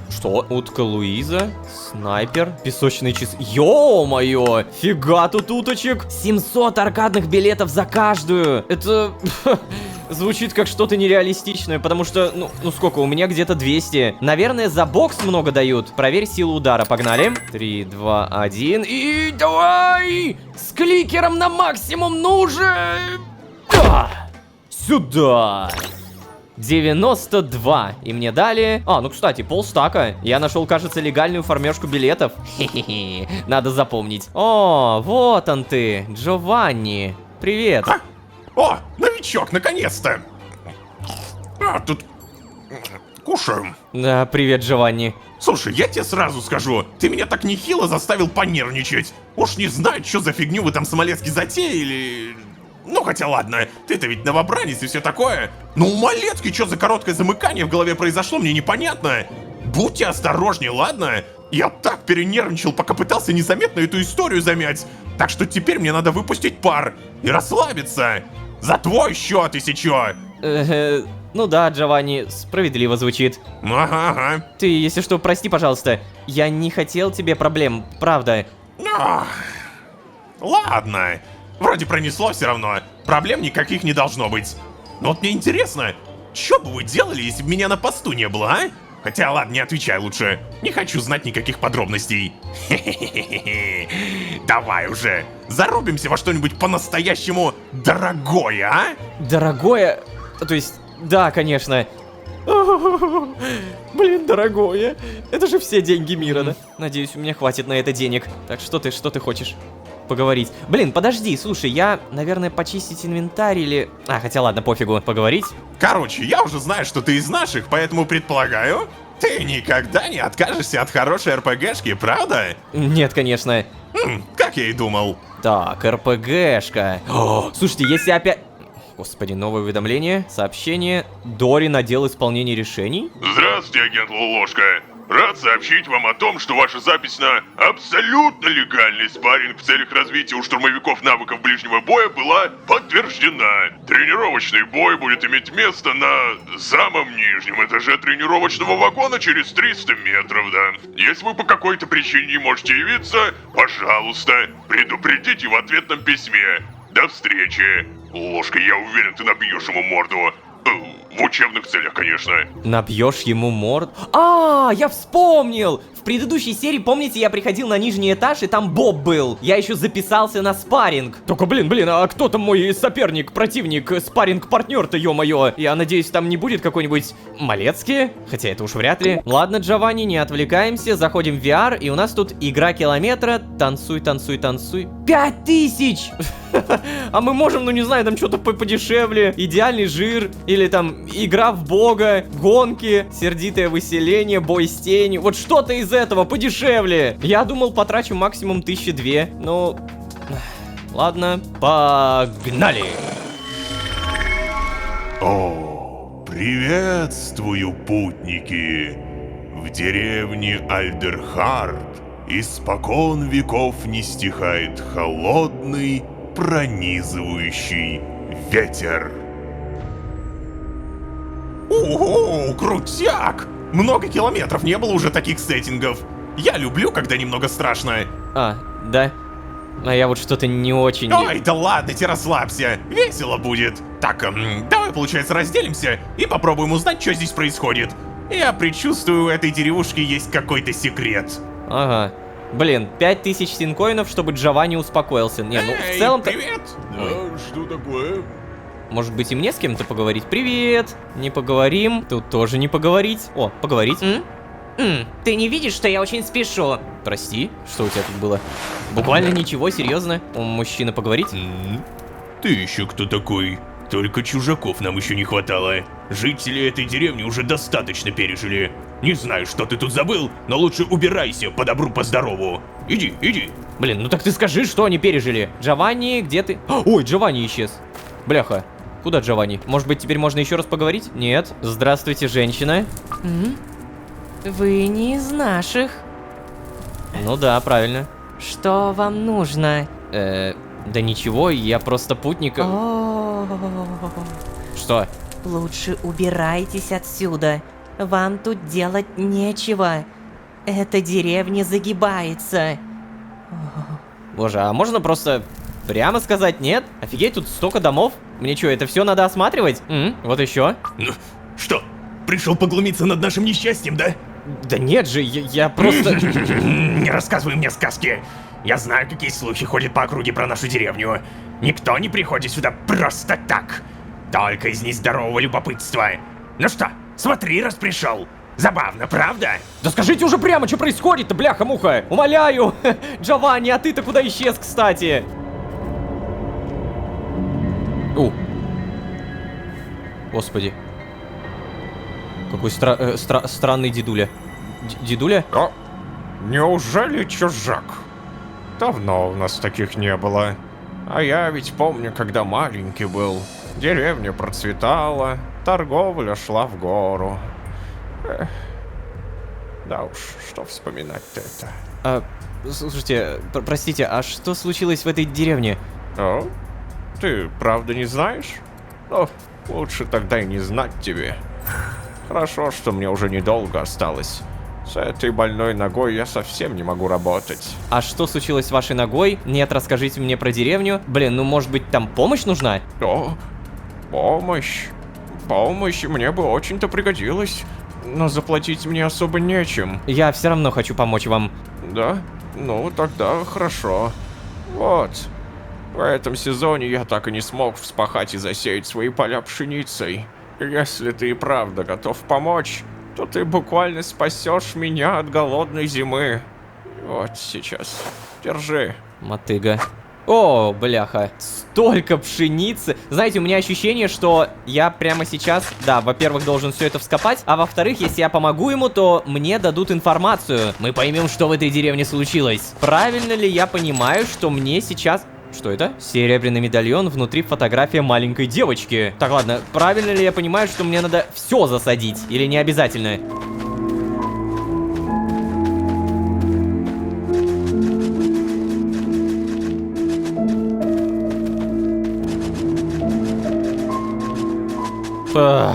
что? Утка Луиза, снайпер, песочный часы. Ё-моё, фига тут уточек. 700 аркадных билетов за каждую. Это звучит как что-то нереалистичное, потому что, ну сколько, у меня где-то 200. Наверное, за бокс много дают. Проверь силу удара, погнали. 3, 2, 1, и давай! С кликером на максимум нужен! Да! Сюда! 92. И мне дали... А, ну, кстати, полстака. Я нашел, кажется, легальную фармежку билетов. Хе-хе-хе. Надо запомнить. О, вот он ты, Джованни. Привет.
А? О, новичок, наконец-то. Тут... Кушаем.
Да, привет, Джованни.
Слушай, я тебе сразу скажу, ты меня так нехило заставил понервничать. Уж не знаю, что за фигню вы там с Малецкий затеяли... Ну, хотя ладно, ты-то ведь новобранец и все такое. Но у Малецкий что за короткое замыкание в голове произошло, мне непонятно. Будьте осторожнее, ладно? Я так перенервничал, пока пытался незаметно эту историю замять. Так что теперь мне надо выпустить пар и расслабиться. За твой счет, если чё.
Ну да, Джованни, справедливо звучит.
Ага.
Ты, если что, прости, пожалуйста. Я не хотел тебе проблем, правда.
Ладно. Вроде пронесло все равно. Проблем никаких не должно быть. Но вот мне интересно, что бы вы делали, если бы меня на посту не было, а? Хотя ладно, не отвечай лучше. Не хочу знать никаких подробностей. Давай уже, зарубимся во что-нибудь по-настоящему дорогое, а?
Дорогое? То есть, да, конечно. Блин, дорогое. Это же все деньги мира, да? Надеюсь, у меня хватит на это денег. Так что ты хочешь? Поговорить. Блин, подожди, слушай, я, наверное, почистить инвентарь или... хотя ладно, пофигу. Поговорить?
Короче, я уже знаю, что ты из наших, поэтому предполагаю, ты никогда не откажешься от хорошей РПГшки, правда?
Нет, конечно.
Как я и думал.
Так, РПГшка. Слушайте, если опять... Господи, новое уведомление, сообщение. Дорин, отдел исполнения решений.
Здравствуйте, агент Лолошка. Рад сообщить вам о том, что ваша запись на абсолютно легальный спарринг в целях развития у штурмовиков навыков ближнего боя была подтверждена. Тренировочный бой будет иметь место на самом нижнем этаже тренировочного вагона через 300 метров, да. Если вы по какой-то причине не можете явиться, пожалуйста, предупредите в ответном письме. До встречи. Ложка, я уверен, ты набьешь ему морду. В учебных целях, конечно.
Набьешь ему морд? Я вспомнил! В предыдущей серии, помните, я приходил на нижний этаж, и там Боб был. Я еще записался на спарринг. Только, блин, а кто там мой соперник, противник, спарринг-партнер-то, ё-моё? Я надеюсь, там не будет какой-нибудь Малецкий? Хотя это уж вряд ли. Ладно, Джованни, не отвлекаемся, заходим в VR, и у нас тут игра километра. Танцуй, танцуй, танцуй. 5000! А мы можем, ну не знаю, там что-то подешевле. Идеальный жир, или там игра в бога, гонки, сердитое выселение, бой с тенью. Вот что-то из этого подешевле. Я думал, потрачу максимум 1002, но... Ладно, погнали.
Приветствую, путники. В деревне Альдерхард испокон веков не стихает холодный, пронизывающий ветер.
Ого, крутяк! Много километров не было уже таких сеттингов. Я люблю, когда немного страшно.
Да? А я вот что-то не очень...
Ой, да ладно, тебе расслабься. Весело будет. Так, давай, получается, разделимся и попробуем узнать, что здесь происходит. Я предчувствую, у этой деревушки есть какой-то секрет.
Ага. Блин, 5000 синкоинов, чтобы Джованни успокоился. Не, ну в целом-то...
Привет!
Да, что такое?
Может быть, и мне с кем-то поговорить? Привет! Не поговорим. Тут тоже не поговорить. О, поговорить.
Ты не видишь, что я очень спешу?
Прости, что у тебя тут было? Буквально ничего, серьезно? У мужчины поговорить?
Ты еще кто такой? Только чужаков нам еще не хватало. Жители этой деревни уже достаточно пережили. Не знаю, что ты тут забыл, но лучше убирайся по добру, по здорову. Иди.
Блин, ну так ты скажи, что они пережили. Джованни, где ты? Ой, Джованни исчез. Бляха. Куда Джованни? Может быть, теперь можно еще раз поговорить? Нет. Здравствуйте, женщина.
Вы не из наших.
Ну да, правильно.
Что вам нужно?
Да ничего, я просто путник. Что?
Лучше убирайтесь отсюда. Вам тут делать нечего. Эта деревня загибается.
Боже, а можно просто прямо сказать нет? Офигеть, тут столько домов. Мне что, это все надо осматривать? Вот еще.
Ну, что, пришел поглумиться над нашим несчастьем, да?
Да нет же, я просто...
Не рассказывай мне сказки. Я знаю, какие слухи ходят по округе про нашу деревню. Никто не приходит сюда просто так. Только из нездорового любопытства. Ну что, смотри, раз пришел. Забавно, правда?
Да скажите уже прямо, что происходит-то, бляха-муха! Умоляю! Джованни, а ты-то куда исчез, кстати? Господи. Какой странный дедуля. Дедуля?
Неужели чужак? Давно у нас таких не было. А я ведь помню, когда маленький был. Деревня процветала, торговля шла в гору. Да уж, что вспоминать-то это.
Слушайте, простите, а что случилось в этой деревне?
О, ты правда не знаешь? Ну, лучше тогда и не знать тебе. Хорошо, что мне уже недолго осталось. С этой больной ногой я совсем не могу работать.
А что случилось с вашей ногой? Нет, расскажите мне про деревню. Блин, ну может быть там помощь нужна?
О, помощь. Помощь мне бы очень-то пригодилась. Но заплатить мне особо нечем.
Я все равно хочу помочь вам.
Да? Ну, тогда хорошо. Вот. В этом сезоне я так и не смог вспахать и засеять свои поля пшеницей. Если ты и правда готов помочь, то ты буквально спасешь меня от голодной зимы. Вот сейчас. Держи.
Мотыга. О, бляха, столько пшеницы. Знаете, у меня ощущение, что я прямо сейчас, да, во-первых, должен все это вскопать, а во-вторых, если я помогу ему, то мне дадут информацию. Мы поймем, что в этой деревне случилось. Правильно ли я понимаю, что мне сейчас... Что это? Серебряный медальон, внутри фотография маленькой девочки. Так, ладно, правильно ли я понимаю, что мне надо все засадить? Или не обязательно?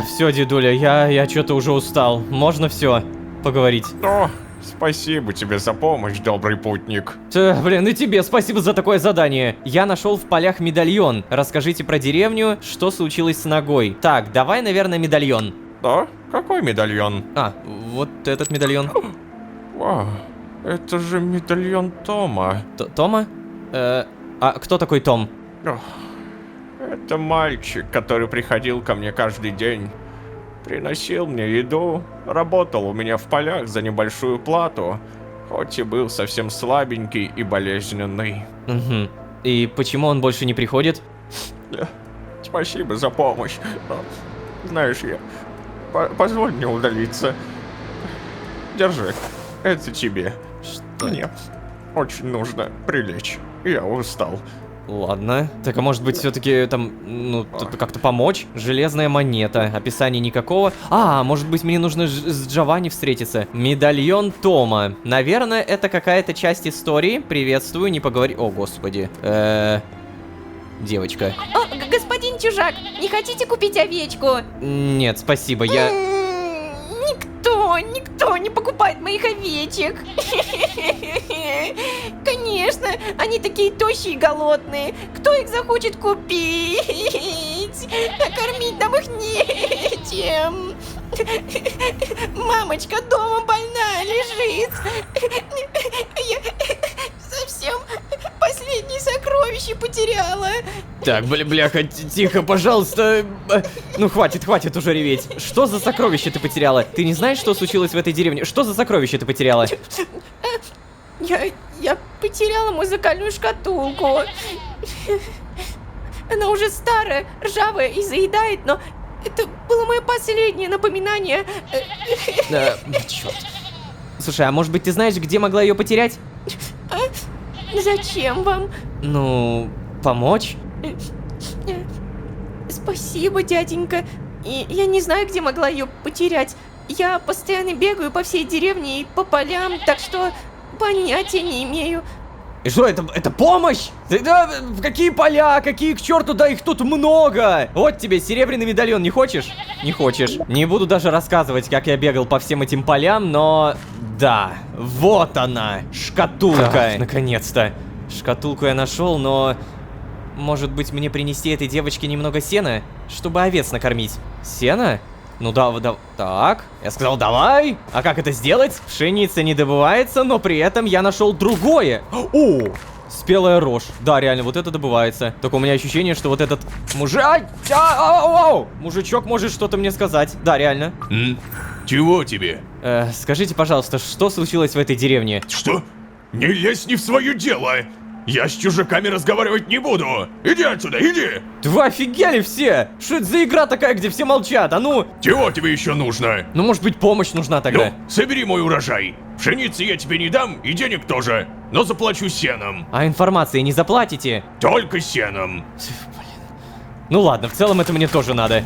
Все, дедуля, я что-то уже устал. Можно все поговорить?
О, спасибо тебе за помощь, добрый путник.
Блин, и тебе спасибо за такое задание. Я нашел в полях медальон. Расскажите про деревню, что случилось с ногой. Так, давай, наверное, медальон.
Да? Какой медальон?
А, вот этот медальон.
Вау, это же медальон Тома.
Тома? А кто такой Том?
Это мальчик, который приходил ко мне каждый день. Приносил мне еду, работал у меня в полях за небольшую плату, хоть и был совсем слабенький и болезненный.
Угу. И почему он больше не приходит?
Спасибо за помощь. Но, знаешь, позволь мне удалиться. Держи, это тебе.
Что?
Мне очень нужно прилечь. Я устал.
Ладно. Так, а может быть все-таки там, ну, как-то помочь? Железная монета. Описания никакого. А, может быть мне нужно с Джованни встретиться. Медальон Тома. Наверное, это какая-то часть истории. Приветствую, не поговори... О, господи. Девочка.
О, господин чужак, не хотите купить овечку?
Нет, спасибо, я...
Никто не покупает моих овечек. Конечно, они такие тощие и голодные. Кто их захочет купить? А кормить нам их нечем. Мамочка дома больная лежит. Я совсем последние сокровища потеряла.
Так, бляха, тихо, пожалуйста. Ну, хватит уже реветь. Что за сокровище ты потеряла? Ты не знаешь, что случилось в этой деревне? Что за сокровище ты потеряла?
Я потеряла музыкальную шкатулку. Она уже старая, ржавая и заедает, но это было мое последнее напоминание.
Черт. Слушай, а может быть ты знаешь, где могла ее потерять?
Зачем вам?
Ну, помочь?
Спасибо, дяденька. И я не знаю, где могла ее потерять. Я постоянно бегаю по всей деревне и по полям, так что понятия не имею.
И что, это помощь? Да, какие поля, какие к черту, да их тут много! Вот тебе серебряный медальон, не хочешь? Не хочешь. Не буду даже рассказывать, как я бегал по всем этим полям, но... Да, вот она, шкатулка. Наконец-то. Шкатулку я нашел, но... Может быть, мне принести этой девочке немного сена, чтобы овец накормить? Сена? Ну да. Так, я сказал давай. А как это сделать? Пшеница не добывается, но при этом я нашел другое. О, спелая рожь. Да, реально, вот это добывается. Только у меня ощущение, что вот этот мужичок может что-то мне сказать. Да, реально.
Чего тебе?
Скажите, пожалуйста, что случилось в этой деревне?
Что? Не лезь не в свое дело! Я с чужаками разговаривать не буду! Иди отсюда, иди!
Да вы офигели все! Что это за игра такая, где все молчат? А ну!
Чего тебе еще нужно?
Ну, может быть, помощь нужна тогда?
Ну, собери мой урожай. Пшеницы я тебе не дам, и денег тоже. Но заплачу сеном.
А информации не заплатите?
Только сеном.
Блин. Ну ладно, в целом это мне тоже надо.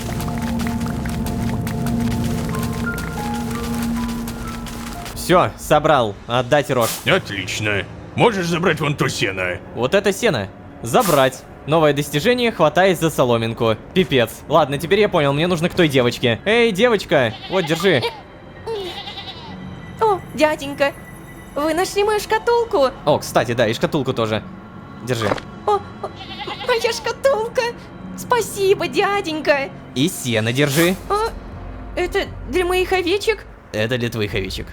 Все, собрал. Отдать рожь.
Отлично. Можешь забрать вон то сено.
Вот это сено. Забрать. Новое достижение, хватаясь за соломинку. Пипец. Ладно, теперь я понял, мне нужно к той девочке. Эй, девочка, вот, держи.
О, дяденька, вы нашли мою шкатулку?
О, кстати, да, и шкатулку тоже. Держи.
О, моя шкатулка. Спасибо, дяденька.
И сено держи.
О, это для моих овечек?
Это для твоих овечек.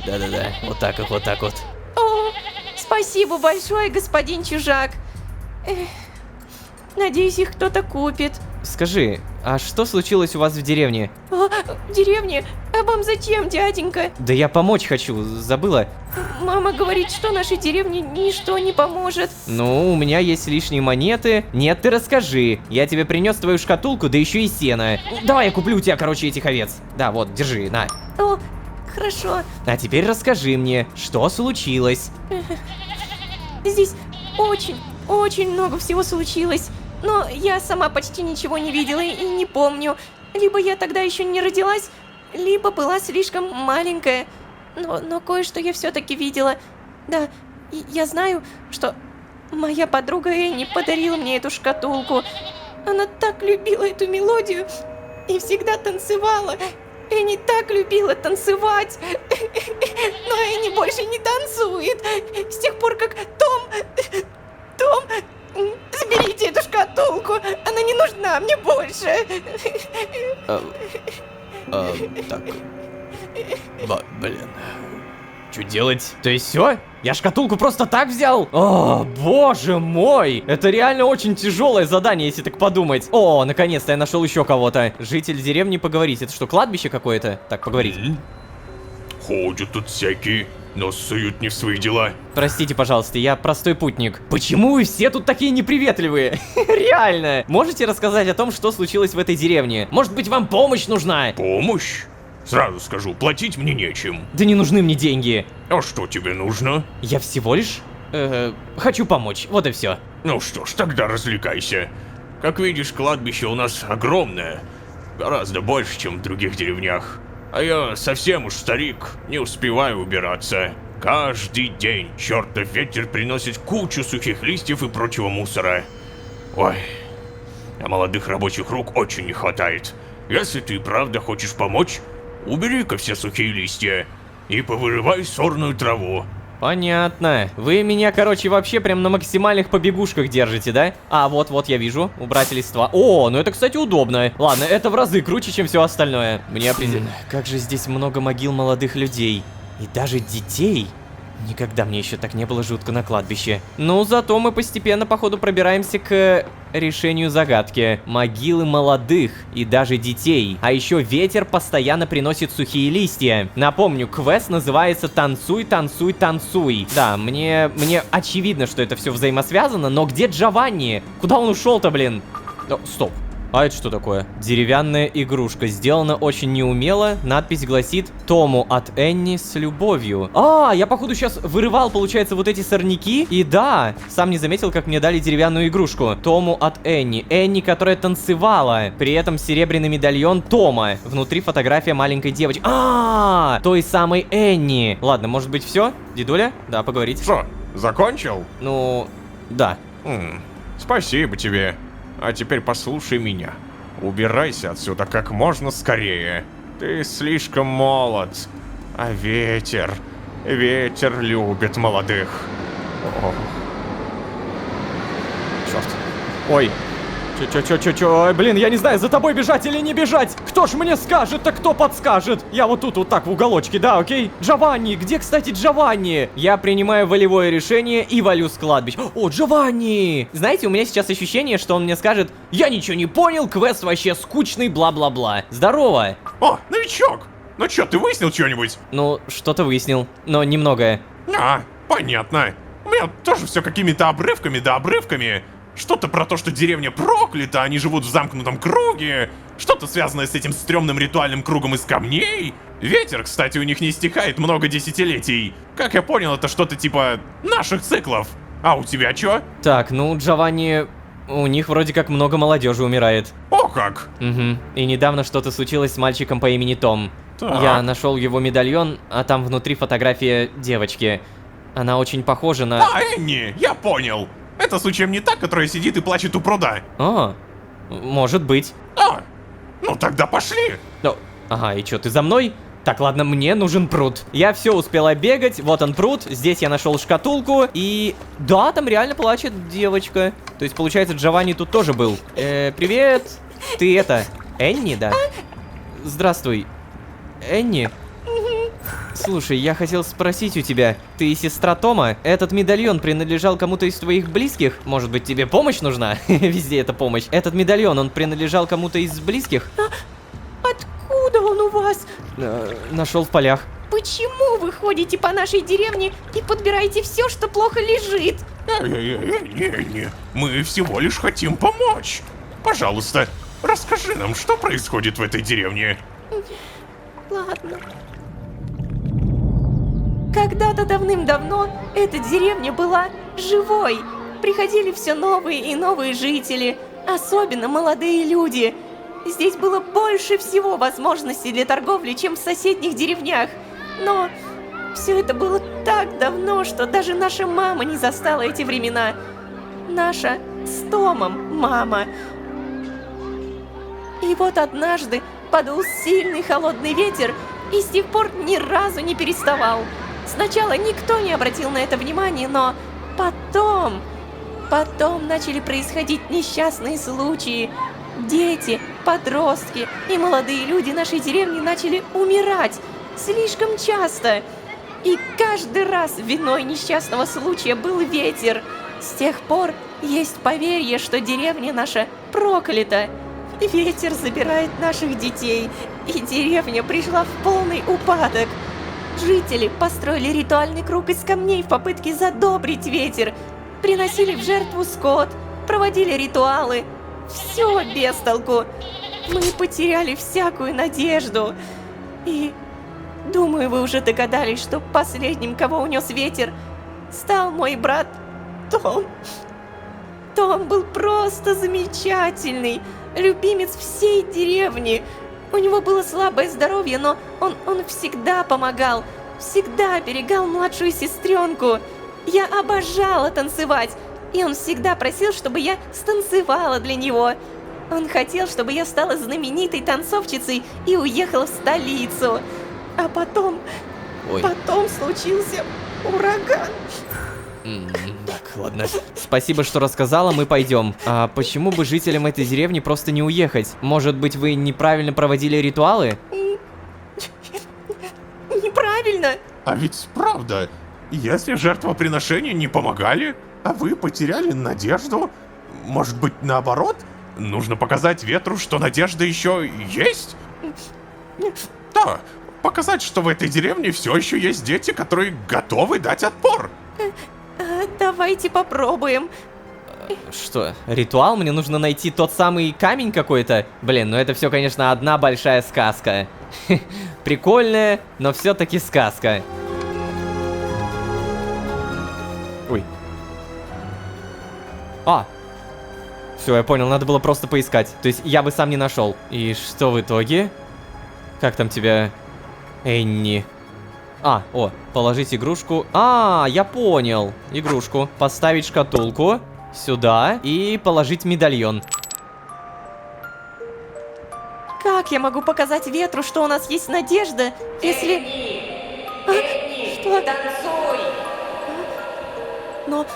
Да-да-да, вот так вот, вот так вот.
О, спасибо большое, господин чужак. Надеюсь, их кто-то купит.
Скажи, а что случилось у вас в деревне?
О, в деревне? А вам зачем, дяденька?
Да я помочь хочу, забыла.
Мама говорит, что нашей деревне ничто не поможет.
Ну, у меня есть лишние монеты. Нет, ты расскажи. Я тебе принес твою шкатулку, да еще и сено. Давай я куплю у тебя, короче, этих овец. Да, вот, держи, на.
О, хорошо.
А теперь расскажи мне, что случилось?
Здесь очень много всего случилось. Но я сама почти ничего не видела и не помню. Либо я тогда еще не родилась, либо была слишком маленькая. Но кое-что я все-таки видела. Да, и я знаю, что моя подруга Энни подарила мне эту шкатулку. Она так любила эту мелодию и всегда танцевала. Энни так любила танцевать. Но Энни больше не танцует. С тех пор, как Том... Заберите эту шкатулку, она не нужна мне больше.
Так. Блин. Что делать? То есть все? Я шкатулку просто так взял? О, боже мой! Это реально очень тяжелое задание, если так подумать. О, наконец-то я нашел еще кого-то. Житель деревни поговорить. Это что, кладбище какое-то? Так, поговорить.
Ходят тут всякие, но суют не в свои дела.
Простите, пожалуйста, я простой путник. Почему вы все тут такие неприветливые? Реально. Можете рассказать о том, что случилось в этой деревне? Может быть, вам помощь нужна?
Помощь? Сразу скажу, платить мне нечем.
Да не нужны мне деньги.
А что тебе нужно?
Я всего лишь... хочу помочь, вот и все.
Ну что ж, тогда развлекайся. Как видишь, кладбище у нас огромное. Гораздо больше, чем в других деревнях. А я совсем уж старик, не успеваю убираться. Каждый день чертов ветер приносит кучу сухих листьев и прочего мусора. Ой, а молодых рабочих рук очень не хватает. Если ты правда хочешь помочь, убери-ка все сухие листья и повырывай сорную траву.
Понятно. Вы меня, короче, вообще прям на максимальных побегушках держите, да? А, вот я вижу. Убрать листва. О, ну это, кстати, удобно. Ладно, это в разы круче, чем все остальное. Мне определенно... Как же здесь много могил молодых людей. И даже детей. Никогда мне еще так не было жутко на кладбище. Ну, зато мы постепенно, походу, пробираемся к решению загадки. Могилы молодых и даже детей. А еще ветер постоянно приносит сухие листья. Напомню, квест называется «Танцуй, танцуй, танцуй». Да, мне очевидно, что это все взаимосвязано, но где Джованни? Куда он ушел-то, блин? О, стоп. А это что такое? Деревянная игрушка. Сделана очень неумело. Надпись гласит «Тому от Энни с любовью». А, я походу сейчас вырывал, получается, вот эти сорняки. И да, сам не заметил, как мне дали деревянную игрушку. Тому от Энни. Энни, которая танцевала. При этом серебряный медальон Тома. Внутри фотография маленькой девочки. А, той самой Энни. Ладно, может быть, все? Дедуля? Да, поговорить.
Что, закончил?
Ну, да.
Спасибо тебе. А теперь послушай меня. Убирайся отсюда как можно скорее. Ты слишком молод. А ветер любит молодых. О.
Черт. Ой. Чё? Ой, блин, я не знаю, за тобой бежать или не бежать. Кто ж мне скажет, а кто подскажет? Я вот тут вот так в уголочке, да, окей? Джованни, где, кстати, Джованни? Я принимаю волевое решение и валю с кладбища. О, Джованни! Знаете, у меня сейчас ощущение, что он мне скажет: я ничего не понял, квест вообще скучный, бла-бла-бла. Здорово!
О, новичок! Ну чё, ты выяснил что-нибудь?
Ну, что-то выяснил, но немногое.
А, понятно. У меня тоже все какими-то обрывками да обрывками. Что-то про то, что деревня проклята, они живут в замкнутом круге. Что-то связанное с этим стрёмным ритуальным кругом из камней. Ветер, кстати, у них не стихает много десятилетий. Как я понял, это что-то типа наших циклов. А у тебя чё?
Так, ну, Джованни... У них вроде как много молодежи умирает.
О как!
Угу. И недавно что-то случилось с мальчиком по имени Том. Я нашел его медальон, а там внутри фотография девочки. Она очень похожа на...
А, Энни, я понял. Это случаем не та, которая сидит и плачет у пруда.
О, может быть.
А, ну тогда пошли.
Ну, ага, и чё, ты за мной? Так, ладно, мне нужен пруд. Я все успела бегать, вот он пруд, здесь я нашел шкатулку, и... Да, там реально плачет девочка. То есть, получается, Джованни тут тоже был. Привет. Ты это, Энни, да? Здравствуй, Энни. Слушай, я хотел спросить у тебя, ты сестра Тома? Этот медальон принадлежал кому-то из твоих близких? Может быть, тебе помощь нужна? Везде это помощь. Этот медальон, он принадлежал кому-то из близких?
Откуда он у вас?
Нашел в полях.
Почему вы ходите по нашей деревне и подбираете все, что плохо лежит?
Не, мы всего лишь хотим помочь. Пожалуйста, расскажи нам, что происходит в этой деревне.
Ладно. Когда-то давным-давно эта деревня была живой. Приходили все новые и новые жители, особенно молодые люди. Здесь было больше всего возможностей для торговли, чем в соседних деревнях. Но все это было так давно, что даже наша мама не застала эти времена. Наша с Томом мама. И вот однажды подул сильный холодный ветер, и с тех пор ни разу не переставал. Сначала никто не обратил на это внимания, но потом начали происходить несчастные случаи. Дети, подростки и молодые люди нашей деревни начали умирать слишком часто. И каждый раз виной несчастного случая был ветер. С тех пор есть поверье, что деревня наша проклята. Ветер забирает наших детей, и деревня пришла в полный упадок. Жители построили ритуальный круг из камней в попытке задобрить ветер, приносили в жертву скот, проводили ритуалы. Все без толку. Мы потеряли всякую надежду. И думаю, вы уже догадались, что последним, кого унес ветер, стал мой брат Том. Том был просто замечательный, любимец всей деревни. У него было слабое здоровье, но он всегда помогал, всегда оберегал младшую сестренку. Я обожала танцевать, и он всегда просил, чтобы я станцевала для него. Он хотел, чтобы я стала знаменитой танцовщицей и уехала в столицу. А потом случился ураган.
Так, ладно. Спасибо, что рассказала, мы пойдем. А почему бы жителям этой деревни просто не уехать? Может быть, вы неправильно проводили ритуалы?
Неправильно.
А ведь правда, если жертвоприношения не помогали, а вы потеряли надежду, может быть, наоборот? Нужно показать ветру, что надежда еще есть? Да, показать, что в этой деревне все еще есть дети, которые готовы дать отпор.
Давайте попробуем.
Что, ритуал? Мне нужно найти тот самый камень какой-то? Блин, ну это все, конечно, одна большая сказка. Прикольная, но все-таки сказка. Ой. А! Все, я понял, надо было просто поискать. То есть я бы сам не нашел. И что в итоге? Как там тебя, Энни? Положить игрушку. Я понял. Игрушку. Поставить шкатулку сюда и положить медальон.
Как я могу показать ветру, что у нас есть надежда, если... Что?
Танцуй!
Но...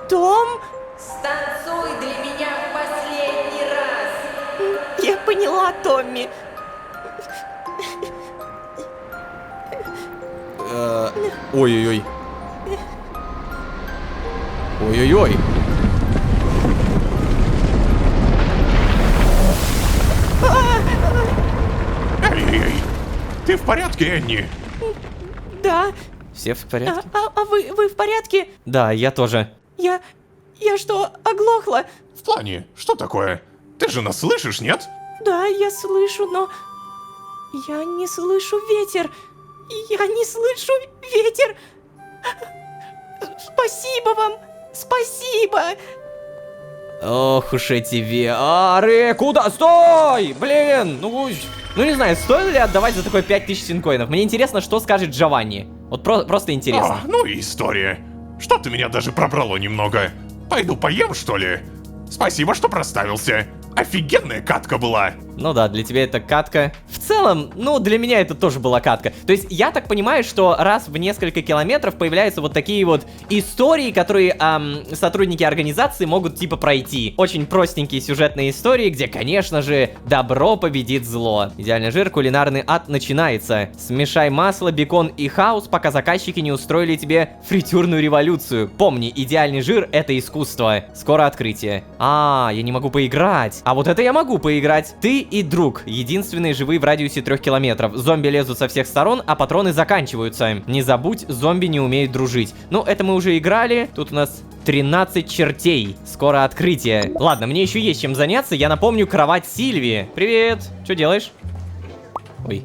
Том?
Станцуй для меня в последний раз!
Я поняла, Томми.
Ой-ой-ой. Ой-ой-ой.
Эй, ты в порядке, Энни?
Да.
Все в порядке?
А вы в порядке?
Да, я тоже.
Я что, оглохла?
В плане, что такое? Ты же нас слышишь, нет?
Да, я слышу, но... Я не слышу ветер. Я не слышу ветер. Спасибо вам. Спасибо.
Ох уж эти VR. Куда? Стой! Блин! Ну, Ну не знаю, стоит ли отдавать за такой 5000 синкоинов. Мне интересно, что скажет Джованни. Вот просто интересно.
Ну и история. Что-то меня даже пробрало немного. Пойду поем, что ли? Спасибо, что проставился. Офигенная катка была.
Ну да, для тебя это катка. В целом, ну, для меня это тоже была катка. То есть, я так понимаю, что раз в несколько километров появляются вот такие вот истории, которые сотрудники организации могут типа пройти. Очень простенькие сюжетные истории, где, конечно же, добро победит зло. Идеальный жир, кулинарный ад начинается. Смешай масло, бекон и хаос, пока заказчики не устроили тебе фритюрную революцию. Помни, идеальный жир — это искусство. Скоро открытие. Я не могу поиграть. А вот это я могу поиграть. Ты и друг, единственные живые в радиусе 3 километров. Зомби лезут со всех сторон, а патроны заканчиваются. Не забудь, зомби не умеют дружить. Ну, это мы уже играли. Тут у нас 13 чертей. Скоро открытие. Ладно, мне еще есть чем заняться. Я напомню, кровать Сильвии. Привет. Что делаешь? Ой.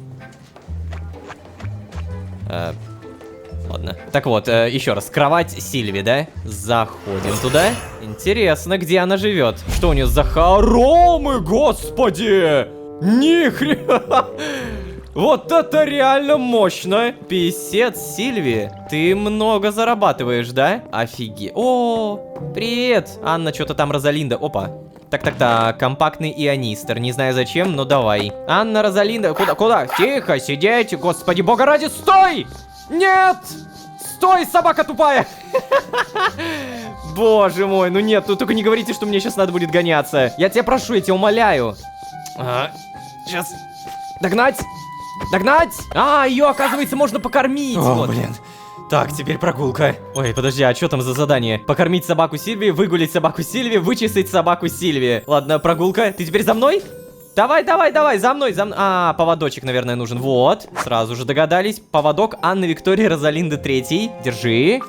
Ладно. Так вот, еще раз. Кровать Сильви, да? Заходим туда. Интересно, где она живет. Что у нее за хоромы, господи! Нихрена! Вот это реально мощно! Писец, Сильви, ты много зарабатываешь, да? Офигеть. О, привет! Анна, что-то там Розалинда. Опа. Так, компактный ионистер. Не знаю зачем, но давай. Анна, Розалинда, куда? Тихо, сидеть, господи бога ради, стой! Нет! Стой, собака тупая! Боже мой, ну нет, ну только не говорите, что мне сейчас надо будет гоняться. Я тебя прошу, я тебя умоляю. Сейчас. Догнать! Догнать! Ее, оказывается, можно покормить. Вот. Блин. Так, теперь прогулка. Ой, подожди, а что там за задание? Покормить собаку Сильви, выгулить собаку Сильви, вычесать собаку Сильви. Ладно, прогулка. Ты теперь за мной? Давай, за мной. Поводочек, наверное, нужен. Вот, сразу же догадались. Поводок Анны Виктории Розалинды Третьей. Держи.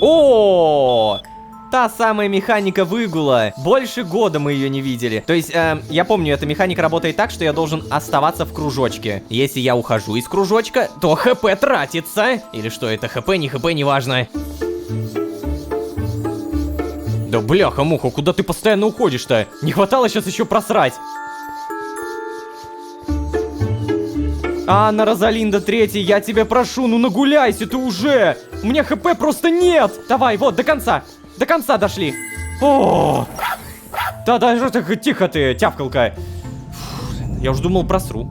О! Та самая механика выгула. Больше года мы ее не видели. То есть, я помню, эта механика работает так, что я должен оставаться в кружочке. Если я ухожу из кружочка, то ХП тратится. Или что это, ХП, не ХП, неважно. Да бляха-муха, куда ты постоянно уходишь-то? Не хватало сейчас еще просрать. Анна Розалинда Третья, я тебя прошу, ну нагуляйся ты уже. У меня ХП просто нет. Давай, вот, до конца. До конца дошли. О, да, тихо ты, тявкалка. Я уж думал, просру.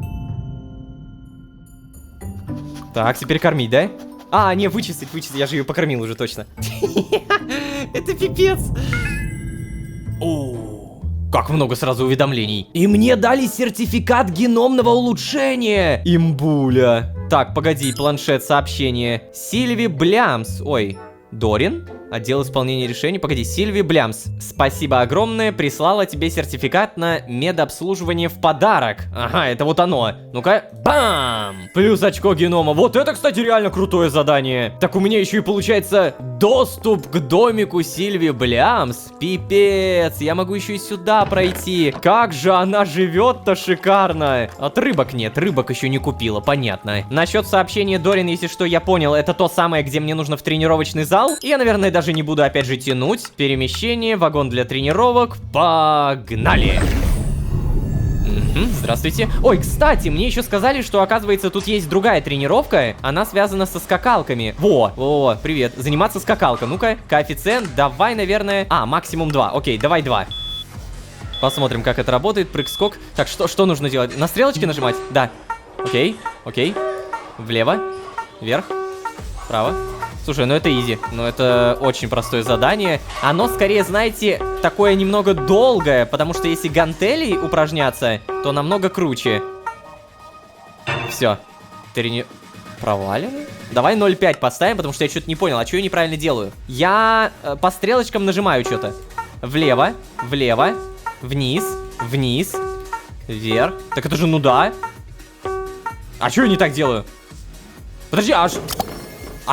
Так, теперь кормить, да? Не, вычистить, я же ее покормил уже точно. Это пипец. О, как много сразу уведомлений. И мне дали сертификат геномного улучшения. Имбуля. Так, погоди, планшет сообщения. Сильви Блямс. Ой, Дорин? Отдел исполнения решений. Погоди, Сильви Блямс. Спасибо огромное, прислала тебе сертификат на медобслуживание в подарок. Ага, это вот оно. Ну-ка, бам! Плюс очко генома. Вот это, кстати, реально крутое задание. Так у меня еще и получается доступ к домику Сильви Блямс. Пипец, я могу еще и сюда пройти. Как же она живет-то шикарно. От рыбок нет, рыбок еще не купила, понятно. Насчет сообщения Дорин, если что, я понял, это то самое, где мне нужно в тренировочный зал. Я, наверное, даже не буду опять же тянуть. Перемещение, вагон для тренировок. Погнали! Здравствуйте. Ой, кстати, мне еще сказали, что, оказывается, тут есть другая тренировка. Она связана со скакалками. Во, привет. Заниматься скакалка. Ну-ка, коэффициент, давай, наверное... максимум 2. Окей, давай 2. Посмотрим, как это работает. Прыг-скок. Так, что нужно делать? На стрелочки нажимать? Да. Окей. Влево. Вверх. Вправо. Слушай, ну это изи. Ну это очень простое задание. Оно скорее, знаете, такое немного долгое, потому что если гантелей упражняться, то намного круче. Все. Провалено? Давай 0,5 поставим, потому что я что-то не понял. А что я неправильно делаю? Я по стрелочкам нажимаю что-то. Влево, вниз, вверх. Так это же ну да. А что я не так делаю? Подожди, а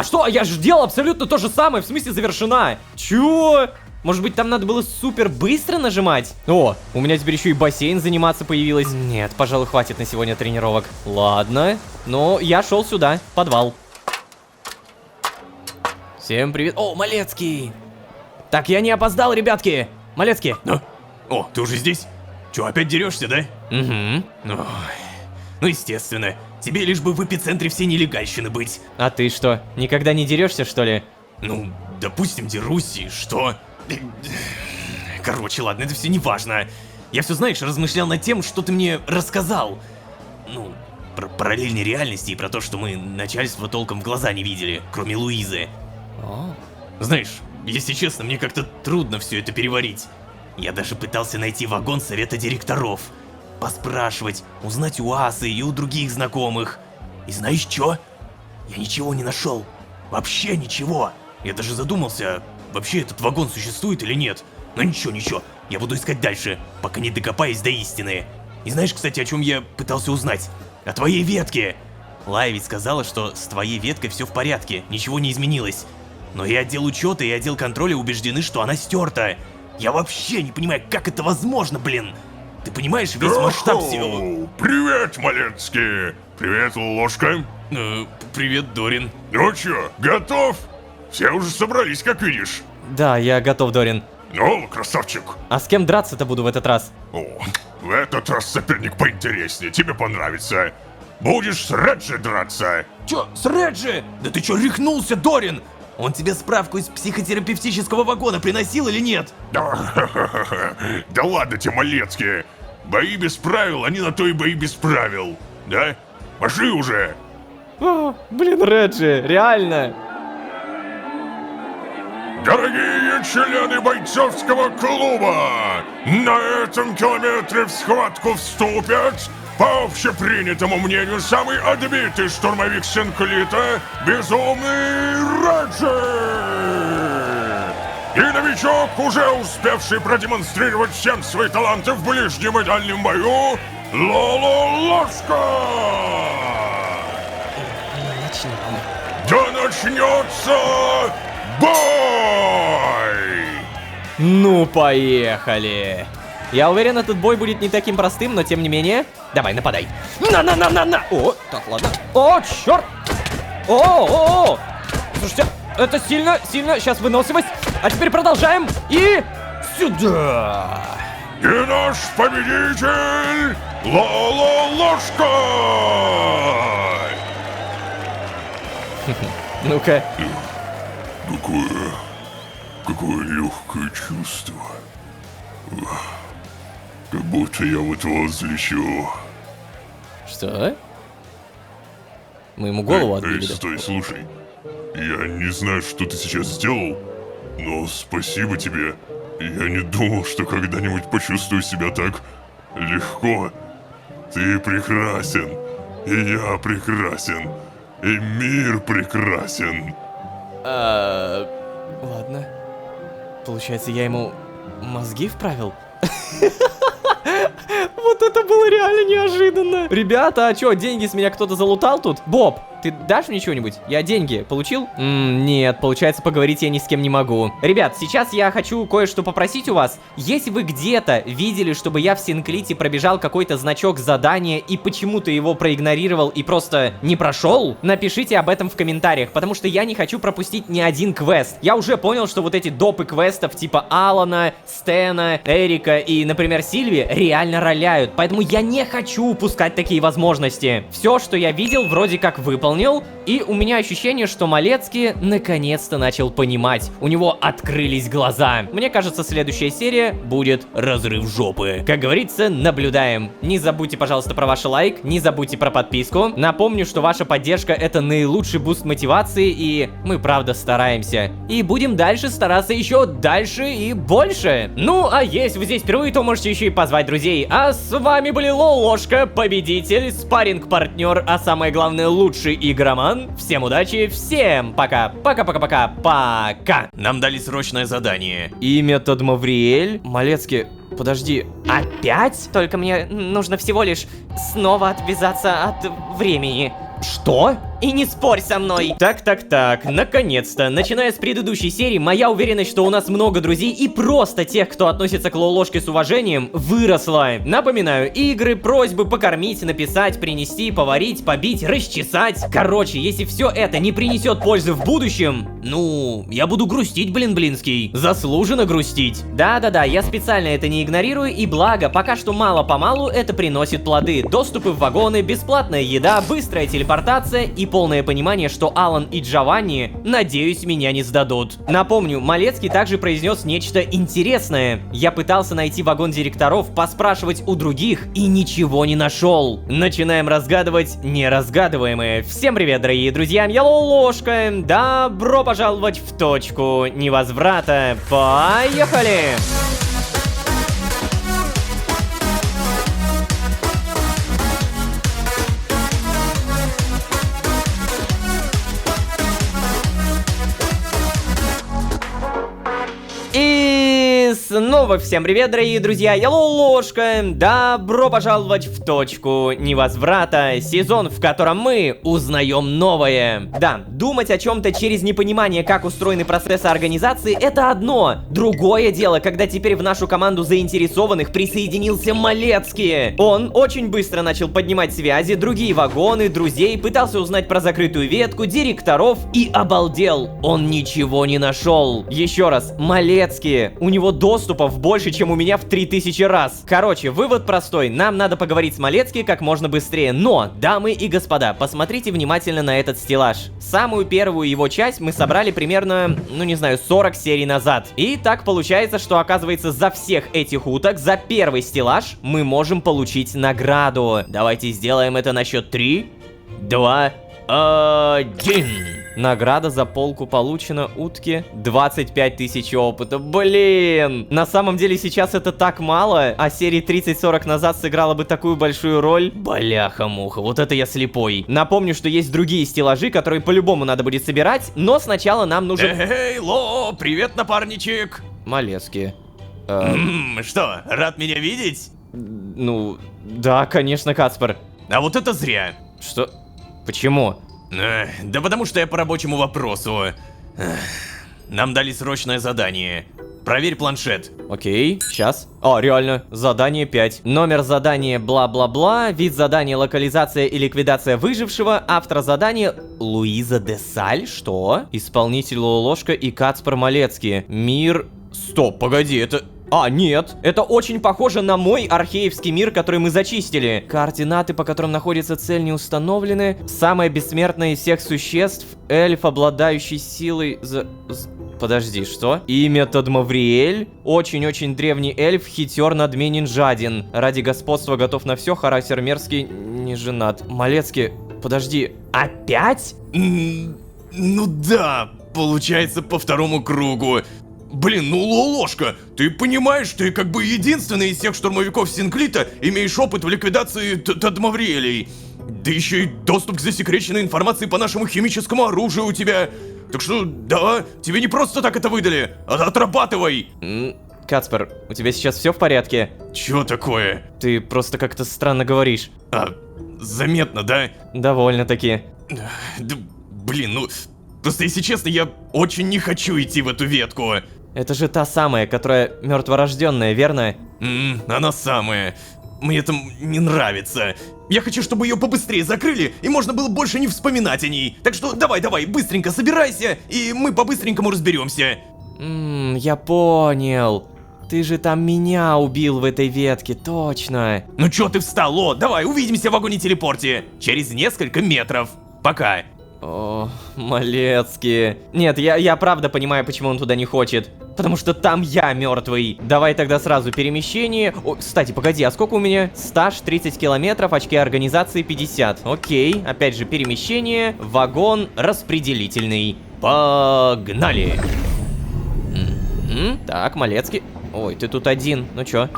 что? Я же делал абсолютно то же самое, в смысле завершена. Чё? Может быть, там надо было супер быстро нажимать? О, у меня теперь еще и бассейн заниматься появилось. Нет, пожалуй, хватит на сегодня тренировок. Ладно, но я шел сюда, в подвал. Всем привет. О, Малецкий. Так, я не опоздал, ребятки. Малецкий.
О, ты уже здесь?
Чё, опять дерешься, да?
Угу.
Ой. Ну, естественно. Тебе лишь бы в эпицентре всей нелегальщины быть.
А ты что, никогда не дерешься, что ли?
Ну, допустим, дерусь, и что? Короче, ладно, это все не важно. Я все, знаешь, размышлял над тем, что ты мне рассказал. Ну, про параллельные реальности и про то, что мы начальство толком в глаза не видели, кроме Луизы. Знаешь, если честно, мне как-то трудно все это переварить. Я даже пытался найти вагон совета директоров. Поспрашивать, узнать у Асы и у других знакомых. И знаешь чё? Я ничего не нашел. Вообще ничего. Я даже задумался, вообще этот вагон существует или нет. Но ничего, я буду искать дальше, пока не докопаюсь до истины. И знаешь, кстати, о чем я пытался узнать? О твоей ветке. Лая ведь сказала, что с твоей веткой все в порядке, ничего не изменилось. Но и отдел учета, и отдел контроля убеждены, что она стерта. Я вообще не понимаю, как это возможно, блин. Ты понимаешь весь масштаб всего?
Привет, Малецкий! Привет, Ложка!
Привет, Дорин.
Ну чё, готов? Все уже собрались, как видишь.
Да, я готов, Дорин.
Ну, красавчик.
А с кем драться-то буду в этот раз?
О, в этот раз соперник поинтереснее, тебе понравится. Будешь с Реджи драться.
Чё, с Реджи? Да ты чё, рехнулся, Дорин? Он тебе справку из психотерапевтического вагона приносил или нет?
Да ладно тебе, Малецкий. Бои без правил, они на то и бои без правил. Да? Пошли уже.
О, блин, Реджи, реально.
Дорогие члены бойцовского клуба, на этом километре в схватку вступят, по общепринятому мнению, самый отбитый штурмовик Синклита, безумный Реджи! И новичок, уже успевший продемонстрировать всем свои таланты в ближнем и дальнем бою, Ложка! Да начнется бой!
Ну, поехали. Я уверен, этот бой будет не таким простым, но тем не менее. Давай, нападай. На! О, так, ладно. О, черт! О! Слушайте, это сильно. Сейчас выносливость. А теперь продолжаем. И сюда.
И наш победитель Ложка!
Ну-ка.
Какое легкое чувство. Как будто я вот-вот взлечу.
Что? Мы ему голову отбили.
Стой, слушай. Я не знаю, что ты сейчас сделал, но спасибо тебе. Я не думал, что когда-нибудь почувствую себя так легко. Ты прекрасен. И я прекрасен. И мир прекрасен.
Ладно. Получается, я ему мозги вправил? Вот это было реально неожиданно. Ребята, а чё, деньги с меня кто-то залутал тут? Боб, ты дашь мне что-нибудь? Я деньги получил? Нет, получается, поговорить я ни с кем не могу. Ребят, сейчас я хочу кое-что попросить у вас. Если вы где-то видели, чтобы я в Синклите пробежал какой-то значок задания и почему-то его проигнорировал и просто не прошел, напишите об этом в комментариях, потому что я не хочу пропустить ни один квест. Я уже понял, что вот эти допы квестов типа Алана, Стена, Эрика и, например, Сильви реально роляют, поэтому я не хочу упускать такие возможности. Все, что я видел, вроде как выполнил, и у меня ощущение, что Малецкий наконец-то начал понимать. У него открылись глаза. Мне кажется, следующая серия будет разрыв жопы. Как говорится, наблюдаем. Не забудьте, пожалуйста, про ваш лайк, не забудьте про подписку. Напомню, что ваша поддержка — это наилучший буст мотивации, и мы правда стараемся. И будем дальше стараться еще дальше и больше. Ну, а если вы здесь впервые, то можете еще и позвать друзей. А с вами были Ложка, победитель, спарринг-партнер, а самое главное, лучший игроман. Всем удачи, всем пока. Пока.
Нам дали срочное задание.
Имя Тадмавриэль? Малецкий, подожди.
Опять? Только мне нужно всего лишь снова отвязаться от времени.
Что?
И не спорь со мной.
Так, наконец-то. Начиная с предыдущей серии, моя уверенность, что у нас много друзей и просто тех, кто относится к Лолошке с уважением, выросла. Напоминаю, игры, просьбы покормить, написать, принести, поварить, побить, расчесать. Короче, если все это не принесет пользы в будущем, ну, я буду грустить, блинский. Заслуженно грустить. Да, я специально это не игнорирую, и благо, пока что мало-помалу это приносит плоды. Доступы в вагоны, бесплатная еда, быстрая телепортация и полное понимание, что Алан и Джованни, надеюсь, меня не сдадут. Напомню, Малецкий также произнес нечто интересное. Я пытался найти вагон директоров, поспрашивать у других и ничего не нашел. Начинаем разгадывать неразгадываемое. Всем привет, дорогие друзья, я Лолошка. Добро пожаловать в точку невозврата. Поехали! И снова всем привет, дорогие друзья, я Лолошка. Добро пожаловать в точку невозврата, сезон, в котором мы узнаем новое. Да, думать о чем-то через непонимание, как устроены процессы организации, это одно. Другое дело, когда теперь в нашу команду заинтересованных присоединился Малецкий. Он очень быстро начал поднимать связи, другие вагоны, друзей, пытался узнать про закрытую ветку, директоров и обалдел. Он ничего не нашел. Еще раз, Малецкий. У него доступов больше, чем у меня в 3000 раз. Короче, вывод простой. Нам надо поговорить с Малецким как можно быстрее. Но, дамы и господа, посмотрите внимательно на этот стеллаж. Самую первую его часть мы собрали примерно, 40 серий назад. И так получается, что оказывается за всех этих уток, за первый стеллаж мы можем получить награду. Давайте сделаем это на счет 3, 2, 1. Награда за полку получена, утки 25 тысяч опыта. Блин! На самом деле сейчас это так мало, а серии 30-40 назад сыграла бы такую большую роль. Бляха-муха, вот это я слепой. Напомню, что есть другие стеллажи, которые по-любому надо будет собирать, но сначала нам нужен...
Эй, Ло, привет, напарничек.
Малецкий.
Что, рад меня видеть?
Ну, да, конечно, Кацпер.
А вот это зря.
Что? Почему?
Да потому что я по рабочему вопросу. Нам дали срочное задание. Проверь планшет.
Окей, сейчас. О, реально, задание 5. Номер задания бла-бла-бла, вид задания локализация и ликвидация выжившего, автор задания Луиза де Саль, что? Исполнитель Лолошка и Кацпер Малецкий. Мир... Стоп, погоди, это... А, нет, это очень похоже на мой археевский мир, который мы зачистили. Координаты, по которым находится цель, не установлены. Самое бессмертное из всех существ, эльф, обладающий силой... Подожди, что? Имя Тадмавриэль. Очень-очень древний эльф, хитер, надменен, жаден. Ради господства готов на все, характер мерзкий, не женат. Малецкий, подожди, опять?
Ну да, получается по второму кругу. Блин, ну Лолошка, ты понимаешь, ты как бы единственный из всех штурмовиков Синклита имеешь опыт в ликвидации Тадмавриэлей. Да еще и доступ к засекреченной информации по нашему химическому оружию у тебя. Так что, да, тебе не просто так это выдали, отрабатывай.
Кацпер, у тебя сейчас все в порядке?
Чё такое?
Ты просто как-то странно говоришь.
Заметно, да?
Довольно-таки.
Да, блин, ну... Просто, если честно, я очень не хочу идти в эту ветку.
Это же та самая, которая мертворожденная, верно?
Она самая. Мне там не нравится. Я хочу, чтобы ее побыстрее закрыли, и можно было больше не вспоминать о ней. Так что давай, быстренько собирайся, и мы по-быстренькому разберемся.
Я понял. Ты же там меня убил в этой ветке, точно.
Ну чё ты встал, Ло? Давай, увидимся в вагоне-телепорте. Через несколько метров. Пока.
О, Малецкий. Нет, я правда понимаю, почему он туда не хочет. Потому что там я мертвый. Давай тогда сразу перемещение. О, кстати, погоди, а сколько у меня? Стаж 30 километров, очки организации 50. Окей, опять же перемещение. Вагон распределительный. Погнали. Так, Малецкий. Ой, ты тут один. Ну чё?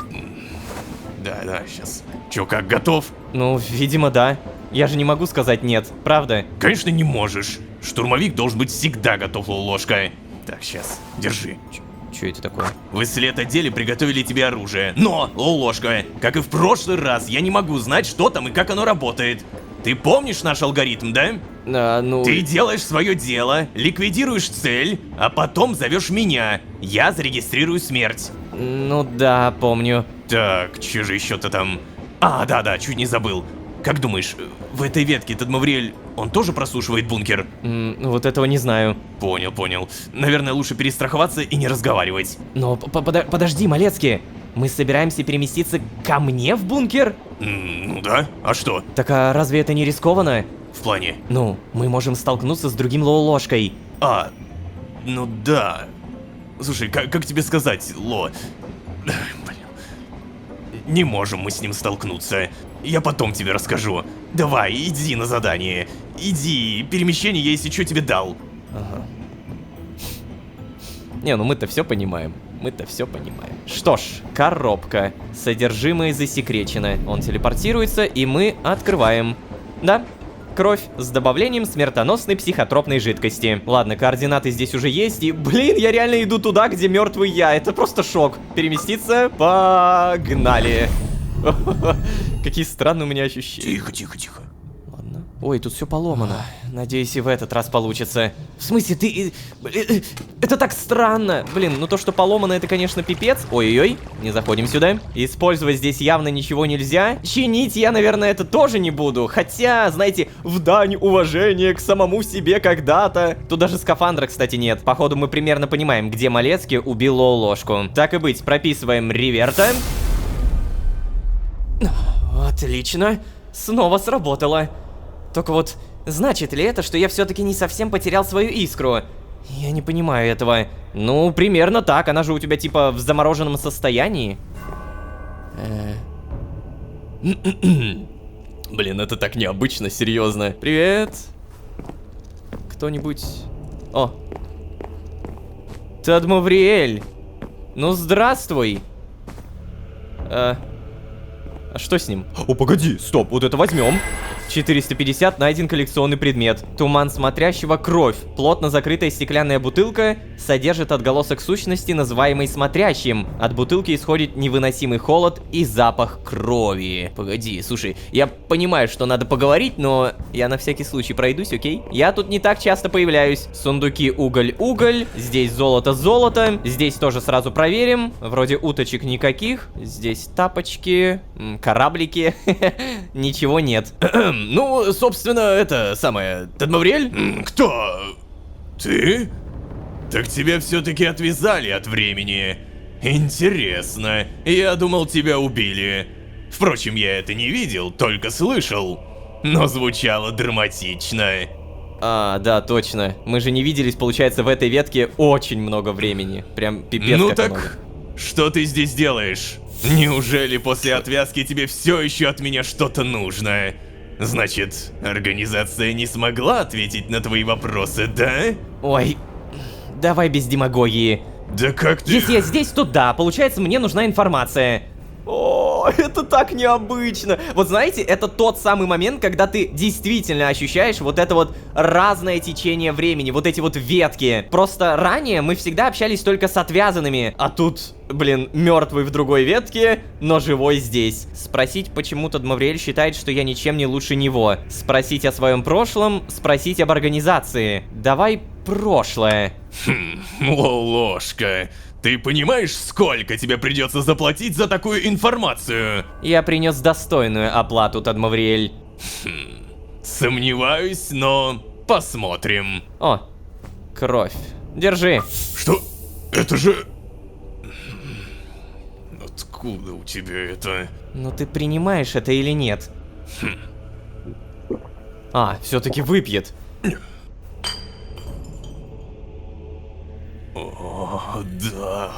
Да, сейчас. Чё, как, готов?
Ну, видимо, да. Я же не могу сказать нет, правда?
Конечно, не можешь. Штурмовик должен быть всегда готов, Лолошка. Так, сейчас, держи.
Чё это такое?
В исследователе приготовили тебе оружие. Но, Лолошка, как и в прошлый раз, я не могу знать, что там и как оно работает. Ты помнишь наш алгоритм, да?
Ну...
Ты делаешь свое дело, ликвидируешь цель, а потом зовешь меня. Я зарегистрирую смерть.
Ну да, помню.
Так, че же еще-то там... Да, чуть не забыл. Как думаешь, в этой ветке Тадмавриэль, он тоже прослушивает бункер?
Вот этого не знаю.
Понял. Наверное, лучше перестраховаться и не разговаривать.
Но подожди, Малецкий. Мы собираемся переместиться ко мне в бункер?
Ну да, а что?
Так а разве это не рискованно?
В плане?
Ну, мы можем столкнуться с другим Лолошкой.
Ну да. Слушай, как тебе сказать, Ло? Блин. Не можем мы с ним столкнуться. Я потом тебе расскажу. Давай, иди на задание. Иди, перемещение я, если что, тебе дал.
Ага. Не, ну мы-то все понимаем. Что ж, коробка. Содержимое засекречено. Он телепортируется, и мы открываем. Да, кровь с добавлением смертоносной психотропной жидкости. Ладно, координаты здесь уже есть, и, блин, я реально иду туда, где мертвый я. Это просто шок. Переместиться? Погнали. Какие странные у меня ощущения.
Тихо.
Ладно. Ой, тут все поломано. Надеюсь, и в этот раз получится. В смысле, ты... Это так странно. Блин, ну то, что поломано, это, конечно, пипец. Ой-ой-ой, не заходим сюда. Использовать здесь явно ничего нельзя. Чинить я, наверное, это тоже не буду. Хотя, знаете, в дань уважения к самому себе когда-то. Тут даже скафандра, кстати, нет. Походу, мы примерно понимаем, где Малецкий убил Лолошку. Так и быть, прописываем реверта. Отлично. Снова сработало. Только вот, значит ли это, что я все-таки не совсем потерял свою искру? Я не понимаю этого. Ну, примерно так. Она же у тебя типа в замороженном состоянии. Блин, это так необычно, серьезно. Привет. Кто-нибудь... О. Тадмавриэль. Ну, здравствуй. А что с ним? О, погоди, стоп, вот это возьмем. 450, найден коллекционный предмет. Туман смотрящего, кровь. Плотно закрытая стеклянная бутылка содержит отголосок сущности, называемой смотрящим. От бутылки исходит невыносимый холод и запах крови. Погоди, слушай, я понимаю, что надо поговорить, но я на всякий случай пройдусь, окей? Я тут не так часто появляюсь. Сундуки уголь. Здесь золото. Здесь тоже сразу проверим. Вроде уточек никаких. Здесь тапочки, кораблики. Ничего нет.
Ну, собственно, это самое... Тадмавриэль?
Кто? Ты? Так тебя все-таки отвязали от времени. Интересно. Я думал, тебя убили. Впрочем, я это не видел, только слышал. Но звучало драматично.
Да, точно. Мы же не виделись, получается, в этой ветке очень много времени. Прям пипец
Ну
как
так,
много.
что ты здесь делаешь? Неужели после отвязки тебе все еще от меня что-то нужно? Значит, организация не смогла ответить на твои вопросы, да?
Ой, давай без демагогии.
Да как ты...
Если я здесь, то да, получается, мне нужна информация. О, это так необычно. Вот знаете, это тот самый момент, когда ты действительно ощущаешь вот это вот разное течение времени, вот эти вот ветки. Просто ранее мы всегда общались только с отвязанными, а тут, блин, мертвый в другой ветке, но живой здесь. Спросить, почему Тадмавриэль считает, что я ничем не лучше него. Спросить о своем прошлом, спросить об организации. Давай прошлое.
Лолошка, ты понимаешь, сколько тебе придется заплатить за такую информацию?
Я принес достойную оплату, Тадмавриэль.
Сомневаюсь, но посмотрим.
О, кровь. Держи.
Что? Это же... Откуда у тебя это?
Ну ты принимаешь это или нет? Все-таки выпьет.
О, да.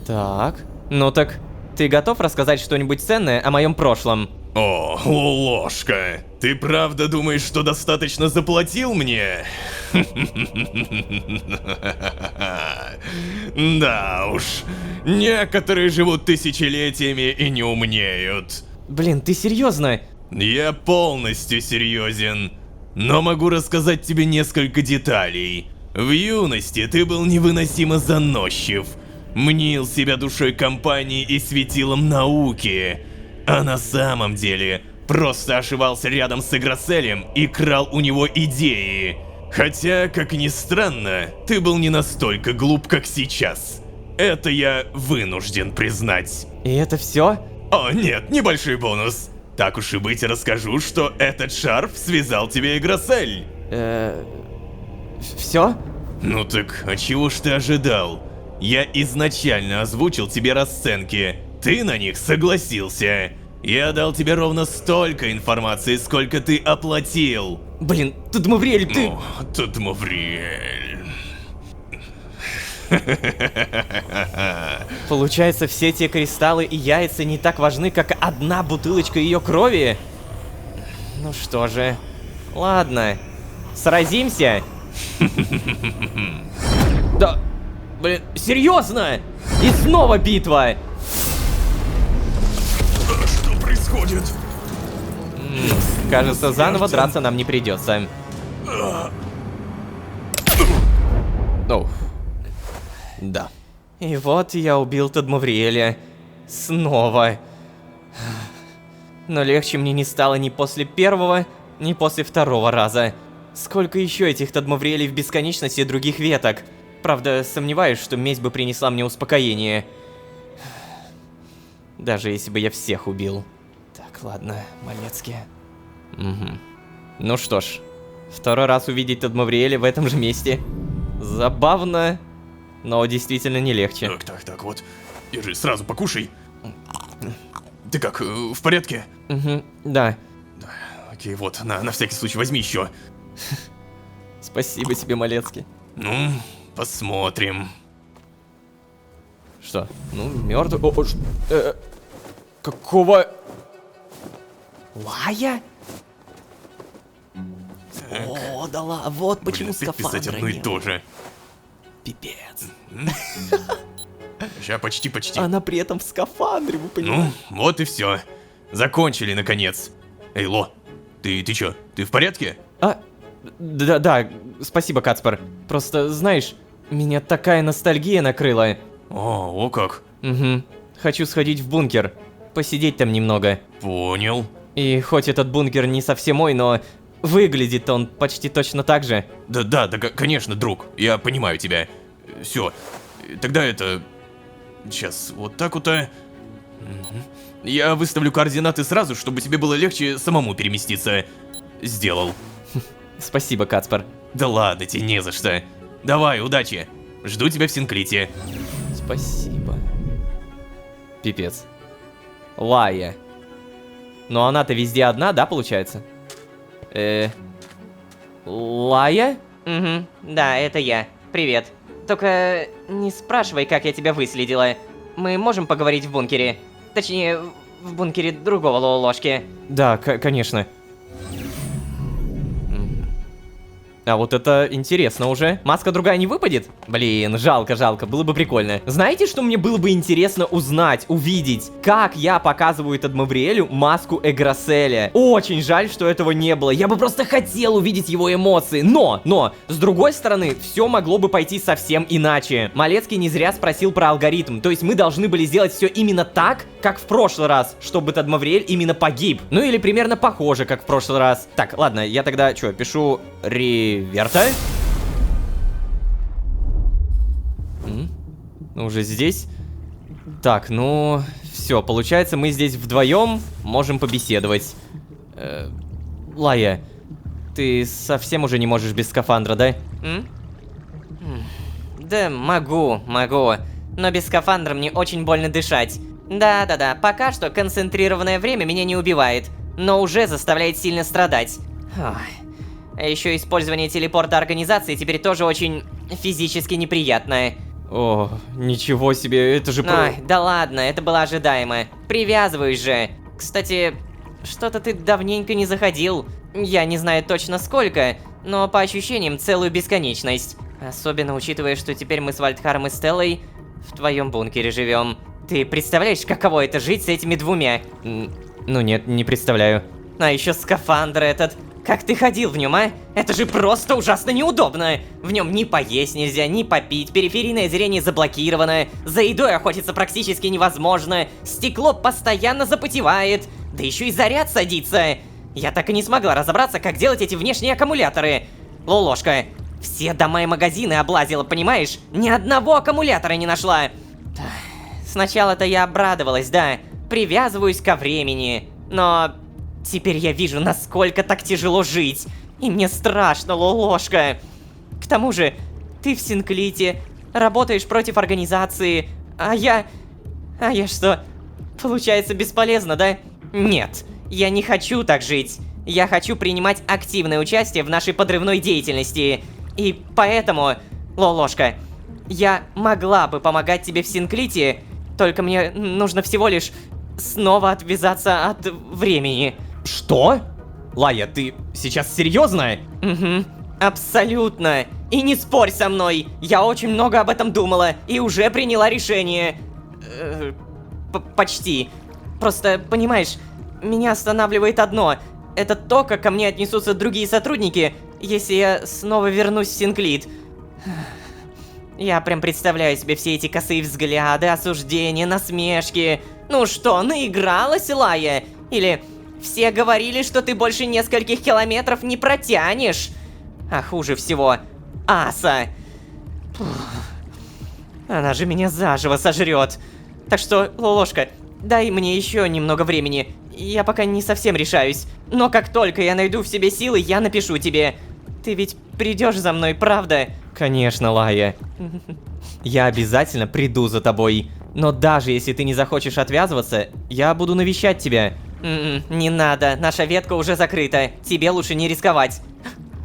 Так, ну так, ты готов рассказать что-нибудь ценное о моем прошлом?
О, Лолошка, ты правда думаешь, что достаточно заплатил мне? Да уж, некоторые живут тысячелетиями и не умнеют.
Блин, ты серьезно?
Я полностью серьезен, но могу рассказать тебе несколько деталей. В юности ты был невыносимо заносчив, мнил себя душой компании и светилом науки, а на самом деле
просто ошивался рядом с Играселем и крал у него идеи. Хотя, как ни странно, ты был не настолько глуп, как сейчас. Это я вынужден признать.
И это все?
О, нет, небольшой бонус. Так уж и быть, расскажу, что этот шарф связал тебе Играсель.
Все?
Ну так, а чего ж ты ожидал? Я изначально озвучил тебе расценки. Ты на них согласился. Я дал тебе ровно столько информации, сколько ты оплатил.
Блин, Тадмавриэль, ты...
Ну, Тадмавриэль...
Получается, все те кристаллы и яйца не так важны, как одна бутылочка ее крови? Ну что же, ладно, сразимся? Да, блин, серьезно? И снова битва!
Что происходит?
Кажется, заново драться нам не придется. Оу. Да. И вот я убил Тадмавриэля. Снова. Но легче мне не стало ни после первого, ни после второго раза. Сколько еще этих Тадмавриэлей в бесконечности других веток? Правда, сомневаюсь, что месть бы принесла мне успокоение. Даже если бы я всех убил. Так, ладно, Малецкий. Угу. Ну что ж, второй раз увидеть Тадмавриэля в этом же месте. Забавно, но действительно не легче.
Так, вот. Держи, сразу покушай. Ты как, в порядке?
Угу, да.
Окей, вот, на всякий случай возьми еще.
Спасибо тебе, Малецкий.
Ну, посмотрим.
Что? Ну, мертвый. Какого? Лая? О, да ладно, вот почему скафандра
писать одно и то же.
Пипец.
Сейчас почти.
Она при этом в скафандре, вы понимаете?
Ну, вот и все. Закончили, наконец. Эй, Ло, ты чё, ты в порядке?
Да, спасибо, Кацпар. Просто, знаешь, меня такая ностальгия накрыла.
О как.
Угу. Хочу сходить в бункер. Посидеть там немного.
Понял.
И хоть этот бункер не совсем мой, но выглядит он почти точно так же.
Да, конечно, друг. Я понимаю тебя. Все. Тогда это... Сейчас, вот так вот. Я выставлю координаты сразу, чтобы тебе было легче самому переместиться. Сделал.
Спасибо, Кацпар.
Да ладно, тебе не за что. Давай, удачи. Жду тебя в Синклите.
Спасибо. Пипец. Лая. Но она-то везде одна, да, получается? Лая?
Угу, да, это я. Привет. Только не спрашивай, как я тебя выследила. Мы можем поговорить в бункере? Точнее, в бункере другого Лолошки.
Да, конечно. А вот это интересно уже. Маска другая не выпадет? Блин, жалко, было бы прикольно. Знаете, что мне было бы интересно узнать, увидеть? Как я показываю Тадмавриэлю маску Играселя. Очень жаль, что этого не было. Я бы просто хотел увидеть его эмоции. Но, с другой стороны, все могло бы пойти совсем иначе. Малецкий не зря спросил про алгоритм. То есть мы должны были сделать все именно так, как в прошлый раз, чтобы Тадмавриэль именно погиб. Ну или примерно похоже, как в прошлый раз. Так, ладно, я тогда что, пишу Верта? Уже здесь? Так, ну... Все, получается, мы здесь вдвоем можем побеседовать. Лая, ты совсем уже не можешь без скафандра, да?
Да, могу. Но без скафандра мне очень больно дышать. Да, пока что концентрированное время меня не убивает, но уже заставляет сильно страдать. А еще использование телепорта организации теперь тоже очень физически неприятное.
О, ничего себе, это же про...
Да ладно, это было ожидаемо. Привязываюсь же. Кстати, что-то ты давненько не заходил. Я не знаю точно сколько, но по ощущениям целую бесконечность. Особенно учитывая, что теперь мы с Вальдхаром и Стеллой в твоем бункере живем. Ты представляешь, каково это жить с этими двумя?
Ну нет, не представляю.
А еще скафандр этот. Как ты ходил в нем, а? Это же просто ужасно неудобно. В нем ни поесть нельзя, ни попить, периферийное зрение заблокировано, за едой охотиться практически невозможно, стекло постоянно запотевает. Да еще и заряд садится. Я так и не смогла разобраться, как делать эти внешние аккумуляторы. Лолошка, все дома и магазины облазила, понимаешь? Ни одного аккумулятора не нашла. Сначала-то я обрадовалась, да, привязываюсь ко времени. Но теперь я вижу, насколько так тяжело жить. И мне страшно, Лолошка. К тому же, ты в Синклите, работаешь против организации, а я что, получается бесполезно, да? Нет, я не хочу так жить. Я хочу принимать активное участие в нашей подрывной деятельности. И поэтому, Лолошка, я могла бы помогать тебе в Синклите, только мне нужно всего лишь снова отвязаться от времени.
Что? Лая, ты сейчас серьезно?
Угу, абсолютно. И не спорь со мной, я очень много об этом думала и уже приняла решение. Почти. Просто, понимаешь, меня останавливает одно. Это то, как ко мне отнесутся другие сотрудники, если я снова вернусь в Синклит. Я прям представляю себе все эти косые взгляды, осуждения, насмешки. Ну что, наигралась, Лая? Или все говорили, что ты больше нескольких километров не протянешь? А хуже всего, Аса. Она же меня заживо сожрет. Так что, Лолошка, дай мне еще немного времени. Я пока не совсем решаюсь. Но как только я найду в себе силы, я напишу тебе. Ты ведь придешь за мной, правда?
Конечно, Лая. Я обязательно приду за тобой. Но даже если ты не захочешь отвязываться, я буду навещать тебя.
Не надо, наша ветка уже закрыта. Тебе лучше не рисковать.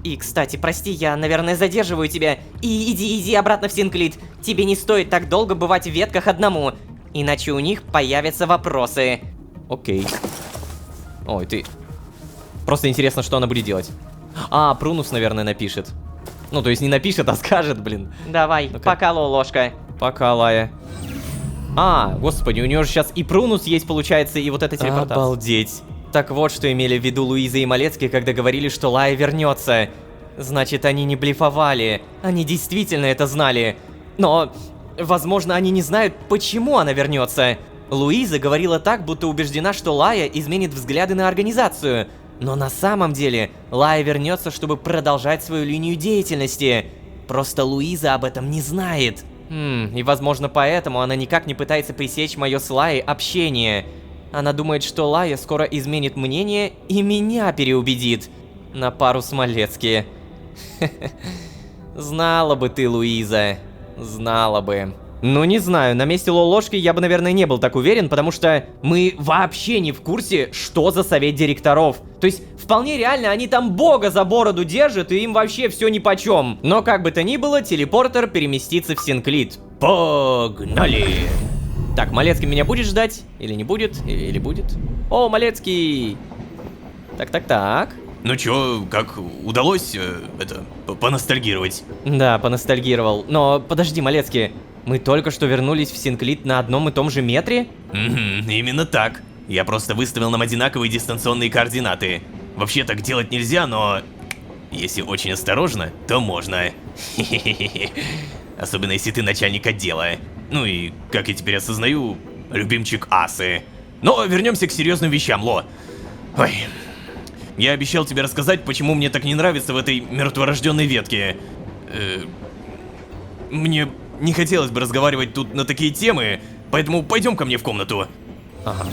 И, кстати, прости, я, наверное, задерживаю тебя. И иди обратно в Синклит. Тебе не стоит так долго бывать в ветках одному. Иначе у них появятся вопросы.
Окей. Ой, ты... Просто интересно, что она будет делать. А, Прунус, наверное, напишет. Ну, то есть не напишет, а скажет, блин.
Давай, пока, Лолошка.
Пока, Лая. А, господи, у нее же сейчас и Прунус есть, получается, и вот эта телепортация. Обалдеть. Так вот, что имели в виду Луиза и Малецкий, когда говорили, что Лая вернется. Значит, они не блефовали. Они действительно это знали. Но, возможно, они не знают, почему она вернется. Луиза говорила так, будто убеждена, что Лая изменит взгляды на организацию. Но на самом деле, Лая вернется, чтобы продолжать свою линию деятельности. Просто Луиза об этом не знает. И возможно поэтому она никак не пытается пресечь мое с Лаей общение. Она думает, что Лая скоро изменит мнение и меня переубедит. На пару с Малецки. Знала бы ты, Луиза. Знала бы. Ну, не знаю, на месте Лолошки я бы, наверное, не был так уверен, потому что мы вообще не в курсе, что за совет директоров. То есть, вполне реально, они там бога за бороду держат, и им вообще все нипочем. Но как бы то ни было, телепортер переместится в Синклит. Погнали! Так, Малецкий меня будет ждать? Или не будет? Или будет? О, Малецкий! Так.
Ну чё, как удалось поностальгировать?
Да, поностальгировал. Но подожди, Малецкий. Мы только что вернулись в Синклит на одном и том же метре?
Именно так. Я просто выставил нам одинаковые дистанционные координаты. Вообще так делать нельзя, но... Если очень осторожно, то можно. Особенно если ты начальник отдела. Ну и, как я теперь осознаю, любимчик Асы. Но вернемся к серьезным вещам, Ло. Ой... Я обещал тебе рассказать, почему мне так не нравится в этой мертворожденной ветке. Мне не хотелось бы разговаривать тут на такие темы, поэтому пойдем ко мне в комнату.
Ага.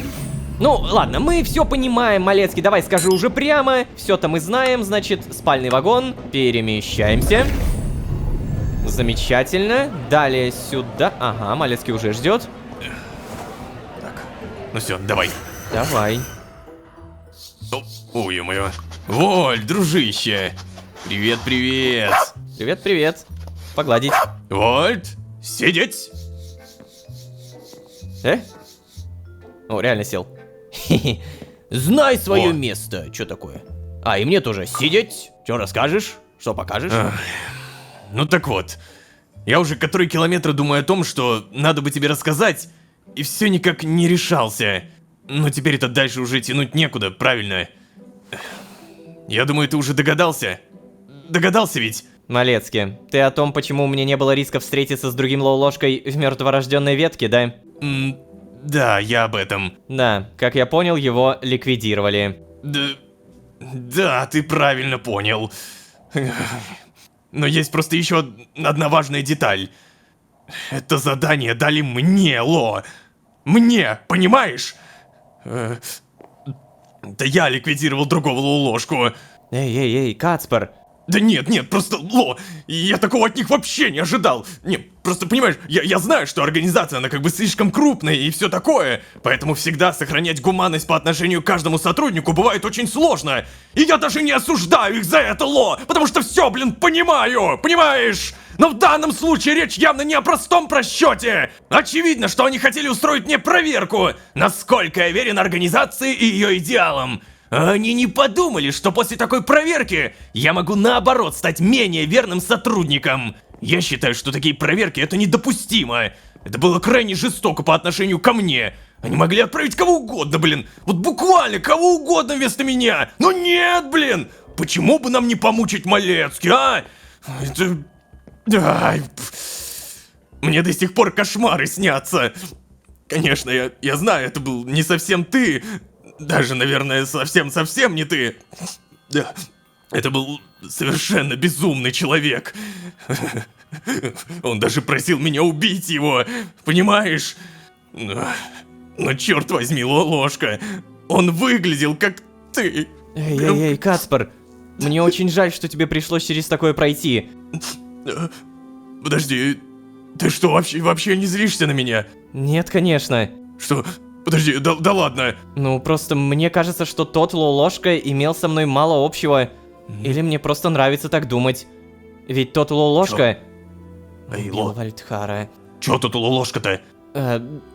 Ну, ладно, мы все понимаем, Малецкий, давай скажи уже прямо. Все-то мы знаем, значит, спальный вагон. Перемещаемся. Замечательно. Далее сюда. Ага, Малецкий уже ждет.
Так, ну все, давай.
Давай.
Ой, ё-моё. Воль, дружище. Привет.
Привет. Погладить.
Вольт, сидеть.
О, реально сел. Знай свое место. Что такое? А, и мне тоже сидеть. Что расскажешь? Что покажешь?
Ну так вот. Я уже который километр думаю о том, что надо бы тебе рассказать, и все никак не решался. Но теперь это дальше уже тянуть некуда, правильно? Я думаю, ты уже догадался. Догадался ведь?
Малецкий, ты о том, почему у меня не было риска встретиться с другим Лолошкой в мертворожденной ветке, да?
Да, я об этом.
Да, как я понял, его ликвидировали.
Да, ты правильно понял. Но есть просто еще одна важная деталь. Это задание дали мне, Ло. Мне, понимаешь? Да я ликвидировал другого Лолошку.
Эй, Кацпер.
Да нет, просто, Ло, я такого от них вообще не ожидал. Не, просто, понимаешь, я знаю, что организация, она как бы слишком крупная и все такое. Поэтому всегда сохранять гуманность по отношению к каждому сотруднику бывает очень сложно. И я даже не осуждаю их за это, Ло, потому что все, понимаю, понимаешь? Но в данном случае речь явно не о простом просчете. Очевидно, что они хотели устроить мне проверку, насколько я верен организации и ее идеалам. Они не подумали, что после такой проверки я могу наоборот стать менее верным сотрудником. Я считаю, что такие проверки это недопустимо. Это было крайне жестоко по отношению ко мне. Они могли отправить кого угодно, вот буквально кого угодно вместо меня. Но нет, почему бы нам не помучить Малецкий, а? Это... Ай, мне до сих пор кошмары снятся. Конечно, я знаю, это был не совсем ты. Даже, наверное, совсем не ты. Да, это был совершенно безумный человек. Он даже просил меня убить его, понимаешь? Но черт возьми, Лолошка, он выглядел как ты.
Эй, Кацпер, мне очень жаль, что тебе пришлось через такое пройти.
Подожди, ты что, вообще не злишься на меня?
Нет, конечно.
Что? Подожди, да ладно.
Ну, просто мне кажется, что тот Лолошка имел со мной мало общего. Или мне просто нравится так думать. Ведь тот Лолошка...
Эй,
убил
Ло.
Вальдхара.
Чё тут Лолошка-то?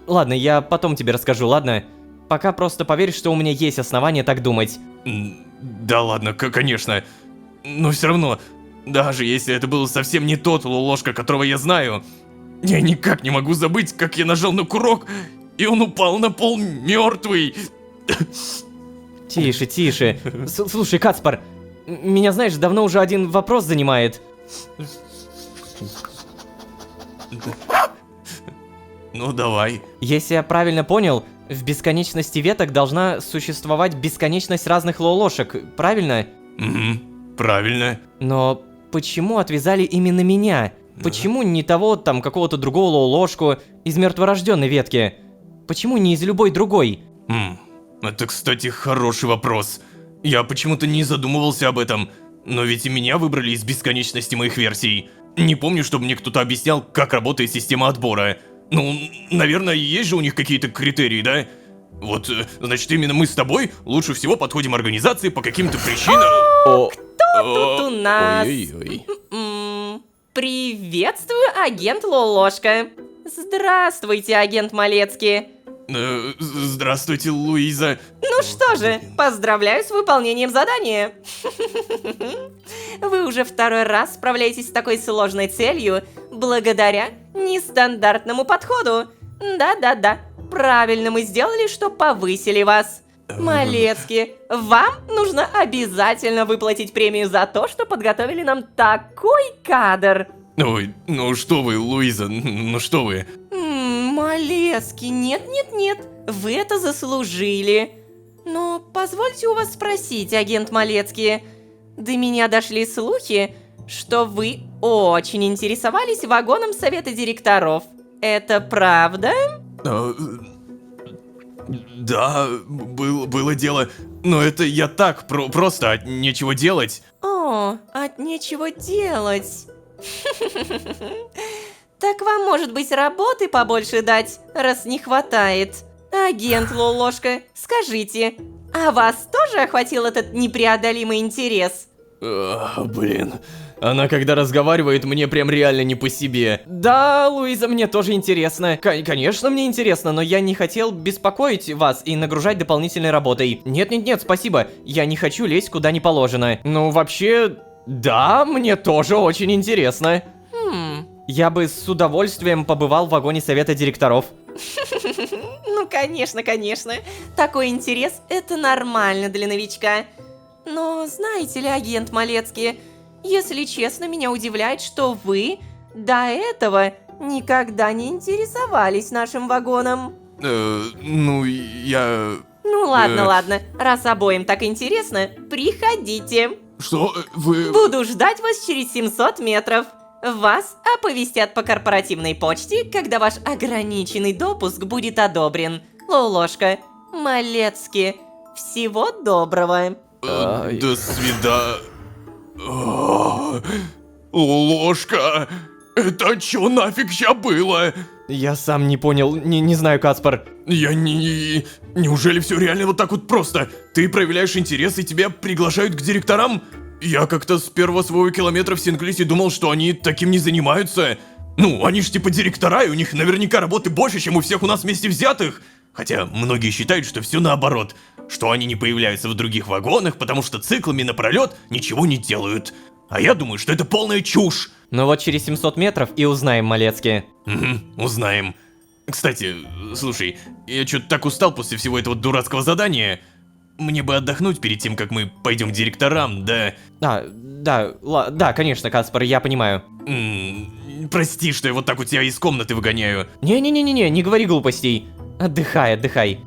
Ладно, я потом тебе расскажу, ладно? Пока просто поверь, что у меня есть основания так думать.
Да ладно, конечно. Но все равно, даже если это был совсем не тот Лолошка, которого я знаю, я никак не могу забыть, как я нажал на курок, и он упал на пол мертвый.
Тише. Слушай, Кацпер, меня, знаешь, давно уже один вопрос занимает.
Ну, давай.
Если я правильно понял, в бесконечности веток должна существовать бесконечность разных лолошек, правильно?
Угу, правильно.
Но почему отвязали именно меня? Почему не того, там, какого-то другого лолошку из мертворожденной ветки? Почему не из любой другой?
Это, кстати, хороший вопрос. Я почему-то не задумывался об этом. Но ведь и меня выбрали из бесконечности моих версий. Не помню, чтобы мне кто-то объяснял, как работает система отбора. Ну, наверное, есть же у них какие-то критерии, да? Вот, значит, именно мы с тобой лучше всего подходим организации по каким-то причинам.
Кто тут у нас? Приветствую, агент Лолошка. Здравствуйте, агент Малецкий.
Здравствуйте, Луиза.
Ну что же, поздравляю с выполнением задания. Вы уже второй раз справляетесь с такой сложной целью благодаря нестандартному подходу. Да, правильно мы сделали, что повысили вас. Малецкий, вам нужно обязательно выплатить премию за то, что подготовили нам такой кадр.
Ой, ну что вы, Луиза, ну что вы?
Малецкий, нет, вы это заслужили. Но позвольте у вас спросить, агент Малецкий. До меня дошли слухи, что вы очень интересовались вагоном совета директоров. Это правда?
Да, было дело. Но это я так, просто от нечего делать.
О, от нечего делать. Так вам, может быть, работы побольше дать, раз не хватает? Агент Лолошка, скажите, а вас тоже охватил этот непреодолимый интерес?
Блин, она когда разговаривает, мне прям реально не по себе. Да, Луиза, мне тоже интересно. Конечно, мне интересно, но я не хотел беспокоить вас и нагружать дополнительной работой. Нет, спасибо, я не хочу лезть куда не положено. Ну, вообще, да, мне тоже очень интересно. Я бы с удовольствием побывал в вагоне совета директоров.
Ну, конечно. Такой интерес — это нормально для новичка. Но знаете ли, агент Малецкий, если честно, меня удивляет, что вы до этого никогда не интересовались нашим вагоном.
Ну, я...
Ну ладно, ладно. Раз обоим так интересно, приходите.
Что? Вы...
Буду ждать вас через 700 метров. Вас оповестят по корпоративной почте, когда ваш ограниченный допуск будет одобрен. Лолошка, Малецкий, всего доброго.
До свидания. Ложка! Это чё нафиг ща было?
Я сам не понял, не знаю, Каспар.
Неужели все реально вот так вот просто? Ты проявляешь интерес и тебя приглашают к директорам? Я как-то с первого своего километра в Синклисе думал, что они таким не занимаются. Ну, они ж типа директора, и у них наверняка работы больше, чем у всех у нас вместе взятых. Хотя многие считают, что все наоборот. Что они не появляются в других вагонах, потому что циклами напролет ничего не делают. А я думаю, что это полная чушь.
Ну вот через 700 метров и узнаем, Малецкий.
Угу, узнаем. Кстати, слушай, я что-то так устал после всего этого дурацкого задания. Мне бы отдохнуть перед тем, как мы пойдем к директорам, да...
Да, конечно, Каспар, я понимаю.
Прости, что я вот так у тебя из комнаты выгоняю.
Не-не-не-не, не говори глупостей. Отдыхай.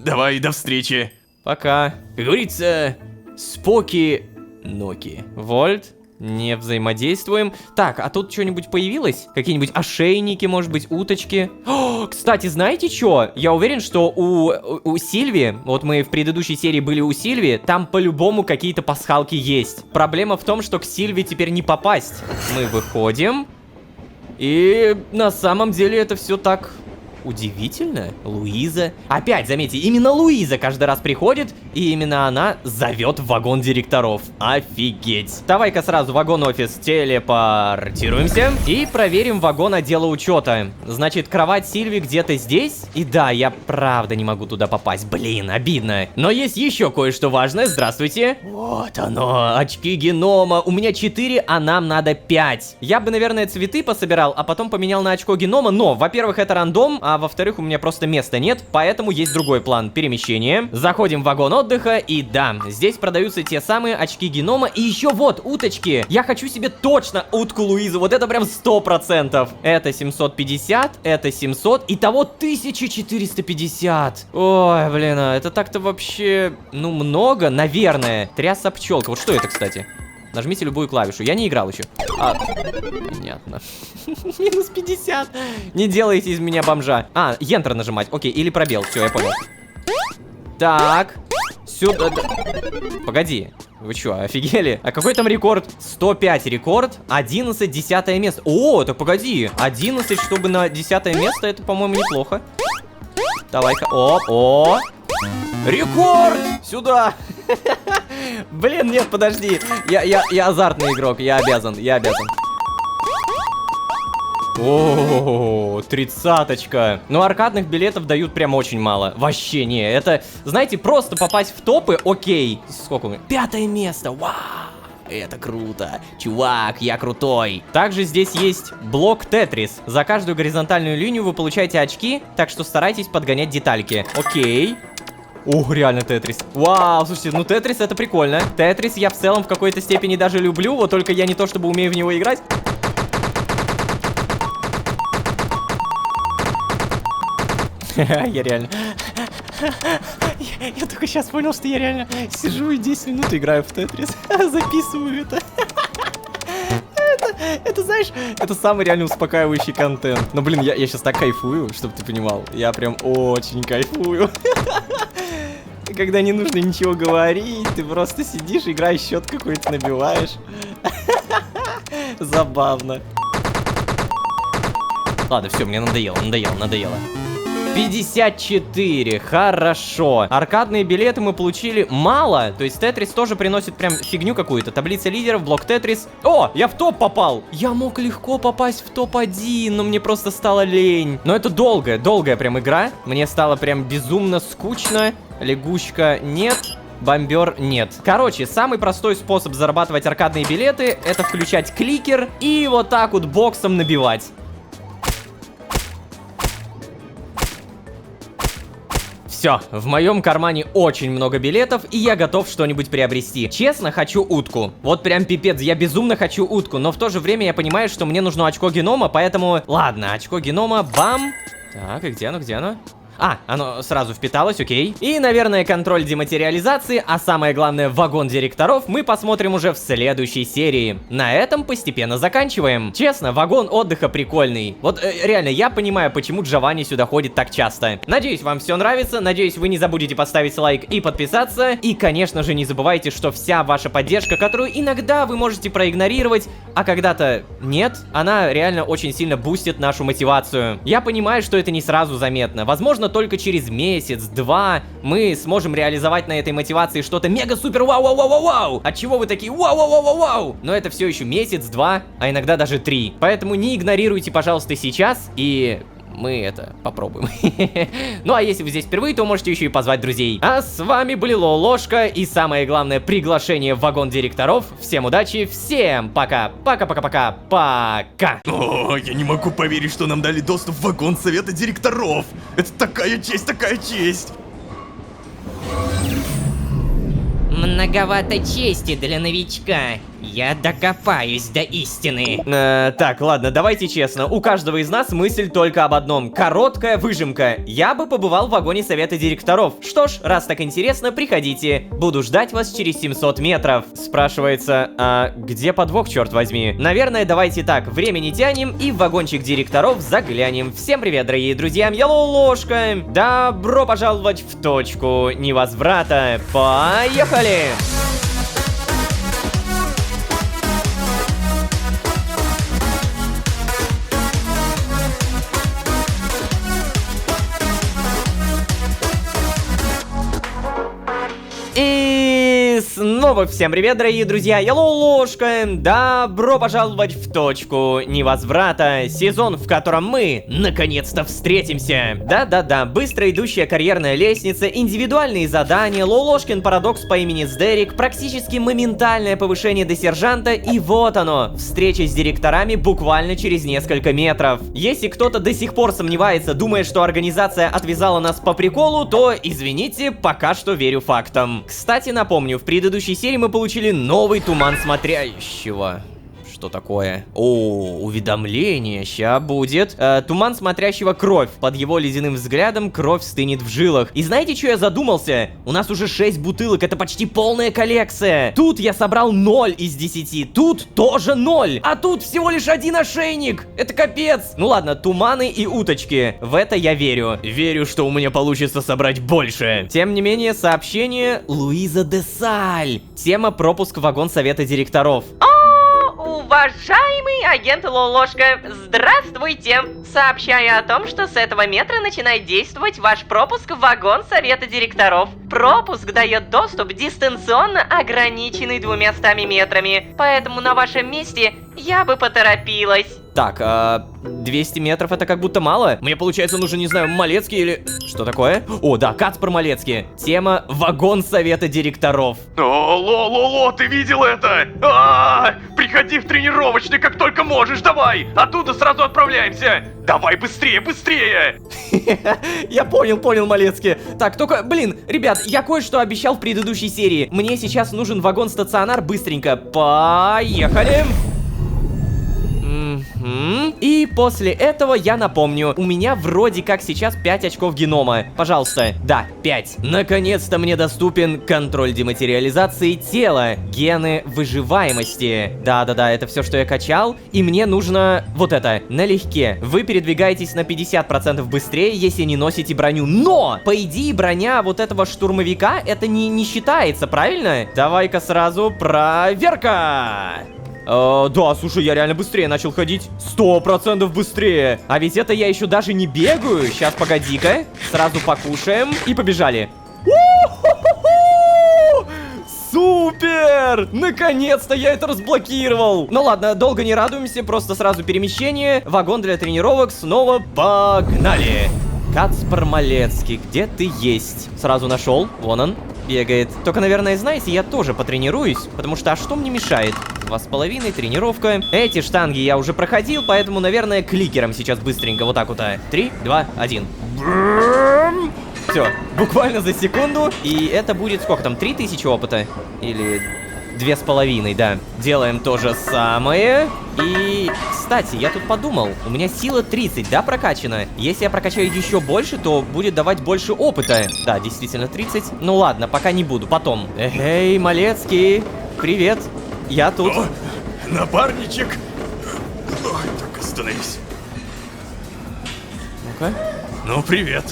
Давай, до встречи.
Пока. Как говорится, споки-ноки. Вольт, не взаимодействуем. Так, а тут что-нибудь появилось? Какие-нибудь ошейники, может быть, уточки? О, кстати, знаете что? Я уверен, что у Сильви, вот мы в предыдущей серии были у Сильви, там по-любому какие-то пасхалки есть. Проблема в том, что к Сильви теперь не попасть. Мы выходим, и на самом деле это все так... удивительно. Луиза. Опять, заметьте, именно Луиза каждый раз приходит, и именно она зовет в вагон директоров. Офигеть. Давай-ка сразу в вагон-офис телепортируемся и проверим вагон отдела учета. Значит, кровать Сильви где-то здесь. И да, я правда не могу туда попасть. Блин, обидно. Но есть еще кое-что важное. Здравствуйте. Вот оно. Очки генома. У меня 4, а нам надо 5. Я бы, наверное, цветы пособирал, а потом поменял на очко генома. Но, во-первых, это рандом, а во-вторых, у меня просто места нет, поэтому есть другой план перемещения. Заходим в вагон отдыха, и да, здесь продаются те самые очки генома, и еще вот, уточки. Я хочу себе точно утку Луизу, вот это прям 100%. Это 750, это 700, итого 1450. Ой, блин, а это так-то вообще, ну, много, наверное. Тряса пчелка, вот что это, кстати? Нажмите любую клавишу. Я не играл еще. Понятно. Минус 50. Не делайте из меня бомжа. Enter нажимать. Окей, или пробел. Все, я понял. Так. Сюда. Погоди. Вы что, офигели? А какой там рекорд? 105 рекорд. 11 10 место. О, так погоди. 11, чтобы на 10 место, это, по-моему, неплохо. Давай-ка. О. Рекорд! Сюда! Блин, нет, подожди. Я азартный игрок, я обязан. О, 30-очка. Но аркадных билетов дают прям очень мало. Вообще не, это, знаете, просто попасть в топы, окей. Сколько у меня? 5 место, вау. Это круто. Чувак, я крутой. Также здесь есть блок Тетрис. За каждую горизонтальную линию вы получаете очки, так что старайтесь подгонять детальки. Окей. Ух, реально Тетрис. Вау, слушайте, ну Тетрис это прикольно. Тетрис я в целом в какой-то степени даже люблю, вот только я не то чтобы умею в него играть. Я реально... Я только сейчас понял, что я реально сижу и 10 минут играю в Тетрис. Записываю это. Это, знаешь, это самый реально успокаивающий контент. Но, блин, я сейчас так кайфую, чтобы ты понимал. Я прям очень кайфую. Когда не нужно ничего говорить, ты просто сидишь, играешь, счет какой-то набиваешь. Забавно. Ладно, все, мне надоело. 54, хорошо. Аркадные билеты мы получили мало. То есть Тетрис тоже приносит прям фигню какую-то. Таблица лидеров, блок Тетрис. О, я в топ попал. Я мог легко попасть в топ-1, но мне просто стало лень. Но это долгая прям игра. Мне стало прям безумно скучно. Лягушка нет. Бомбер нет. Короче, самый простой способ зарабатывать аркадные билеты — это включать кликер и вот так вот боксом набивать. Все, в моем кармане очень много билетов, и я готов что-нибудь приобрести. Честно, хочу утку. Вот прям пипец, я безумно хочу утку, но в то же время я понимаю, что мне нужно очко генома, поэтому... Ладно, очко генома, бам. Так, и где оно, Оно сразу впиталось, окей. И, наверное, контроль дематериализации, а самое главное, вагон директоров мы посмотрим уже в следующей серии. На этом постепенно заканчиваем. Честно, вагон отдыха прикольный. Вот реально, я понимаю, почему Джованни сюда ходит так часто. Надеюсь, вам все нравится, надеюсь, вы не забудете поставить лайк и подписаться. И, конечно же, не забывайте, что вся ваша поддержка, которую иногда вы можете проигнорировать, а когда-то нет, она реально очень сильно бустит нашу мотивацию. Я понимаю, что это не сразу заметно. Возможно, только через месяц-два мы сможем реализовать на этой мотивации что-то мега-супер вау-вау-вау-вау-вау. От чего вы такие вау-вау-вау-вау-вау? Но это все еще месяц-два, а иногда даже 3. Поэтому не игнорируйте, пожалуйста, сейчас и... мы это попробуем. Ну а если вы здесь впервые, то можете еще и позвать друзей. А с вами были Лолошка и самое главное, приглашение в вагон директоров. Всем удачи, всем пока. Пока-пока-пока. Пока.
О, я не могу поверить, что нам дали доступ в вагон совета директоров. Это такая честь, такая честь.
Многовато чести для новичка. Я докопаюсь до истины.
Так, ладно, давайте честно. У каждого из нас мысль только об одном. Короткая выжимка. Я бы побывал в вагоне совета директоров. Что ж, раз так интересно, приходите. Буду ждать вас через 700 метров. Спрашивается, а где подвох, черт возьми? Наверное, давайте так, время не тянем и в вагончик директоров заглянем. Всем привет, дорогие друзья, я Лолошка. Добро пожаловать в точку невозврата. Поехали! И снова всем привет, дорогие друзья, я Лолошка. Добро пожаловать в точку невозврата. Сезон, в котором мы наконец-то встретимся. Да-да-да, быстро идущая карьерная лестница, индивидуальные задания, Лолошкин парадокс по имени Сдерик, практически моментальное повышение до сержанта, и вот оно, встреча с директорами буквально через несколько метров. Если кто-то до сих пор сомневается, думая, что организация отвязала нас по приколу, то извините, пока что верю фактам. Кстати, напомню, в предыдущей серии мы получили новый туман смотрящего. Что такое? О, уведомление, ща будет. Туман смотрящего кровь. Под его ледяным взглядом кровь стынет в жилах. И знаете, что я задумался? У нас уже 6 бутылок, это почти полная коллекция. Тут я собрал 0 из 10, тут тоже 0. А тут всего лишь 1 ошейник. Это капец. Ну ладно, туманы и уточки. В это я верю. Верю, что у меня получится собрать больше. Тем не менее, сообщение Луиза де Саль. Тема пропуск в вагон совета директоров.
Уважаемый агент Лолошка, здравствуйте! Сообщаю о том, что с этого метра начинает действовать ваш пропуск в вагон совета директоров. Пропуск дает доступ дистанционно ограниченный 200 метрами, поэтому на вашем месте я бы поторопилась.
Так, 200 метров это как будто мало. Мне, получается, нужен, не знаю, Малецкий или... Что такое? О, да, Кацпар Малецкий. Тема вагон совета директоров.
Ло, ты видел это? Приходи в тренировочный, как только можешь, давай! Оттуда сразу отправляемся! Давай быстрее, быстрее!
Я понял, Малецкий. Так, только, блин, ребят, я кое-что обещал в предыдущей серии. Мне сейчас нужен вагон-стационар быстренько. Поехали! И после этого я напомню, у меня вроде как сейчас 5 очков генома. Пожалуйста, да, 5. Наконец-то мне доступен контроль дематериализации тела, гены выживаемости. Да-да-да, это все, что я качал. И мне нужно вот это, налегке. Вы передвигаетесь на 50% быстрее, если не носите броню. Но, по идее, броня вот этого штурмовика, это не считается, правильно? Давай-ка сразу проверка. Да, слушай, я реально быстрее начал ходить. 100% быстрее. А ведь это я еще даже не бегаю. Сейчас, погоди-ка. Сразу покушаем. И побежали. Супер! Наконец-то я это разблокировал. Ну ладно, долго не радуемся. Просто сразу перемещение. Вагон для тренировок. Снова погнали. Кацпар Малецкий, где ты есть? Сразу нашел. Вон он. Бегает. Только, наверное, знаете, я тоже потренируюсь, потому что, а что мне мешает? 2,5, тренировка. Эти штанги я уже проходил, поэтому, наверное, кликером сейчас быстренько. Вот так вот. 3, 2, 1. Все, буквально за секунду. И это будет, сколько там, 3000 опыта? Или 2,5, да. Делаем то же самое. И, кстати, я тут подумал, у меня сила 30, да, прокачана? Если я прокачаю еще больше, то будет давать больше опыта. Да, действительно 30. Ну ладно, пока не буду, потом. Эй, Малецкий, привет. Я тут.
О, напарничек. Ой, так, остановись.
Ну-ка.
Ну, привет.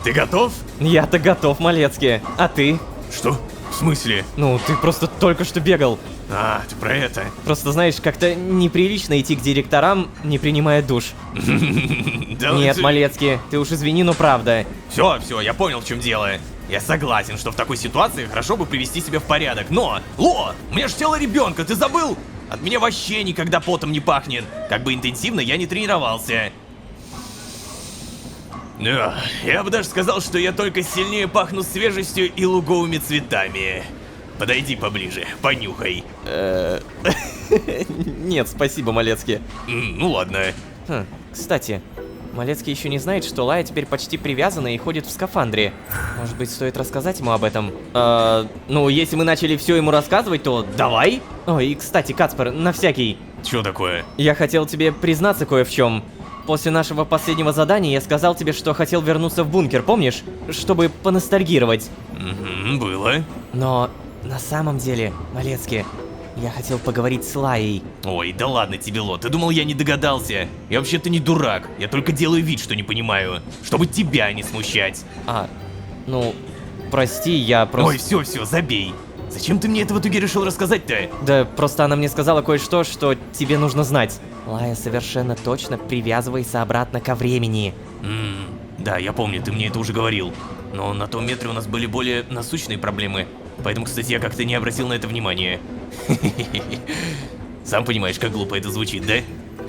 Ты готов?
Я-то готов, Малецкий. А ты?
Что? В смысле?
Ну, ты просто только что бегал.
А, ты про это.
Просто, знаешь, как-то неприлично идти к директорам, не принимая душ. Нет, Малецкий, ты уж извини, но правда.
Все, я понял, в чем дело. Я согласен, что в такой ситуации хорошо бы привести себя в порядок, но... Ло, у меня же тело ребенка, ты забыл? От меня вообще никогда потом не пахнет. Как бы интенсивно я не тренировался. Я бы даже сказал, что я только сильнее пахну свежестью и луговыми цветами. Подойди поближе, понюхай.
Нет, спасибо, Малецкий.
Ну ладно.
Кстати, Малецкий еще не знает, что Лая теперь почти привязана и ходит в скафандре. Может быть, стоит рассказать ему об этом? Ну, если мы начали все ему рассказывать, то давай. Ой, и кстати, Кацпер, на всякий.
Чё такое?
Я хотел тебе признаться кое в чем. После нашего последнего задания я сказал тебе, что хотел вернуться в бункер, помнишь? Чтобы поностальгировать.
Было.
Но на самом деле, Малецкий, я хотел поговорить с Лаей.
Ой, да ладно тебе, Ло, ты думал, я не догадался? Я вообще-то не дурак, я только делаю вид, что не понимаю, чтобы тебя не смущать.
Ну, прости, я просто...
Ой, все, забей. Зачем ты мне это в итоге решил рассказать-то?
Да просто она мне сказала кое-что, что тебе нужно знать. Лая совершенно точно привязывается обратно ко времени.
Да, я помню, ты мне это уже говорил. Но на том метре у нас были более насущные проблемы. Поэтому, кстати, я как-то не обратил на это внимания. Сам понимаешь, как глупо это звучит, да?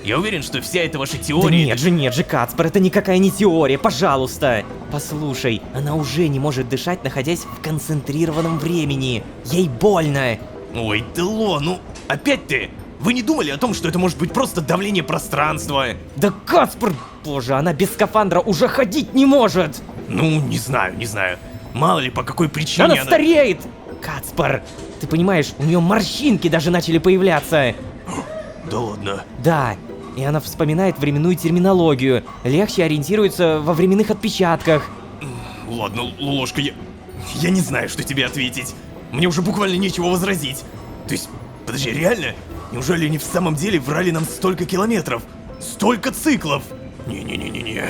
Я уверен, что вся эта ваша теория...
Да нет же, Кацпер, это никакая не теория, пожалуйста. Послушай, она уже не может дышать, находясь в концентрированном времени. Ей больно.
Ой, да Ло, ну опять ты! Вы не думали о том, что это может быть просто давление пространства?
Да Кацпер, боже, она без скафандра уже ходить не может.
Ну, не знаю. Мало ли, по какой причине
она стареет! Кацпер, ты понимаешь, у нее морщинки даже начали появляться.
Да ладно.
Да, и она вспоминает временную терминологию, легче ориентируется во временных отпечатках.
Ладно, Ложка, я не знаю, что тебе ответить. Мне уже буквально нечего возразить. То есть, подожди, реально? Неужели они в самом деле врали нам столько километров? Столько циклов? Не-не-не-не-не.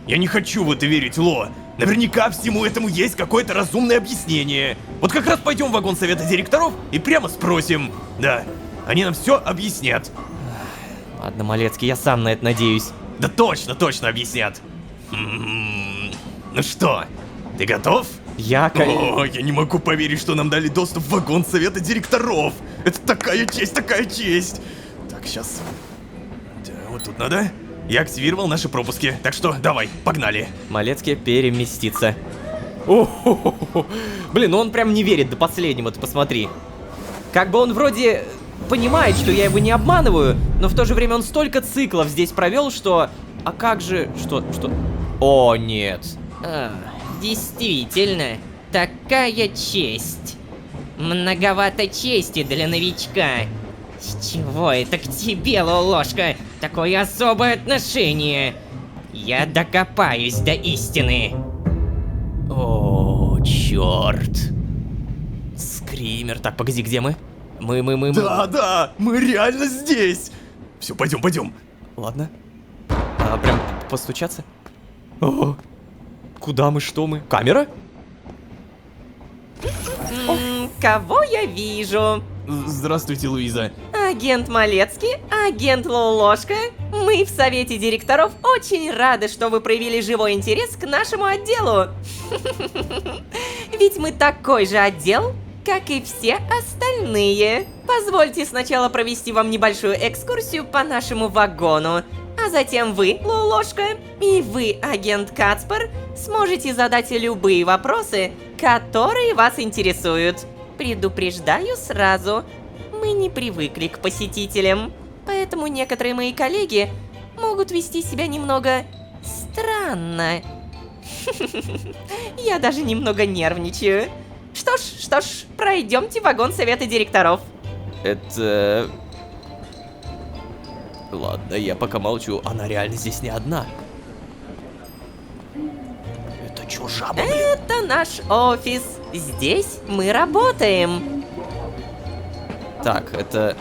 Я не хочу в это верить, Ло. Наверняка всему этому есть какое-то разумное объяснение. Вот как раз пойдем в вагон совета директоров и прямо спросим. Да, они нам все объяснят.
Ладно, Малецкий, я сам на это надеюсь.
Да точно объяснят. Ну что, ты готов? О, я не могу поверить, что нам дали доступ в вагон совета директоров. Это такая честь. Так, сейчас. Да, вот тут надо. Я активировал наши пропуски, так что давай, погнали.
Малецкий переместится. Блин, ну он прям не верит до последнего, ты посмотри. Как бы он вроде понимает, что я его не обманываю, но в то же время он столько циклов здесь провел, что... А как же... Что? О, нет.
Действительно, такая честь. Многовато чести для новичка. С чего это к тебе, Лолошка? Такое особое отношение. Я докопаюсь до истины.
О, черт. Скример. Так, погоди, где мы? Мы...
Да, мы реально здесь. Все, пойдем.
Ладно. Прям постучаться? О, куда мы, что мы? Камера?
Кого я вижу?
Здравствуйте, Луиза.
Агент Малецкий, агент Лолошка. Мы в совете директоров очень рады, что вы проявили живой интерес к нашему отделу. Ведь мы такой же отдел, как и все остальные. Позвольте сначала провести вам небольшую экскурсию по нашему вагону. А затем вы, Лолошка, и вы, агент Кацпер, сможете задать любые вопросы, которые вас интересуют. Предупреждаю сразу, мы не привыкли к посетителям, поэтому некоторые мои коллеги могут вести себя немного странно. Я даже немного нервничаю. Что ж, пройдемте в вагон совета директоров.
Это... Ладно, я пока молчу. Она реально здесь не одна. Это чё, жаба, блин?
Это наш офис. Здесь мы работаем.
Так, это...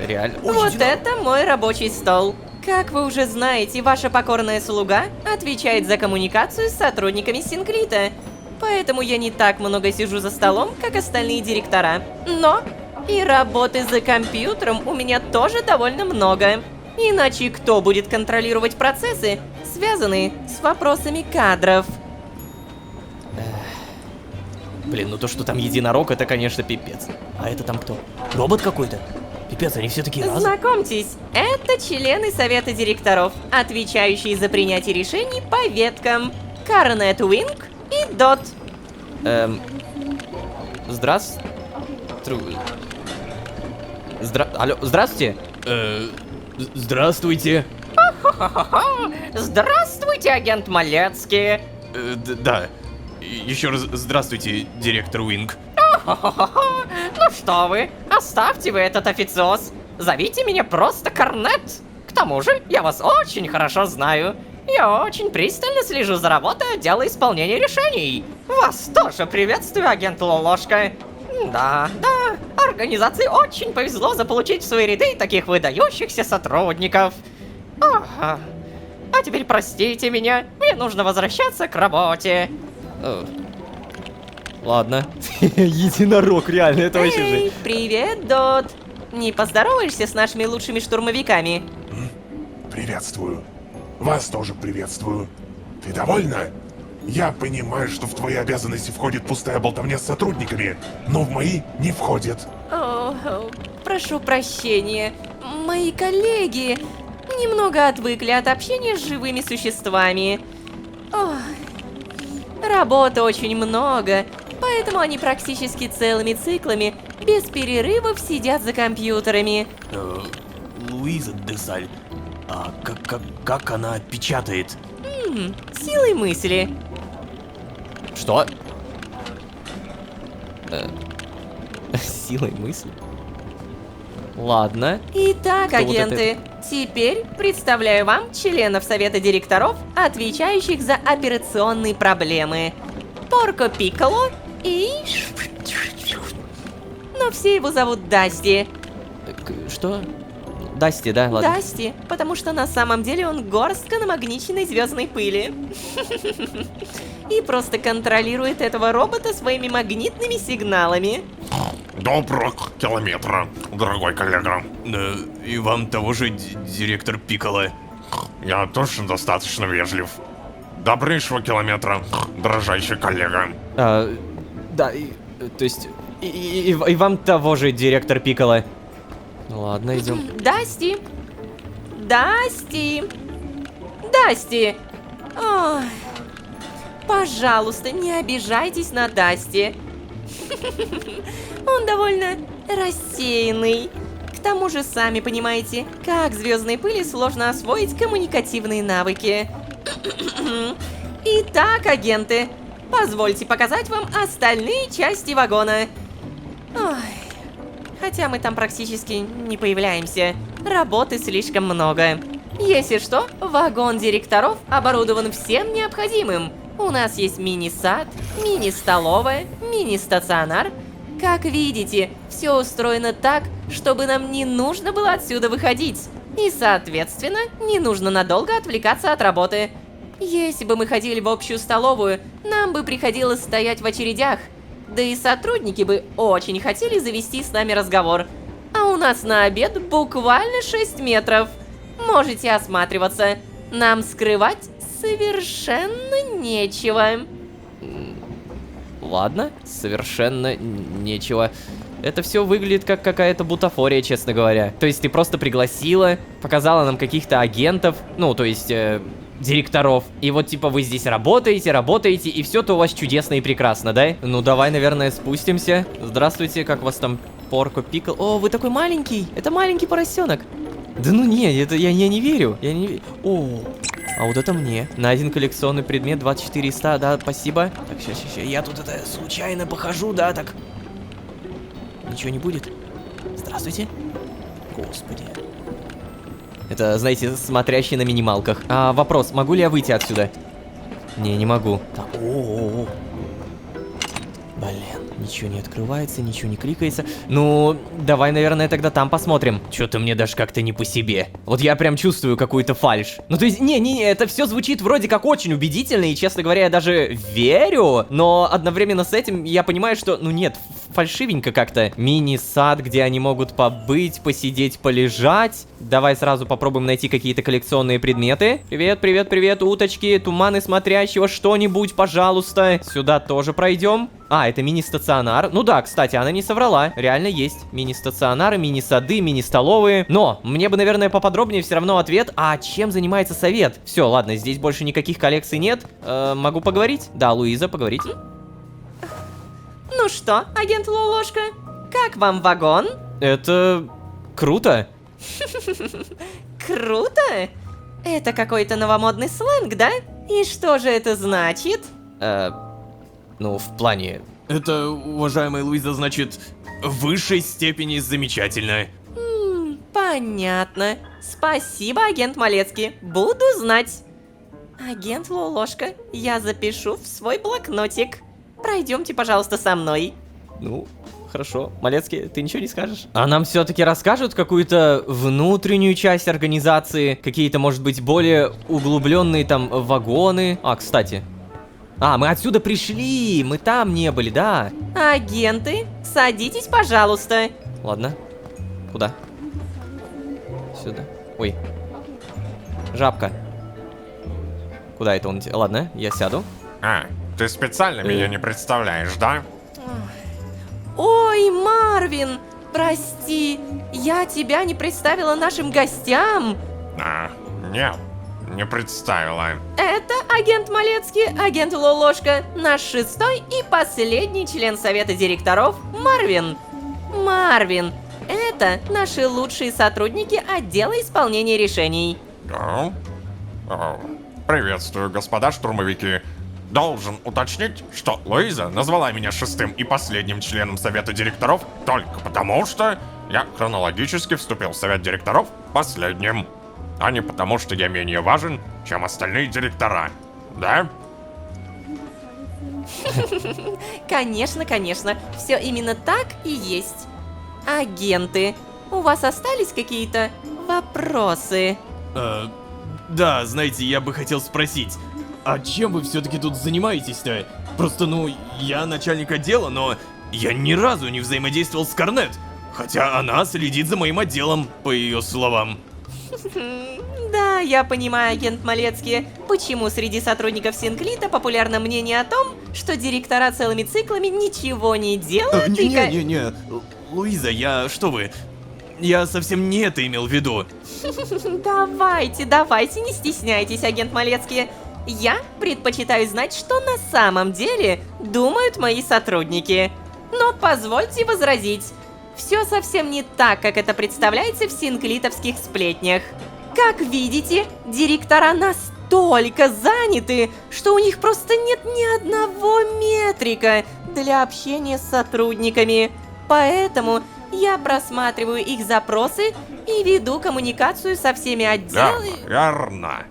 Реально... Ой,
Вот
иди на-
это мой рабочий стол. Как вы уже знаете, ваша покорная слуга отвечает за коммуникацию с сотрудниками Синклита. Поэтому я не так много сижу за столом, как остальные директора. Но и работы за компьютером у меня тоже довольно много. Иначе кто будет контролировать процессы, связанные с вопросами кадров?
Блин, ну то, что там единорог, это, конечно, пипец. А это там кто? Робот какой-то? Пипец, они все такие разные.
Знакомьтесь, это члены совета директоров, отвечающие за принятие решений по веткам. Корнет Уинг и Дот.
Алло, здравствуйте. Здравствуйте.
Здравствуйте, агент Малецкий.
Да. Еще раз здравствуйте, директор Уинг.
Ну что вы, оставьте вы этот официоз. Зовите меня просто Корнет. К тому же, я вас очень хорошо знаю. Я очень пристально слежу за работой отдела исполнения решений. Вас тоже приветствую, агент Лолошка. Да, организации очень повезло заполучить в свои ряды таких выдающихся сотрудников. Ага. А теперь простите меня, мне нужно возвращаться к работе.
Ладно. Единорог, реально, это вообще
Эй,
жесть.
привет, Дот. Не поздороваешься с нашими лучшими штурмовиками?
Приветствую. Вас тоже приветствую. Ты довольна? Я понимаю, что в твои обязанности входит пустая болтовня с сотрудниками, но в мои не входит.
О, прошу прощения. Мои коллеги немного отвыкли от общения с живыми существами. Ой, работы очень много, поэтому они практически целыми циклами, без перерывов сидят за компьютерами.
Луиза Десаль, а как она печатает?
Силой мысли.
Что? Силой мысли? Ладно.
Итак,
Кто вот
агенты, теперь представляю вам членов совета директоров, отвечающих за операционные проблемы. Порко Пикколо и... Но все его зовут Дасти.
Что? Дасти, да? Ладно.
Дасти, потому что на самом деле он горстка намагниченной звездной пыли. И просто контролирует этого робота своими магнитными сигналами.
Доброго километра, дорогой коллега.
И вам того же, директор Пикколо.
Я точно достаточно вежлив. Добрейшего километра, дорожайший коллега.
Да, то есть... И вам того же, директор Пикколо. Ладно, идем.
Дасти! Дасти! Дасти! Ой. Пожалуйста, не обижайтесь на Дасти. Он довольно рассеянный. К тому же, сами понимаете, как звездной пыли сложно освоить коммуникативные навыки. Итак, агенты, позвольте показать вам остальные части вагона. Ой. Хотя мы там практически не появляемся. Работы слишком много. Если что, вагон директоров оборудован всем необходимым. У нас есть мини-сад, мини-столовая, мини-стационар. Как видите, все устроено так, чтобы нам не нужно было отсюда выходить. И, соответственно, не нужно надолго отвлекаться от работы. Если бы мы ходили в общую столовую, нам бы приходилось стоять в очередях. Да и сотрудники бы очень хотели завести с нами разговор. А у нас на обед буквально 6 метров. Можете осматриваться. Нам скрывать совершенно нечего.
Ладно, совершенно нечего. Это все выглядит как какая-то бутафория, честно говоря. То есть ты просто пригласила, показала нам каких-то агентов, ну, то есть... директоров. И вот типа вы здесь работаете, и все-то у вас чудесно и прекрасно, да? Ну давай, наверное, спустимся. Здравствуйте, как вас там, Порко Пикколо? О, вы такой маленький. Это маленький поросенок. Да ну не, это я не верю. Я не верю. О, А вот это мне. На один коллекционный предмет 24 из 100, да, спасибо. Так, сейчас. Я тут это случайно похожу, да, так. Ничего не будет? Здравствуйте. Господи. Это, знаете, смотрящий на минималках. Вопрос, могу ли я выйти отсюда? Не могу. Так, Блин, ничего не открывается, ничего не кликается. Ну, давай, наверное, тогда там посмотрим. Что-то мне даже как-то не по себе. Вот я прям чувствую какую-то фальшь. Ну, то есть, не, это все звучит вроде как очень убедительно, и, честно говоря, я даже верю. Но одновременно с этим я понимаю, что, ну нет, фальшивенько как-то. Мини-сад, где они могут побыть, посидеть, полежать. Давай сразу попробуем найти какие-то коллекционные предметы. Привет, уточки, туманы смотрящего, что-нибудь, пожалуйста. Сюда тоже пройдем. Это мини-стационар. Ну да, кстати, она не соврала. Реально есть мини-стационары, мини-сады, мини-столовые. Но мне бы, наверное, поподробнее все равно ответ. А чем занимается совет? Все, ладно, здесь больше никаких коллекций нет. Могу поговорить? Да, Луиза, поговорить.
Ну что, агент Лолошка, как вам вагон?
Это... круто.
Круто? Это какой-то новомодный сленг, да? И что же это значит?
Ну, в плане...
Это, уважаемая Луиза, значит, в высшей степени замечательно.
Понятно. Спасибо, агент Малецкий. Буду знать. Агент Лолошка, я запишу в свой блокнотик. Пройдемте, пожалуйста, со мной.
Ну, хорошо. Малецкий, ты ничего не скажешь? А нам все-таки расскажут какую-то внутреннюю часть организации? Какие-то, может быть, более углубленные там вагоны? Кстати... мы отсюда пришли, мы там не были, да.
Агенты, садитесь, пожалуйста.
Ладно. Куда? Сюда. Ой. Жабка. Куда это он? Ладно, я сяду.
Ты специально меня не представляешь, да?
Ой, Марвин, прости, я тебя не представила нашим гостям.
Нет, не представила.
Это агент Малецкий, агент Лолошка, наш 6-й и последний член совета директоров Марвин. Марвин, это наши лучшие сотрудники отдела исполнения решений.
Приветствую, господа штурмовики. Должен уточнить, что Луиза назвала меня 6-м и последним членом совета директоров только потому, что я хронологически вступил в совет директоров последним. А не потому, что я менее важен, чем остальные директора. Да?
Конечно, все именно так и есть. Агенты, у вас остались какие-то вопросы?
Да, знаете, я бы хотел спросить, а чем вы все-таки тут занимаетесь-то? Просто, я начальник отдела, но я ни разу не взаимодействовал с Корнет, хотя она следит за моим отделом, по ее словам.
Да, я понимаю, агент Малецкий, почему среди сотрудников Синклита популярно мнение о том, что директора целыми циклами ничего не делают и...
Не, Луиза, что вы? Я совсем не это имел в виду.
Давайте, не стесняйтесь, агент Малецкий. Я предпочитаю знать, что на самом деле думают мои сотрудники. Но позвольте возразить. Все совсем не так, как это представляется в синклитовских сплетнях. Как видите, директора настолько заняты, что у них просто нет ни одного метрика для общения с сотрудниками. Поэтому я просматриваю их запросы и веду коммуникацию со всеми отделами.
Верно.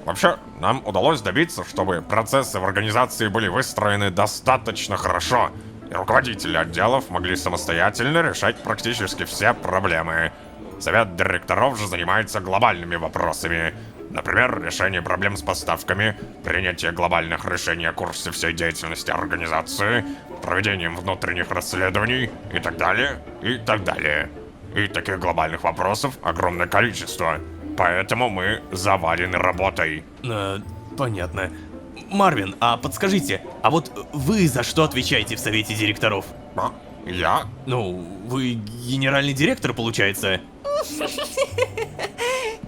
Вообще, нам удалось добиться, чтобы процессы в организации были выстроены достаточно хорошо, и руководители отделов могли самостоятельно решать практически все проблемы. Совет директоров же занимается глобальными вопросами. Например, решение проблем с поставками, принятие глобальных решений о курсе всей деятельности организации, проведением внутренних расследований и так далее, и так далее. И таких глобальных вопросов огромное количество. Поэтому мы завалены работой.
Понятно. Марвин, а подскажите, а вот вы за что отвечаете в совете директоров?
Я?
Вы генеральный директор, получается?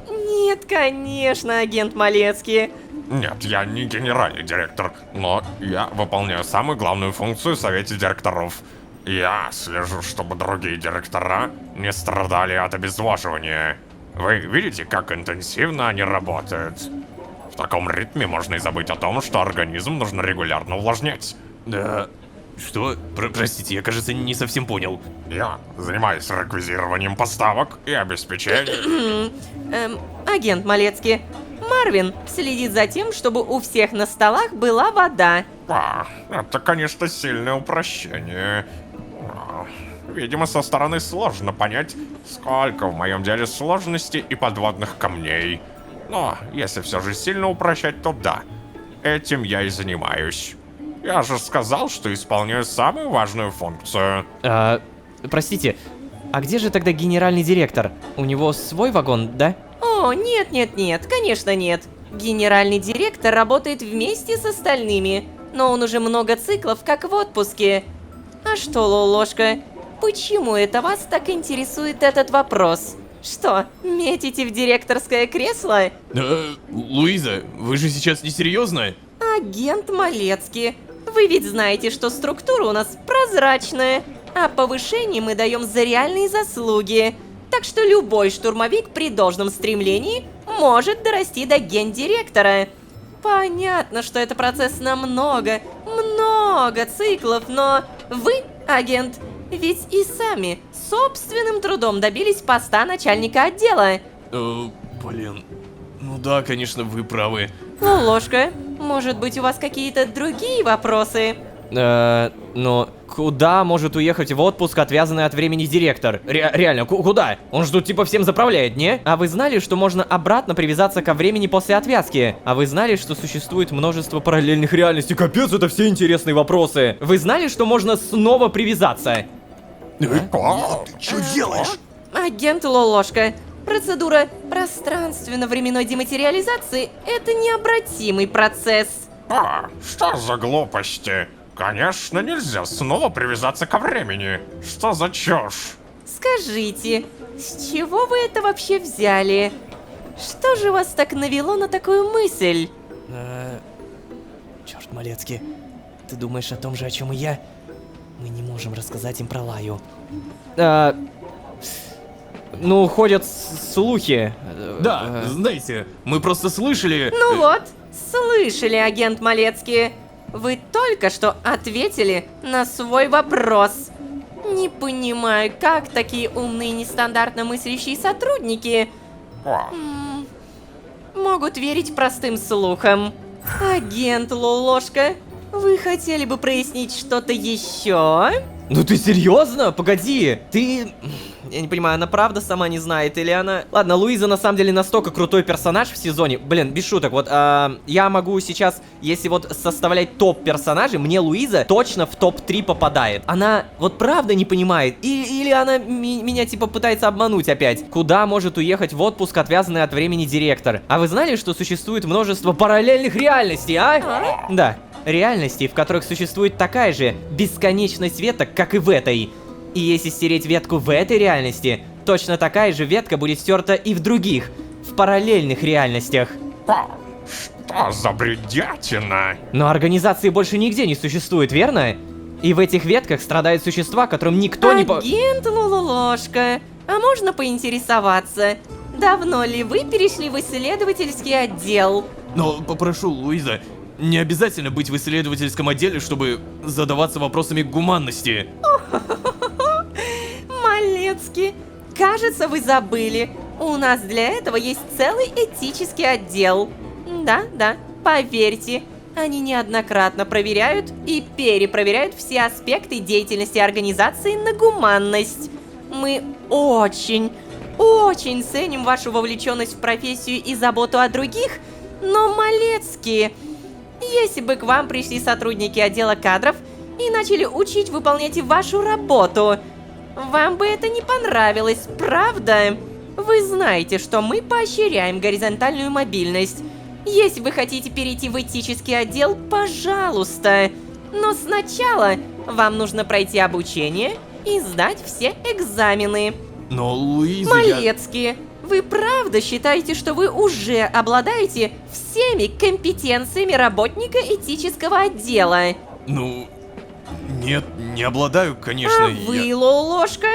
Нет, конечно, агент Малецкий.
Нет, я не генеральный директор, но я выполняю самую главную функцию в совете директоров. Я слежу, чтобы другие директора не страдали от обезвоживания. Вы видите, как интенсивно они работают? В таком ритме можно и забыть о том, что организм нужно регулярно увлажнять.
Да... Что? Простите, я, кажется, не совсем понял.
Я занимаюсь реквизированием поставок и обеспечением...
Агент Малецкий, Марвин следит за тем, чтобы у всех на столах была вода.
Это, конечно, сильное упрощение. Видимо, со стороны сложно понять, сколько в моем деле сложностей и подводных камней. Но если все же сильно упрощать, то да. Этим я и занимаюсь. Я же сказал, что исполняю самую важную функцию.
Простите, а где же тогда генеральный директор? У него свой вагон, да?
О, нет, конечно нет. Генеральный директор работает вместе с остальными, но он уже много циклов как в отпуске. А что, Лолошка, почему это вас так интересует этот вопрос? Что, метите в директорское кресло?
Луиза, вы же сейчас не серьезно?
Агент Малецкий, вы ведь знаете, что структура у нас прозрачная, а повышение мы даем за реальные заслуги. Так что любой штурмовик при должном стремлении может дорасти до гендиректора. Понятно, что это процесс на много циклов, но вы, агент, ведь и сами собственным трудом добились поста начальника отдела.
Блин. Ну да, конечно, вы правы.
Лолошка, может быть, у вас какие-то другие вопросы?
Но куда может уехать в отпуск отвязанный от времени директор? Реально, куда? Он же тут типа всем заправляет, не? А вы знали, что можно обратно привязаться ко времени после отвязки? А вы знали, что существует множество параллельных реальностей? Капец, это все интересные вопросы. Вы знали, что можно снова привязаться?
Ты что делаешь?
Агент Лолошка, процедура пространственно-временной дематериализации – это необратимый процесс.
Что за глупости? Конечно, нельзя снова привязаться ко времени. Что за чушь?
Скажите, с чего вы это вообще взяли? Что же вас так навело на такую мысль?
Черт, Малецкий, ты думаешь о том же, о чем и я? Мы не можем рассказать им про Лаю. Ну, ходят слухи.
Да, знаете, мы просто слышали...
Ну вот, слышали, агент Малецкий. Вы только что ответили на свой вопрос. Не понимаю, как такие умные нестандартно мыслящие сотрудники могут верить простым слухам. Агент Лолошка, вы хотели бы прояснить что-то еще?
Ну ты серьезно? Погоди, ты... Я не понимаю, она правда сама не знает или она... Ладно, Луиза на самом деле настолько крутой персонаж в сезоне. Блин, без шуток, вот я могу сейчас, если вот составлять топ персонажей, мне Луиза точно в топ-3 попадает. Она вот правда не понимает? Или она меня типа пытается обмануть опять? Куда может уехать в отпуск отвязанный от времени директор? А вы знали, что существует множество параллельных реальностей, а? Да, реальностей, в которых существует такая же бесконечность веток, как и в этой. И если стереть ветку в этой реальности, точно такая же ветка будет стерта и в других, в параллельных реальностях.
Что за бредятина?
Но организации больше нигде не существует, верно? И в этих ветках страдают существа, которым никто не...
Агент Лолошка, а можно поинтересоваться, давно ли вы перешли в исследовательский отдел?
Но попрошу, Луиза, не обязательно быть в исследовательском отделе, чтобы задаваться вопросами гуманности.
Малецкий, кажется, вы забыли. У нас для этого есть целый этический отдел. Да, поверьте, они неоднократно проверяют и перепроверяют все аспекты деятельности организации на гуманность. Мы очень ценим вашу вовлеченность в профессию и заботу о других, но, Малецкий, если бы к вам пришли сотрудники отдела кадров и начали учить выполнять вашу работу, вам бы это не понравилось, правда? Вы знаете, что мы поощряем горизонтальную мобильность. Если вы хотите перейти в этический отдел, пожалуйста. Но сначала вам нужно пройти обучение и сдать все экзамены.
Но, Луиза,
Малецкий, вы правда считаете, что вы уже обладаете всеми компетенциями работника этического отдела?
Ну, нет, не обладаю, конечно.
А вы, Лолошка?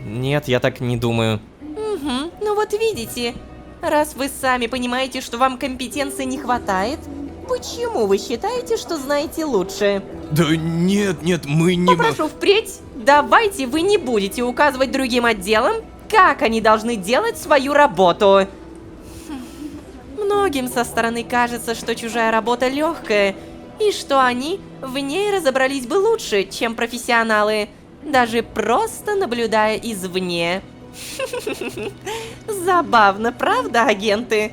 Нет, я так не думаю.
Угу, ну вот видите, Раз вы сами понимаете, что вам компетенции не хватает, почему вы считаете, что знаете лучше?
Да нет, мы не...
Попрошу впредь, давайте вы не будете указывать другим отделам, как они должны делать свою работу. Многим со стороны кажется, что чужая работа легкая, и что они в ней разобрались бы лучше, чем профессионалы, даже просто наблюдая извне. Забавно, правда, агенты?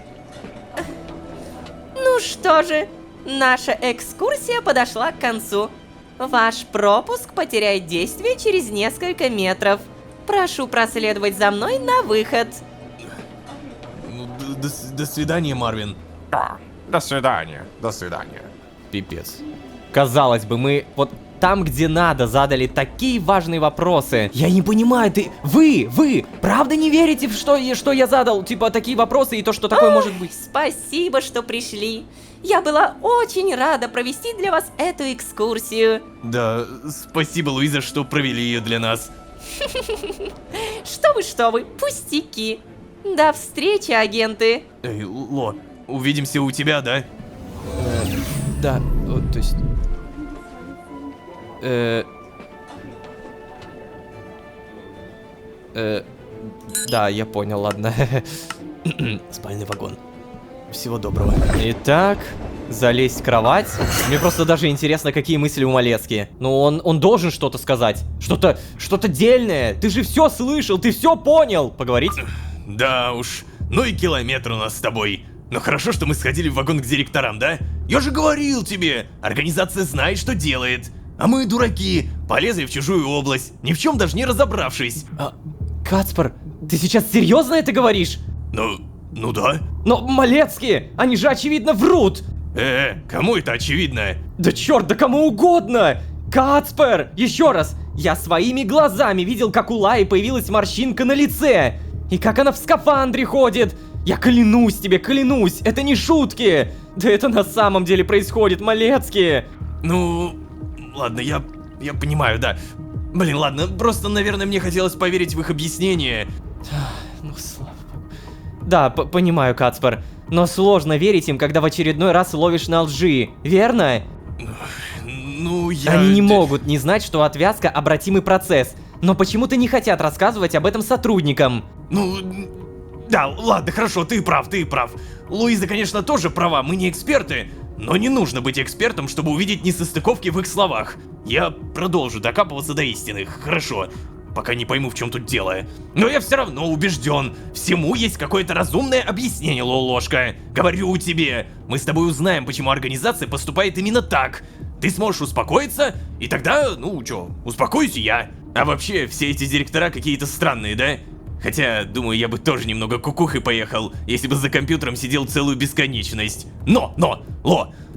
Ну что же, наша экскурсия подошла к концу. Ваш пропуск потеряет действие через несколько метров. Прошу проследовать за мной на выход.
До свидания, Марвин.
До свидания, до свидания.
Пипец. Казалось бы, мы вот там, где надо, задали такие важные вопросы. Я не понимаю, вы правда не верите в что я задал? Типа, такие вопросы и то, что такое может быть?
Спасибо, что пришли. Я была очень рада провести для вас эту экскурсию.
Да, спасибо, Луиза, что провели ее для нас.
Что вы, пустяки. До встречи, агенты.
Эй, Ло, увидимся у тебя, да?
Да, то есть... Да, я понял, ладно.
Спальный вагон. Всего доброго.
Итак, залезть в кровать. Мне просто даже интересно, какие мысли у Малецки. Ну, он должен что-то сказать. Что-то дельное. Ты же все слышал, ты все понял. Поговорить?
Да уж, ну и километр у нас с тобой. Но хорошо, что мы сходили в вагон к директорам, да? Я же говорил тебе, организация знает, что делает. А мы, дураки, полезли в чужую область, ни в чем даже не разобравшись.
Кацпер, ты сейчас серьезно это говоришь?
Ну да.
Но Малецкие, они же очевидно врут.
Кому это очевидно?
Да черт, да кому угодно. Кацпер, еще раз, я своими глазами видел, как у Лаи появилась морщинка на лице. И как она в скафандре ходит. Я клянусь тебе, клянусь, это не шутки. Да это на самом деле происходит, Малецкие.
Ну, ладно, я понимаю, да. Блин, ладно, просто, наверное, мне хотелось поверить в их объяснение.
Ну, слава богу. Да, понимаю, Кацпер. Но сложно верить им, когда в очередной раз ловишь на лжи, верно?
Ну,
Они не могут не знать, что отвязка — обратимый процесс. Но почему-то не хотят рассказывать об этом сотрудникам.
Ну, да, ладно, хорошо, ты прав. Луиза, конечно, тоже права, мы не эксперты. Но не нужно быть экспертом, чтобы увидеть несостыковки в их словах. Я продолжу докапываться до истины, хорошо. Пока не пойму, в чем тут дело. Но я все равно убежден. Всему есть какое-то разумное объяснение, Лолошка. Говорю тебе, мы с тобой узнаем, почему организация поступает именно так. Ты сможешь успокоиться, и тогда, ну чё, успокоюсь и я. А вообще, все эти директора какие-то странные, да? Хотя, думаю, я бы тоже немного кукухой поехал, если бы за компьютером сидел целую бесконечность. Но,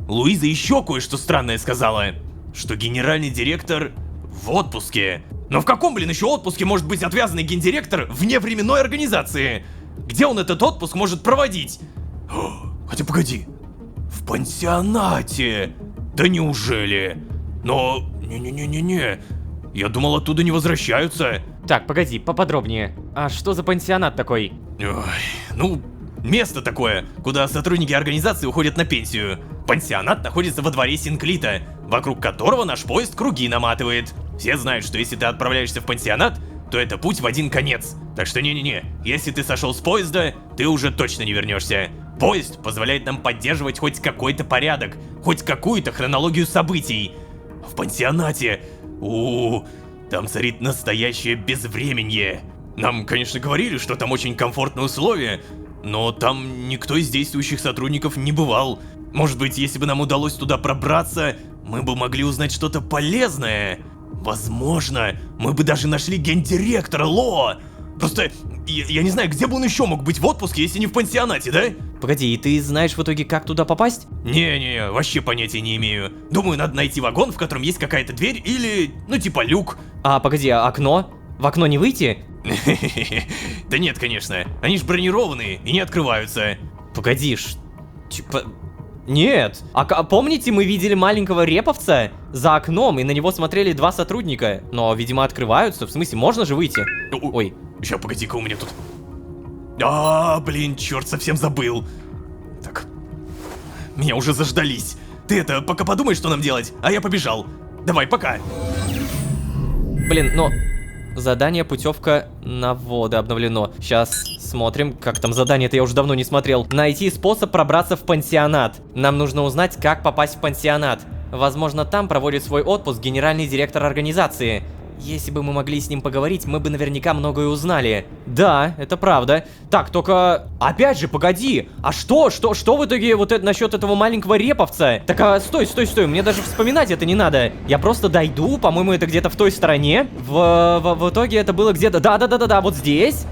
Луиза еще кое-что странное сказала. Что генеральный директор в отпуске. Но в каком, еще отпуске может быть отвязанный гендиректор вне временной организации? Где он этот отпуск может проводить? Хотя погоди, в пансионате. Да неужели? Но, не-не-не-не-не. Я думал, оттуда не возвращаются.
Так, погоди, поподробнее. А что за пансионат такой?
Ой, ну, место такое, куда сотрудники организации уходят на пенсию. Пансионат находится во дворе Синклита, вокруг которого наш поезд круги наматывает. Все знают, что если ты отправляешься в пансионат, то это путь в один конец. Так что не-не-не, если ты сошел с поезда, ты уже точно не вернешься. Поезд позволяет нам поддерживать хоть какой-то порядок, хоть какую-то хронологию событий. В пансионате... там царит настоящее безвременье. Нам, конечно, говорили, что там очень комфортные условия, но там никто из действующих сотрудников не бывал. Может быть, если бы нам удалось туда пробраться, мы бы могли узнать что-то полезное. Возможно, мы бы даже нашли гендиректора, Ло! Просто, я не знаю, где бы он еще мог быть в отпуске, если не в пансионате, да?
Погоди, и ты знаешь в итоге, как туда попасть?
Не-не, вообще понятия не имею. Думаю, надо найти вагон, в котором есть какая-то дверь или, ну типа люк.
А, погоди, а окно? В окно не выйти?
Да нет, конечно. Они ж бронированные и не открываются.
Погоди, типа... Нет. А помните, мы видели маленького реповца за окном, и на него смотрели два сотрудника? Но, видимо, открываются. В смысле, можно же выйти? Ой.
Сейчас, погоди-ка, у меня тут... Блин, черт, совсем забыл. Так, меня уже заждались. Ты это, пока подумай, что нам делать, а я побежал. Давай, пока.
Блин, но задание путевка на воды обновлено. Сейчас смотрим, как там задание-то я уже давно не смотрел. Найти способ пробраться в пансионат. Нам нужно узнать, как попасть в пансионат. Возможно, там проводит свой отпуск генеральный директор организации. Если бы мы могли с ним поговорить, мы бы наверняка многое узнали. Да, это правда. Так, только... Опять же, погоди. А что в итоге вот это насчет этого маленького реповца? Так, стой, мне даже вспоминать это не надо. Я просто дойду, по-моему, это где-то в той стороне. В итоге это было где-то... Да, вот здесь.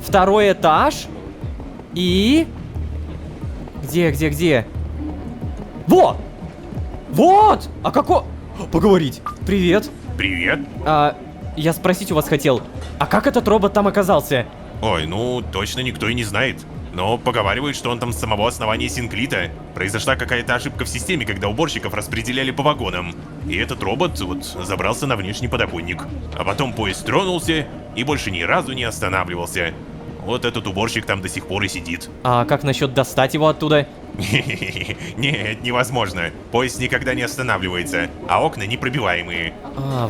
Второй этаж. И... Где? Во! Вот! А какой... Поговорить. Привет.
Привет.
Я спросить у вас хотел, а как этот робот там оказался?
Ой, ну, точно никто и не знает. Но поговаривают, что он там с самого основания Синклита. Произошла какая-то ошибка в системе, когда уборщиков распределяли по вагонам. И этот робот вот забрался на внешний подоконник. А потом поезд тронулся и больше ни разу не останавливался. Вот этот уборщик там до сих пор и сидит.
А как насчет достать его оттуда?
Нет, невозможно. Поезд никогда не останавливается, а окна непробиваемые.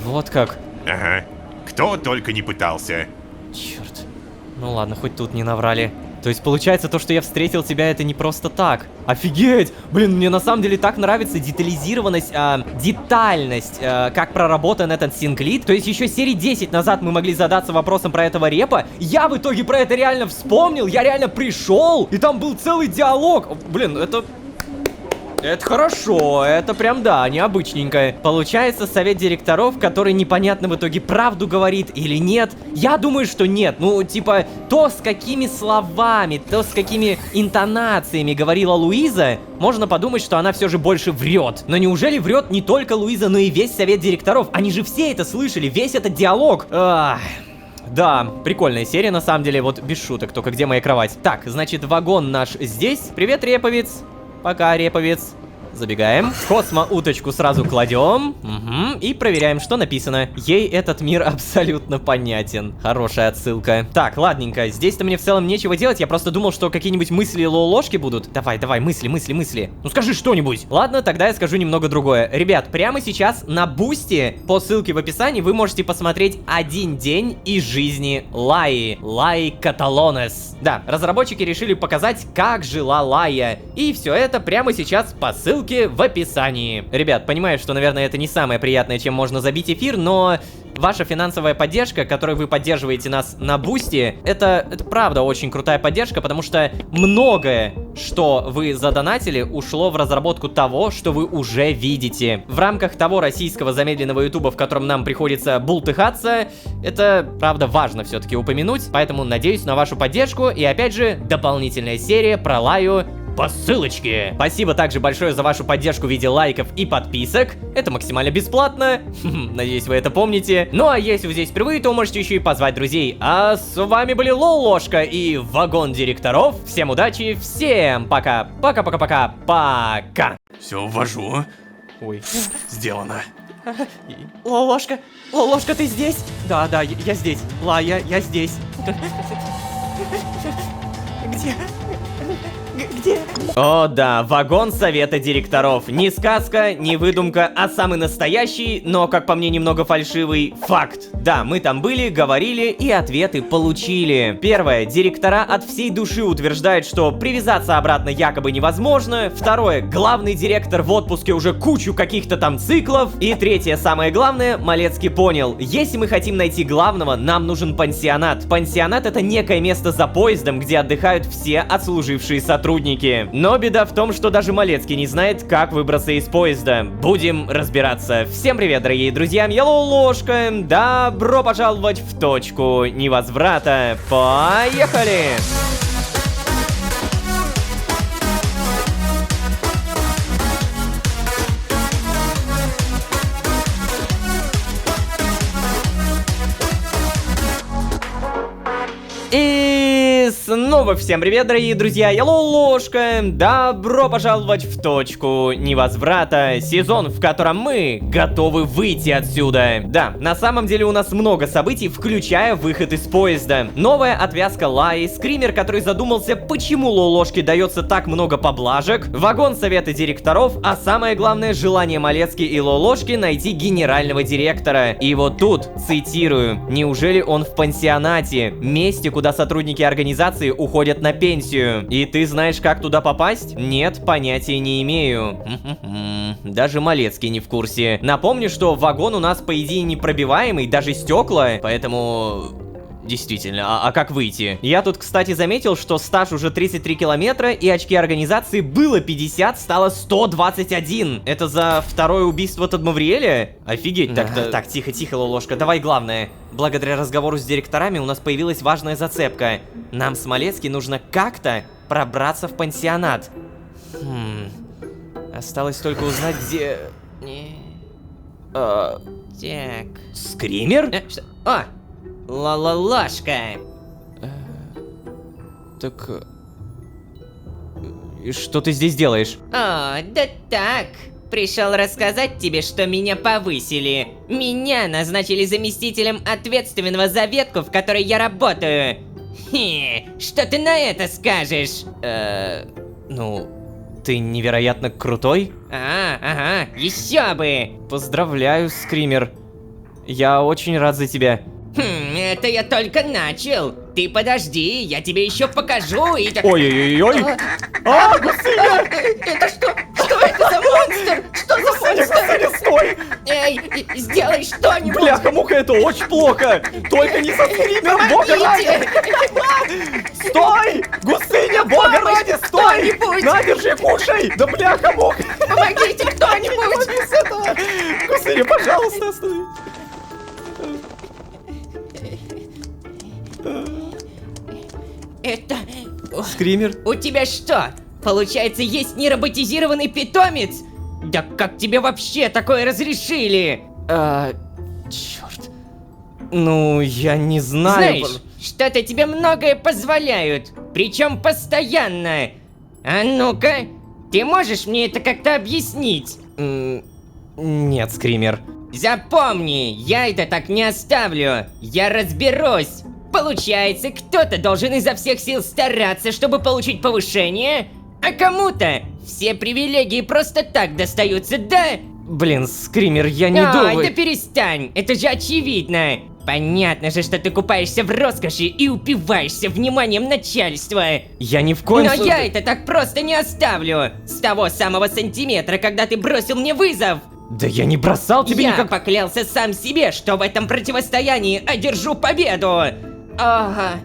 Вот как.
Ага. Кто только не пытался.
Черт. Ну ладно, хоть тут не наврали. То есть получается, то, что я встретил тебя, это не просто так. Офигеть! Блин, мне на самом деле так нравится детализированность, детальность, как проработан этот синклит. То есть еще серии 10 назад мы могли задаться вопросом про этого репа. Я в итоге про это реально вспомнил, я реально пришел, и там был целый диалог. Блин, это хорошо, это прям, да, необычненько. Получается, совет директоров, который непонятно в итоге правду говорит или нет. Я думаю, что нет. Ну, типа, то, с какими словами, то, с какими интонациями говорила Луиза, можно подумать, что она все же больше врет. Но неужели врет не только Луиза, но и весь совет директоров? Они же все это слышали, весь этот диалог. Да, прикольная серия на самом деле, вот без шуток, только где моя кровать? Так, значит, вагон наш здесь. Привет, реповец. Пока, реповец. Забегаем. Космо-уточку сразу кладем. Угу. И проверяем, что написано. Ей этот мир абсолютно понятен. Хорошая отсылка. Так, ладненько. Здесь-то мне в целом нечего делать. Я просто думал, что какие-нибудь мысли ложки будут. Давай, мысли. Ну скажи что-нибудь. Ладно, тогда я скажу немного другое. Ребят, прямо сейчас на Бусти, по ссылке в описании, вы можете посмотреть 1 день из жизни Лаи. Лаи Каталонес. Да, разработчики решили показать, как жила Лая. И все это прямо сейчас по ссылке в описании. Ребят, понимаю, что, наверное, это не самое приятное, чем можно забить эфир, но ваша финансовая поддержка, которой вы поддерживаете нас на Бусти, это правда очень крутая поддержка, потому что многое, что вы задонатили, ушло в разработку того, что вы уже видите. В рамках того российского замедленного ютуба, в котором нам приходится бултыхаться, это, правда, важно все-таки упомянуть, поэтому надеюсь на вашу поддержку, и опять же, дополнительная серия про Лаю по ссылочке. Спасибо также большое за вашу поддержку в виде лайков и подписок. Это максимально бесплатно. Надеюсь, вы это помните. Ну а если вы здесь впервые, то можете еще и позвать друзей. А с вами были Лолошка и Вагон Директоров. Всем удачи, всем пока. Пока-пока-пока. Пока.
Все, ввожу.
Ой.
Сделано.
Лолошка, ты здесь? Да, я здесь. Лая, я здесь. Где? О да, вагон совета директоров. Не сказка, не выдумка, а самый настоящий, но, как по мне, немного фальшивый факт. Да, мы там были, говорили и ответы получили. Первое. Директора от всей души утверждают, что привязаться обратно якобы невозможно. Второе. Главный директор в отпуске уже кучу каких-то там циклов. И третье, самое главное, Малецкий понял. Если мы хотим найти главного, нам нужен пансионат. Пансионат — это некое место за поездом, где отдыхают все отслужившие сотрудники. Но беда в том, что даже Малецкий не знает, как выбраться из поезда. Будем разбираться. Всем привет, дорогие друзья, я Лолошка. Добро пожаловать в точку невозврата. Поехали! И снова всем привет, дорогие друзья, я Лолошка. Добро пожаловать в точку невозврата, сезон, в котором мы готовы выйти отсюда. Да, на самом деле у нас много событий, включая выход из поезда. Новая отвязка Лаи, скример, который задумался, почему Лолошке дается так много поблажек, вагон совета директоров, а самое главное, желание Малецки и Лолошки найти генерального директора. И вот тут, цитирую, неужели он в пансионате, месте, куда сотрудники организации уходят на пенсию. И ты знаешь, как туда попасть? Нет, понятия не имею. Даже Малецкий не в курсе. Напомню, что вагон у нас, по идее, непробиваемый, даже стекла, поэтому... Действительно, а как выйти? Я тут, кстати, заметил, что стаж уже 33 километра, и очки организации было 50, стало 121. Это за второе убийство Тадмавриэля? Офигеть, так-то... Так, тихо, Лолошка, давай главное. Благодаря разговору с директорами у нас появилась важная зацепка. Нам с Малецки нужно как-то пробраться в пансионат. Осталось только узнать, где...
Так...
Скример?
Что? О! Лолошка.
Так... И что ты здесь делаешь?
О, да так. Пришел рассказать тебе, что меня повысили. Меня назначили заместителем ответственного за ветку, в которой я работаю. Что ты на это скажешь?
Ну, ты невероятно крутой?
Ага, еще бы.
Поздравляю, Скример. Я очень рад за тебя.
Это я только начал. Ты подожди, я тебе еще покажу и...
Ой-ой-ой-ой! Гусыня!
Это что? Что это за монстр? Что за монстр?
Стой!
Эй, сделай что-нибудь!
Бляха-муха, это очень плохо! Только не со Скримером, бога ради! Стой! Гусыня, бога ради, стой! На, держи, кушай! Да бляха-муха!
Помогите кто-нибудь!
С этого! Гусыня, пожалуйста, останови!
Это...
Скример?
У тебя что? Получается, есть нероботизированный питомец? Да как тебе вообще такое разрешили?
Черт. Ну, я не знаю.
Знаешь, что-то тебе многое позволяют. Причем постоянно. А ну-ка, ты можешь мне это как-то объяснить?
Нет, Скример.
Запомни, я это так не оставлю. Я разберусь. Получается, кто-то должен изо всех сил стараться, чтобы получить повышение, а кому-то все привилегии просто так достаются, да?
Блин, Скример, я не думаю...
да перестань, это же очевидно. Понятно же, что ты купаешься в роскоши и упиваешься вниманием начальства.
Я ни в коем
Но
случае...
я это так просто не оставлю. С того самого сантиметра, когда ты бросил мне вызов.
Да я не бросал тебе
Я
никак...
поклялся сам себе, что в этом противостоянии одержу победу. Ага,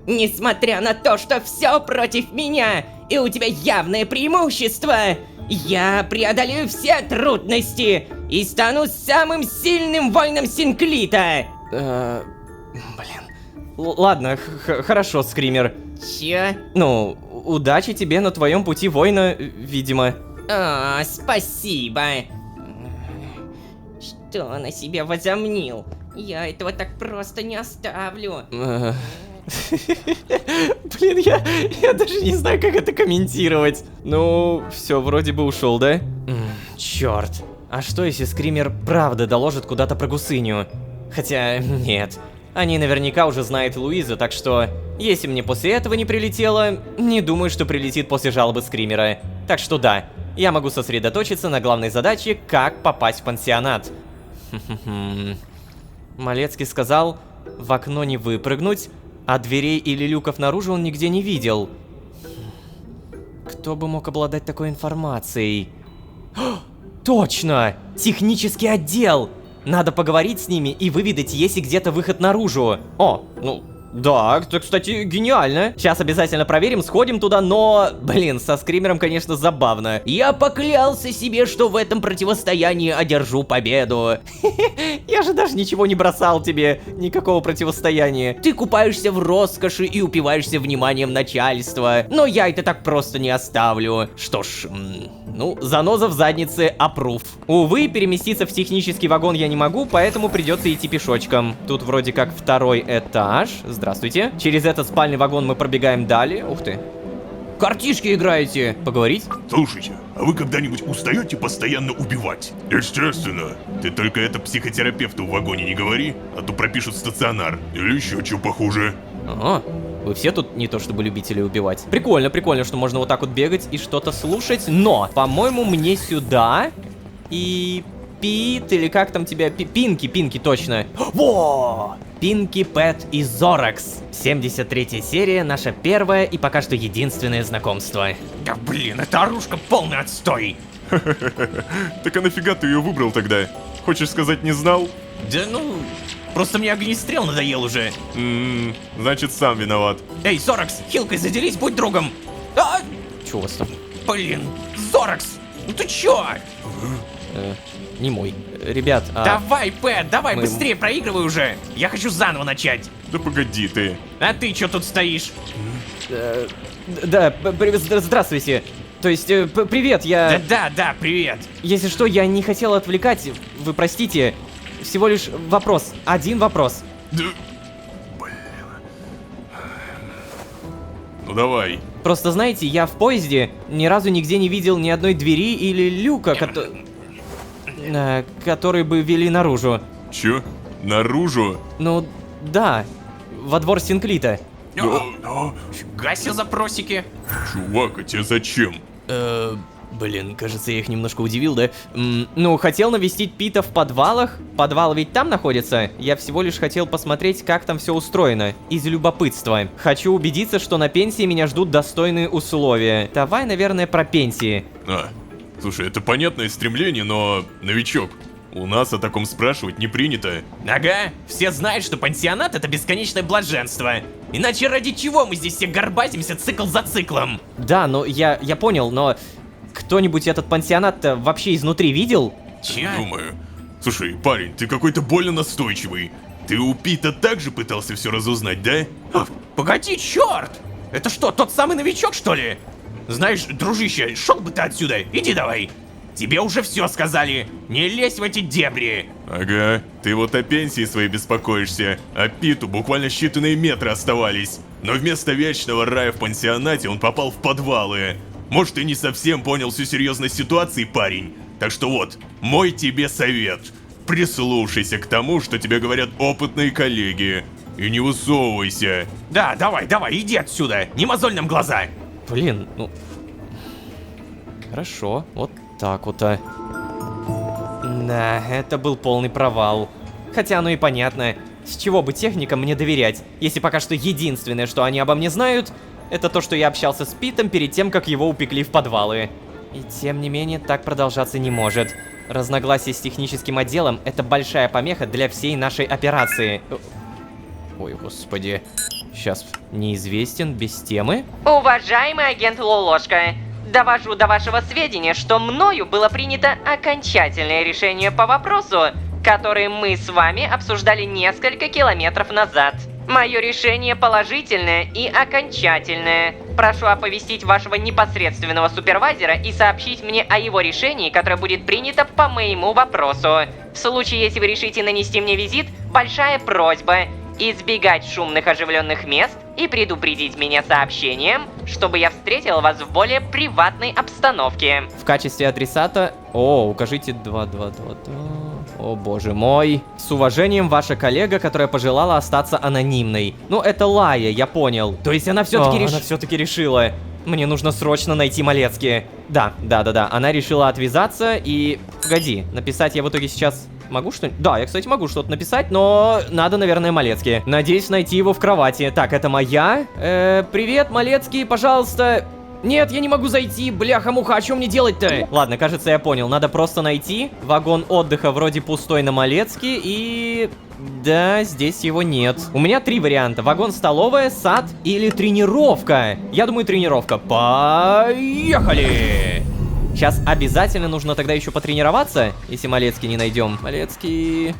несмотря на то, что все против меня, и у тебя явное преимущество, я преодолею все трудности и стану самым сильным воином Синклита.
Ладно, хорошо, Скример.
Чё?
Ну, удачи тебе на твоем пути воина, видимо.
О, спасибо. Что он о себе возомнил? Я этого так просто не оставлю.
Блин, я даже не знаю, как это комментировать. Ну, все, вроде бы ушел, да? Черт. А что, если Скример правда доложит куда-то про Гусыню? Хотя, нет. Они наверняка уже знают Луизу, так что... Если мне после этого не прилетело, не думаю, что прилетит после жалобы Скримера. Так что да, я могу сосредоточиться на главной задаче, как попасть в пансионат. Малецкий сказал, в окно не выпрыгнуть, а дверей или люков наружу он нигде не видел. Кто бы мог обладать такой информацией? Точно! Технический отдел! Надо поговорить с ними и выведать, есть ли где-то выход наружу. О, ну... Да, это, кстати, гениально. Сейчас обязательно проверим, сходим туда, но... Блин, со Скримером, конечно, забавно. Я поклялся себе, что в этом противостоянии одержу победу. Я же даже ничего не бросал тебе, никакого противостояния. Ты купаешься в роскоши и упиваешься вниманием начальства. Но я это так просто не оставлю. Что ж, Ну, заноза в заднице, аппрув. Увы, переместиться в технический вагон я не могу, поэтому придется идти пешочком. Тут вроде как второй этаж. Здравствуйте. Через этот спальный вагон мы пробегаем далее. Ух ты. Картишки играете. Поговорить?
Слушайте, а вы когда-нибудь устаете постоянно убивать? Естественно. Ты только это психотерапевту в вагоне не говори, а то пропишут стационар. Или еще что похуже.
Ага. Вы все тут не то чтобы любители убивать. Прикольно, прикольно, что можно вот так вот бегать и что-то слушать. Но, по-моему, мне сюда. И... Пит, или как там тебя? Пинки, точно. Во! Пинки, Пэт и Зоракс. 73-я серия, наша первая и пока что единственное знакомство.
Да блин, эта оружка полный отстой.
Так а нафига ты ее выбрал тогда? Хочешь сказать, не знал?
Да ну, просто мне огнестрел надоел уже.
Значит, сам виноват.
Эй, Зоракс, хилкой заделись, будь другом. А!
Чё у вас там?
Блин, Зоракс, ну ты чё?
Не мой. Ребят,
Давай, Пэт, давай,
мы-
быстрее проигрывай уже. Я хочу заново начать.
Да погоди ты.
А ты чё тут стоишь?
Да, здравствуйте. То есть, привет, я...
Да, привет.
Если что, я не хотел отвлекать, вы простите. Всего лишь вопрос, один вопрос.
Да... Блин. Ну давай.
Просто знаете, я в поезде ни разу нигде не видел ни одной двери или люка, которые бы вели наружу.
Чё? Наружу?
Ну, да, во двор Синклита.
Гася запросики.
Чувак, а тебе зачем?
Блин, кажется, я их немножко удивил, да? Ну, хотел навестить Пита в подвалах. Подвал ведь там находится. Я всего лишь хотел посмотреть, как там все устроено. Из любопытства. Хочу убедиться, что на пенсии меня ждут достойные условия. Давай, наверное, про пенсии.
Слушай, это понятное стремление, но... Новичок, у нас о таком спрашивать не принято.
Ага, все знают, что пансионат — это бесконечное блаженство. Иначе ради чего мы здесь все горбатимся цикл за циклом?
Да, ну я понял, но... Кто-нибудь этот пансионат-то вообще изнутри видел?
Чё?
Думаю. Слушай, парень, ты какой-то больно настойчивый. Ты у Пита также пытался все разузнать, да?
Погоди, черт! Это что, тот самый новичок, что ли? Знаешь, дружище, шел бы ты отсюда, иди давай. Тебе уже все сказали, не лезь в эти дебри.
Ага, ты вот о пенсии своей беспокоишься, а Питу буквально считанные метры оставались. Но вместо вечного рая в пансионате он попал в подвалы. Может, ты не совсем понял всю серьезность ситуации, парень. Так что вот, мой тебе совет. Прислушайся к тому, что тебе говорят опытные коллеги. И не высовывайся.
Да, давай, иди отсюда, не мозоль нам глаза.
Блин, ну... Хорошо, вот так вот. Да, это был полный провал. Хотя оно и понятно. С чего бы техникам мне доверять, если пока что единственное, что они обо мне знают, это то, что я общался с Питом перед тем, как его упекли в подвалы. И тем не менее, так продолжаться не может. Разногласие с техническим отделом — это большая помеха для всей нашей операции. Ой, господи. Сейчас, неизвестен, без темы.
Уважаемый агент Лолошка, довожу до вашего сведения, что мною было принято окончательное решение по вопросу, который мы с вами обсуждали несколько километров назад. Мое решение положительное и окончательное. Прошу оповестить вашего непосредственного супервайзера и сообщить мне о его решении, которое будет принято по моему вопросу. В случае, если вы решите нанести мне визит, большая просьба избегать шумных оживленных мест и предупредить меня сообщением, чтобы я встретил вас в более приватной обстановке.
В качестве адресата... О, укажите 2222... О боже мой. С уважением, ваша коллега, которая пожелала остаться анонимной. Ну, это Лая, я понял. То есть она все-таки решила. Мне нужно срочно найти Малецки. Да. Она решила отвязаться и... Погоди, написать я в итоге сейчас... Могу что-нибудь? Да, я, кстати, могу что-то написать, но надо, наверное, Малецки. Надеюсь найти его в кровати. Так, это моя. Привет, Малецкий, пожалуйста. Нет, я не могу зайти, бляха-муха, а что мне делать-то? Ладно, кажется, я понял, надо просто найти. Вагон отдыха вроде пустой на Малецке и... Да, здесь его нет. У меня 3 варианта. Вагон-столовая, сад или тренировка. Я думаю, тренировка. Поехали! Сейчас обязательно нужно тогда еще потренироваться, если Малецкий не найдем. Малецкий...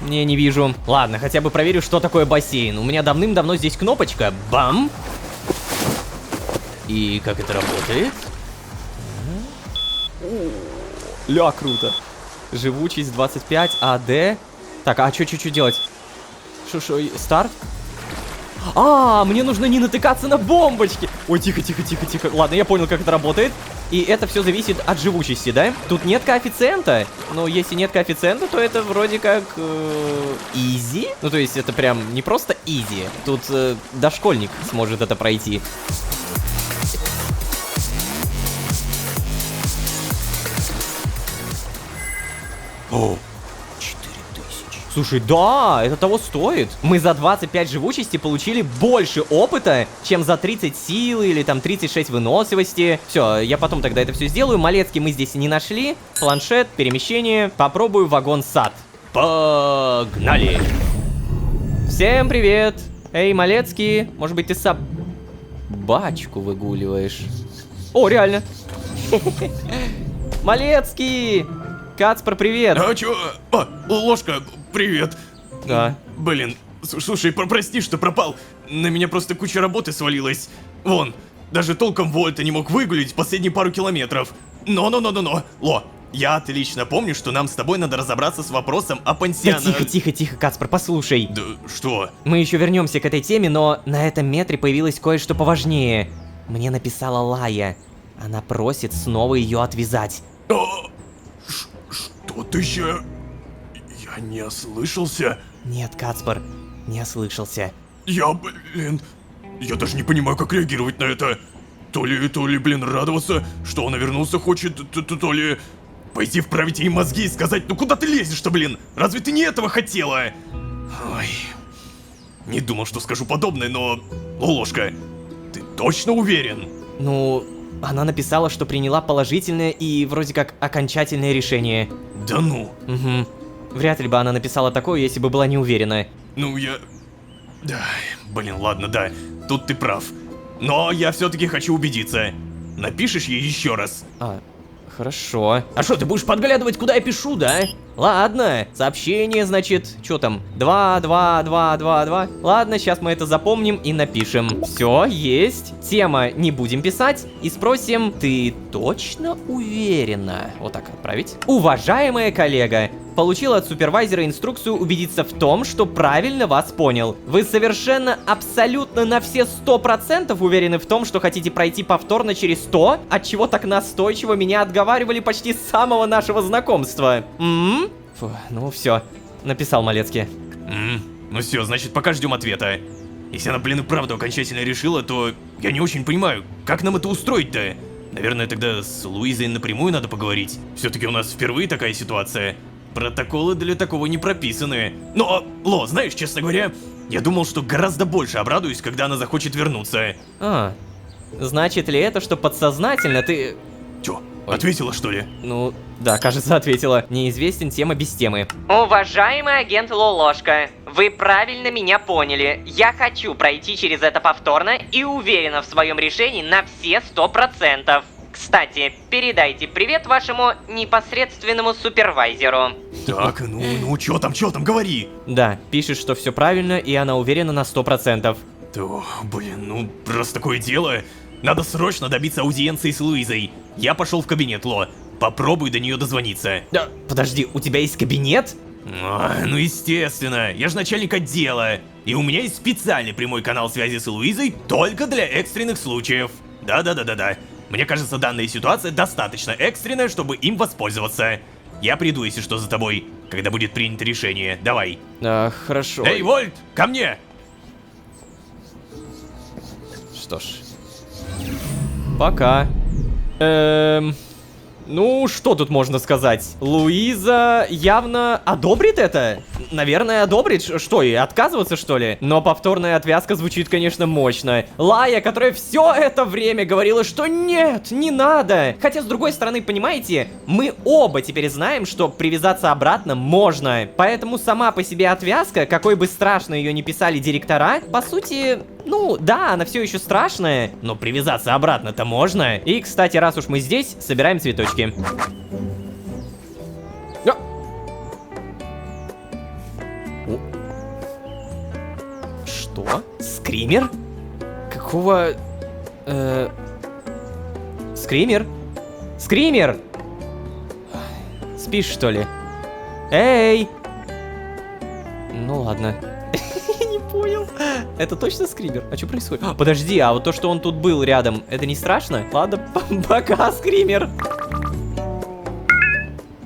Не вижу. Ладно, хотя бы проверю, что такое бассейн. У меня давным-давно здесь кнопочка. Бам! И как это работает? Ля, круто. Живучесть 25, АД. Так, а что делать? Шо, старт? А, мне нужно не натыкаться на бомбочки. Ой, тихо. Ладно, я понял, как это работает. И это все зависит от живучести, да? Тут нет коэффициента. Но если нет коэффициента, то это вроде как... изи? Ну, то есть это прям не просто изи. Тут дошкольник сможет это пройти. О, 4000. Слушай, да, это того стоит. Мы за 25 живучести получили больше опыта, чем за 30 силы или там 36 выносливости. Все, я потом тогда это все сделаю. Малецкий мы здесь не нашли. Планшет, перемещение. Попробую вагон-сад. Погнали. Всем привет. Эй, Малецкий, может быть, ты собачку выгуливаешь? О, реально. Малецкий! Кацпер, привет!
А чё? Ложка, привет.
Да.
Блин, слушай, прости, что пропал. На меня просто куча работы свалилась. Вон, даже толком Вольта не мог выгулить последние пару километров. Но. Ло, я отлично помню, что нам с тобой надо разобраться с вопросом о
Да
пансионате.
тихо, Кацпер, послушай.
Да что?
Мы еще вернемся к этой теме, но на этом метре появилось кое-что поважнее. Мне написала Лая. Она просит снова ее отвязать.
Что ты еще? Я не ослышался?
Нет, Кацпер, не ослышался.
Я даже не понимаю, как реагировать на это. То ли, блин, радоваться, что она вернулся хочет, то ли... Пойти вправить ей мозги и сказать, ну куда ты лезешь-то, блин? Разве ты не этого хотела? Ой... Не думал, что скажу подобное, но... Ложка, ты точно уверен?
Ну, она написала, что приняла положительное и вроде как окончательное решение.
Да ну?
Угу. Вряд ли бы она написала такое, если бы была не уверена.
Ну, Да, блин, ладно, да, тут ты прав. Но я все-таки хочу убедиться. Напишешь ей еще раз?
Хорошо. А что, ты будешь подглядывать, куда я пишу, да? Ладно, сообщение, значит, что там? 2. Ладно, сейчас мы это запомним и напишем. Все, есть. Тема не будем писать. И спросим, ты точно уверена? Вот так отправить. Уважаемая коллега, получила от супервайзера инструкцию убедиться в том, что правильно вас понял. Вы совершенно, абсолютно на все 100% уверены в том, что хотите пройти повторно через то, от чего так настойчиво меня отговаривали почти с самого нашего знакомства. Фу, ну все, написал Малецкий.
Ну все, значит, пока ждем ответа. Если она, блин, и правда окончательно решила, то я не очень понимаю, как нам это устроить-то? Наверное, тогда с Луизой напрямую надо поговорить. Все-таки у нас впервые такая ситуация. Протоколы для такого не прописаны. Но, Ло, знаешь, честно говоря, я думал, что гораздо больше обрадуюсь, когда она захочет вернуться.
Значит ли это, что подсознательно ты...
Чё, ответила, что ли?
Ну, да, кажется, ответила. Неизвестен тема без темы.
Уважаемый агент Лолошка, вы правильно меня поняли. Я хочу пройти через это повторно и уверена в своем решении на все 100%. Кстати, передайте привет вашему непосредственному супервайзеру.
Так, ну, чё там, говори.
Да, пишет, что все правильно, и она уверена на 100%.
То, блин, ну, раз такое дело, надо срочно добиться аудиенции с Луизой. Я пошел в кабинет, Ло. Попробуй до нее дозвониться.
Да, подожди, у тебя есть кабинет?
Ну, естественно, я же начальник отдела. И у меня есть специальный прямой канал связи с Луизой только для экстренных случаев. Да. Мне кажется, данная ситуация достаточно экстренная, чтобы им воспользоваться. Я приду, если что, за тобой, когда будет принято решение. Давай.
Хорошо.
Эй, Вольт, ко мне!
Что ж. Пока. Ну, что тут можно сказать? Луиза явно одобрит это? Наверное, одобрит. Что, и отказываться, что ли? Но повторная отвязка звучит, конечно, мощно. Лая, которая все это время говорила, что нет, не надо. Хотя, с другой стороны, понимаете, мы оба теперь знаем, что привязаться обратно можно. Поэтому сама по себе отвязка, какой бы страшно ее ни писали директора, по сути, ну, да, она все еще страшная, но привязаться обратно-то можно. И, кстати, раз уж мы здесь, собираем цветочки. Что? Скример? Какого... Скример? Скример! спишь, что ли? Эй! Ну ладно. Не понял. Это точно скример? А что происходит? Подожди, а вот то, что он тут был рядом, это не страшно? Ладно, пока, скример.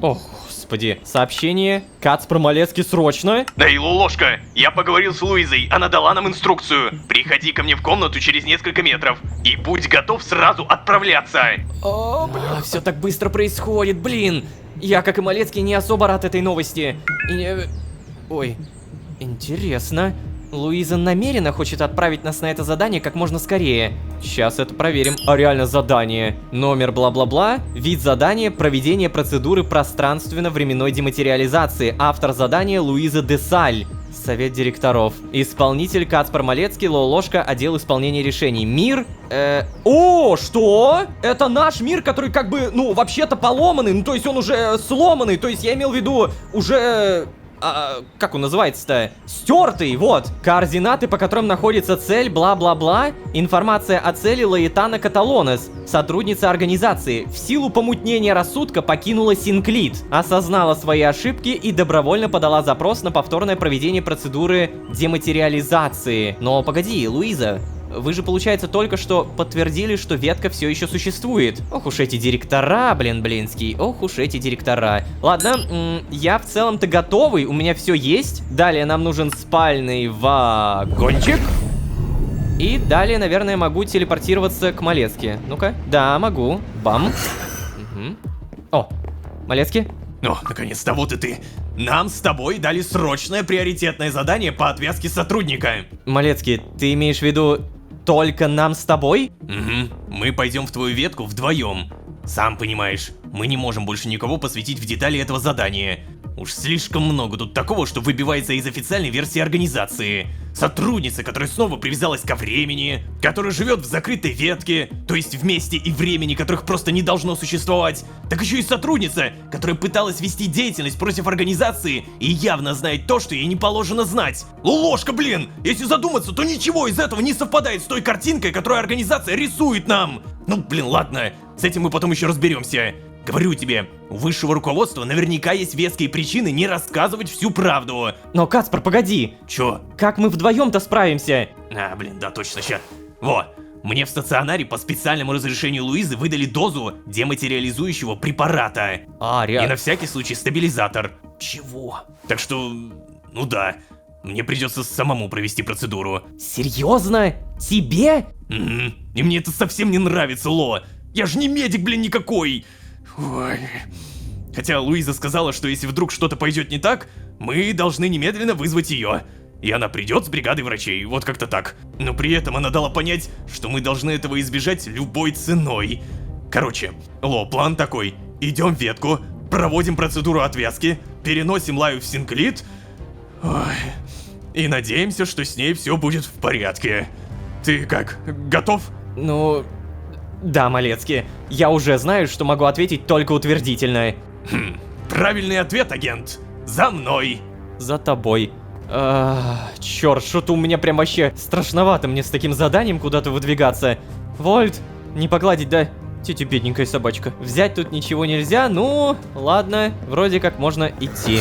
Ох, господи. Сообщение. Кацпр Малецкий, срочно.
Эй, Лолошка, я поговорил с Луизой, она дала нам инструкцию. Приходи ко мне в комнату через несколько метров и будь готов сразу отправляться.
О, бля, все так быстро происходит, блин. Я, как и Малецкий, не особо рад этой новости. Ой, интересно. Луиза намеренно хочет отправить нас на это задание как можно скорее. Сейчас это проверим. А реально задание. Номер бла-бла-бла. Вид задания. Проведение процедуры пространственно-временной дематериализации. Автор задания Луиза Десаль. Совет директоров. Исполнитель Кацпр Малецкий, Лолошка, отдел исполнения решений. Мир... О, что? Это наш мир, который как бы, ну, вообще-то поломанный. Ну, то есть он уже сломанный. То есть я имел в виду уже... как он называется-то? Стертый, вот. Координаты, по которым находится цель, бла-бла-бла. Информация о цели Лаэтана Каталонес, сотрудница организации. В силу помутнения рассудка покинула Синклит, осознала свои ошибки и добровольно подала запрос на повторное проведение процедуры дематериализации. Но погоди, Луиза, вы же, получается, только что подтвердили, что ветка все еще существует. Ох уж эти директора, блинский. Ох уж эти директора. Ладно, я в целом-то готовый, у меня все есть. Далее нам нужен спальный вагончик. И далее, наверное, могу телепортироваться к Малецке. Ну-ка. Да, могу. Бам. Угу. О, Малецкий.
О, наконец-то, вот и ты. Нам с тобой дали срочное приоритетное задание по отвязке сотрудника.
Малецкий, ты имеешь в виду только нам с тобой?
Угу. Мы пойдем в твою ветку вдвоем. Сам понимаешь, мы не можем больше никого посвятить в детали этого задания. Уж слишком много тут такого, что выбивается из официальной версии организации. Сотрудница, которая снова привязалась ко времени, которая живет в закрытой ветке, то есть в месте и времени, которых просто не должно существовать. Так еще и сотрудница, которая пыталась вести деятельность против организации и явно знает то, что ей не положено знать. Лолошка, блин! Если задуматься, то ничего из этого не совпадает с той картинкой, которую организация рисует нам. Ну, блин, ладно, с этим мы потом еще разберемся. Говорю тебе, у высшего руководства наверняка есть веские причины не рассказывать всю правду.
Но, Кацпр, погоди.
Чё?
Как мы вдвоем-то справимся?
А, блин, да, точно, ща. Во, мне в стационаре по специальному разрешению Луизы выдали дозу дематериализующего препарата.
А, реально?
И на всякий случай стабилизатор. Чего? Так что, ну да, мне придется самому провести процедуру.
Серьезно? Тебе?
Угу. И мне это совсем не нравится, Ло. Я же не медик, блин, никакой. Ой. Хотя Луиза сказала, что если вдруг что-то пойдет не так, мы должны немедленно вызвать ее. И она придет с бригадой врачей, вот как-то так. Но при этом она дала понять, что мы должны этого избежать любой ценой. Короче, Ло, план такой. Идем в ветку, проводим процедуру отвязки, переносим Лаю в Синклит. Ой. И надеемся, что с ней все будет в порядке. Ты как, готов?
Ну... Да, Малецкий, я уже знаю, что могу ответить только утвердительно.
Правильный ответ, агент. За мной.
За тобой. Черт, что-то у меня прям вообще страшновато мне с таким заданием куда-то выдвигаться. Вольт, не погладить, да? Тетя бедненькая собачка. Взять тут ничего нельзя, ну, ладно, вроде как можно идти.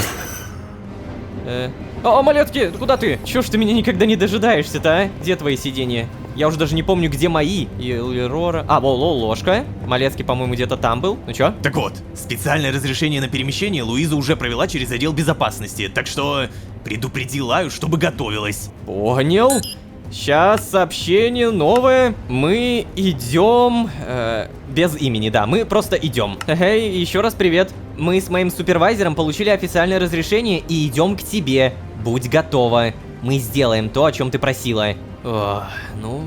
О, Малецкий, куда ты? Чё ж ты меня никогда не дожидаешься-то, а? Где твои сиденья? Я уже даже не помню, где мои. Лерора. А, Лолошка. Малецкий, по-моему, где-то там был. Ну чё?
Так вот, специальное разрешение на перемещение Луиза уже провела через отдел безопасности, так что предупреди Лаю, чтобы готовилась.
Понял. Сейчас сообщение новое. Мы идем... без имени, да, мы просто идем. Эй, еще раз привет. Мы с моим супервайзером получили официальное разрешение и идем к тебе. Будь готова. Мы сделаем то, о чем ты просила. Ох, ну...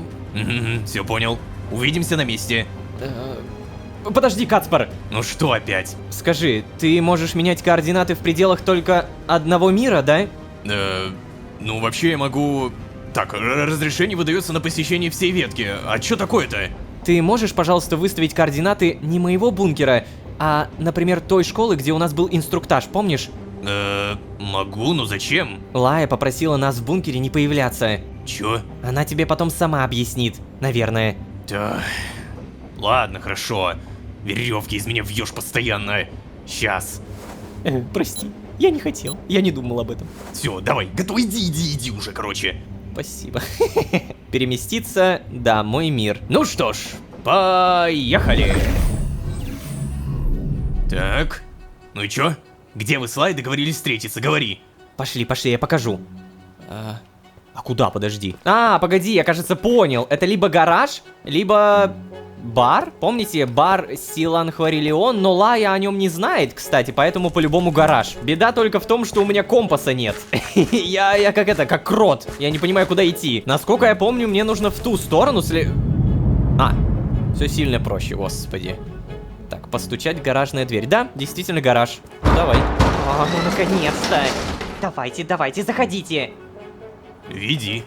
Все понял. Увидимся на месте.
Подожди, Кацпр.
Ну что опять?
Скажи, ты можешь менять координаты в пределах только одного мира, да?
Ну вообще я могу... Так, разрешение выдается на посещение всей ветки. А что такое-то?
Ты можешь, пожалуйста, выставить координаты не моего бункера, а, например, той школы, где у нас был инструктаж, помнишь?
Могу, но зачем?
Лая попросила нас в бункере не появляться.
Чё?
Она тебе потом сама объяснит, наверное.
Да... Ладно, хорошо. Веревки из меня вьешь постоянно. Сейчас.
Прости, я не хотел, я не думал об этом.
Все, давай, готов, иди уже, короче.
Спасибо. Переместиться, да, мой мир. Ну что ж, поехали.
Так, ну и чё? Где вы с Лай договорились встретиться? Говори.
Пошли, я покажу. А куда, подожди? А, погоди, я, кажется, понял. Это либо гараж, либо бар. Помните, бар Силанхварилион, но Лая о нем не знает, кстати, поэтому по-любому гараж. Беда только в том, что у меня компаса нет. Я как крот. Я не понимаю, куда идти. Насколько я помню, мне нужно в ту сторону все сильно проще, господи. Так, постучать в гаражная дверь. Да, действительно гараж. Давай.
О, ну наконец-то. Давайте, заходите.
Веди.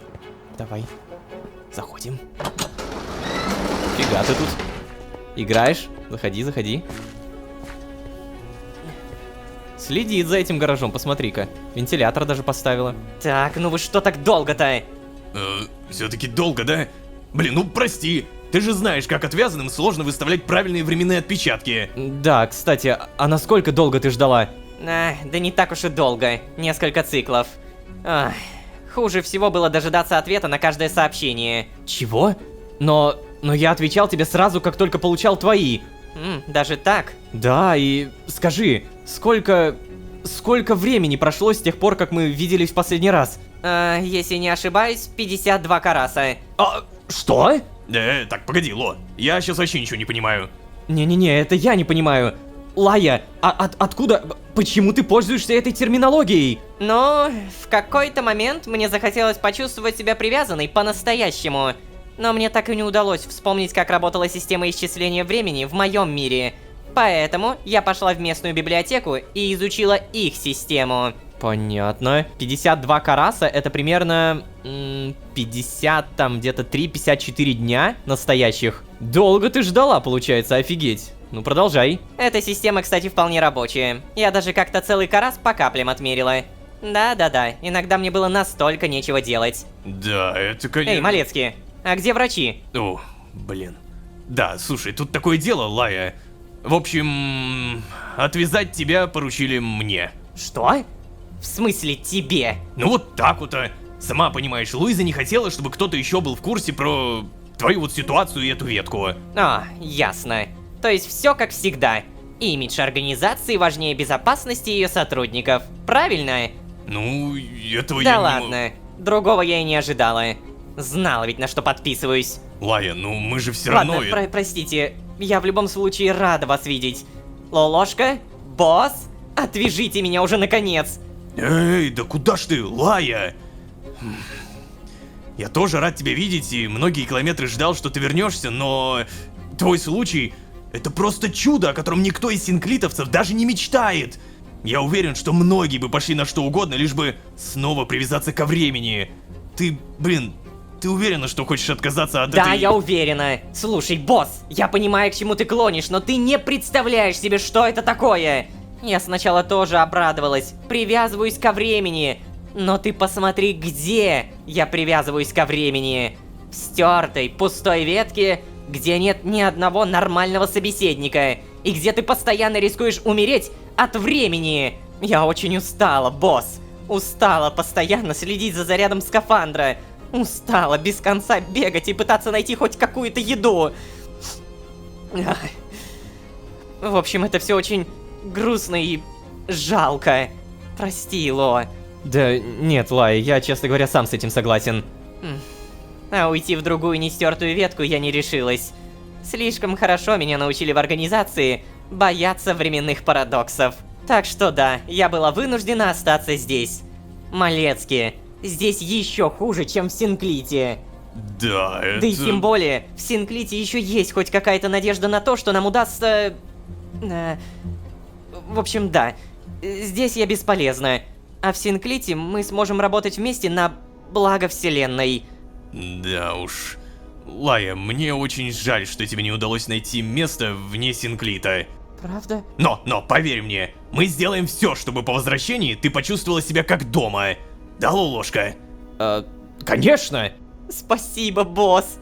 Давай. Заходим. Фига ты тут. Играешь? Заходи. Следит за этим гаражом, посмотри-ка. Вентилятор даже поставила.
Так, ну вы что так долго-то?
Все-таки долго, да? Блин, ну прости. Ты же знаешь, как отвязанным сложно выставлять правильные временные отпечатки.
Да, кстати, а насколько долго ты ждала?
Да не так уж и долго. Несколько циклов. Ах, хуже всего было дожидаться ответа на каждое сообщение.
Чего? Но я отвечал тебе сразу, как только получал твои.
Даже так?
Да, и скажи, сколько времени прошло с тех пор, как мы виделись в последний раз?
Если не ошибаюсь, 52 караса.
Что?
Так, погоди, Ло, я сейчас вообще ничего не понимаю.
Не-не-не, это я не понимаю. Лая, откуда... Почему ты пользуешься этой терминологией?
Ну, в какой-то момент мне захотелось почувствовать себя привязанной по-настоящему. Но мне так и не удалось вспомнить, как работала система исчисления времени в моем мире. Поэтому я пошла в местную библиотеку и изучила их систему.
Понятно. 52 караса это примерно 50, там где-то 3-54 дня настоящих. Долго ты ждала, получается, офигеть. Ну продолжай.
Эта система, кстати, вполне рабочая. Я даже как-то целый карас по каплям отмерила. Да, иногда мне было настолько нечего делать.
Да, это конечно...
Эй, Малецкий, а где врачи?
О, блин. Да, слушай, тут такое дело, Лая. В общем, отвязать тебя поручили мне.
Что? В смысле тебе?
Ну вот так вот. Сама понимаешь, Луиза не хотела, чтобы кто-то еще был в курсе про твою вот ситуацию и эту ветку.
Ясно. То есть все как всегда. Имидж организации важнее безопасности ее сотрудников. Правильно?
Ну, этого
да
я
ладно. Другого я и не ожидала. Знала ведь, на что подписываюсь.
Лая, ну мы же все равно...
Ладно, простите. Я в любом случае рада вас видеть. Лолошка? Босс? Отвяжите меня уже наконец.
Эй, да куда ж ты, Лая? Я тоже рад тебя видеть и многие километры ждал, что ты вернешься, но... Твой случай... Это просто чудо, о котором никто из синклитовцев даже не мечтает. Я уверен, что многие бы пошли на что угодно, лишь бы снова привязаться ко времени. Ты уверена, что хочешь отказаться от этой...
Да, я уверена. Слушай, босс, я понимаю, к чему ты клонишь, но ты не представляешь себе, что это такое. Я сначала тоже обрадовалась. Привязываюсь ко времени. Но ты посмотри, где я привязываюсь ко времени. В стертой, пустой ветке, где нет ни одного нормального собеседника. И где ты постоянно рискуешь умереть от времени. Я очень устала, босс. Устала постоянно следить за зарядом скафандра. Устала без конца бегать и пытаться найти хоть какую-то еду. В общем, это все очень грустно и жалко. Прости, Ло.
Да нет, Лай, я, честно говоря, сам с этим согласен.
А уйти в другую нестертую ветку я не решилась. Слишком хорошо меня научили в организации бояться временных парадоксов. Так что да, я была вынуждена остаться здесь. Малецкий, здесь еще хуже, чем в Синклите.
Да, это...
Да и тем более, в Синклите еще есть хоть какая-то надежда на то, что нам удастся... В общем, да. Здесь я бесполезна. А в Синклите мы сможем работать вместе на благо Вселенной.
Да уж. Лая, мне очень жаль, что тебе не удалось найти место вне Синклита.
Правда?
Но, поверь мне, мы сделаем все, чтобы по возвращении ты почувствовала себя как дома. Да, Лолошка?
Конечно!
Спасибо, босс.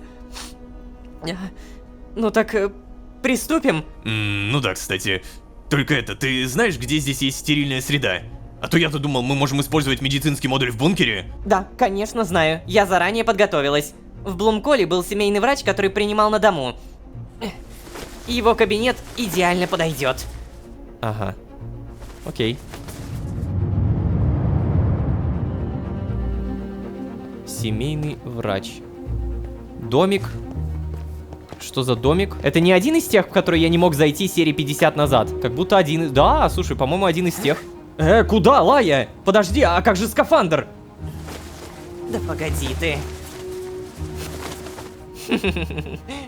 Ну так, приступим?
Ну да, кстати. Только это, ты знаешь, где здесь есть стерильная среда? А то я-то думал, мы можем использовать медицинский модуль в бункере.
Да, конечно, знаю. Я заранее подготовилась. В Блумколе был семейный врач, который принимал на дому. Его кабинет идеально подойдет.
Ага. Окей. Семейный врач. Домик. Что за домик? Это не один из тех, в который я не мог зайти серии 50 назад. Как будто один из... Да, слушай, по-моему, один из тех. Куда, Лая? Подожди, а как же скафандр?
Да погоди ты.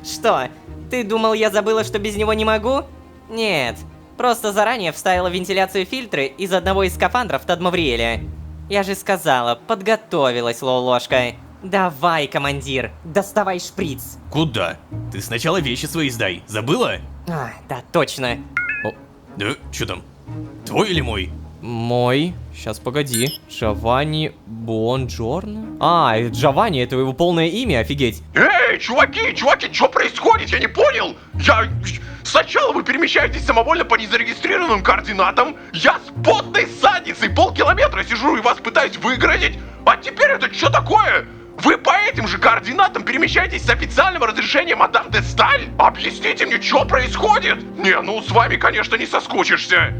Что? Ты думал, я забыла, что без него не могу? Нет. Просто заранее вставила в вентиляцию фильтры из одного из скафандров Тадмавриэля. Я же сказала, подготовилась, Лолошка. Давай, командир, доставай шприц.
Куда? Ты сначала вещи свои сдай. Забыла?
А, да, точно.
Да, что там? Твой или мой?
Мой. Сейчас, погоди. Джованни Буонджорно? А, Джованни, это его полное имя, офигеть.
Эй, чуваки, что происходит? Я не понял. Сначала вы перемещаетесь самовольно по незарегистрированным координатам. Я с потной задницей полкилометра сижу и вас пытаюсь выгородить. А теперь это что такое? Вы по этим же координатам перемещаетесь с официальным разрешением мадам де Сталь? Объясните мне, что происходит? Не, ну с вами, конечно, не соскучишься.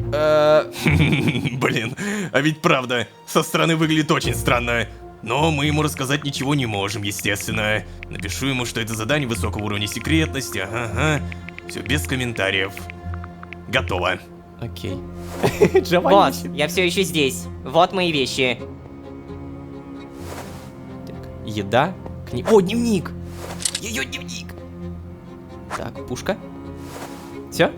Блин, а ведь правда, со стороны выглядит очень странно. Но мы ему рассказать ничего не можем, естественно. Напишу ему, что это задание высокого уровня секретности, ага. Все без комментариев. Готово.
Окей.
Вот, я все еще здесь. Вот мои вещи.
Еда, книга. О, дневник! Ее дневник! Так, пушка. Все?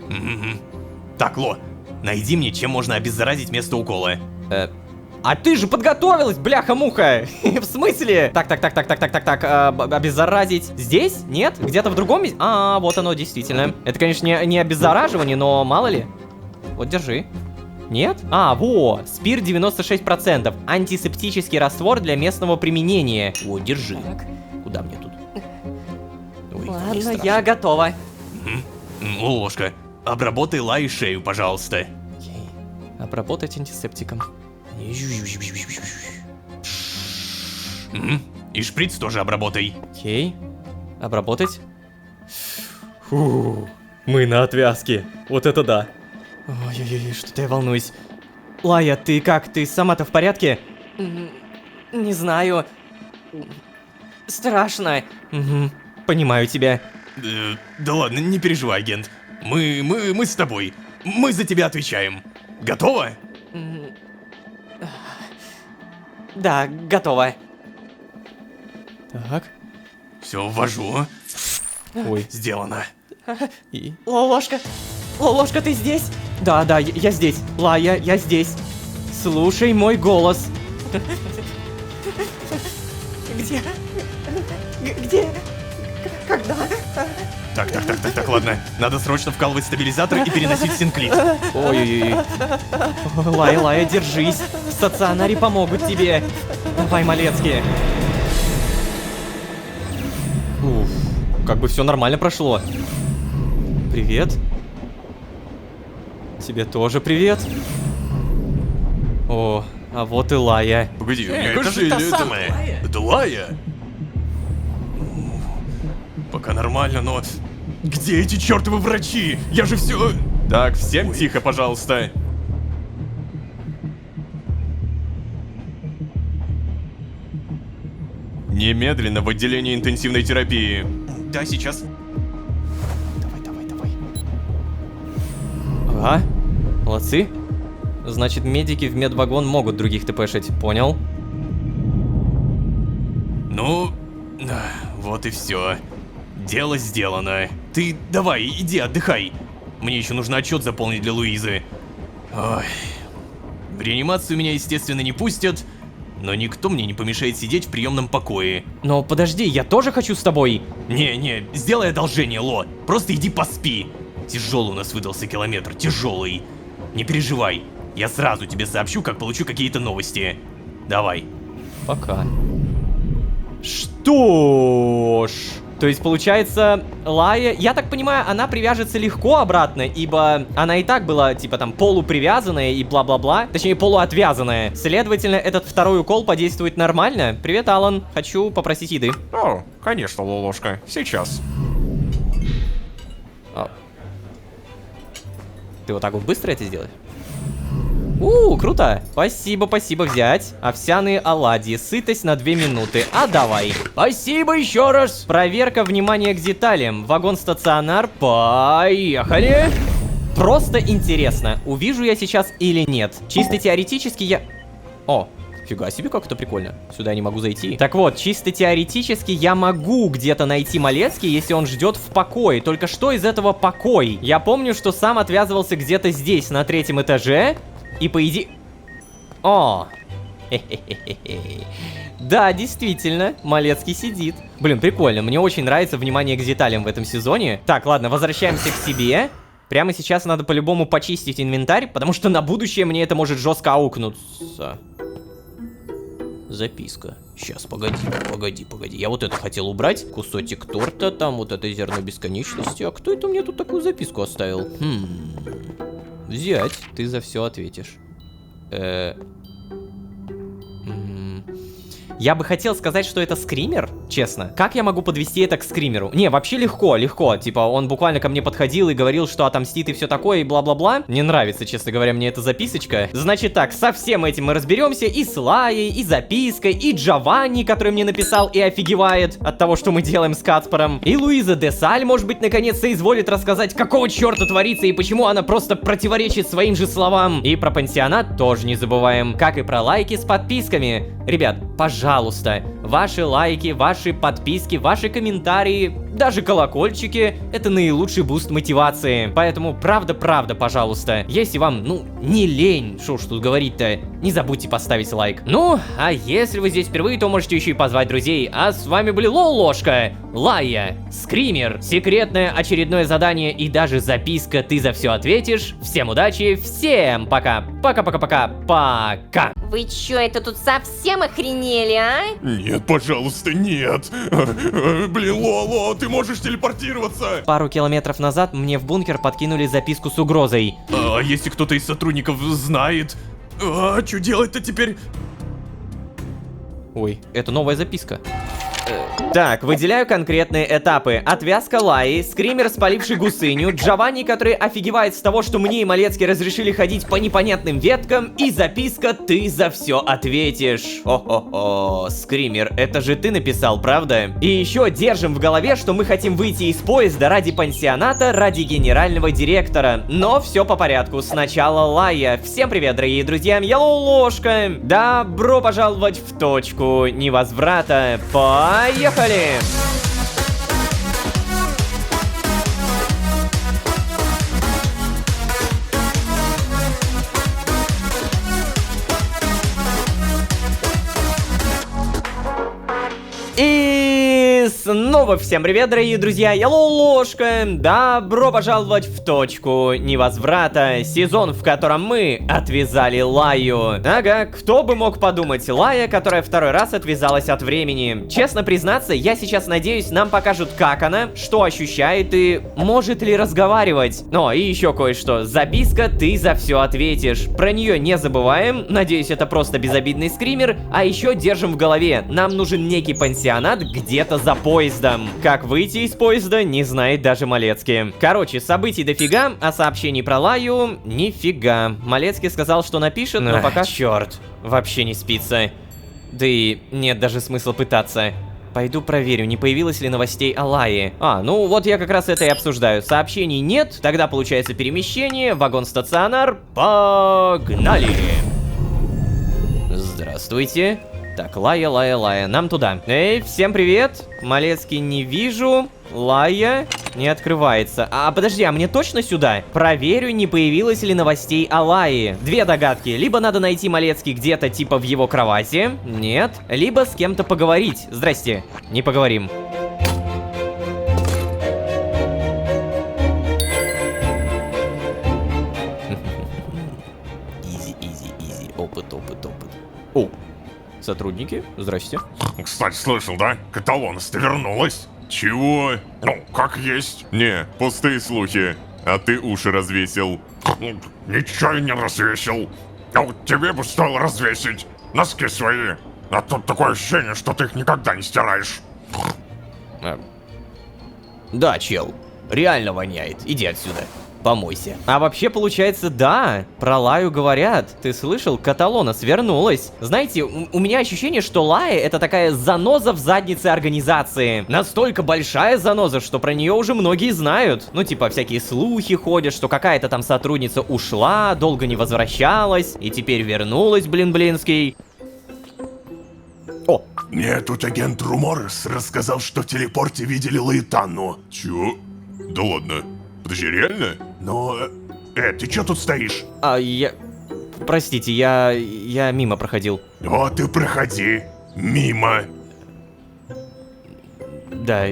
Так, Ло, найди мне, чем можно обеззаразить место укола.
А ты же подготовилась, бляха-муха! В смысле? Так, обеззаразить здесь? Нет? Где-то в другом месте? А, вот оно, действительно. Это, конечно, не обеззараживание, но мало ли. Вот, держи. Нет? А, во, спир 96%. Антисептический раствор для местного применения. О, держи.
Так.
Куда мне тут? Ой,
Ладно, я готова.
Ложка, обработай Лай шею, пожалуйста.
Окей. Обработать антисептиком.
И шприц тоже обработай.
Окей. Обработать. Фу, мы на отвязке. Вот это да. Ой-ой-ой, что-то я волнуюсь. Лая, ты как? Ты сама-то в порядке?
Не знаю. Страшно.
Угу, понимаю тебя.
Да ладно, не переживай, агент. Мы с тобой. Мы за тебя отвечаем. Готова?
Да, готова.
Так.
Все, ввожу.
Ой.
Сделано.
И?
Лолошка, ты здесь?
Да, я здесь. Лая, я здесь. Слушай мой голос.
Где? Где? Когда?
Так, ладно. Надо срочно вкалывать стабилизатор и переносить синклит.
Ой-ой-ой. Лая, держись. В стационаре помогут тебе. Давай, Малецкий. Уф, как бы все нормально прошло. Привет. Тебе тоже привет. О, а вот и Лая.
Погоди, у меня
это
это
же та
это...
самая.
Это Лая? Пока нормально, но... Где эти чертовы врачи? Я же все...
Так, всем тихо, пожалуйста. Немедленно в отделение интенсивной терапии.
Да, сейчас.
Давай. Ага, молодцы. Значит, медики в медвагон могут других ТПшить, понял?
Ну, вот и все. Дело сделано. Ты давай, иди отдыхай. Мне еще нужно отчет заполнить для Луизы. Ой. В реанимацию меня, естественно, не пустят, но никто мне не помешает сидеть в приемном покое.
Но подожди, я тоже хочу с тобой.
Не, сделай одолжение, Ло. Просто иди поспи. Тяжелый у нас выдался километр, тяжелый. Не переживай, я сразу тебе сообщу, как получу какие-то новости. Давай.
Пока. Что ж, То есть, получается, Лая, я так понимаю, она привяжется легко обратно, ибо она и так была, типа, там, полупривязанная и бла-бла-бла. Точнее, полуотвязанная. Следовательно, этот второй укол подействует нормально. Привет, Алан. Хочу попросить еды.
О, конечно, Лолошка. Сейчас.
Ты вот так вот быстро это сделаешь? Круто. Спасибо, спасибо, взять. Овсяные оладьи. Сытость на 2 минуты. А давай. Спасибо еще раз. Проверка внимания к деталям. Вагон-стационар. Поехали. Просто интересно, увижу я сейчас или нет. Чисто теоретически я... О, фига себе, как это прикольно. Сюда я не могу зайти. Так вот, чисто теоретически я могу где-то найти Малецкий, если он ждет в покое. Только что из этого покой? Я помню, что сам отвязывался где-то здесь, на 3-м этаже. И по идее... О! Да, действительно, Малецкий сидит. Блин, прикольно, мне очень нравится внимание к деталям в этом сезоне. Так, ладно, возвращаемся к себе. Прямо сейчас надо по-любому почистить инвентарь, потому что на будущее мне это может жестко аукнуться. Записка. Сейчас, погоди. Я вот это хотел убрать. Кусочек торта, там вот это зерно бесконечности. А кто это мне тут такую записку оставил? Взять, ты за все ответишь. Я бы хотел сказать, что это скример, честно. Как я могу подвести это к скримеру? Не, вообще легко. Типа, он буквально ко мне подходил и говорил, что отомстит и все такое, и бла-бла-бла. Не нравится, честно говоря, мне эта записочка. Значит так, со всем этим мы разберемся. И с Лаей, и запиской, и Джованни, который мне написал и офигевает от того, что мы делаем с Кацпаром. И Луиза де Саль, может быть, наконец-то изволит рассказать, какого черта творится и почему она просто противоречит своим же словам. И про пансионат тоже не забываем. Как и про лайки с подписками. Ребят, пожалуйста, ваши лайки, ваши подписки, ваши комментарии, даже колокольчики — это наилучший буст мотивации. Поэтому правда, пожалуйста, если вам, не лень, что ж тут говорить-то, не забудьте поставить лайк. Ну, а если вы здесь впервые, то можете еще и позвать друзей. А с вами были Лолошка, Лая, Скример, секретное очередное задание и даже записка «Ты за все ответишь». Всем удачи, всем пока. Пока.
Вы чё, это тут совсем охренели, а?
Нет, пожалуйста, нет. Блин, Лоло, ты можешь телепортироваться.
Пару километров назад мне в бункер подкинули записку с угрозой.
А если кто-то из сотрудников знает? А что делать-то теперь?
Ой, это новая записка. Так, выделяю конкретные этапы. Отвязка Лаи, скример, спаливший гусыню, Джованни, который офигевает с того, что мне и Малецкий разрешили ходить по непонятным веткам, и записка «Ты за все ответишь». О-хо-хо, скример, это же ты написал, правда? И еще держим в голове, что мы хотим выйти из поезда ради пансионата, ради генерального директора. Но все по порядку. Сначала Лая. Всем привет, дорогие друзья, я Лолошка. Добро пожаловать в точку невозврата. Поехали! И снова всем привет, дорогие друзья, я Лолошка. Добро пожаловать в точку невозврата. Сезон, в котором мы отвязали Лаю. Ага, кто бы мог подумать, Лая, которая второй раз отвязалась от времени. Честно признаться, я сейчас надеюсь, нам покажут, как она, что ощущает и может ли разговаривать. Но и еще кое-что. Записка «Ты за все ответишь». Про нее не забываем. Надеюсь, это просто безобидный скример. А еще держим в голове, нам нужен некий пансионат где-то за поездом. Как выйти из поезда, не знает даже Малецкий. Короче, событий дофига, а сообщений про Лаю нифига. Малецкий сказал, что напишет, но пока... Черт, вообще не спится. Да и нет даже смысла пытаться. Пойду проверю, не появилось ли новостей о Лае. Ну вот я как раз это и обсуждаю. Сообщений нет, тогда получается перемещение, вагон-стационар. Погнали! Здравствуйте. Так, Лая, нам туда. Эй, всем привет. Малецкий не вижу. Лая не открывается. Подожди, а мне точно сюда? Проверю, не появилось ли новостей о Лае. Две догадки. Либо надо найти Малецкий где-то типа в его кровати. Нет. Либо с кем-то поговорить. Здрасте. Не поговорим. Изи. Опыт. О. Сотрудники, здрасте.
Кстати, слышал, да? Каталонос-то вернулась. Чего?
Ну, как есть.
Не, пустые слухи. А ты уши развесил.
Ничего я не развесил. А вот тебе бы стоило развесить носки свои. А тут такое ощущение, что ты их никогда не стираешь.
Да, чел, реально воняет. Иди отсюда. Помойся. А вообще, получается, да, про Лаю говорят. Ты слышал, Каталонос вернулась. Знаете, у меня ощущение, что Лая это такая заноза в заднице организации. Настолько большая заноза, что про нее уже многие знают. Ну, типа, всякие слухи ходят, что какая-то там сотрудница ушла, долго не возвращалась, и теперь вернулась, блин-блинский. О!
Мне тут агент Руморес рассказал, что в телепорте видели Лаэтанну.
Чё? Да ладно. Подожди, реально?
Но... ты чё тут стоишь?
Простите, я мимо проходил.
Вот и проходи. Мимо.
Да,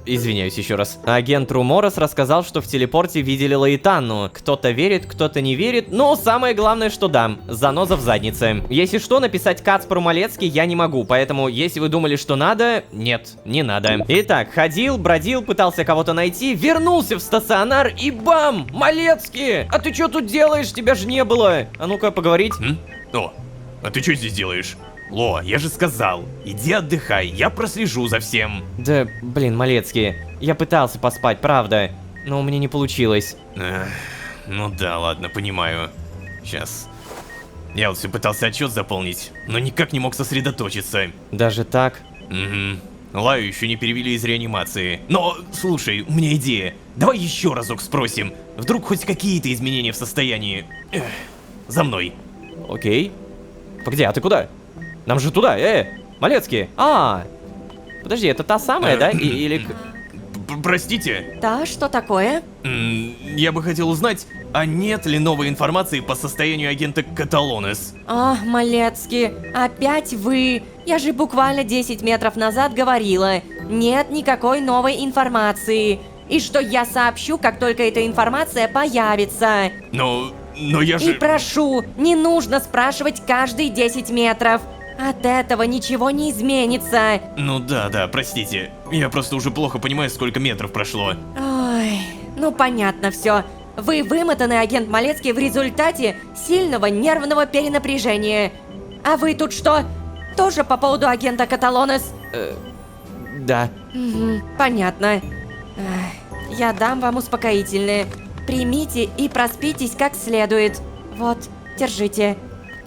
извиняюсь еще раз. Агент Руморес рассказал, что в телепорте видели Лаэтанну. Кто-то верит, кто-то не верит, но самое главное, что да, заноза в заднице. Если что, написать Кацпру Малецкий я не могу, поэтому если вы думали, что надо, нет, не надо. Итак, ходил, бродил, пытался кого-то найти, вернулся в стационар и бам! Малецкий! А ты что тут делаешь? Тебя же не было! А ну-ка, поговорить.
О, а ты что здесь делаешь? Ло, я же сказал, иди отдыхай, я прослежу за всем.
Да, блин, Малецкий, я пытался поспать, правда, но у меня не получилось.
Ну да, ладно, понимаю. Сейчас. Я вот все пытался отчет заполнить, но никак не мог сосредоточиться.
Даже так?
Угу. Лаю еще не перевели из реанимации. Но, слушай, у меня идея. Давай еще разок спросим. Вдруг хоть какие-то изменения в состоянии. За мной.
Окей. Погоди, а ты куда? Нам же туда, Малецкий. Подожди, это та самая, да? Или...
Простите?
Да, что такое?
Я бы хотел узнать, а нет ли новой информации по состоянию агента Каталонес?
Ах, Малецкий, опять вы. Я же буквально 10 метров назад говорила. Нет никакой новой информации. И что я сообщу, как только эта информация появится.
Но я же...
И прошу, не нужно спрашивать каждые 10 метров. От этого ничего не изменится.
Ну да, простите. Я просто уже плохо понимаю, сколько метров прошло.
Ой, ну понятно все. Вы вымотаны, агент Малецкий, в результате сильного нервного перенапряжения. А вы тут что? Тоже по поводу агента Каталонес?
Да.
Угу, понятно. Я дам вам успокоительное. Примите и проспитесь как следует. Вот, держите.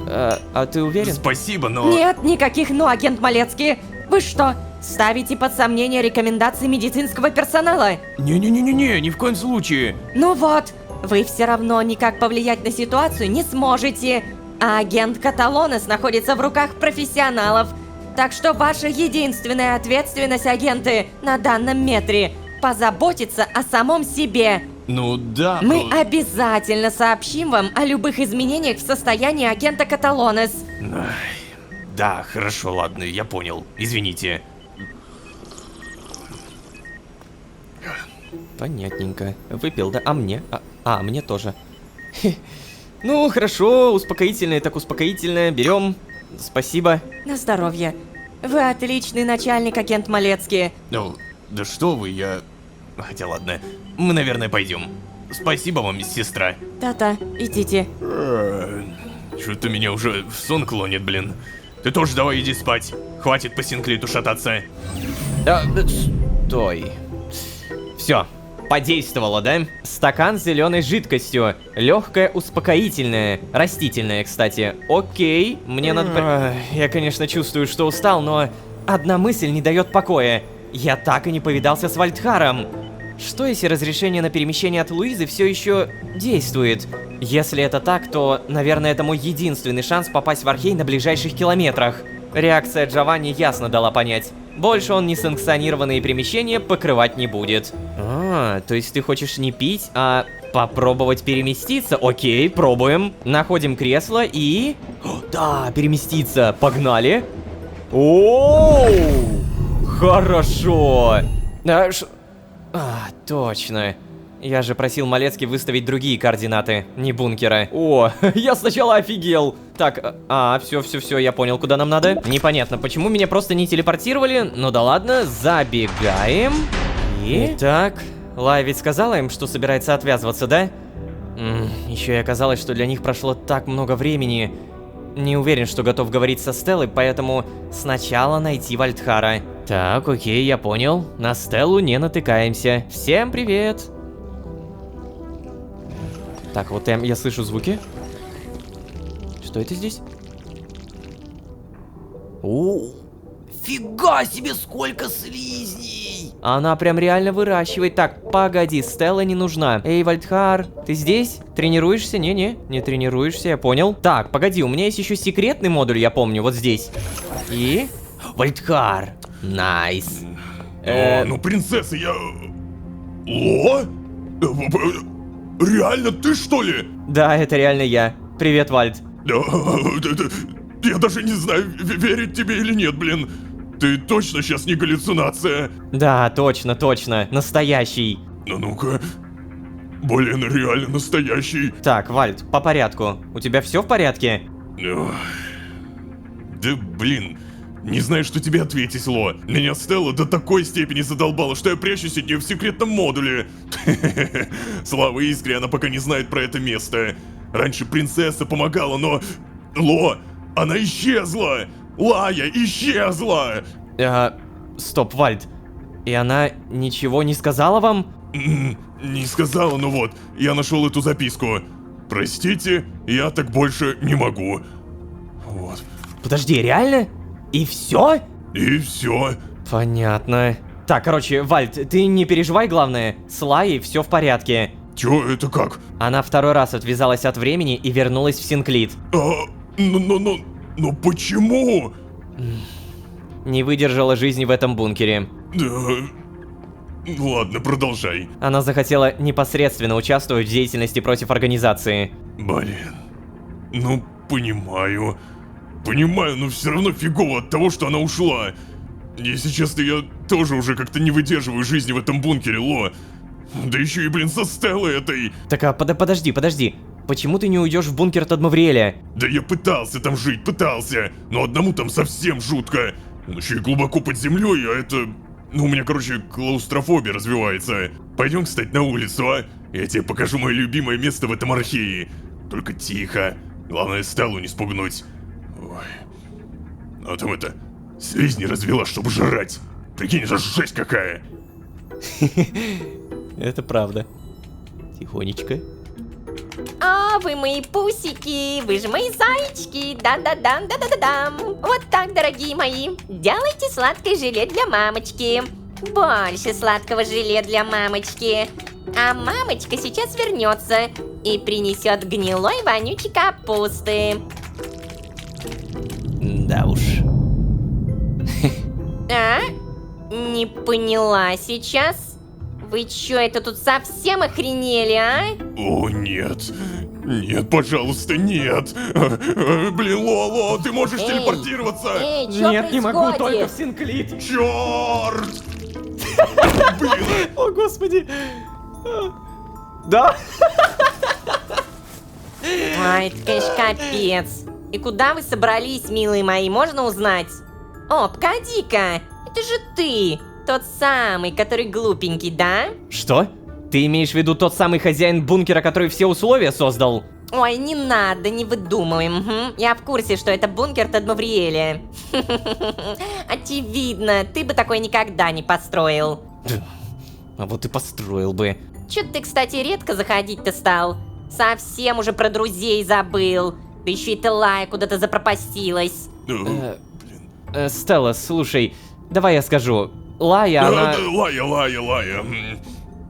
А ты уверен?
Спасибо, но...
Нет никаких «но», агент Малецкий. Вы что, ставите под сомнение рекомендации медицинского персонала?
Не-не-не-не, ни в коем случае.
Ну вот, вы все равно никак повлиять на ситуацию не сможете. А агент Каталонес находится в руках профессионалов. Так что ваша единственная ответственность, агенты, на данном метре – позаботиться о самом себе.
Ну да,
Мы обязательно сообщим вам о любых изменениях в состоянии агента Каталонес.
Да, хорошо, ладно, я понял. Извините.
Понятненько. Выпил, да? А мне? Мне тоже. Ну, хорошо, успокоительное так успокоительное. Берем. Спасибо.
На здоровье. Вы отличный начальник, агент Малецкий.
Ну, да что вы, я... Хотя ладно, мы, наверное, пойдем. Спасибо вам, сестра.
Да-да, идите.
Что-то меня уже в сон клонит, блин. Ты тоже давай иди спать. Хватит по Синклиту шататься.
Стой. Все. Подействовало, да? Стакан с зеленой жидкостью. Легкое успокоительное. Растительное, кстати. Окей, мне надо... Я, конечно, чувствую, что устал, но одна мысль не дает покоя. Я так и не повидался с Вальдхаром. Что если разрешение на перемещение от Луизы все еще действует? Если это так, то, наверное, это мой единственный шанс попасть в Архейн на ближайших километрах. Реакция Джованни ясно дала понять. Больше он несанкционированные перемещения покрывать не будет. То есть ты хочешь не пить, а попробовать переместиться? Окей, пробуем. Находим кресло и... Да, переместиться. Погнали. Оу! Хорошо. Точно. Я же просил Малецкий выставить другие координаты, не бункера. О, я сначала офигел. Так, все, я понял, куда нам надо. Непонятно, почему меня просто не телепортировали. Ну да ладно, забегаем. Итак, Лая ведь сказала им, что собирается отвязываться, да? Еще и оказалось, что для них прошло так много времени. Не уверен, что готов говорить со Стеллой, поэтому сначала найти Вальдхара. Так, окей, я понял. На Стеллу не натыкаемся. Всем привет! Так, вот я слышу звуки. Что это здесь? О, фига себе, сколько слизней! Она прям реально выращивает. Так, погоди, Стелла не нужна. Эй, Вальдхар, ты здесь? Тренируешься? Не тренируешься, я понял. Так, погоди, у меня есть еще секретный модуль, я помню, вот здесь. И... Вальдхар. Найс.
Ну, принцесса, я... Ло? Реально ты, что ли?
Да, это реально я. Привет, Вальд.
Я даже не знаю, верить тебе или нет, блин. Ты точно сейчас не галлюцинация?
Да, точно. Настоящий.
Ну-ка. Блин, реально настоящий.
Так, Вальд, по порядку. У тебя все в порядке?
Да блин. Не знаю, что тебе ответить, Ло. Меня Стелла до такой степени задолбала, что я прячусь от нее в секретном модуле. Слава Искре, она пока не знает про это место. Раньше принцесса помогала, но... Ло, она исчезла! Лая исчезла!
Стоп, Вальд. И она ничего не сказала вам?
Не сказала, но вот, я нашел эту записку. Простите, я так больше не могу. Вот.
Подожди, реально? И все?
И все.
Понятно. Так, короче, Вальд, ты не переживай, главное. С Лаей все в порядке.
Чё, это как?
Она второй раз отвязалась от времени и вернулась в Синклит.
Но почему?
Не выдержала жизни в этом бункере.
Ладно, продолжай.
Она захотела непосредственно участвовать в деятельности против организации.
Блин. Ну, понимаю. Понимаю, но все равно фигово от того, что она ушла. Если честно, я тоже уже как-то не выдерживаю жизни в этом бункере, Ло. Да еще и, блин, со Стеллой этой.
Так, а подожди. Почему ты не уйдешь в бункер Тадмавриэля?
Да я пытался там жить, пытался. Но одному там совсем жутко. Он еще и глубоко под землей, а это... Ну, у меня, короче, клаустрофобия развивается. Пойдем, кстати, на улицу, а? Я тебе покажу мое любимое место в этом архее. Только тихо. Главное, Стеллу не спугнуть. Ой. А там это... Слизни развела, чтобы жрать. Прикинь, это жесть какая.
Это правда. Тихонечко.
А, вы мои пусики, вы же мои зайчики, да-да-да-да-да-да-дам. Вот так, дорогие мои, делайте сладкое желе для мамочки. Больше сладкого желе для мамочки. А мамочка сейчас вернется и принесет гнилой вонючей капусты.
Да уж.
А? Не поняла сейчас? Вы чё, это тут совсем охренели, а?
О, нет. Нет, пожалуйста, нет. Блин, Лоло, ты можешь телепортироваться?
Чё
нет, не могу, только в
происходит?
Синклит.
Черт! Блин.
О, господи. Да?
Ай, это, конечно, капец. И куда вы собрались, милые мои, можно узнать? О, погоди-ка, это же ты, тот самый, который глупенький, да?
Что? Ты имеешь в виду тот самый хозяин бункера, который все условия создал?
Ой, не надо, не выдумываем. Угу. Я в курсе, что это бункер Тадмавриэля. Очевидно, ты бы такой никогда не построил.
А вот и построил бы.
Чё ты, кстати, редко заходить-то стал? Совсем уже про друзей забыл. Да еще и Лая куда-то запропастилась.
Стелла, слушай, давай я скажу. Лая, она...
Лая.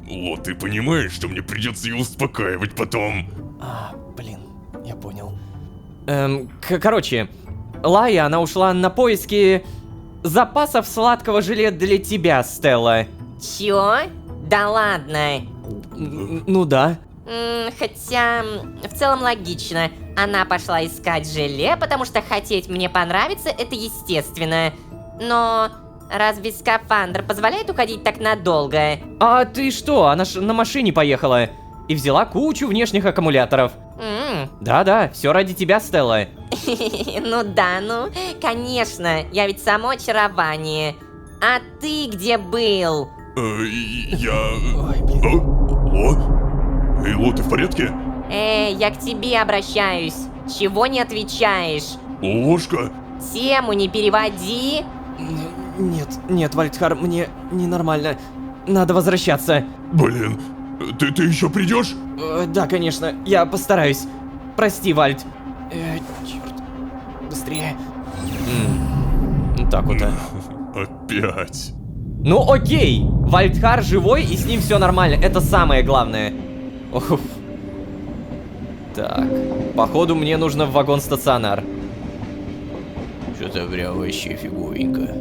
Ло, ты понимаешь, что мне придется ее успокаивать потом?
Блин, я понял. Короче, Лая, она ушла на поиски запасов сладкого желе для тебя, Стелла.
Чё? Да ладно.
Ну да.
Хотя, в целом логично. Она пошла искать желе, потому что хотеть мне понравится, это естественно. Но разве скафандр позволяет уходить так надолго?
А ты что? Она ж на машине поехала. И взяла кучу внешних аккумуляторов. Да-да, все ради тебя, Стелла.
Ну да, ну, конечно, я ведь само очарование. А ты где был?
Я... О? Эй, Ло, ты в порядке?
Я к тебе обращаюсь. Чего не отвечаешь?
Ложка?
Тему не переводи.
Нет, Вальдхар, мне ненормально. Надо возвращаться.
Блин, ты еще придешь?
Да, конечно, я постараюсь. Прости, Вальд. Черт. Быстрее. Так вот.
Опять.
Ну окей, Вальдхар живой и с ним все нормально, это самое главное. Оф. Так, походу мне нужно в вагон-стационар. Что-то прям вообще фиговенько.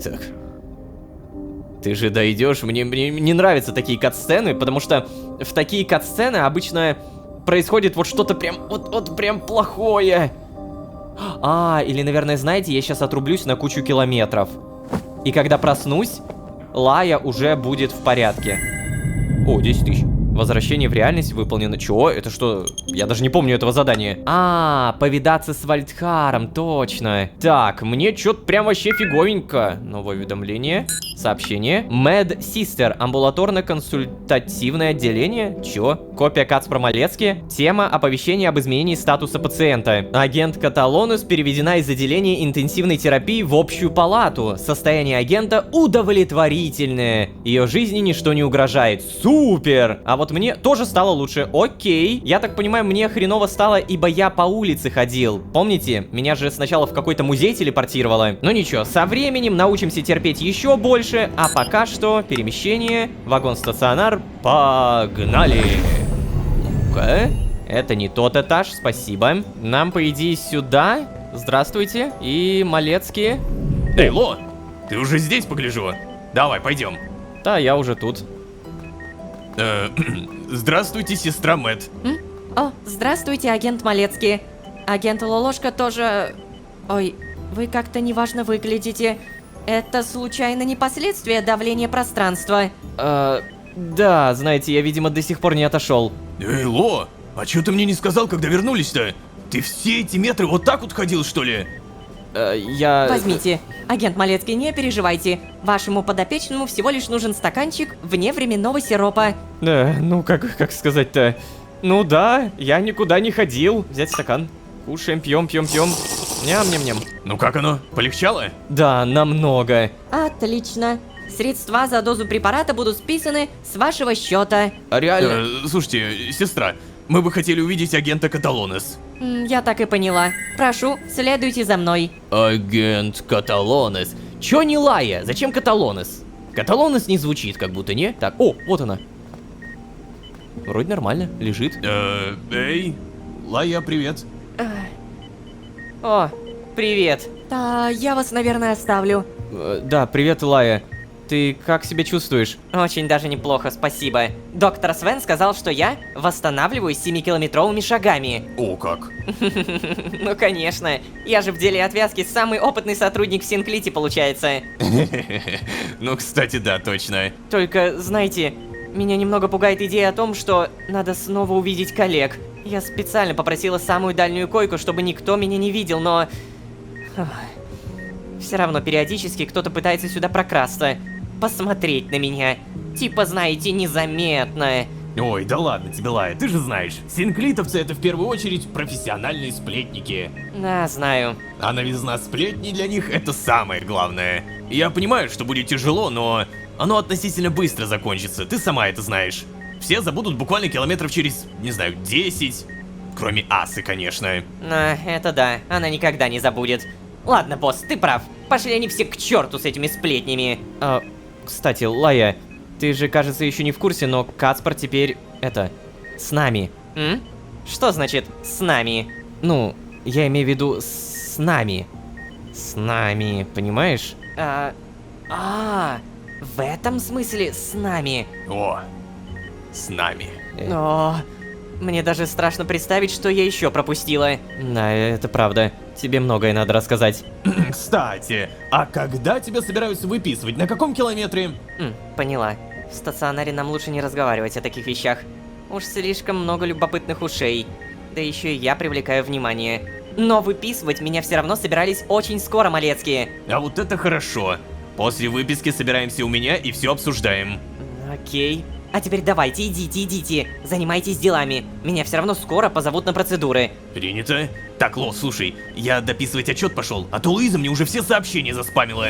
Так. Ты же дойдешь, мне не нравятся такие катсцены, потому что в такие катсцены обычно происходит вот что-то прям, вот прям плохое. Или, наверное, знаете, я сейчас отрублюсь на кучу километров. И когда проснусь, Лая уже будет в порядке. О, 10 тысяч. Возвращение в реальность выполнено. Чего? Это что? Я даже не помню этого задания. Повидаться с Вальдхаром, точно. Так, мне что-то прям вообще фиговенько. Новое уведомление. Сообщение. Mad Sister. Амбулаторно-консультативное отделение. Чё? Копия Кацпра Малецки. Тема оповещения об изменении статуса пациента. Агент Каталонус переведена из отделения интенсивной терапии в общую палату. Состояние агента удовлетворительное. Ее жизни ничто не угрожает. Супер! А вот мне тоже стало лучше. Окей. Я так понимаю, мне хреново стало, ибо я по улице ходил. Помните? Меня же сначала в какой-то музей телепортировало. Ну ничего, со временем научимся терпеть еще больше. А пока что перемещение, вагон-стационар, погнали! Ну-ка, это не тот этаж, спасибо. Нам, по идее, сюда. Здравствуйте. И Малецкие.
Эй, Ло, ты уже здесь, погляжу? Давай, пойдем.
Да, я уже тут.
Здравствуйте, сестра Мэтт.
О, здравствуйте, агент Малецкий. Агент Лолошка тоже... Ой, вы как-то неважно выглядите. Это случайно не последствия давления пространства?
Да, знаете, я, видимо, до сих пор не отошел.
Эй, Ло, а чё ты мне не сказал, когда вернулись-то? Ты все эти метры вот так вот ходил, что ли?
Возьмите. Агент Малецкий, не переживайте. Вашему подопечному всего лишь нужен стаканчик вневременного сиропа.
Да, ну как сказать-то? Ну да, я никуда не ходил. Взять стакан. Кушаем, пьем. Ням-ням-ням.
Ну как оно? Полегчало?
Да, намного.
Отлично. Средства за дозу препарата будут списаны с вашего счета.
Реально?
Слушайте, сестра, мы бы хотели увидеть агента Каталонес.
Я так и поняла. Прошу, следуйте за мной.
Агент Каталонес. Чё не Лая? Зачем Каталонес? Каталонес не звучит, как будто, не? Так, о, вот она. Вроде нормально, лежит.
Эй, Лая, привет.
О, привет.
Да, я вас, наверное, оставлю.
Да, привет, Лая. Ты как себя чувствуешь?
Очень даже неплохо, спасибо. Доктор Свен сказал, что я восстанавливаюсь 7-километровыми шагами.
О, как?
Ну, конечно. Я же в деле отвязки самый опытный сотрудник в Синклите, получается.
Ну, кстати, да, точно.
Только, знаете, меня немного пугает идея о том, что надо снова увидеть коллег. Я специально попросила самую дальнюю койку, чтобы никто меня не видел, но... Все равно периодически кто-то пытается сюда прокрасться. Посмотреть на меня. Типа, знаете, незаметно.
Ой, да ладно тебе, Лая, ты же знаешь, синклитовцы это в первую очередь профессиональные сплетники.
Да, знаю.
А новизна сплетни для них это самое главное. Я понимаю, что будет тяжело, но оно относительно быстро закончится, ты сама это знаешь. Все забудут буквально километров через, не знаю, 10. Кроме Асы, конечно.
Это да, она никогда не забудет. Ладно, босс, ты прав. Пошли они все к черту с этими сплетнями.
Кстати, Лая, ты же, кажется, еще не в курсе, но Кацпар теперь, с нами.
Что значит «с нами»?
Ну, я имею в виду с нами. С нами, понимаешь?
В этом смысле «с нами».
О, с нами.
О, мне даже страшно представить, что я еще пропустила.
Да, это правда. Тебе многое надо рассказать.
Кстати, а когда тебя собираются выписывать? На каком километре?
Поняла. В стационаре нам лучше не разговаривать о таких вещах. Уж слишком много любопытных ушей. Да еще и я привлекаю внимание. Но выписывать меня все равно собирались очень скоро, малецкие.
А вот это хорошо. После выписки собираемся у меня и все обсуждаем.
Окей. А теперь давайте, идите. Занимайтесь делами. Меня все равно скоро позовут на процедуры.
Принято. Так, Ло, слушай, я дописывать отчет пошел, а то Луиза мне уже все сообщения заспамила.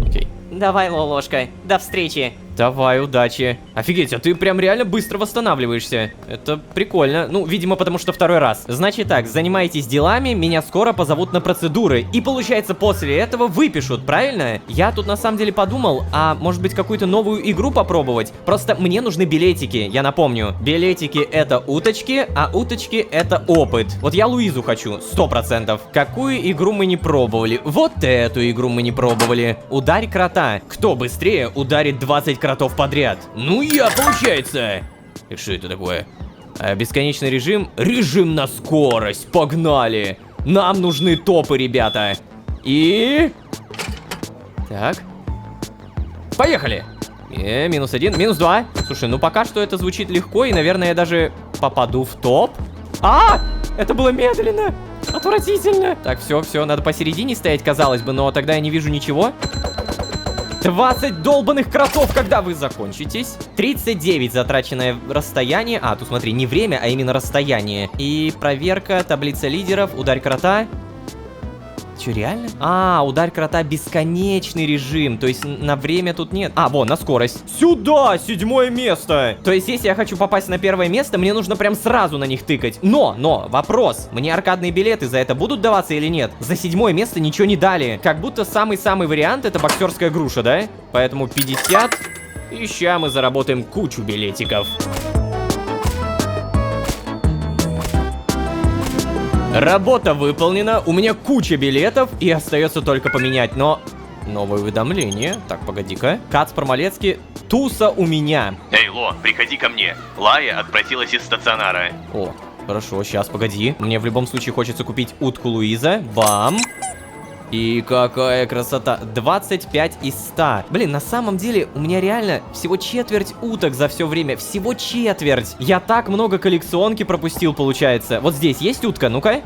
Окей.
Давай, Лолошка. До встречи.
Давай, удачи. Офигеть, а ты прям реально быстро восстанавливаешься. Это прикольно. Ну, видимо, потому что второй раз. Значит так, занимайтесь делами, меня скоро позовут на процедуры. И получается, после этого выпишут, правильно? Я тут на самом деле подумал, а может быть какую-то новую игру попробовать? Просто мне нужны билетики, я напомню. Билетики это уточки, а уточки это опыт. Вот я Луизу хочу, 100%. Какую игру мы не пробовали? Вот эту игру мы не пробовали. Ударь крота. Кто быстрее ударит 20 кротов подряд? Ну я, получается. И что это такое? Бесконечный режим. Режим на скорость. Погнали. Нам нужны топы, ребята. И... Так. Поехали. -1, -2. Слушай, ну пока что это звучит легко, и, наверное, я даже попаду в топ. Это было медленно. Отвратительно. Так, все, надо посередине стоять, казалось бы, но тогда я не вижу ничего. 20 долбанных кротов, когда вы закончитесь. 39 затраченное расстояние. Тут смотри, не время, а именно расстояние. И проверка, таблица лидеров, ударь крота. Че, реально? Ударь крота бесконечный режим. То есть на время тут нет. Вон, на скорость. Сюда, 7-е место. То есть если я хочу попасть на 1-е место, мне нужно прям сразу на них тыкать. Но, вопрос. Мне аркадные билеты за это будут даваться или нет? За 7-е место ничего не дали. Как будто самый-самый вариант это боксерская груша, да? Поэтому 50. И ща мы заработаем кучу билетиков. Работа выполнена, у меня куча билетов, и остается только поменять, но... Новое уведомление. Так, погоди-ка. Кацпар Малецкий. Туса у меня.
Эй, Ло, приходи ко мне. Лая отпросилась из стационара.
О, хорошо, сейчас, погоди. Мне в любом случае хочется купить утку Луиза. Бам. И какая красота. 25 из 100. Блин, на самом деле у меня реально всего четверть уток за все время. Всего четверть. Я так много коллекционки пропустил, получается. Вот здесь есть утка? Ну-ка.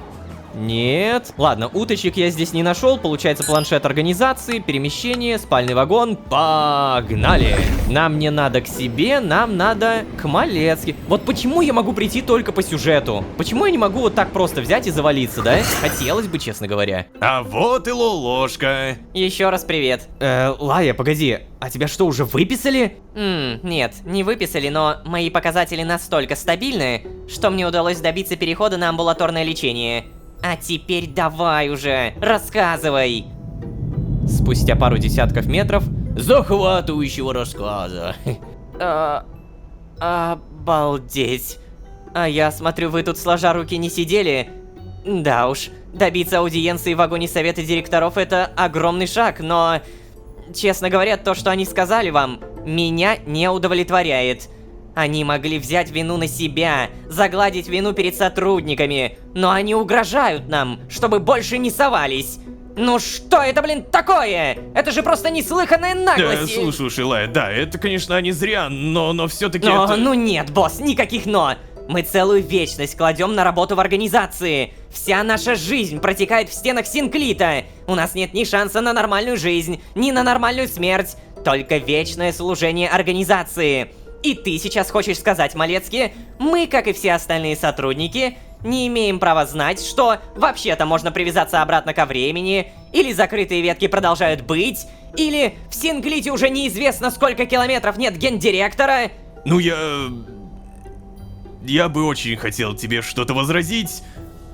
Нет. Ладно, уточек я здесь не нашел. Получается, планшет организации, перемещение, спальный вагон. Погнали. Нам не надо к себе, нам надо к Малецки. Вот почему я могу прийти только по сюжету? Почему я не могу вот так просто взять и завалиться, да? Хотелось бы, честно говоря.
А вот и Лолошка.
Еще раз привет.
Лая, погоди. А тебя что, уже выписали?
Нет, не выписали, но мои показатели настолько стабильны, что мне удалось добиться перехода на амбулаторное лечение. А теперь давай уже, рассказывай.
Спустя пару десятков метров захватывающего рассказа.
Обалдеть. А я смотрю, вы тут сложа руки не сидели. Да уж, добиться аудиенции в вагоне совета директоров это огромный шаг, но... Честно говоря, то, что они сказали вам, меня не удовлетворяет. Они могли взять вину на себя, загладить вину перед сотрудниками, но они угрожают нам, чтобы больше не совались. Ну что это, блин, такое? Это же просто неслыханная наглость.
Слушай, Лая, да, это, конечно, они зря, но все-таки это...
Ну нет, босс, никаких но. Мы целую вечность кладем на работу в организации. Вся наша жизнь протекает в стенах Синклита. У нас нет ни шанса на нормальную жизнь, ни на нормальную смерть. Только вечное служение организации. И ты сейчас хочешь сказать, Малецкий, мы, как и все остальные сотрудники, не имеем права знать, что вообще-то можно привязаться обратно ко времени, или закрытые ветки продолжают быть, или в Синклите уже неизвестно сколько километров нет гендиректора?
Ну я бы очень хотел тебе что-то возразить,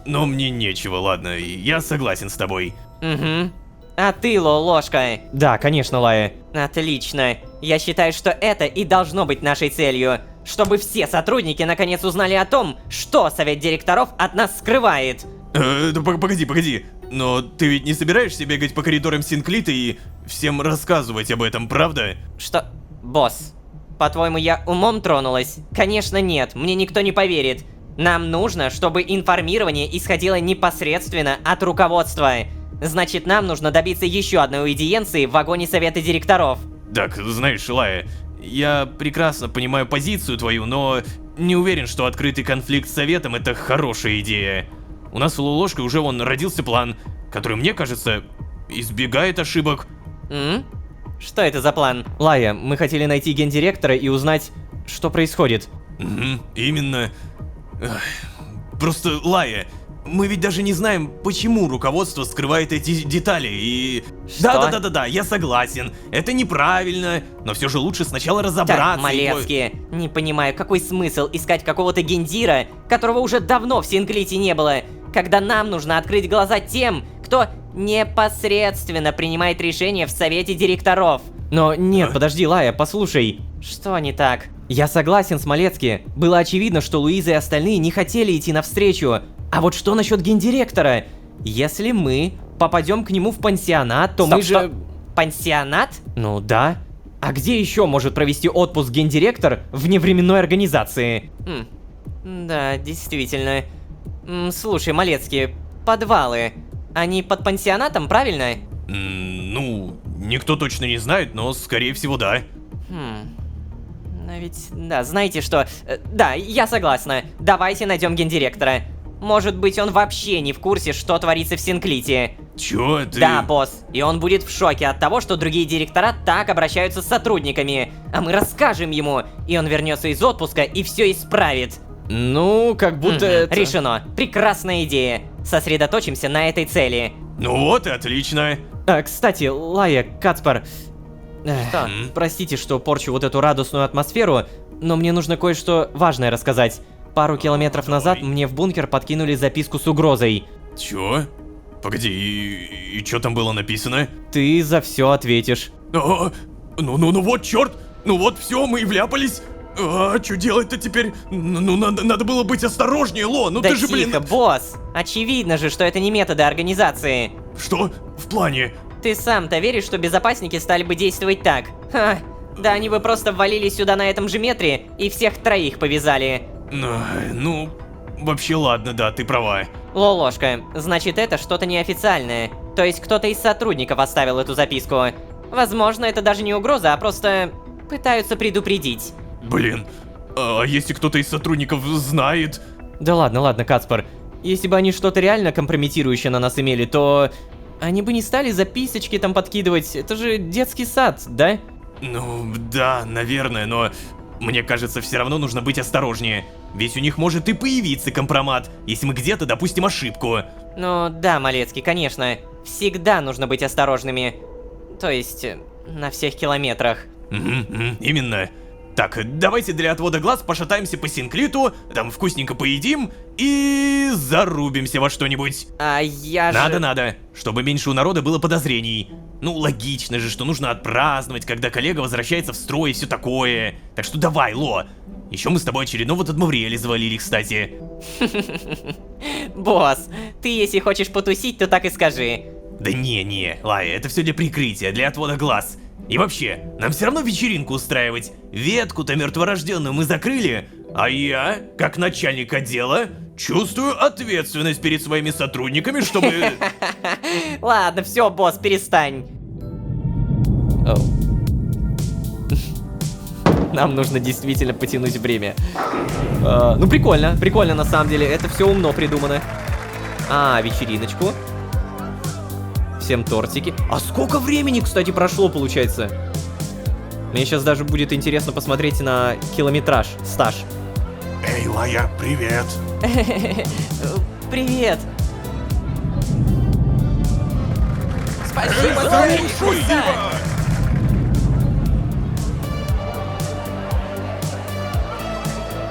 но мне нечего, ладно, я согласен с тобой.
Угу. А ты, Лолошка?
Да, конечно, Лая.
Отлично. Я считаю, что это и должно быть нашей целью. Чтобы все сотрудники наконец узнали о том, что совет директоров от нас скрывает.
Погоди. Но ты ведь не собираешься бегать по коридорам Синклита и всем рассказывать об этом, правда?
Что? Босс, по-твоему, я умом тронулась? Конечно нет, мне никто не поверит. Нам нужно, чтобы информирование исходило непосредственно от руководства. Значит, нам нужно добиться еще одной аудиенции в вагоне совета директоров.
Так, знаешь, Лая, я прекрасно понимаю позицию твою, но не уверен, что открытый конфликт с Советом — это хорошая идея. У нас с Лолошкой уже родился план, который, мне кажется, избегает ошибок.
Что это за план? Лая, мы хотели найти гендиректора и узнать, что происходит.
Именно. Просто, Лая, мы ведь даже не знаем, почему руководство скрывает эти детали, и... Да, я согласен, это неправильно, но все же лучше сначала разобраться.
Так, Малецкий, не понимаю, какой смысл искать какого-то гендира, которого уже давно в Синклите не было, когда нам нужно открыть глаза тем, кто непосредственно принимает решения в совете директоров.
Но нет, подожди, Лая, послушай.
Что не так?
Я согласен с Малецки. Было очевидно, что Луиза и остальные не хотели идти навстречу. А вот что насчет гендиректора? Если мы попадем к нему в пансионат, то
Стоп. Пансионат?
Ну да. А где еще может провести отпуск гендиректор в невременной организации?
Да, действительно. Слушай, Малецкий, подвалы, они под пансионатом, правильно?
Ну, никто точно не знает, но скорее всего да.
Но ведь, да, знаете что? Да, я согласна. Давайте найдем гендиректора. Может быть, он вообще не в курсе, что творится в Синклите.
Чё ты?
Да, босс. И он будет в шоке от того, что другие директора так обращаются с сотрудниками. А мы расскажем ему, и он вернется из отпуска и все исправит.
Ну, как будто это...
Решено. Прекрасная идея. Сосредоточимся на этой цели.
Ну вот и отлично.
Кстати, Лая, Кацпар...
Что?
Простите, что порчу вот эту радостную атмосферу, но мне нужно кое-что важное рассказать. Пару километров назад мне в бункер подкинули записку с угрозой.
Чё? Погоди, и чё там было написано?
Ты за все ответишь.
Ну вот, черт! Ну вот, все, мы и вляпались. Что делать-то теперь? Ну, надо было быть осторожнее, Ло, ну
да
ты же, блин...
тихо, босс! Очевидно же, что это не методы организации.
Что? В плане?
Ты сам-то веришь, что безопасники стали бы действовать так? Ха, да они бы просто ввалились сюда на этом же метре и всех троих повязали.
Ну, вообще ладно, да, ты права.
Лолошка, значит это что-то неофициальное. То есть кто-то из сотрудников оставил эту записку. Возможно, это даже не угроза, а просто пытаются предупредить.
Блин, а если кто-то из сотрудников знает?
Да ладно, Кацпар. Если бы они что-то реально компрометирующее на нас имели, то... Они бы не стали записочки там подкидывать. Это же детский сад, да?
Ну, да, наверное, но... Мне кажется, все равно нужно быть осторожнее. Ведь у них может и появиться компромат, если мы где-то допустим ошибку.
Ну да, Малецкий, конечно. Всегда нужно быть осторожными. То есть, на всех километрах.
Именно. Так, давайте для отвода глаз пошатаемся по Синклиту, там вкусненько поедим и зарубимся во что-нибудь.
А я же...
Надо, чтобы меньше у народа было подозрений. Ну, логично же, что нужно отпраздновать, когда коллега возвращается в строй и все такое. Так что давай, Ло. Еще мы с тобой очередного Тадмавриэля завалили, кстати.
Босс, ты если хочешь потусить, то так и скажи.
Да не, Лая, это все для прикрытия, для отвода глаз. И вообще, нам все равно вечеринку устраивать. Ветку-то мертворожденную мы закрыли, а я, как начальник отдела, чувствую ответственность перед своими сотрудниками, чтобы...
Ладно, все, босс, перестань.
Нам нужно действительно потянуть время. Ну прикольно на самом деле, это все умно придумано. Вечериночку. Всем тортики. А сколько времени, кстати, прошло, получается? Мне сейчас даже будет интересно посмотреть на километраж, стаж.
Эй, Лая, привет.
Привет.
Спасибо
за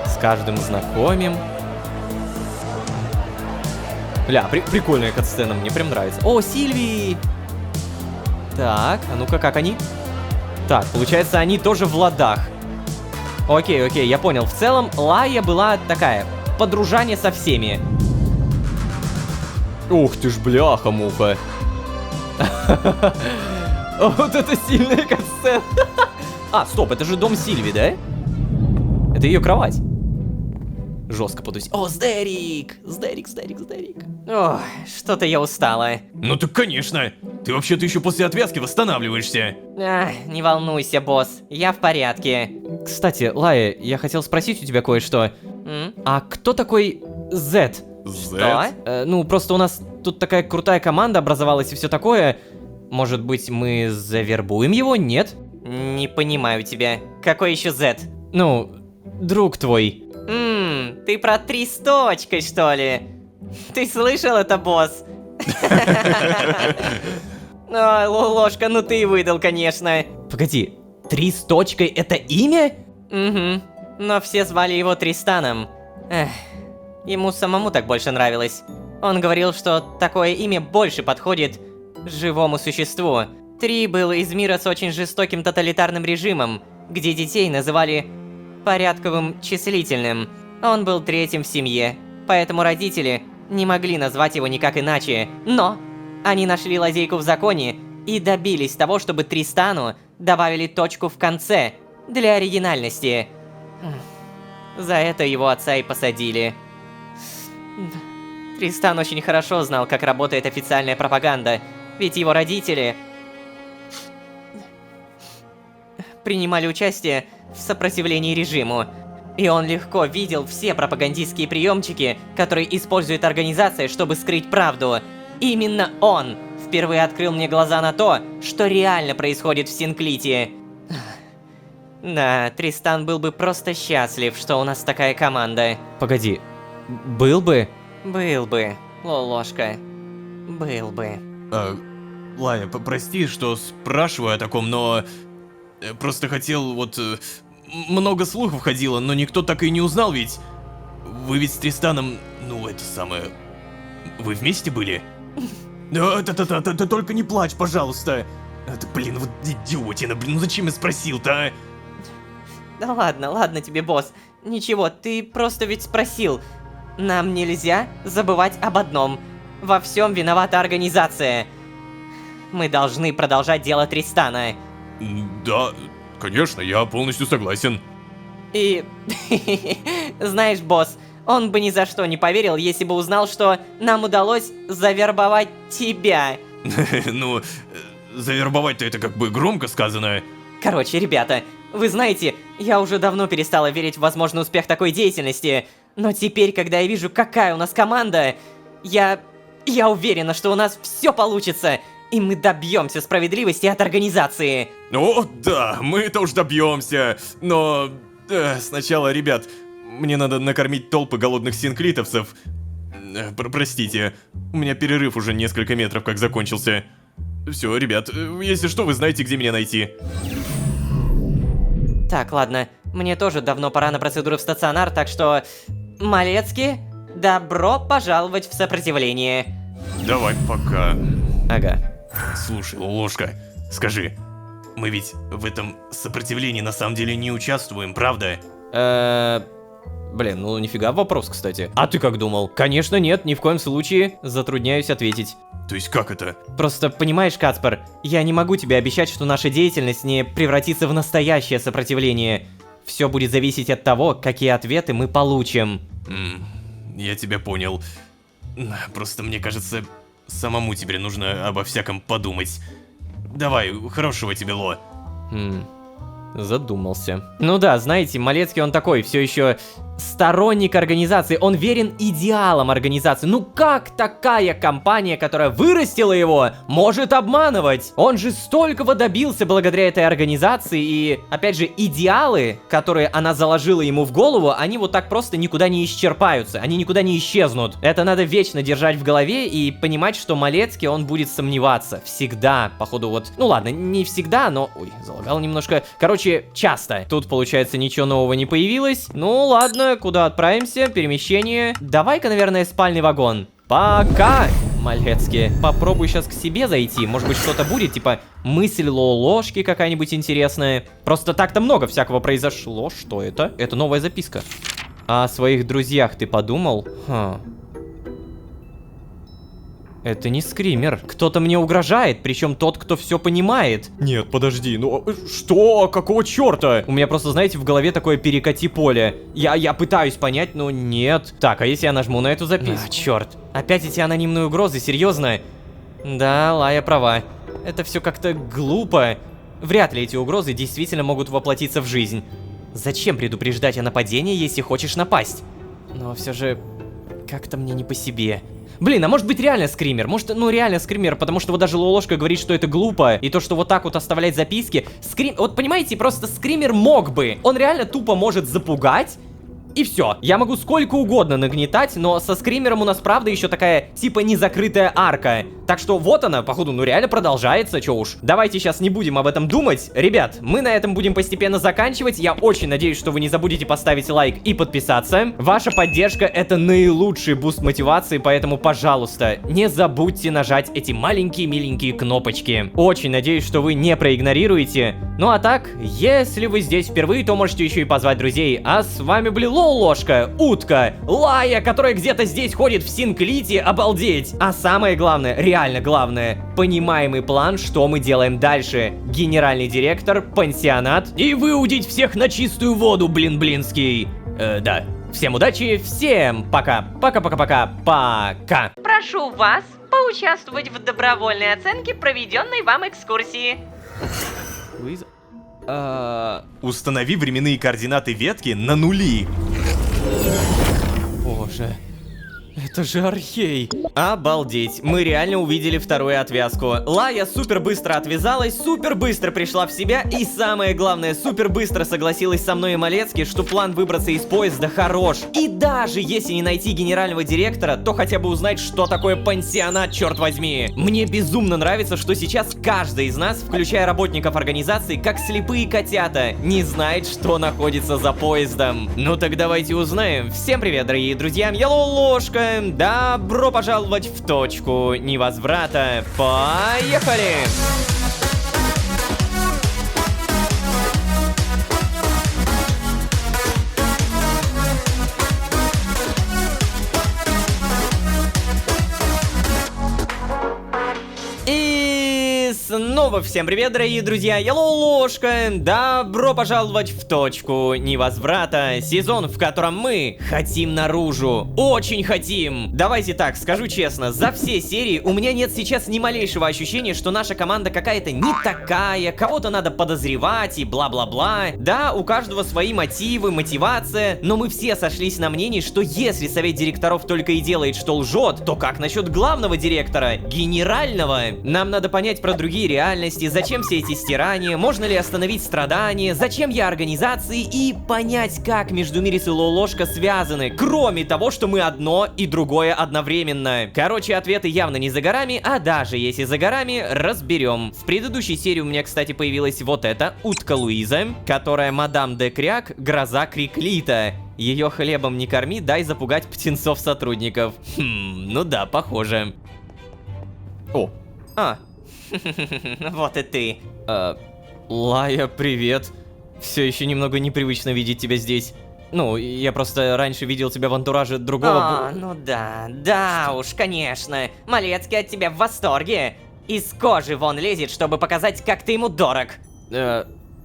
С каждым знакомим. Бля, прикольная катсцена, мне прям нравится. О, Сильвии! Так, а ну-ка, как они? Так, получается, они тоже в ладах. Окей, я понял. В целом, Лая была такая, подружание со всеми. Ух ты ж, бляха-муха. Вот это сильная катсцена. Стоп, это же дом Сильви, да? Это ее кровать. Жестко подусь. О, Сдерик! Сдерик.
Ох, что-то я устала.
Ну так конечно. Ты вообще-то еще после отвязки восстанавливаешься.
Не волнуйся, босс, я в порядке.
Кстати, Лая, я хотел спросить у тебя кое-что. А кто такой Z?
Что?
Ну, просто у нас тут такая крутая команда образовалась и все такое. Может быть, мы завербуем его, нет?
Не понимаю тебя. Какой еще Z?
Ну, друг твой.
Ты про 3 с точкой, что ли? Ты слышал это, босс? Ой, Ложка, ну ты и выдал, конечно.
Погоди, 3 с точкой это имя?
Угу. Но все звали его Тристаном. Ему самому так больше нравилось. Он говорил, что такое имя больше подходит живому существу. 3 был из мира с очень жестоким тоталитарным режимом, где детей называли порядковым числительным. Он был 3-м в семье, поэтому родители не могли назвать его никак иначе. Но они нашли лазейку в законе и добились того, чтобы Тристану добавили точку в конце для оригинальности. За это его отца и посадили. Тристан очень хорошо знал, как работает официальная пропаганда, ведь его родители принимали участие в сопротивлении режиму. И он легко видел все пропагандистские приемчики, которые использует организация, чтобы скрыть правду. Именно он впервые открыл мне глаза на то, что реально происходит в Синклите. Да, Тристан был бы просто счастлив, что у нас такая команда.
Погоди, был бы?
Был бы, Ложка. Был бы.
Лая, прости, что спрашиваю о таком, но... Просто хотел вот... Много слухов ходило, но никто так и не узнал, ведь... Вы ведь с Тристаном... Ну, это самое... Вы вместе были? Ты только не плачь, пожалуйста. Это, блин, вот идиотина, блин, ну зачем я спросил-то, а?
Да ладно тебе, босс. Ничего, ты просто ведь спросил. Нам нельзя забывать об одном. Во всем виновата организация. Мы должны продолжать дело Тристана.
Да, конечно, я полностью согласен.
И... Знаешь, босс, он бы ни за что не поверил, если бы узнал, что нам удалось завербовать тебя.
Ну, завербовать-то это как бы громко сказано.
Короче, ребята, вы знаете, я уже давно перестала верить в возможный успех такой деятельности. Но теперь, когда я вижу, какая у нас команда, я уверена, что у нас все получится. И мы добьемся справедливости от организации.
О, да, мы тоже добьемся. Но сначала, ребят, мне надо накормить толпы голодных синклитовцев. Простите, у меня перерыв уже несколько метров как закончился. Все, ребят, если что, вы знаете, где меня найти.
Так, ладно, мне тоже давно пора на процедуру в стационар, так что... Малецкий, добро пожаловать в сопротивление.
Давай пока.
Ага.
Слушай, Ложка, скажи, мы ведь в этом сопротивлении на самом деле не участвуем, правда?
Блин, ну нифига вопрос, кстати. А ты как думал? Конечно нет, ни в коем случае. Затрудняюсь ответить.
То есть как это?
Просто, понимаешь, Кацпер, я не могу тебе обещать, что наша деятельность не превратится в настоящее сопротивление. Все будет зависеть от того, какие ответы мы получим.
Я тебя понял. Просто мне кажется, самому теперь нужно обо всяком подумать. Давай, хорошего тебе, Ло.
Задумался. Ну да, знаете, Малецкий он такой, все еще сторонник организации, он верен идеалам организации. Ну как такая компания, которая вырастила его, может обманывать? Он же столького добился благодаря этой организации, и, опять же, идеалы, которые она заложила ему в голову, они вот так просто никуда не исчерпаются, они никуда не исчезнут. Это надо вечно держать в голове и понимать, что Малецкий, он будет сомневаться. Всегда, походу, вот... Ну ладно, не всегда, но... Ой, залагал немножко. Короче, часто. Тут, получается, ничего нового не появилось. Ну ладно, куда отправимся? Перемещение. Давай-ка, наверное, спальный вагон. Пока, Малецкий. Попробуй сейчас к себе зайти. Может быть, что-то будет, типа мысль Ложки какая-нибудь интересная. Просто так-то много всякого произошло. Что это? Это новая записка. О своих друзьях ты подумал? Это не скример. Кто-то мне угрожает, причем тот, кто все понимает. Нет, подожди, ну что? Какого черта? У меня просто, знаете, в голове такое перекати поле. Я пытаюсь понять, но нет. Так, а если я нажму на эту записку? Черт. Опять эти анонимные угрозы, серьезно? Да, Лая права. Это все как-то глупо. Вряд ли эти угрозы действительно могут воплотиться в жизнь. Зачем предупреждать о нападении, если хочешь напасть? Но все же как-то мне не по себе. Блин, а может быть реально скример? Может, ну реально скример, потому что вот даже Лолошка говорит, что это глупо. И то, что вот так вот оставлять записки. Вот понимаете, просто скример мог бы. Он реально тупо может запугать. И все. Я могу сколько угодно нагнетать, но со скримером у нас правда еще такая типа незакрытая арка. Так что вот она, походу, ну реально продолжается, чё уж. Давайте сейчас не будем об этом думать. Ребят, мы на этом будем постепенно заканчивать. Я очень надеюсь, что вы не забудете поставить лайк и подписаться. Ваша поддержка — это наилучший буст мотивации, поэтому, пожалуйста, не забудьте нажать эти маленькие миленькие кнопочки. Очень надеюсь, что вы не проигнорируете. Ну а так, если вы здесь впервые, то можете еще и позвать друзей. А с вами были Лолошка, Утка, Лая, которая где-то здесь ходит в Синклите, обалдеть. А самое главное, реально главное, понимаемый план, что мы делаем дальше. Генеральный директор, пансионат и выудить всех на чистую воду, блин-блинский. Да. Всем удачи, всем пока. Пока.
Прошу вас поучаствовать в добровольной оценке проведенной вам экскурсии.
Луиза?
Установи временные координаты ветки на нули.
Боже. Это же Архей. Обалдеть, мы реально увидели вторую отвязку. Лая супер быстро отвязалась, супер быстро пришла в себя и самое главное, супер быстро согласилась со мной и Малецки, что план выбраться из поезда хорош. И даже если не найти генерального директора, то хотя бы узнать, что такое пансионат, черт возьми. Мне безумно нравится, что сейчас каждый из нас, включая работников организации, как слепые котята, не знает, что находится за поездом. Ну так давайте узнаем. Всем привет, дорогие друзья, я Лолошка. Добро пожаловать в точку невозврата. Поехали! И снова всем привет, дорогие друзья, я Лолошка. Добро пожаловать в точку невозврата. Сезон, в котором мы хотим наружу. Очень хотим. Давайте так, скажу честно, за все серии у меня нет сейчас ни малейшего ощущения, что наша команда какая-то не такая, кого-то надо подозревать и бла-бла-бла. Да, у каждого свои мотивы, мотивация, но мы все сошлись на мнении, что если совет директоров только и делает, что лжет, то как насчет главного директора, генерального? Нам надо понять про другие реальности, зачем все эти стирания, можно ли остановить страдания, зачем я организации и понять, как Междумирец и Лолошка связаны, кроме того, что мы одно и другое одновременно. Короче, ответы явно не за горами, а даже если за горами, разберем. В предыдущей серии у меня, кстати, появилась вот эта утка Луиза, которая мадам де Кряк, гроза Криклита. Ее хлебом не корми, дай запугать птенцов сотрудников. Ну да, похоже. О. Вот и ты. Лая, привет. Все еще немного непривычно видеть тебя здесь. Ну, я просто раньше видел тебя в антураже другого...
Ну да уж, конечно. Малецкий от тебя в восторге. Из кожи вон лезет, чтобы показать, как ты ему дорог.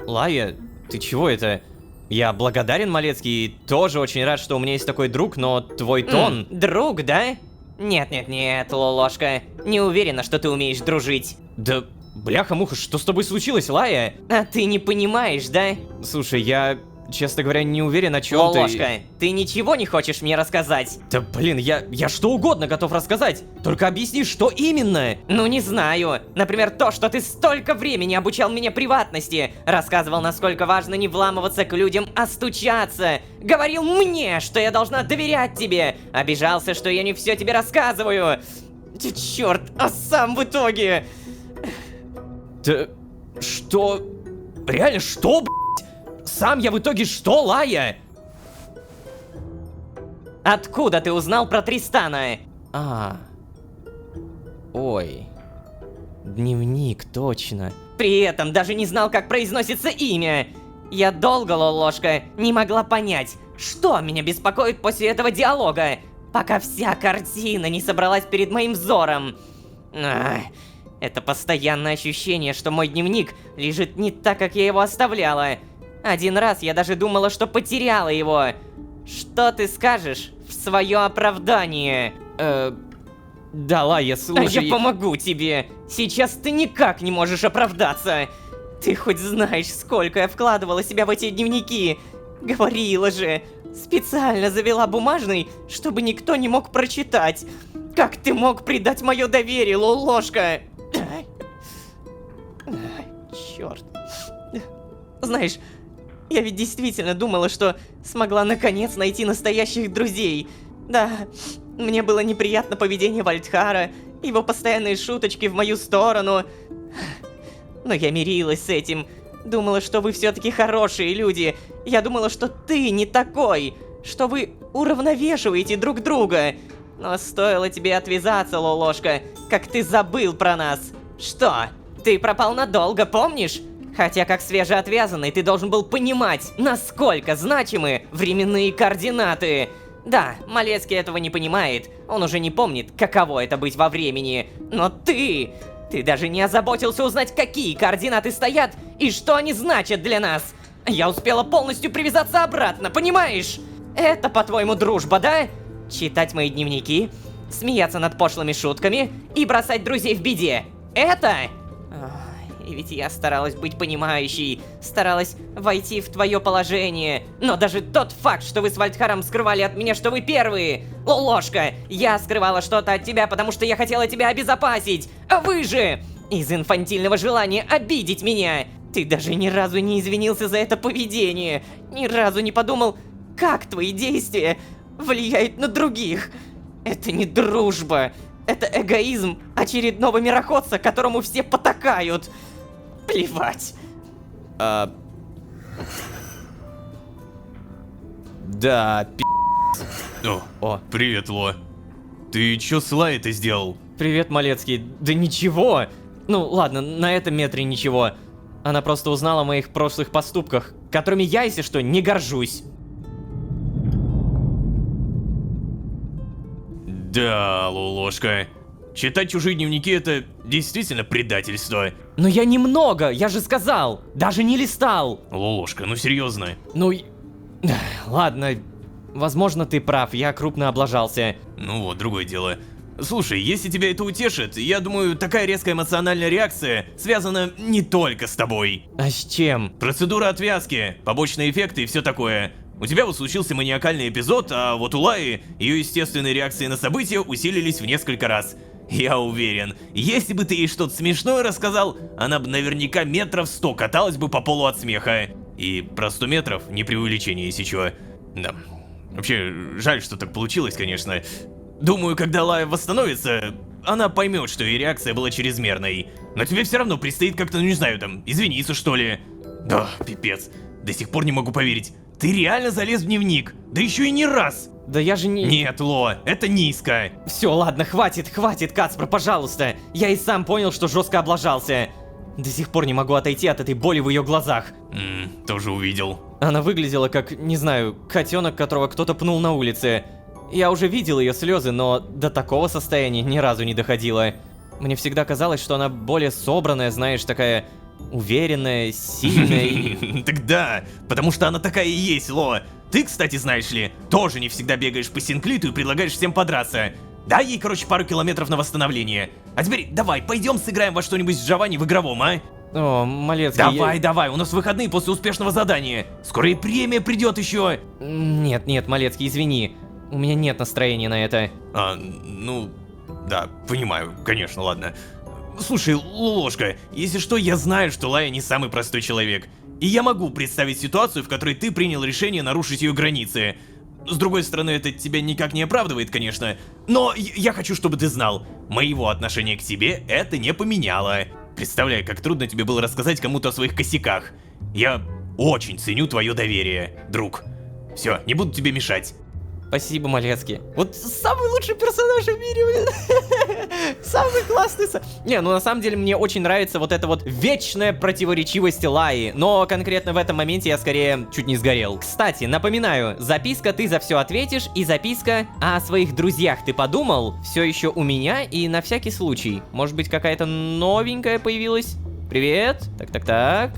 Лая, ты чего это? Я благодарен, Малецкий, и тоже очень рад, что у меня есть такой друг, но твой тон...
Друг, да? Нет, Лолошка. Не уверена, что ты умеешь дружить.
Да, бляха-муха, что с тобой случилось, Лая?
А ты не понимаешь, да?
Слушай, я, честно говоря, не уверен, о чем ты...
Лолошка, ты ничего не хочешь мне рассказать?
Да блин, я что угодно готов рассказать. Только объясни, что именно?
Ну не знаю. Например, то, что ты столько времени обучал меня приватности. Рассказывал, насколько важно не вламываться к людям, а стучаться. Говорил мне, что я должна доверять тебе. Обижался, что я не все тебе рассказываю. Черт, а сам в итоге...
Да что? Реально, что, блядь? Сам я в итоге что, Лая?
Откуда ты узнал про Тристана?
Ой. Дневник, точно.
При этом даже не знал, как произносится имя. Я долго, Лолошка, не могла понять, что меня беспокоит после этого диалога, пока вся картина не собралась перед моим взором. Это постоянное ощущение, что мой дневник лежит не так, как я его оставляла. Один раз я даже думала, что потеряла его. Что ты скажешь в свое оправдание?
Да, Лая,
А
слушай...
я помогу тебе. Сейчас ты никак не можешь оправдаться. Ты хоть знаешь, сколько я вкладывала себя в эти дневники? Говорила же. Специально завела бумажный, чтобы никто не мог прочитать. Как ты мог предать мое доверие, Лолошка? Черт. Знаешь, я ведь действительно думала, что смогла наконец найти настоящих друзей. Да, мне было неприятно поведение Вальдхара, его постоянные шуточки в мою сторону. Но я мирилась с этим. Думала, что вы все-таки хорошие люди. Я думала, что ты не такой. Что вы уравновешиваете друг друга. Но стоило тебе отвязаться, Лолошка, как ты забыл про нас. Что? Ты пропал надолго, помнишь? Хотя как свежеотвязанный ты должен был понимать, насколько значимы временные координаты. Да, Малецкий этого не понимает, он уже не помнит, каково это быть во времени. Но ты даже не озаботился узнать, какие координаты стоят и что они значат для нас. Я успела полностью привязаться обратно, понимаешь? Это, по-твоему, дружба, да? Читать мои дневники, смеяться над пошлыми шутками и бросать друзей в беде. Это... И ведь я старалась быть понимающей, старалась войти в твое положение. Но даже тот факт, что вы с Вальдхаром скрывали от меня, что вы первые. Лолошка, я скрывала что-то от тебя, потому что я хотела тебя обезопасить. А вы же из инфантильного желания обидеть меня. Ты даже ни разу не извинился за это поведение. Ни разу не подумал, как твои действия влияют на других. Это не дружба. Это эгоизм очередного мироходца, которому все потакают. Плевать.
Да,
О, привет, Ло. Ты чё с Лай-то сделал?
Привет, Малецкий. Да ничего. Ну, ладно, на этом метре ничего. Она просто узнала о моих прошлых поступках, которыми я, если что, не горжусь.
Да, Лолошка. Читать чужие дневники — это действительно предательство.
Но я немного, я же сказал. Даже не листал.
Лолошка, ну серьезно.
Ну, ладно. Возможно, ты прав, я крупно облажался.
Ну вот, другое дело. Слушай, если тебя это утешит, я думаю, такая резкая эмоциональная реакция связана не только с тобой.
А с чем?
Процедура отвязки, побочные эффекты и все такое. У тебя вот случился маниакальный эпизод, а вот у Лаи ее естественные реакции на события усилились в несколько раз. Я уверен, если бы ты ей что-то смешное рассказал, она бы наверняка метров 100 каталась бы по полу от смеха. И про 100 метров не преувеличение, если чё. Да. Вообще, жаль, что так получилось, конечно. Думаю, когда Лая восстановится, она поймет, что ее реакция была чрезмерной. Но тебе все равно предстоит как-то, ну не знаю, там, извиниться, что ли. Да, пипец. До сих пор не могу поверить. Ты реально залез в дневник, да еще и не раз.
Да я же не...
Нет, Ло, это низко.
Все, ладно, хватит, Кацпр, пожалуйста. Я и сам понял, что жестко облажался. До сих пор не могу отойти от этой боли в ее глазах.
Тоже увидел.
Она выглядела как, не знаю, котенок, которого кто-то пнул на улице. Я уже видел ее слезы, но до такого состояния ни разу не доходило. Мне всегда казалось, что она более собранная, знаешь, такая уверенная, сильная и...
Так да, потому что она такая и есть, Ло. Ты, кстати, знаешь ли, тоже не всегда бегаешь по Синклиту и предлагаешь всем подраться. Дай ей, короче, пару километров на восстановление. А теперь давай, пойдем сыграем во что-нибудь с Джованни в игровом, а?
О, Малецкий,
Давай, у нас выходные после успешного задания. Скоро и премия придет еще.
Нет, Малецкий, извини. У меня нет настроения на это.
Ну, да, понимаю, конечно, ладно. Слушай, Лолошка, если что, я знаю, что Лая не самый простой человек. И я могу представить ситуацию, в которой ты принял решение нарушить ее границы. С другой стороны, это тебя никак не оправдывает, конечно. Но я хочу, чтобы ты знал, моего отношения к тебе это не поменяло. Представляю, как трудно тебе было рассказать кому-то о своих косяках. Я очень ценю твое доверие, друг. Все, не буду тебе мешать.
Спасибо, Малецкий. Вот самый лучший персонаж в мире, блин. Самый классный. Не, ну на самом деле мне очень нравится вот эта вот вечная противоречивость Лаи. Но конкретно в этом моменте я скорее чуть не сгорел. Кстати, напоминаю, записка «Ты за все ответишь» и записка «А о своих друзьях ты подумал?» все еще у меня и на всякий случай. Может быть, какая-то новенькая появилась? Привет. Так.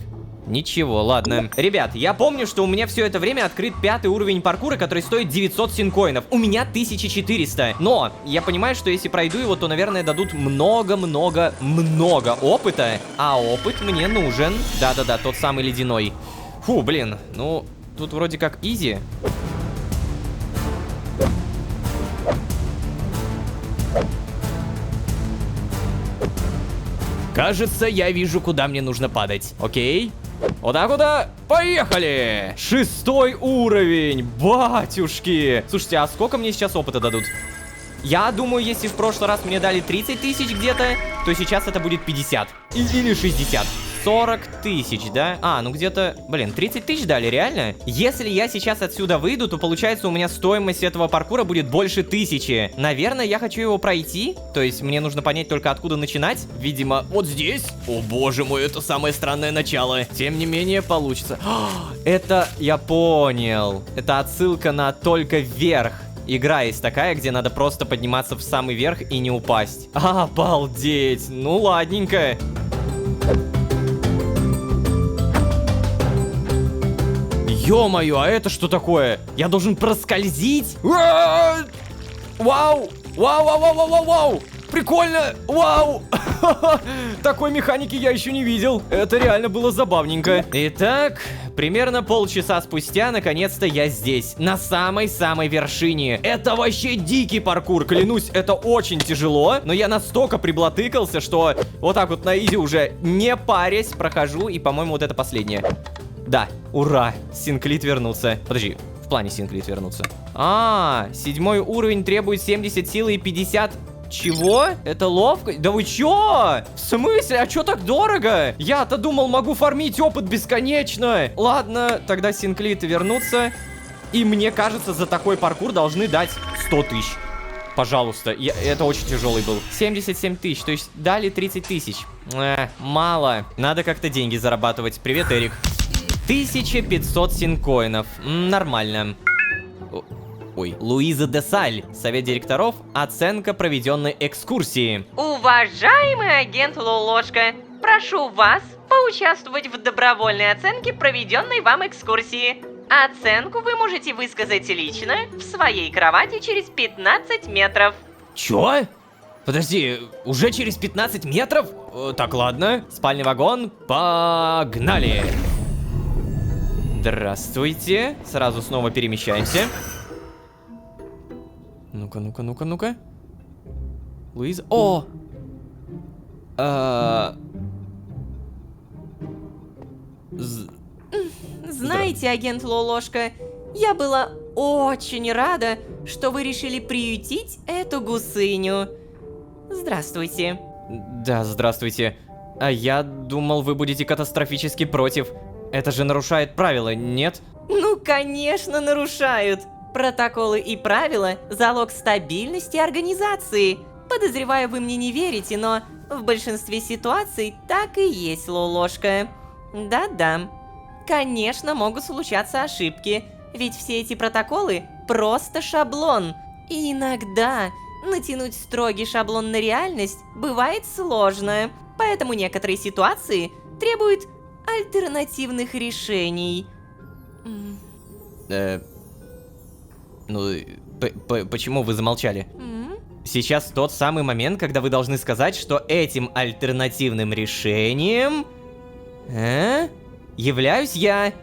Ничего, ладно. Ребят, я помню, что у меня все это время открыт 5-й уровень паркура, который стоит 900 синкоинов. У меня 1400. Но я понимаю, что если пройду его, то, наверное, дадут много-много-много опыта. А опыт мне нужен. Да-да-да, тот самый ледяной. Фу, блин, ну, тут вроде как изи. Кажется, я вижу, куда мне нужно падать. Окей. Вот так вот, поехали! 6-й уровень, батюшки! Слушайте, а сколько мне сейчас опыта дадут? Я думаю, если в прошлый раз мне дали 30 тысяч где-то, то сейчас это будет 50. Или 60. 40 тысяч, да? А, ну где-то, блин, 30 тысяч дали, реально? Если я сейчас отсюда выйду, то получается у меня стоимость этого паркура будет больше 1000. Наверное, я хочу его пройти. То есть мне нужно понять только откуда начинать. Видимо, вот здесь. О боже мой, это самое странное начало. Тем не менее, получится. Это я понял. Это отсылка на «Только вверх». Игра есть такая, где надо просто подниматься в самый верх и не упасть. Обалдеть. Ну ладненько. Ё-моё, а это что такое? Я должен проскользить? Вау! Вау, вау, вау, вау, вау, вау! Прикольно! Вау! Такой механики я еще не видел. Это реально было забавненько. Итак, примерно полчаса спустя, наконец-то я здесь. На самой-самой вершине. Это вообще дикий паркур, клянусь, это очень тяжело. Но я настолько приблатыкался, что вот так вот на изи уже не парясь прохожу. И, по-моему, вот это последнее. Да, ура, Синклит вернулся. Подожди, в плане Синклит вернулся. 7-й уровень требует 70 силы и 50... Чего? Это ловкость? Да вы чё? В смысле? А чё так дорого? Я-то думал, могу фармить опыт бесконечно. Ладно, тогда Синклит вернутся. И мне кажется, за такой паркур должны дать 100 тысяч. Пожалуйста, это очень тяжелый был. 77 тысяч, то есть дали 30 тысяч. Мало. Надо как-то деньги зарабатывать. Привет, Эрик. 1500 синкоинов. Нормально. Ой, Луиза де Саль, совет директоров, оценка проведенной экскурсии.
Уважаемый агент Лолошка, прошу вас поучаствовать в добровольной оценке проведенной вам экскурсии. Оценку вы можете высказать лично в своей кровати через 15 метров.
Чё? Подожди, уже через 15 метров? Так, ладно. Спальный вагон, погнали. Здравствуйте. Сразу снова перемещаемся. Ну-ка, ну-ка, ну-ка, ну-ка. Луиза... О!
Знаете, агент Лолошка, я была очень рада, что вы решили приютить эту гусыню. Здравствуйте.
Да, здравствуйте. А я думал, вы будете катастрофически против. Это же нарушает правила, нет?
Ну, конечно, нарушают. Протоколы и правила – залог стабильности организации. Подозреваю, вы мне не верите, но в большинстве ситуаций так и есть, Лолошка. Да-да. Конечно, могут случаться ошибки, ведь все эти протоколы – просто шаблон. И иногда натянуть строгий шаблон на реальность бывает сложно. Поэтому некоторые ситуации требуют альтернативных решений.
Ну, почему вы замолчали? Сейчас тот самый момент, когда вы должны сказать, что этим альтернативным решением... являюсь я.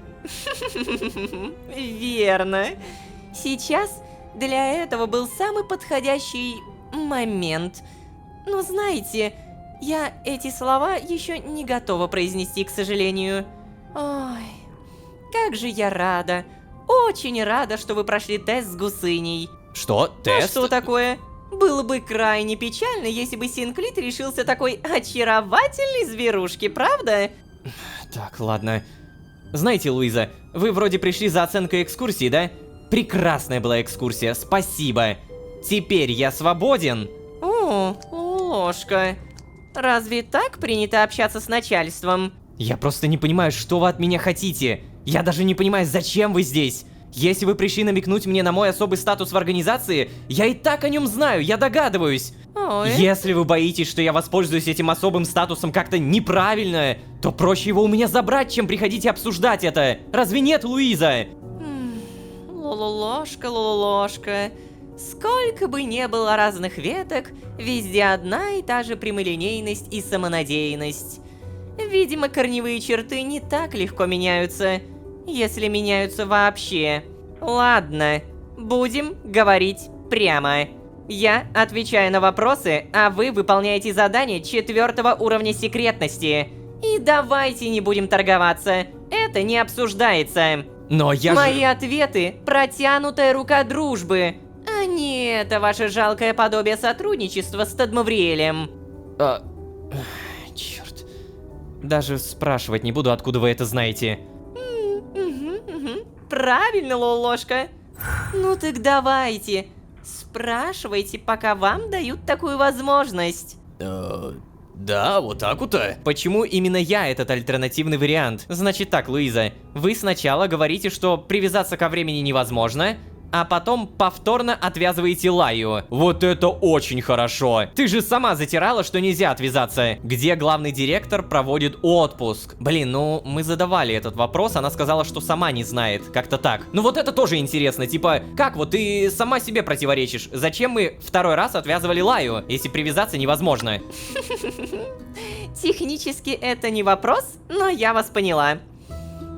Верно. Сейчас для этого был самый подходящий момент. Но знаете, я эти слова еще не готова произнести, к сожалению. Ой, как же я рада. Очень рада, что вы прошли тест с гусыней.
Что? Тест?
А что такое? Было бы крайне печально, если бы Синклит решился такой очаровательной зверушки, правда?
Так, ладно. Знаете, Луиза, вы вроде пришли за оценкой экскурсии, да? Прекрасная была экскурсия, спасибо. Теперь я свободен.
О, ложка. Разве так принято общаться с начальством?
Я просто не понимаю, что вы от меня хотите. Я даже не понимаю, зачем вы здесь. Если вы пришли намекнуть мне на мой особый статус в организации, я и так о нем знаю, я догадываюсь.
Ой.
Если вы боитесь, что я воспользуюсь этим особым статусом как-то неправильно, то проще его у меня забрать, чем приходить и обсуждать это. Разве нет, Луиза?
Лололошка, лололошка. Сколько бы ни было разных веток, везде одна и та же прямолинейность и самонадеянность. Видимо, корневые черты не так легко меняются, если меняются вообще. Ладно, будем говорить прямо. Я отвечаю на вопросы, а вы выполняете задания 4-го уровня секретности. И давайте не будем торговаться, это не обсуждается.
Но я
Мои
же...
ответы – протянутая рука дружбы, а не это ваше жалкое подобие сотрудничества с Тадмавриэлем.
Черт. Даже спрашивать не буду, откуда вы это знаете.
Правильно, Лолошка. Ну так давайте, спрашивайте, пока вам дают такую возможность.
Да, вот так вот-то. Почему именно я этот альтернативный вариант? Значит так, Луиза, вы сначала говорите, что привязаться ко времени невозможно, а потом повторно отвязываете Лаю. Вот это очень хорошо. Ты же сама затирала, что нельзя отвязаться. Где главный директор проводит отпуск? Блин, ну мы задавали этот вопрос, она сказала, что сама не знает. Как-то так. Ну вот это тоже интересно. Типа, как вот ты сама себе противоречишь? Зачем мы второй раз отвязывали Лаю, если привязаться невозможно?
Технически это не вопрос, но я вас поняла.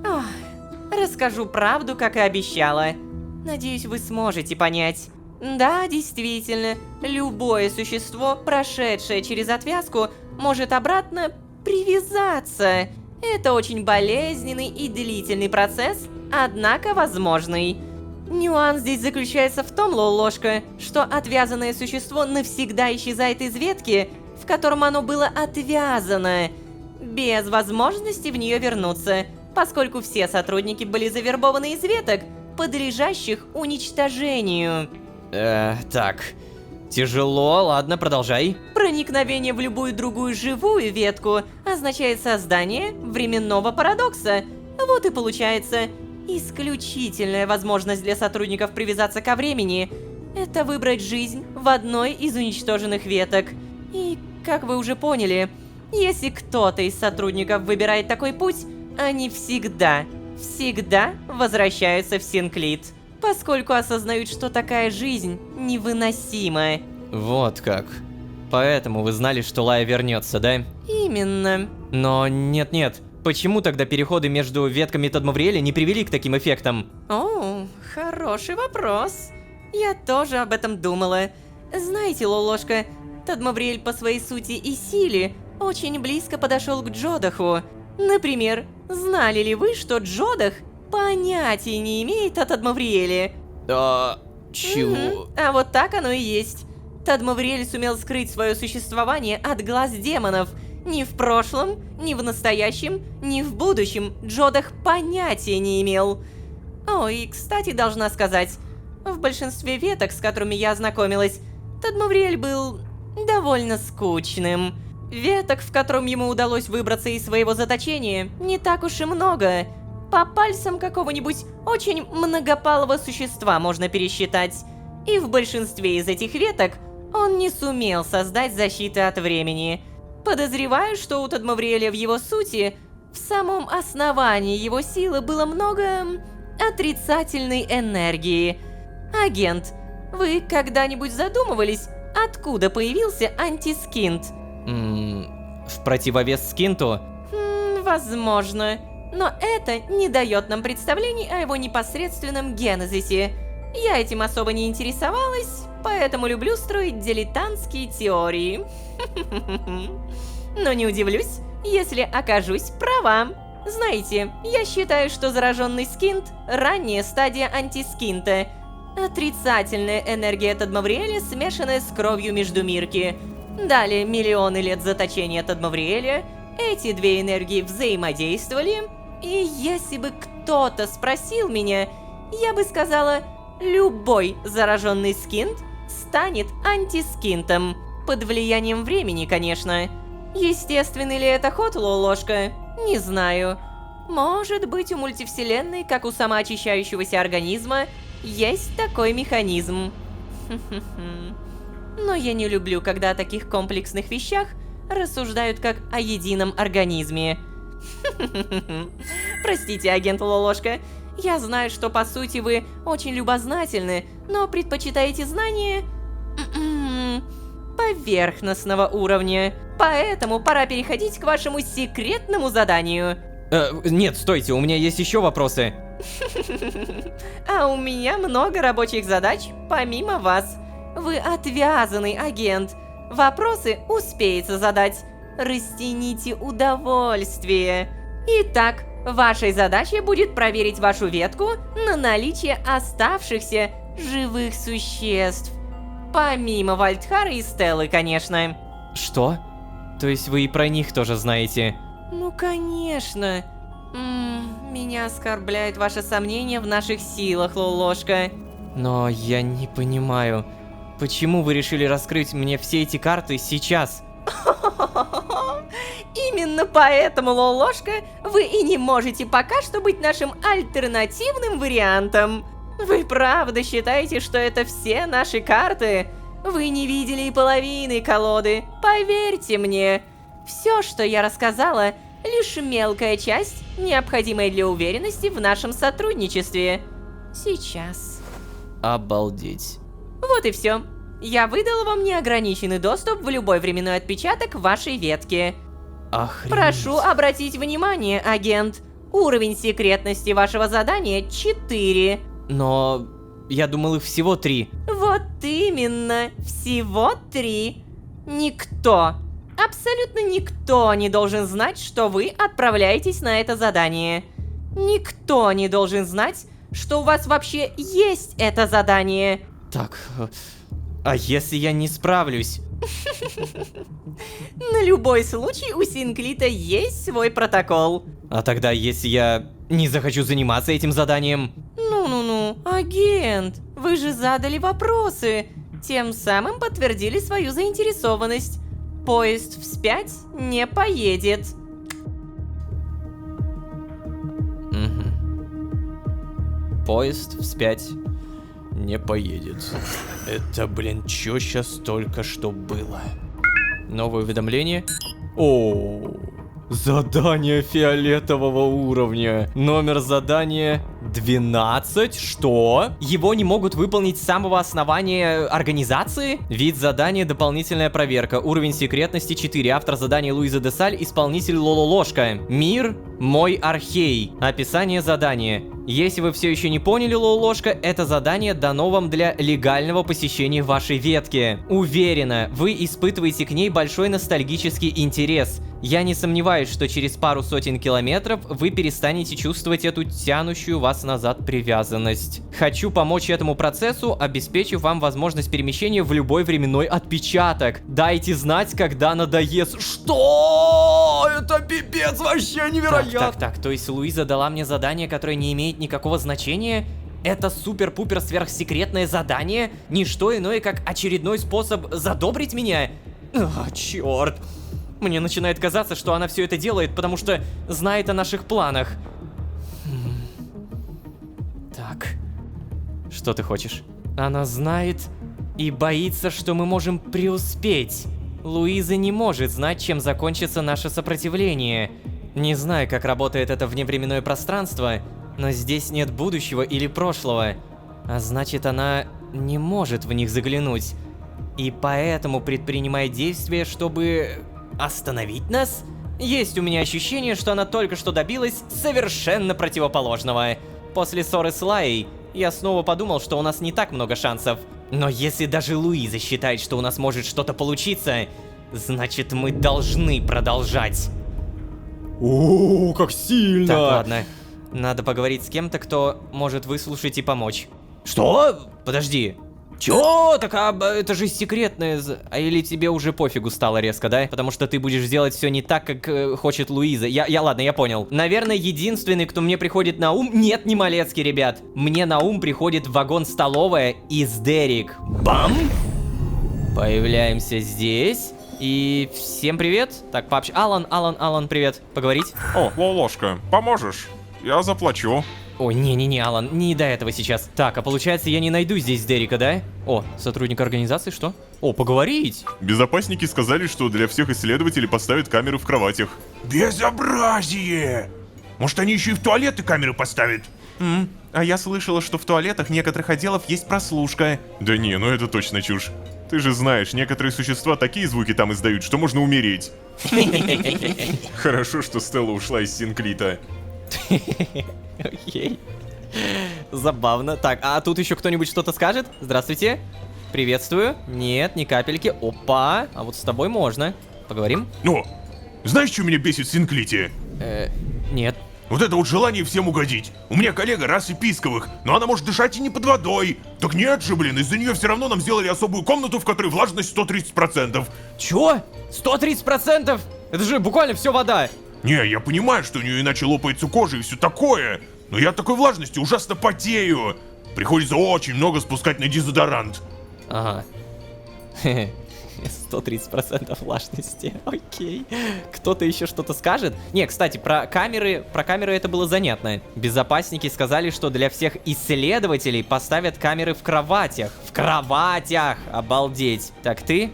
Ох, расскажу правду, как и обещала. Надеюсь, вы сможете понять. Да, действительно, любое существо, прошедшее через отвязку, может обратно привязаться. Это очень болезненный и длительный процесс, однако возможный. Нюанс здесь заключается в том, Лолошка, что отвязанное существо навсегда исчезает из ветки, в котором оно было отвязано, без возможности в нее вернуться, поскольку все сотрудники были завербованы из веток, подлежащих уничтожению.
Так. Тяжело, ладно, продолжай.
Проникновение в любую другую живую ветку означает создание временного парадокса. Вот и получается, исключительная возможность для сотрудников привязаться ко времени – это выбрать жизнь в одной из уничтоженных веток. И, как вы уже поняли, если кто-то из сотрудников выбирает такой путь, они всегда возвращаются в Синклит, поскольку осознают, что такая жизнь невыносима.
Вот как. Поэтому вы знали, что Лая вернется, да?
Именно.
Но нет-нет. Почему тогда переходы между ветками Тадмавриэля не привели к таким эффектам?
О, хороший вопрос. Я тоже об этом думала. Знаете, Лолошка, Тадмавриэль по своей сути и силе очень близко подошел к Джодаху. Например, знали ли вы, что Джодах понятия не имеет о Тадмавриэле?
Чего?
А вот так оно и есть. Тадмавриэль сумел скрыть свое существование от глаз демонов. Ни в прошлом, ни в настоящем, ни в будущем Джодах понятия не имел. О, и кстати, должна сказать, в большинстве веток, с которыми я ознакомилась, Тадмавриэль был довольно скучным. Веток, в котором ему удалось выбраться из своего заточения, не так уж и много. По пальцам какого-нибудь очень многопалого существа можно пересчитать. И в большинстве из этих веток он не сумел создать защиты от времени. Подозреваю, что у Тадмавриэля в его сути, в самом основании его силы было много отрицательной энергии. Агент, вы когда-нибудь задумывались, откуда появился антискинт?
В противовес Скинту?
Возможно. Но это не дает нам представлений о его непосредственном генезисе. Я этим особо не интересовалась, поэтому люблю строить дилетантские теории. Но не удивлюсь, если окажусь права. Знаете, я считаю, что зараженный скинт – ранняя стадия антискинта. Отрицательная энергия Тадмавриэля, смешанная с кровью Междумирки. Далее миллионы лет заточения Тадмавриэля, эти две энергии взаимодействовали, и если бы кто-то спросил меня, я бы сказала, любой зараженный скинт станет антискинтом. Под влиянием времени, конечно. Естественный ли это ход, Лолошка? Не знаю. Может быть, у мультивселенной, как у самоочищающегося организма, есть такой механизм. Но я не люблю, когда о таких комплексных вещах рассуждают как о едином организме. Простите, агент Лолошка, я знаю, что по сути вы очень любознательны, но предпочитаете знания поверхностного уровня. Поэтому пора переходить к вашему секретному заданию.
Нет, стойте, у меня есть еще вопросы.
А у меня много рабочих задач, помимо вас. Вы отвязанный агент. Вопросы успеется задать. Растяните удовольствие. Итак, вашей задачей будет проверить вашу ветку на наличие оставшихся живых существ. Помимо Вальдхара и Стеллы, конечно.
Что? То есть вы и про них тоже знаете?
Ну, конечно. Меня оскорбляет ваше сомнение в наших силах, Лолошка.
Но я не понимаю, почему вы решили раскрыть мне все эти карты сейчас?
Именно поэтому, Лолошка, вы и не можете пока что быть нашим альтернативным вариантом. Вы правда считаете, что это все наши карты? Вы не видели и половины колоды, поверьте мне. Все, что я рассказала, лишь мелкая часть, необходимая для уверенности в нашем сотрудничестве. Сейчас.
Обалдеть.
Вот и все. Я выдала вам неограниченный доступ в любой временной отпечаток вашей ветки.
Охренеть.
Прошу обратить внимание, агент. Уровень секретности вашего задания 4.
Но я думал, их всего 3.
Вот именно, всего 3. Никто, абсолютно никто не должен знать, что вы отправляетесь на это задание. Никто не должен знать, что у вас вообще есть это задание.
Так, а если я не справлюсь?
На любой случай у Синклита есть свой протокол.
А тогда, если я не захочу заниматься этим заданием?
Ну-ну-ну, агент, вы же задали вопросы. Тем самым подтвердили свою заинтересованность. Поезд вспять не поедет.
Поезд вспять не поедет. Это, блин, чё сейчас только что было? Новое уведомление. О, задание фиолетового уровня. Номер задания 12. Что? Его не могут выполнить с самого основания организации? Вид задания — дополнительная проверка. Уровень секретности 4. Автор задания Луиза Десаль, исполнитель Лололошка. Мир — мой архей. Описание задания. Если вы все еще не поняли, Лолошка, это задание дано вам для легального посещения вашей ветки. Уверена, вы испытываете к ней большой ностальгический интерес. Я не сомневаюсь, что через пару сотен километров вы перестанете чувствовать эту тянущую вас назад привязанность. Хочу помочь этому процессу, обеспечив вам возможность перемещения в любой временной отпечаток. Дайте знать, когда надоест. Что? Это пипец вообще невероятно. Так, то есть Луиза дала мне задание, которое не имеет никакого значения? Это супер-пупер сверхсекретное задание? Ничто иное, как очередной способ задобрить меня? Черт. Мне начинает казаться, что она все это делает, потому что знает о наших планах. Так. Что ты хочешь? Она знает и боится, что мы можем преуспеть. Луиза не может знать, чем закончится наше сопротивление. Не знаю, как работает это вневременное пространство, но здесь нет будущего или прошлого. А значит, она не может в них заглянуть. И поэтому предпринимает действия, чтобы остановить нас? Есть у меня ощущение, что она только что добилась совершенно противоположного. После ссоры с Лайей я снова подумал, что у нас не так много шансов. Но если даже Луиза считает, что у нас может что-то получиться, значит, мы должны продолжать.
О, как сильно!
Так, ладно. Надо поговорить с кем-то, кто может выслушать и помочь. Что? Подожди. Чё? Так это же секретное. А или тебе уже пофигу стало резко, да? Потому что ты будешь делать все не так, как хочет Луиза. Ладно, я понял. Наверное, единственный, кто мне приходит на ум... Нет, не Малецкий, ребят. Мне на ум приходит вагон-столовая из Дерек. Бам! Появляемся здесь. И всем привет. Так, Алан, привет. Поговорить?
О, Лолошка, поможешь? Я заплачу.
Ой, не-не-не, Алан, не до этого сейчас. Так, а получается, я не найду здесь Дерека, да? О, сотрудник организации, что? О, поговорить.
Безопасники сказали, что для всех исследователей поставят камеры в кроватях.
Безобразие! Может, они еще и в туалеты камеры поставят?
А я слышала, что в туалетах некоторых отделов есть прослушка.
Да не, ну это точно чушь. Ты же знаешь, некоторые существа такие звуки там издают, что можно умереть. Хорошо, что Стелла ушла из Синклита.
Окей. Забавно. Так, а тут еще кто-нибудь что-то скажет? Здравствуйте. Приветствую. Нет, ни капельки. Опа. А вот с тобой можно. Поговорим?
Ну, знаешь, что меня бесит в Синклите?
Нет.
Вот это вот желание всем угодить. У меня коллега расы Писковых, но она может дышать и не под водой. Так нет же, блин, из-за нее все равно нам сделали особую комнату, в которой влажность 130%.
Чё? 130%? Это же буквально все вода.
Не, я понимаю, что у нее иначе лопается кожа и все такое. Но я от такой влажности ужасно потею. Приходится очень много спускать на дезодорант.
Ага. 130% влажности. Окей. Кто-то еще что-то скажет? Не, кстати, про камеры это было занятно. Безопасники сказали, что для всех исследователей поставят камеры в кроватях. В кроватях! Обалдеть. Так, ты?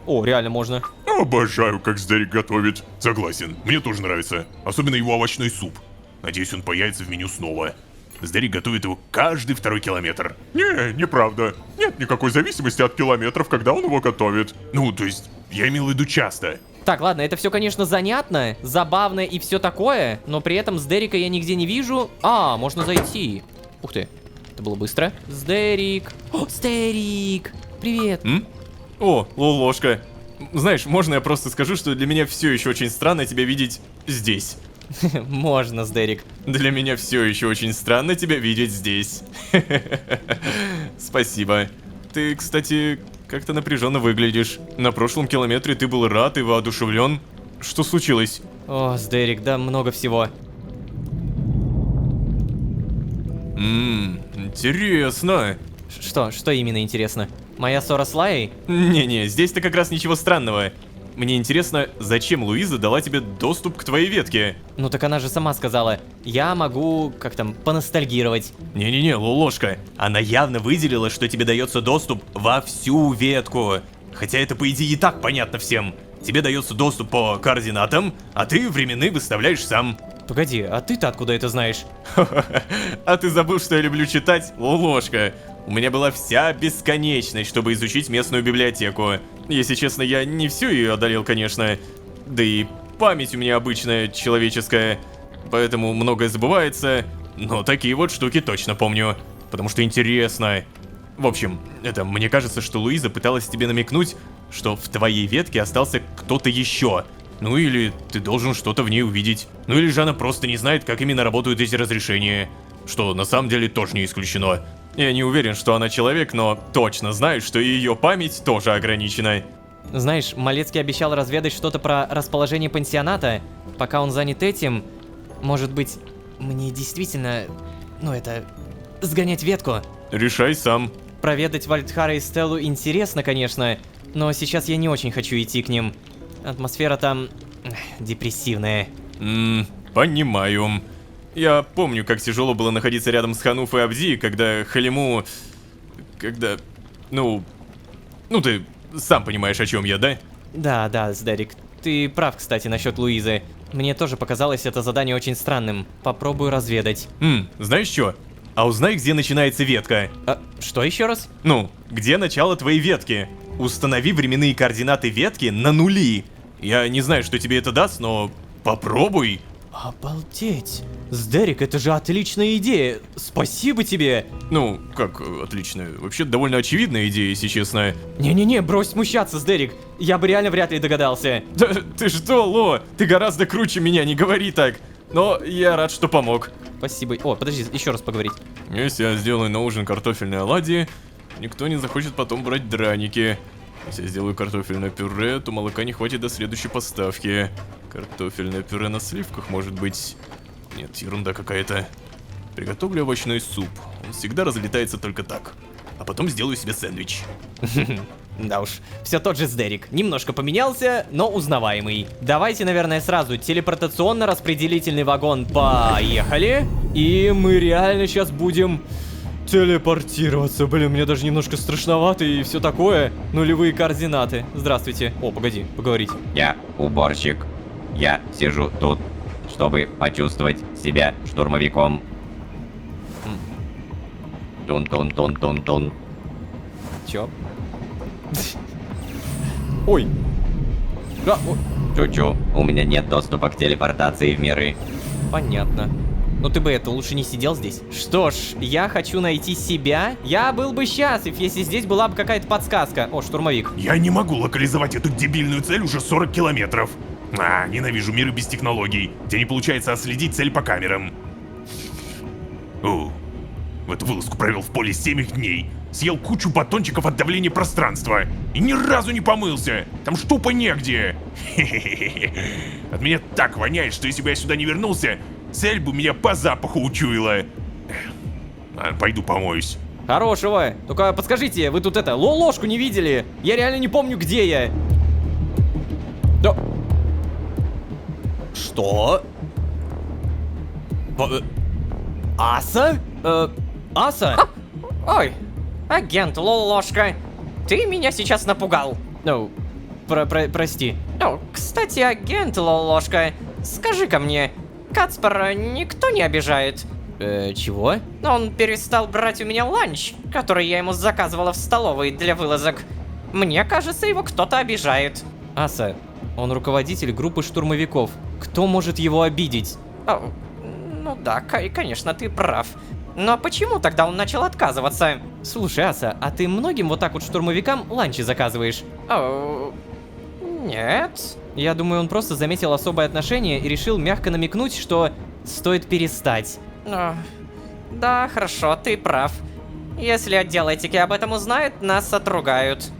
О, реально можно.
Обожаю, как Сдерик готовит. Согласен, мне тоже нравится.
Особенно его овощной суп. Надеюсь, он появится в меню снова. Сдерик готовит его каждый второй километр.
Не, неправда. Нет никакой зависимости от километров, когда он его готовит.
Ну, то есть, я имел в виду часто.
Так, ладно, это все, конечно, занятно, забавно и все такое, но при этом Сдерика я нигде не вижу. А, можно зайти. Ух ты, это было быстро. Сдерик. О, Сдерик. Привет.
О, Лолошка. Знаешь, можно я просто скажу, что для меня все еще очень странно тебя видеть здесь.
Можно, Сдерик.
Для меня все еще очень странно тебя видеть здесь. Спасибо. Ты, кстати, как-то напряженно выглядишь. На прошлом километре ты был рад и воодушевлен. Что случилось?
О, Сдерик, да много всего.
Интересно.
Что именно интересно? Моя ссора с Лайей?
Не-не, здесь-то как раз ничего странного. Мне интересно, зачем Луиза дала тебе доступ к твоей ветке?
Ну так она же сама сказала, я могу, как там, поностальгировать.
Не-не-не, Лолошка, она явно выделила, что тебе дается доступ во всю ветку. Хотя это, по идее, и так понятно всем. Тебе дается доступ по координатам, а ты временные выставляешь сам.
Погоди, а ты-то откуда это знаешь?
А ты забыл, что я люблю читать, Лолошка? У меня была вся бесконечность, чтобы изучить местную библиотеку. Если честно, я не всю ее одолел, конечно. Да и память у меня обычная, человеческая. Поэтому многое забывается. Но такие вот штуки точно помню. Потому что интересно. В общем, мне кажется, что Луиза пыталась тебе намекнуть, что в твоей ветке остался кто-то еще. Ну или ты должен что-то в ней увидеть. Ну или же она просто не знает, как именно работают эти разрешения. Что на самом деле тоже не исключено. Я не уверен, что она человек, но точно знаю, что и ее память тоже ограничена.
Знаешь, Малецкий обещал разведать что-то про расположение пансионата. Пока он занят этим, может быть, мне действительно, сгонять ветку.
Решай сам.
Проведать Вальдхара и Стеллу интересно, конечно, но сейчас я не очень хочу идти к ним. Атмосфера там депрессивная.
Понимаю. Я помню, как тяжело было находиться рядом с Хануф и Абди, когда Халиму... ты сам понимаешь, о чем я, да?
Да, Сдерик. Ты прав, кстати, насчет Луизы. Мне тоже показалось это задание очень странным. Попробую разведать.
Знаешь что? А узнай, где начинается ветка.
Что еще раз?
Где начало твоей ветки? Установи временные координаты ветки на нули. Я не знаю, что тебе это даст, но попробуй.
Обалдеть. Сдерик, это же отличная идея. Спасибо тебе.
Как отличная? Вообще довольно очевидная идея, если честно.
Не-не-не, брось смущаться, Сдерик. Я бы реально вряд ли догадался.
Да ты что, Ло? Ты гораздо круче меня, не говори так. Но я рад, что помог.
Спасибо. О, подожди, еще раз поговорить.
Если я сделаю на ужин картофельные оладьи, никто не захочет потом брать драники. Если я сделаю картофельное пюре, то молока не хватит до следующей поставки. Картофельное пюре на сливках, может быть. Нет, ерунда какая-то. Приготовлю овощной суп. Он всегда разлетается только так. А потом сделаю себе сэндвич.
Да уж, все тот же Сдерик. Немножко поменялся, но узнаваемый. Давайте, наверное, сразу телепортационно-распределительный вагон. Поехали. И мы реально сейчас будем телепортироваться. Блин, мне даже немножко страшновато и все такое. Нулевые координаты. Здравствуйте. О, погоди, поговорить.
Я уборщик. Я сижу тут, чтобы почувствовать себя штурмовиком. Тун-тун-тун-тун-тун.
Чё? Ой.
Чу-чу, у меня нет доступа к телепортации в миры.
Понятно. Но ты бы лучше не сидел здесь. Что ж, я хочу найти себя. Я был бы счастлив, если здесь была бы какая-то подсказка. О, штурмовик.
Я не могу локализовать эту дебильную цель уже 40 километров. Ненавижу миры без технологий, где не получается отследить цель по камерам. В эту вылазку провел в поле 7 дней. Съел кучу батончиков от давления пространства. И ни разу не помылся. Там штупа негде. От меня так воняет, что если бы я сюда не вернулся, цель бы меня по запаху учуяла. Пойду помоюсь.
Хорошего. Только подскажите, вы тут ложку не видели? Я реально не помню, где я. Да. Что? Аса? Аса?
Ой, агент Лолошка, ты меня сейчас напугал.
Ну, прости.
Кстати, агент Лолошка, скажи-ка мне, Кацпара никто не обижает?
Чего?
Он перестал брать у меня ланч, который я ему заказывала в столовой для вылазок. Мне кажется, его кто-то обижает.
Аса, он руководитель группы штурмовиков. Кто может его обидеть?
Ну да, конечно, ты прав. Но почему тогда он начал отказываться?
Слушай, Аса, а ты многим вот так вот штурмовикам ланчи заказываешь?
Нет.
Я думаю, он просто заметил особое отношение и решил мягко намекнуть, что стоит перестать.
Да, хорошо, ты прав. Если отдел этики об этом узнает, нас отругают.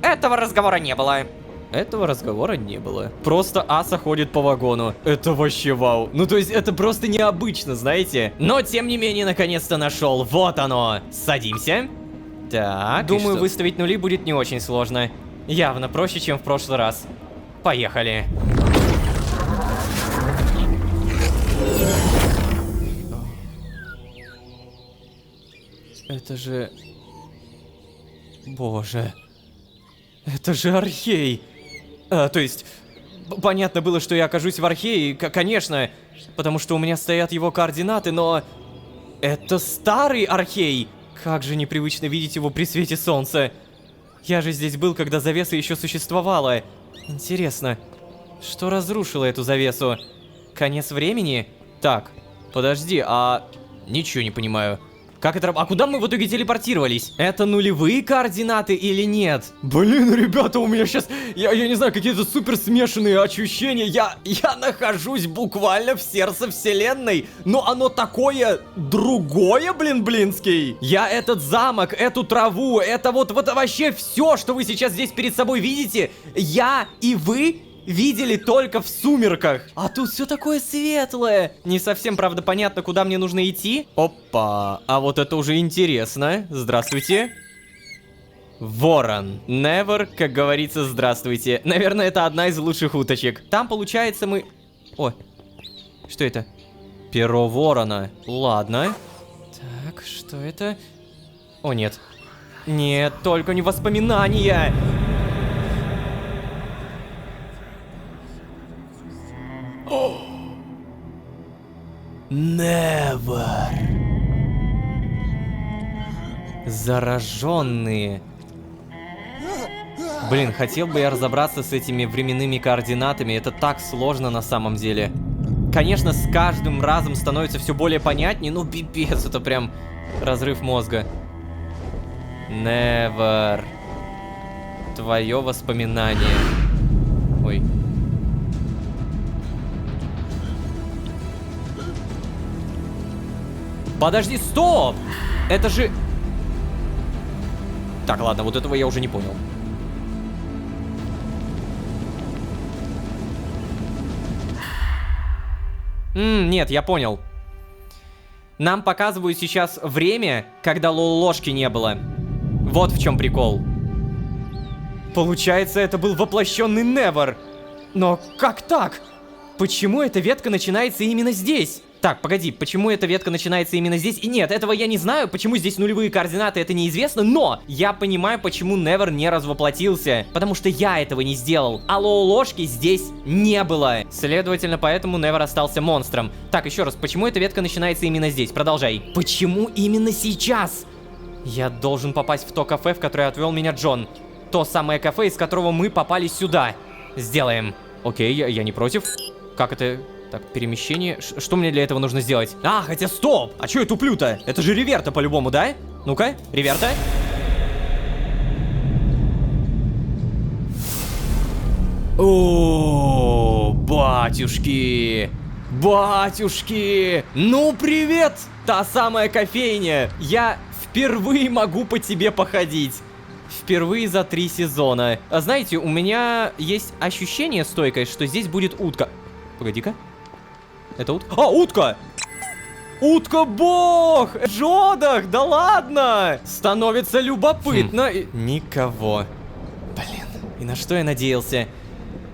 Этого разговора не было.
Этого разговора не было. Просто Аса ходит по вагону. Это вообще вау. Ну, то есть, это просто необычно, знаете? Но, тем не менее, наконец-то нашел. Вот оно. Садимся. Так, думаю, выставить нули будет не очень сложно. Явно проще, чем в прошлый раз. Поехали. Это же... Боже. Это же Архей. То есть, понятно было, что я окажусь в Архее, конечно, потому что у меня стоят его координаты, но... Это старый Архей! Как же непривычно видеть его при свете солнца. Я же здесь был, когда завеса еще существовала. Интересно, что разрушило эту завесу? Конец времени? Так, подожди, Ничего не понимаю. Как это... А куда мы в итоге телепортировались? Это нулевые координаты или нет? Блин, ребята, у меня сейчас... Я не знаю, какие-то супер смешанные ощущения. Я нахожусь буквально в сердце вселенной. Но оно такое... другое, блинский. Я этот замок, эту траву, это вот вообще все, что вы сейчас здесь перед собой видите, я и вы... видели только в сумерках. А тут все такое светлое. Не совсем, правда, понятно, куда мне нужно идти. Опа, а вот это уже интересно. Здравствуйте. Ворон. Never, как говорится, здравствуйте. Наверное, это одна из лучших уточек. Там, получается, мы... О, что это? Перо ворона. Ладно. Так, что это? О, нет. Нет, только не воспоминания. Never. Зараженные. Блин, хотел бы я разобраться с этими временными координатами. Это так сложно на самом деле. Конечно, с каждым разом становится все более понятнее. Ну, пипец, это прям разрыв мозга. Never. Твое воспоминание. Ой. Подожди, стоп! Это же... Так, ладно, вот этого я уже не понял. Нет, я понял. Нам показывают сейчас время, когда ложки не было. Вот в чем прикол. Получается, это был воплощенный Невер. Но как так? Почему эта ветка начинается именно здесь? Так, погоди, почему эта ветка начинается именно здесь? И нет, этого я не знаю, почему здесь нулевые координаты, это неизвестно, но я понимаю, почему Невер не развоплотился. Потому что я этого не сделал, а Лолошки здесь не было. Следовательно, поэтому Невер остался монстром. Так, еще раз, почему эта ветка начинается именно здесь? Продолжай. Почему именно сейчас? Я должен попасть в то кафе, в которое отвел меня Джон. То самое кафе, из которого мы попали сюда. Сделаем. Окей, я не против. Как это... Так, перемещение. Что мне для этого нужно сделать? А, хотя стоп! А чё я туплю-то? Это же реверта по-любому, да? Ну-ка, реверта. О, батюшки! Батюшки! Ну, привет! Та самая кофейня! Я впервые могу по тебе походить. Впервые за 3 сезона. А знаете, у меня есть ощущение стойкое, что здесь будет утка. Погоди-ка. Это утка? А, утка! Утка-бог! Джодах, да ладно! Становится любопытно. Никого. Блин, и на что я надеялся?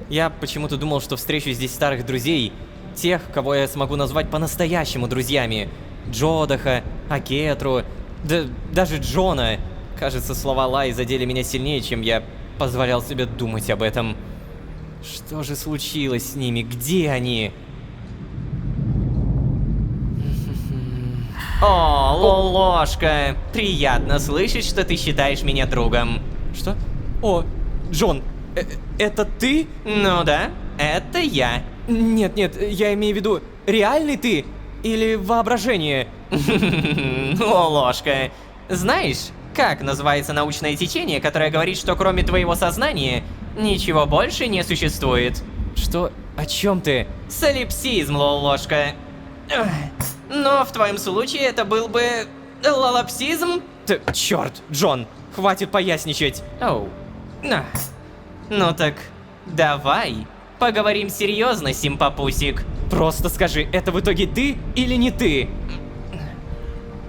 Я почему-то думал, что встречу здесь старых друзей. Тех, кого я смогу назвать по-настоящему друзьями. Джодаха, Акетру, да даже Джона. Кажется, слова Лай задели меня сильнее, чем я позволял себе думать об этом. Что же случилось с ними? Где они?
О, Лолошка, приятно слышать, что ты считаешь меня другом.
Что? О, Джон, это ты?
Ну да, это я.
Нет, я имею в виду, реальный ты? Или воображение?
Лолошка, знаешь, как называется научное течение, которое говорит, что кроме твоего сознания ничего больше не существует?
Что? О чем ты?
Солипсизм, Лолошка. Но в твоем случае это был бы... лолопсизм?
Черт, Джон, хватит поясничать.
Оу. Ну так, давай поговорим серьезно, симпапусик.
Просто скажи, это в итоге ты или не ты?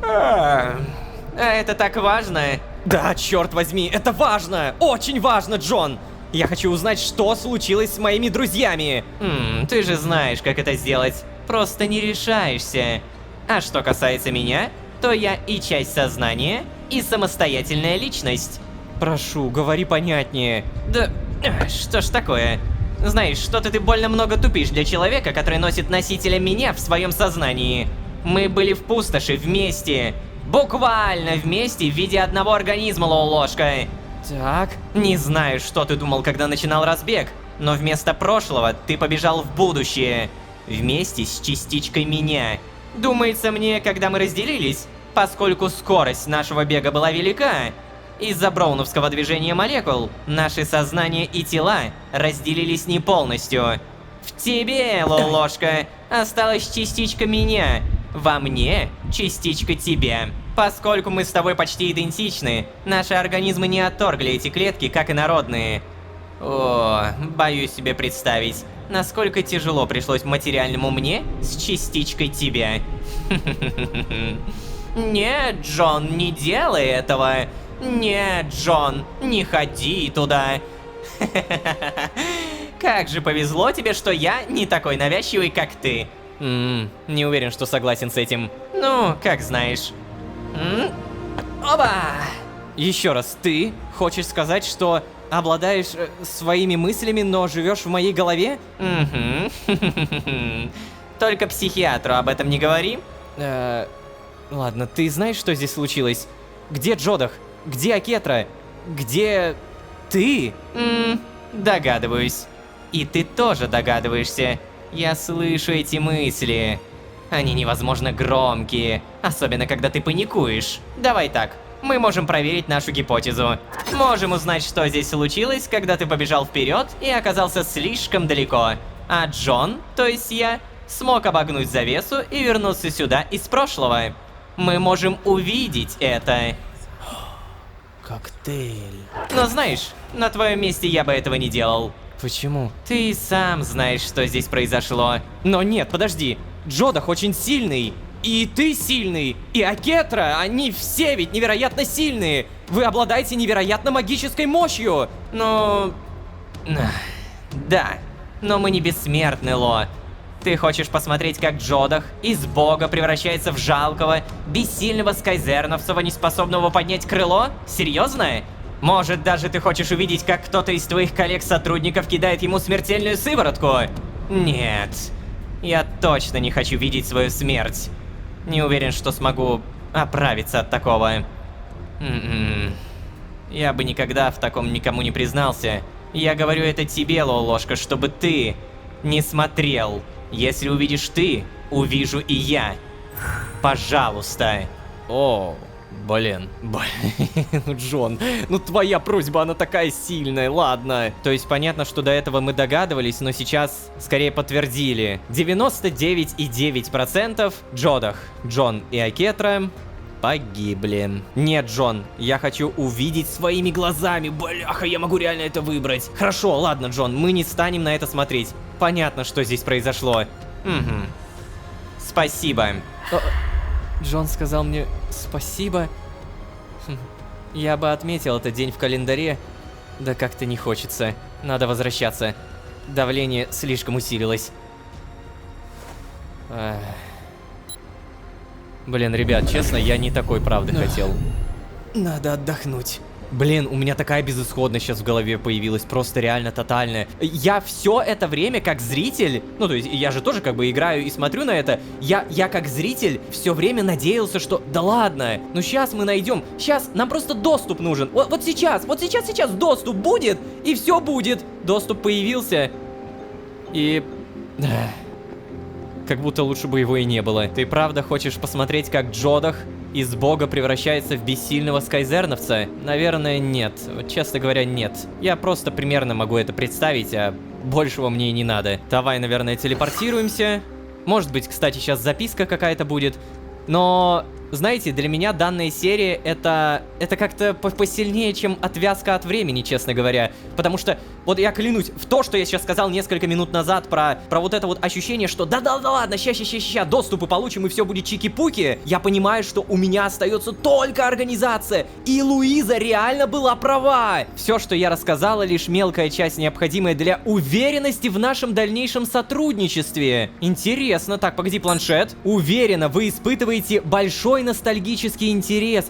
А это так важно?
Да, черт возьми, это важно! Очень важно, Джон! Я хочу узнать, что случилось с моими друзьями.
Ты же знаешь, как это сделать. Просто не решаешься. А что касается меня, то я и часть сознания, и самостоятельная личность.
Прошу, говори понятнее.
Да, что ж такое? Знаешь, что-то ты больно много тупишь для человека, который носит носителя меня в своем сознании. Мы были в пустоши вместе. Буквально вместе в виде одного организма, Лолошка.
Так.
Не знаю, что ты думал, когда начинал разбег, но вместо прошлого ты побежал в будущее. Вместе с частичкой меня. Думается мне, когда мы разделились, поскольку скорость нашего бега была велика, из-за броуновского движения молекул, наши сознания и тела разделились не полностью. В тебе, Лолошка, осталась частичка меня, во мне частичка тебя. Поскольку мы с тобой почти идентичны, наши организмы не отторгли эти клетки, как инородные. О, боюсь себе представить, насколько тяжело пришлось материальному мне с частичкой тебя. Нет, Джон, не делай этого. Нет, Джон, не ходи туда. Как же повезло тебе, что я не такой навязчивый, как ты.
Не уверен, что согласен с этим.
Ну, как знаешь. Оба!
Еще раз, ты хочешь сказать, что обладаешь своими мыслями, но живешь в моей голове?
Только психиатру об этом не говори.
Ладно, ты знаешь, что здесь случилось? Где Джодах? Где Акетра? Где... ты?
Догадываюсь. И ты тоже догадываешься. Я слышу эти мысли. Они невозможно громкие, особенно когда ты паникуешь. Давай так, мы можем проверить нашу гипотезу. Можем узнать, что здесь случилось, когда ты побежал вперед и оказался слишком далеко. А Джон, то есть я, смог обогнуть завесу и вернуться сюда из прошлого. Мы можем увидеть это.
Коктейль.
Но знаешь, на твоем месте я бы этого не делал.
Почему?
Ты сам знаешь, что здесь произошло.
Но нет, подожди. Джодах очень сильный. И ты сильный. И Акетра, они все ведь невероятно сильные. Вы обладаете невероятно магической мощью. Но... Да, но мы не бессмертны, Ло. Ты хочешь посмотреть, как Джодах из бога превращается в жалкого, бессильного скайзерновцева, неспособного поднять крыло? Серьезно? Может, даже ты хочешь увидеть, как кто-то из твоих коллег-сотрудников кидает ему смертельную сыворотку? Нет. Я точно не хочу видеть свою смерть. Не уверен, что смогу оправиться от такого. Я бы никогда в таком никому не признался. Я говорю это тебе, Лолошка, чтобы ты не смотрел. Если увидишь ты, увижу и я. Пожалуйста. О, блин. Джон, ну твоя просьба, она такая сильная, ладно. То есть понятно, что до этого мы догадывались, но сейчас скорее подтвердили. 99,9% Джодах, Джон и Акетра погибли. Нет, Джон, я хочу увидеть своими глазами. Бляха, я могу реально это выбрать. Хорошо, ладно, Джон, мы не станем на это смотреть. Понятно, что здесь произошло. Угу. Спасибо. Джон сказал мне спасибо. Я бы отметил этот день в календаре. Да как-то не хочется. Надо возвращаться. Давление слишком усилилось. Блин, ребят, честно, я не такой правды хотел. Надо отдохнуть. Блин, у меня такая безысходность сейчас в голове появилась, просто реально тотальная. Я все это время как зритель, ну то есть я же тоже как бы играю и смотрю на это, я как зритель все время надеялся, что да ладно, ну сейчас мы найдем, сейчас нам просто доступ нужен. Вот сейчас доступ будет, и все будет. Доступ появился, и... Как будто лучше бы его и не было. Ты правда хочешь посмотреть, как Джодах из бога превращается в бессильного скайзерновца? Наверное, нет. Вот, честно говоря, нет. Я просто примерно могу это представить, а большего мне и не надо. Давай, наверное, телепортируемся. Может быть, кстати, сейчас записка какая-то будет. Но, знаете, для меня данная серия это как-то посильнее, чем отвязка от времени, честно говоря. Потому что, вот я клянусь, в то, что я сейчас сказал несколько минут назад про вот это вот ощущение, что да ладно, ща, доступы получим и все будет чики-пуки, я понимаю, что у меня остается только организация. И Луиза реально была права. Все, что я рассказала, лишь мелкая часть, необходимая для уверенности в нашем дальнейшем сотрудничестве. Интересно, так, погоди, планшет. Уверена, вы испытываете большой ностальгический интерес.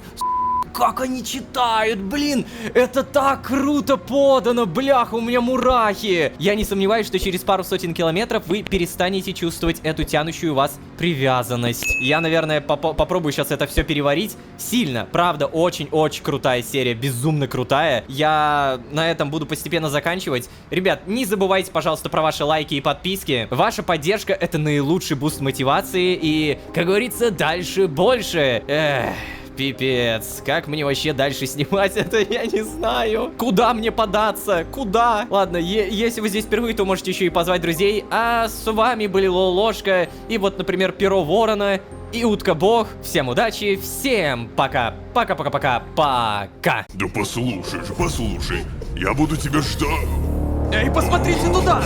Как они читают, блин, это так круто подано, бляха, у меня мурахи. Я не сомневаюсь, что через пару сотен километров вы перестанете чувствовать эту тянущую вас привязанность. Я, наверное, попробую сейчас это все переварить. Сильно, правда, очень-очень крутая серия, безумно крутая. Я на этом буду постепенно заканчивать. Ребят, не забывайте, пожалуйста, про ваши лайки и подписки. Ваша поддержка — это наилучший буст мотивации и, как говорится, дальше больше. Пипец, как мне вообще дальше снимать это, я не знаю. Куда мне податься? Куда? Ладно, если вы здесь впервые, то можете еще и позвать друзей. А с вами были Лолошка и вот, например, Перо Ворона и Утка Бог. Всем удачи, всем пока. Пока-пока-пока. Пока.
Да послушай, я буду тебя ждать.
Эй, посмотрите туда!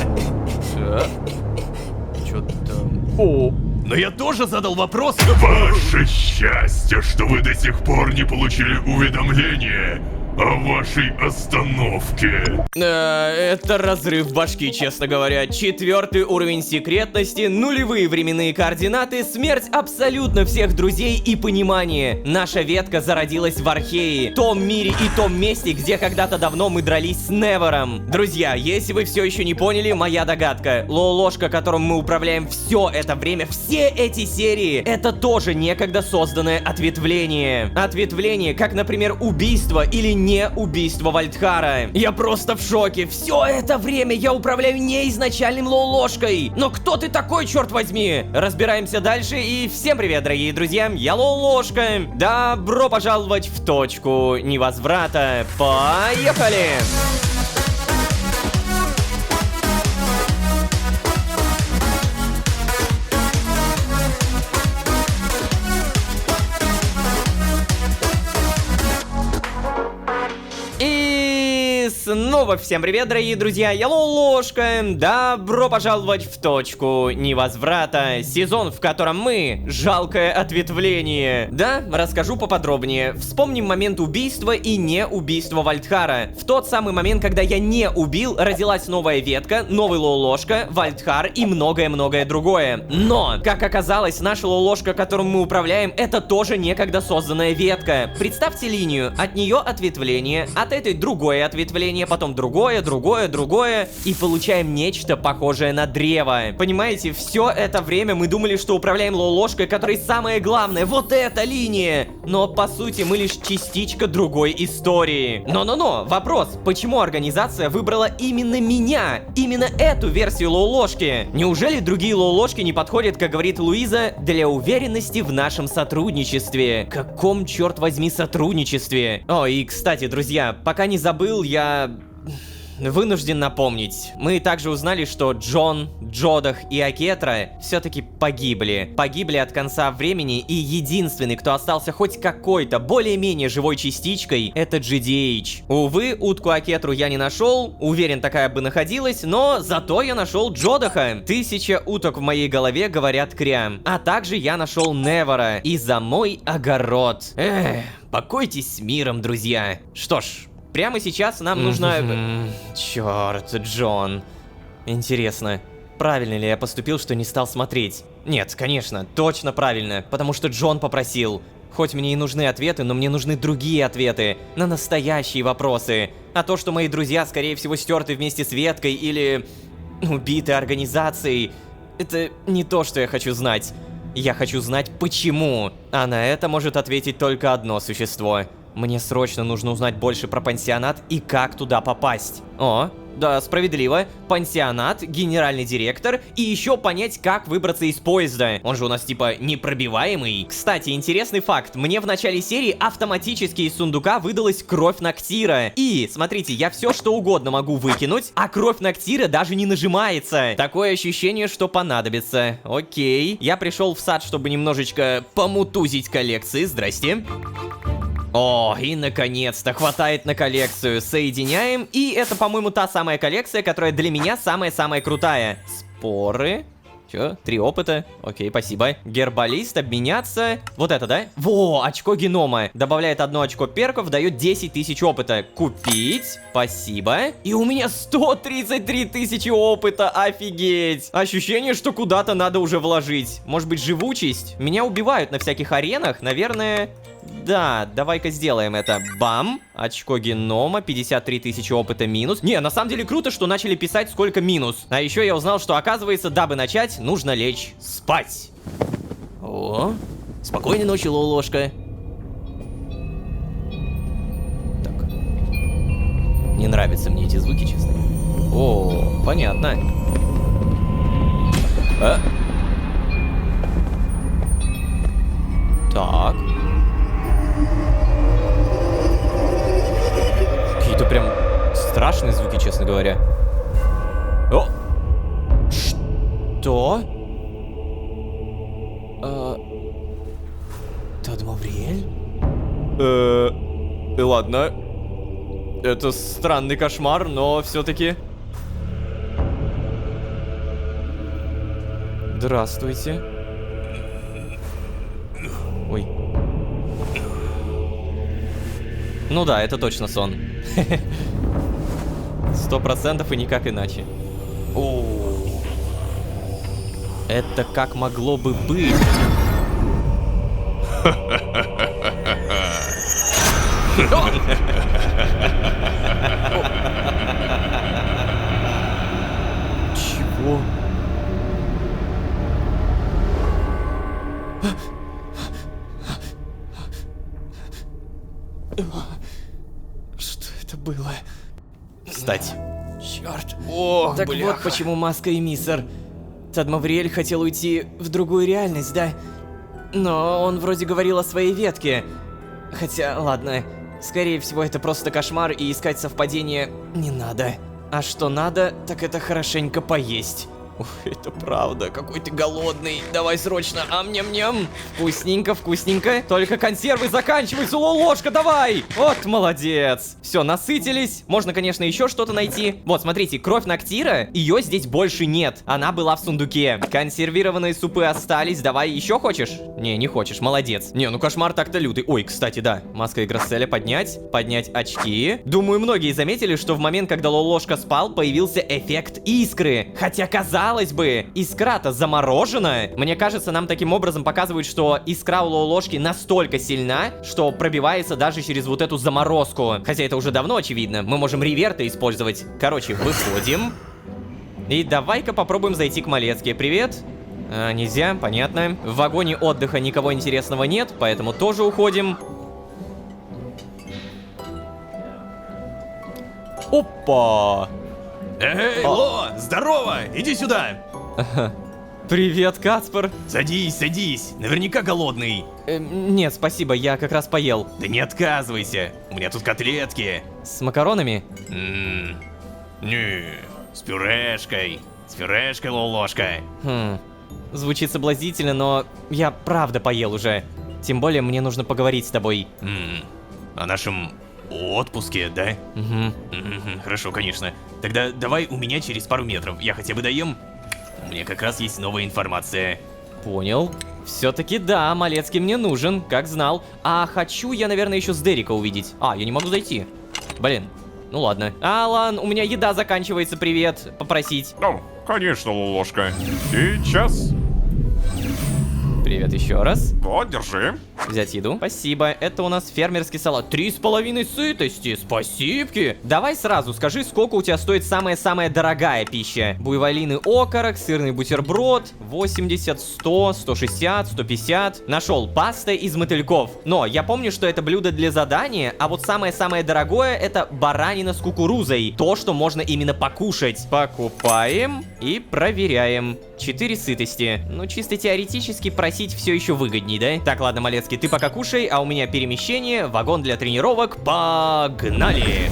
Чё-то... О!
Но я тоже задал вопрос.
Ваше счастье, что вы до сих пор не получили уведомление о вашей остановке.
Это разрыв башки, честно говоря. 4-й уровень секретности, нулевые временные координаты, смерть абсолютно всех друзей и понимание. Наша ветка зародилась в Архее, том мире и том месте, где когда-то давно мы дрались с Невером. Друзья, если вы все еще не поняли, моя догадка. Лолошка, которым мы управляем все это время, все эти серии, это тоже некогда созданное ответвление. Ответвление, как, например, убийство или не убийство Вальдхара. Я просто в шоке. Все это время я управляю не изначальным Лолошкой. Но кто ты такой, черт возьми? Разбираемся дальше, и всем привет, дорогие друзья. Я Лолошка. Добро пожаловать в точку невозврата. Поехали! снова всем привет, дорогие друзья, я Лолошка. Добро пожаловать в точку невозврата. Сезон, в котором мы — жалкое ответвление. Да, расскажу поподробнее. Вспомним момент убийства и не убийства Вальдхара. В тот самый момент, когда я не убил, родилась новая ветка, новый Лолошка, Вальдхар и многое-многое другое. Но, как оказалось, наша Лолошка, которым мы управляем, это тоже некогда созданная ветка. Представьте линию, от нее ответвление, от этой другое ответвление, потом другое, и получаем нечто похожее на древо. Понимаете, все это время мы думали, что управляем Лолошкой, которой самое главное — вот эта линия. Но по сути мы лишь частичка другой истории. Но, вопрос, почему организация выбрала именно меня, именно эту версию Лолошки? Неужели другие Лолошки не подходят, как говорит Луиза, для уверенности в нашем сотрудничестве? Каком, черт возьми, сотрудничестве? О, и кстати, друзья, пока не забыл, я вынужден напомнить. Мы также узнали, что Джон, Джодах и Акетра все-таки погибли. Погибли от конца времени, и единственный, кто остался хоть какой-то более-менее живой частичкой, это GDH. Увы, утку Акетру я не нашел, уверен, такая бы находилась, но зато я нашел Джодаха. 1000 уток в моей голове говорят крям. А также я нашел Невера и за мой огород. Покойтесь с миром, друзья. Что ж, прямо сейчас нам нужно... Черт, Джон. Интересно, правильно ли я поступил, что не стал смотреть? Нет, конечно, точно правильно, потому что Джон попросил. Хоть мне и нужны ответы, но мне нужны другие ответы на настоящие вопросы. А то, что мои друзья, скорее всего, стерты вместе с веткой или убиты организацией, это не то, что я хочу знать. Я хочу знать, почему. А на это может ответить только одно существо. Мне срочно нужно узнать больше про пансионат и как туда попасть. О, да, справедливо. Пансионат, генеральный директор и еще понять, как выбраться из поезда. Он же у нас типа непробиваемый. Кстати, интересный факт. Мне в начале серии автоматически из сундука выдалась кровь Ноктира. И, смотрите, я все что угодно могу выкинуть, а кровь Ноктира даже не нажимается. Такое ощущение, что понадобится. Окей. Я пришел в сад, чтобы немножечко помутузить коллекции. Здрасте. О, и наконец-то хватает на коллекцию. Соединяем, и это, по-моему, та самая коллекция, которая для меня самая-самая крутая. Споры. Чё? 3 опыта. Окей, спасибо. Гербалист, обменяться. Вот это, да? Во, очко генома. Добавляет 1 очко перков, дает 10 000 опыта. Купить. Спасибо. И у меня 133 000 опыта. Офигеть. Ощущение, что куда-то надо уже вложить. Может быть, живучесть? Меня убивают на всяких аренах. Наверное... Да, давай-ка сделаем это. Бам! Очко генома, 53 000 опыта минус. Не, на самом деле круто, что начали писать, сколько минус. А еще я узнал, что оказывается, дабы начать, нужно лечь спать. О, спокойной ночи, Лолошка. Так. Не нравятся мне эти звуки, честно. О, понятно. Так. Какие-то прям страшные звуки, честно говоря. О! Что? Тадмавриэль? Ладно. Это странный кошмар, но все-таки... Здравствуйте. Ой. Ну да, это точно сон. 100% и никак иначе. О, это как могло бы быть. Чего? Что это было? Встать. Черт. Ох, так бляха. Вот почему маска эмиссар. Тадмавриэль хотел уйти в другую реальность, да? Но он вроде говорил о своей ветке. Хотя, ладно. Скорее всего, это просто кошмар, и искать совпадение не надо. А что надо, так это хорошенько поесть. Ой, это правда, какой ты голодный. Давай срочно, ам-ням-ням. Вкусненько, вкусненько. Только консервы заканчиваются, ложка, давай. Вот, молодец. Все, насытились. Можно, конечно, еще что-то найти. Вот, смотрите, кровь Ноктира, ее здесь больше нет. Она была в сундуке. Консервированные супы остались. Давай, еще хочешь? Не хочешь, молодец. Не, ну кошмар так-то лютый. Ой, кстати, да. Маска Играсселя поднять. Поднять очки. Думаю, многие заметили, что в момент, когда Лолошка спал, появился эффект искры. Хотя, казалось бы, искра-то заморожена. Мне кажется, нам таким образом показывают, что искра у Лолошки настолько сильна, что пробивается даже через вот эту заморозку. Хотя это уже давно очевидно. Мы можем реверты использовать. Короче, выходим. И давай-ка попробуем зайти к Малецке. Привет. Нельзя, понятно. В вагоне отдыха никого интересного нет, поэтому тоже уходим. Опа!
Эй, Ло, здорово! Иди сюда!
Привет, Кацпер.
Садись, садись, наверняка голодный.
Нет, спасибо, я как раз поел.
Да не отказывайся, у меня тут котлетки.
С макаронами?
Не, с пюрешкой. С пюрешкой, Лолошка.
Звучит соблазнительно, но я правда поел уже. Тем более мне нужно поговорить с тобой.
О нашем отпуске, да? Хорошо, конечно. Тогда давай у меня через пару метров. Я хотя бы доем. У меня как раз есть новая информация.
Понял. Все-таки да, Малецкий мне нужен, как знал. А хочу я, наверное, еще с Дерека увидеть. Я не могу зайти. Блин. Ну ладно. Алан, у меня еда заканчивается, привет. Попросить.
Ну, конечно, ложка. Сейчас.
Привет еще раз.
Вот, держи.
Взять еду. Спасибо. Это у нас фермерский салат. 3,5 сытости. Спасибки. Давай сразу скажи, сколько у тебя стоит самая-самая дорогая пища. Буйволиный окорок, сырный бутерброд. 80, 100, 160, 150. Нашел. Паста из мотыльков. Но я помню, что это блюдо для задания, а вот самое-самое дорогое это баранина с кукурузой. То, что можно именно покушать. Покупаем и проверяем. 4 сытости. Ну, чисто теоретически просить все еще выгодней, да? Так, ладно, Малецкий, ты пока кушай, а у меня перемещение, вагон для тренировок. Погнали!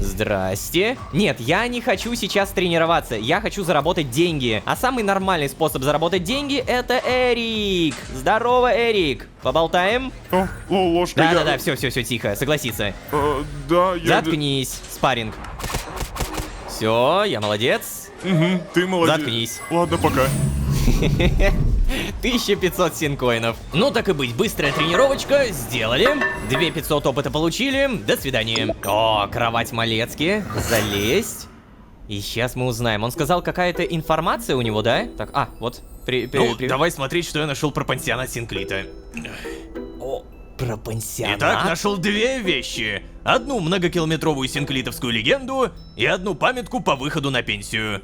Здрасте. Нет, я не хочу сейчас тренироваться, я хочу заработать деньги. А самый нормальный способ заработать деньги это Эрик. Здорово, Эрик. Поболтаем?
Ложка,
Да-да-да, все, тихо, согласиться.
Да, я...
Заткнись, спарринг. Все, я молодец.
Ты молодец.
Заткнись.
Ладно, пока.
1500 синкоинов. Ну так и быть, быстрая тренировочка, сделали. 2500 опыта получили, до свидания. О, кровать Малецки, залезть. И сейчас мы узнаем, он сказал, какая-то информация у него, да? Так, вот.
Давай смотреть, что я нашел про пансионат Синклита.
Про пансионат?
Итак, нашел две вещи. Одну многокилометровую синклитовскую легенду и одну памятку по выходу на пенсию.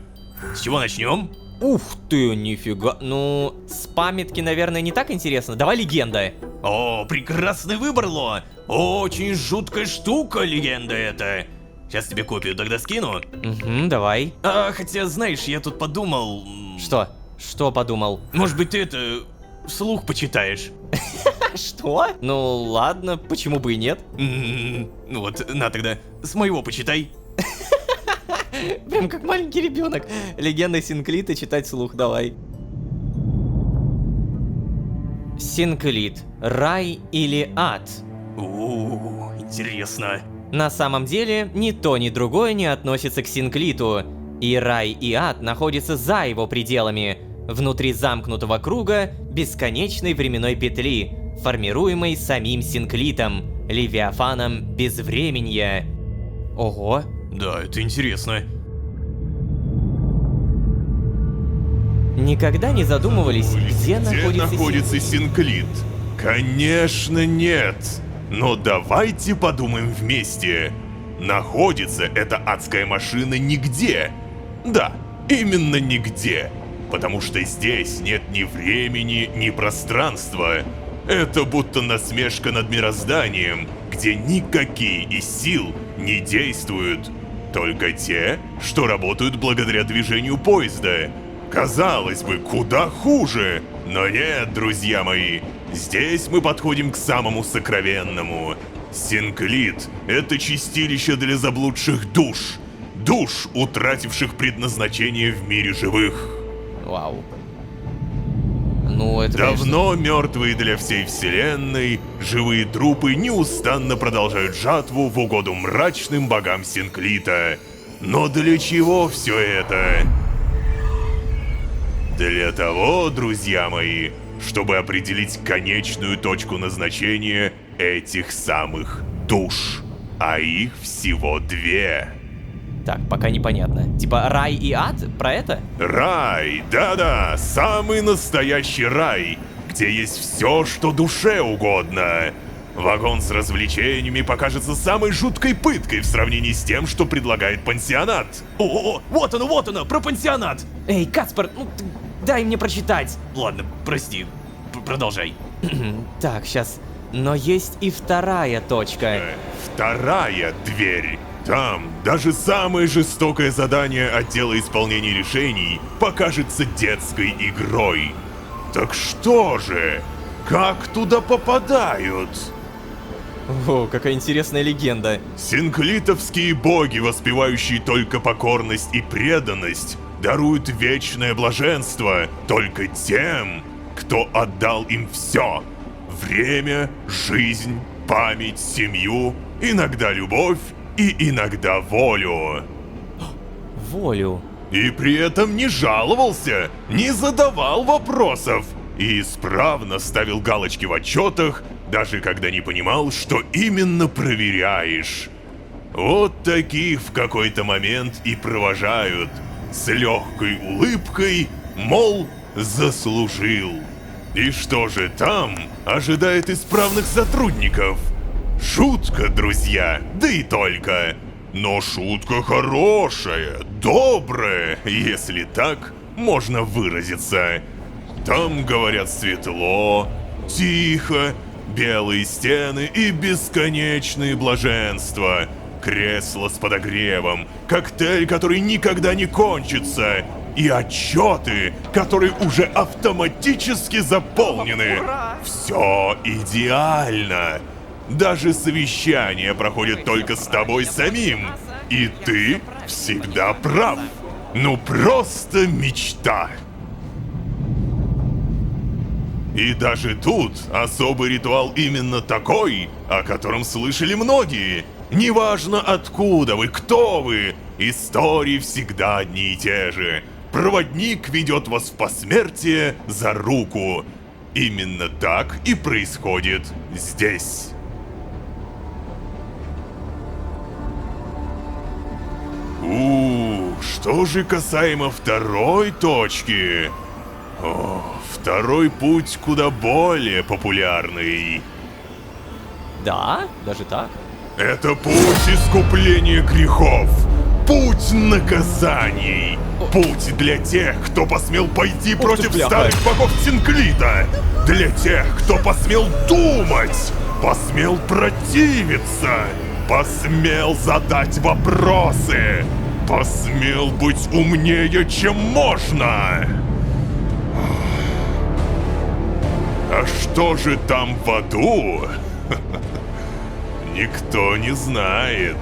С чего начнем?
Ух ты, нифига. Ну, с памятки, наверное, не так интересно. Давай легенда.
О, прекрасный выбор, Ло. Очень жуткая штука, легенда эта. Сейчас тебе копию тогда скину.
Давай.
Хотя, знаешь, я тут подумал...
Что? Что подумал?
Может быть, ты это... вслух почитаешь.
Что? Ну, ладно, почему бы и нет?
Ну вот, на тогда, с моего почитай.
Прям как маленький ребенок. Легенда Синклита читать вслух, давай. Синклит. Рай или ад?
Интересно.
На самом деле, ни то, ни другое не относится к Синклиту. И рай, и ад находятся за его пределами. Внутри замкнутого круга бесконечной временной петли, формируемой самим Синклитом, Левиафаном Безвременья. Ого.
Да, это интересно.
Никогда не задумывались, где
находится Синклит? Конечно, нет. Но давайте подумаем вместе. Находится эта адская машина нигде. Да, именно нигде. Потому что здесь нет ни времени, ни пространства. Это будто насмешка над мирозданием, где никакие из сил не действуют. Только те, что работают благодаря движению поезда. Казалось бы, куда хуже. Но нет, друзья мои, здесь мы подходим к самому сокровенному. Синклит — это чистилище для заблудших душ. душ, утративших предназначение в мире живых.
Вау. Ну, это,
Давно мертвые для всей вселенной, живые трупы неустанно продолжают жатву в угоду мрачным богам Синклита. Но для чего все это? Для того, друзья мои, чтобы определить конечную точку назначения этих самых душ. А их всего 2.
Так, пока непонятно. Типа рай и ад? Про это?
Рай, да-да, самый настоящий рай, где есть все, что душе угодно. Вагон с развлечениями покажется самой жуткой пыткой в сравнении с тем, что предлагает пансионат.
О, вот оно, про пансионат.
Эй, Каспар, ну ты дай мне прочитать.
Ладно, прости, продолжай.
Так, сейчас. Но есть и вторая точка.
Вторая дверь. Там даже самое жестокое задание отдела исполнения решений покажется детской игрой. Так что же? Как туда попадают?
О, какая интересная легенда.
Синклитовские боги, воспевающие только покорность и преданность, даруют вечное блаженство только тем, кто отдал им все. Время, жизнь, память, семью, иногда любовь и иногда волю.
Волю.
И при этом не жаловался, не задавал вопросов и исправно ставил галочки в отчетах, даже когда не понимал, что именно проверяешь. Вот таких в какой-то момент и провожают с легкой улыбкой, мол, заслужил. И что же там ожидает исправных сотрудников? Шутка, друзья, да и только. Но шутка хорошая, добрая, если так можно выразиться. Там, говорят, светло, тихо, белые стены и бесконечные блаженства. Кресло с подогревом, коктейль, который никогда не кончится, и отчеты, которые уже автоматически заполнены. Все идеально. Даже совещание проходит только с тобой самим. И ты всегда прав. Ну просто мечта. И даже тут особый ритуал именно такой, о котором слышали многие. Неважно откуда вы, кто вы, истории всегда одни и те же. Проводник ведет вас в посмертие за руку. Именно так и происходит здесь. Что же касаемо второй точки? О, второй путь куда более популярный.
Да? Даже так?
Это путь искупления грехов. Путь наказаний. Путь для тех, кто посмел пойти против старых богов Синклита. Для тех, кто посмел думать, посмел противиться, посмел задать вопросы, посмел быть умнее, чем можно. А что же там в аду? Никто не знает.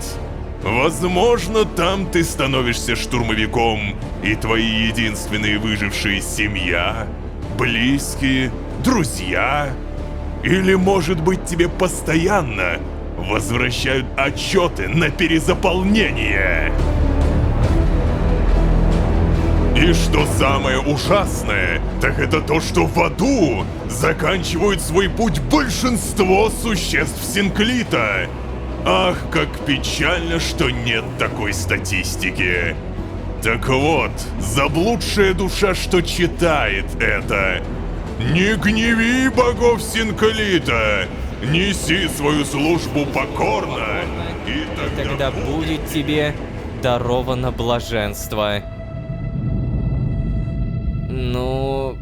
Возможно, там ты становишься штурмовиком, и твои единственные выжившие семья, близкие, друзья. Или, может быть, тебе постоянно возвращают отчеты на перезаполнение. И что самое ужасное, так это то, что в аду заканчивают свой путь большинство существ Синклита. Ах, как печально, что нет такой статистики. Так вот, заблудшая душа, что читает это. Не гневи богов Синклита, неси свою службу покорно, и
тогда будет тебе даровано блаженство. Ну,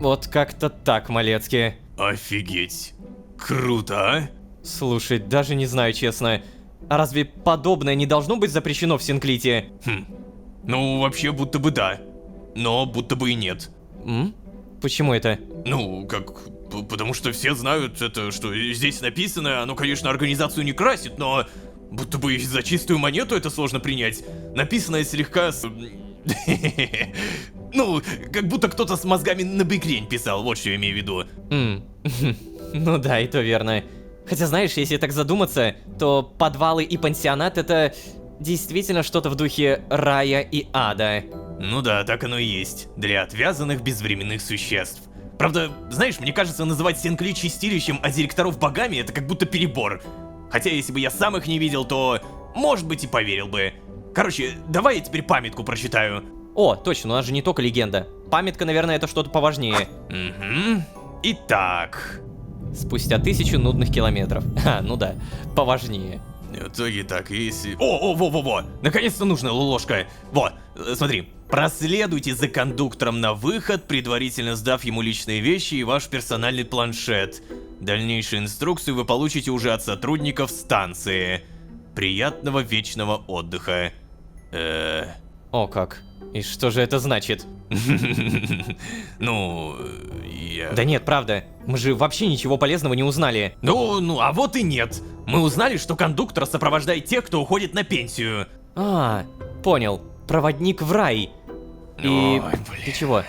вот как-то так, Малецкий.
Офигеть. Круто, а?
Слушай, даже не знаю, честно. А разве подобное не должно быть запрещено в Синклите?
Ну, вообще, будто бы да. Но будто бы и нет.
Почему это?
Ну, потому что все знают это, что здесь написано, оно, конечно, организацию не красит, но Будто бы и за чистую монету это сложно принять. Написанное слегка ну, как будто кто-то с мозгами на бекрень писал, вот что я имею в виду.
Ну да, и то верно. Хотя, знаешь, если так задуматься, то подвалы и пансионат — это действительно что-то в духе рая и ада.
Ну да, так оно и есть. Для отвязанных безвременных существ. Правда, знаешь, мне кажется, называть Сен-Кли чистилищем, а директоров богами — это как будто перебор. Хотя, если бы я сам их не видел, то, может быть, и поверил бы. Короче, давай я теперь памятку прочитаю.
О, точно, у нас же не только легенда. Памятка, наверное, это что-то поважнее.
Угу. Итак.
Спустя 1000 нудных километров. Ну да, поважнее.
В итоге так, если... Во! Наконец-то нужная луложка. Вот, смотри. Проследуйте за кондуктором на выход, предварительно сдав ему личные вещи и ваш персональный планшет. Дальнейшую инструкцию вы получите уже от сотрудников станции. Приятного вечного отдыха.
О как. И что же это значит?
Ну, я...
Да нет, правда. Мы же вообще ничего полезного не узнали.
Ну, а вот и нет. Мы узнали, что кондуктор сопровождает тех, кто уходит на пенсию.
А, понял. Проводник в рай. И...
Ой,
ты чего?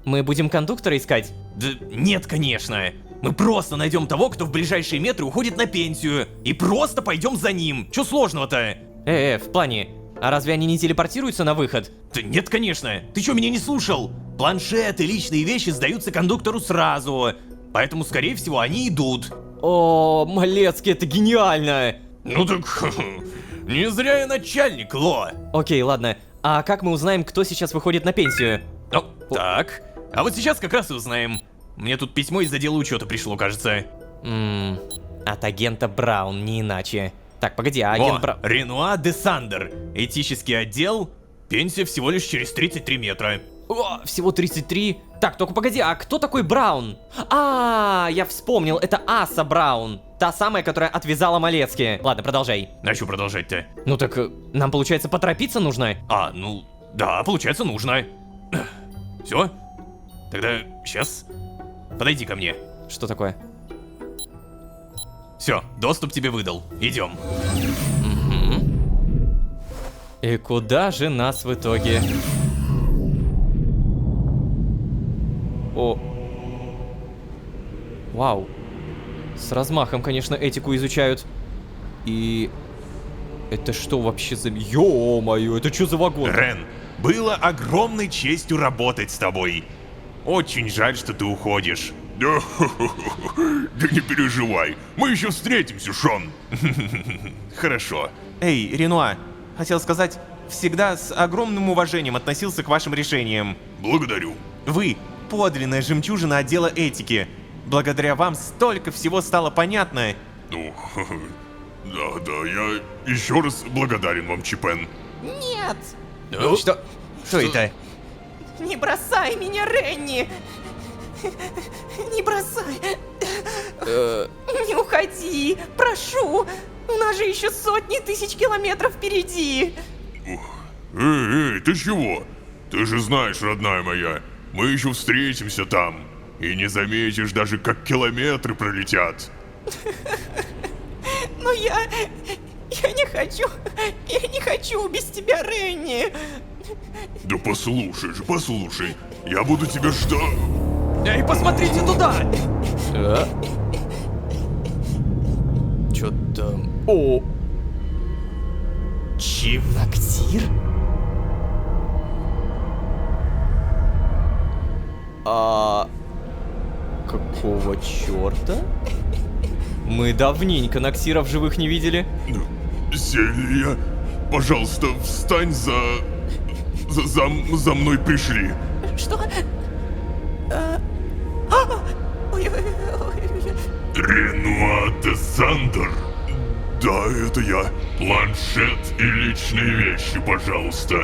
Мы будем кондуктора искать?
Да нет, конечно. Мы просто найдем того, кто в ближайшие метры уходит на пенсию. И просто пойдем за ним. Чё сложного-то?
В плане... А разве они не телепортируются на выход?
Да нет, конечно. Ты чё, меня не слушал? Планшеты, личные вещи сдаются кондуктору сразу. Поэтому, скорее всего, они идут.
О, Малецкий, это гениально!
Ну так, не зря я начальник, Ло.
Окей, ладно. А как мы узнаем, кто сейчас выходит на пенсию?
Ну, так. А вот сейчас как раз и узнаем. Мне тут письмо из отдела учета пришло, кажется.
От агента Браун, не иначе. Так, погоди, а агент Браун...
Ренуа де Сандер. Этический отдел. Пенсия всего лишь через 33 метра.
О, всего 33? Так, только погоди, а кто такой Браун? Я вспомнил, это Аса Браун. Та самая, которая отвязала Малецки. Ладно, продолжай.
А что продолжать-то?
Ну так, нам, получается, поторопиться нужно?
Ну, да, получается, нужно. Все? Тогда, сейчас. Подойди ко мне.
Что такое?
Все, доступ тебе выдал. Идем.
И куда же нас в итоге? О. Вау. С размахом, конечно, этику изучают. И... Это что вообще за... Ё-моё, это что за вагон?
Рен, было огромной честью работать с тобой. Очень жаль, что ты уходишь.
Да не переживай, мы еще встретимся, Шон.
Хорошо. Эй, Ренуа, хотел сказать, всегда с огромным уважением относился к вашим решениям.
Благодарю.
Вы — подлинная жемчужина отдела этики. Благодаря вам столько всего стало понятно.
Ну, да, я еще раз благодарен вам, Чипен.
Нет!
Что это?
Не бросай меня, Ренни! Не бросай! Не уходи! Прошу! У нас же еще сотни тысяч километров впереди!
Эй, ты чего? Ты же знаешь, родная моя, мы еще встретимся там. И не заметишь даже, как километры пролетят.
Но я не хочу без тебя, Ренни!
Да послушай, я буду тебя ждать.
Эй, посмотрите туда! Чё там?
О!
Чивактир?
Какого черта? Мы давненько Наксира в живых не видели.
Селия, пожалуйста, встань за мной пришли.
Что?
Ренуа де Сандер? Да, это я. Планшет и личные вещи, пожалуйста.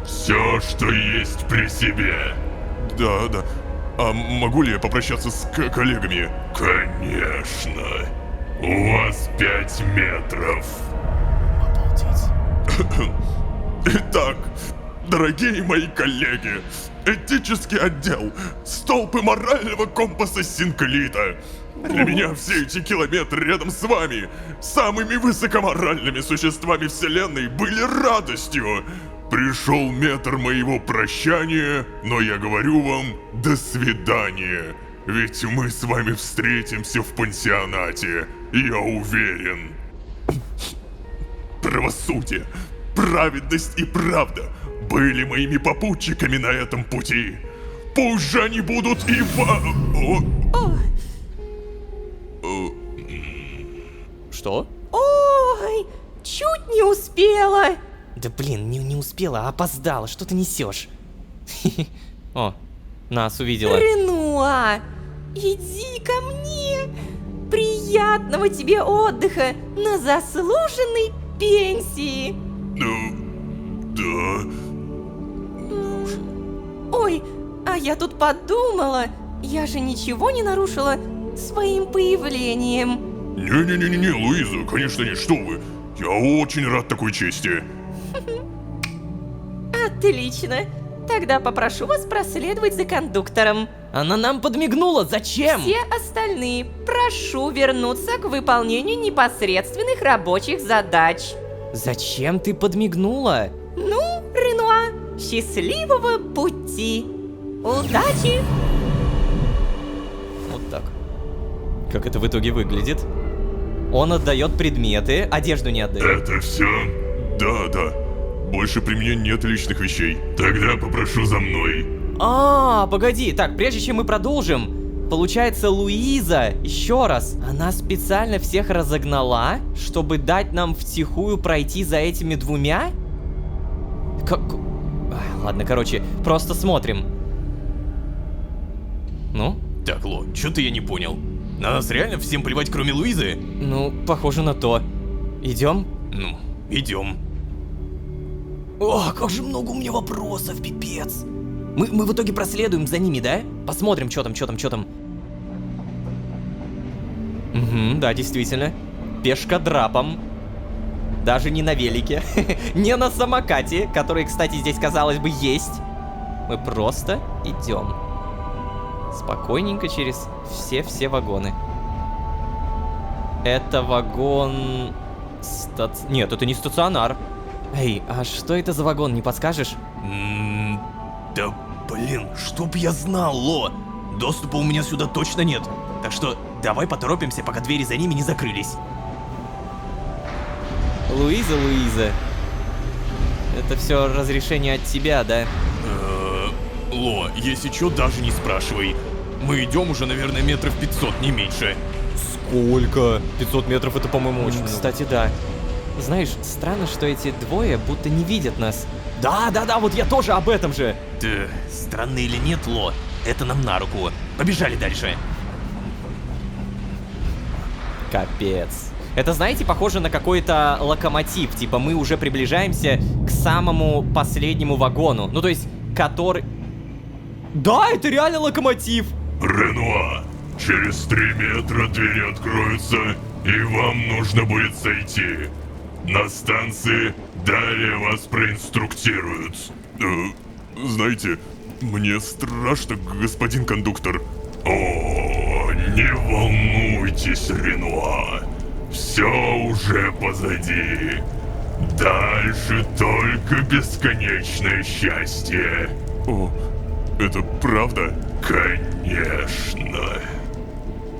Все, что есть при себе. Да. А могу ли я попрощаться с коллегами? Конечно. У вас 5 метров. Итак,
Дорогие мои коллеги, этический отдел, столпы морального компаса Синклита. Для меня все эти километры рядом с вами, самыми высокоморальными существами вселенной, были радостью. Пришел метр моего прощания, но я говорю вам до свидания. Ведь мы с вами встретимся в пансионате, я уверен. Правосудие, праведность и правда были моими попутчиками на этом пути. Пусть же они будут и
Что?
Ой, чуть не успела.
Да блин, не успела, а опоздала. Что ты несешь? О, нас увидела.
Ренуа, иди ко мне. Приятного тебе отдыха на заслуженной пенсии.
Да.
Ой, а я тут подумала, я же ничего не нарушила своим появлением.
Не-не-не-не, Луиза, конечно не, что вы. Я очень рад такой чести.
Отлично. Тогда попрошу вас проследовать за кондуктором.
Она нам подмигнула, зачем?
Все остальные прошу вернуться к выполнению непосредственных рабочих задач.
Зачем ты подмигнула?
Ну, Ренуа, счастливого пути. Удачи!
Вот так. Как это в итоге выглядит? Он отдает предметы, одежду не отдает.
Это все? Да. Больше при мне нет личных вещей. Тогда попрошу за мной.
Погоди, так, прежде чем мы продолжим, получается, Луиза, еще раз, она специально всех разогнала, чтобы дать нам втихую пройти за этими двумя? Ладно, короче, просто смотрим. Ну?
Так, Ло, что-то я не понял. На нас реально всем плевать, кроме Луизы?
Ну, похоже на то. Идем?
Ну, идем.
О, как же много у меня вопросов, пипец. Мы в итоге проследуем за ними, да? Посмотрим, что там. Угу, да, действительно. Пешкодрапом. Даже не на велике. Не на самокате, который, кстати, здесь, казалось бы, есть. Мы просто идем. Спокойненько через все вагоны. Это вагон... Нет, это не стационар. Эй, а что это за вагон, не подскажешь?
Да блин, чтоб я знал, Ло. Доступа у меня сюда точно нет. Так что давай поторопимся, пока двери за ними не закрылись.
Луиза. Это все разрешение от тебя, да?
Ло, если чё, даже не спрашивай. Мы идем уже, наверное, метров 500, не меньше.
Сколько? 500 метров это, по-моему, очень. Кстати, да. Знаешь, странно, что эти двое будто не видят нас. Да, вот я тоже об этом же.
Да, странно или нет, Ло, это нам на руку. Побежали дальше.
Капец. Это, знаете, похоже на какой-то локомотив. Типа мы уже приближаемся к самому последнему вагону. Ну, то есть, который... Да, это реально локомотив.
Ренуа, через 3 метра двери откроются, и вам нужно будет сойти. На станции далее вас проинструктируют. Знаете, мне страшно, господин кондуктор. О, не волнуйтесь, Ренуа. Все уже позади. Дальше только бесконечное счастье. О, это правда? Конечно.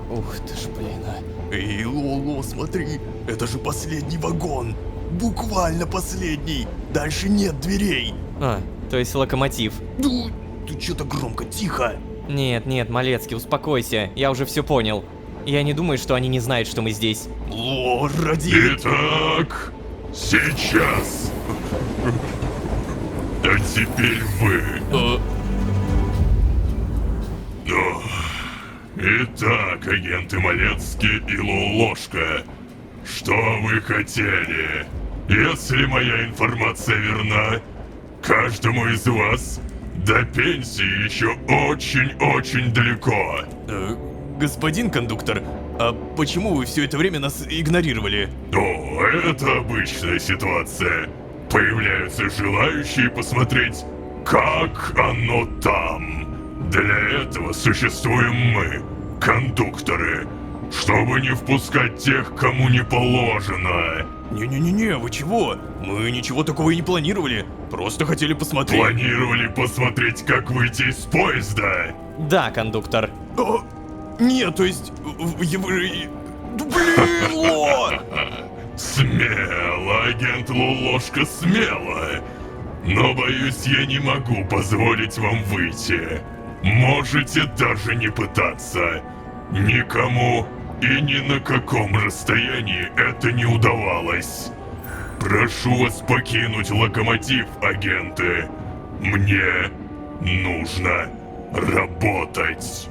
Ух ты ж, блин, а.
Эй, Лоло, смотри, это же последний вагон. Буквально последний. Дальше нет дверей.
То есть локомотив.
Ты что-то громко, тихо.
Нет, Малецкий, успокойся. Я уже все понял. Я не думаю, что они не знают, что мы здесь.
Ло, ради...
Итак, сейчас. А теперь вы. Итак, агенты Малецкий и Лолошка, что вы хотели? Если моя информация верна, каждому из вас до пенсии еще очень-очень далеко.
Господин кондуктор, а почему вы все это время нас игнорировали?
О, это обычная ситуация. появляются желающие посмотреть, как оно там. Для этого существуем мы, кондукторы, чтобы не впускать тех, кому не положено.
Не-не-не, вы чего? Мы ничего такого и не планировали. Просто хотели посмотреть.
Планировали посмотреть, как выйти из поезда?
Да, кондуктор.
Нет, то есть... Блин, Ло!
Смело, агент Лолошка, смело. Но, боюсь, я не могу позволить вам выйти. Можете даже не пытаться. Никому и ни на каком расстоянии это не удавалось. Прошу вас покинуть локомотив, агенты. Мне нужно работать.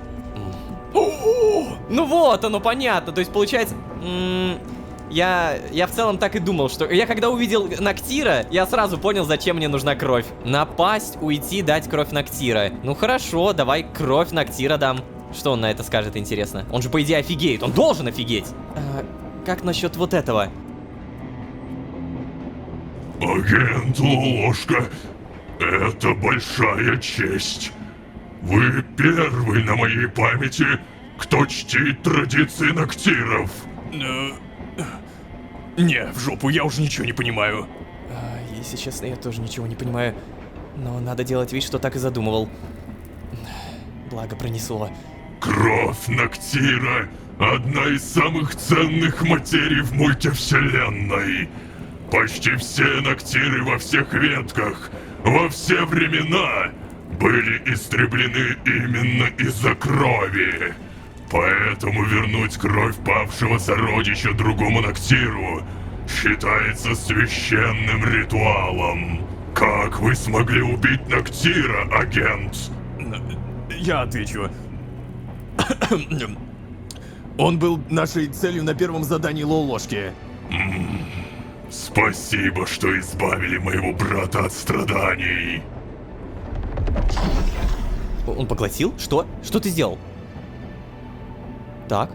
Ну вот, оно понятно. То есть, получается... Я в целом так и думал, что... Я когда увидел Ноктира, я сразу понял, зачем мне нужна кровь. Напасть, уйти, дать кровь Ноктира. Ну хорошо, давай кровь Ноктира дам. Что он на это скажет, интересно? Он же, по идее, офигеет. Он должен офигеть. Как насчет вот этого?
Агент Лолошка, это большая честь. Вы первый на моей памяти, кто чтит традиции Ноктиров.
Не, в жопу, я уже ничего не понимаю.
Если честно, я тоже ничего не понимаю. Но надо делать вид, что так и задумывал. Благо пронесло.
Кровь Ноктира — одна из самых ценных материй в мультивселенной. Почти все Ноктиры во всех ветках, во все времена, были истреблены именно из-за крови. Поэтому вернуть кровь павшего сородича другому Ноктиру считается священным ритуалом. Как вы смогли убить Ноктира, агент?
Я отвечу. Он был нашей целью на первом задании Лолошки.
Спасибо, что избавили моего брата от страданий.
Он поглотил? Что? Что ты сделал? Так.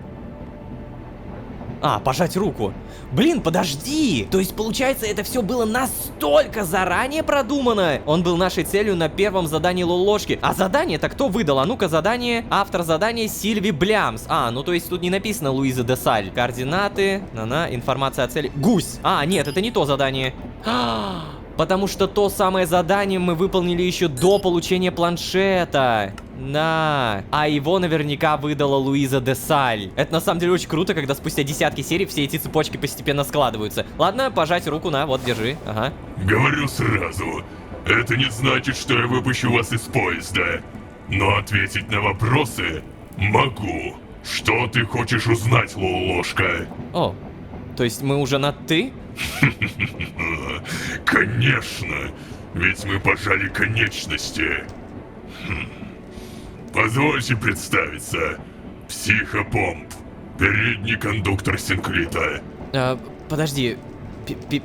Пожать руку. Блин, подожди! То есть, получается, это все было настолько заранее продумано? Он был нашей целью на первом задании Лолошки. А задание-то кто выдал? А ну-ка, задание. Автор задания Сильви Блямс. Ну то есть тут не написано Луиза де Саль. Координаты. Информация о цели. Гусь. Нет, это не то задание. Потому что то самое задание мы выполнили еще до получения планшета. Да. А его наверняка выдала Луиза де Саль. Это на самом деле очень круто, когда спустя десятки серий все эти цепочки постепенно складываются. Ладно, пожать руку, вот, держи. Ага.
Говорю сразу, это не значит, что я выпущу вас из поезда. Но ответить на вопросы могу. Что ты хочешь узнать, Лолошка?
То есть мы уже на «ты»?
Конечно, ведь мы пожали конечности. Позвольте представиться. Психопомп, передний кондуктор Синклита.
Подожди,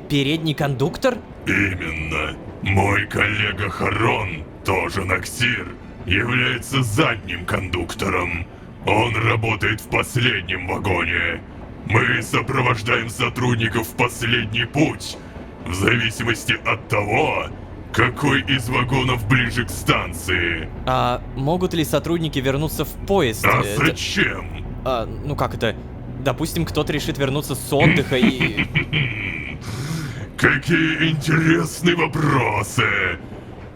передний кондуктор?
Именно. Мой коллега Харон, тоже Ноктир, является задним кондуктором. Он работает в последнем вагоне. Мы сопровождаем сотрудников в последний путь, в зависимости от того, какой из вагонов ближе к станции.
Могут ли сотрудники вернуться в поезд?
Зачем?
Ну как это? Допустим, кто-то решит вернуться с отдыха и...
Какие интересные вопросы!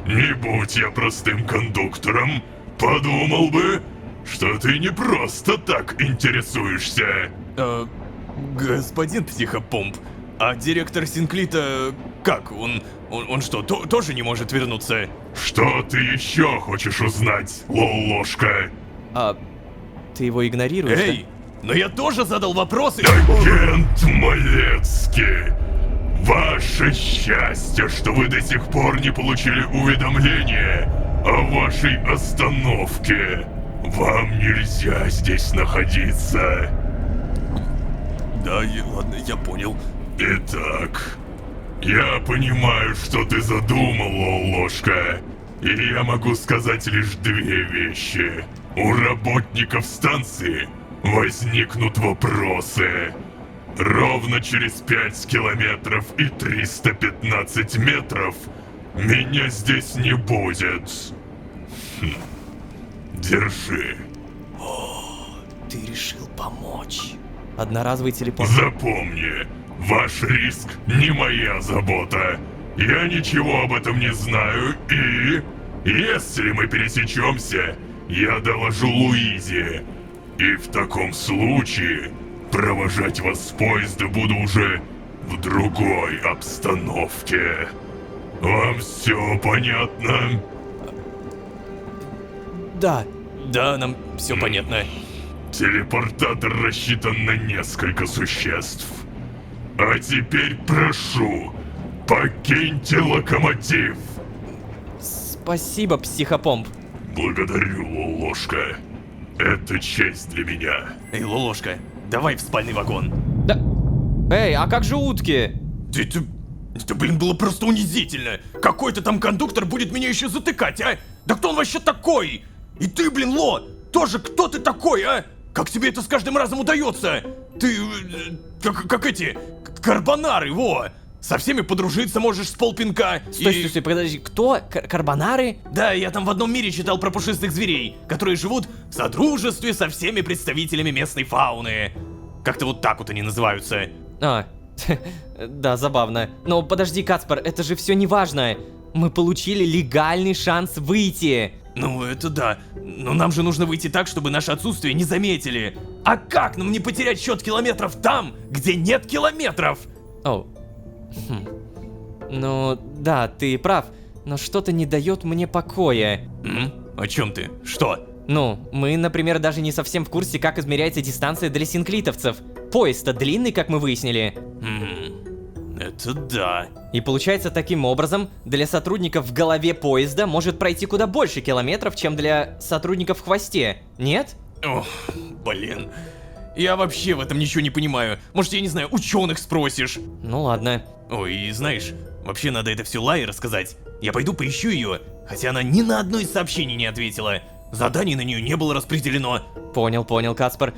Не будь я простым кондуктором, подумал бы, что ты не просто так интересуешься.
Господин Психопомп, а директор Синклита как? Он что, тоже не может вернуться?
Что ты еще хочешь узнать, Лолошка?
Ты его игнорируешь?
Эй, но я тоже задал вопросы!
Агент Малецкий! Ваше счастье, что вы до сих пор не получили уведомление о вашей остановке. Вам нельзя здесь находиться.
Да, ладно, я понял.
Итак, я понимаю, что ты задумал, Лолошка. И я могу сказать лишь две вещи. У работников станции возникнут вопросы.
Ровно через 5 километров и 315 метров меня здесь не будет. Держи.
Ты решил помочь. Одноразовый телепорт.
Запомни, ваш риск не моя забота. Я ничего об этом не знаю и... Если мы пересечемся, я доложу Луизе. И в таком случае провожать вас с поезда буду уже в другой обстановке. Вам все понятно?
Да.
Да, нам все понятно.
Телепортатор рассчитан на несколько существ. А теперь прошу, покиньте локомотив.
Спасибо, психопомп.
Благодарю, Лолошка. Это честь для меня.
Эй, Лолошка, давай в спальный вагон.
Да. Эй, а как же утки?
Это, блин, было просто унизительно. Какой-то там кондуктор будет меня еще затыкать, а? Да кто он вообще такой? И ты, блин, Ло, тоже кто ты такой, а? Как тебе это с каждым разом удается? Ты, как эти, карбонары, во! Со всеми подружиться можешь с полпинка.
Стой, подожди, кто? Карбонары?
Да, я там в одном мире читал про пушистых зверей, которые живут в содружестве со всеми представителями местной фауны. Как-то вот так вот они называются.
А, да, забавно. Но подожди, Кацпер, это же все не важно. Мы получили легальный шанс выйти.
Ну, это да. Но нам же нужно выйти так, чтобы наше отсутствие не заметили. А как нам не потерять счет километров там, где нет километров?
О. Ну, да, ты прав. Но что-то не дает мне покоя.
О чем ты? Что?
Ну, мы, например, даже не совсем в курсе, как измеряется дистанция для синклитовцев. Поезд-то длинный, как мы выяснили.
Это да.
И получается, таким образом, для сотрудников в голове поезда может пройти куда больше километров, чем для сотрудников в хвосте, нет?
Ох, блин. Я вообще в этом ничего не понимаю. Может, я не знаю, ученых спросишь?
Ну ладно.
Ой, и знаешь, вообще надо это все Лае рассказать. Я пойду поищу ее, хотя она ни на одно из сообщений не ответила. Заданий на нее не было распределено.
Понял, Каспар.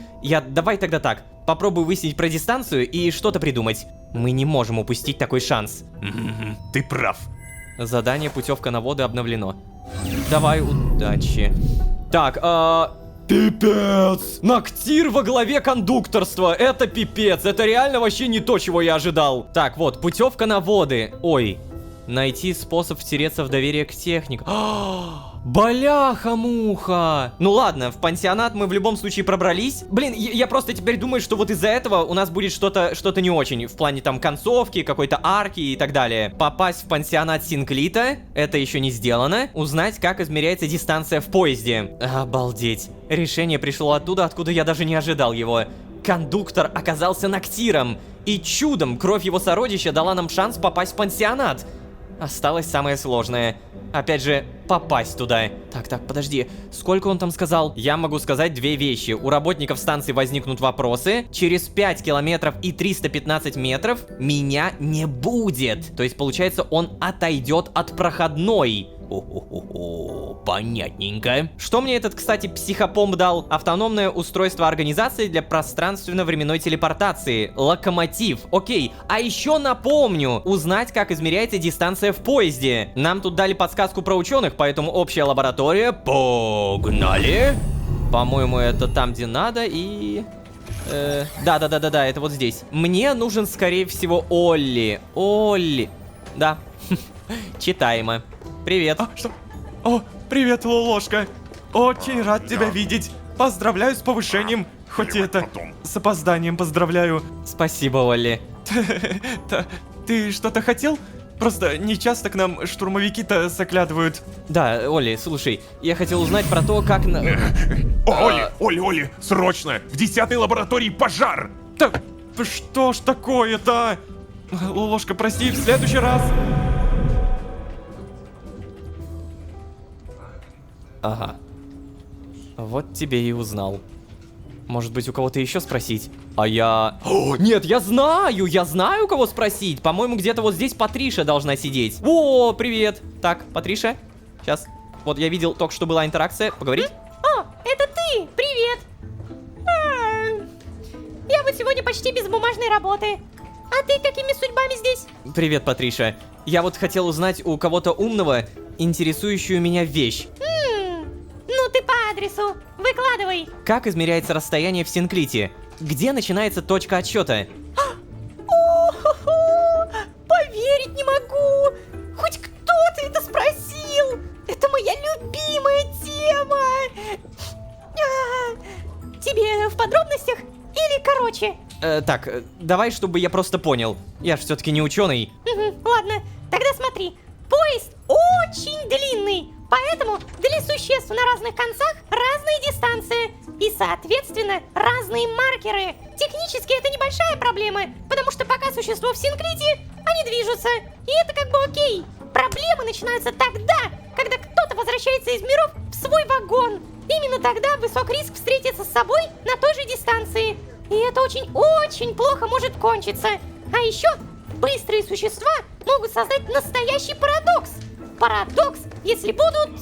Давай тогда так. Попробуй выяснить про дистанцию и что-то придумать. Мы не можем упустить такой шанс.
Ты прав.
Задание «Путевка на воды» обновлено. Давай, удачи. Так, пипец! Ноктир во главе кондукторства! Это пипец! Это реально вообще не то, чего я ожидал. Так, вот, путевка на воды. Ой. Найти способ втереться в доверие к технику. Бляха-муха! Ну ладно, в пансионат мы в любом случае пробрались. Блин, я просто теперь думаю, что вот из-за этого у нас будет что-то не очень. В плане там концовки, какой-то арки и так далее. Попасть в пансионат Синклита, это еще не сделано. Узнать, как измеряется дистанция в поезде. Обалдеть. Решение пришло оттуда, откуда я даже не ожидал его. Кондуктор оказался Ноктиром. И чудом кровь его сородича дала нам шанс попасть в пансионат. Осталось самое сложное. Опять же, попасть туда. Так, подожди. Сколько он там сказал? Я могу сказать две вещи. У работников станции возникнут вопросы. Через 5 километров и 315 метров меня не будет. То есть, получается, он отойдет от проходной. Понятненько. Что мне этот, кстати, психопомп дал? Автономное устройство организации для пространственно-временной телепортации. Локомотив. Окей. А еще напомню, узнать, как измеряется дистанция в поезде. Нам тут дали подсказку про ученых, поэтому общая лаборатория. Погнали. По-моему, это там, где надо, и... Да, это вот здесь. Мне нужен, скорее всего, Олли. Да. Читаемо. Привет.
Что? О, привет, Лолошка. Очень рад тебя видеть. Поздравляю с повышением. Хоть и это с опозданием поздравляю.
Спасибо, Олли.
Ты что-то хотел? Просто не часто к нам штурмовики-то заглядывают.
Да, Олли, слушай, я хотел узнать про то, как...
Олли, срочно! В 10-й лаборатории пожар!
Да что ж такое-то? Лолошка, прости, в следующий раз.
Ага. Вот тебе и узнал. Может быть, у кого-то еще спросить? А я... О, нет, я знаю, у кого спросить. По-моему, где-то вот здесь Патриша должна сидеть. О, привет. Так, Патриша, сейчас. Вот я видел, только что была интеракция. Поговорить?
О, это ты! Привет! Я вот сегодня почти почти без бумажной работы. А ты какими судьбами здесь?
Привет, Патриша. Я вот хотел узнать у кого-то умного интересующую меня вещь.
Ну ты по адресу. Выкладывай.
Как измеряется расстояние в Синклите? Где начинается точка отсчета?
Поверить не могу. Хоть кто-то это спросил. Это моя любимая тема. Тебе в подробностях или короче?
Так, давай, чтобы я просто понял. Я ж все-таки не ученый.
Ладно, тогда смотри. Поезд очень длинный, поэтому для существ на разных концах разные дистанции и, соответственно, разные маркеры. Технически это небольшая проблема, потому что пока существо в синклите, они движутся, и это как бы окей. Проблемы начинаются тогда, когда кто-то возвращается из миров в свой вагон. Именно тогда высок риск встретиться с собой на той же дистанции. И это очень-очень плохо может кончиться. А еще быстрые существа могут создать настоящий парадокс. Парадокс, если будут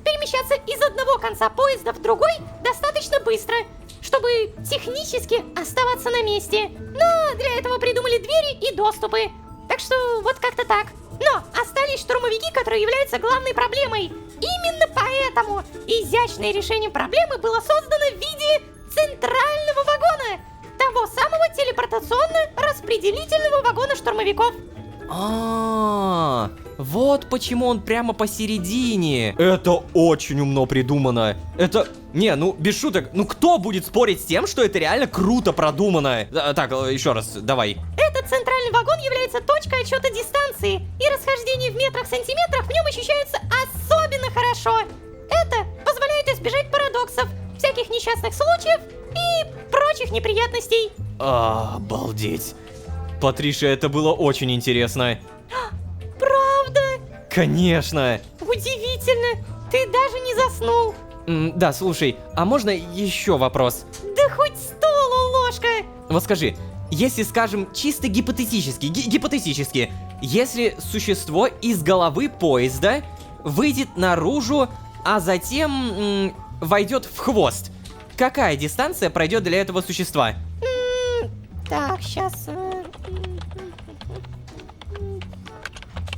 перемещаться из одного конца поезда в другой достаточно быстро, чтобы технически оставаться на месте. Но для этого придумали двери и доступы. Так что вот как-то так. Но остались штурмовики, которые являются главной проблемой. Именно поэтому изящное решение проблемы было создано в виде центрального вагона. Того самого телепортационно-распределительного вагона штурмовиков.
Вот почему он прямо посередине. Это очень умно придумано. Это... Не, ну, без шуток. Ну, кто будет спорить с тем, что это реально круто продумано? Так, еще раз, давай.
Этот центральный вагон является точкой отсчета дистанции, и расхождение в метрах-сантиметрах в нем ощущаются особенно хорошо. Это позволяет избежать парадоксов, всяких несчастных случаев и прочих неприятностей.
Обалдеть. Патриша, это было очень интересно.
Правда?
Конечно.
Удивительно. Ты даже не заснул.
Да, слушай, а можно еще вопрос?
Да хоть стол, ложка.
Вот скажи, если, скажем, чисто гипотетически, если существо из головы поезда выйдет наружу, а затем войдет в хвост, какая дистанция пройдет для этого существа?
Так, сейчас...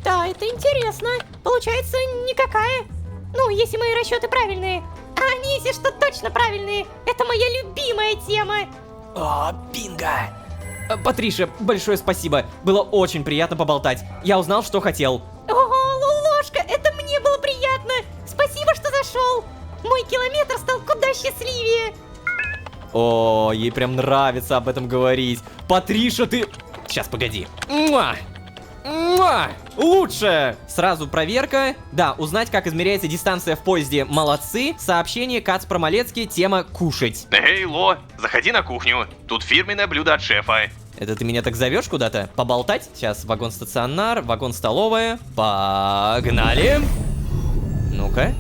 Да, это интересно. Получается, никакая. Ну, если мои расчеты правильные. А они, если что, точно правильные. Это моя любимая тема.
Бинго! Патриша, большое спасибо. Было очень приятно поболтать. Я узнал, что хотел.
Лулошка, это мне было приятно. Спасибо, что зашел. Мой километр стал куда счастливее.
О, ей прям нравится об этом говорить. Патриша, ты... Сейчас, погоди. Лучше! Сразу проверка. Да, узнать, как измеряется дистанция в поезде. Молодцы. Сообщение Кацпромалецкий, тема «Кушать».
Эй, Ло, заходи на кухню. Тут фирменное блюдо от шефа.
Это ты меня так зовешь куда-то? Поболтать? Сейчас вагон-стационар, вагон-столовая. Погнали! Ну-ка.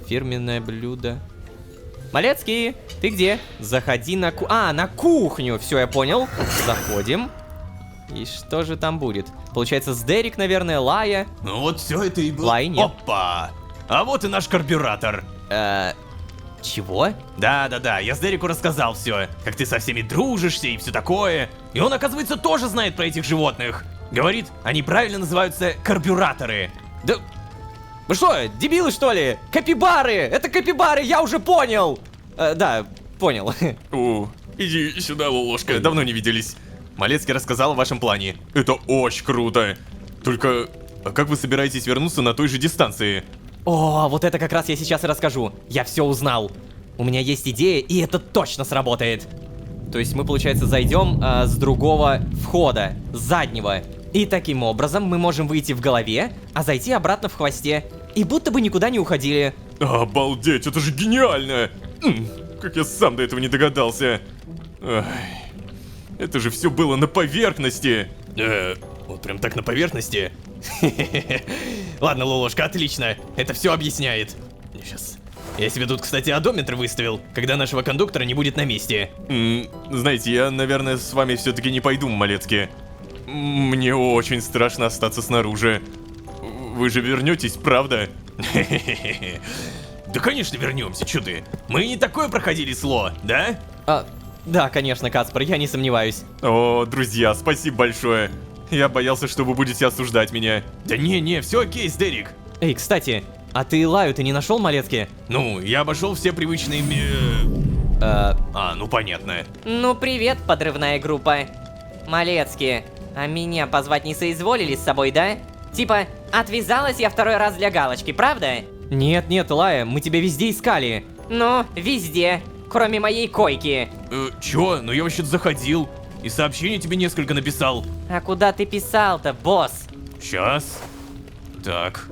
Фирменное блюдо. Малецкий, ты где? Заходи на на кухню. Все, я понял. Заходим. И что же там будет? Получается, с Дерек, наверное, Лая.
Ну вот все это и было.
Лай нет.
Опа! А вот и наш карбюратор.
Чего?
Да, я с Дереку рассказал все. Как ты со всеми дружишься и все такое. И он, оказывается, тоже знает про этих животных. Говорит, они правильно называются карбюраторы.
Да... Вы что, дебилы, что ли? Капибары! Это капибары, я уже понял! Да, понял.
Иди сюда, Лолошка, давно не виделись. Малецкий рассказал о вашем плане. Это очень круто. Только, а как вы собираетесь вернуться на той же дистанции?
О, вот это как раз я сейчас и расскажу. Я все узнал. У меня есть идея, и это точно сработает. То есть мы, получается, зайдем с другого входа, с заднего. И таким образом мы можем выйти в голове, а зайти обратно в хвосте. И будто бы никуда не уходили.
Обалдеть, это же гениально! Как я сам до этого не догадался. Это же все было на поверхности.
Вот прям так на поверхности? Ладно, Лолошка, отлично. Это все объясняет. Сейчас. Я себе тут, кстати, одометр выставил, когда нашего кондуктора не будет на месте.
Знаете, я, наверное, с вами все-таки не пойду, Малецкий. Мне очень страшно остаться снаружи. Вы же вернетесь, правда?
Да, конечно, вернемся, чё ты? Мы не такое проходили, Сло, да?
Да, конечно, Каспар, я не сомневаюсь.
О, друзья, спасибо большое. Я боялся, что вы будете осуждать меня.
Да не, все окей, Сдерик.
Эй, кстати, а ты Лаю ты не нашел, Малецкий?
Ну, я обошел все привычные... ну понятно.
Ну, привет, подрывная группа. Малецкий, а меня позвать не соизволили с собой, да? Типа, отвязалась я второй раз для галочки, правда?
Нет, Лая, мы тебя везде искали.
Ну, везде, кроме моей койки.
Чё? Ну я вообще-то заходил. И сообщение тебе несколько написал.
А куда ты писал-то, босс?
Сейчас. Так.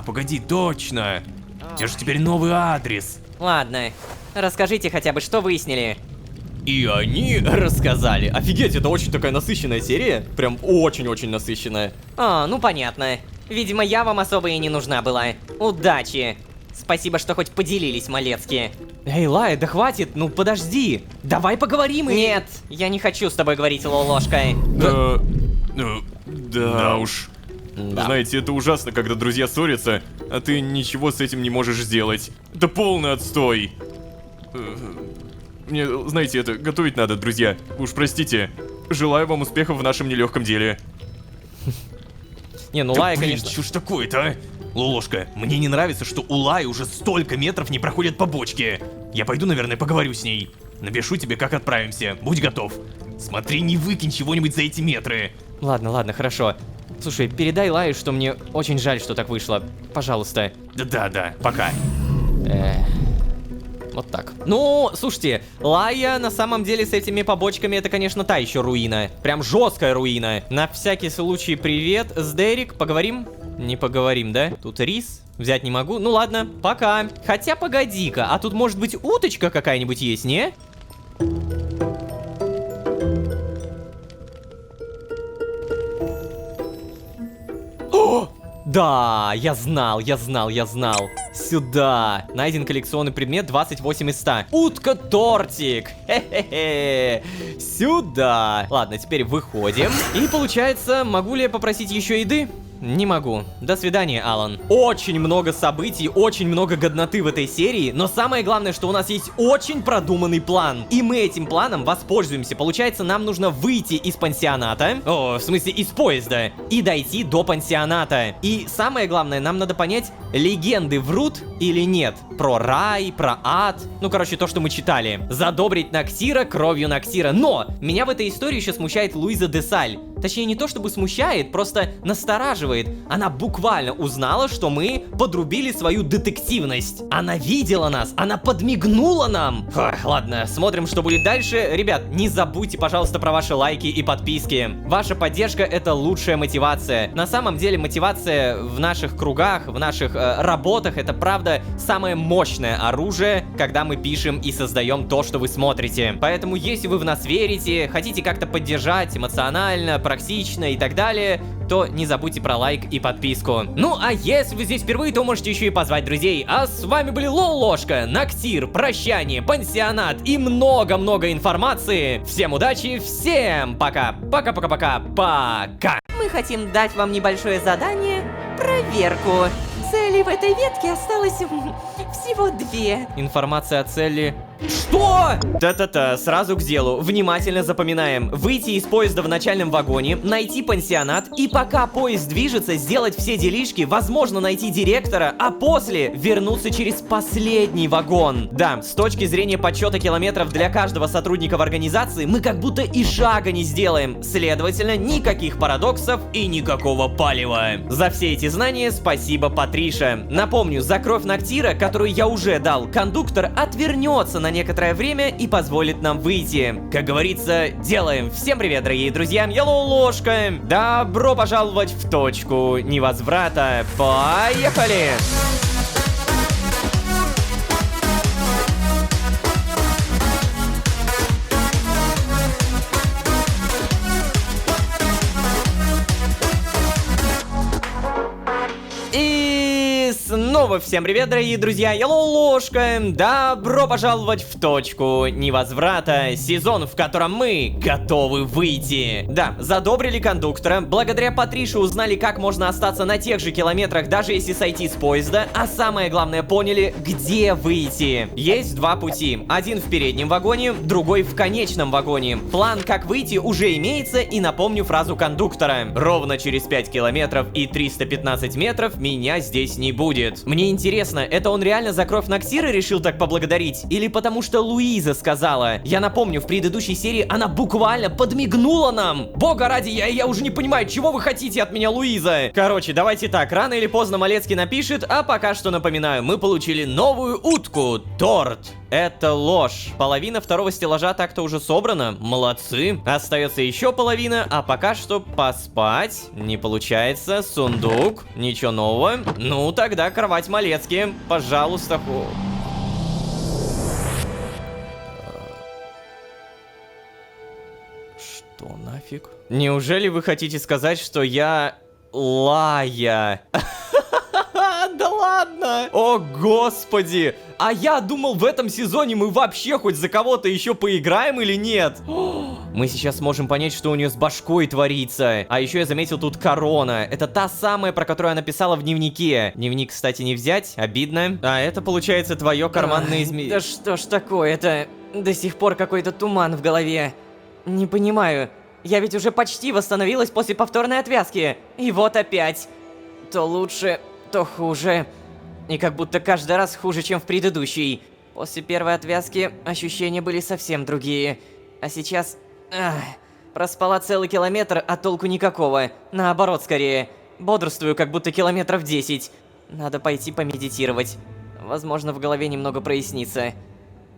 Погоди, точно. У тебя же теперь новый адрес.
Ладно, расскажите хотя бы, что выяснили.
И они рассказали. Офигеть, это очень такая насыщенная серия. Прям очень-очень насыщенная.
Ну понятно. Видимо, я вам особо и не нужна была. Удачи. Спасибо, что хоть поделились, Малецкие.
Эй, Лая, да хватит, ну подожди. Давай поговорим и...
Нет, я не хочу с тобой говорить, Лолошка.
Да уж.
Да.
Знаете, это ужасно, когда друзья ссорятся, а ты ничего с этим не можешь сделать. Это полный отстой. Мне, знаете, это готовить надо, друзья. Уж простите. Желаю вам успехов в нашем нелегком деле.
Не, ну
Да
Лая,
блин,
конечно...
Что ж такое-то, а? Лолошка, мне не нравится, что у Лаи уже столько метров не проходят по бочке. Я пойду, наверное, поговорю с ней. Напишу тебе, как отправимся. Будь готов. Смотри, не выкинь чего-нибудь за эти метры.
Ладно, хорошо. Слушай, передай Лае, что мне очень жаль, что так вышло. Пожалуйста.
Да, пока.
Вот так. Ну, слушайте, Лая на самом деле с этими побочками это, конечно, та еще руина. Прям жесткая руина. На всякий случай привет, Сдерик, поговорим? Не поговорим, да? Тут рис взять не могу. Ну ладно, пока. Хотя погоди-ка, а тут может быть уточка какая-нибудь есть, не? О! Да, я знал. Сюда. Найден коллекционный предмет 28 из 100. Утка-тортик. Хе-хе-хе. Сюда. Ладно, теперь выходим. И получается, могу ли я попросить еще еды? Не могу. До свидания, Алан. Очень много событий, очень много годноты в этой серии, но самое главное, что у нас есть очень продуманный план. И мы этим планом воспользуемся. Получается, нам нужно выйти из пансионата, в смысле, из поезда, и дойти до пансионата. И самое главное, нам надо понять, легенды врут или нет. Про рай, про ад, ну, короче, то, что мы читали. Задобрить Ноктира кровью Ноктира. Но меня в этой истории еще смущает Луиза Десаль. Точнее, не то чтобы смущает, просто настораживает. Она буквально узнала, что мы подрубили свою детективность. Она видела нас, она подмигнула нам. Ладно, смотрим, что будет дальше. Ребят, не забудьте, пожалуйста, про ваши лайки и подписки. Ваша поддержка — это лучшая мотивация. На самом деле, мотивация в наших кругах, в наших работах — это, правда, самое мощное оружие, когда мы пишем и создаем то, что вы смотрите. Поэтому, если вы в нас верите, хотите как-то поддержать эмоционально, практично и так далее, то не забудьте про лайк и подписку. Ну, а если вы здесь впервые, то можете еще и позвать друзей. А с вами были Лолошка, Ноктир, Прощание, Пансионат и много-много информации. Всем удачи, всем пока. Пока-пока-пока. Пока.
Мы хотим дать вам небольшое задание — проверку. Целей в этой ветке осталось всего 2.
Информация о цели... Что? Та-та-та, сразу к делу. Внимательно запоминаем. Выйти из поезда в начальном вагоне, найти пансионат и пока поезд движется, сделать все делишки, возможно, найти директора, а после вернуться через последний вагон. Да, с точки зрения подсчета километров для каждого сотрудника в организации мы как будто и шага не сделаем. Следовательно, никаких парадоксов и никакого палева. За все эти знания спасибо, Патриша. Напомню, за кровь Ноктира, которую я уже дал, кондуктор отвернется на некоторое время и позволит нам выйти. Как говорится, делаем. Всем привет, дорогие друзья, я Лолошка. Добро пожаловать в точку невозврата. Поехали! снова всем привет, дорогие друзья, я Лолошка. Добро пожаловать в точку невозврата, сезон, в котором мы готовы выйти. Да, задобрили кондуктора, благодаря Патрише узнали, как можно остаться на тех же километрах, даже если сойти с поезда, а самое главное, поняли, где выйти. Есть два пути, один в переднем вагоне, другой в конечном вагоне. План, как выйти, уже имеется, и напомню фразу кондуктора. Ровно через 5 километров и 315 метров меня здесь не будет. Мне интересно, это он реально за кровь Ноксира решил так поблагодарить? Или потому что Луиза сказала? Я напомню, в предыдущей серии она буквально подмигнула нам. Бога ради, я уже не понимаю, чего вы хотите от меня, Луиза? Короче, давайте так, рано или поздно Малецкий напишет, а пока что напоминаю, мы получили новую утку, торт. Это ложь. Половина второго стеллажа так-то уже собрана. Молодцы. Остается еще половина, а пока что поспать. Не получается. Сундук. Ничего нового. Ну, тогда кровать Малецкий. Пожалуйста. Что нафиг? Неужели вы хотите сказать, что я... Лая? Да ладно! О, господи! А я думал, в этом сезоне мы вообще хоть за кого-то еще поиграем или нет? Мы сейчас сможем понять, что у нее с башкой творится. А еще я заметил тут корона. Это та самая, про которую она писала в дневнике. Дневник, кстати, не взять, обидно. А это, получается, твое карманное измерение.
Да что ж такое, это до сих пор какой-то туман в голове. Не понимаю. Я ведь уже почти восстановилась после повторной отвязки. И вот опять. То лучше, то хуже. И как будто каждый раз хуже, чем в предыдущий. После первой отвязки ощущения были совсем другие. А сейчас... проспала целый километр, а толку никакого. Наоборот, скорее. Бодрствую, как будто километров 10. Надо пойти помедитировать. Возможно, в голове немного прояснится.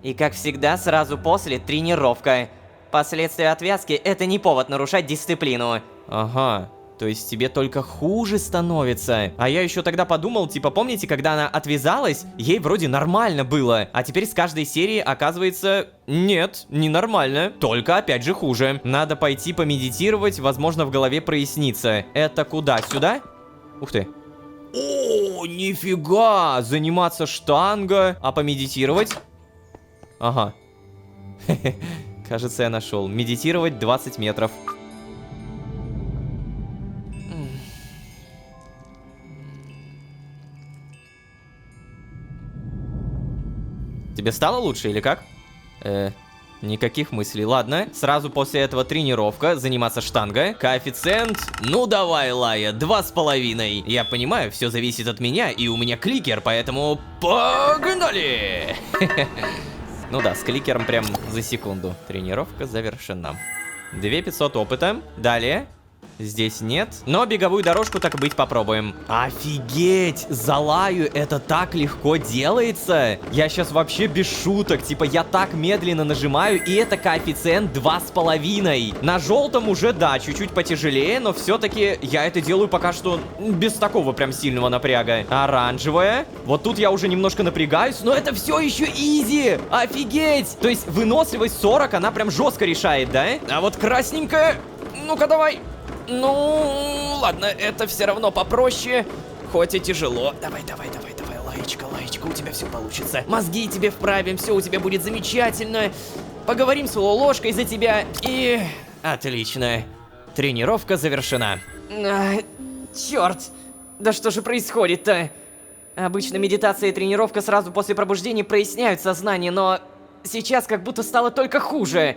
И как всегда, сразу после тренировка. Последствия отвязки — это не повод нарушать дисциплину.
Ага. То есть тебе только хуже становится. А я еще тогда подумал, типа, помните, когда она отвязалась, ей вроде нормально было. А теперь с каждой серии оказывается, нет, не нормально, только опять же хуже. Надо пойти помедитировать, возможно, в голове прояснится. Это куда? Сюда? Ух ты. О, нифига! Заниматься штанга, а помедитировать? Ага. Кажется, я нашел. Медитировать 20 метров. Тебе стало лучше или как? Никаких мыслей. Ладно, сразу после этого тренировка, заниматься штангой. Коэффициент, ну давай, Лая, 2,5. Я понимаю, все зависит от меня, и у меня кликер, поэтому погнали! Ну да, с кликером прям за секунду. Тренировка завершена. 2500 опыта. Далее. Здесь нет, но беговую дорожку, так и быть, попробуем. Офигеть! За Лаю это так легко делается! Я сейчас вообще без шуток, типа я так медленно нажимаю, и это коэффициент 2,5. На желтом уже, да, чуть-чуть потяжелее, но все-таки я это делаю пока что без такого прям сильного напряга. Оранжевая. Вот тут я уже немножко напрягаюсь, но это все еще изи! Офигеть! То есть выносливость 40, она прям жестко решает, да? А вот красненькая... Ну-ка давай! Ну, ладно, это все равно попроще, хоть и тяжело. Давай, Лаечка, у тебя все получится. Мозги тебе вправим, все у тебя будет замечательно. Поговорим с Лолошкой за тебя и... Отлично. Тренировка завершена.
Черт! Да что же происходит-то? Обычно медитация и тренировка сразу после пробуждения проясняют сознание, но сейчас как будто стало только хуже.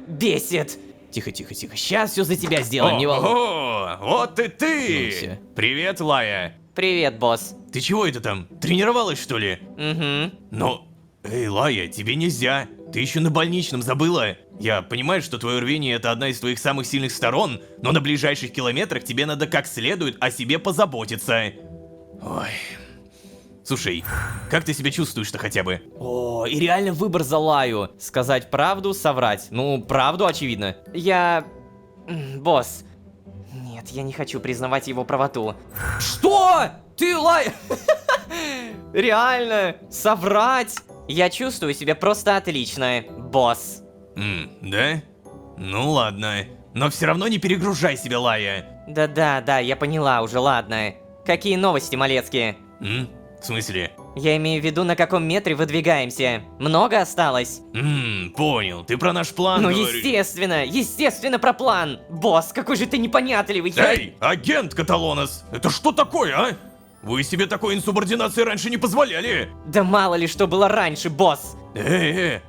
Бесит.
Тихо. Сейчас все за тебя сделаем, не волнуйся.
О, вот и ты! Привет, Лая.
Привет, босс.
Ты чего это там? Тренировалась, что ли?
Угу.
Но... Эй, Лая, тебе нельзя. Ты еще на больничном забыла. Я понимаю, что твое рвение это одна из твоих самых сильных сторон, но на ближайших километрах тебе надо как следует о себе позаботиться. Ой... Слушай, как ты себя чувствуешь-то хотя бы?
О, и реально выбор за Лаю. Сказать правду, соврать. Ну, правду очевидно.
Босс. Нет, я не хочу признавать его правоту.
Что? Ты, Лая... Реально? Соврать?
Я чувствую себя просто отлично, босс.
Да? Ну ладно. Но все равно не перегружай себя, Лая.
Да, я поняла уже, ладно. Какие новости, Малецкие?
В смысле?
Я имею в виду, на каком метре выдвигаемся. Много осталось?
Понял. Ты про наш план
Ну,
говоришь?
естественно про план. Босс, какой же ты непонятливый.
Эй, агент Каталонос, это что такое, а? Вы себе такой инсубординации раньше не позволяли.
Да мало ли что было раньше, босс.
Ты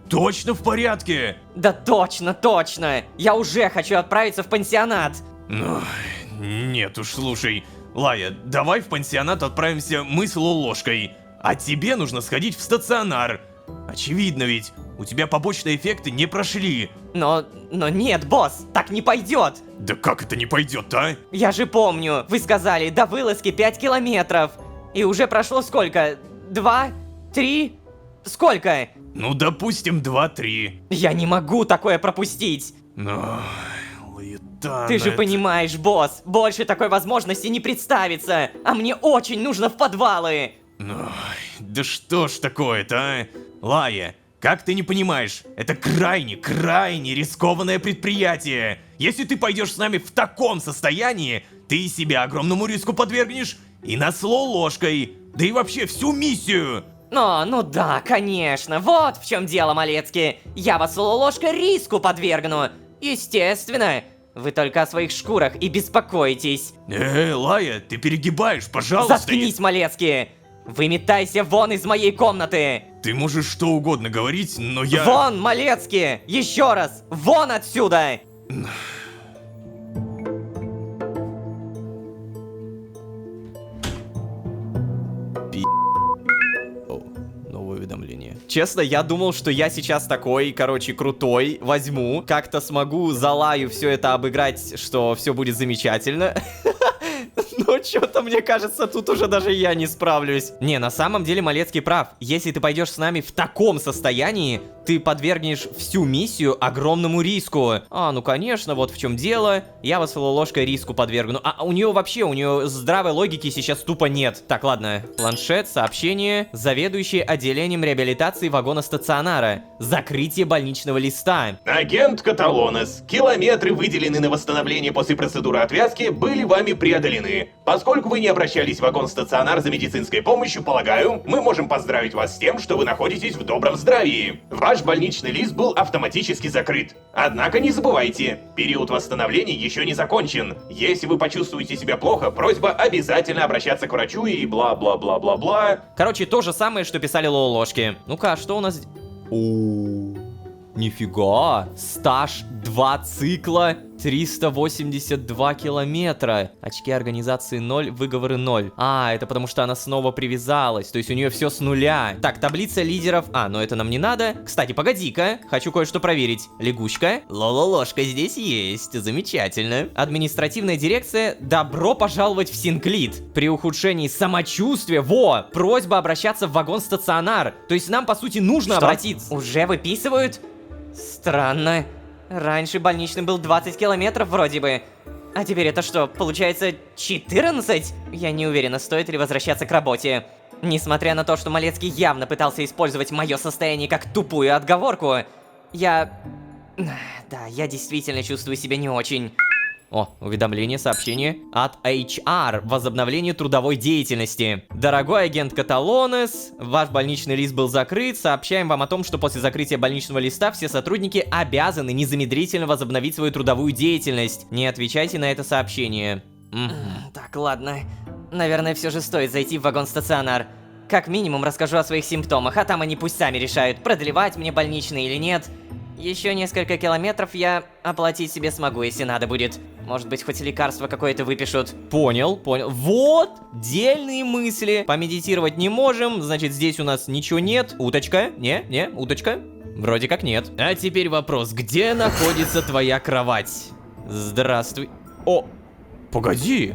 точно в порядке?
Да точно. Я уже хочу отправиться в пансионат.
Ну, нет уж, слушай. Лая, давай в пансионат отправимся мы с Лолошкой. А тебе нужно сходить в стационар. Очевидно ведь, у тебя побочные эффекты не прошли.
Но нет, босс, так не пойдет.
Да как это не пойдет-то, а?
Я же помню, вы сказали, до вылазки 5 километров. И уже прошло сколько? 2? 3? Сколько?
Ну, допустим, 2-3.
Я не могу такое пропустить.
Но... Лаэтана,
Ты же
это-
понимаешь, босс, больше такой возможности не представится. А мне очень нужно в подвалы.
Да что ж такое-то, а? Лая, как ты не понимаешь, это крайне рискованное предприятие. Если ты пойдешь с нами в таком состоянии, ты себя огромному риску подвергнешь и нас с Лолошкой, да и вообще всю миссию.
Ну да, конечно, вот в чем дело, Малецкий. Я вас, Лолошка, риску подвергну. Естественно. Вы только о своих шкурах и беспокойтесь.
Лая, ты перегибаешь, пожалуйста.
Заткнись, Малецкий. Выметайся вон из моей комнаты.
Ты можешь что угодно говорить, но я...
Вон, Малецкий! Еще раз! Вон отсюда!
Новое уведомление. Честно, я думал, что я сейчас такой, короче, крутой, возьму, как-то смогу за Лаю все это обыграть, что все будет замечательно. Но что-то, мне кажется, тут уже даже я не справлюсь. Не, на самом деле Малецкий прав. Если ты пойдешь с нами в таком состоянии, ты подвергнешь всю миссию огромному риску. Ну конечно, вот в чем дело. Я вас, Лолошкой, риску подвергну. А у нее здравой логики сейчас тупо нет. Так, ладно. Планшет, сообщение. Заведующий отделением реабилитации вагона стационара. Закрытие больничного листа.
Агент Каталонос, километры, выделенные на восстановление после процедуры отвязки, были вами преодолены. Поскольку вы не обращались в вагон-стационар за медицинской помощью, полагаю, мы можем поздравить вас с тем, что вы находитесь в добром здравии. Ваш больничный лист был автоматически закрыт. Однако не забывайте, период восстановления еще не закончен. Если вы почувствуете себя плохо, просьба обязательно обращаться к врачу и бла-бла-бла-бла-бла.
Короче, то же самое, что писали Лолошки. Ну-ка, а что у нас... Нифига! Стаж 2 цикла, 382 километра. Очки организации 0, выговоры 0. Это потому что она снова привязалась, то есть у нее все с нуля. Так, таблица лидеров. Но это нам не надо. Кстати, погоди-ка, хочу кое-что проверить. Лягушка. Лолошка здесь есть, замечательно. Административная дирекция, добро пожаловать в Синклит. При ухудшении самочувствия, просьба обращаться в вагон-стационар. То есть нам, по сути, нужно обратиться.
Уже выписывают? Странно. Раньше больничный был 20 километров вроде бы. А теперь это что, получается 14? Я не уверена, стоит ли возвращаться к работе. Несмотря на то, что Малецкий явно пытался использовать мое состояние как тупую отговорку, я действительно чувствую себя не очень.
Уведомление, сообщение от HR. Возобновление трудовой деятельности. Дорогой агент Каталонос, ваш больничный лист был закрыт. Сообщаем вам о том, что после закрытия больничного листа все сотрудники обязаны незамедлительно возобновить свою трудовую деятельность. Не отвечайте на это сообщение.
Так, ладно. Наверное, все же стоит зайти в вагон-стационар. Как минимум расскажу о своих симптомах, а там они пусть сами решают, продлевать мне больничный или нет. Еще несколько километров я оплатить себе смогу, если надо будет. Может быть, хоть лекарство какое-то выпишут.
Понял. Вот, дельные мысли. Помедитировать не можем, значит, здесь у нас ничего нет. Уточка? Не, уточка? Вроде как нет. А теперь вопрос, где находится твоя кровать? Здравствуй. Погоди.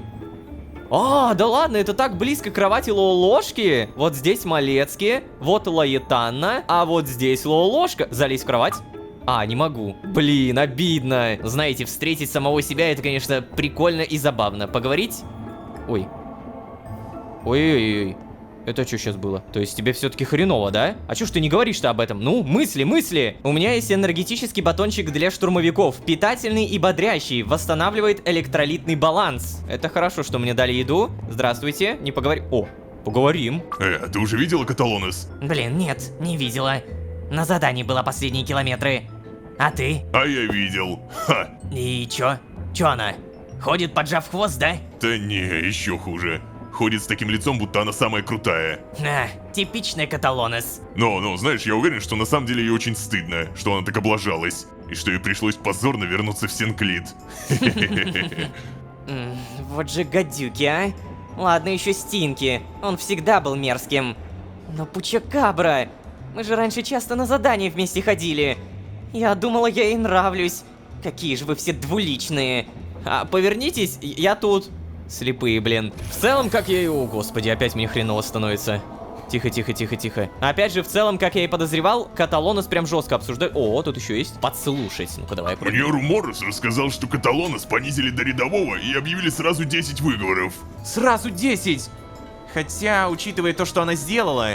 Да ладно, это так близко к кровати Лолошки. Вот здесь Малецкий, вот Лаэтана, а вот здесь Лолошка. Залезь в кровать. Не могу. Блин, обидно. Знаете, встретить самого себя, это, конечно, прикольно и забавно. Поговорить? Ой-ой-ой. Это что сейчас было? То есть тебе все-таки хреново, да? А чё ж ты не говоришь-то об этом? Ну, мысли! У меня есть энергетический батончик для штурмовиков. Питательный и бодрящий. Восстанавливает электролитный баланс. Это хорошо, что мне дали еду. Здравствуйте. Не поговори... Поговорим.
А ты уже видела Каталонес?
Блин, нет, не видела. На задании была последние километры. А ты?
А я видел. Ха!
И чё? Чё она? Ходит, поджав хвост, да?
Да не, еще хуже. Ходит с таким лицом, будто она самая крутая.
Типичный Каталонес.
Но, знаешь, я уверен, что на самом деле ей очень стыдно, что она так облажалась. И что ей пришлось позорно вернуться в Синклит.
Вот же гадюки, а? Ладно, еще Стинки. Он всегда был мерзким. Но Пучакабра... Мы же раньше часто на задания вместе ходили. Я думала, я ей нравлюсь. Какие же вы все двуличные.
А, повернитесь, я тут. Слепые, блин. В целом, как я и... О, господи, опять мне хреново становится. Тихо, тихо, тихо, тихо. Опять же, в целом, как я и подозревал, Каталонес прям жестко обсуждает. О, тут еще есть подслушать. Ну-ка, давай.
Мне Руморос рассказал, что Каталонес понизили до рядового и объявили сразу 10 выговоров.
Сразу 10! Хотя, учитывая то, что она сделала...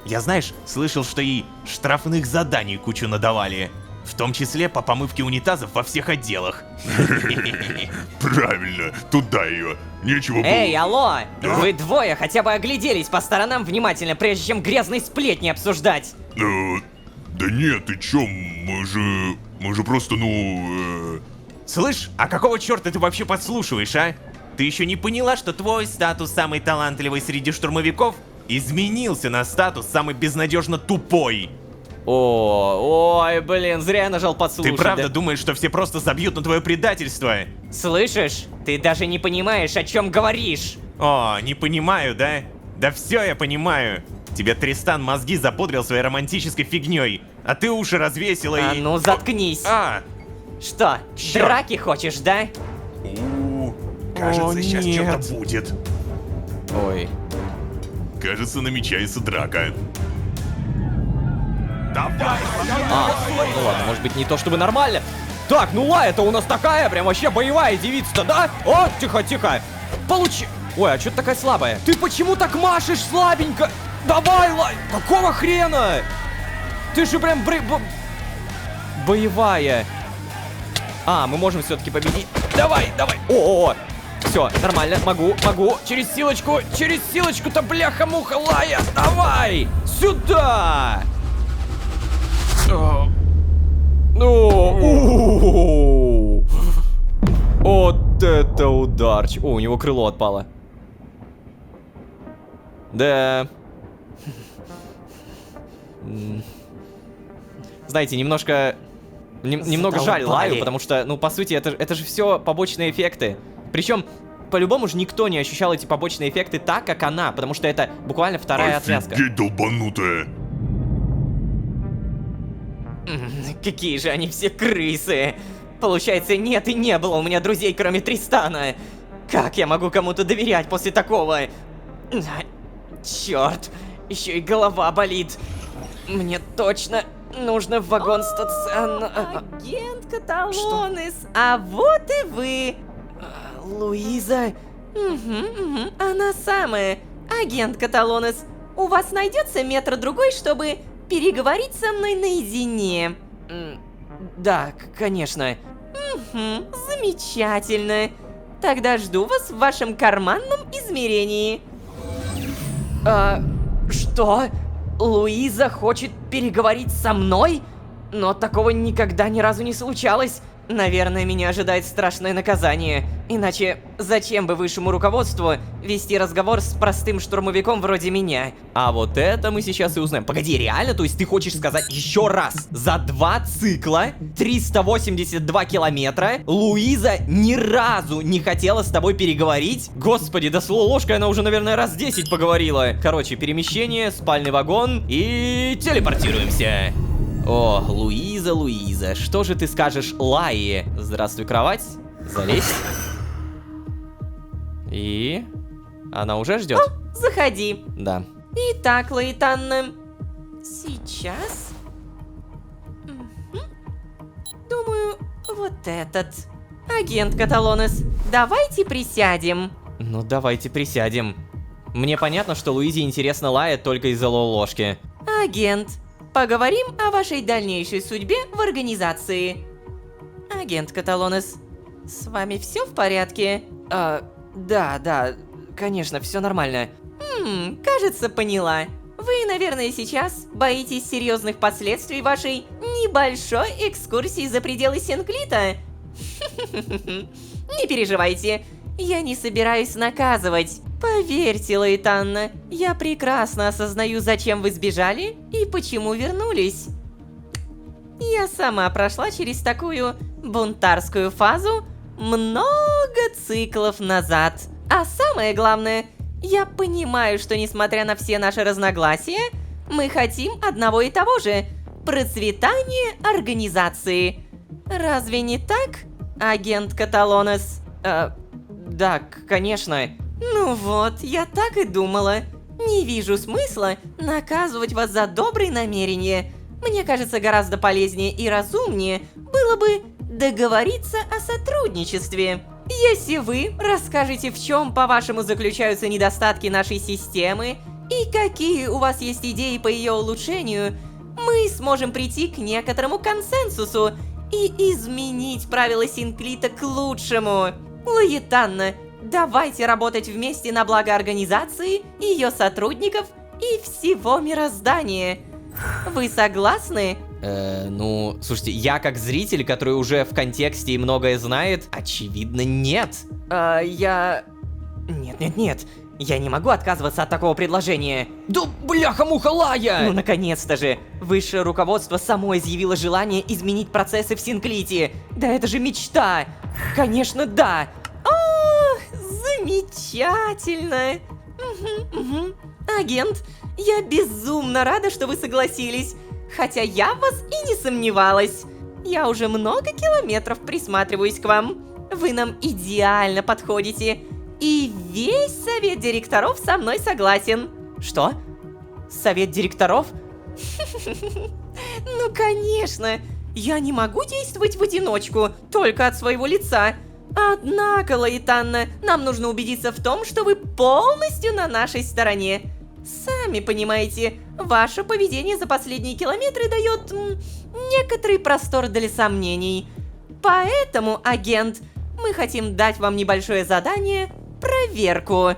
Я, знаешь, слышал, что ей штрафных заданий кучу надавали. В том числе по помывке унитазов во всех отделах.
Правильно, туда ее. Нечего было.
Эй, алло! Вы двое хотя бы огляделись по сторонам внимательно, прежде чем грязные сплетни обсуждать.
Да нет, ты чё, мы же просто,
Слышь, а какого черта ты вообще подслушиваешь, а? Ты еще не поняла, что твой статус самый талантливый среди штурмовиков изменился на статус самый безнадежно тупой.
Ой, блин, зря я нажал подслушать.
Ты правда думаешь, что все просто забьют на твое предательство?
Слышишь? Ты даже не понимаешь, о чем говоришь.
О, не понимаю, да? Да все я понимаю. Тебе Тристан мозги запудрил своей романтической фигней, а ты уши развесила и...
ну заткнись. Что, драки хочешь, да?
Кажется, сейчас что-то будет.
Ой.
Кажется, намечается драка.
Давай! Ну ладно, может быть не то чтобы нормально. Так, ну Лая-то у нас такая, прям вообще боевая девица-то, да? О, тихо, тихо. Получи... Ой, а что ты такая слабая? Ты почему так машешь слабенько? Давай, Лай! Какого хрена? Ты же прям боевая. А, мы можем все-таки победить. Давай, давай. О, все, нормально, могу. Через силочку-то, бляха-муха, Лая. Давай, сюда. Вот это ударчик. О, у него крыло отпало. Да. Знаете, немного жаль Лаю, потому что, ну, по сути, это же все побочные эффекты. Причем, по-любому же никто не ощущал эти побочные эффекты так, как она, потому что это буквально вторая отвязка.
Офигеть, долбанутая.
Какие же они все крысы. Получается, нет и не было у меня друзей, кроме Тристана. Как я могу кому-то доверять после такого? Черт, еще и голова болит. Мне точно нужно в вагон стационар...
Агент Каталонес.
А вот и вы. Луиза.
Она самая. Агент Каталонес. У вас найдется метр-другой, чтобы переговорить со мной наедине?
Да, конечно.
Замечательно. Тогда жду вас в вашем карманном измерении.
Что? Луиза хочет переговорить со мной? Но такого никогда ни разу не случалось. Наверное, меня ожидает страшное наказание. Иначе зачем бы высшему руководству вести разговор с простым штурмовиком вроде меня?
А вот это мы сейчас и узнаем. Погоди, реально? То есть ты хочешь сказать еще раз? За 2 цикла, 382 километра, Луиза ни разу не хотела с тобой переговорить? Господи, да с ложкой она уже, наверное, раз 10 поговорила. Короче, перемещение, спальный вагон и телепортируемся. О, Луиза, что же ты скажешь Лайе? Здравствуй, кровать. Залезь. И... Она уже ждет?
Заходи.
Да.
Итак, Лаэтанна, сейчас... Думаю, вот этот. Агент Каталонес, давайте присядем.
Ну, давайте присядем. Мне понятно, что Луизе интересно Лая только из-за ложки.
Агент, поговорим о вашей дальнейшей судьбе в организации. Агент Каталонес, с вами все в порядке?
Да, конечно, все нормально. Кажется, поняла. Вы, наверное, сейчас боитесь серьезных последствий вашей небольшой экскурсии за пределы Синклита? Не переживайте, я не собираюсь наказывать. Поверьте, Лаэтанна, я прекрасно осознаю, зачем вы сбежали и почему вернулись. Я сама прошла через такую бунтарскую фазу много циклов назад. А самое главное, я понимаю, что несмотря на все наши разногласия, мы хотим одного и того же – процветания организации. Разве не так, агент Каталонес?
Да, конечно.
Ну вот, я так и думала. Не вижу смысла наказывать вас за добрые намерения. Мне кажется, гораздо полезнее и разумнее было бы договориться о сотрудничестве. Если вы расскажете, в чем, по-вашему, заключаются недостатки нашей системы и какие у вас есть идеи по ее улучшению, мы сможем прийти к некоторому консенсусу и изменить правила Синклита к лучшему. Лаэтанна, давайте работать вместе на благо организации, ее сотрудников и всего мироздания. Вы согласны?
Ну, слушайте, я как зритель, который уже в контексте и многое знает, очевидно, нет.
Нет, я не могу отказываться от такого предложения.
Да бляха-муха, Лая!
Ну, наконец-то же! Высшее руководство само изъявило желание изменить процессы в Синклите. Да это же мечта! Конечно, да! О, замечательно! Агент, я безумно рада, что вы согласились. Хотя я в вас и не сомневалась. Я уже много километров присматриваюсь к вам. Вы нам идеально подходите. И весь совет директоров со мной согласен.
Что? Совет директоров?
Ну, конечно. Я не могу действовать в одиночку, только от своего лица. Однако, Лаэтанна, нам нужно убедиться в том, что вы полностью на нашей стороне. Сами понимаете, ваше поведение за последние километры дает некоторый простор для сомнений. Поэтому, агент, мы хотим дать вам небольшое задание – проверку.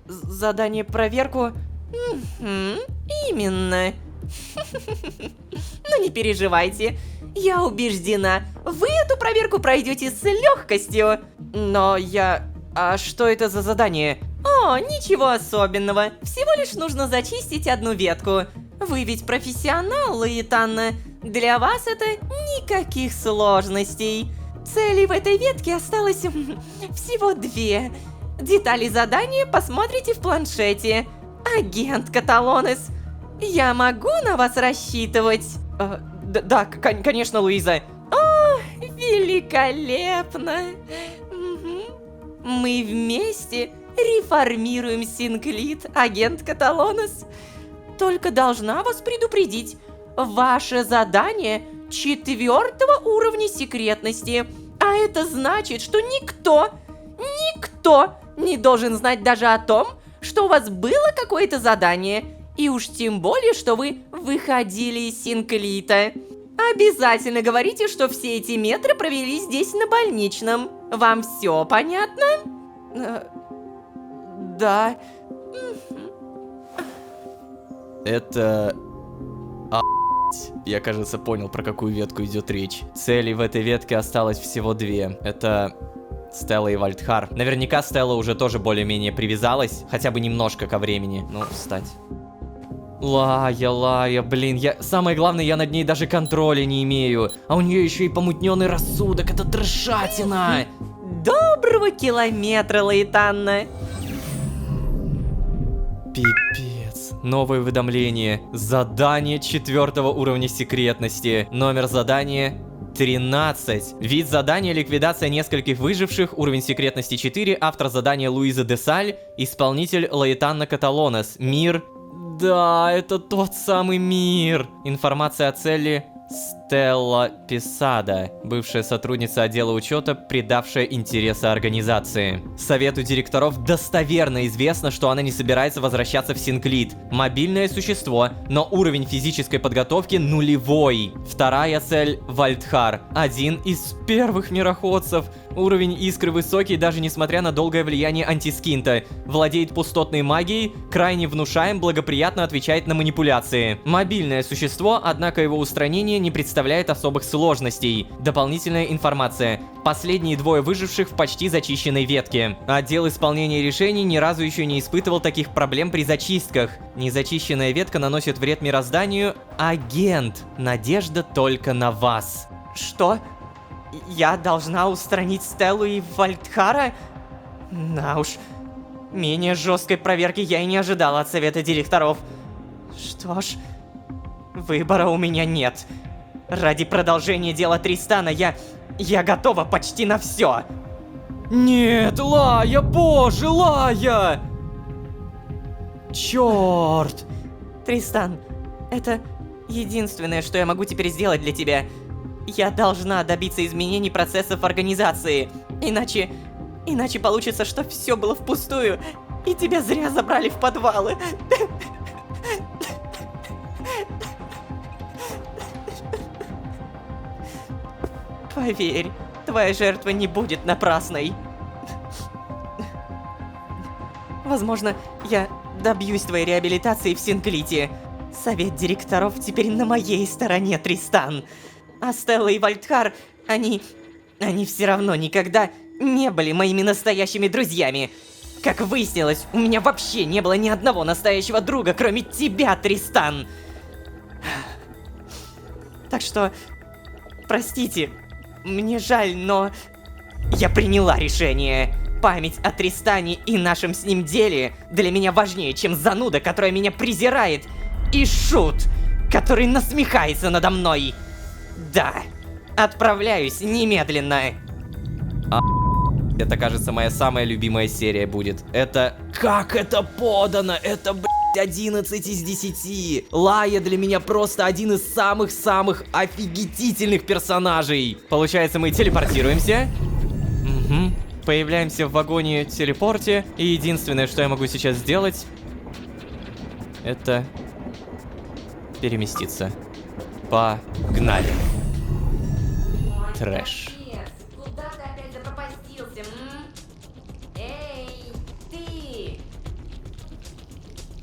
Задание-проверку?
Именно. Ну не переживайте, я убеждена, вы эту проверку пройдете с легкостью.
Но А что это за задание?
О, ничего особенного. Всего лишь нужно зачистить одну ветку. Вы ведь профессионал, Лаэтанна. Для вас это никаких сложностей. Целей в этой ветке осталось всего 2. Детали задания посмотрите в планшете. Агент Каталонес, я могу на вас рассчитывать?
Да, конечно, Луиза.
О, великолепно. Мы вместе реформируем Синклит, агент Каталонес. Только должна вас предупредить, ваше задание 4-го уровня секретности. А это значит, что никто не должен знать даже о том, что у вас было какое-то задание. И уж тем более, что вы выходили из Синклита. Обязательно говорите, что все эти метры провели здесь на больничном. Вам все понятно?
Да. Это... Я, кажется, понял, про какую ветку идет речь. Целей в этой ветке осталось всего 2. Это Стелла и Вальдхар. Наверняка Стелла уже тоже более-менее привязалась, хотя бы немножко ко времени. Ну, встать. Лая, блин, самое главное, я над ней даже контроля не имею. А у нее еще и помутненный рассудок, это трешатина.
Доброго километра, Лаэтанна.
Пипец. Новое уведомление. Задание 4-го уровня секретности. Номер задания 13. Вид задания: ликвидация нескольких выживших. Уровень секретности 4. Автор задания Луиза Десаль. Исполнитель Лаэтанна Каталонес. Мир. Да, это тот самый мир. Информация о цели: Стелла Писада, бывшая сотрудница отдела учета, предавшая интересы организации. Совету директоров достоверно известно, что она не собирается возвращаться в Синклит. Мобильное существо, но уровень физической подготовки нулевой. Вторая цель — Вальдхар, один из первых мироходцев. Уровень искры высокий, даже несмотря на долгое влияние антискинта. Владеет пустотной магией, крайне внушаем, благоприятно отвечает на манипуляции. Мобильное существо, однако его устранение не представляет особых сложностей. Дополнительная информация. Последние двое выживших в почти зачищенной ветке. Отдел исполнения решений ни разу еще не испытывал таких проблем при зачистках. Незачищенная ветка наносит вред мирозданию. Агент, надежда только на вас.
Что? Я должна устранить Стеллу и Вальдхара? На уж. Менее жесткой проверки я и не ожидала от совета директоров. Что ж, выбора у меня нет. Ради продолжения дела Тристана я готова почти на все.
Нет, Лая, боже, Лая! Черт!
Тристан, это единственное, что я могу теперь сделать для тебя. Я должна добиться изменений процессов организации. Иначе получится, что все было впустую, и тебя зря забрали в подвалы. Поверь, твоя жертва не будет напрасной. Возможно, я добьюсь твоей реабилитации в Синклите. Совет директоров теперь на моей стороне, Тристан. А Стелла и Вальдхар, они все равно никогда не были моими настоящими друзьями. Как выяснилось, у меня вообще не было ни одного настоящего друга, кроме тебя, Тристан. Так что, простите, мне жаль, но я приняла решение. Память о Тристане и нашем с ним деле для меня важнее, чем зануда, которая меня презирает, и шут, который насмехается надо мной. Да, отправляюсь немедленно.
Это, кажется, моя самая любимая серия будет. Это... Как это подано? Это, блядь, 11 из 10. Лая для меня просто один из самых-самых офигительных персонажей. Получается, мы телепортируемся. Угу. Появляемся в вагоне-телепорте. И единственное, что я могу сейчас сделать, это переместиться. Погнали. Трэш.
Куда ты опять запропастился, Эй, ты!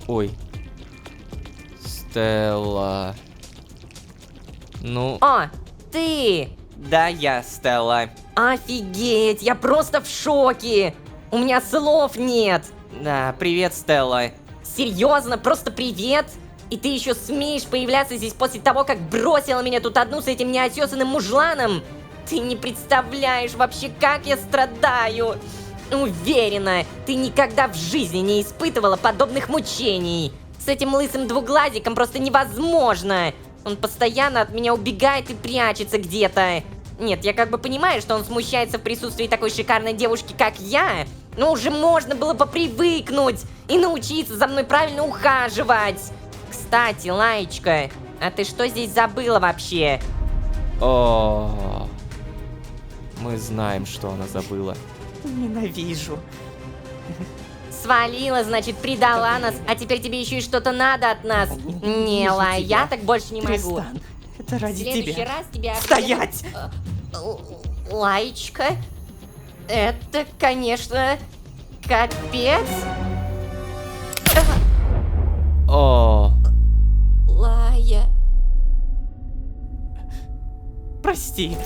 Ой. Стелла. Ну...
О, ты!
Да, я Стелла.
Офигеть, я просто в шоке! У меня слов нет!
Да, привет, Стелла.
Серьезно, просто привет? И ты еще смеешь появляться здесь после того, как бросила меня тут одну с этим неотесанным мужланом? Ты не представляешь вообще, как я страдаю! Уверена, ты никогда в жизни не испытывала подобных мучений. С этим лысым двуглазиком просто невозможно. Он постоянно от меня убегает и прячется где-то. Нет, я как бы понимаю, что он смущается в присутствии такой шикарной девушки, как я. Но уже можно было бы привыкнуть и научиться за мной правильно ухаживать. Кстати, Лаечка, а ты что здесь забыла вообще?
О, мы знаем, что она забыла.
Ненавижу. Свалила, значит, предала нас, а теперь тебе еще и что-то надо от нас. Не, Лай, я так больше не могу.
Тристан, это ради
В следующий
тебя.
раз тебя...
Стоять!
Лаечка, это, конечно, капец.
О.
Лая.
Прости.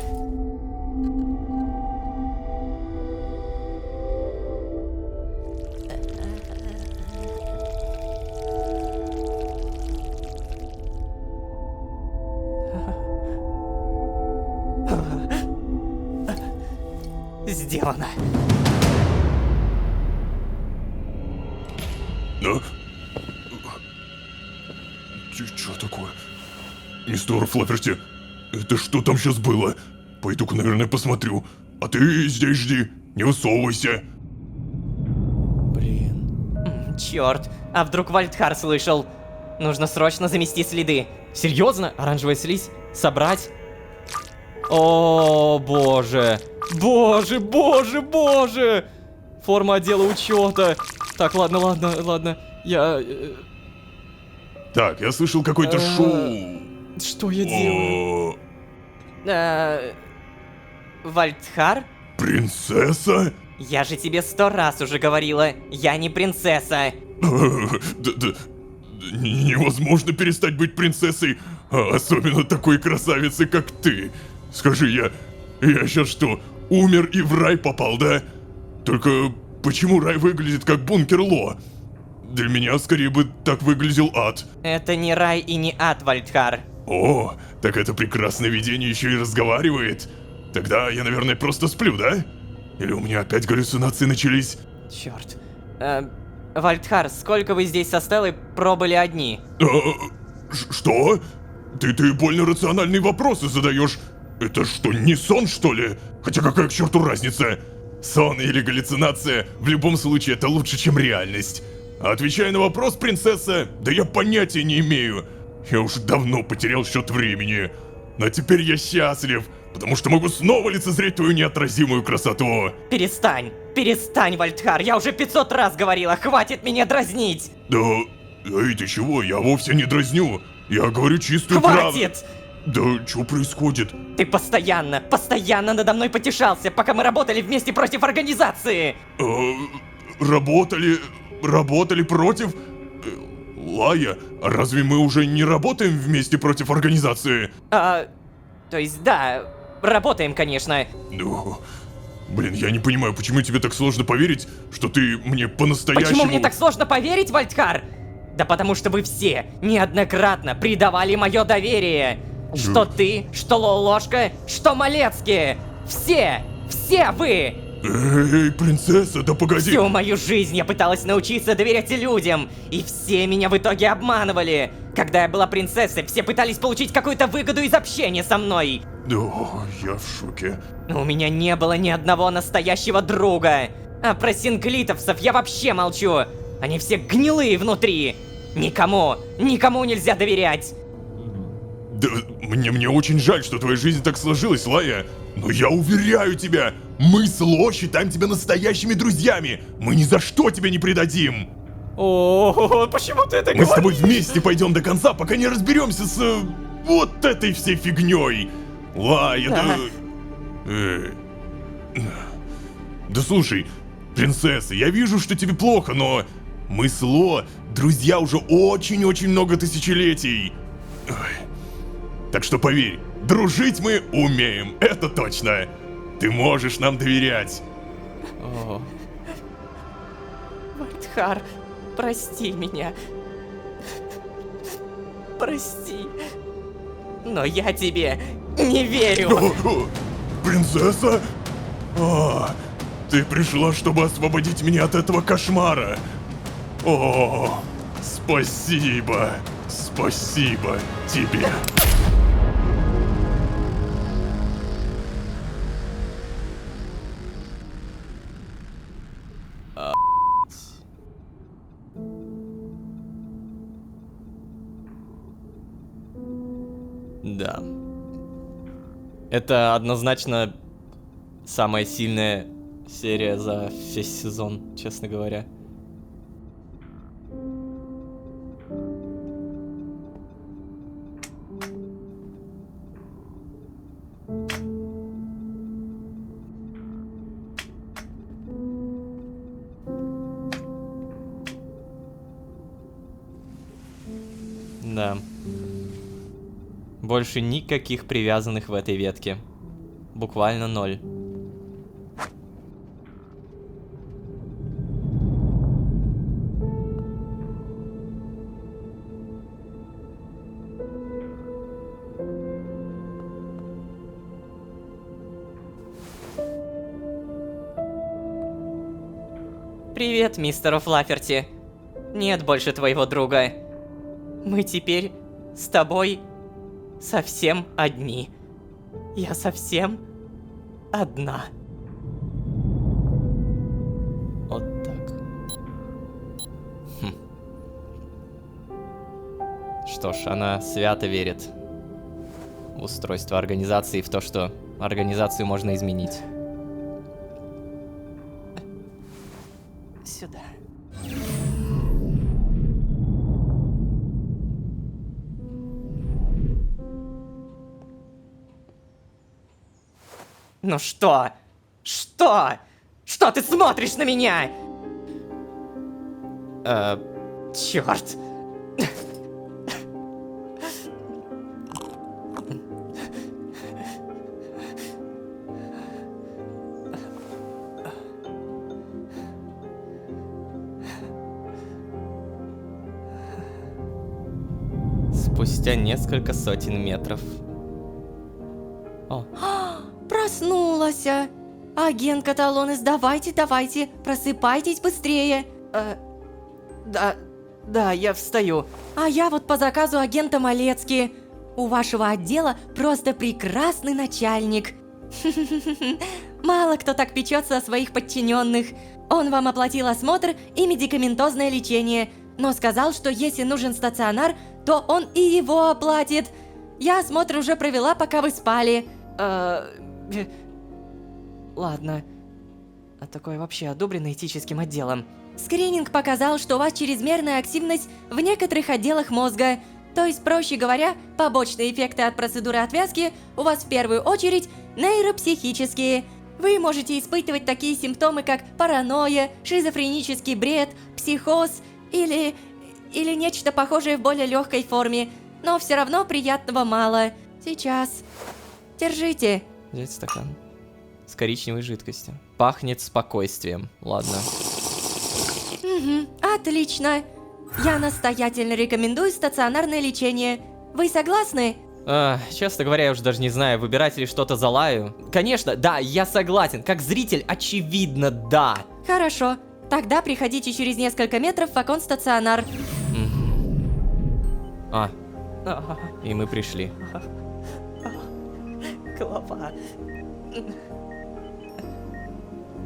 Сделано.
Да? Чё такое? Мистер Флапперти, это что там сейчас было? Пойду-ка, наверное, посмотрю. А ты здесь жди, не высовывайся.
Черт, а вдруг Вальдхар слышал? Нужно срочно замести следы.
Серьезно? Оранжевая слизь? Собрать? О, боже. Боже, боже, боже! Форма отдела учета. Так, ладно. Я...
Так, я слышал какой-то шум.
Что я делаю?
Вальдхар?
Принцесса?
Я же тебе 100 раз уже говорила, я не принцесса.
Да, невозможно перестать быть принцессой, особенно такой красавицей, как ты. Скажи, я сейчас что, умер и в рай попал, да? Только почему рай выглядит как бункер Ло? Для меня скорее бы так выглядел ад.
Это не рай и не ад, Вальдхар.
О, так это прекрасное видение еще и разговаривает. Тогда я, наверное, просто сплю, да? Или у меня опять галлюцинации начались?
Черт. Вальдхар, сколько вы здесь со Стеллой пробыли одни?
Что? Ты больно рациональные вопросы задаешь. Это что, не сон, что ли? Хотя какая к черту разница? Сон или галлюцинация, в любом случае это лучше, чем реальность. А отвечая на вопрос, принцесса, да я понятия не имею. Я уже давно потерял счет времени. Но теперь я счастлив, потому что могу снова лицезреть твою неотразимую красоту.
Перестань, Вальдхар, я уже 500 раз говорила, хватит меня дразнить.
Да, эй, ты чего, я вовсе не дразню. Я говорю чистую правду.
Хватит!
Да, что происходит?
Ты постоянно надо мной потешался, пока мы работали вместе против организации.
Работали против? Лая, а разве мы уже не работаем вместе против организации?
То есть да, работаем, конечно.
Ну, блин, я не понимаю, почему тебе так сложно поверить, что ты мне по-настоящему...
Почему мне так сложно поверить, Вальдхар? Да потому что вы все неоднократно предавали мое доверие. Что ты, что Лолошка, что Малецкие. Все вы!
Эй, принцесса, да погоди!
Всю мою жизнь я пыталась научиться доверять людям, и все меня в итоге обманывали. Когда я была принцессой, все пытались получить какую-то выгоду из общения со мной.
О, я в шоке.
У меня не было ни одного настоящего друга. А про синклитовцев я вообще молчу. Они все гнилые внутри. Никому нельзя доверять.
Да, мне очень жаль, что твоя жизнь так сложилась, Лая. Но я уверяю тебя, мы с Ло считаем тебя настоящими друзьями. Мы ни за что тебя не предадим.
О, почему ты это говоришь?
Мы с тобой вместе пойдем до конца, пока не разберемся с вот этой всей фигней. Лая, да... Да слушай, принцесса, я вижу, что тебе плохо, но... Мы с Ло друзья уже очень-очень много тысячелетий. Так что поверь, дружить мы умеем, это точно. Ты можешь нам доверять.
Вальдхар, прости меня. Прости. Но я тебе не верю.
Принцесса? Ты пришла, чтобы освободить меня от этого кошмара. О, спасибо. Спасибо тебе.
Да. Это однозначно самая сильная серия за весь сезон, честно говоря. Да. Больше никаких привязанных в этой ветке. Буквально 0.
Привет, мистер О'Флафферти. Нет больше твоего друга. Мы теперь с тобой совсем одни. Я совсем одна.
Вот так. Что ж, она свято верит в устройство организации и в то, что организацию можно изменить.
Сюда. Ну что? Что? Что ты смотришь на меня? Черт.
Спустя несколько сотен метров. О,
Проснулась. Агент Каталонес, давайте, просыпайтесь быстрее. Да, я встаю. А я вот по заказу агента Малецки. У вашего отдела просто прекрасный начальник. Мало кто так печется о своих подчиненных. Он вам оплатил осмотр и медикаментозное лечение, но сказал, что если нужен стационар, то он и его оплатит. Я осмотр уже провела, пока вы спали. Ладно. А такое вообще одобрено этическим отделом. Скрининг показал, что у вас чрезмерная активность в некоторых отделах мозга. То есть, проще говоря, побочные эффекты от процедуры отвязки у вас в первую очередь нейропсихические. Вы можете испытывать такие симптомы, как паранойя, шизофренический бред, психоз или нечто похожее в более легкой форме. Но все равно приятного мало. Сейчас. Держите.
взять стакан с коричневой жидкостью. Пахнет спокойствием. Ладно.
Угу, отлично. Я настоятельно рекомендую стационарное лечение. Вы согласны?
Честно говоря, я уже даже не знаю, выбирать ли что-то за Лаю. Конечно, да, я согласен. Как зритель, очевидно, да.
Хорошо. Тогда приходите через несколько метров в вагон стационар.
И мы пришли.
Голова.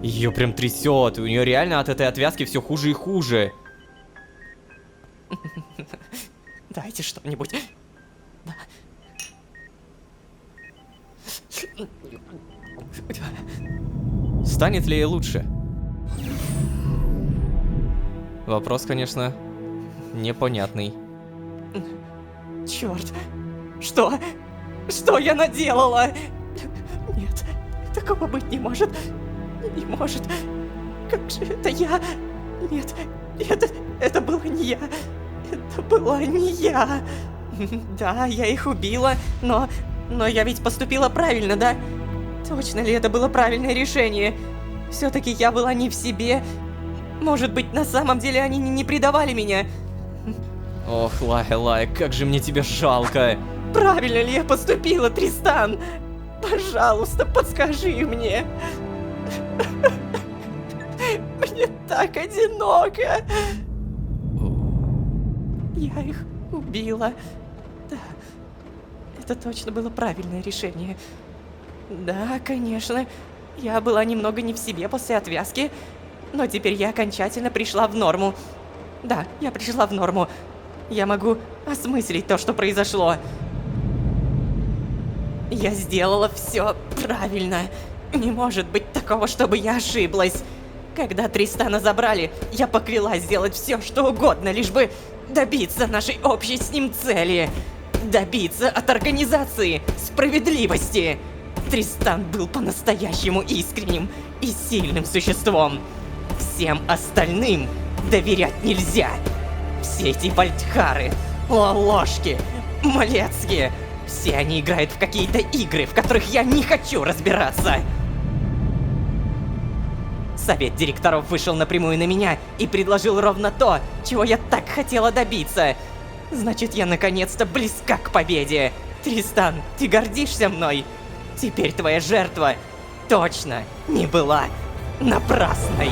Ее прям трясет, у нее реально от этой отвязки все хуже и хуже.
Дайте что-нибудь.
Станет ли ей лучше? Вопрос, конечно, непонятный.
Черт. Что? Что я наделала? Нет, такого быть не может. Не может. Как же это я? Нет, это было не я. Это была не я. Да, я их убила, но я ведь поступила правильно, да? Точно ли это было правильное решение? Все-таки я была не в себе. Может быть, на самом деле они не предавали меня?
Ох, Лая, как же мне тебя жалко.
Правильно ли я поступила, Тристан? Пожалуйста, подскажи мне. Мне так одиноко. Я их убила. Да, это точно было правильное решение. Да, конечно, я была немного не в себе после отвязки, но теперь я окончательно пришла в норму. Да, я пришла в норму. Я могу осмыслить то, что произошло. Я сделала все правильно. Не может быть такого, чтобы я ошиблась. Когда Тристана забрали, я поклялась сделать все, что угодно, лишь бы добиться нашей общей с ним цели. Добиться от организации справедливости. Тристан был по-настоящему искренним и сильным существом. Всем остальным доверять нельзя. Все эти Вальдхары, Лолошки, Малецкие, все они играют в какие-то игры, в которых я не хочу разбираться. Совет директоров вышел напрямую на меня и предложил ровно то, чего я так хотела добиться. Значит, я наконец-то близка к победе. Тристан, ты гордишься мной? Теперь твоя жертва точно не была напрасной.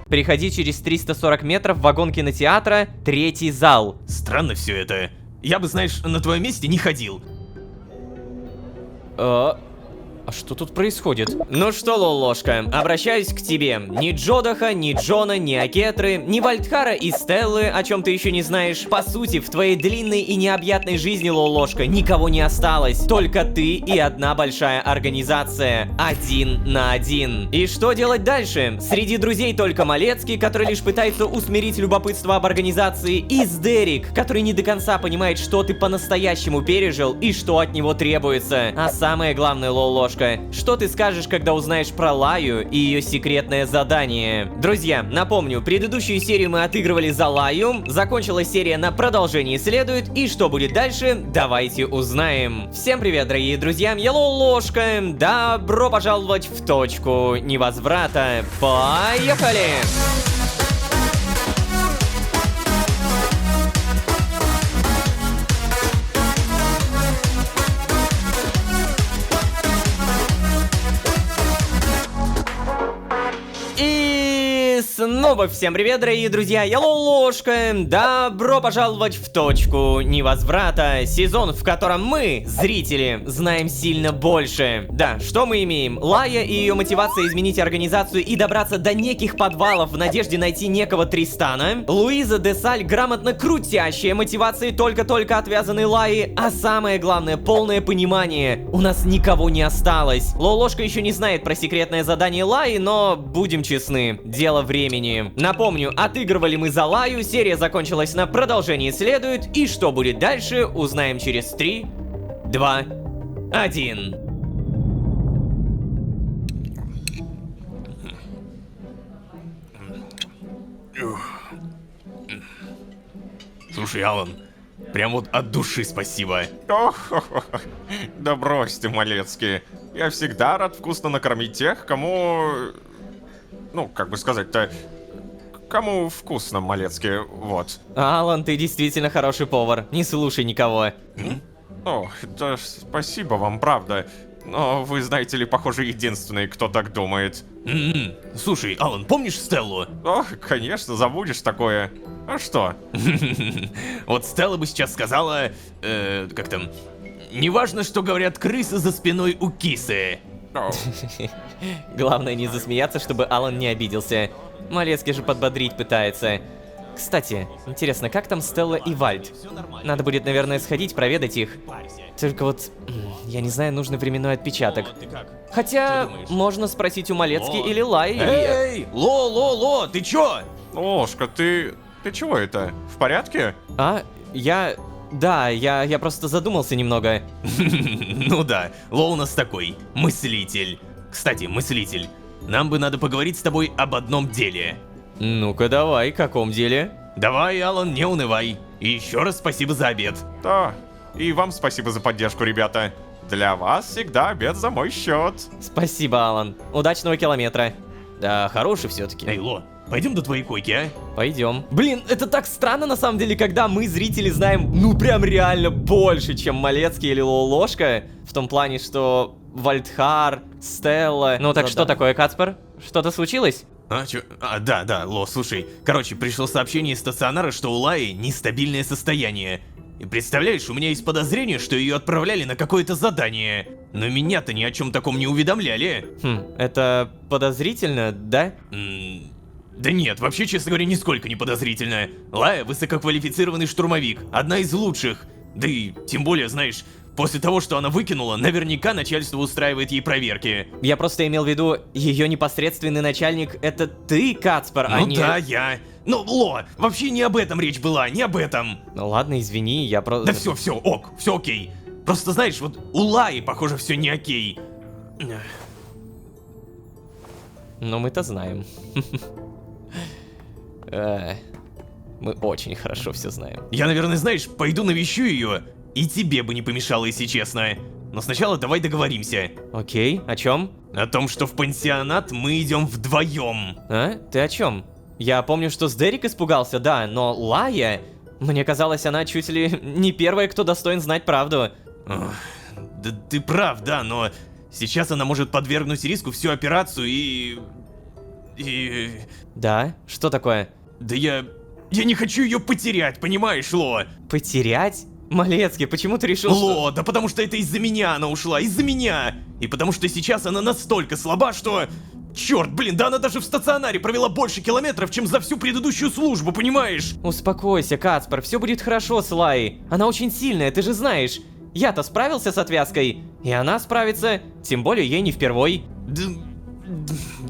Приходи через 340 метров в вагон кинотеатра, 3-й зал.
Странно все это. Я бы, знаешь, на твоем месте не ходил.
А что тут происходит? Ну что, Лолошка, обращаюсь к тебе. Ни Джодаха, ни Джона, ни Акетры, ни Вальдхара и Стеллы, о чем ты еще не знаешь. По сути, в твоей длинной и необъятной жизни, Лолошка, никого не осталось. Только ты и одна большая организация. 1 на 1. И что делать дальше? Среди друзей только Малецкий, который лишь пытается усмирить любопытство об организации, и Сдерик, который не до конца понимает, что ты по-настоящему пережил и что от него требуется. А самое главное, Лолошка, что ты скажешь, когда узнаешь про Лаю и ее секретное задание? Друзья, напомню, предыдущую серию мы отыгрывали за Лаю, закончилась серия на продолжение следует, и что будет дальше, давайте узнаем. Всем привет, дорогие друзья, я Лолошка, добро пожаловать в точку невозврата. Поехали! Снова всем привет, дорогие друзья, я Лолошка. Добро пожаловать в точку невозврата. Сезон, в котором мы, зрители, знаем сильно больше. Да, что мы имеем? Лая и ее мотивация изменить организацию и добраться до неких подвалов в надежде найти некого Тристана. Луиза де Саль, грамотно крутящая мотивацией только-только отвязанной Лаи. А самое главное, полное понимание. У нас никого не осталось. Лолошка еще не знает про секретное задание Лаи, но будем честны, дело времени. Напомню, отыгрывали мы за Лаю, серия закончилась на продолжении следует, и что будет дальше, узнаем через 3, 2, 1.
Слушай, Алан, прям вот от души спасибо.
Ох, да брось ты, Малецкий. Я всегда рад вкусно накормить тех, кому... Ну, как бы сказать-то... Кому вкусно, Малецкий, вот.
Алан, ты действительно хороший повар, не слушай никого.
О, да спасибо вам, правда. Но вы, знаете ли, похоже, единственный, кто так думает.
Слушай, Алан, помнишь Стеллу?
Ох, конечно, забудешь такое. А что?
Вот Стелла бы сейчас сказала... как там... Неважно, что говорят крысы за спиной у кисы.
Главное не засмеяться, чтобы Алан не обиделся. Малецкий же подбодрить пытается. Кстати, интересно, как там Стелла и Вальд? Надо будет, наверное, сходить, проведать их. Только вот, я не знаю, нужный временной отпечаток. Хотя, можно спросить у Малецки или Лаи.
Эй, Ло, ты чё?
Ложка, ты чего это? В порядке?
А, да, я просто задумался немного.
Ну да, Ло у нас такой, мыслитель. Кстати, мыслитель, нам бы надо поговорить с тобой об одном деле.
Ну-ка давай, каком деле?
Давай, Алан, не унывай. И еще раз спасибо за обед.
Да, и вам спасибо за поддержку, ребята. Для вас всегда обед за мой счет.
Спасибо, Алан. Удачного километра. Да, хороший все-таки.
Эй, Ло, пойдем до твоей койки, а?
Пойдем. Блин, это так странно на самом деле, когда мы, зрители, знаем, ну прям реально больше, чем Малецкий или Лолошка. В том плане, что Вальдхар, Стелла... Ну так что такое, Кацпер? Что-то случилось?
Да, Ло, слушай. Короче, пришло сообщение из стационара, что у Лаи нестабильное состояние. И представляешь, у меня есть подозрение, что ее отправляли на какое-то задание. Но меня-то ни о чем таком не уведомляли.
Это подозрительно, да?
Да нет, вообще, честно говоря, нисколько не подозрительно. Лая высококвалифицированный штурмовик, одна из лучших. Да и, тем более, знаешь, после того, что она выкинула, наверняка начальство устраивает ей проверки.
Я просто имел в виду, ее непосредственный начальник — это ты, Кацпер, а не...
Ну да, я. Ну, Ло, вообще не об этом речь была, не об этом.
Ну ладно, извини, я просто...
Да все, все окей. Просто знаешь, вот у Лаи, похоже, все не окей.
Ну мы-то знаем. Мы очень хорошо все знаем.
Я, наверное, знаешь, пойду навещу ее. И тебе бы не помешало, если честно. Но сначала давай договоримся.
Окей, о чем?
О том, что в пансионат мы идем вдвоем.
А? Ты о чем? Я помню, что Сдерик испугался, да, но Лая... Мне казалось, она чуть ли не первая, кто достоин знать правду.
Да ты прав, да, но сейчас она может подвергнуть риску всю операцию и...
Да? Что такое?
Да я не хочу ее потерять, понимаешь, Ло?
Потерять? Малецкий, почему ты решил, что...
Ло, да потому что это из-за меня она ушла, из-за меня! И потому что сейчас она настолько слаба, что... Черт, блин, да она даже в стационаре провела больше километров, чем за всю предыдущую службу, понимаешь?
Успокойся, Кацпар, все будет хорошо с Лаей. Она очень сильная, ты же знаешь. Я-то справился с отвязкой, и она справится, тем более ей не впервой.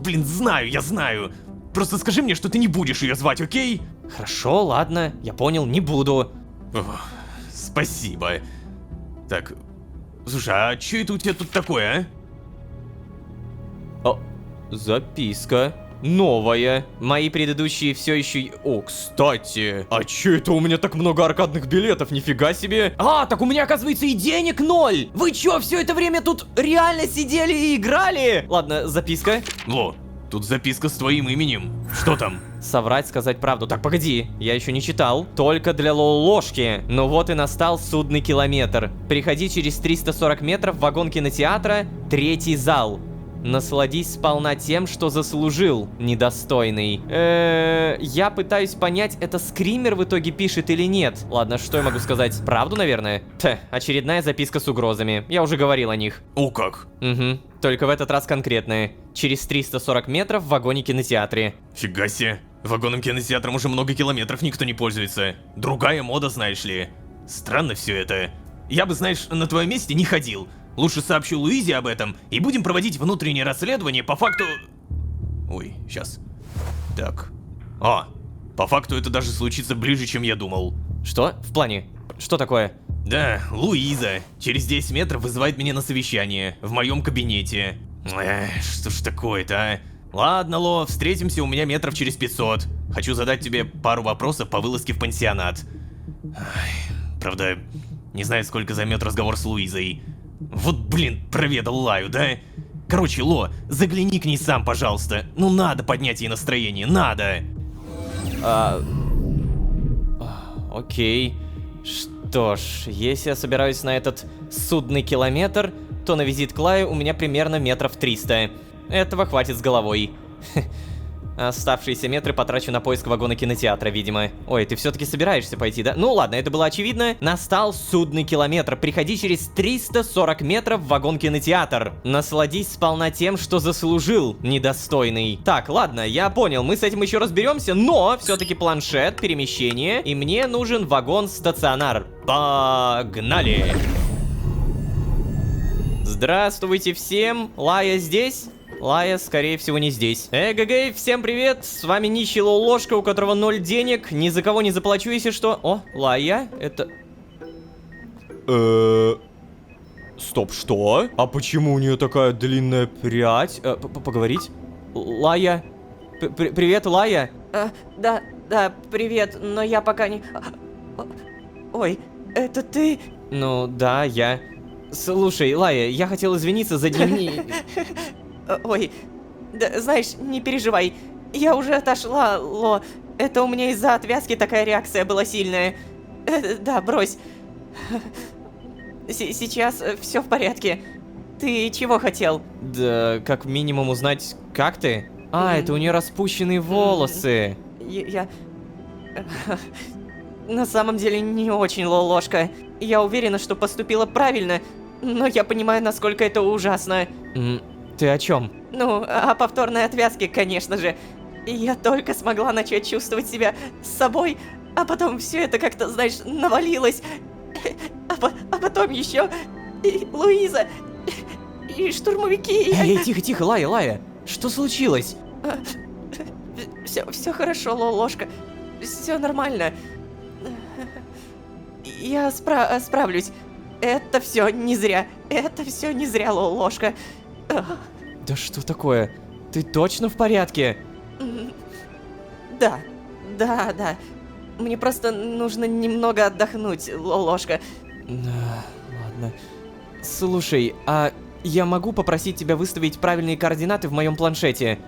Блин, знаю, я знаю. Просто скажи мне, что ты не будешь ее звать, окей?
Хорошо, ладно, я понял, не буду.
Спасибо. Так, слушай, а что это у тебя тут такое,
О, записка. Новая. Мои предыдущие все еще... О, кстати. А че это у меня так много аркадных билетов? Нифига себе. А, так у меня, оказывается, и денег 0. Вы че, все это время тут реально сидели и играли? Ладно, записка.
Ло, тут записка с твоим именем. Что там?
Соврать, сказать правду. Так, погоди, я еще не читал. Только для Лолошки. Ну вот и настал судный километр. Приходи через 340 метров в вагон кинотеатра, 3-й зал. Насладись сполна тем, что заслужил, недостойный. Я пытаюсь понять, это скример в итоге пишет или нет. Ладно, что я могу сказать? Правду, наверное? Очередная записка с угрозами. Я уже говорил о них.
О, как?
Угу, только в этот раз конкретные. Через 340 метров в вагоне кинотеатре.
Фига себе. Вагоном кинотеатром уже много километров никто не пользуется. Другая мода, знаешь ли. Странно все это. Я бы, знаешь, на твоем месте не ходил. Лучше сообщу Луизе об этом, и будем проводить внутреннее расследование по факту... Ой, сейчас. Так. По факту это даже случится ближе, чем я думал.
Что? В плане? Что такое?
Да, Луиза через 10 метров вызывает меня на совещание в моем кабинете. Что ж такое-то, а? Ладно, Ло, встретимся у меня метров через 500. Хочу задать тебе пару вопросов по вылазке в пансионат. Правда, не знаю, сколько займет разговор с Луизой. Вот, блин, проведал Лаю, да? Короче, Ло, загляни к ней сам, пожалуйста. Ну надо поднять ей настроение, надо.
Окей. Что ж, если я собираюсь на этот судный километр, то на визит к Лае у меня примерно метров 300. Этого хватит с головой. Оставшиеся метры потрачу на поиск вагона кинотеатра, видимо. Ой, ты все-таки собираешься пойти, да? Ну ладно, это было очевидно. Настал судный километр. Приходи через 340 метров в вагон кинотеатр. Насладись сполна тем, что заслужил, недостойный. Так, ладно, я понял, мы с этим еще разберемся, но все-таки планшет, перемещение, и мне нужен вагон-стационар. Погнали! Здравствуйте всем, Лая здесь? Лая, скорее всего, не здесь. Эгэгэй, всем привет, с вами нищий Лолошка, у которого 0 денег, ни за кого не заплачу, если что. О, Лая, это... Стоп, что? А почему у нее такая длинная прядь? Поговорить? Лая? Привет, Лая?
Да, привет, но я пока не... Ой, это ты?
Ну, да, я... Слушай, Лая, я хотел извиниться за дневник...
Ой, да, знаешь, не переживай. Я уже отошла, Ло. Это у меня из-за отвязки такая реакция была сильная. Да, брось. Сейчас все в порядке. Ты чего хотел?
Да, как минимум узнать, как ты? Это у нее распущенные волосы.
Я... На самом деле не очень, Лолошка. Я уверена, что поступила правильно, но я понимаю, насколько это ужасно.
Ты о чем?
Ну, о повторной отвязке, конечно же. Я только смогла начать чувствовать себя с собой, а потом все это как-то, знаешь, навалилось. А потом еще и Луиза, и штурмовики.
Эй, тихо, Лая, что случилось?
Все хорошо, Лолошка. Все нормально. Я справлюсь. Это все не зря. Лолошка.
Да что такое? Ты точно в порядке?
Да. Мне просто нужно немного отдохнуть, Лолошка.
Ладно. Слушай, а я могу попросить тебя выставить правильные координаты в моем планшете?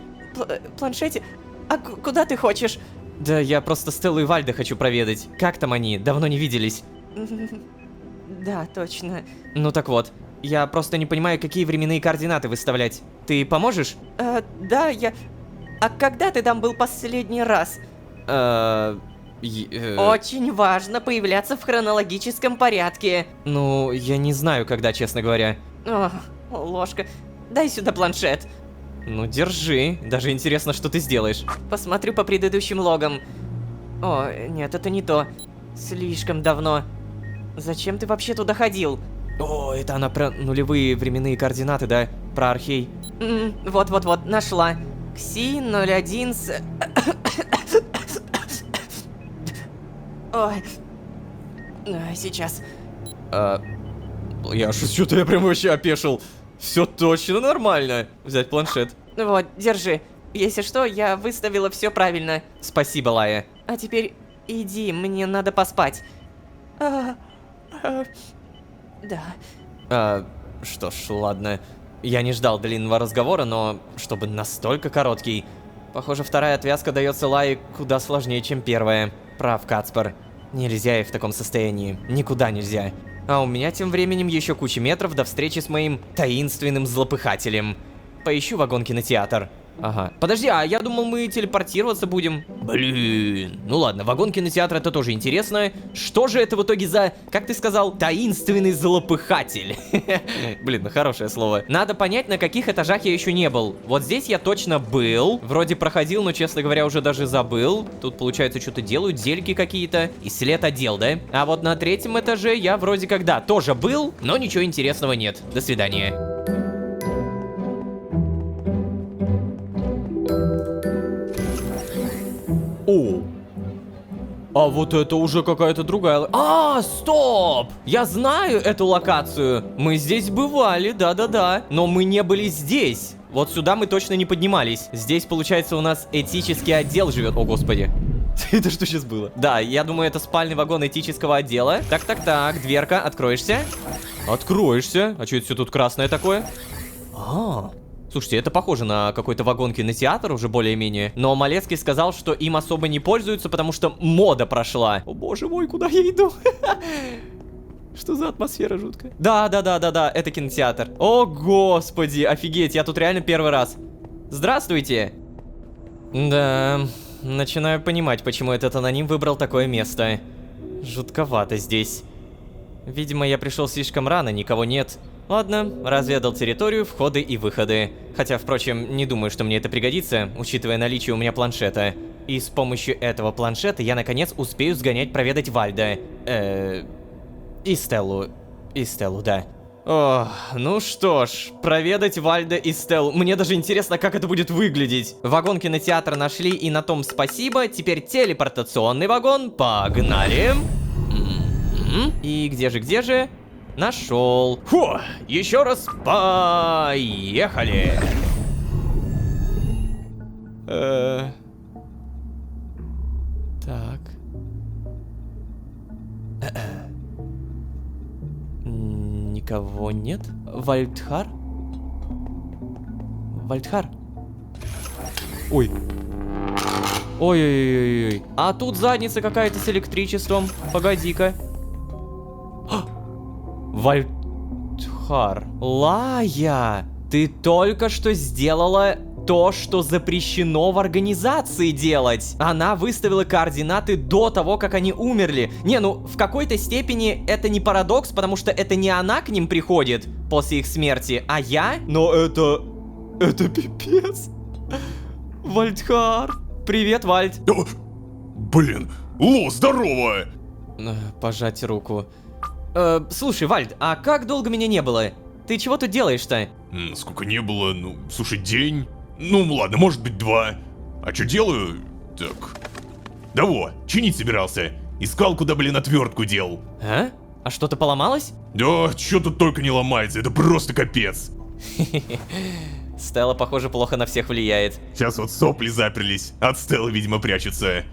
Планшете? А куда ты хочешь?
Да я просто Стеллу и Вальда хочу проведать. Как там они? Давно не виделись.
Да, точно.
Ну так вот. Я просто не понимаю, какие временные координаты выставлять. Ты поможешь?
Да, я... А когда ты там был последний раз? Очень важно появляться в хронологическом порядке.
Ну, я не знаю, когда, честно говоря.
Ох, ложка, дай сюда планшет.
Ну, держи. Даже интересно, что ты сделаешь.
Посмотрю по предыдущим логам. О, нет, это не то. Слишком давно. Зачем ты вообще туда ходил?
О, это она про нулевые временные координаты, да? Про архей.
Вот-вот-вот, нашла. Кси 01 с... Ой. Сейчас.
Я что-то я прям вообще опешил. Все точно нормально. Взять планшет.
Вот, держи. Если что, я выставила все правильно.
Спасибо, Лая.
А теперь иди, мне надо поспать. Да.
Что ж, ладно. Я не ждал длинного разговора, но чтобы настолько короткий. Похоже, вторая отвязка дается Лае куда сложнее, чем первая. Прав, Кацпар. Нельзя ей в таком состоянии. Никуда нельзя. А у меня тем временем еще куча метров до встречи с моим таинственным злопыхателем. Поищу вагон-кинотеатр. Ага. Подожди, а я думал, мы телепортироваться будем. Блин. Ну ладно, вагон-кинотеатр это тоже интересно. Что же это в итоге за, как ты сказал, таинственный злопыхатель? Блин, ну хорошее слово. Надо понять, на каких этажах я еще не был. Вот здесь я точно был. Вроде проходил, но, честно говоря, уже даже забыл. Тут, получается, что-то делают, зельки какие-то. И след отдел, да? А вот на третьем этаже я вроде как, да, тоже был, но ничего интересного нет. До свидания. О! А вот это уже какая-то другая... А, стоп! Я знаю эту локацию. Мы здесь бывали, да-да-да. Но мы не были здесь. Вот сюда мы точно не поднимались. Здесь, получается, у нас этический отдел живет. О, господи. Это что сейчас было? Да, я думаю, это спальный вагон этического отдела. Так, дверка, откроешься? Откроешься. А что это все тут красное такое? Слушайте, это похоже на какой-то вагон-кинотеатр уже более-менее. Но Малецкий сказал, что им особо не пользуются, потому что мода прошла. О боже мой, куда я иду? Что за атмосфера жуткая? Да, это кинотеатр. О господи, офигеть, я тут реально первый раз. Здравствуйте. Да, начинаю понимать, почему этот аноним выбрал такое место. Жутковато здесь. Видимо, я пришел слишком рано, никого нет. Ладно, разведал территорию, входы и выходы. Хотя, впрочем, не думаю, что мне это пригодится, учитывая наличие у меня планшета. И с помощью этого планшета я, наконец, успею сгонять проведать Вальда. И Стеллу, да. Ох, ну что ж, проведать Вальда и Стеллу. Мне даже интересно, как это будет выглядеть. Вагон кинотеатра нашли, и на том спасибо. Теперь телепортационный вагон, погнали. И где же? Нашел. Фу, еще раз поехали. Так. Никого нет? Вальдхар? Ой. Ой-ой-ой-ой. А тут задница какая-то с электричеством. Погоди-ка. Вальдхар. Лая, ты только что сделала то, что запрещено в организации делать. Она выставила координаты до того, как они умерли. Не, ну, в какой-то степени это не парадокс, потому что это не она к ним приходит после их смерти, а я. Но это пипец. Вальдхар. Привет, Вальд.
Блин, Ло, здорово!
Пожать руку. Слушай, Вальд, а как долго меня не было? Ты чего тут делаешь-то?
Сколько не было, ну, слушай, день. Ну, ладно, может быть 2. А что делаю? Так. Да во, чинить собирался. Искал, куда, блин, отвертку дел.
А? А что-то поломалось?
Да, что тут только не ломается, это просто капец.
Стелла, похоже, плохо на всех влияет.
Сейчас вот сопли заперлись, от Стеллы, видимо, прячутся.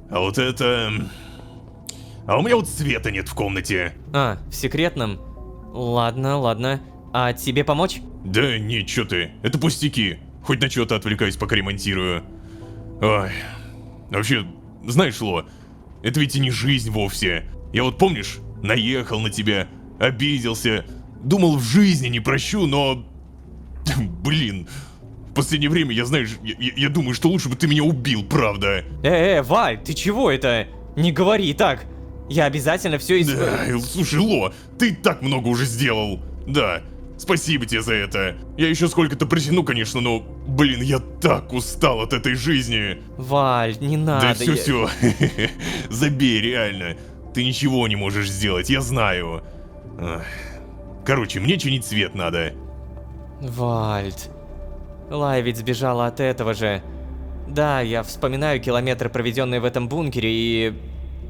А вот это... А у меня вот света нет в комнате.
А, в секретном? Ладно. А тебе помочь?
Да не, чё ты, это пустяки. Хоть на что-то отвлекаюсь, пока ремонтирую. Ой. Вообще, знаешь, Ло, это ведь и не жизнь вовсе. Я вот, помнишь, наехал на тебя, обиделся, думал, в жизни не прощу, но... Блин, в последнее время, я, знаешь, я думаю, что лучше бы ты меня убил, правда.
Валь, ты чего это? Не говори так. Я обязательно все
Да, слушай, Ло, ты так много уже сделал. Да, спасибо тебе за это. Я еще сколько-то протяну, конечно, но, блин, я так устал от этой жизни.
Валь, не надо.
Да все, забей, реально. Ты ничего не можешь сделать, я знаю. Ах. Короче, мне чинить свет надо.
Вальд. Лая ведь сбежала от этого же. Да, я вспоминаю километры, проведенные в этом бункере, и...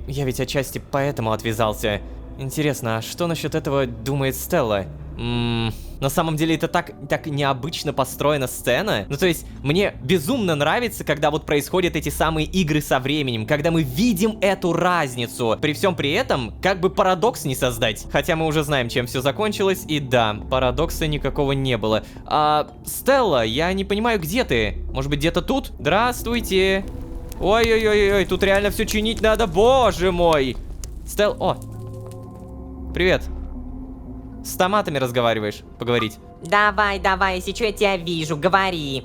Я ведь отчасти поэтому отвязался. Интересно, а что насчет этого думает Стелла? На самом деле это так необычно построена сцена. Ну то есть, мне безумно нравится, когда вот происходят эти самые игры со временем, когда мы видим эту разницу. При всем при этом, как бы парадокс не создать. Хотя мы уже знаем, чем все закончилось, и да, парадокса никакого не было. А, Стелла, я не понимаю, где ты? Может быть, где-то тут? Здравствуйте. Ой-ой-ой-ой, тут реально все чинить надо, боже мой. Стелла, о. Привет. С томатами разговариваешь? Поговорить.
Давай, сейчас я тебя вижу, говори.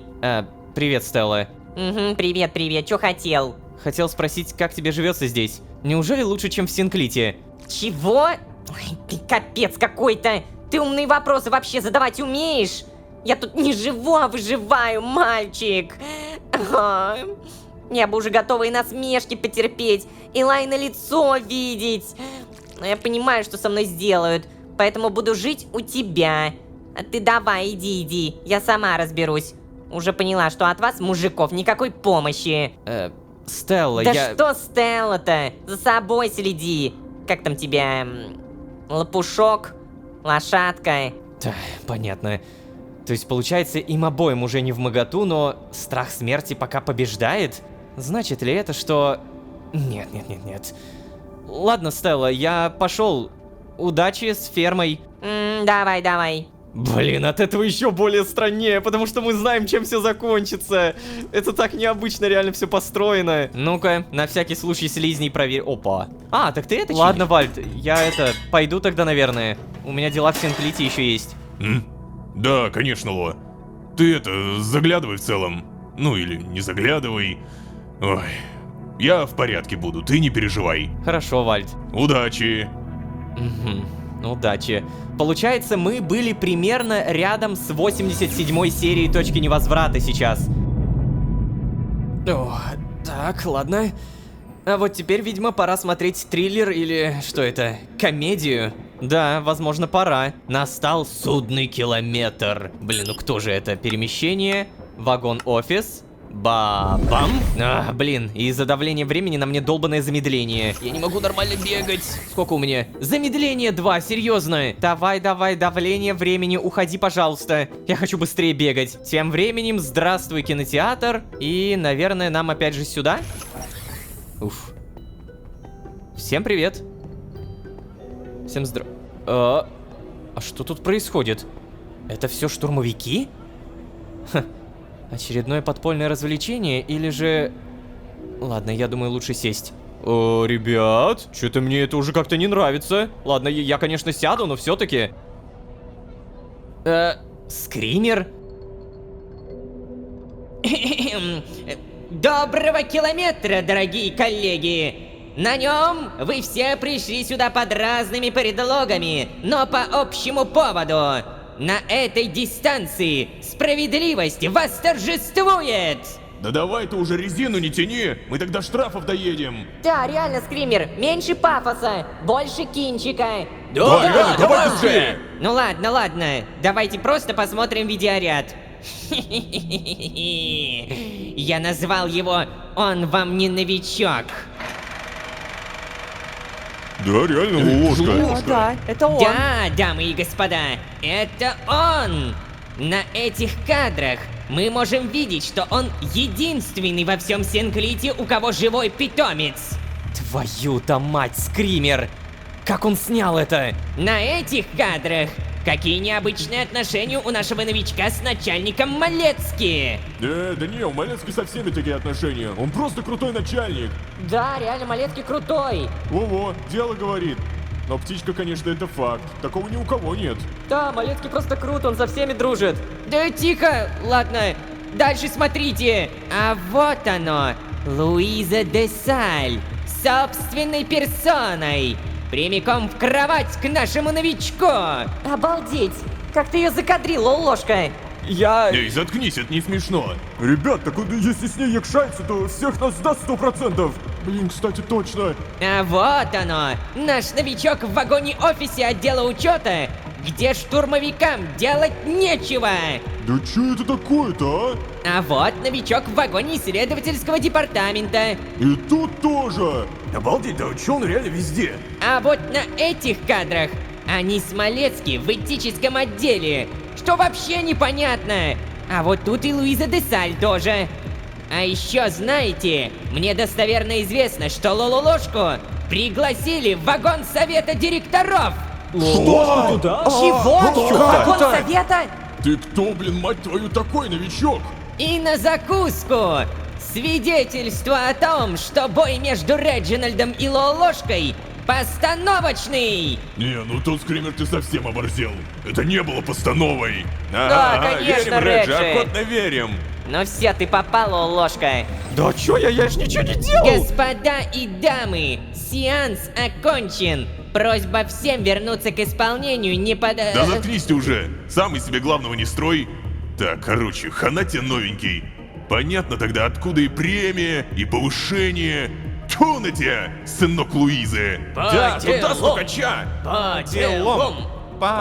Привет, Стелла.
Угу, привет, чё хотел?
Хотел спросить, как тебе живется здесь? Неужели лучше, чем в Синклите?
Чего? Ой, ты капец какой-то. Ты умные вопросы вообще задавать умеешь? Я тут не живу, а выживаю, мальчик. Я бы уже готова и насмешки потерпеть, и лай на лицо видеть. Но я понимаю, что со мной сделают. Поэтому буду жить у тебя. А ты давай, иди, я сама разберусь. Уже поняла, что от вас, мужиков, никакой помощи.
Стелла,
да что Стелла-то? За собой следи. Как там тебя? Лопушок? Лошадка?
Да, понятно. То есть, получается, им обоим уже не вмоготу, но страх смерти пока побеждает? Значит ли это, что... Нет. Ладно, Стелла, я пошел. Удачи с фермой.
Давай.
Блин, от этого еще более страннее, потому что мы знаем, чем все закончится. Это так необычно реально все построено. Ну-ка, на всякий случай слизней проверь. Опа. А, так ты это чинишь? Ладно, Вальд, я пойду тогда, наверное. У меня дела в Синклите еще есть.
Да, конечно, Ло. Ты заглядывай в целом. Ну или не заглядывай. Ой, я в порядке буду, ты не переживай.
Хорошо, Вальд.
Удачи.
Удачи. Получается, мы были примерно рядом с 87-й серией «Точки невозврата» сейчас. О, так, ладно. А вот теперь, видимо, пора смотреть триллер или... что это? Комедию? Да, возможно, пора. Настал судный километр. Блин, ну кто же это? Перемещение, вагон-офис... Ба-бам. Блин, из-за давления времени на мне долбанное замедление. Я не могу нормально бегать. Сколько у меня? Замедление 2, серьезно. Давай, давление времени, уходи, пожалуйста. Я хочу быстрее бегать. Тем временем, здравствуй, кинотеатр. И, наверное, нам опять же сюда? Уф. Всем привет. Всем А что тут происходит? Это все штурмовики? Ха. Очередное подпольное развлечение или же... Ладно, я думаю, лучше сесть. О, ребят, что-то мне это уже как-то не нравится. Ладно, я, конечно, сяду, но все-таки... Скример?
Доброго километра, дорогие коллеги! На нем вы все пришли сюда под разными предлогами, но по общему поводу. На этой дистанции справедливость восторжествует!
Да давай ты уже резину не тяни, мы тогда штрафов доедем.
Да, реально, Скример, меньше пафоса, больше кинчика.
Да, давай быстрее!
Ну ладно, давайте просто посмотрим видеоряд. Я назвал его «Он вам не новичок».
Да, реально, Лолошка.
Да, это он.
Да, дамы и господа, это он! На этих кадрах мы можем видеть, что он единственный во всем Синклите, у кого живой питомец.
Твою-то мать, Скример! Как он снял это?
На этих кадрах какие необычные отношения у нашего новичка с начальником Малецки.
Да не, у Малецки со всеми такие отношения. Он просто крутой начальник.
Да, реально, Малецки крутой.
Во-во, дело говорит. Но птичка, конечно, это факт. Такого ни у кого нет.
Да, Малецки просто крут, он со всеми дружит. Да тихо, ладно, дальше смотрите. А вот оно, Луиза де Саль, Собственной персоной. Прямиком в кровать к нашему новичку. Обалдеть. Как ты ее закадрил, Лолошка.
Эй, заткнись, это не смешно.
Ребят, так если с ней якшается, то всех нас сдаст 100%. Блин, кстати, точно.
А вот оно. Наш новичок в вагоне-офисе отдела учета, где штурмовикам делать нечего.
Да чё это такое-то,
А вот новичок в вагоне исследовательского департамента.
И тут тоже.
Обалдеть, да чё он реально везде?
А вот на этих кадрах они Смолецкий в этическом отделе, что вообще непонятно. А вот тут и Луиза де Саль тоже. А еще знаете, мне достоверно известно, что Лололошку пригласили в вагон совета директоров.
Что?
Чего? Вагон совета?
Ты кто, блин, мать твою, такой новичок?
И на закуску свидетельство о том, что бой между Реджинальдом и Лолошкой постановочный.
Не, ну тут, Скример, ты совсем оборзел. Это не было постановой.
Да, конечно,
верим, Реджи,
Реджи.
охотно верим.
Ну все, ты попал, Лолошка.
Да чё я ж ничего не делал.
Господа и дамы, сеанс окончен. Просьба всем вернуться к исполнению не под...
Да заткнись ты уже. Сам из себя главного не строй. Так, короче, хана тебе новенький. Понятно тогда, откуда и премия, и повышение. Тьфу на тебя, сынок Луизы.
Да, туда стукача.
По делам.
Да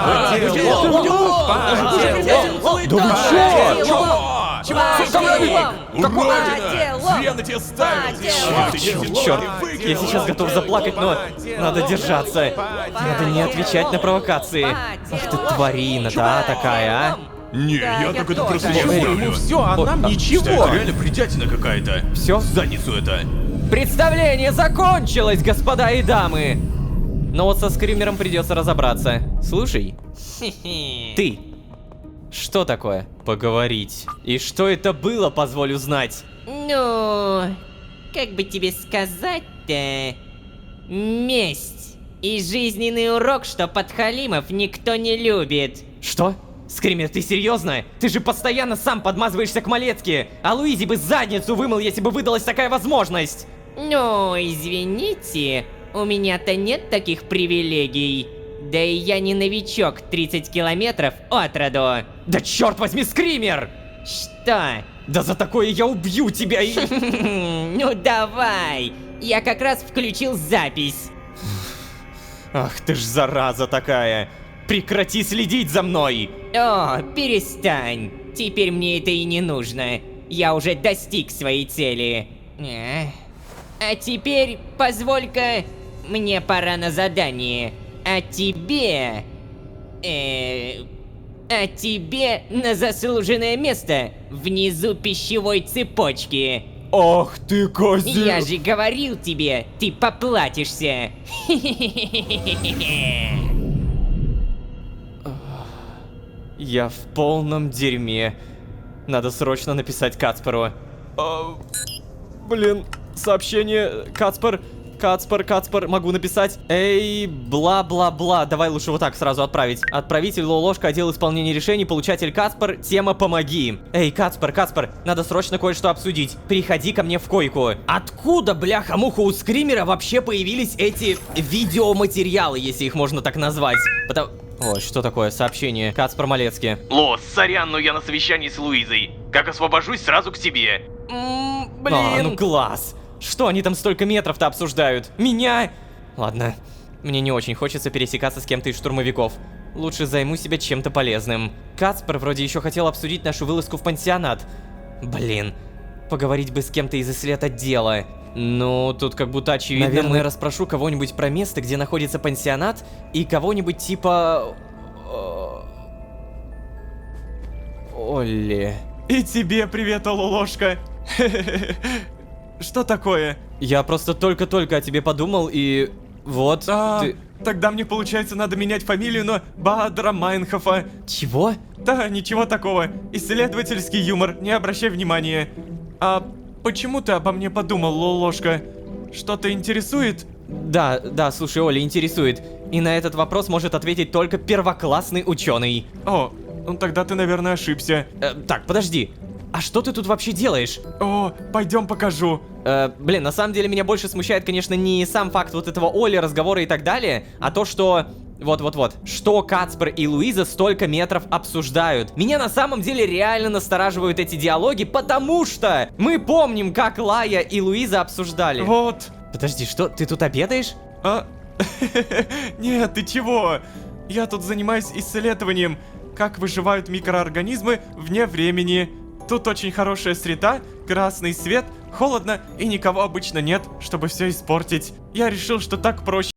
вы
Зря на тебя ставил.
Черт, я сейчас готов заплакать, но надо держаться. Надо не отвечать на провокации. Ах ты тварина, да, такая, а?
Не, я так это просто не
Эй,
оставлю.
Ну все, а нам ничего. Это реально бредятина какая-то.
Все?
В задницу это.
Представление закончилось, господа и дамы! Но вот со Скримером придется разобраться. Слушай, ты, что такое? Поговорить. И что это было, позволю знать?
Ну, как бы тебе сказать-то? Месть. И жизненный урок, что подхалимов никто не любит.
Что? Скример, ты серьезно? Ты же постоянно сам подмазываешься к Малецке, а Луизе бы задницу вымыл, если бы выдалась такая возможность.
Ну, извините, у меня-то нет таких привилегий. Да и я не новичок 30 километров от роду.
Да черт возьми, Скример!
Что?
Да за такое я убью тебя и...
Ну давай, я как раз включил запись.
Ах ты ж зараза такая! Прекрати следить за мной!
О, перестань. Теперь мне это и не нужно. Я уже достиг своей цели. А теперь позволь-ка, мне пора на задание. А тебе... А тебе на заслуженное место внизу пищевой цепочки.
Ах ты, козел!
Я же говорил тебе, ты поплатишься.
Я в полном дерьме. Надо срочно написать Кацперу. Блин, сообщение, Кацпер, могу написать. Эй, бла-бла-бла. Давай лучше вот так сразу отправить. Отправитель Лолошка, отдел исполнения решений, получатель Кацпер, тема «Помоги». Эй, Кацпер, надо срочно кое-что обсудить. Приходи ко мне в койку. Откуда, бляха-муха, у Скримера вообще появились эти видеоматериалы, если их можно так назвать? Ой, что такое? Сообщение. Кацпер Малецкий.
Лос, сорян, но я на совещании с Луизой. Как освобожусь, сразу к тебе.
Блин. А, ну класс. Что они там столько метров-то обсуждают? Меня? Ладно. Мне не очень хочется пересекаться с кем-то из штурмовиков. Лучше займу себя чем-то полезным. Кацпер вроде еще хотел обсудить нашу вылазку в пансионат. Блин. Поговорить бы с кем-то из исследотдела. Ну, тут как будто очевидно. Наверное, расспрошу кого-нибудь про место, где находится пансионат, и кого-нибудь типа... Олли.
И тебе привет, Лолошка. Что такое?
Я просто только-только о тебе подумал, и... Вот, ты...
Тогда мне, получается, надо менять фамилию на Баадра Майнхофа.
Чего?
Да, ничего такого. Исследовательский юмор, не обращай внимания. А почему ты обо мне подумал, Лолошка? Что-то интересует?
Да, слушай, Оля, интересует. И на этот вопрос может ответить только первоклассный ученый.
О, ну тогда ты, наверное, ошибся.
Так, подожди. А что ты тут вообще делаешь?
О, пойдем покажу.
Блин, на самом деле меня больше смущает, конечно, не сам факт вот этого Оли, разговора и так далее, а то, что... Вот-вот-вот. Что Кацпер и Луиза столько метров обсуждают. Меня на самом деле реально настораживают эти диалоги, потому что мы помним, как Лая и Луиза обсуждали.
Вот.
Подожди, что? Ты тут обедаешь?
Нет, ты чего? Я тут занимаюсь исследованием, как выживают микроорганизмы вне времени. Тут очень хорошая среда, красный свет, холодно и никого обычно нет, чтобы все испортить. Я решил, что так проще.